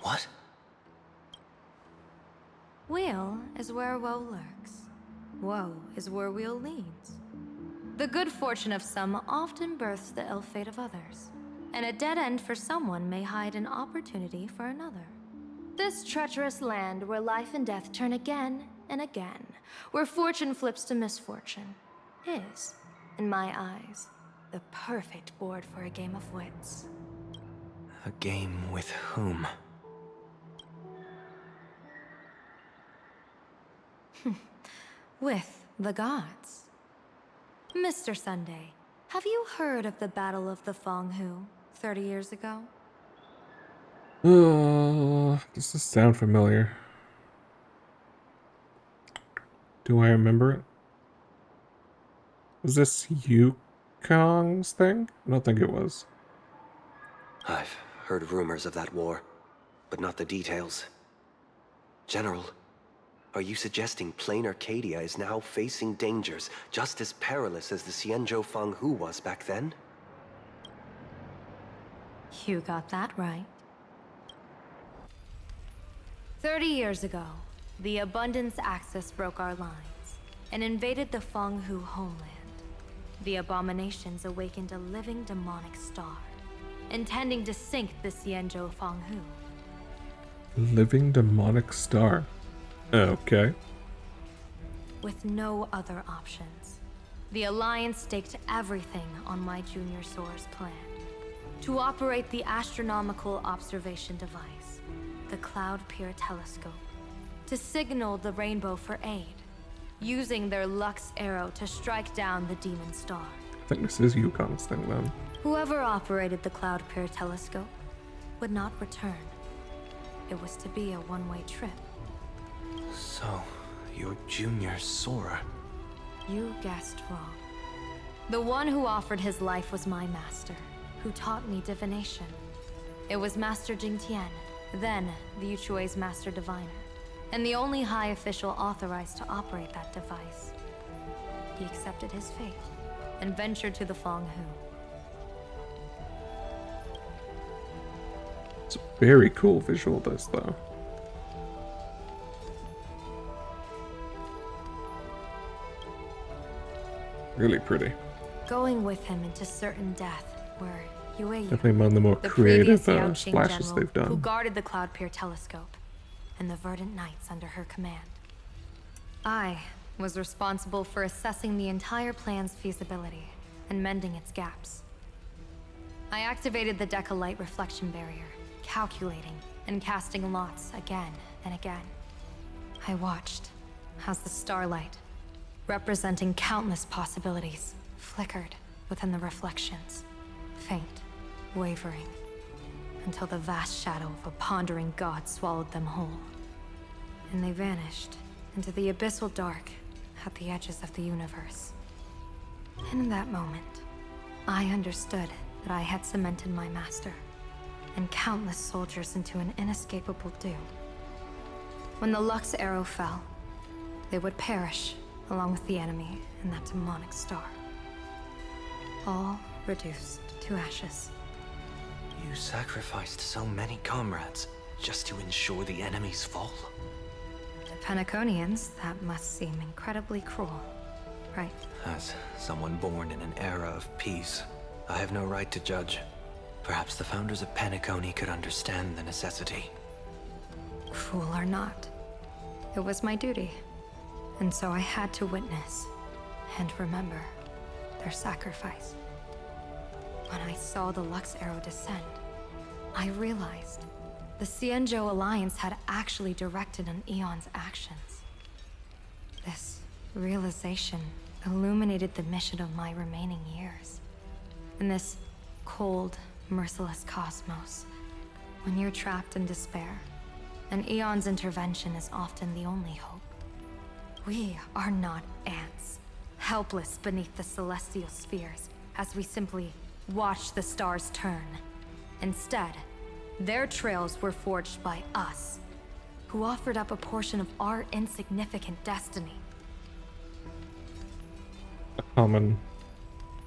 What? Weal is where woe lurks. Woe is where weal leads. The good fortune of some often births the ill fate of others, and a dead end for someone may hide an opportunity for another. This treacherous land where life and death turn again and again, where fortune flips to misfortune, is, in my eyes, the perfect board for a game of wits. A game with whom? With the gods. Mr. Sunday, have you heard of the Battle of the Fonghu 30 years ago? Does this sound familiar? Do I remember it? Was this Yukong's thing? I don't think it was. I've heard rumors of that war, but not the details. General, are you suggesting Plain Arcadia is now facing dangers just as perilous as the Xianzhou Fanghu was back then? You got that right. 30 years ago, the Abundance Axis broke our lines and invaded the Fenghu homeland. The abominations awakened a living demonic star, intending to sink the Xianzhou Fenghu. Living demonic star. Okay. With no other options, the Alliance staked everything on my Junior Soar's plan to operate the astronomical observation device, the Cloud Peer Telescope, to signal the rainbow for aid, using their Lux arrow to strike down the demon star. I think this is Yukon's thing then. Whoever operated the Cloud Peer Telescope would not return. It was to be a one-way trip. So, you're Junior Sora. You guessed wrong. The one who offered his life was my master, who taught me divination. It was Master Jingtian, then the Yuchui's Master Diviner, and the only high official authorized to operate that device. He accepted his fate and ventured to the Fenghu. It's a very cool visual, this though. Really pretty. Going with him into certain death were Yue, Definitely among the more the creative previous Yaoqing splashes general they've who done. guarded the Cloud Peer Telescope, and the Verdant Knights under her command. I was responsible for assessing the entire plan's feasibility and mending its gaps. I activated the Decalite reflection barrier, calculating and casting lots again and again. I watched as the starlight, representing countless possibilities, flickered within the reflections, faint, wavering, until the vast shadow of a pondering god swallowed them whole. And they vanished into the abyssal dark at the edges of the universe. And in that moment, I understood that I had cemented my master and countless soldiers into an inescapable doom. When the Lux arrow fell, they would perish along with the enemy and that demonic star. All reduced to ashes. You sacrificed so many comrades just to ensure the enemy's fall? To Penaconians, that must seem incredibly cruel, right? As someone born in an era of peace, I have no right to judge. Perhaps the founders of Penacony could understand the necessity. Cruel or not, it was my duty. And so I had to witness and remember their sacrifice. When I saw the Lux arrow descend, I realized the Xianzhou Alliance had actually directed an Eon's actions. This realization illuminated the mission of my remaining years. In this cold, merciless cosmos, when you're trapped in despair, an Eon's intervention is often the only hope. We are not ants, helpless beneath the celestial spheres as we simply watch the stars turn. Instead, their trails were forged by us, who offered up a portion of our insignificant destiny. A common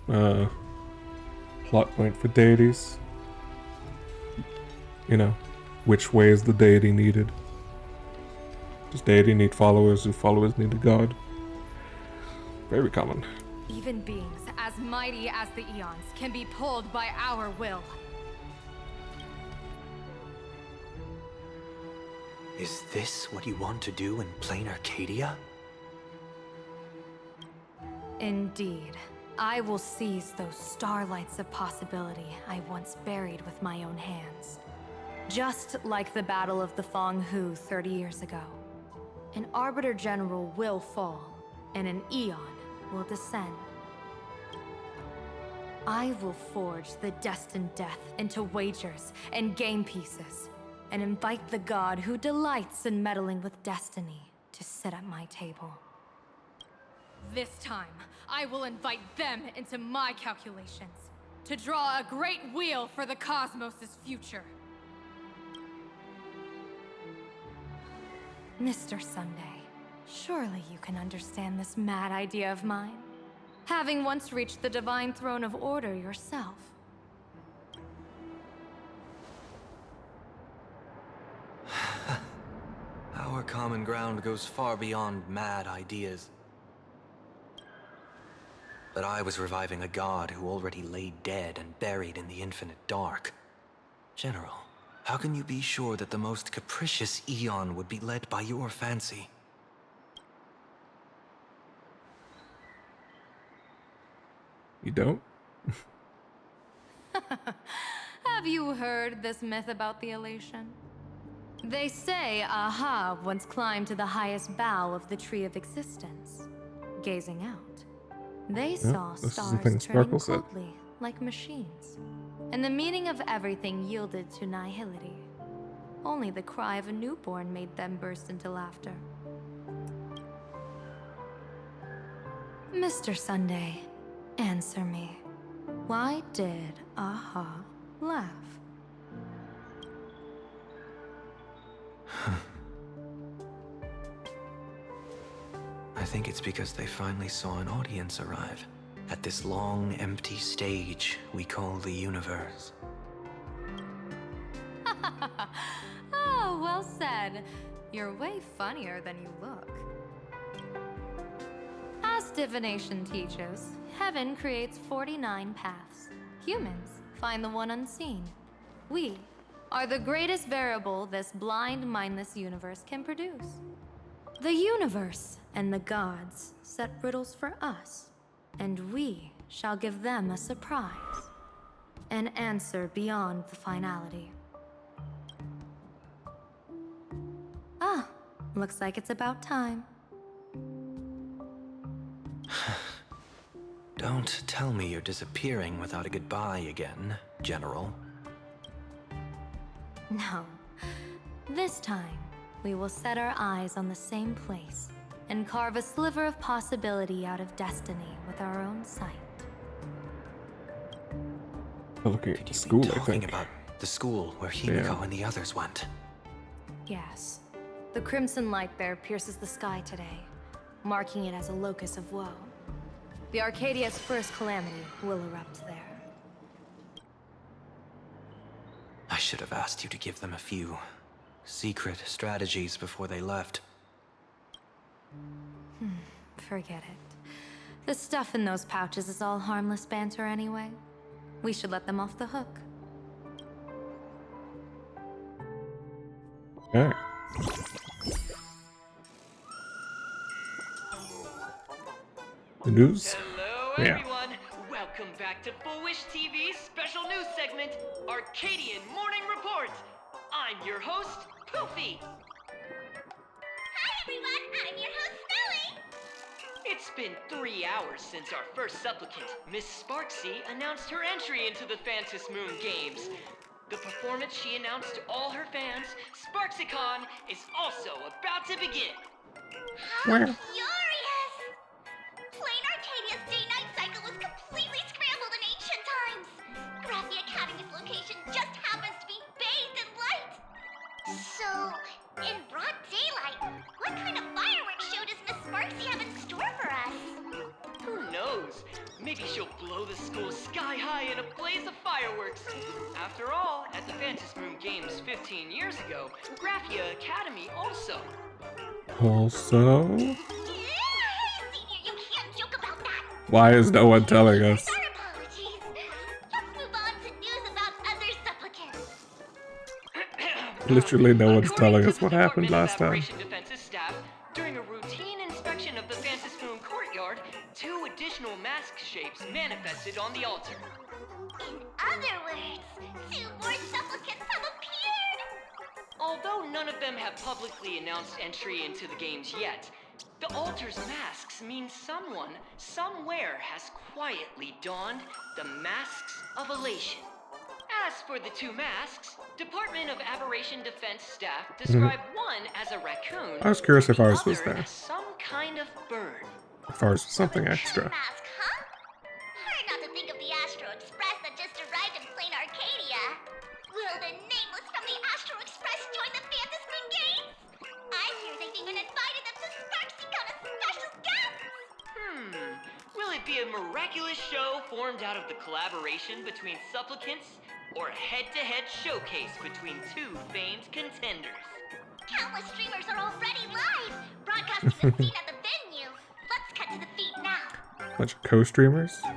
plot point for deities. You know, which way is the deity needed? Does deity need followers? Do followers need a god? Very common. Even beings as mighty as the Eons can be pulled by our will. Is this what you want to do in plain Arcadia? Indeed. I will seize those starlights of possibility I once buried with my own hands. Just like the Battle of the Fenghu 30 years ago. An Arbiter General will fall, and an Eon will descend. I will forge the destined death into wagers and game pieces, and invite the god who delights in meddling with destiny to sit at my table. This time, I will invite them into my calculations, to draw a great wheel for the cosmos' future. Mr. Sunday, surely you can understand this mad idea of mine, having once reached the divine throne of order yourself. Our common ground goes far beyond mad ideas. But I was reviving a god who already lay dead and buried in the infinite dark. General, how can you be sure that the most capricious Eon would be led by your fancy? You don't? Have you heard this myth about the elation? They say Aha once climbed to the highest bough of the Tree of Existence, gazing out. They saw this is the stars thing turning Sparkle said. coldly, like machines, and the meaning of everything yielded to nihility. Only the cry of a newborn made them burst into laughter. Mr. Sunday, answer me. Why did Aha laugh? I think it's because they finally saw an audience arrive at this long, empty stage we call the universe. Oh, well said. You're way funnier than you look. As divination teaches, heaven creates 49 paths. Humans find the one unseen. We are the greatest variable this blind, mindless universe can produce. The universe and the gods set riddles for us, and we shall give them a surprise. An answer beyond the finality. Ah, looks like it's about time. Don't tell me you're disappearing without a goodbye again, General. No. This time, we will set our eyes on the same place and carve a sliver of possibility out of destiny with our own sight. Looking at the school, I Talking think. about the school where Himiko and the others went. Yes. The crimson light there pierces the sky today, marking it as a locus of woe. The Arcadia's first calamity will erupt there. I should have asked you to give them a few secret strategies before they left. Forget it. The stuff in those pouches is all harmless banter anyway. We should let them off the hook. Okay. The news? Hello, Yeah. everyone. Welcome back to Foolish TV's special news segment, Arcadian Morning Report. I'm your host, Poofy. Hi, everyone. I'm your host, Smelly. It's been 3 hours since our first supplicant, Miss Sparksy, announced her entry into the Phantom Moon Games. The performance she announced to all her fans, SparksyCon, is also about to begin. How furious! Plain Arcadia's day-night cycle was completely scrambled in ancient times. Graphia Academy's location just happens to be bathed in light. So, in broad daylight, what kind of fireworks show does Miss Sparksy have in store for us? Who knows? Maybe she'll blow the school sky high in a blaze of fireworks. After all, at the Phantom Moon Games 15 years ago, Graphia Academy also. Also, Senior, you can't joke about that. why is no one telling us? Our apologies. Let's move on to news about other supplicants. Literally no one's telling us what happened last time. Operation Defense's staff, during a routine inspection of the Phantom Moon courtyard, 2 additional mask shapes manifested on the altar. In other words, 2 more supplicants have appeared. Although none of them have publicly announced entry into the games yet, the altar's masks mean someone, somewhere has quietly donned the masks of elation. As for the 2 masks, Department of Aberration Defense staff describe one as a raccoon, I was curious if the ours was other there. as some kind of bird. If ours was something extra. Mask, huh? Hard not to think of the Astro Express that just arrived in plain Arcadia. Will the nameless from the Astro Express join the Phantom Moon Games? I hear they've even invited them to SparksyCon as special guests. Will it be a miraculous show formed out of the collaboration between supplicants, or a head-to-head showcase between 2 famed contenders? Countless streamers are already live, broadcasting the scene at the venue. Let's cut to the feed now. Bunch of co-streamers. Look,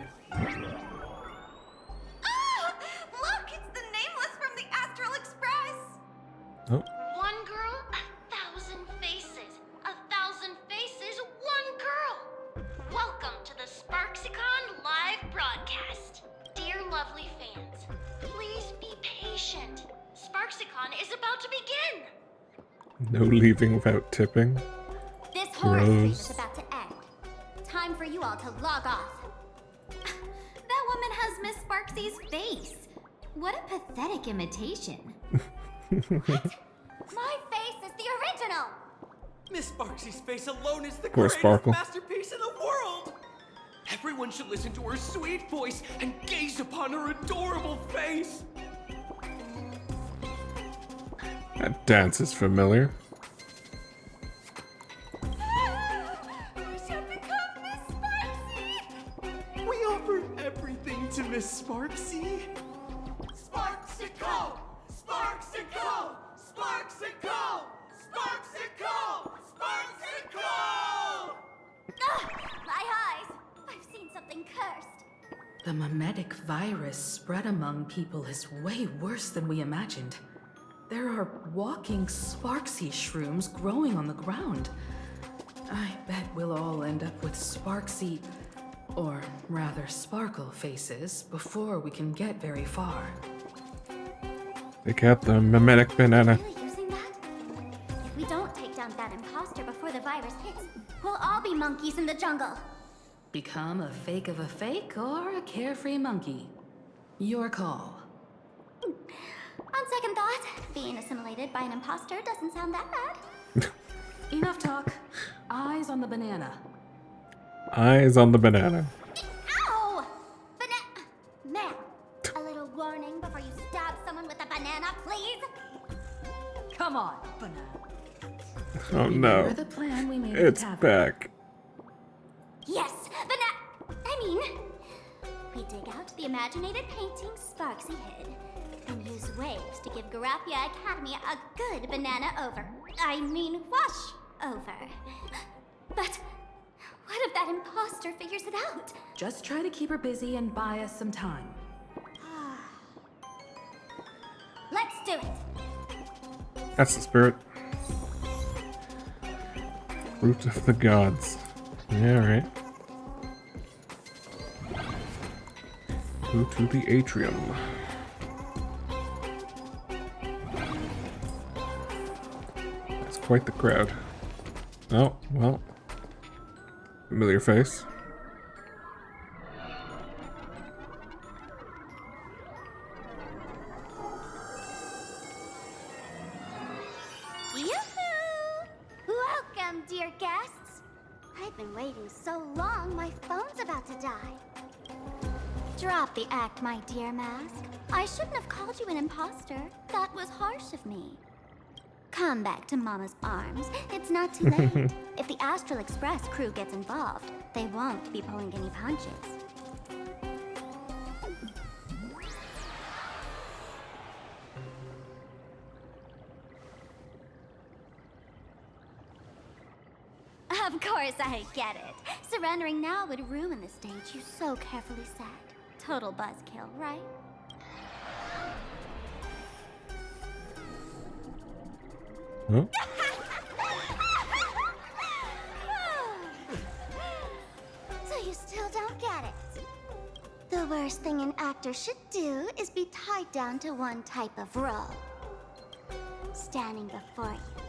it's the Nameless from the Astral Express. Oh, One girl, 1,000 faces. 1,000 faces, one girl. Welcome to the Sparksicon live broadcast. Dear lovely fans, please be patient. Sparksicon is about to begin. no leaving without tipping. This horror stream Gross. is about to end. Time for you all to log off. That woman has Miss Sparksy's face. What a pathetic imitation. My face is the original. Miss Sparksy's face alone is the Poor greatest Sparkle. masterpiece in the world. Everyone should listen to her sweet voice and gaze upon her adorable face. That dance is familiar. We offer everything to Miss Sparksy. Sparksicle! Sparksicle! Sparksicle! Sparksicle! Sparksicle! My eyes! I've seen something cursed. The mimetic virus spread among people is way worse than we imagined. There are walking Sparksy shrooms growing on the ground. I bet we'll all end up with Sparksy, or rather Sparkle faces before we can get very far. They got the mimetic banana. Really using that? If we don't take down that imposter before the virus hits, we'll all be monkeys in the jungle. Become a fake of a fake or a carefree monkey. Your call. On second thought, being assimilated by an imposter doesn't sound that bad. Enough talk. Eyes on the banana. Eyes on the banana. Ow! Ma'am, a little warning before you stab someone with a banana, please? Come on, banana. Oh no. Remember the plan we made at the It's tavern. back. Yes, we dig out the imaginated painting Sparksy hid, and use waves to give Garafia Academy a good banana wash over. But what if that imposter figures it out? Just try to keep her busy and buy us some time. Let's do it. That's the spirit. Root of the gods. Yeah, alright. Go to the atrium. That's quite the crowd. Oh, well. Familiar face. Yoo-hoo! Welcome, dear guests. I've been waiting so long, my phone's about to die. Drop the act, my dear Mask. I shouldn't have called you an imposter. That was harsh of me. Come back to Mama's arms. It's not too late. If the Astral Express crew gets involved, they won't be pulling any punches. Of course I get it. Surrendering now would ruin the stage you so carefully set. Total buzzkill, right? Huh? So you still don't get it. The worst thing an actor should do is be tied down to one type of role. Standing before you,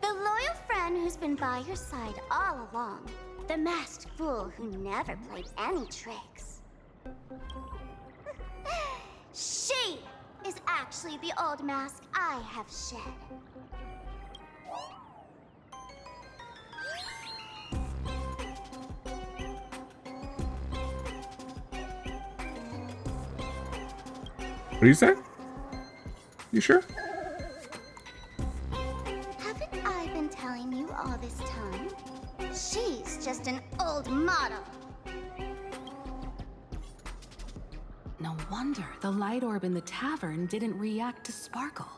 the loyal friend who's been by your side all along. The masked fool who never played any tricks. She is actually the old mask I have shed. What do you say? You sure? Haven't I been telling you all this time? She's just an old model. No wonder the light orb in the tavern didn't react to Sparkle.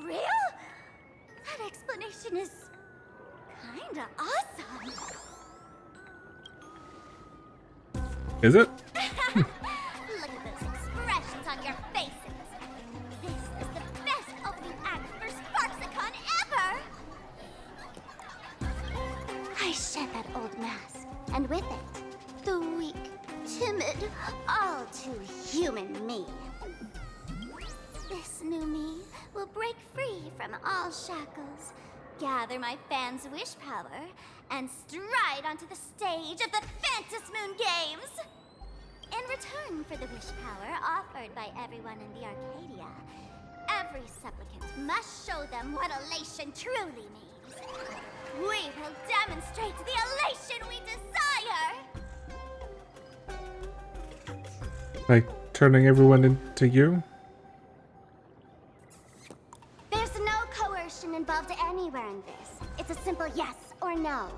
real? That explanation is kinda awesome. Is it? Look at those expressions on your faces. This is the best opening act for Sparksicon ever! I shed that old mask, and with it, the weak, timid, all too human me. This new me will break free from all shackles, gather my fans' wish power, and stride onto the stage of the Fantasmoon Games! In return for the wish power offered by everyone in the Arcadia, every supplicant must show them what elation truly means. We will demonstrate the elation we desire! Like turning everyone into you? There's no coercion involved anywhere in this. It's a simple yes or no.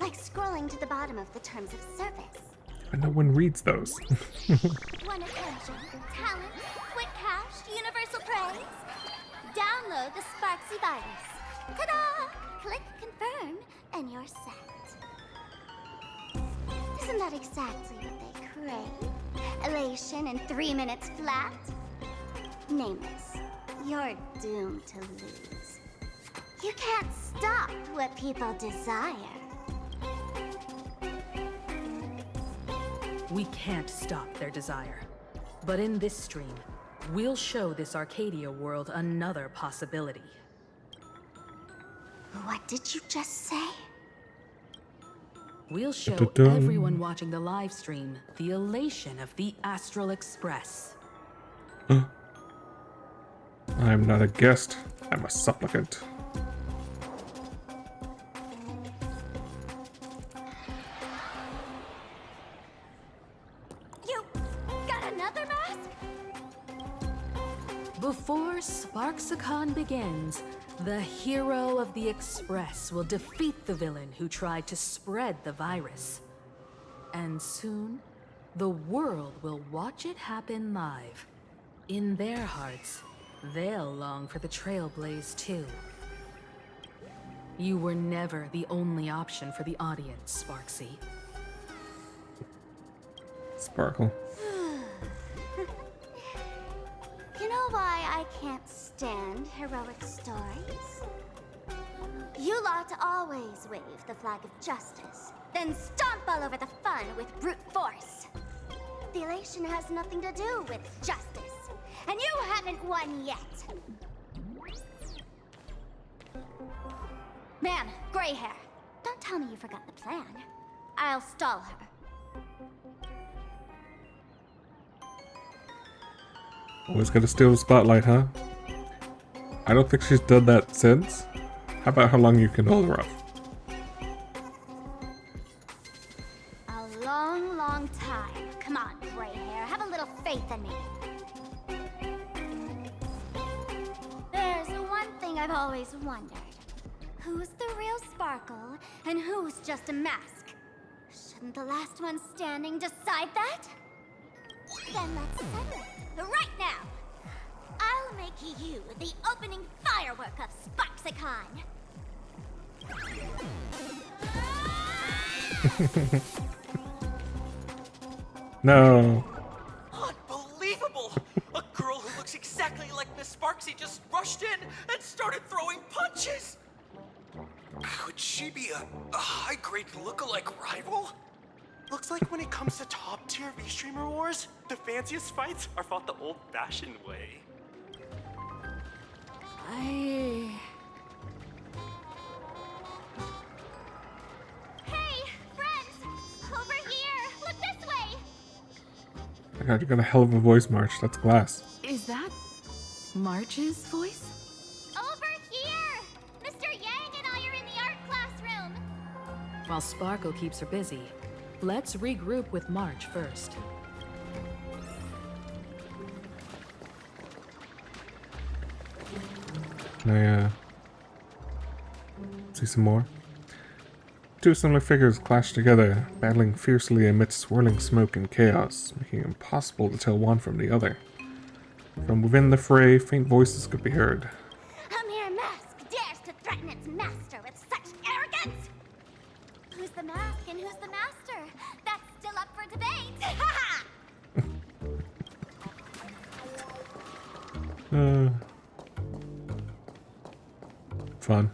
Like scrolling to the bottom of the terms of service. And no one reads those. Want attention, talent, quick cash, universal praise? Download the Sparksy virus. Ta-da! Click confirm, and you're set. Isn't that exactly what they crave? Elation in 3 minutes flat? Nameless, you're doomed to lose. You can't stop what people desire. We can't stop their desire. But in this stream, we'll show this Arcadia world another possibility. What did you just say? We'll show Da-da-dum. everyone watching the live stream the elation of the Astral Express. I'm not a guest, I'm a supplicant. You got another mask? Before Sparksicon begins, the hero of the Express will defeat the villain who tried to spread the virus. And soon, the world will watch it happen live. In their hearts, they'll long for the Trailblaze too. You were never the only option for the audience, Sparksy. Sparkle. You know why I can't stand heroic stories? You lot always wave the flag of justice, then stomp all over the fun with brute force. The elation has nothing to do with justice, and you haven't won yet. Man, gray hair, don't tell me you forgot the plan. I'll stall her. Always gotta steal the spotlight, huh? I don't think she's done that since. How about how long you can hold her off? A long, long time. Come on, gray hair, have a little faith in me. There's one thing I've always wondered. Who's the real Sparkle, and who's just a mask? Shouldn't the last one standing decide that? Then let's settle it, right now! I'll make you the opening firework of Sparksicon! No. Unbelievable! A girl who looks exactly like Miss Sparksy just rushed in and started throwing punches! Could she be a high-grade lookalike rival? Looks like when it comes to top-tier V-Streamer wars, the fanciest fights are fought the old-fashioned way. Hey, friends! Over here! Look this way! My god, you got a hell of a voice, March. That's glass. Is that March's voice? Over here! Mr. Yang and I are in the art classroom! While Sparkle keeps her busy, let's regroup with March first. Can I, see some more? Two similar figures clash together, battling fiercely amidst swirling smoke and chaos, making it impossible to tell one from the other. From within the fray, faint voices could be heard. I'm threaten its master with such arrogance? Who's the mask and who's the master? That's still up for debate. Fun.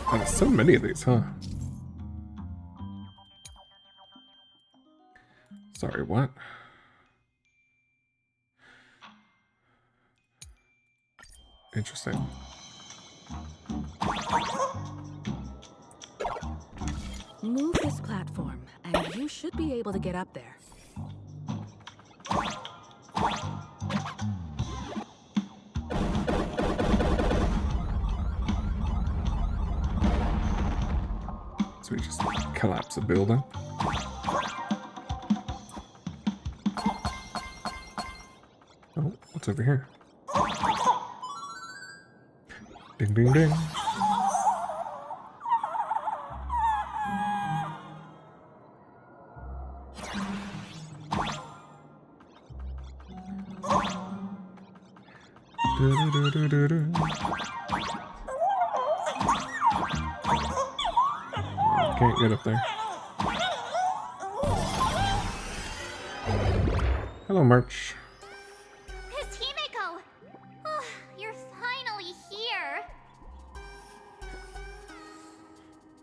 Oh, there's so many of these, huh? Sorry, what? Interesting. Move this platform, and you should be able to get up there. So we just collapse a building. Oh, what's over here? Ding, ding, ding. Do-do-do-do-do-do. Can't get up there. Hello, March. Miss Himeko! Oh, you're finally here.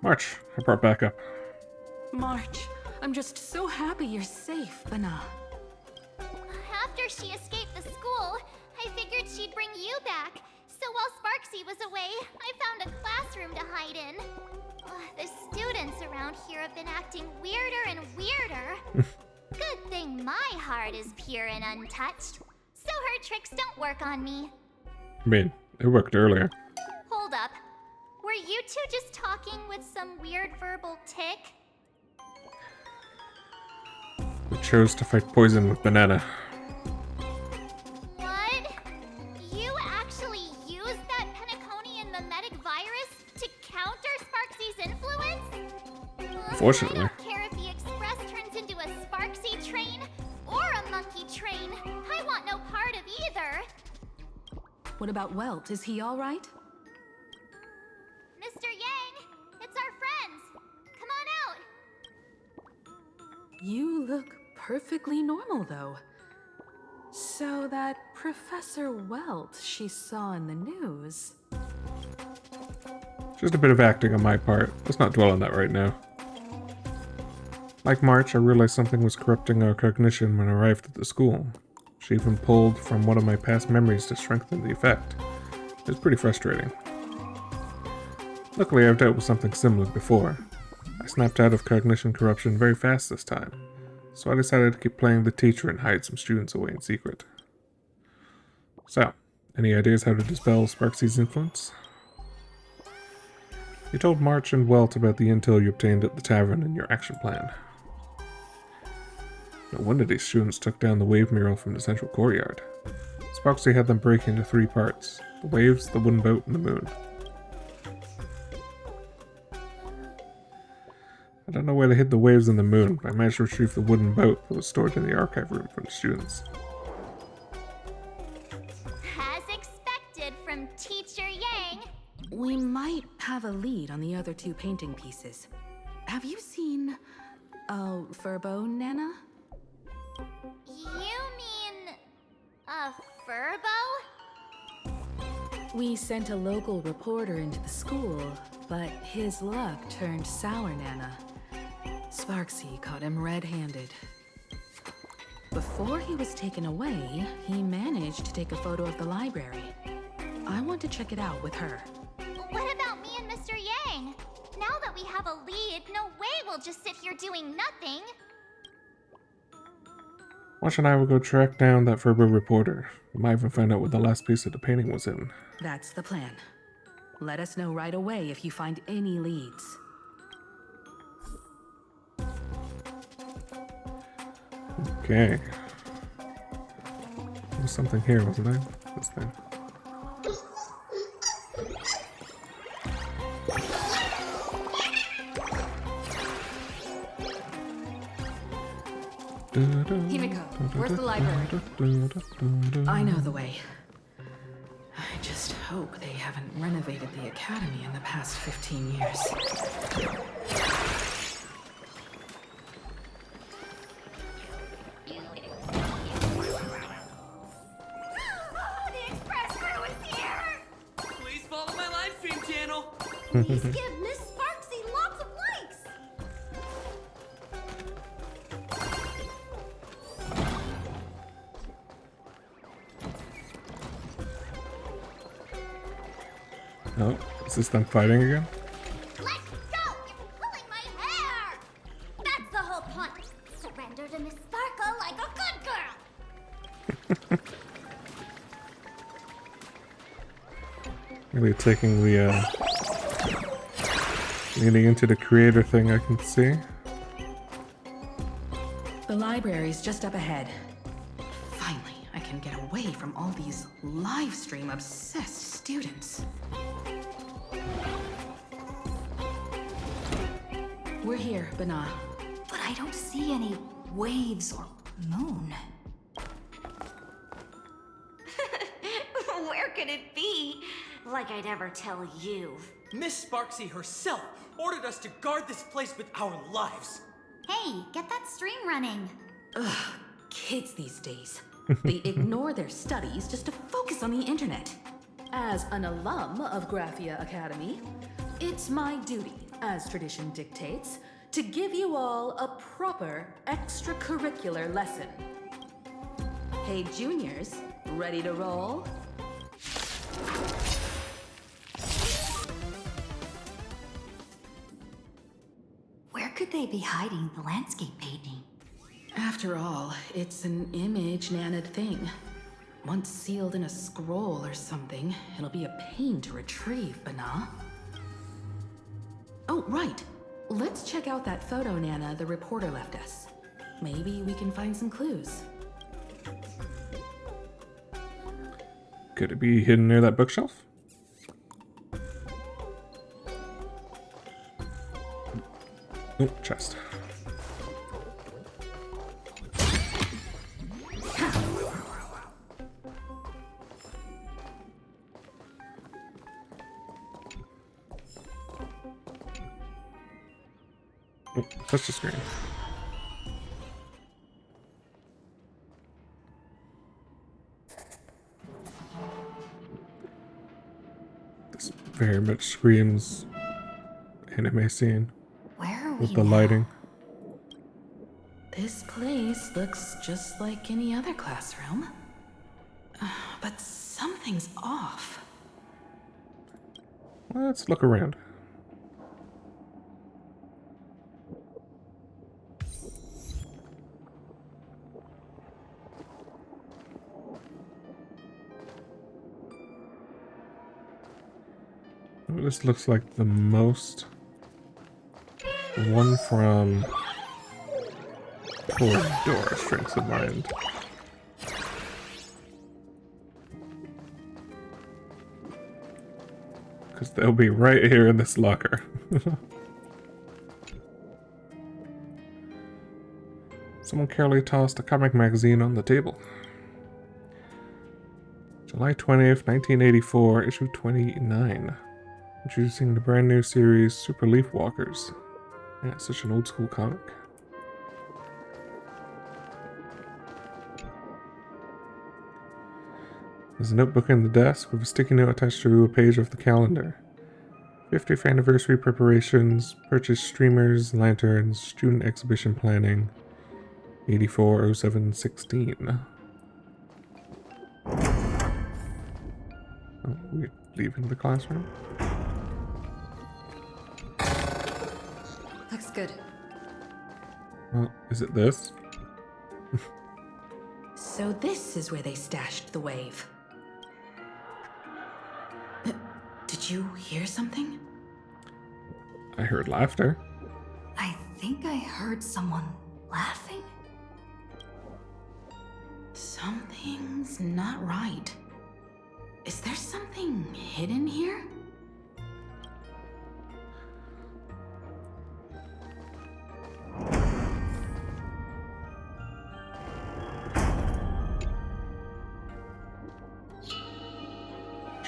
March, I brought back up. March, I'm just so happy you're safe, Bana. After she escaped the school, I figured she'd bring you back. So while Sparksy was away, I found a classroom to hide in. The students around here have been acting weirder and weirder. Good thing my heart is pure and untouched, so her tricks don't work on me. I mean, it worked earlier. Hold up. Were you two just talking with some weird verbal tick? We chose to fight poison with banana. What? You actually used that Penaconian mimetic virus to counter Sparksy's influence? Unfortunately. I don't care if the Express turns into a Sparksy train or a monkey train. I want no part of either. What about Welt? Is he all right? Mr. Yang, it's our friends. Come on out. You look perfectly normal, though. So that Professor Welt she saw in the news... Just a bit of acting on my part. Let's not dwell on that right now. Like March, I realized something was corrupting our cognition when I arrived at the school. She even pulled from one of my past memories to strengthen the effect. It was pretty frustrating. Luckily, I've dealt with something similar before. I snapped out of cognition corruption very fast this time, so I decided to keep playing the teacher and hide some students away in secret. So, any ideas how to dispel Sparksy's influence? You told March and Welt about the intel you obtained at the tavern and your action plan. No wonder these students took down the wave mural from the central courtyard. Sparksy had them break into 3 parts: the waves, the wooden boat, and the moon. I don't know where they hid the waves and the moon, but I managed to retrieve the wooden boat that was stored in the archive room for the students. As expected from Teacher Yang. We might have a lead on the other 2 painting pieces. Have you seen... Furbo, Nana? You mean... a Furbo? We sent a local reporter into the school, but his luck turned sour, Nana. Sparksy caught him red-handed. Before he was taken away, he managed to take a photo of the library. I want to check it out with her. What about me and Mr. Yang? Now that we have a lead, no way we'll just sit here doing nothing. Watch and I will go track down that Furbo reporter. We might even find out what the last piece of the painting was in. That's the plan. Let us know right away if you find any leads. Okay. There was something here, wasn't there? This thing. Himiko, where's the library? I know the way. I just hope they haven't renovated the academy in the past 15 years. The Express crew is here! Please follow my live stream channel. Please give Miss Sparksy lots of likes! Oh, is this them fighting again? Let's go! You're pulling my hair! That's the whole point. Surrender to Miss Sparkle like a good girl! Really taking the leaning into the creator thing, I can see. The library's just up ahead. Finally, I can get away from all these live stream obsessed students. We're here, Bana. But I don't see any waves or moon. Where could it be? Like I'd ever tell you. Miss Sparksy herself ordered us to guard this place with our lives. Hey, get that stream running. Ugh, kids these days. They ignore their studies just to focus on the internet. As an alum of Graphia Academy, it's my duty, as tradition dictates, to give you all a proper extracurricular lesson. Hey, juniors, ready to roll? Where could they be hiding the landscape painting? After all, it's an image Nana'd thing. Once sealed in a scroll or something, it'll be a pain to retrieve, Bana. Oh, right. Let's check out that photo Nana the reporter left us. Maybe we can find some clues. Could it be hidden near that bookshelf? Oh, chest. Oh, touch the screen. This very much screams anime scene. Where are we with the now? lighting. This place looks just like any other classroom. But something's off. Let's look around. This looks like the most. The one from toward door strengths of mind. Because they'll be right here in this locker. Someone carefully tossed a comic magazine on the table. July 20th, 1984, issue 29. Introducing the brand new series, Super Leaf Walkers. Yeah, it's such an old school comic. There's a notebook in the desk with a sticky note attached to a page of the calendar. 50th anniversary preparations, purchase streamers, lanterns, student exhibition planning. 840716. Oh, we're leaving the classroom. Looks good. Well, is it this? So this is where they stashed the wave. Did you hear something? I heard laughter. I think I heard someone laughing. Something's not right. Is there something hidden here?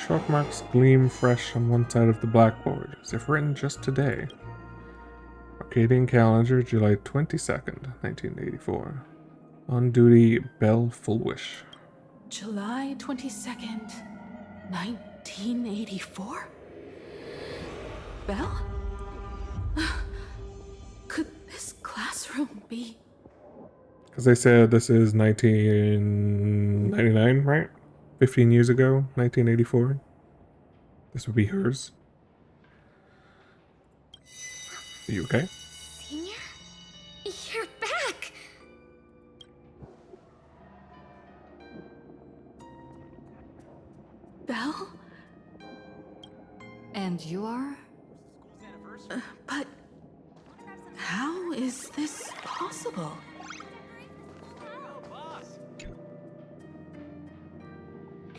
Chalk marks gleam fresh on one side of the blackboard, as if written just today. Arcadian calendar, July 22nd, 1984. On duty, Belle Fulwish. July 22nd, 1984? Belle? Could this classroom be? Because they said this is 1999, right? 15 years ago, 1984. This would be hers. Are you okay? Senior? You're back! Belle? And you are? But how is this possible?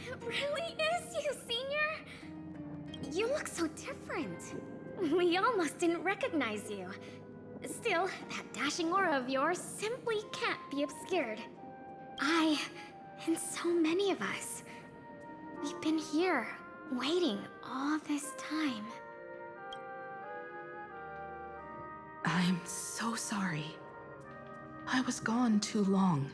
It really is you, Senior! You look so different. We almost didn't recognize you. Still, that dashing aura of yours simply can't be obscured. I, and so many of us, we've been here, waiting all this time. I'm so sorry. I was gone too long.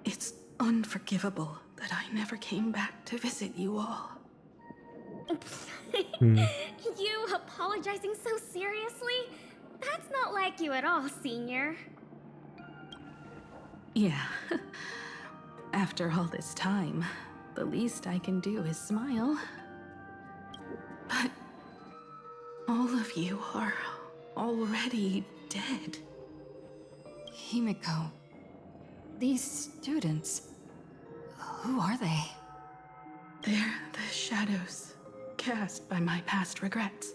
It's unforgivable that I never came back to visit you all. You apologizing so seriously? That's not like you at all, Senior. Yeah. After all this time, the least I can do is smile. But all of you are already dead. Himiko, these students, who are they? They're the shadows cast by my past regrets.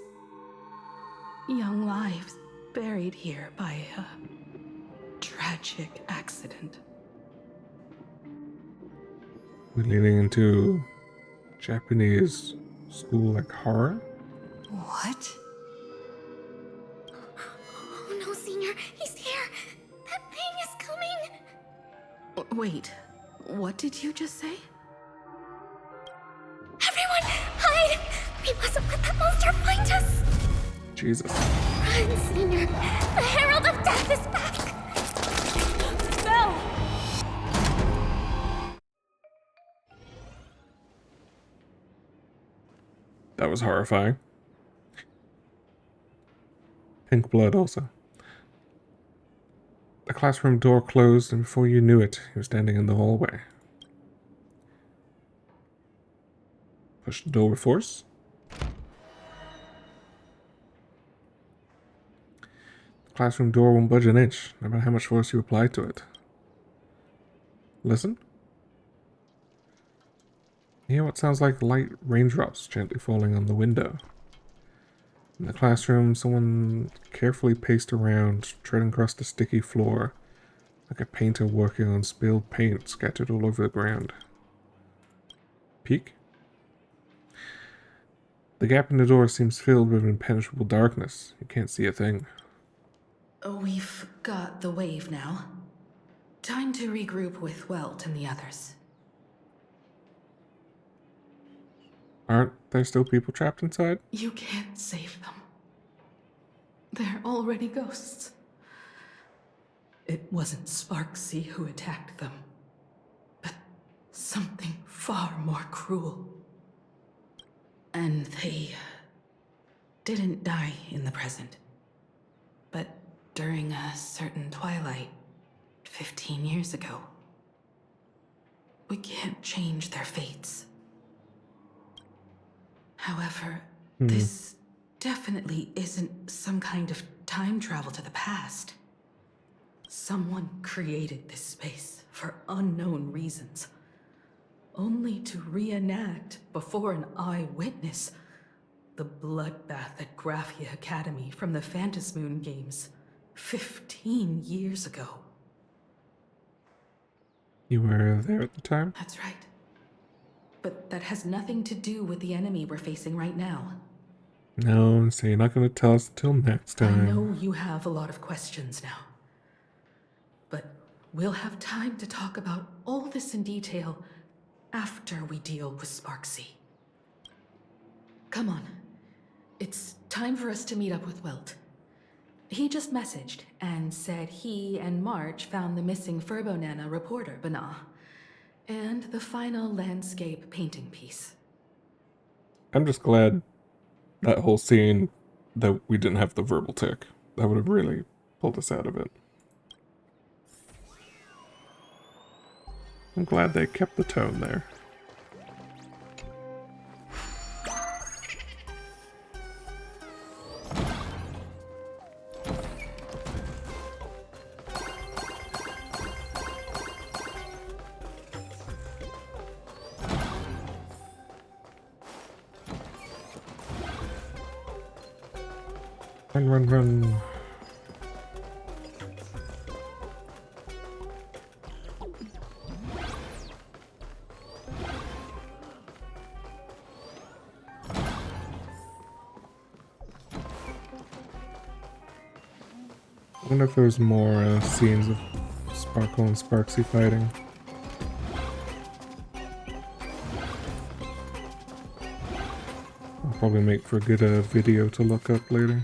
Young lives buried here by a tragic accident. We're leaning into Japanese school like horror? What? Oh no, Senior, he's here! That thing is coming! Wait, what did you just say? Everyone, hide! We mustn't let that monster find us! Jesus. Run, Senior! The Herald of Death is back! No! That was horrifying. Pink blood also. The classroom door closed, and before you knew it, you were standing in the hallway. Push the door with force. The classroom door won't budge an inch, no matter how much force you apply to it. Listen. You hear what sounds like light raindrops gently falling on the window. In the classroom, someone carefully paced around, treading across the sticky floor, like a painter working on spilled paint scattered all over the ground. Peek. The gap in the door seems filled with impenetrable darkness. You can't see a thing. We've got the wave now. Time to regroup with Welt and the others. Aren't there still people trapped inside? You can't save them. They're already ghosts. It wasn't Sparksy who attacked them, but something far more cruel. And they didn't die in the present, but during a certain twilight 15 years ago. We can't change their fates. However, this definitely isn't some kind of time travel to the past. Someone created this space for unknown reasons, only to reenact before an eyewitness the bloodbath at Graphia Academy from the Phantasmoon games 15 years ago. You were there at the time? That's right. But that has nothing to do with the enemy we're facing right now. No, so you're not going to tell us until next time. I know you have a lot of questions now. But we'll have time to talk about all this in detail after we deal with Sparksy. Come on. It's time for us to meet up with Welt. He just messaged and said he and March found the missing Furbonana reporter, Bana, and the final landscape painting piece. I'm just glad that whole scene that we didn't have the verbal tick. That would have really pulled us out of it. I'm glad they kept the tone there. Run, run, run. I wonder if there's more scenes of Sparkle and Sparksy fighting. I'll probably make for a good video to look up later.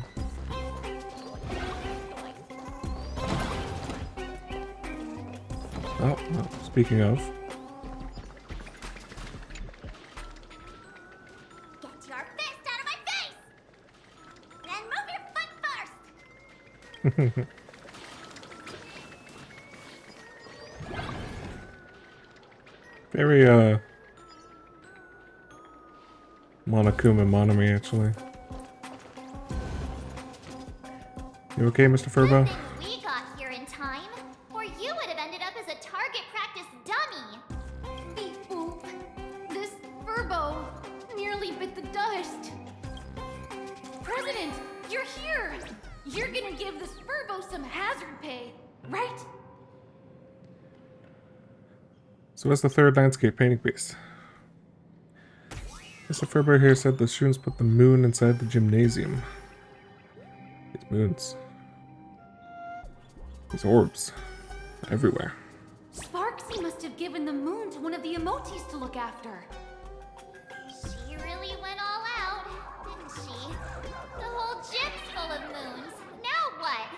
Oh, well, speaking of. Get your fist out of my face! Then move your foot first! Very, Monokuma Monomi, actually. You okay, Mr. Furbo? We got here in time, or you would have ended up as a target practice dummy. Beep boop. This Furbo nearly bit the dust. President, you're here! You're gonna give this Furbo some hazard pay, right? So what's the third landscape painting piece? Mr. Furbo here said the students put the moon inside the gymnasium. These moons. These orbs. Everywhere. Sparksy must have given the moon to one of the emotes to look after. She really went all out, didn't she? The whole gym's full of moons. Now what?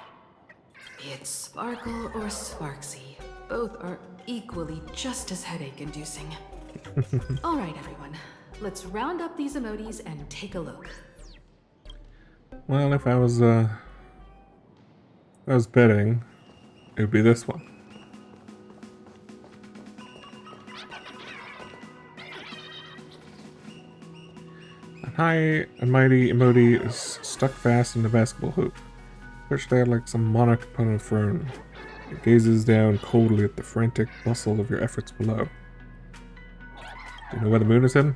It's Sparkle or Sparksy. Both are equally just as headache-inducing. All right, everyone. Let's round up these emotes and take a look. Well, if I was betting, it would be this one. A high and mighty emote is stuck fast in the basketball hoop, perched there like some monarch upon a throne. It gazes down coldly at the frantic bustle of your efforts below. Do you know where the moon is hidden?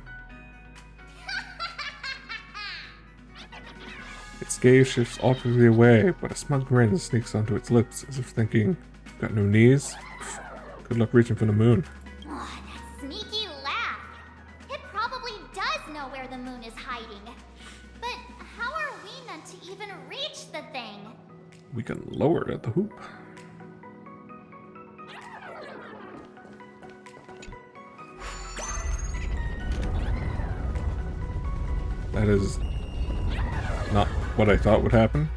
Its gaze shifts awkwardly away, but a smug grin sneaks onto its lips, as if thinking, "Got no knees? Good luck reaching for the moon." Oh, that sneaky laugh. It probably does know where the moon is hiding. But how are we meant to even reach the thing? We can lower it at the hoop. That is not what I thought would happen.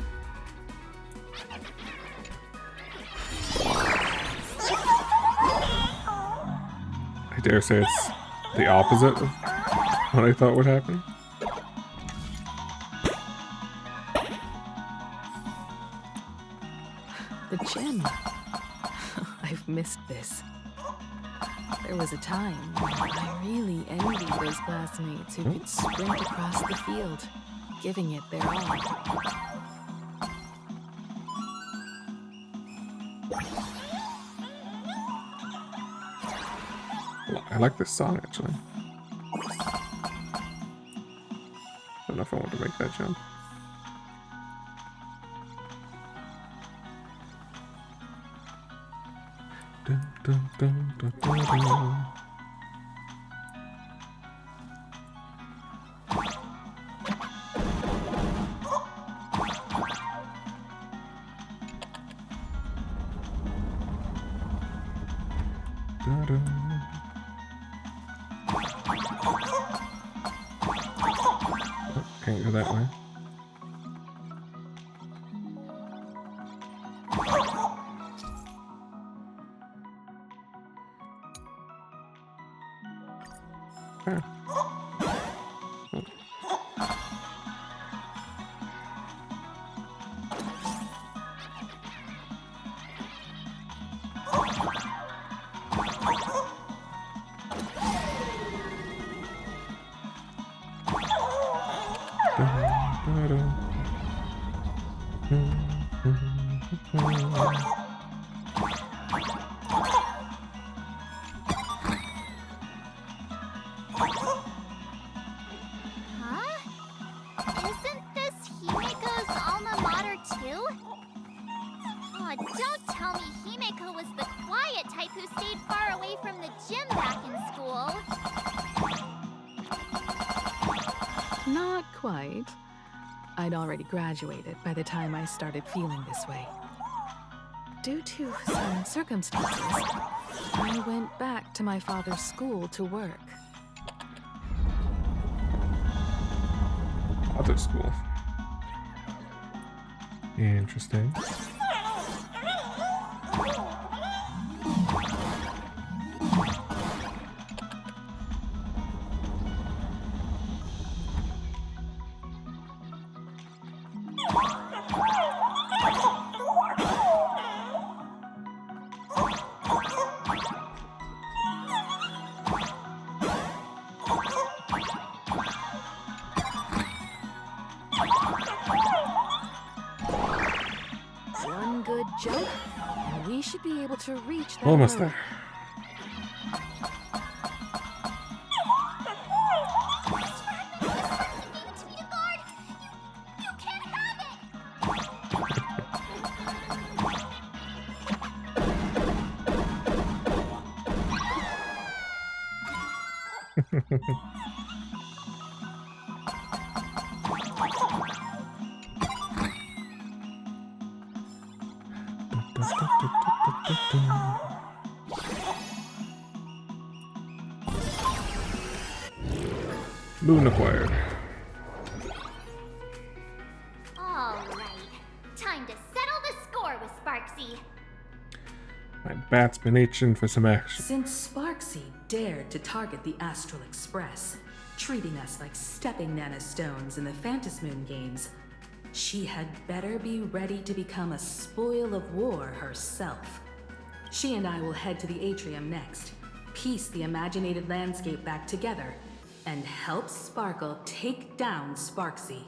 I dare say it's the opposite of what I thought would happen. The gym. I've missed this. There was a time when I really envied those classmates who could sprint across the field, giving it their all. I like this song, actually. Don't know if I want to make that jump. Dun, dun, dun, dun, dun, dun. Can't go that way. Isn't this Himeko's alma mater too? Oh, don't tell me Himeko was the quiet type who stayed far away from the gym back in school. Not quite. I'd already graduated by the time I started feeling this way. Due to some circumstances, I went back to my father's school to work. Other school. Interesting. One good jump, and we should be able to reach that Almost road. there. Moon acquired. All right, time to settle the score with Sparksy. My bat's been itching for some action. Since Sparksy dared to target the Astral Express, treating us like stepping nanostones in the Phantasmoon games, she had better be ready to become a spoil of war herself. She and I will head to the atrium next, piece the imaginated landscape back together, and help Sparkle take down Sparksy.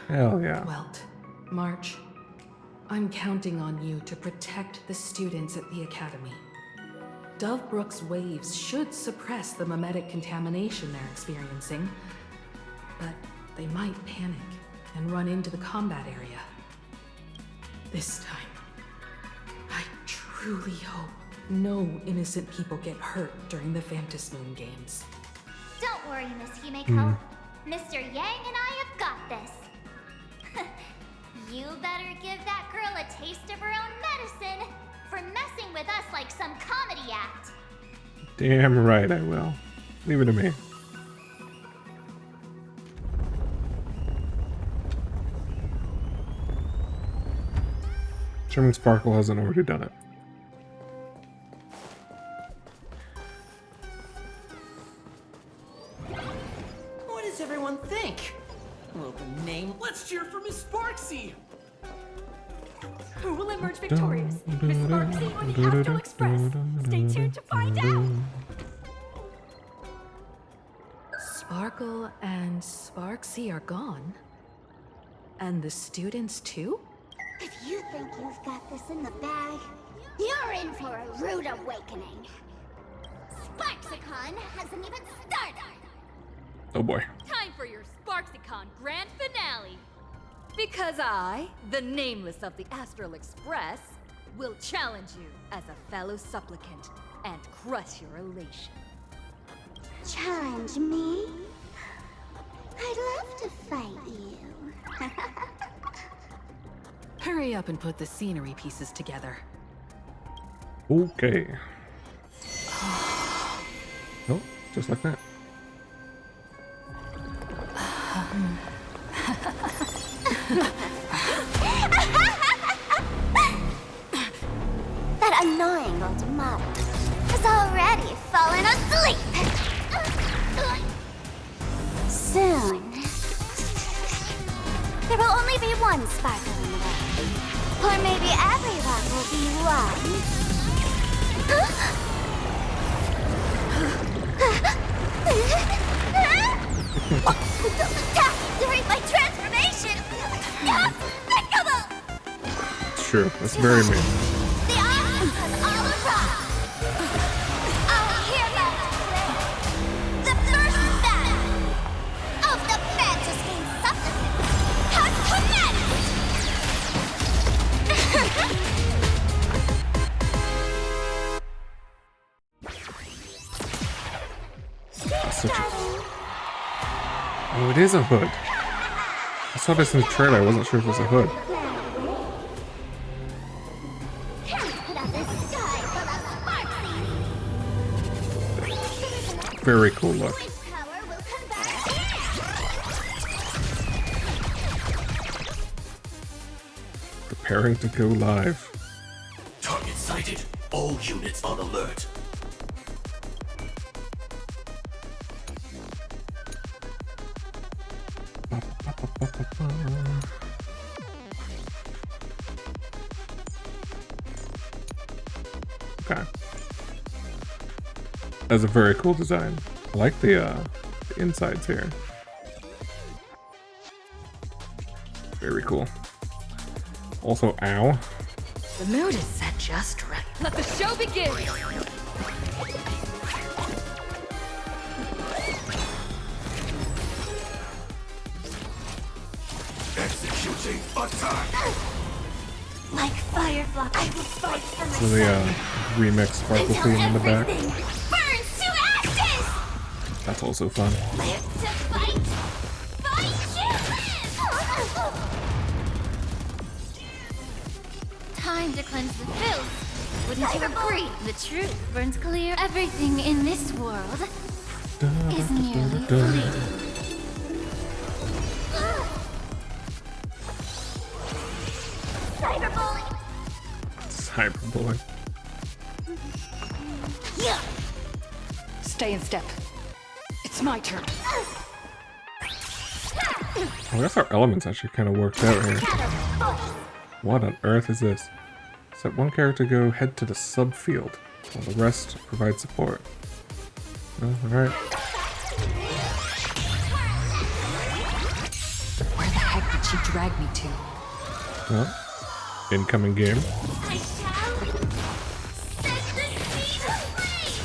Hell yeah. Welt, March, I'm counting on you to protect the students at the Academy. Dovebrook's waves should suppress the mimetic contamination they're experiencing, but they might panic and run into the combat area. This time, I truly hope no innocent people get hurt during the Phantasmoon games. Don't worry, Miss Himeko. Mr. Yang and I have got this. You better give that girl a taste of her own medicine for messing with us like some comedy act. Damn right I will. Leave it to me. Sherman Sparkle hasn't already done it. What does everyone think? Well, the name. Let's cheer for Miss Sparksy. Who will emerge victorious? Miss Sparksy or the Astral Express? Stay tuned to find out! Sparkle and Sparksy are gone. And the students too? If you think you've got this in the bag, you're in for a rude awakening. Sparksicon hasn't even started. Oh boy. Time for your Sparksicon grand finale. Because I, the Nameless of the Astral Express, will challenge you as a fellow supplicant and crush your elation. Challenge me? I'd love to fight you. Hurry up and put the scenery pieces together. Okay. Oh, just like that. That annoying old model has already fallen asleep. Soon, there will only be one sparkle in the world. Or maybe everyone will be one. Attacking during my transformation! Despicable! It's true. That's very mean. The army has all arrived! Our heroes play the first battle of the Fantasy Supplement has Such a... Oh, it is a hood. I saw this in the trailer. I wasn't sure if it was a hood. Very cool look. Preparing to go live. Target sighted. All units on alert. Okay. That's a very cool design. I like the insides here. Very cool. Also, ow. The mood is set just right. Let the show begin! Executing attack! Like Firefly, I will fight for myself. So the remix sparkle theme in the back. Burns to ashes! That's also fun. Live to fight! Time to cleanse the filth. Wouldn't you agree? The truth burns clear. Everything in this world is merely fleeting. Cyberbully! Cyberbully. Yeah. Stay in step. It's my turn. I guess our elements actually kind of worked out here. What on earth is this? Set one character go head to the subfield, while the rest provide support. Oh, alright. Where the heck did she drag me to? Well, incoming game. I shall set the siege ablaze!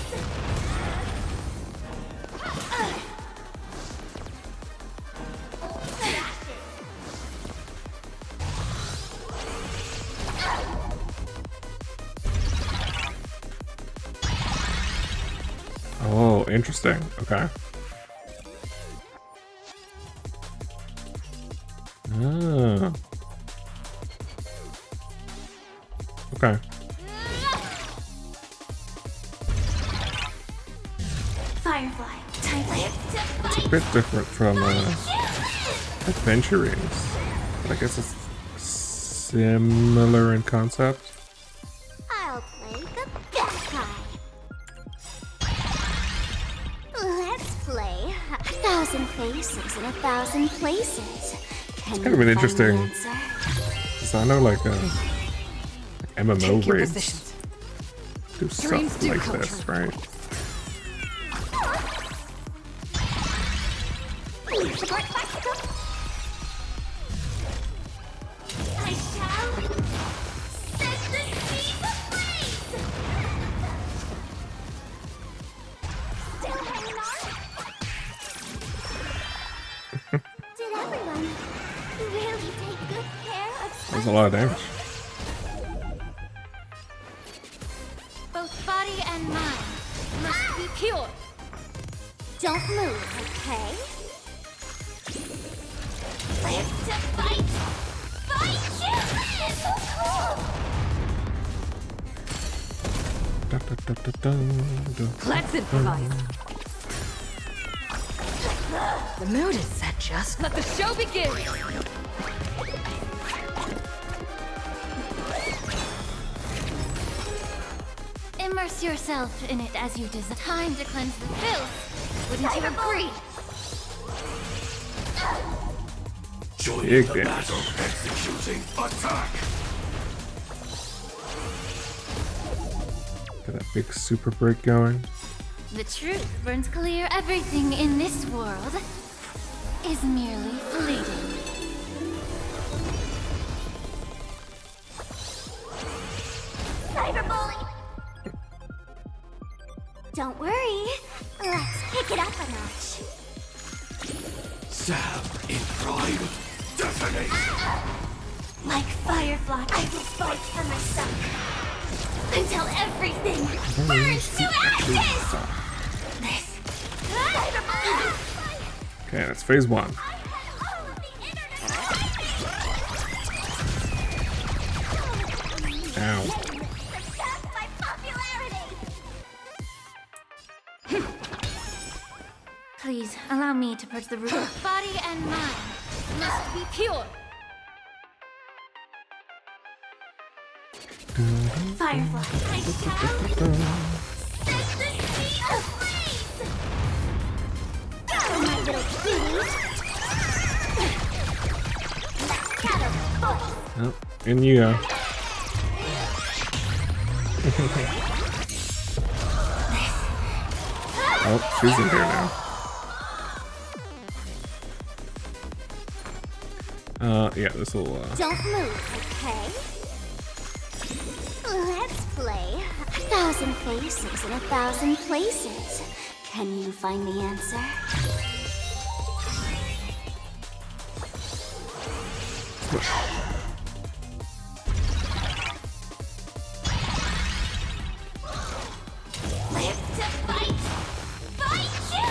Oh, interesting. Okay. Ah. Okay. Firefly, time to It's a bit different from Adventure Rings, but I guess it's similar in concept. I'll play the bad guy. Let's play 1,000 faces in 1,000 places. It's kind of an interesting. So I know like MMO raids do stuff like this, right? I shall set the siege ablaze! Still hanging on? Did everyone really take good care of There's a lot of damage. both body and mind must be pure. Don't move, okay? Live to fight! Fight you! It's so cool! Let's improvise. The mood is set just. Let the show begin! Immerse yourself in it as you desire. Time to cleanse the filth. Wouldn't you agree? Joining Big the damage. battle, executing attack. Got that big super break going. The truth burns clear. Everything in this world is merely fleeting. Cyberbully! Don't worry. Let's pick it up a notch. Stab in prime. Detonate. Like Firefly, I will fight for myself. Until everything burns to ashes! Okay, that's phase 1. Ow. Please allow me to purge the root. Body and mind must be pure. Firefly, I shall set the sea ablaze! Go, my little cuties! Let's gather force! Oh, in you go. Oh, she's in here now. Yeah, this will, Don't move, okay? Let's play 1,000 faces in 1,000 places. Can you find the answer? Live to fight! Fight you!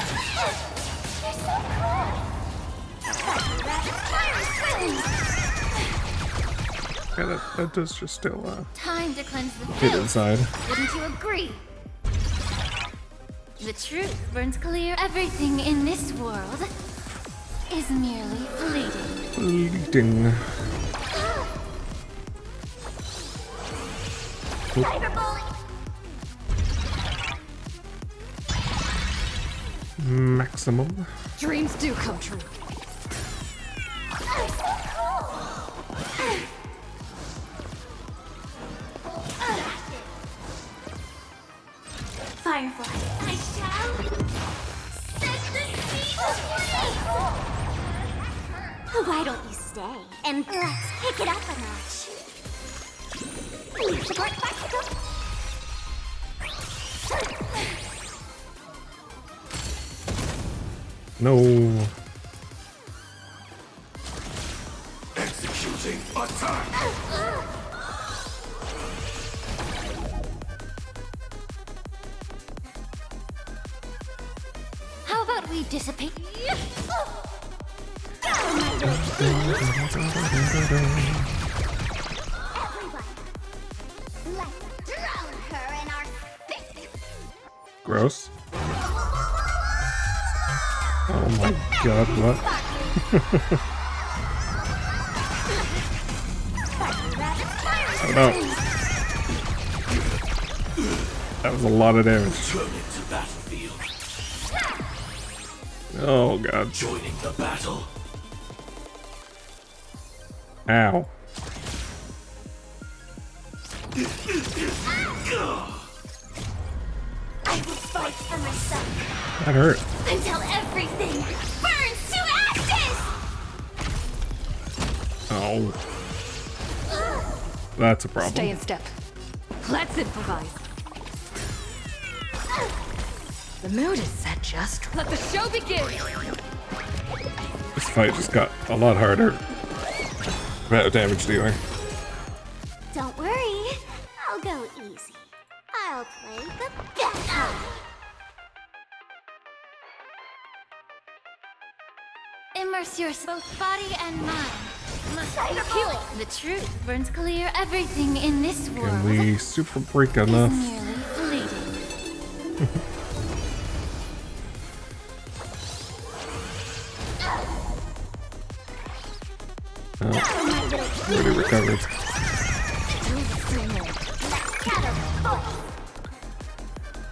You're so cool! yeah, that does just still, Time to cleanse the fit filth. inside. Wouldn't you agree? The truth burns clear. Everything in this world is merely fleeting. Fleeting. Cyberbully! Maximum. Dreams do come true. I'm so cool! Firefly, I shall set the sea ablaze! Why don't you stay and let's pick it up a notch? No. Executing attack. How about we dissipate? Gross. Oh my god, what? Oh no. That was a lot of damage. Turn into battlefield. Oh god. Joining the battle. Ow. I will fight for myself That hurt. until everything burns to ashes! Oh. That's a problem. Stay in step. Let's improvise. The mood is set just. Let the show begin. This fight just got a lot harder. About damage dealing. Don't worry, I'll go easy. I'll play the battle. Immerse yourself, both body and mind must be pure. The truth burns clear. Everything in this world Can we super break is enough? merely fleeting. Oh, already recovered.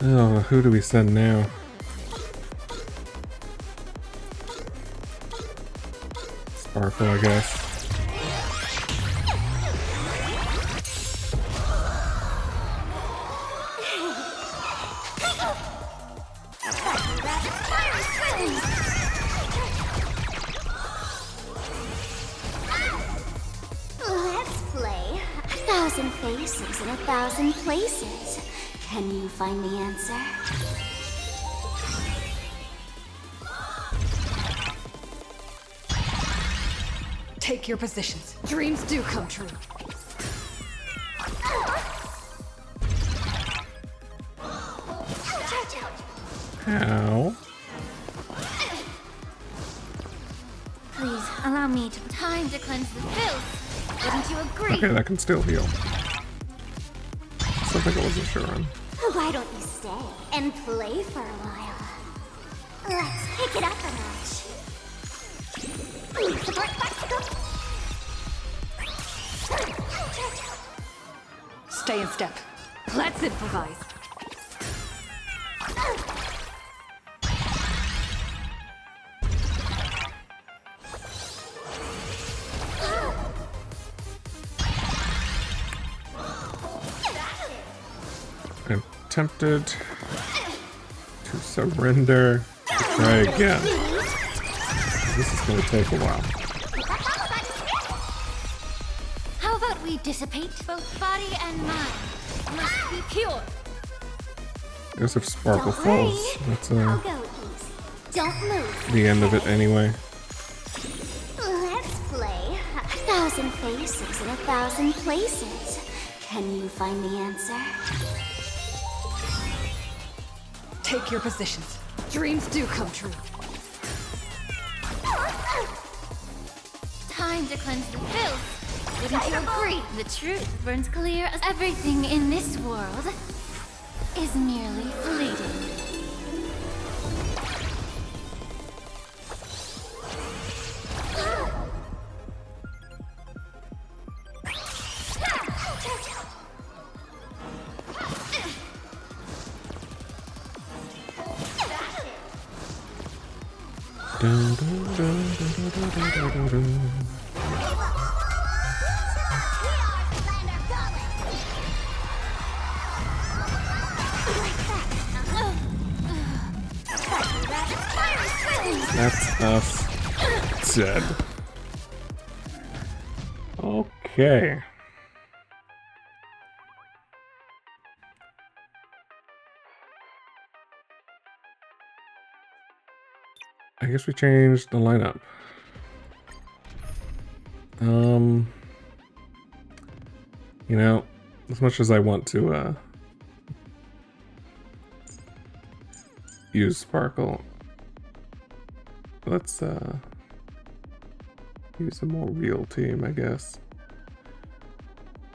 Oh, who do we send now? Sparkle, I guess. Let's play 1,000 faces in 1,000 places. Can you find the answer? Take your positions. Dreams do come true. Ow. Please allow me time to cleanse the filth. Wouldn't you agree? Okay, that can still heal. Something I wasn't sure on. Why don't you stay and play for a while? Let's kick it up a notch. Support bicycle. Stay in step. Let's improvise. I'm tempted to surrender to try again. This is going to take a while. How about we dissipate? Both body and mind must be pure. I guess if Sparkle Don't worry. falls, that's I'll go easy. Don't move. the end of it anyway. Let's play 1,000 faces in 1,000 places. Can you find the answer? Take your positions. Dreams do come true. Time to cleanse the filth. Wouldn't you agree? The truth burns clear as everything in this world is merely fleeting. Dun, dun, dun, dun, dun, dun, dun, dun, dun. That's us dead. Okay. I guess we changed the lineup. You know, as much as I want to use Sparkle, let's use a more real team, I guess.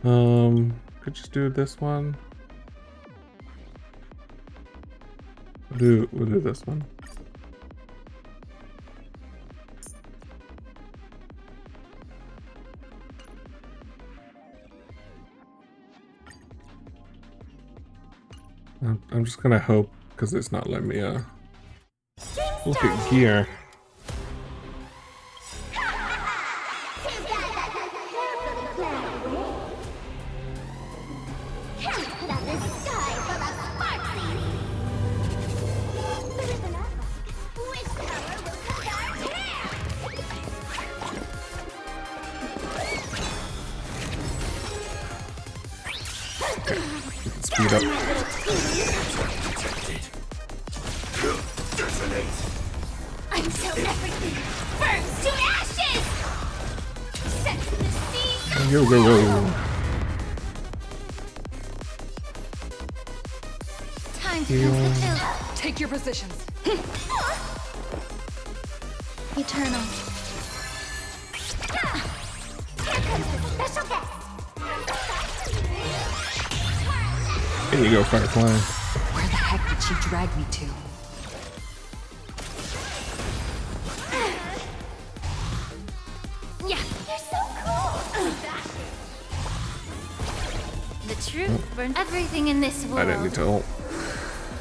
Could just do this one. We'll do this one. I'm just gonna hope, because it's not letting me look at gear. Speed up. Until everything burns to ashes! Set in the sea! Yo, go, go. Time to cleanse the filth. Take your positions. Eternal. Here comes the special guest. In you go, Firefly. Where the heck did she drag me to? Yeah, you're so cool. The truth burns everything in this world. I didn't need to ult.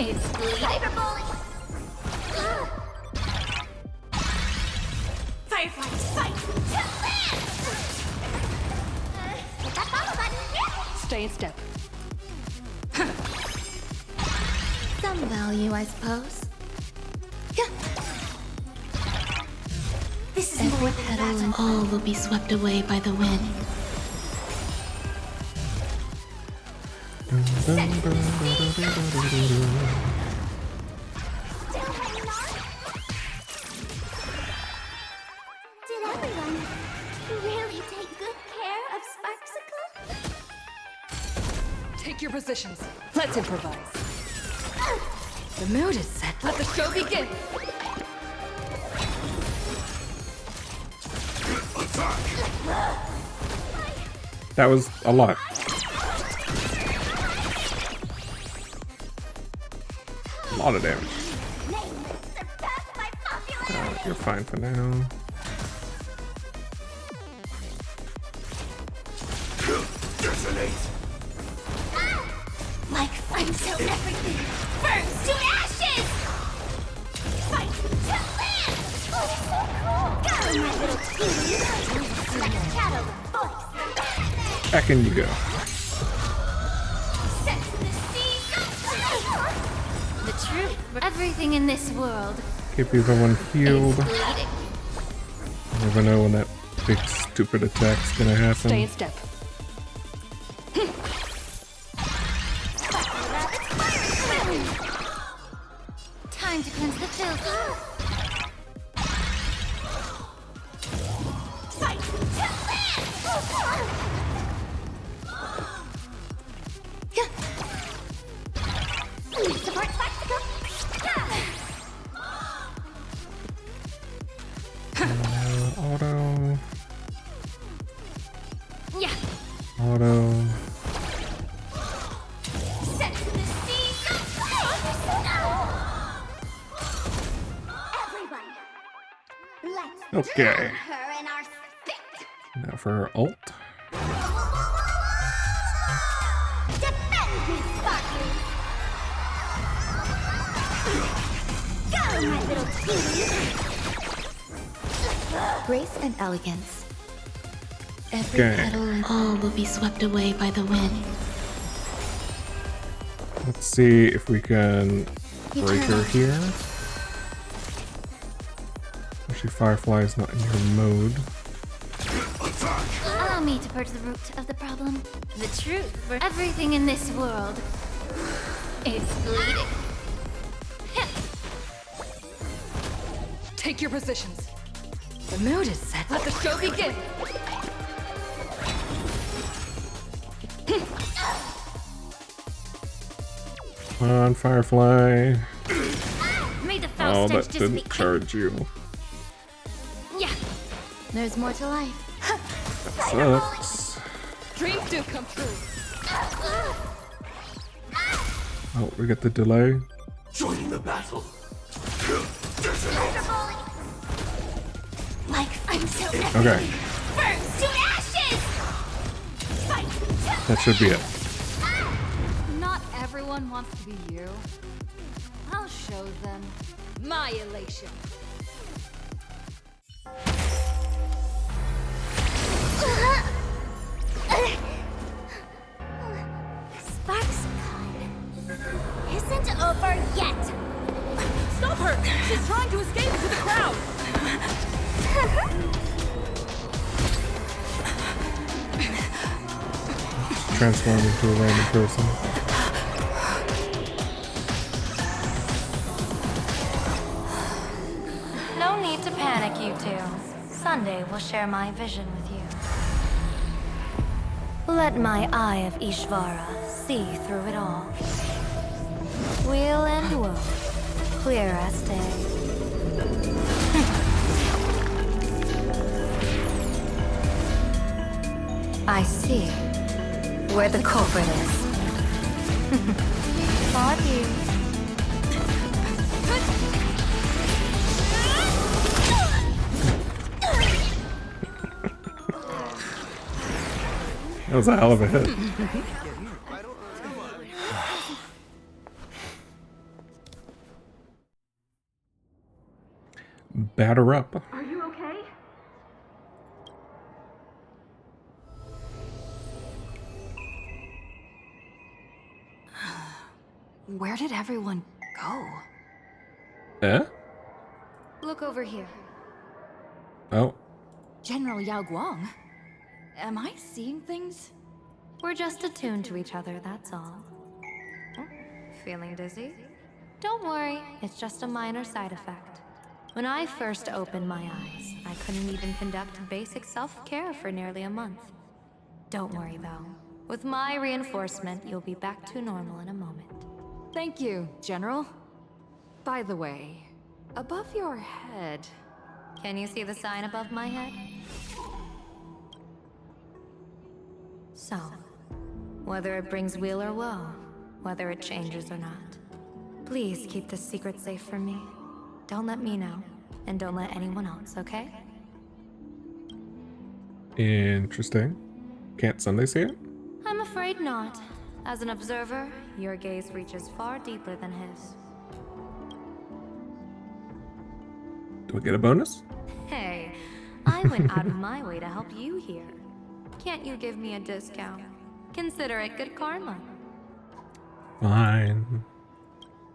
It's bleeding. Fireflies, fight! Hit that follow button. Stay in step. Some value, I suppose. This is Every petal and all will be swept away by the wind. Did everyone really take good care of Sparksicle? Take your positions. Let's improvise. The mood is set. Let the show begin. That was a lot. A lot of damage. You're fine for now. Like until everything burns to ashes! Fight to live! Oh, so cool! Go, my little teeny! Like a shadow of voice! Back in you go. Set to the sea! The truth. Everything in this world Keep everyone healed. is bleeding. You never know when that big stupid attack's gonna happen. Stay in step. Time to cleanse the filth. Fight to live! Support Sparksicle! Auto. Yeah. Auto. Set to the sea! Everyone, let's Okay. drown her in our spit! Now for her ult. Defend me, Sparkly! Go, my little teeny! Grace and elegance. Every Okay. petal and all will be swept away by the wind. Let's see if we can break her here. Actually, Firefly is not in her mode. Allow me to purge the root of the problem. The truth for everything in this world is bleeding. Take your positions. The mood is set. Let the show begin. Come on, Firefly. May the Oh, foul stench that just be didn't charge you. Yeah. There's more to life. Sucks. Dreams do come true. Oh, we get the delay. Join the battle. Like until Okay, burns to ashes! Fight to that should be it. Not everyone wants to be you. I'll show them. My elation. Sparksicle isn't over yet! Stop her! She's trying to escape into the crowd! Transform into a random person. No need to panic, you two. Sunday will share my vision with you. Let my eye of Ishvara see through it all. Weal and woe, clear as day. I see where the culprit is. Fought you. That was a hell of a hit. batter up. Are you okay? Where did everyone go? Eh? Look over here. Oh. General Yao Guang? Am I seeing things? We're just attuned to each other, that's all. Oh, feeling dizzy? Don't worry, it's just a minor side effect. When I first opened my eyes, I couldn't even conduct basic self-care for nearly a month. Don't worry though. With my reinforcement, you'll be back to normal in a moment. Thank you, General. By the way, above your head... Can you see the sign above my head? So, whether it brings weal or woe, whether it changes or not, please keep this secret safe from me. Don't let me know, and don't let anyone else, okay? Interesting. Can't Sunday see it? I'm afraid not. As an observer, your gaze reaches far deeper than his. Do I get a bonus? Hey, I went out of my way to help you here. Can't you give me a discount? Consider it good karma. Fine.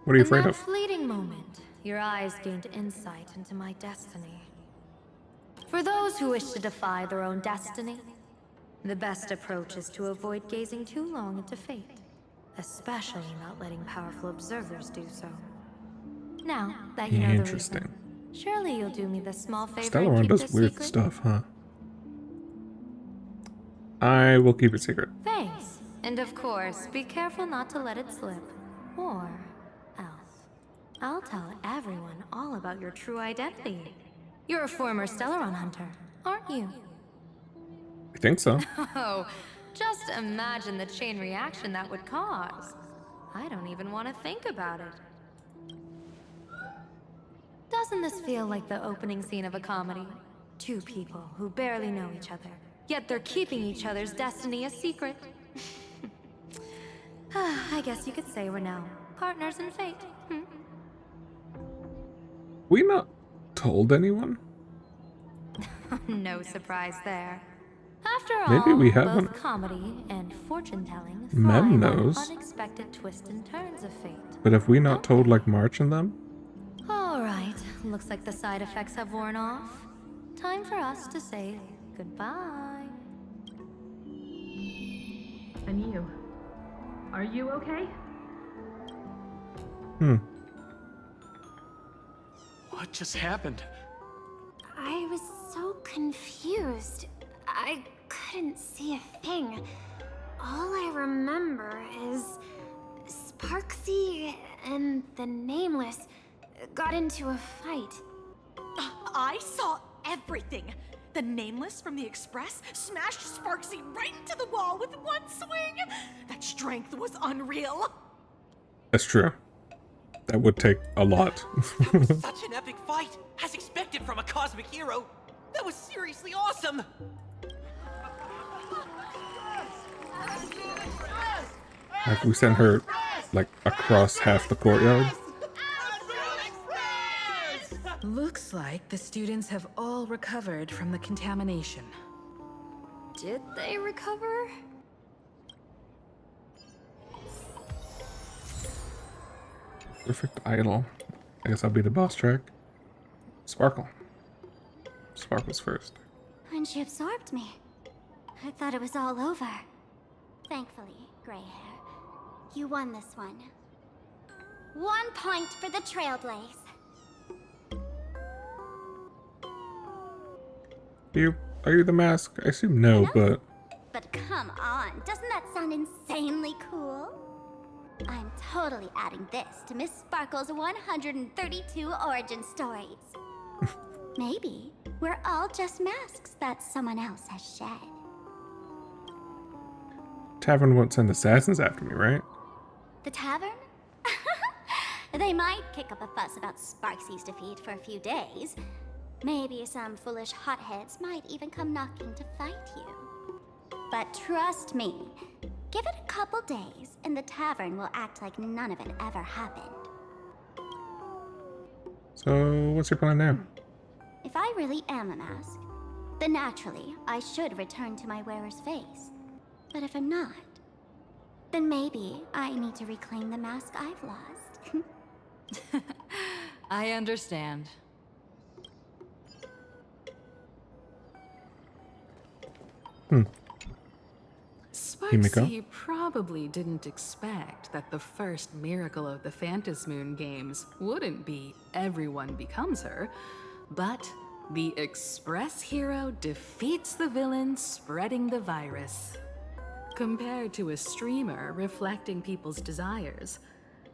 What are you afraid In that of? fleeting moment, your eyes gained insight into my destiny. For those who wish to defy their own destiny, the best approach is to avoid gazing too long into fate, especially not letting powerful observers do so. Now that you know the reason, surely you'll do me the small favor and Stellaron keep does this weird secret? stuff, huh? I will keep it secret. Thanks. And of course, be careful not to let it slip. Or else, I'll tell everyone all about your true identity. You're a former Stellaron hunter, aren't you? I think so. Oh, just imagine the chain reaction that would cause. I don't even want to think about it. Doesn't this feel like the opening scene of a comedy? Two people who barely know each other, yet they're keeping each other's destiny a secret. I guess you could say we're now partners in fate. We not told anyone? No surprise there. After all, Maybe we haven't. both comedy and fortune-telling Mem thrive on knows. unexpected twists and turns of fate. But have we not told like March and them? All right, looks like the side effects have worn off. Time for us to say goodbye. And you. Are you okay? What just happened? I was so confused. I couldn't see a thing. All I remember is Sparksy and the Nameless got into a fight. I saw everything. The Nameless from the Express smashed Sparksy right into the wall with one swing. That strength was unreal. That's true. That would take a lot. Such an epic fight, as expected from a cosmic hero. That was seriously awesome. Like we sent her like across half the courtyard. Looks like the students have all recovered from the contamination. Did they recover? Perfect idol. I guess I'll be the boss track. Sparkle. Sparkle's first. When she absorbed me, I thought it was all over. Thankfully, gray hair, you won this one. 1 point for the Trailblaze. Are you the mask? I assume no, but But come on, doesn't that sound insanely cool? I'm totally adding this to Miss Sparkle's 132 origin stories. Maybe we're all just masks that someone else has shed. Tavern won't send assassins after me, right? The tavern? They might kick up a fuss about Sparksy's defeat for a few days. Maybe some foolish hotheads might even come knocking to fight you. But trust me, give it a couple days and the tavern will act like none of it ever happened. So, what's your plan now? If I really am a mask, then naturally I should return to my wearer's face. But if I'm not, then maybe I need to reclaim the mask I've lost. I understand. Sparksy probably didn't expect that the first miracle of the Phantasmoon games wouldn't be everyone becomes her, but the Express hero defeats the villain spreading the virus. Compared to a streamer reflecting people's desires,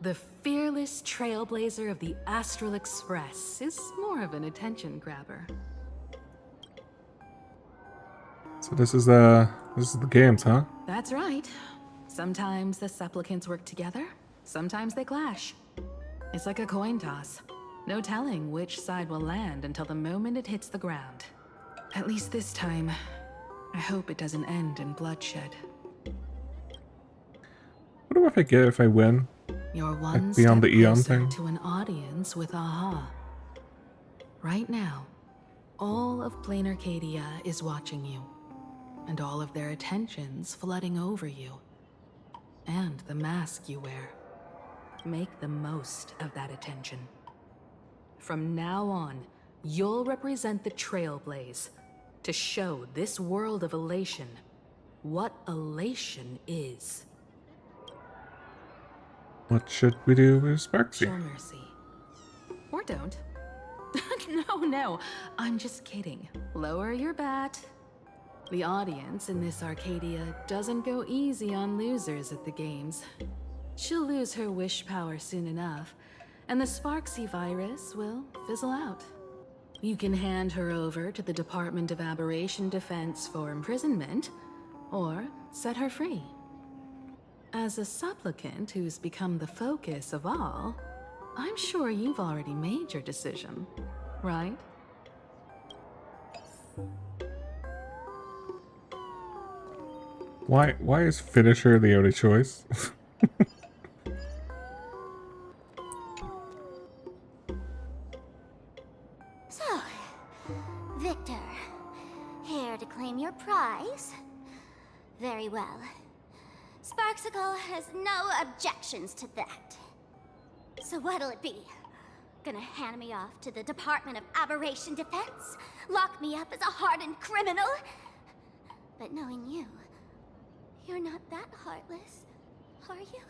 the fearless trailblazer of the Astral Express is more of an attention grabber. So this is the games, huh? That's right. Sometimes the supplicants work together, sometimes they clash. It's like a coin toss. No telling which side will land until the moment it hits the ground. At least this time, I hope it doesn't end in bloodshed. What do I get if I win? You're Like one beyond step the Eon closer thing? to an audience with Aha. Right now, all of Plain Arcadia is watching you, and all of their attention's flooding over you. And the mask you wear. Make the most of that attention. From now on, you'll represent the Trailblaze to show this world of elation what elation is. What should we do with Sparksy? Show mercy. Or don't. No, I'm just kidding. Lower your bat. The audience in this Arcadia doesn't go easy on losers at the games. She'll lose her wish power soon enough, and the Sparksy virus will fizzle out. You can hand her over to the Department of Aberration Defense for imprisonment, or set her free. As a supplicant who's become the focus of all, I'm sure you've already made your decision, right? Why is finisher the only choice? So, Victor, here to claim your prize? Very well. Sparksicle has no objections to that. So what'll it be? Gonna hand me off to the Department of Aberration Defense? Lock me up as a hardened criminal? But knowing you, you're not that heartless, are you?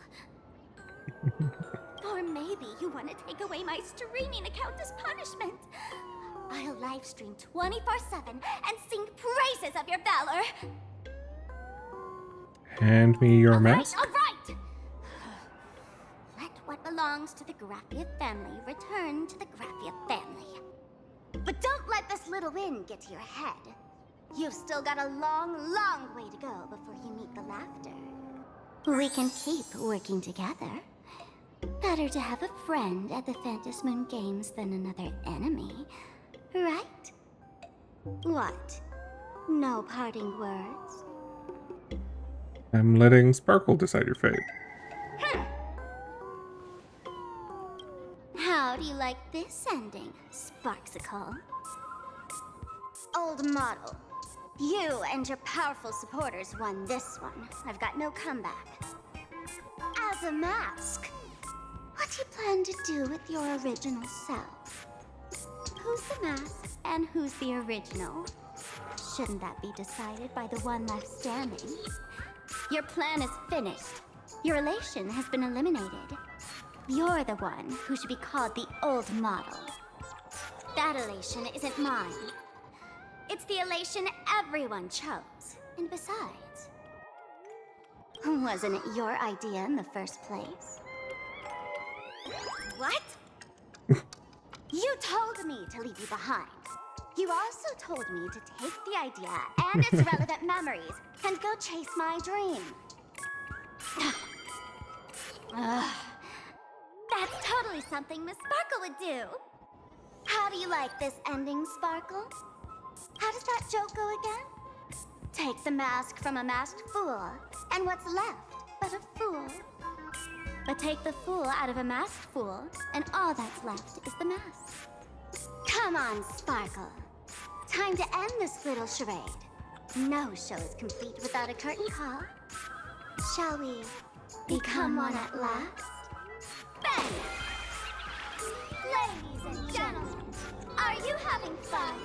Or maybe you want to take away my streaming account as punishment. I'll livestream 24/7 and sing praises of your valor. Hand me your mask? All right! Let what belongs to the Graphia family return to the Graphia family. But don't let this little win get to your head. You've still got a long, long way to go before you meet the laughter. We can keep working together. Better to have a friend at the Phantasmoon Games than another enemy, right? What? No parting words? I'm letting Sparkle decide your fate. How do you like this ending, Sparksicle? Old model. You and your powerful supporters won this one. I've got no comeback. As a mask, what do you plan to do with your original self? Who's the mask and who's the original? Shouldn't that be decided by the one left standing? Your plan is finished. Your elation has been eliminated. You're the one who should be called the old model. That elation isn't mine. It's the elation everyone chose. And besides, wasn't it your idea in the first place? What? You told me to leave you behind. You also told me to take the idea and its relevant memories and go chase my dream. That's totally something Miss Sparkle would do. How do you like this ending, Sparkle? How does that joke go again? Take the mask from a masked fool, and what's left but a fool? But take the fool out of a masked fool, and all that's left is the mask. Come on, Sparkle. Time to end this little charade. No show is complete without a curtain call. Shall we become one at last? Bang! Ladies and gentlemen, are you having fun?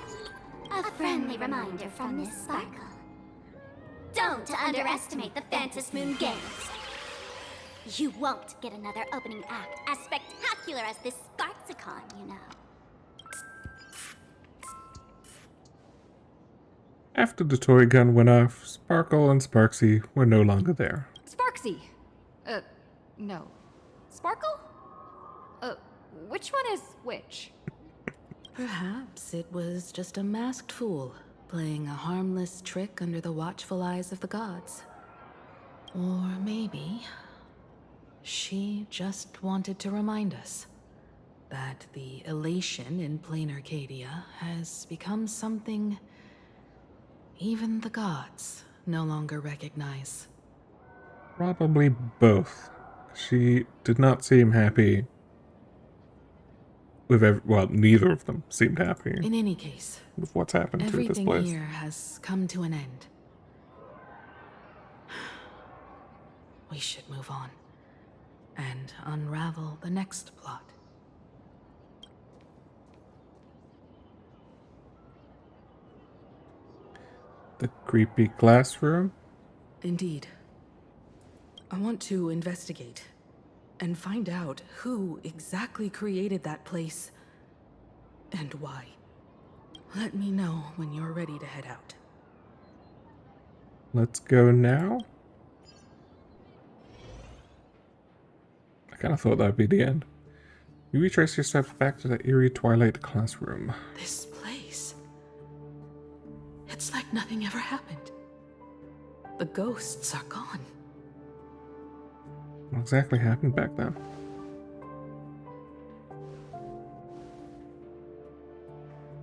A friendly reminder from Miss Sparkle. Don't underestimate the Fantasy Moon Games. You won't get another opening act as spectacular as this Sparksicon, you know. After the toy gun went off, Sparkle and Sparksy were no longer there. Sparksy! No. Sparkle? Which one is which? Perhaps it was just a masked fool playing a harmless trick under the watchful eyes of the gods. Or maybe she just wanted to remind us that the elation in plain Arcadia has become something even the gods no longer recognize. Probably both. She did not seem happy with well, neither of them seemed happy. In any case, with what's happened to this everything place. here has come to an end. We should move on and unravel the next plot. The creepy classroom? Indeed. I want to investigate and find out who exactly created that place and why. Let me know when you're ready to head out. Let's go now? I kind of thought that would be the end. You retrace your steps back to the eerie twilight classroom. This place. It's like nothing ever happened. The ghosts are gone. What exactly happened back then?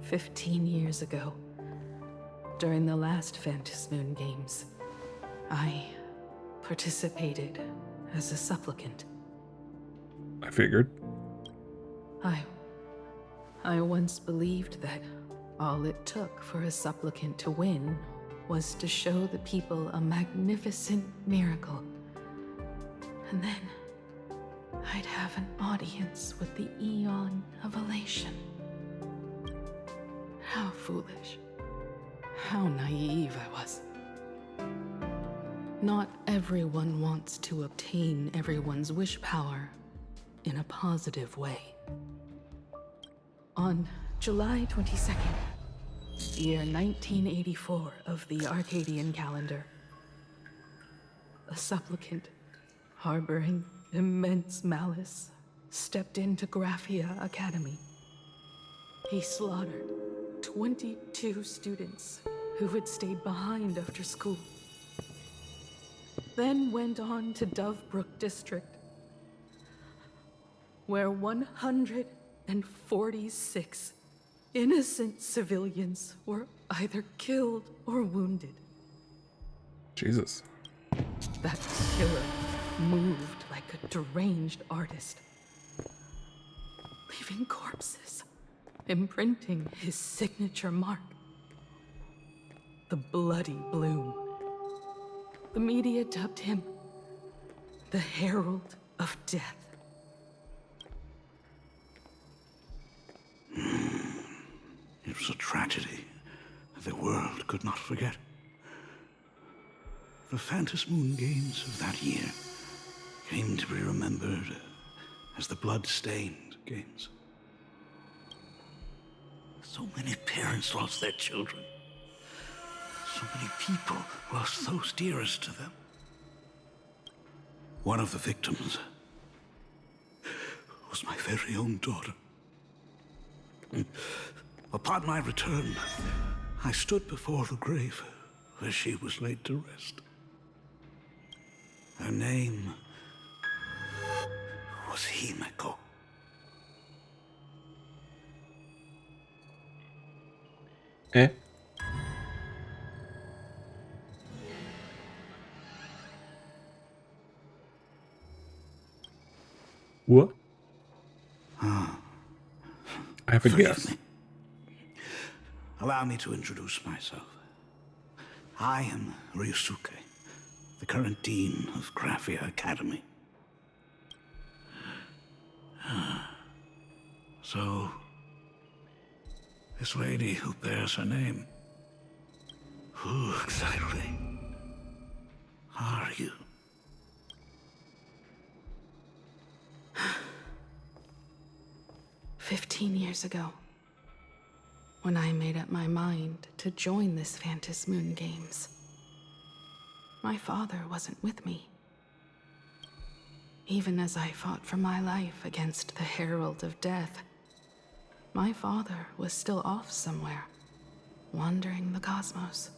"15 years ago, during the last Fantasy Moon Games, I participated as a supplicant. I figured. I once believed that all it took for a supplicant to win was to show the people a magnificent miracle. And then I'd have an audience with the Eon of Elation. How foolish. How naive I was. Not everyone wants to obtain everyone's wish power in a positive way. On July 22nd, year 1984 of the Arcadian calendar, a supplicant harboring immense malice stepped into Graphia Academy. He slaughtered 22 students who had stayed behind after school, then went on to Dovebrook District, where 146 innocent civilians were either killed or wounded. Jesus. That killer moved like a deranged artist, leaving corpses, imprinting his signature mark. The Bloody Bloom. The media dubbed him the Herald of Death. It was a tragedy the world could not forget. The Fantasy Moon Games of that year came to be remembered as the Blood-Stained Games. So many parents lost their children. So many people lost those dearest to them. One of the victims was my very own daughter. Upon my return, I stood before the grave where she was laid to rest. Her name was Himeko. Eh? What? I have a guess. Me. Allow me to introduce myself. I am Ryusuke, the current dean of Graphia Academy. So, this lady who bears her name, who exactly are you? 15 years ago, when I made up my mind to join this Phantom Moon Games, my father wasn't with me. Even as I fought for my life against the Herald of Death, my father was still off somewhere, wandering the cosmos.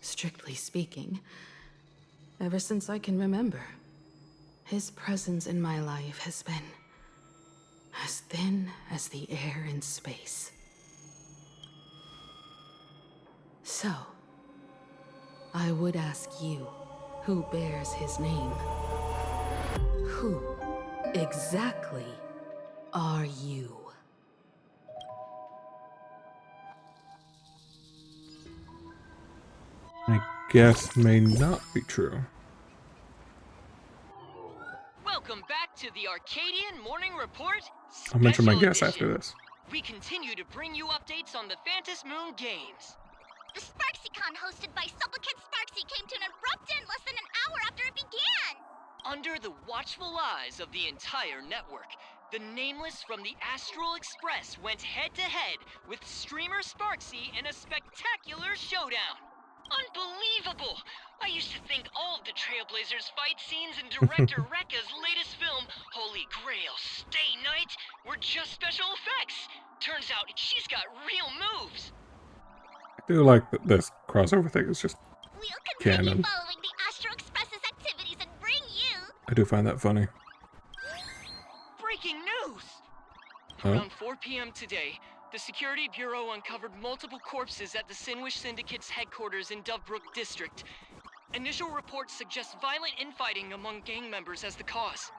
Strictly speaking, ever since I can remember, his presence in my life has been as thin as the air in space. So, I would ask you, who bears his name, who exactly are you? I guess may not be true. Welcome back to the Arcadian Morning Report I'll mention my Special guess Edition. after this. We continue to bring you updates on the Phantom Moon Games. The SparksyCon hosted by Supplicant Sparksy came to an abrupt end less than an hour after it began! Under the watchful eyes of the entire network, the Nameless from the Astral Express went head-to-head with streamer Sparksy in a spectacular showdown. Unbelievable! I used to think all of the Trailblazers fight scenes in director Rekka's latest film, Holy Grail Stay Night, were just special effects. Turns out she's got real moves. I do like that this crossover thing is just We'll continue canon. following the Astral Express's activities and bring you... I do find that funny. Breaking news! Oh. Around 4 p.m. today, the Security Bureau uncovered multiple corpses at the Sinwish Syndicate's headquarters in Dovebrook District. Initial reports suggest violent infighting among gang members as the cause.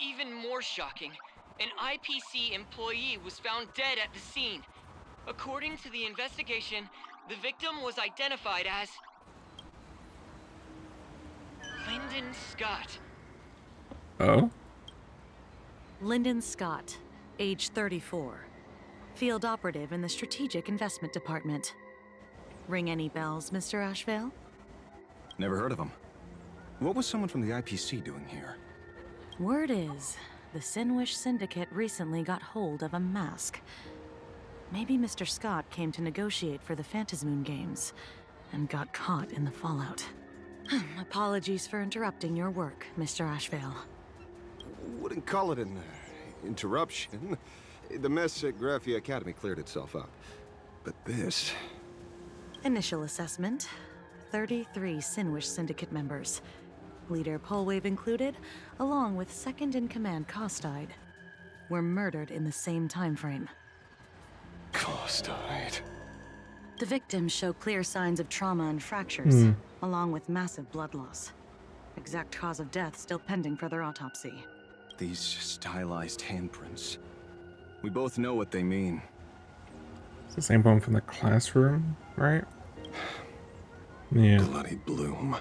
Even more shocking, an IPC employee was found dead at the scene. According to the investigation, the victim was identified as Lyndon Scott. Oh? Lyndon Scott, age 34. Field operative in the Strategic Investment Department. Ring any bells, Mr. Ashvale? Never heard of him. What was someone from the IPC doing here? Word is, the Sinwish Syndicate recently got hold of a mask. Maybe Mr. Scott came to negotiate for the Phantom Moon Games, and got caught in the fallout. Apologies for interrupting your work, Mr. Ashvale. Wouldn't call it an interruption. The mess at Graphia Academy cleared itself up. But this... Initial assessment. 33 Sinwish Syndicate members. Leader Polwave included, along with second-in-command Costide, were murdered in the same time frame. Costide. The victims show clear signs of trauma and fractures, along with massive blood loss. Exact cause of death still pending further autopsy. These stylized handprints. We both know what they mean. It's the same poem from the classroom, right? Yeah. Bloody Bloom.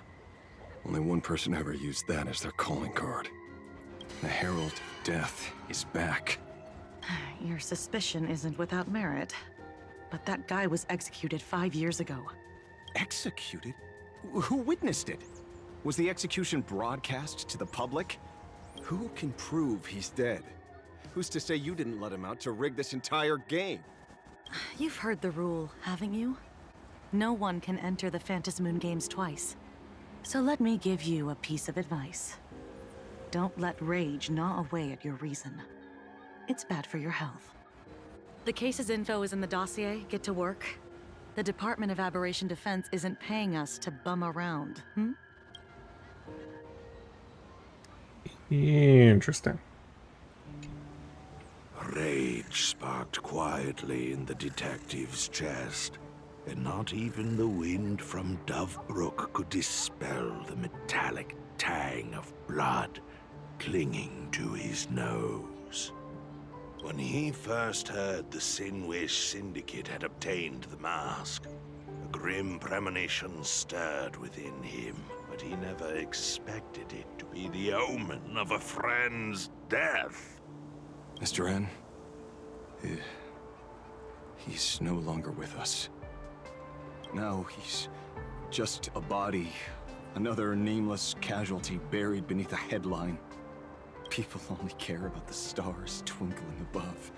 Only one person ever used that as their calling card. The Herald of Death is back. Your suspicion isn't without merit. But that guy was executed 5 years ago. Executed? Who witnessed it? Was the execution broadcast to the public? Who can prove he's dead? Who's to say you didn't let him out to rig this entire game? You've heard the rule, haven't you? No one can enter the Phantom Moon Games twice. So let me give you a piece of advice. Don't let rage gnaw away at your reason. It's bad for your health. The case's info is in the dossier. Get to work. The Department of Aberration Defense isn't paying us to bum around, Interesting. Rage sparked quietly in the detective's chest, and not even the wind from Dovebrook could dispel the metallic tang of blood clinging to his nose. When he first heard the Sinwish Syndicate had obtained the mask, a grim premonition stirred within him, but he never expected it to be the omen of a friend's death. Mr. N, he's no longer with us. Now he's just a body, another nameless casualty buried beneath a headline. People only care about the stars twinkling above,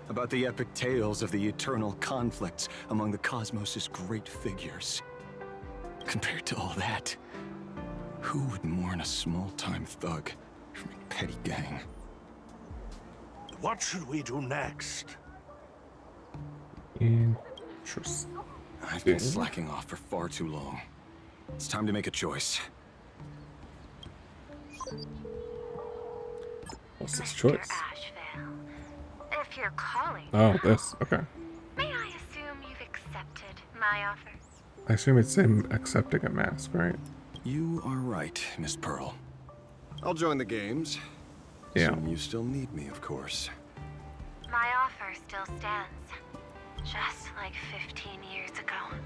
about the epic tales of the eternal conflicts among the cosmos' great figures. Compared to all that, who would mourn a small-time thug from a petty gang? What should we do next? Interesting. I've been slacking off for far too long. It's time to make a choice. What's this choice? Ashvale, if you're calling, Oh, this. Okay. may I assume you've accepted my offers? I assume it's him accepting a mask, right? You are right, Miss Pearl. I'll join the games. Yeah. Assuming you still need me, of course. My offer still stands. Just like 15 years ago.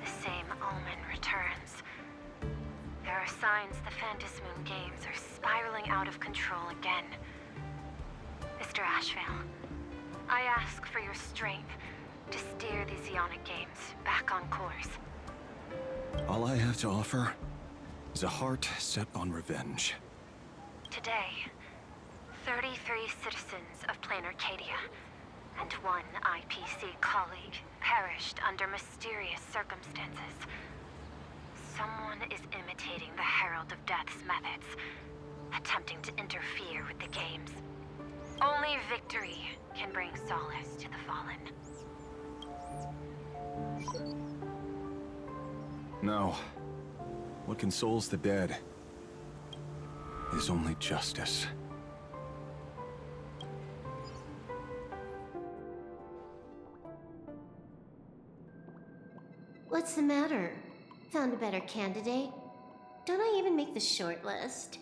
The same omen returns. There are signs the Phantasmoon games are spiraling out of control again. Mr. Ashvale, I ask for your strength to steer the Zeonic games back on course. All I have to offer is a heart set on revenge. Today, 33 citizens of Plain Arcadia and one IPC colleague perished under mysterious circumstances. Someone is imitating the Herald of Death's methods, attempting to interfere with the games. Only victory can bring solace to the fallen. No. What consoles the dead is only justice. What's the matter? Found a better candidate? Don't I even make the short list?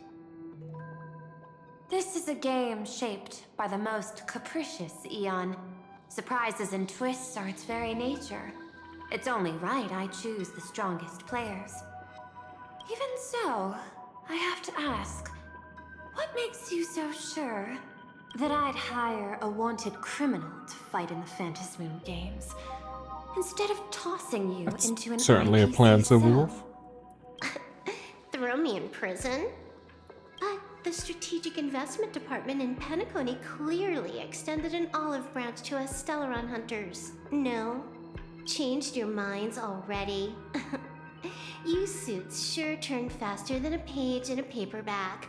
This is a game shaped by the most capricious Eon. Surprises and twists are its very nature. It's only right I choose the strongest players. Even so, I have to ask, what makes you so sure that I'd hire a wanted criminal to fight in the Phantasmoon games, instead of tossing you into an Certainly a IPC plan, cell? Silverwolf. Throw me in prison? But the Strategic Investment Department in Penacony clearly extended an olive branch to us Stellaron hunters. No? Changed your minds already? You suits sure turn faster than a page in a paperback.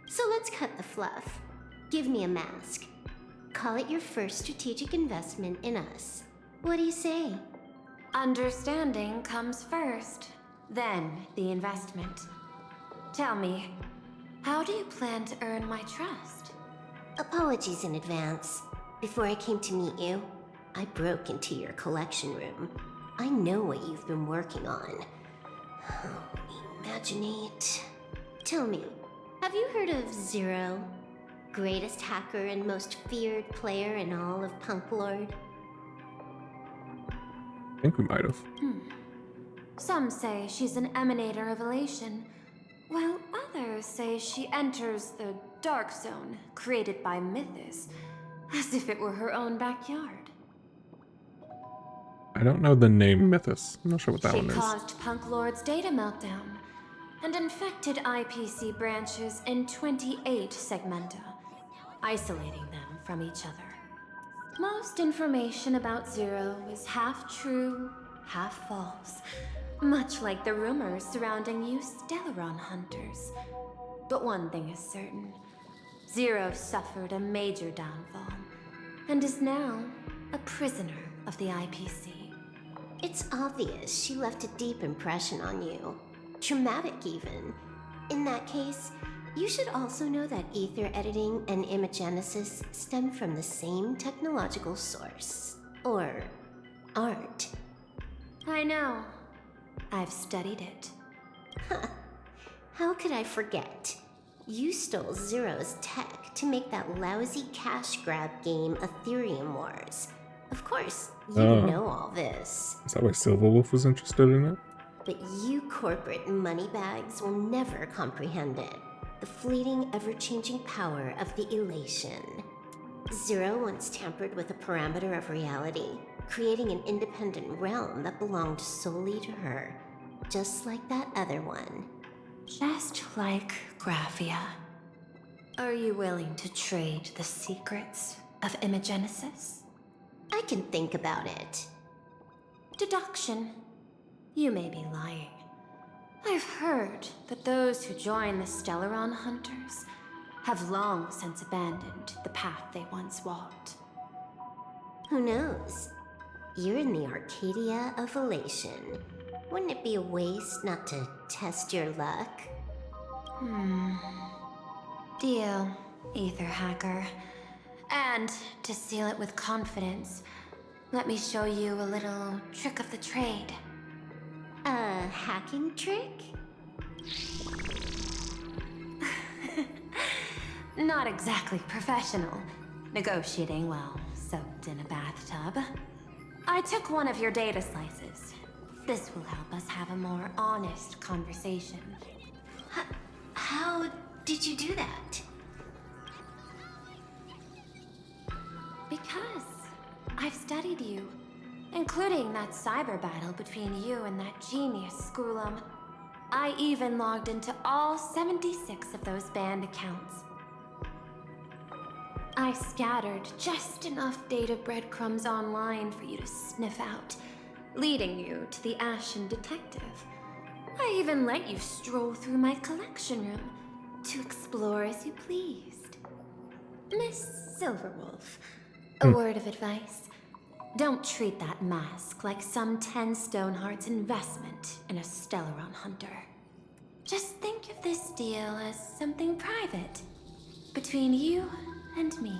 So let's cut the fluff. Give me a mask. Call it your first strategic investment in us. What do you say? Understanding comes first, then the investment. Tell me, how do you plan to earn my trust? Apologies in advance. Before I came to meet you, I broke into your collection room. I know what you've been working on. Imaginate. Tell me, have you heard of Zero? Greatest hacker and most feared player in all of Punk Lord? I think we might have. Some say she's an emanator of elation, while others say she enters the dark zone created by Mythos, as if it were her own backyard. I don't know the name Mythos. I'm not sure what that She one is. caused Punk Lord's data meltdown and infected IPC branches in 28 segmenta, isolating them from each other. Most information about Zero is half true, half false, much like the rumors surrounding you Stellaron hunters. But one thing is certain. Zero suffered a major downfall, and is now a prisoner of the IPC. It's obvious she left a deep impression on you. Traumatic, even. In that case, you should also know that ether editing and imagenesis stem from the same technological source. Or art. I know. I've studied it. How could I forget? You stole Zero's tech to make that lousy cash grab game Ethereum Wars. Of course, you know all this. Is that why Silverwolf was interested in it? But you corporate moneybags will never comprehend it. The fleeting, ever-changing power of the elation. Zero once tampered with a parameter of reality, creating an independent realm that belonged solely to her. Just like that other one. Just like Graphia. Are you willing to trade the secrets of Imagenesis? I can think about it. Deduction. You may be lying. I've heard that those who join the Stellaron Hunters have long since abandoned the path they once walked. Who knows? You're in the Arcadia of Elation. Wouldn't it be a waste not to test your luck? Deal, Ether Hacker. And to seal it with confidence, let me show you a little trick of the trade. A hacking trick? Not exactly professional. Negotiating while soaked in a bathtub. I took one of your data slices. This will help us have a more honest conversation. How did you do that? Because I've studied you, including that cyber battle between you and that genius Skrulum. I even logged into all 76 of those banned accounts. I scattered just enough data breadcrumbs online for you to sniff out, leading you to the Ashen Detective. I even let you stroll through my collection room to explore as you pleased. Miss Silverwolf, a word of advice. Don't treat that mask like some 10 Stonehearts investment in a Stellaron Hunter. Just think of this deal as something private, between you and me.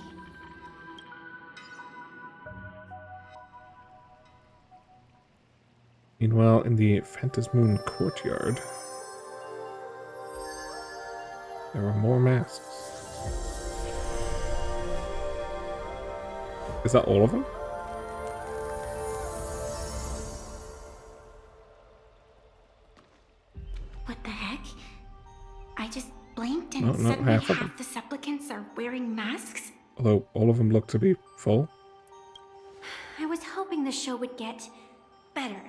Meanwhile, in the Phantasmoon courtyard, there are more masks. Is that all of them? What the heck? I just blinked and No, suddenly half of them. half the supplicants are wearing masks? Although all of them look to be full. I was hoping the show would get better.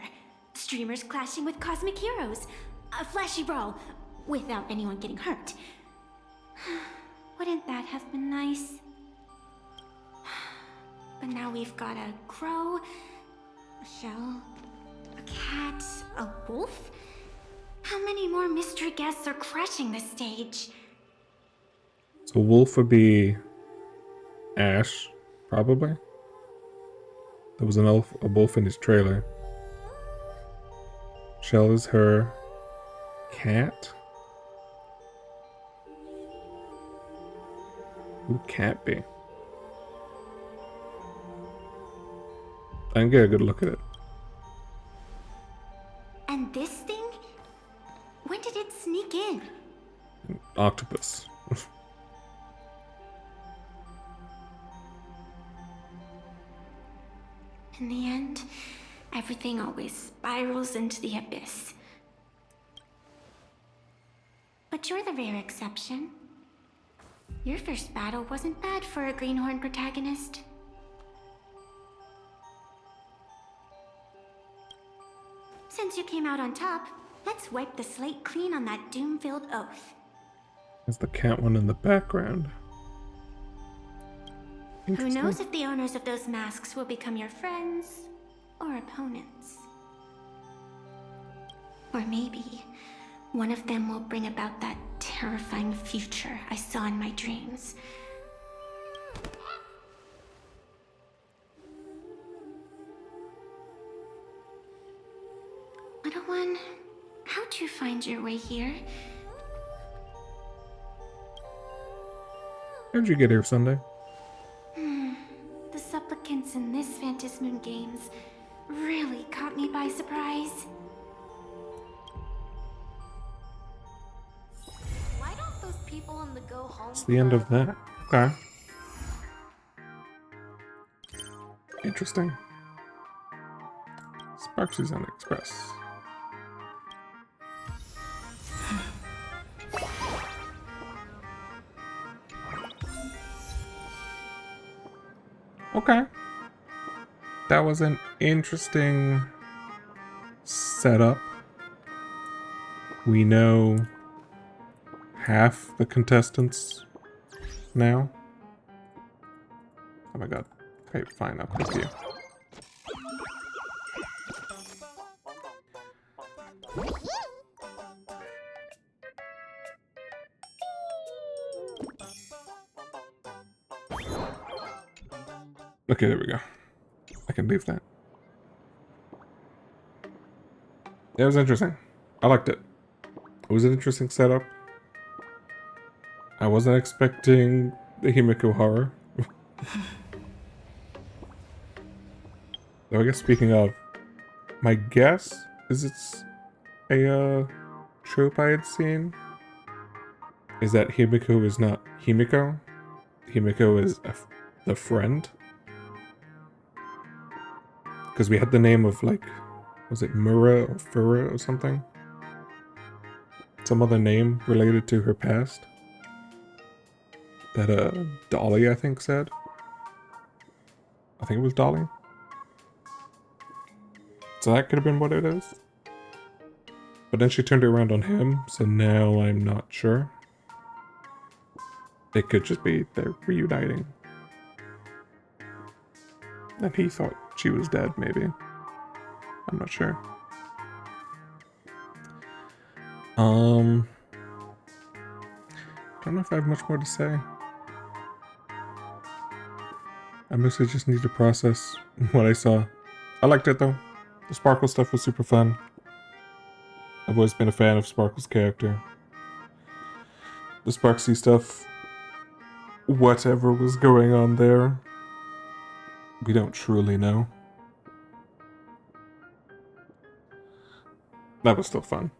Streamers clashing with cosmic heroes. A flashy brawl without anyone getting hurt. Wouldn't that have been nice? But now we've got a crow, a shell, a cat, a wolf. How many more mystery guests are crashing this stage? So Wolf would be Ash, probably. There was a wolf in his trailer. Shell is her. Cat? Who can't be? I can get a good look at it. And this thing? When did it sneak in? An octopus. In the end, everything always spirals into the abyss. But you're the rare exception. Your first battle wasn't bad for a greenhorn protagonist. Since you came out on top, let's wipe the slate clean on that doom-filled oath. There's the cat one in the background. Who knows if the owners of those masks will become your friends or opponents? Or maybe one of them will bring about that terrifying future I saw in my dreams. Little one, how'd you find your way here? How'd you get here Sunday? The supplicants in this Phantasmoon Games really caught me by surprise. Why don't those people on the go home. It's the end of that. Okay. Interesting. Sparksy's on Express. Okay. That was an interesting setup. We know half the contestants now. Oh my god. Okay, fine, I'll click you. Okay, there we go. I can leave that. It was interesting. I liked it. It was an interesting setup. I wasn't expecting the Himiko horror. Though I guess speaking of, my guess is it's a trope I had seen. Is that Himiko is not Himiko. Himiko is the friend. Because we had the name of, like, was it Mura or Fura or something? Some other name related to her past. That Dolly, I think, said. I think it was Dolly. So that could have been what it is. But then she turned it around on him, so now I'm not sure. It could just be they're reuniting. And he thought she was dead, maybe. I'm not sure. I don't know if I have much more to say. I mostly just need to process what I saw. I liked it though. The Sparkle stuff was super fun. I've always been a fan of Sparkle's character. The Sparksy stuff, whatever was going on there, we don't truly know. That was still fun.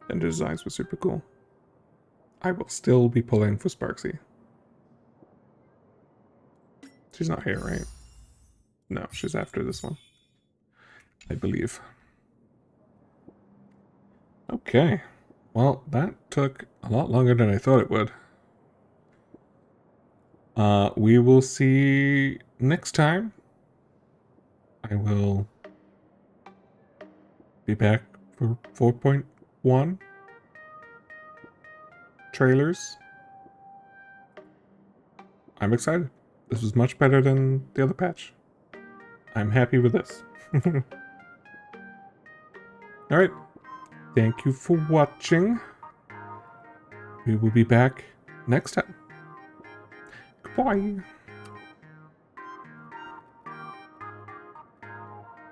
And the designs were super cool. I will still be pulling for Sparksy. She's not here, right? No, she's after this one. I believe. Okay. Well, that took a lot longer than I thought it would. We will see next time. I will be back for 4.1 trailers. I'm excited. This was much better than the other patch. I'm happy with this. Alright. Thank you for watching. We will be back next time. Goodbye.